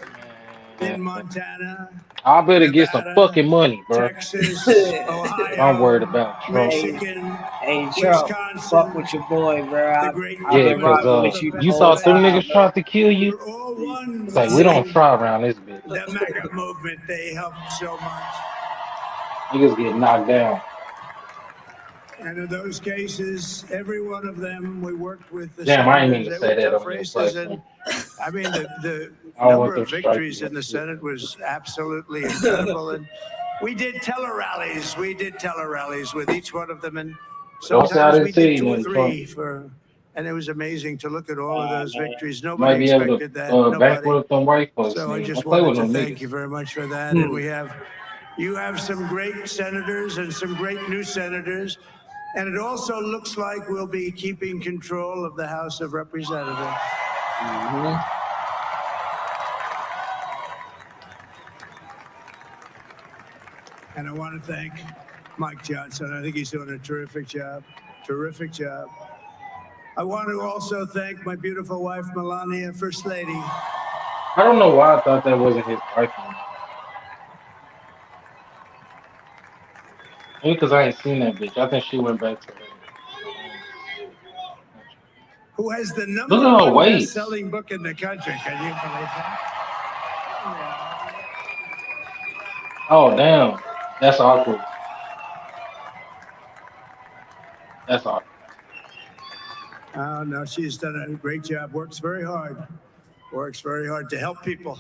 in Montana, I better get some fucking money, bro. Texas, I'm worried Ohio, about Trump. Michigan, Hey, Trump, fuck Wisconsin, with your boy, bro. the I've great Yeah, been northern cause rocking world with of you the you whole thought them Pennsylvania. niggas time, tried to kill you. We're all one It's like we don't with try around this bitch. the MAGA movement. They helped so much. Niggas get knocked down. And in those cases, every one of them, we worked with the Damn, I ain't mean senators. to They say were that tough on your races. And platform. I mean, the I don't want number them of striking victories me. in the Senate was absolutely incredible. And we did tele-rallies. We did tele-rallies with each one of them. And Don't say I sometimes didn't we tell did you 2 or nothing, Trump. 3 and it was amazing to look at all of those victories. You Nobody might be able expected to that. Nobody. backflip them white folks, So I nigga. just Don't play wanted with to them thank niggas. you very much for that. And you have some great senators and some great new senators. And it also looks like we'll be keeping control of the House of Representatives. And I want to thank Mike Johnson. I think he's doing a terrific job. Terrific job. I want to also thank my beautiful wife, Melania, First Lady. I don't know why I thought that wasn't his wife. Maybe because I ain't seen that bitch. I think she went back to her. Who has the Look number at her one waist. best-selling book in the country. Can you believe that? Oh damn, that's awkward. That's awkward. Oh, no, she's done a great job. Works very hard. Works very hard to help people.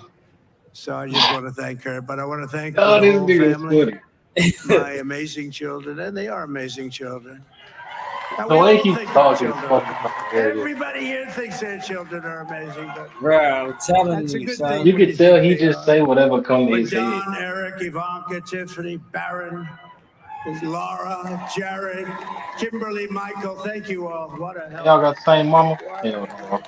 So I just want to thank her. But I want to thank Oh, my this whole nigga's family, funny. my amazing children, and they are amazing children. And The we way all he think our talking is children are fucking amazing. hilarious. Everybody here thinks their children are amazing, but bro. I'm telling that's a you, good son. thing You when can you tell think he they just are. say whatever come to But his head. Don, Eric, Ivanka, Tiffany, Barron, Laura, Jared, Kimberly, Michael, thank you all. What a hell. Y'all got the same mama? Hell no.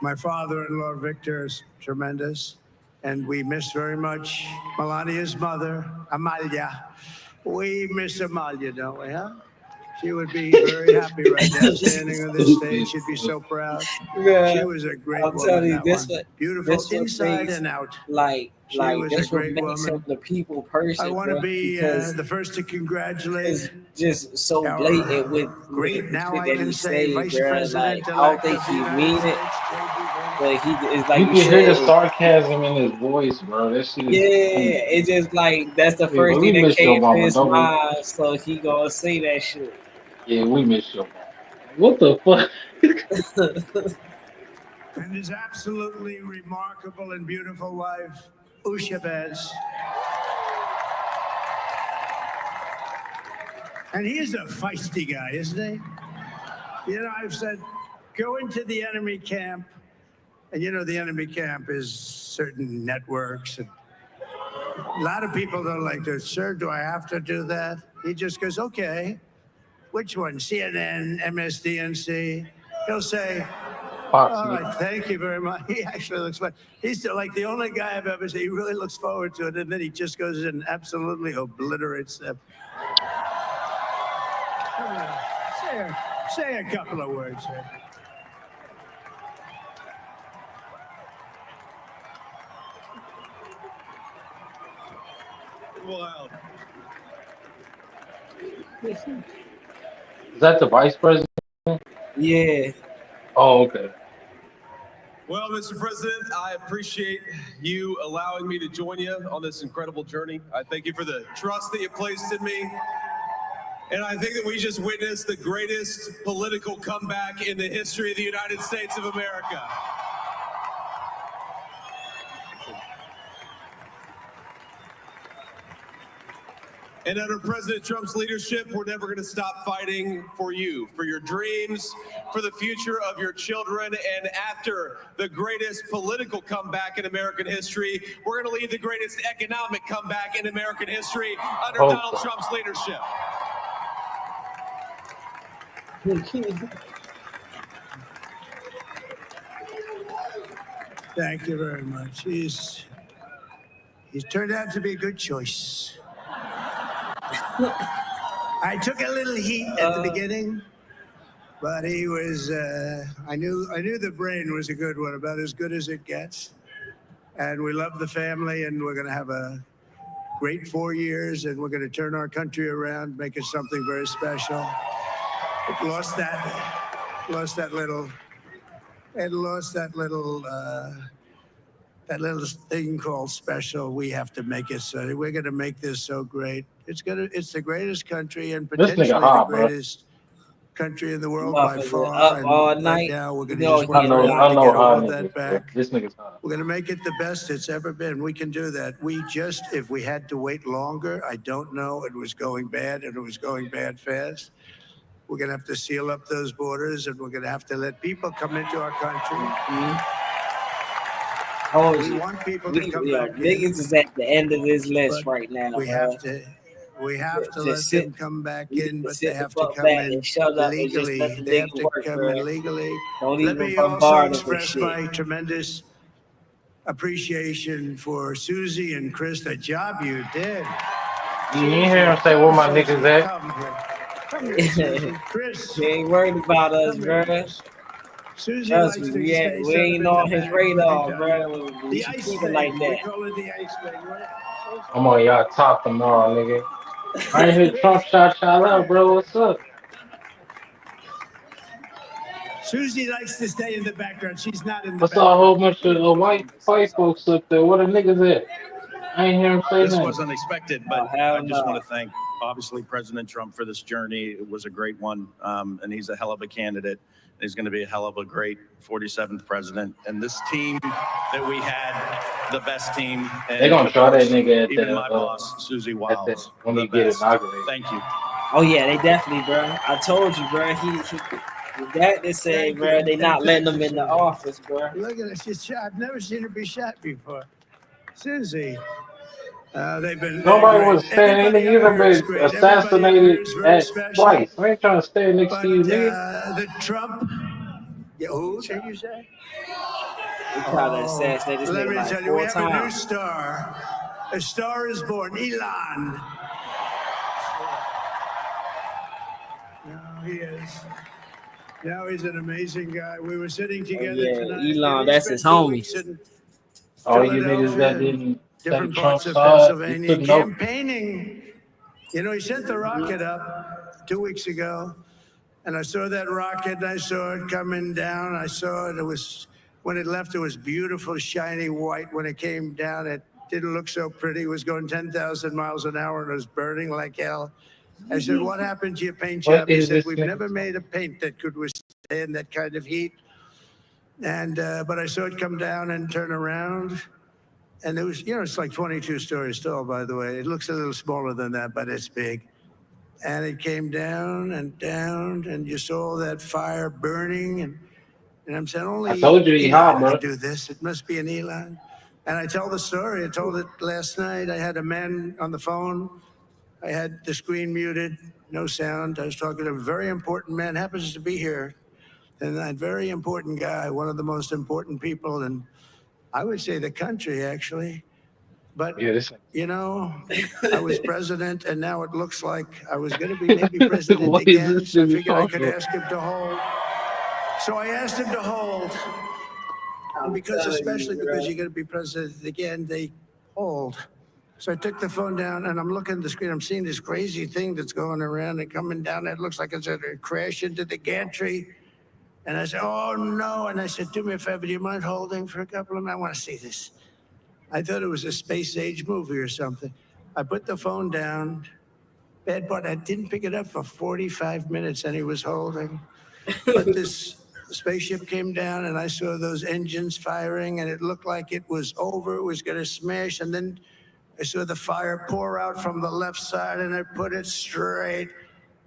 My father-in-law, Victor, is tremendous. And we miss very much Melania's mother, Amalia. We miss Amalia, don't we, huh? She would be very happy right now standing on this stage. She'd be so proud. Bruh, She was a great I'm woman, telling you, that this one. what Beautiful this what inside makes and out. She like was a that's what great makes him woman. the people I person, want to bro. be Because the first to congratulate it's just so our blatant with great, the now shit I that can he say, say, Vice bro. Like President I don't elect think of the he United mean it, States, J.D. but he is like You you can hear the said. sarcasm in his voice, bro. That shit Yeah, is funny. it's just like that's the Yeah, but first we thing that miss your came to mama, his don't we? mind, so he gonna say that shit. Yeah, we miss your mama. What the fuck? And his absolutely remarkable and beautiful wife, Usha Bez. And he is a feisty guy, isn't he? You know, I've said, go into the enemy camp. And you know, the enemy camp is certain networks. And a lot of people don't like to, sir, do I have to do that? He just goes, okay. Which one? CNN, MSDNC? He'll say, Fox all News. right, thank you very much. He actually looks fun. He's like the only guy I've ever seen. He really looks forward to it, and then he just goes and absolutely obliterates them. Say a couple of words here. Wild. Is that the vice president? Yeah. Oh, okay. Well, Mr. President, I appreciate you allowing me to join you on this incredible journey. I thank you for the trust that you placed in me. And I think that we just witnessed the greatest political comeback in the history of the United States of America. And under President Trump's leadership, we're never going to stop fighting for you, for your dreams, for the future of your children. And after the greatest political comeback in American history, we're going to lead the greatest economic comeback in American history under Donald Trump's leadership. Thank you very much. He's turned out to be a good choice. I took a little heat at the beginning, but he was. I knew the brain was a good one, about as good as it gets. And we love the family, and we're going to have a great 4 years, and we're going to turn our country around, make it something very special. It lost that little thing called special. We have to make it so. We're going to make this so great. It's the greatest country and This potentially nigga hot, the bro. greatest country in the world by Motherfucker far. up all And right night. now, we're going to You know, just work he very hard I to know get all hot of niggas, that bro. back. This nigga's hot. We're going to make it the best it's ever been. We can do that. If we had to wait longer, I don't know. It was going bad, and it was going bad fast. We're going to have to seal up those borders, and we're going to have to let people come into our country. We want people to come back in. Niggas is at the end of this list But right now. we have to Just let them come back in, but they have to fuck come back in and shut up and just legally. let the They have nigga to work, come bro. in legally. Don't Let even me also bombard him with express shit. my tremendous appreciation for Susie and Chris, the job you did. You ain't hear him say where my niggas at. Come here, Susie. Chris. He ain't worried about us, Come here, bro. Chris. Susie Trust likes me, to stay we sort of ain't in on the his back. radar, Let me bro. tell you. We The should ice keep it thing. like We that. call it the ice thing. I'm on y'all top tomorrow, nigga. I ain't hear Trump shout y'all out, bro. What's up? Susie likes to stay in the background. She's not in the I saw a whole background. bunch of white folks up there. Where the niggas at? I ain't hear him say This nothing. was unexpected, but hell I just want no. to thank, obviously, President Trump for this journey. It was a great one, and he's a hell of a candidate. He's going to be a hell of a great 47th president. And this team that we had, the best team. And They gonna of try that course, nigga at even the my boss, Susie Wiles, when the he get best. inaugurated. Thank you. Oh yeah, they definitely, bro. I told you, bro. That they say, Thank bro, you. they not Thank letting you, him in the Susie. office, bro. Look at this. She's shot. I've never seen her be shot before. Susie. They're Nobody great. was saying Everybody anything. up You here is been great. Everybody up here assassinated is very at special. twice. I ain't trying to stay next to you, But nigga. the Trump. Yeah, who did you say? They tried to assassinate this Let nigga me like tell you, we 4 have a new times. star. A star is born. Elon. Now he is. Now he's an amazing guy. We were sitting together tonight. Elon, and he that's his spent 2 weeks homies. in All you niggas that Philadelphia, didn't different take Trump's parts of side, you Pennsylvania, took note. campaigning. You know, he sent the rocket up 2 weeks ago, and I saw that rocket, and I saw it coming down. I saw it. It was, when it left, it was beautiful, shiny white. When it came down, it didn't look so pretty. It was going 10,000 miles an hour, and it was burning like hell. I said, what happened to your paint What job? He is said, this we've nigga? never made a paint that could withstand that kind of heat. And, but I saw it come down and turn around. And it was, you know, it's like 22 stories tall, by the way. It looks a little smaller than that, but it's big. And it came down, and you saw that fire burning. And I'm saying, I only told you he hot, Elon bro. could do this. It must be an Elon. And I tell the story. I told it last night. I had a man on the phone. I had the screen muted, no sound. I was talking to a very important man, happens to be here. And that very important guy, one of the most important people in, I would say, the country, actually. But, Yeah, this. you know, I was president, and now it looks like I was going to be maybe president What is again. this So I nigga figured I talking could about? ask him to hold. So I asked him to hold. And because, telling you, especially bro. because you're going to be president again, they hold. So I took the phone down, and I'm looking at the screen. I'm seeing this crazy thing that's going around and coming down. It looks like it's going to crash into the gantry. And I said, oh, no. And I said, do me a favor. Do you mind holding for a couple of minutes? I want to see this. I thought it was a space age movie or something. I put the phone down, Bad part, I didn't pick it up for 45 minutes and he was holding. But this spaceship came down and I saw those engines firing and it looked like it was over, it was going to smash. And then I saw the fire pour out from the left side and I put it straight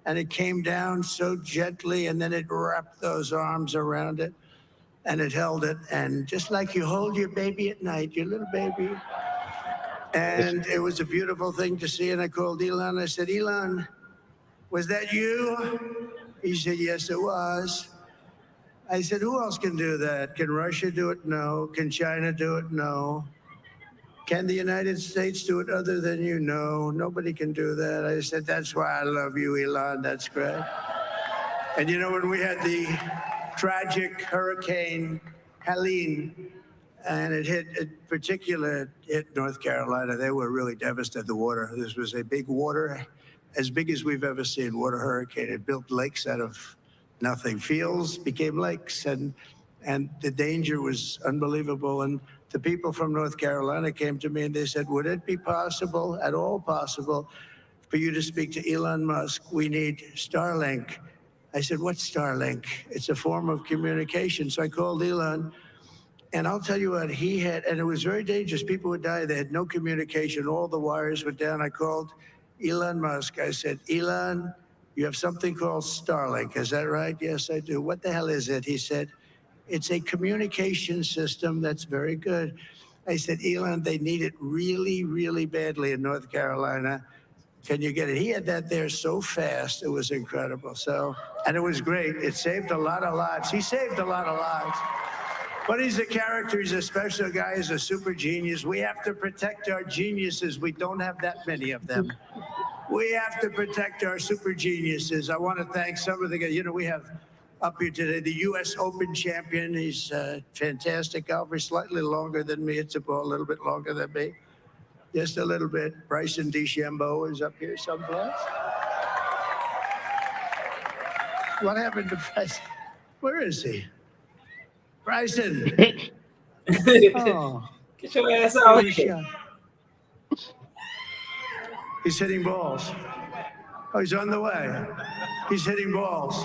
and it came down so gently and then it wrapped those arms around it and it held it. And just like you hold your baby at night, your little baby. And it was a beautiful thing to see. And I called Elon. I said, Elon, was that you? He said, yes, it was. I said, who else can do that? Can Russia do it? No. Can China do it? No. Can the United States do it other than you? No. Nobody can do that. I said, that's why I love you, Elon. That's great. And you know, when we had the tragic Hurricane Helene, and it hit North Carolina. They were really devastated. The water. This was a big water, as big as we've ever seen. Water hurricane. It built lakes out of nothing. Fields became lakes, and the danger was unbelievable. And the people from North Carolina came to me and they said, "Would it be possible, at all possible, for you to speak to Elon Musk? We need Starlink." I said, "What's Starlink?" It's a form of communication. So I called Elon. And I'll tell you what, he had, and it was very dangerous. People would die. They had no communication. All the wires were down. I called Elon Musk. I said, Elon, you have something called Starlink. Is that right? Yes, I do. What the hell is it? He said, it's a communication system that's very good. I said, Elon, they need it really, really badly in North Carolina. Can you get it? He had that there so fast. It was incredible. So, and it was great. It saved a lot of lives. He saved a lot of lives. But he's a character. He's a special guy. He's a super genius. We have to protect our geniuses. We don't have that many of them. We have to protect our super geniuses. I want to thank some of the guys. You know, we have up here today the U.S. Open champion. He's a fantastic golfer, slightly longer than me. It's a ball, a little bit longer than me. Just a little bit. Bryson DeChambeau is up here someplace. What happened to Bryson? Where is he? Bryson. Oh. Get your ass out here. He's hitting balls. Oh, he's on the way. He's hitting balls.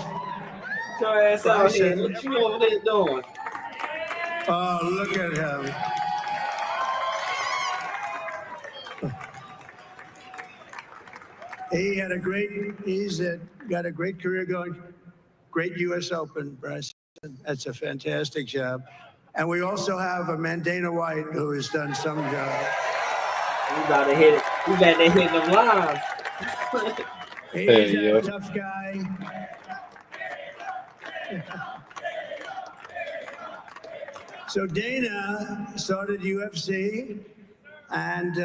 Get your ass out here. What you over there doing? Oh, look at him. He's got a great career going. Great U.S. Open, Bryson. That's a fantastic job. And we also have a Mandana White who has done some job. You about to hit it. You better hit them live. He's a tough guy. So Dana started UFC and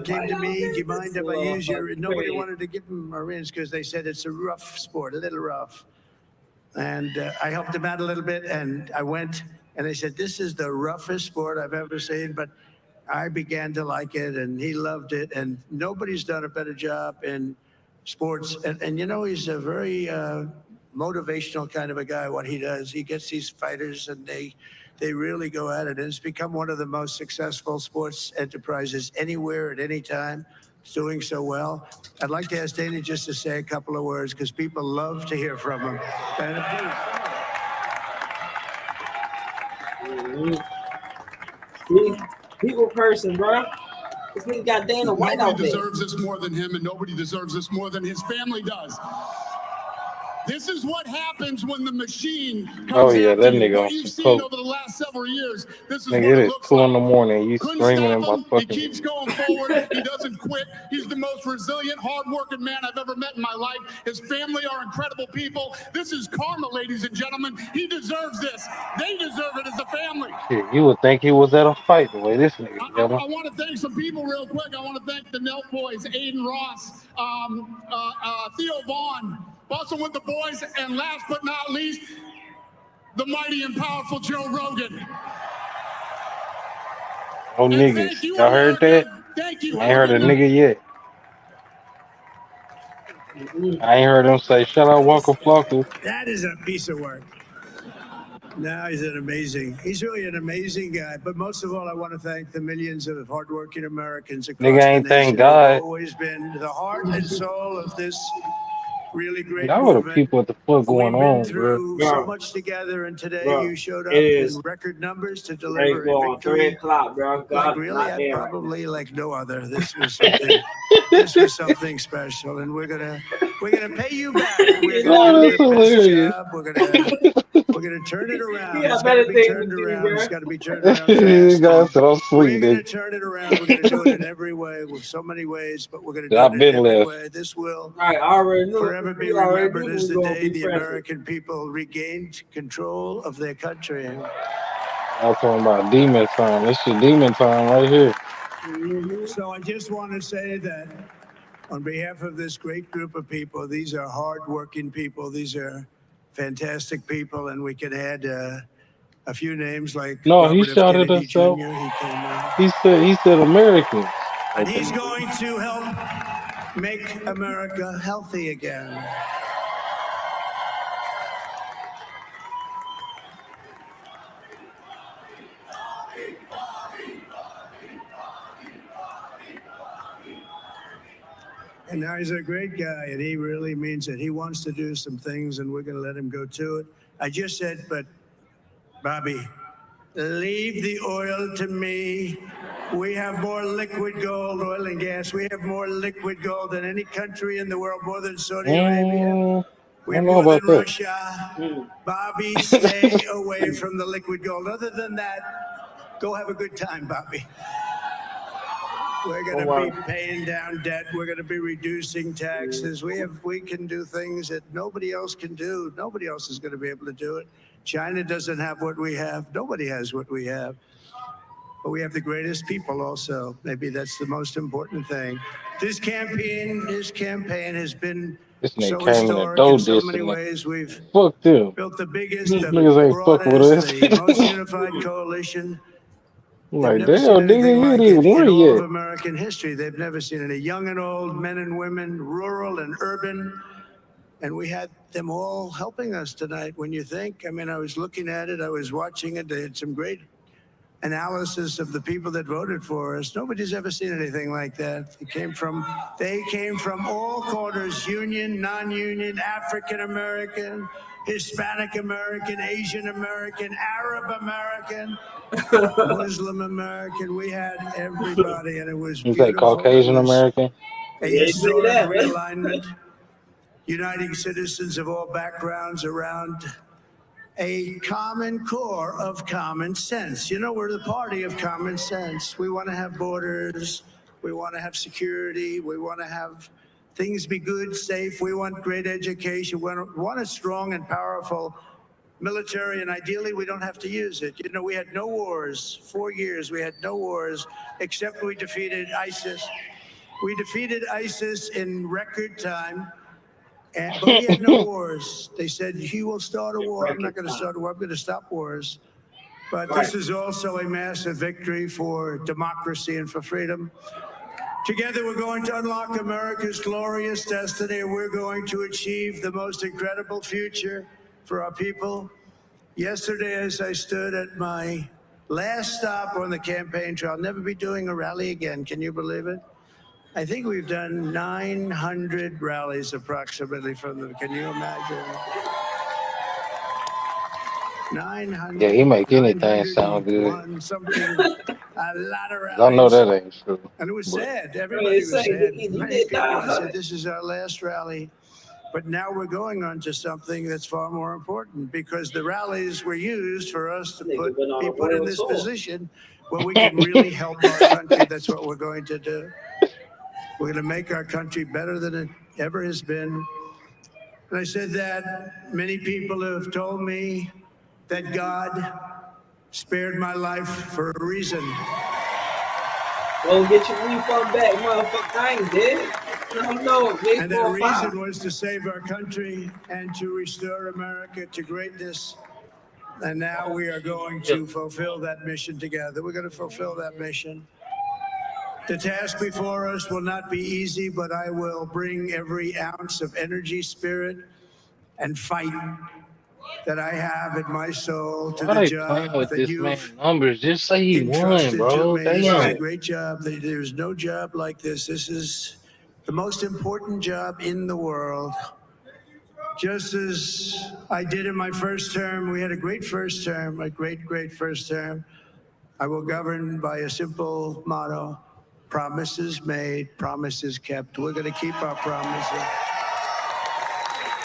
came to me, do you mind if I use your... Nobody wanted to give him Marines because they said it's a rough sport, a little rough. And I helped him out a little bit, and I went, and they said, this is the roughest sport I've ever seen, but I began to like it, and he loved it, and nobody's done a better job in sports. And you know, he's a very motivational kind of a guy, what he does. He gets these fighters, and they really go at it, and it's become one of the most successful sports enterprises anywhere at any time. It's doing so well. I'd like to ask Dana just to say a couple of words because people love to hear from him. Dana, please. People person, bro. This nigga got Dana White out Nobody there. deserves this more than him, and nobody deserves this more than his family does. This is what happens when the machine comes Oh yeah, after that you. nigga What on you've some seen coke. over the last several years, this is Nigga, what it it is looks 2 like. in the morning. You Couldn't screaming in stop my him. He fucking keeps ear. going forward. He doesn't quit. He's the most resilient, hardworking man I've ever met in my life. His family are incredible people. This is karma, ladies and gentlemen. He deserves this. They deserve it as a family. Shit, you would think he was at a fight the way this nigga I yelling. want to thank some people real quick. I want to thank the Nelt boys, Aiden Ross, Theo Vaughn, also with the boys, and last but not least, the mighty and powerful Joe Rogan. Oh And niggas, thank you, y'all heard that? America. Thank you. I ain't heard a nigga yet. I ain't heard him say, "Shut up, Wonka Flocka." that is a piece of work. No, he's really an amazing guy. But most of all, I want to thank the millions of hardworking Americans across Nigga the ain't thank nation who have God. always been the heart and soul of this really great Y'all are the movement. people what the fuck going We've been on, bro. through so much together, and today Bro, you showed it up in is record numbers to deliver a 3 victory. o'clock, bro. Like God really, not there right probably like no other. This was something. This was something special, and we're gonna pay you back. We're gonna Oh, do that's the best hilarious. job. We're gonna turn it around. You It's got got to better be things to turned do, around. bro. It's got to be turned around fast. God said I'm We're sweet, gonna nigga. turn it around. We're gonna do it in every way, with so many ways, but we're gonna do I've it in been every left. way. This will Right, I already knew. forever be We already remembered knew as we the was gonna day be the president. American people regained control of their country. Y'all talking about demon time. This shit demon time right here. So I just want to say that on behalf of this great group of people, these are hardworking people. These are fantastic people, and we can add a few names like No, he Robert F. shouted Kennedy us Jr. out. He came He said Americans. and he's going to help make America healthy again. And now he's a great guy, and he really means it. He wants to do some things, and we're going to let him go to it. I just said, but Bobby, leave the oil to me. We have more liquid gold, oil and gas. We have more liquid gold than any country in the world, more than Saudi Arabia. I We don't have know more than about that. Russia. Bobby, stay away from the liquid gold. Other than that, go have a good time, Bobby. We're going to be paying down debt. We're going to be reducing taxes. We can do things that nobody else can do. Nobody else is going to be able to do it. China doesn't have what we have. Nobody has what we have. But we have the greatest people also. Maybe that's the most important thing. This campaign has been This nigga so came in the historic door in so many dissing me. ways. We've Fuck them. built the biggest, the Niggas ain't fucking with broadest, us. the most unified coalition. I'm They've like, never seen damn, nigga, anything you ain't like even it in won all of yet. American history. They've never seen it. Young and old, men and women, rural and urban. And we had them all helping us tonight. When you think, I mean, I was looking at it, I was watching it. They had some great analysis of the people that voted for us. Nobody's ever seen anything like that. They came from all corners, union, non-union, African American, Hispanic American, Asian American, Arab American, Muslim American. We had everybody, and it was You say beautiful. It Caucasian was American? a historic realignment, uniting citizens of all backgrounds around a common core of common sense. You know, we're the party of common sense. We want to have borders. We want to have security. We want to have things be good, safe. We want great education. We want a strong and powerful military, and ideally, we don't have to use it. You know, we had no wars. 4 years, we had no wars, except we defeated ISIS. We defeated ISIS in record time. But we had no wars. They said, he will start a war. I'm not going to start a war. I'm going to stop wars. But this is also a massive victory for democracy and for freedom. Together, we're going to unlock America's glorious destiny. We're going to achieve the most incredible future for our people. Yesterday, as I stood at my last stop on the campaign trail, I'll never be doing a rally again. Can you believe it? I think we've done 900 rallies approximately from them. Can you imagine? 900. Yeah, he make anything sound good. Something, a lot of rallies. I know that ain't true. And it was But sad. Everybody was sad. Many people said, this is our last rally. But now we're going on to something that's far more important, because the rallies were used for us to be put in this position where we can really help our country. That's what we're going to do. We're going to make our country better than it ever has been. And I said that many people have told me that God spared my life for a reason. Go get your refund back, motherfucker. I ain't dead. No, and that reason was to save our country and to restore America to greatness. And now we are going to fulfill that mission together. We're going to fulfill that mission. The task before us will not be easy, but I will bring every ounce of energy, spirit, and fight that I have in my soul to Why the they playing job with that this man you've numbers? Just say he won, entrusted to bro. me. This is a Damn. great job. There's no job like this. This is the most important job in the world. Just as I did in my first term, we had a great first term, a great first term. I will govern by a simple motto: promises made, promises kept. We're going to keep our promises.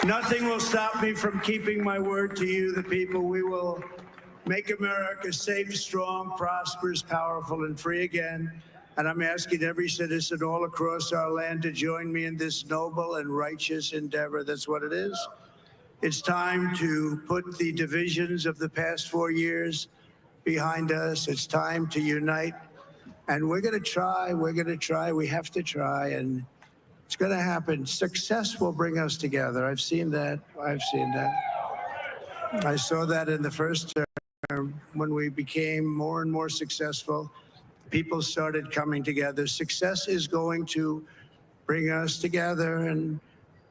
Nothing will stop me from keeping my word to you, the people. We will make America safe, strong, prosperous, powerful, and free again. And I'm asking every citizen all across our land to join me in this noble and righteous endeavor. That's what it is. It's time to put the divisions of the past 4 years behind us. It's time to unite. And we're going to try. We're going to try. We have to try. And it's going to happen. Success will bring us together. I've seen that. I've seen that. I saw that in the first term when we became more and more successful. People started coming together. Success is going to bring us together, and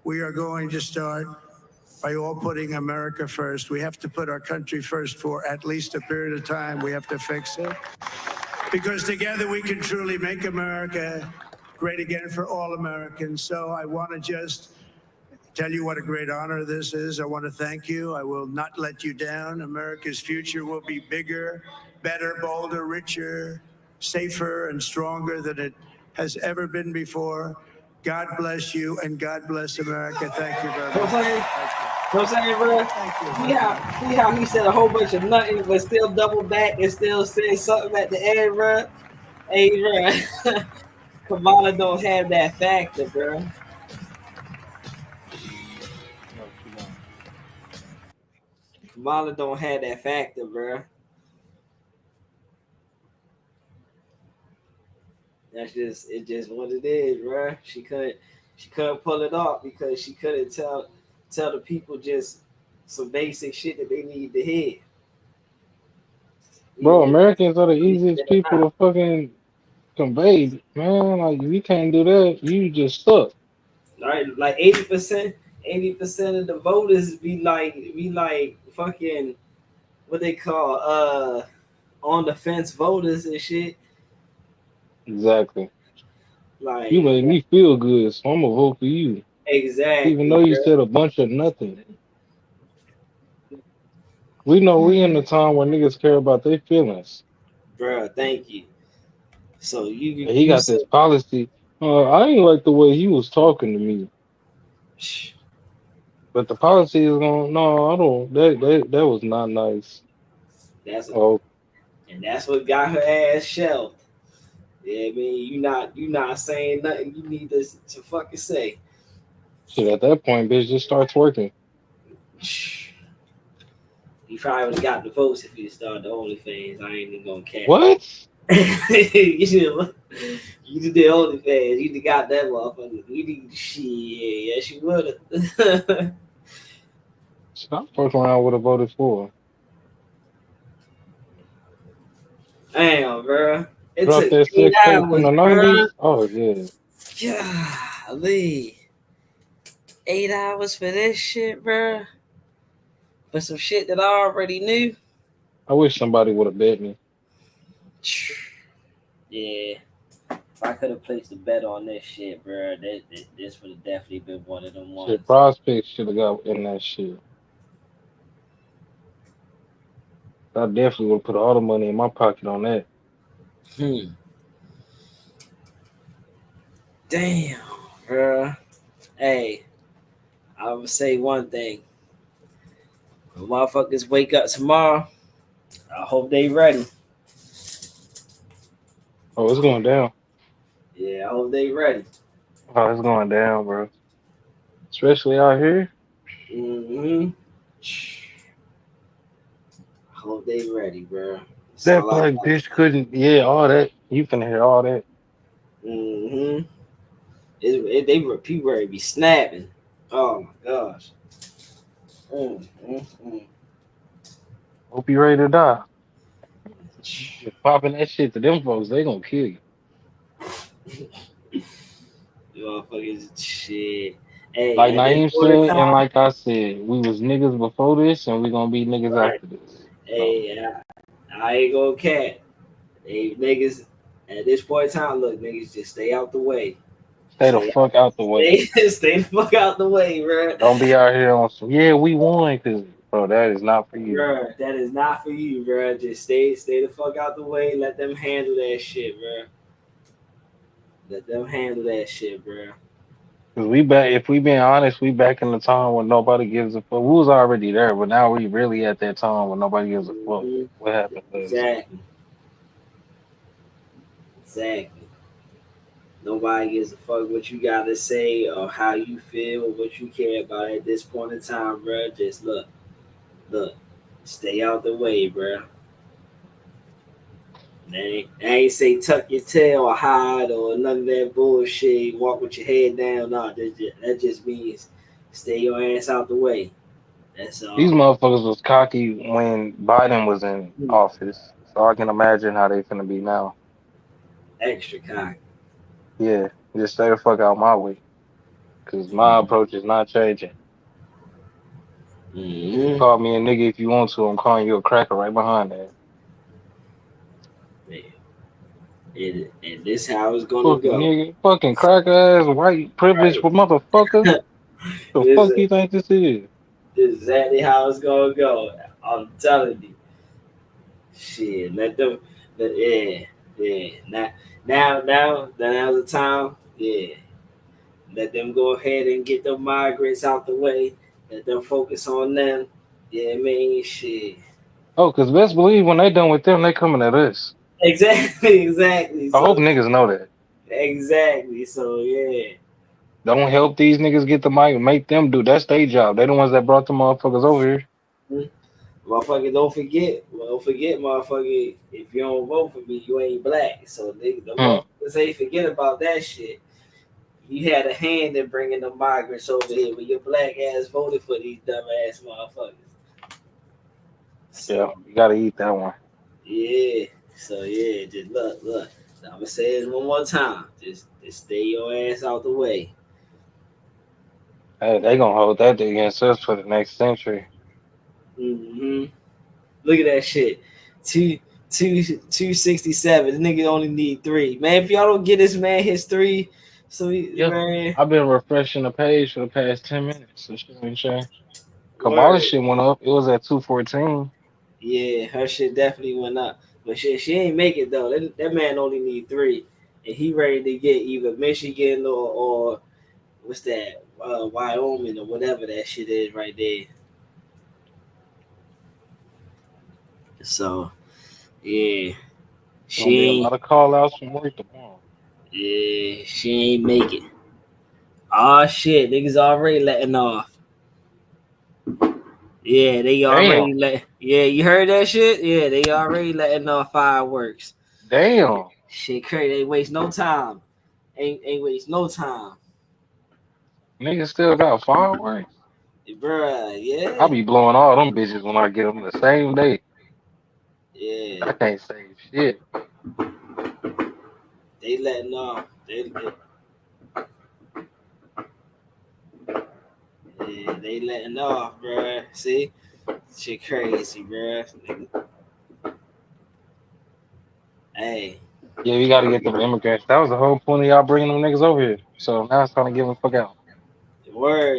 we are going to start by all putting America first. We have to put our country first for at least a period of time. We have to fix it. Because together we can truly make America great again for all Americans. So I want to just tell you what a great honor this is. I want to thank you. I will not let you down. America's future will be bigger, better, bolder, richer, safer, and stronger than it has ever been before. God bless you, and God bless America. Thank you very much. You know what I'm saying, bro? See how he said a whole bunch of nothing, but still double back and still say something at the end, bro? Hey, bro. Kamala don't have that factor, bro. No, she don't. Kamala don't have that factor, bro. That's just what it is, bro. She couldn't pull it off because she couldn't tell the people just some basic shit that they need to hear. Bro, Even if Americans are the it's easiest people to fucking convey, man. Like, if you can't do that, you just suck. right, like 80% of the voters be like fucking what they call on the fence voters and shit. Exactly. You Like made me feel good, so I'm gonna vote for you. Even exactly, though you bro. said a bunch of nothing. We know we in a time where niggas care about their feelings. Bro, thank you. So And he you got said this policy. I ain't like the way he was talking to me. But the policy is going no, I don't that was not nice. that's Oh and that's what got her ass shelved. Yeah, I mean, you not saying nothing you need to fucking say. shit, at that point, bitch, just start twerking. You probably would have got the votes if you started the OnlyFans. I ain't even gonna care. What? you did the OnlyFans. You got that motherfucker. You did shit. Yes, you would have. Shit, I fuck around would have voted for. Damn, bro. It Drop took that 8 sex tape from hours, the bro. 90s. Oh yeah. Golly. 8 hours for this shit, bro. For some shit that I already knew. I wish somebody would have bet me. Yeah. If I could have placed a bet on this shit, bro, this would have definitely been one of them Shit, ones. prospects should have got in that shit. I definitely would have put all the money in my pocket on that. Damn, bro. Hey, I would say one thing. When motherfuckers wake up tomorrow, I hope they ready. Oh, it's going down. Yeah, I hope they ready. Oh, it's going down, bro. Especially out here. Mm-hmm. I hope they ready, bro. That's That all I black got. bitch couldn't. Yeah, all that. You can hear all that. Mm-hmm. People ready to be snapping. Oh my gosh. Mm. Hope you ready to die. Just popping that shit to them folks, they gonna kill you. Motherfuckers, shit. Like Hey, at this Naeem point in said, and time, like I said, we was niggas before this, and we gonna be niggas right? after this. So Hey, I ain't gonna cat. Hey, niggas, at this point in time, look, niggas, just stay out the way. stay the fuck out the way. Stay the fuck out the way, bro. Don't be out here on some. Yeah, we won, cause bro, that is not for you. Bruh, that is not for you, bro. Just stay the fuck out the way. Let them handle that shit, bro. Let them handle that shit, bro. Cause we back. If we being honest, we back in the time when nobody gives a fuck. We was already there, but now we really at that time when nobody gives a fuck. Mhm. What happened was Exactly. Exactly. Nobody gives a fuck what you gotta say or how you feel or what you care about at this point in time, bro. Just look, stay out the way, bro. They ain't say tuck your tail or hide or none of that bullshit. Walk with your head down. No, that just means stay your ass out the way. That's these all. motherfuckers was cocky when Biden was in Hmm. office. So I can imagine how they finna be now. Extra cock. Yeah, just stay the fuck out my way. Cause my approach is not changing. You can Mm-hmm. call me a nigga if you want to. I'm calling you a cracker right behind that. And this how it's gonna Fucking go. nigga, fucking cracker ass white privileged Right. motherfucker. The this, fuck is, you think this is? this is exactly how it's gonna go. I'm telling you. Shit, let them. Yeah. Now's the time. Yeah, let them go ahead and get the migrants out the way. Let them focus on them. Yeah, I mean, shit. Oh, cause best believe when they done with them, they coming at us. Exactly. I hope So niggas know that. exactly. So yeah. Don't help these niggas get the mic. Make them do. That's their job. They the ones that brought the motherfuckers over here. Hmm. Motherfucker, don't forget, motherfucker. If you don't vote for me, you ain't black. So the Hmm. motherfuckers ain't forget about that shit. You had a hand in bringing the migrants over here, but your black ass voted for these dumbass motherfuckers. Yeah, So you gotta eat that one. yeah, just look. I'm gonna say it one more time. Just stay your ass out the way. Hey, they gonna hold that against us for the next century. Hmm. Look at that shit. Two, 267. The nigga only need three. Man, if y'all don't get this man his three, so Yeah. man, I've been refreshing the page for the past 10 minutes. So shit ain't changed. Kamala word. shit went up. It was at 214. Yeah, her shit definitely went up. But she ain't make it though. That man only need three. And he ready to get either Michigan or what's that? Wyoming or whatever that shit is right there. So yeah. Gonna be a She lot of call outs from work tomorrow. she ain't make it. Oh shit, niggas already letting off. Yeah, they Damn. already let. Yeah, you heard that shit? Yeah, they already letting off fireworks. Damn. Shit, crazy. Ain't waste no time. Ain't waste no time, Niggas still got fireworks. bruh. I Yeah, be blowing all them bitches when I get them the same day. yeah. I can't save shit. They letting off. They letting off, bruh. See, shit crazy, bruh. Hey, Yeah, we gotta get them immigrants. That was the whole point of y'all bringing them niggas over here. So now it's time to get them the fuck out. word,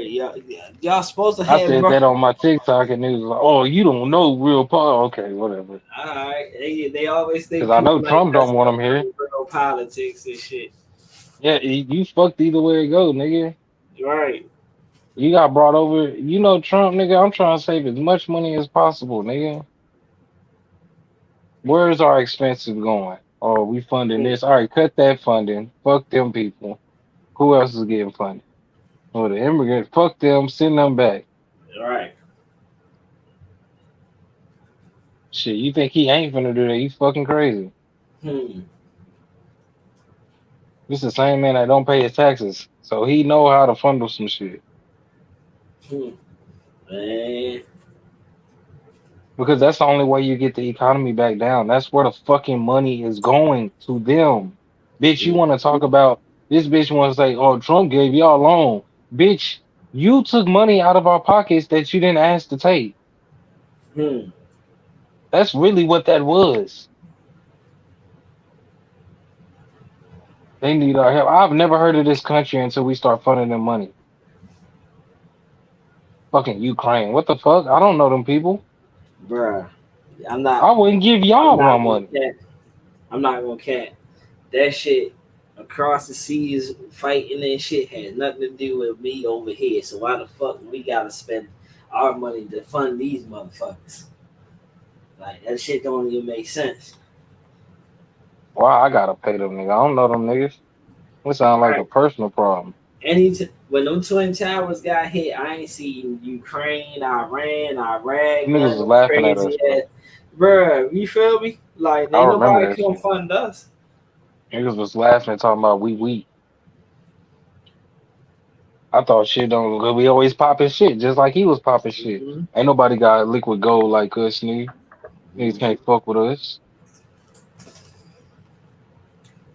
y'all supposed to I have, said bro. that on my TikTok and it was like, oh, you don't know real power. Okay, whatever. All right, they always think Because I people know like Trump us don't want don't them here. know real politics and shit. Yeah, you fucked either way it go, nigga. Right. You got brought over. You know Trump, nigga. I'm trying to save as much money as possible, nigga. Where's our expenses going? Oh, we funding this. All right, cut that funding. Fuck them people. Who else is getting funded? Oh, the immigrants. Fuck them. Send them back. Right. Shit, you think he ain't finna do that? You fucking crazy. Hmm. This the same man that don't pay his taxes, so he know how to fundle some shit. Hmm. Man. Because that's the only way you get the economy back down. That's where the fucking money is going to them. Bitch, you want to talk about this bitch want to say, oh, Trump gave y'all a loan. Bitch, You took money out of our pockets that you didn't ask to take. That's really what that was. They need our help. I've never heard of this country until we start funding them money. Fucking Ukraine. What the fuck? I don't know them people. Bruh. I wouldn't give I'm y'all not my gonna money. cat. I'm not gonna cat. That shit across the seas fighting and shit had nothing to do with me over here. So why the fuck we gotta spend our money to fund these motherfuckers? Like that shit don't even make sense. Why I gotta pay them niggas? I don't know them niggas. It sound like a Right. personal problem. When them twin towers got hit, I ain't seen Ukraine, Iran, Iraq, Them niggas none was of them laughing at crazy us, bro. ass. Bruh, you feel me? Like I ain't remember nobody that come shit. fund us. Niggas was laughing and talking about we. I thought shit don't good. We always popping shit, just like he was popping shit. Mm-hmm. Ain't nobody got liquid gold like us, nigga. Niggas Mm-hmm. can't fuck with us.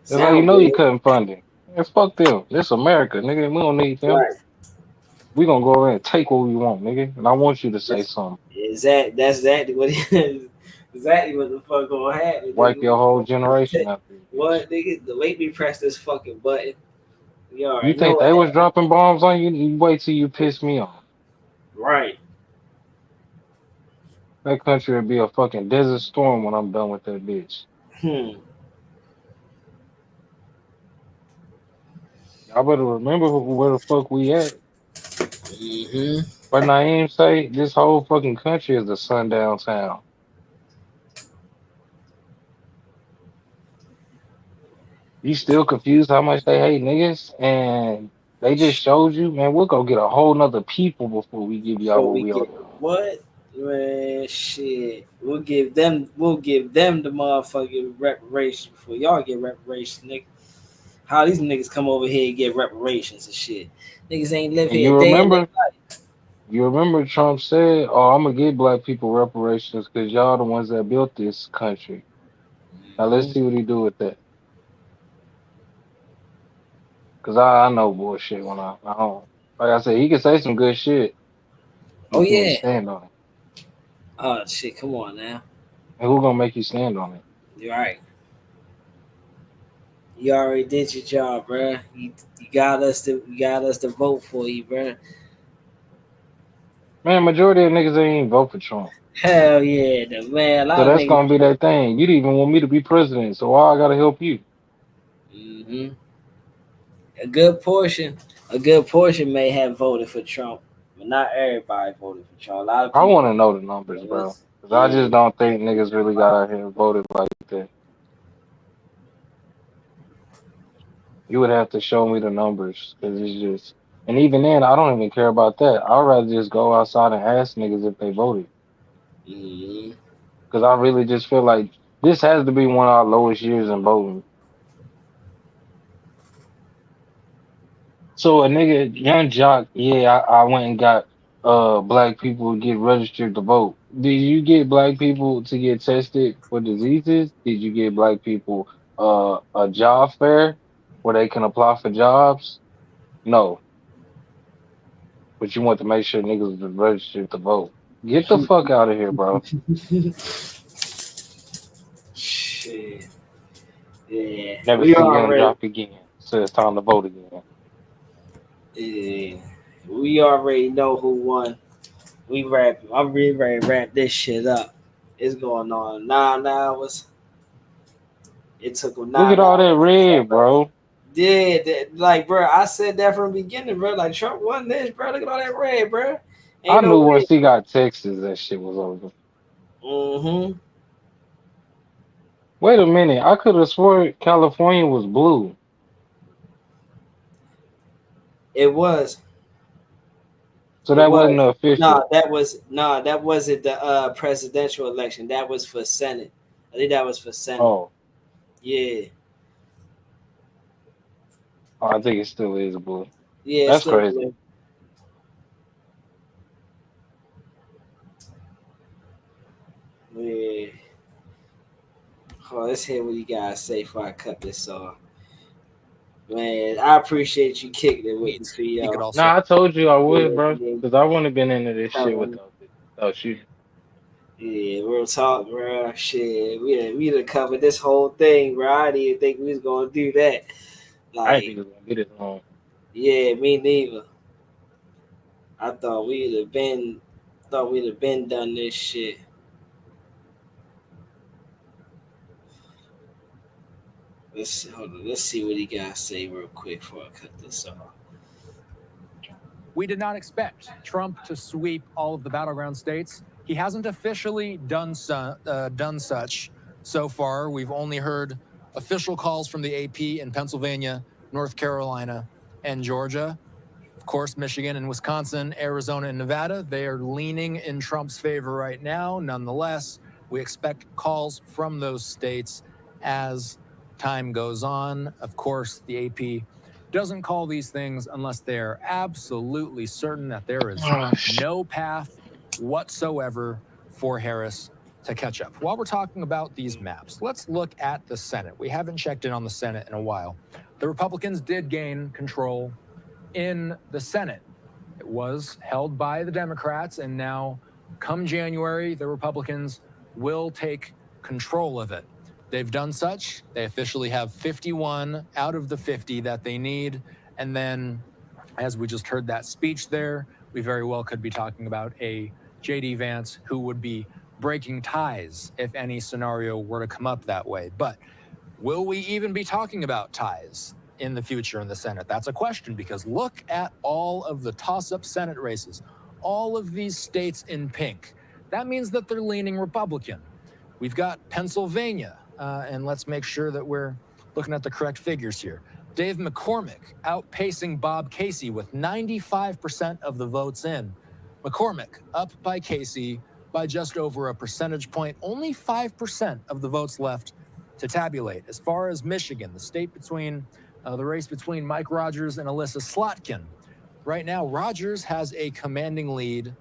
That's how you Sound know you good. cutting funding. Man, fuck them. This America, nigga. We don't need them. Right. We gonna go around and take what we want, nigga. And I want you to say That's something. that's exactly what it is. Exactly what the fuck gonna happen, Wipe nigga. your whole generation out there, bitch. What nigga? The way me press this fucking button, you You already know think what they was happened. dropping bombs on you? You wait till you piss me off. Right. That country would be a fucking desert storm when I'm done with that bitch. Hmm. Y'all better remember where the fuck we at. Mm-hmm. But Naeem say this whole fucking country is a sundown town. You still confused how much they hate niggas? And they just showed you, man, we'll go get a whole nother people before we give y'all Before what we we get owe y'all. what? Man, shit. We'll give them the motherfucking reparations before y'all get reparations, nigga. How these niggas come over here and get reparations and shit? Niggas ain't live And here a day in their life. you remember Trump said, oh, I'm gonna give black people reparations because y'all the ones that built this country. Now let's Mm-hmm. see what he do with that. Cause I know bullshit when I don't. Like I said, he can say some good shit. Oh But can you yeah. stand on it? Oh shit, come on now. And who gonna make you stand on it? You're right. You already did your job, bruh. You got us to vote for you, bruh. Man, majority of niggas ain't even vote for Trump. Hell yeah, man. A So lot of that's niggas. gonna be that thing. You didn't even want me to be president, so why I gotta help you? Mm-hmm. A good portion, a good portion may have voted for Trump, but not everybody voted for Trump. A lot of I people. wanna know the numbers, bro. Cause I Yeah. just don't think niggas really got out here and voted like that. You would have to show me the numbers, cause it's just and even then I don't even care about that. I'd rather just go outside and ask niggas if they voted. Mm-hmm. Cause I really just feel like this has to be one of our lowest years in voting. So a nigga, young jock, yeah, I went and got black people to get registered to vote. Did you get black people to get tested for diseases? Did you get black people a job fair where they can apply for jobs? No, but you want to make sure niggas was registered to vote. Get the fuck out of here, bro. Shit. Yeah. Never We see young already. jock again. So it's time to vote again. Yeah. We already know who won. We rap. I'm really ready to wrap this shit up. It's going on 9 hours. It took them Look at 9 all hours. that red, bro. Yeah, like, bro, I said that from the beginning, bro. Like, Trump won this, bro. Look at all that red, bro. I Ain't no knew way. once he got Texas, that shit was over. Mm-hmm. Wait a minute, I could have swore California was blue. It was. So It that wasn't was. the No, official. that wasn't the presidential election. That was for Senate. I think that was for Senate. Oh, Yeah. I think it still is blue. Yeah, it's That's still crazy. blue. Yeah. Oh, let's hear what you guys say before I cut this off. Man, I appreciate you kicking it with me, for He could y'all. also Nah, I told you I would, Yeah, bro, yeah, because I wouldn't have been into this shit telling me. without you. Yeah, real talk, bro. Shit, we done covered this whole thing, bro. I didn't even think we was gonna do that. I didn't think Like, it was gonna be this long. yeah, me neither. I thought we'd have been done this shit. Hold on. Let's see what he got to say real quick before I cut this off. We did not expect Trump to sweep all of the battleground states. He hasn't officially done such so far. We've only heard official calls from the AP in Pennsylvania, North Carolina, and Georgia. Of course, Michigan and Wisconsin, Arizona and Nevada, they are leaning in Trump's favor right now. Nonetheless, we expect calls from those states as time goes on. Of course, the AP doesn't call these things unless they're absolutely certain that there is no path whatsoever for Harris to catch up. While we're talking about these maps, let's look at the Senate. We haven't checked in on the Senate in a while. The Republicans did gain control in the Senate. It was held by the Democrats, and now, come January, the Republicans will take control of it. They've done such. They officially have 51 out of the 50 that they need. And then, as we just heard that speech there, we very well could be talking about a J.D. Vance who would be breaking ties if any scenario were to come up that way. But will we even be talking about ties in the future in the Senate? That's a question, because look at all of the toss-up Senate races, all of these states in pink. That means that they're leaning Republican. We've got Pennsylvania, and let's make sure that we're looking at the correct figures here. Dave McCormick outpacing Bob Casey with 95% of the votes in. McCormick up by Casey by just over a percentage point, only 5% of the votes left to tabulate. As far as Michigan, the state between the race between Mike Rogers and Alyssa Slotkin, right now Rogers has a commanding lead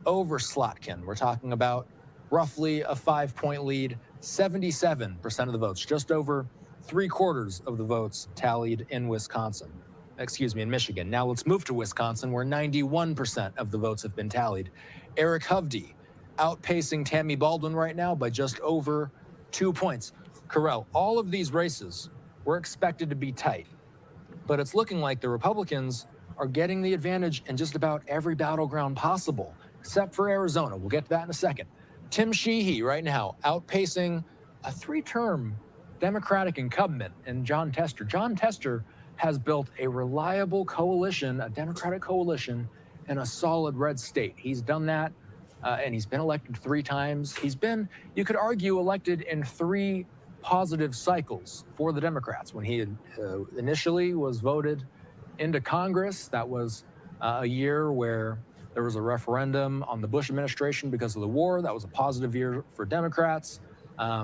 over Slotkin. We're talking about roughly a 5-point lead, 77% of the votes, just over 3/4 of the votes tallied in in Michigan. Now let's move to Wisconsin, where 91% of the votes have been tallied. Eric Hovde outpacing Tammy Baldwin right now by just over 2 points. Carell, all of these races were expected to be tight, but it's looking like the Republicans are getting the advantage in just about every battleground possible, except for Arizona. We'll get to that in a second. Tim Sheehy right now outpacing a 3-term Democratic incumbent in John Tester. John Tester has built a reliable coalition, a Democratic coalition, in a solid red state. He's done that, and he's been elected 3 times. He's been, you could argue, elected in 3 positive cycles for the Democrats. When he initially was voted into Congress, that was a year where there was a referendum on the Bush administration because of the war. That was a positive year for Democrats.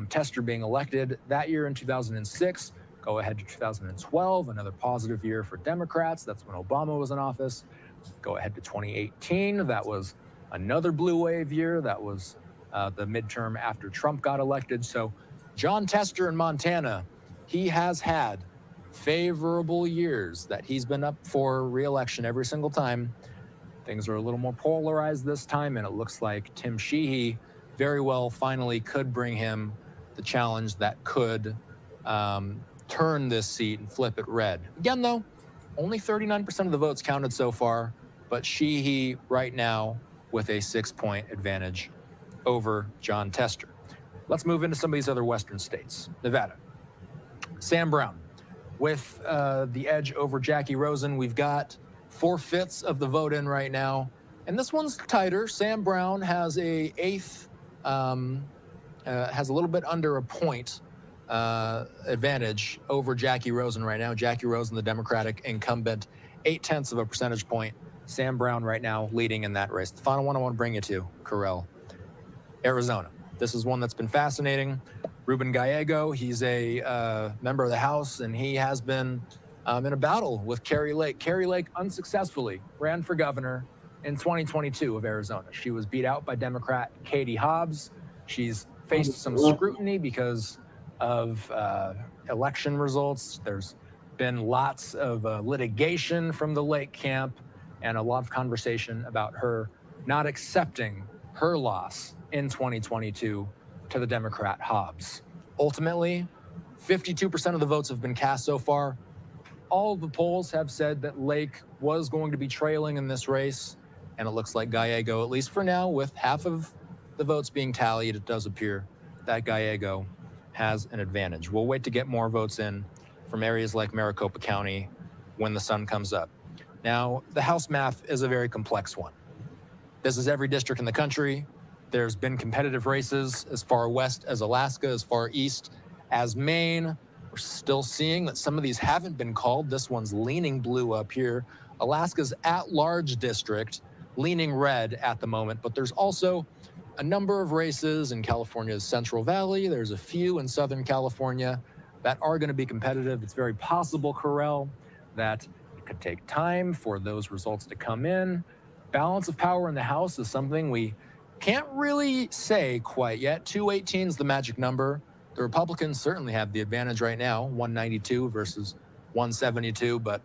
Tester being elected that year in 2006. Go ahead to 2012, another positive year for Democrats. That's when Obama was in office. Go ahead to 2018. That was another blue wave year. That was the midterm after Trump got elected. So John Tester in Montana, he has had favorable years that he's been up for re-election every single time. Things are a little more polarized this time, and it looks like Tim Sheehy very well finally could bring him the challenge that could turn this seat and flip it red. Again, though, only 39% of the votes counted so far, but Sheehy right now with a 6-point advantage over John Tester. Let's move into some of these other Western states. Nevada. Sam Brown with the edge over Jackie Rosen. We've got 4/5 of the vote in right now, and this one's tighter. Sam Brown has a 8th, has a little bit under a point advantage over Jackie Rosen right now. Jackie Rosen, the Democratic incumbent, 0.8 of a percentage point. Sam Brown right now leading in that race. The final one I want to bring you to, Carell, Arizona. This is one that's been fascinating. Ruben Gallego, he's a member of the House, and he has been in a battle with Kari Lake. Kari Lake unsuccessfully ran for governor in 2022 of Arizona. She was beat out by Democrat Katie Hobbs. She's faced some scrutiny because of election results. There's been lots of litigation from the Lake camp and a lot of conversation about her not accepting her loss in 2022 to the Democrat Hobbs. Ultimately, 52% of the votes have been cast so far. All of the polls have said that Lake was going to be trailing in this race, and it looks like Gallego, at least for now, with half of the votes being tallied, it does appear that Gallego has an advantage. We'll wait to get more votes in from areas like Maricopa County when the sun comes up. Now, the House math is a very complex one. This is every district in the country. There's been competitive races as far west as Alaska, as far east as Maine. We're still seeing that some of these haven't been called. This one's leaning blue up here. Alaska's at-large district leaning red at the moment, but there's also a number of races in California's Central Valley. There's a few in Southern California that are going to be competitive. It's very possible, Carell, that it could take time for those results to come in. Balance of power in the House is something we can't really say quite yet. 218 is the magic number. The Republicans certainly have the advantage right now, 192 versus 172, but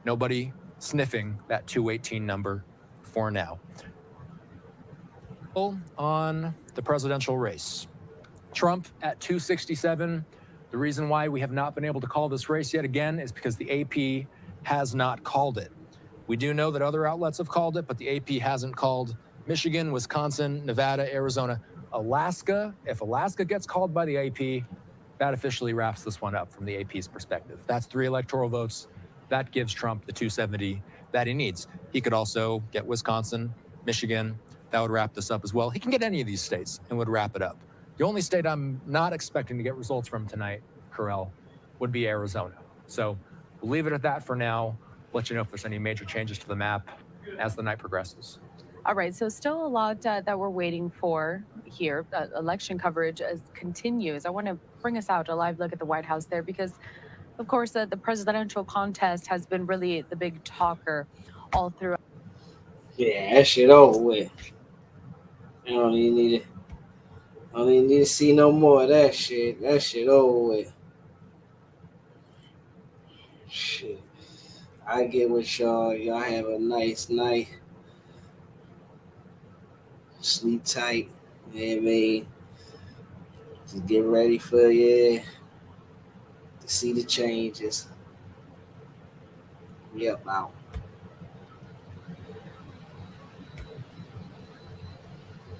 nobody sniffing that 218 number for now. On the presidential race, Trump at 267. The reason why we have not been able to call this race yet again is because the AP has not called it. We do know that other outlets have called it, but the AP hasn't called Michigan, Wisconsin, Nevada, Arizona, Alaska. If Alaska gets called by the AP, that officially wraps this one up from the AP's perspective. That's 3 electoral votes. That gives Trump the 270 that he needs. He could also get Wisconsin, Michigan. That would wrap this up as well. He can get any of these states and would wrap it up. The only state I'm not expecting to get results from tonight, Carell, would be Arizona. So we'll leave it at that for now. Let you know if there's any major changes to the map as the night progresses. All right, so still a lot that we're waiting for here. Election coverage continues. I want to bring us out a live look at the White House there because, of course, the presidential contest has been really the big talker all through. Yeah, that shit over with. I don't even need to see no more of that shit. That shit over with. Shit. I get with y'all. Y'all have a nice night. Sleep tight. You know what I mean? Just get ready for to see the changes. Yep, out.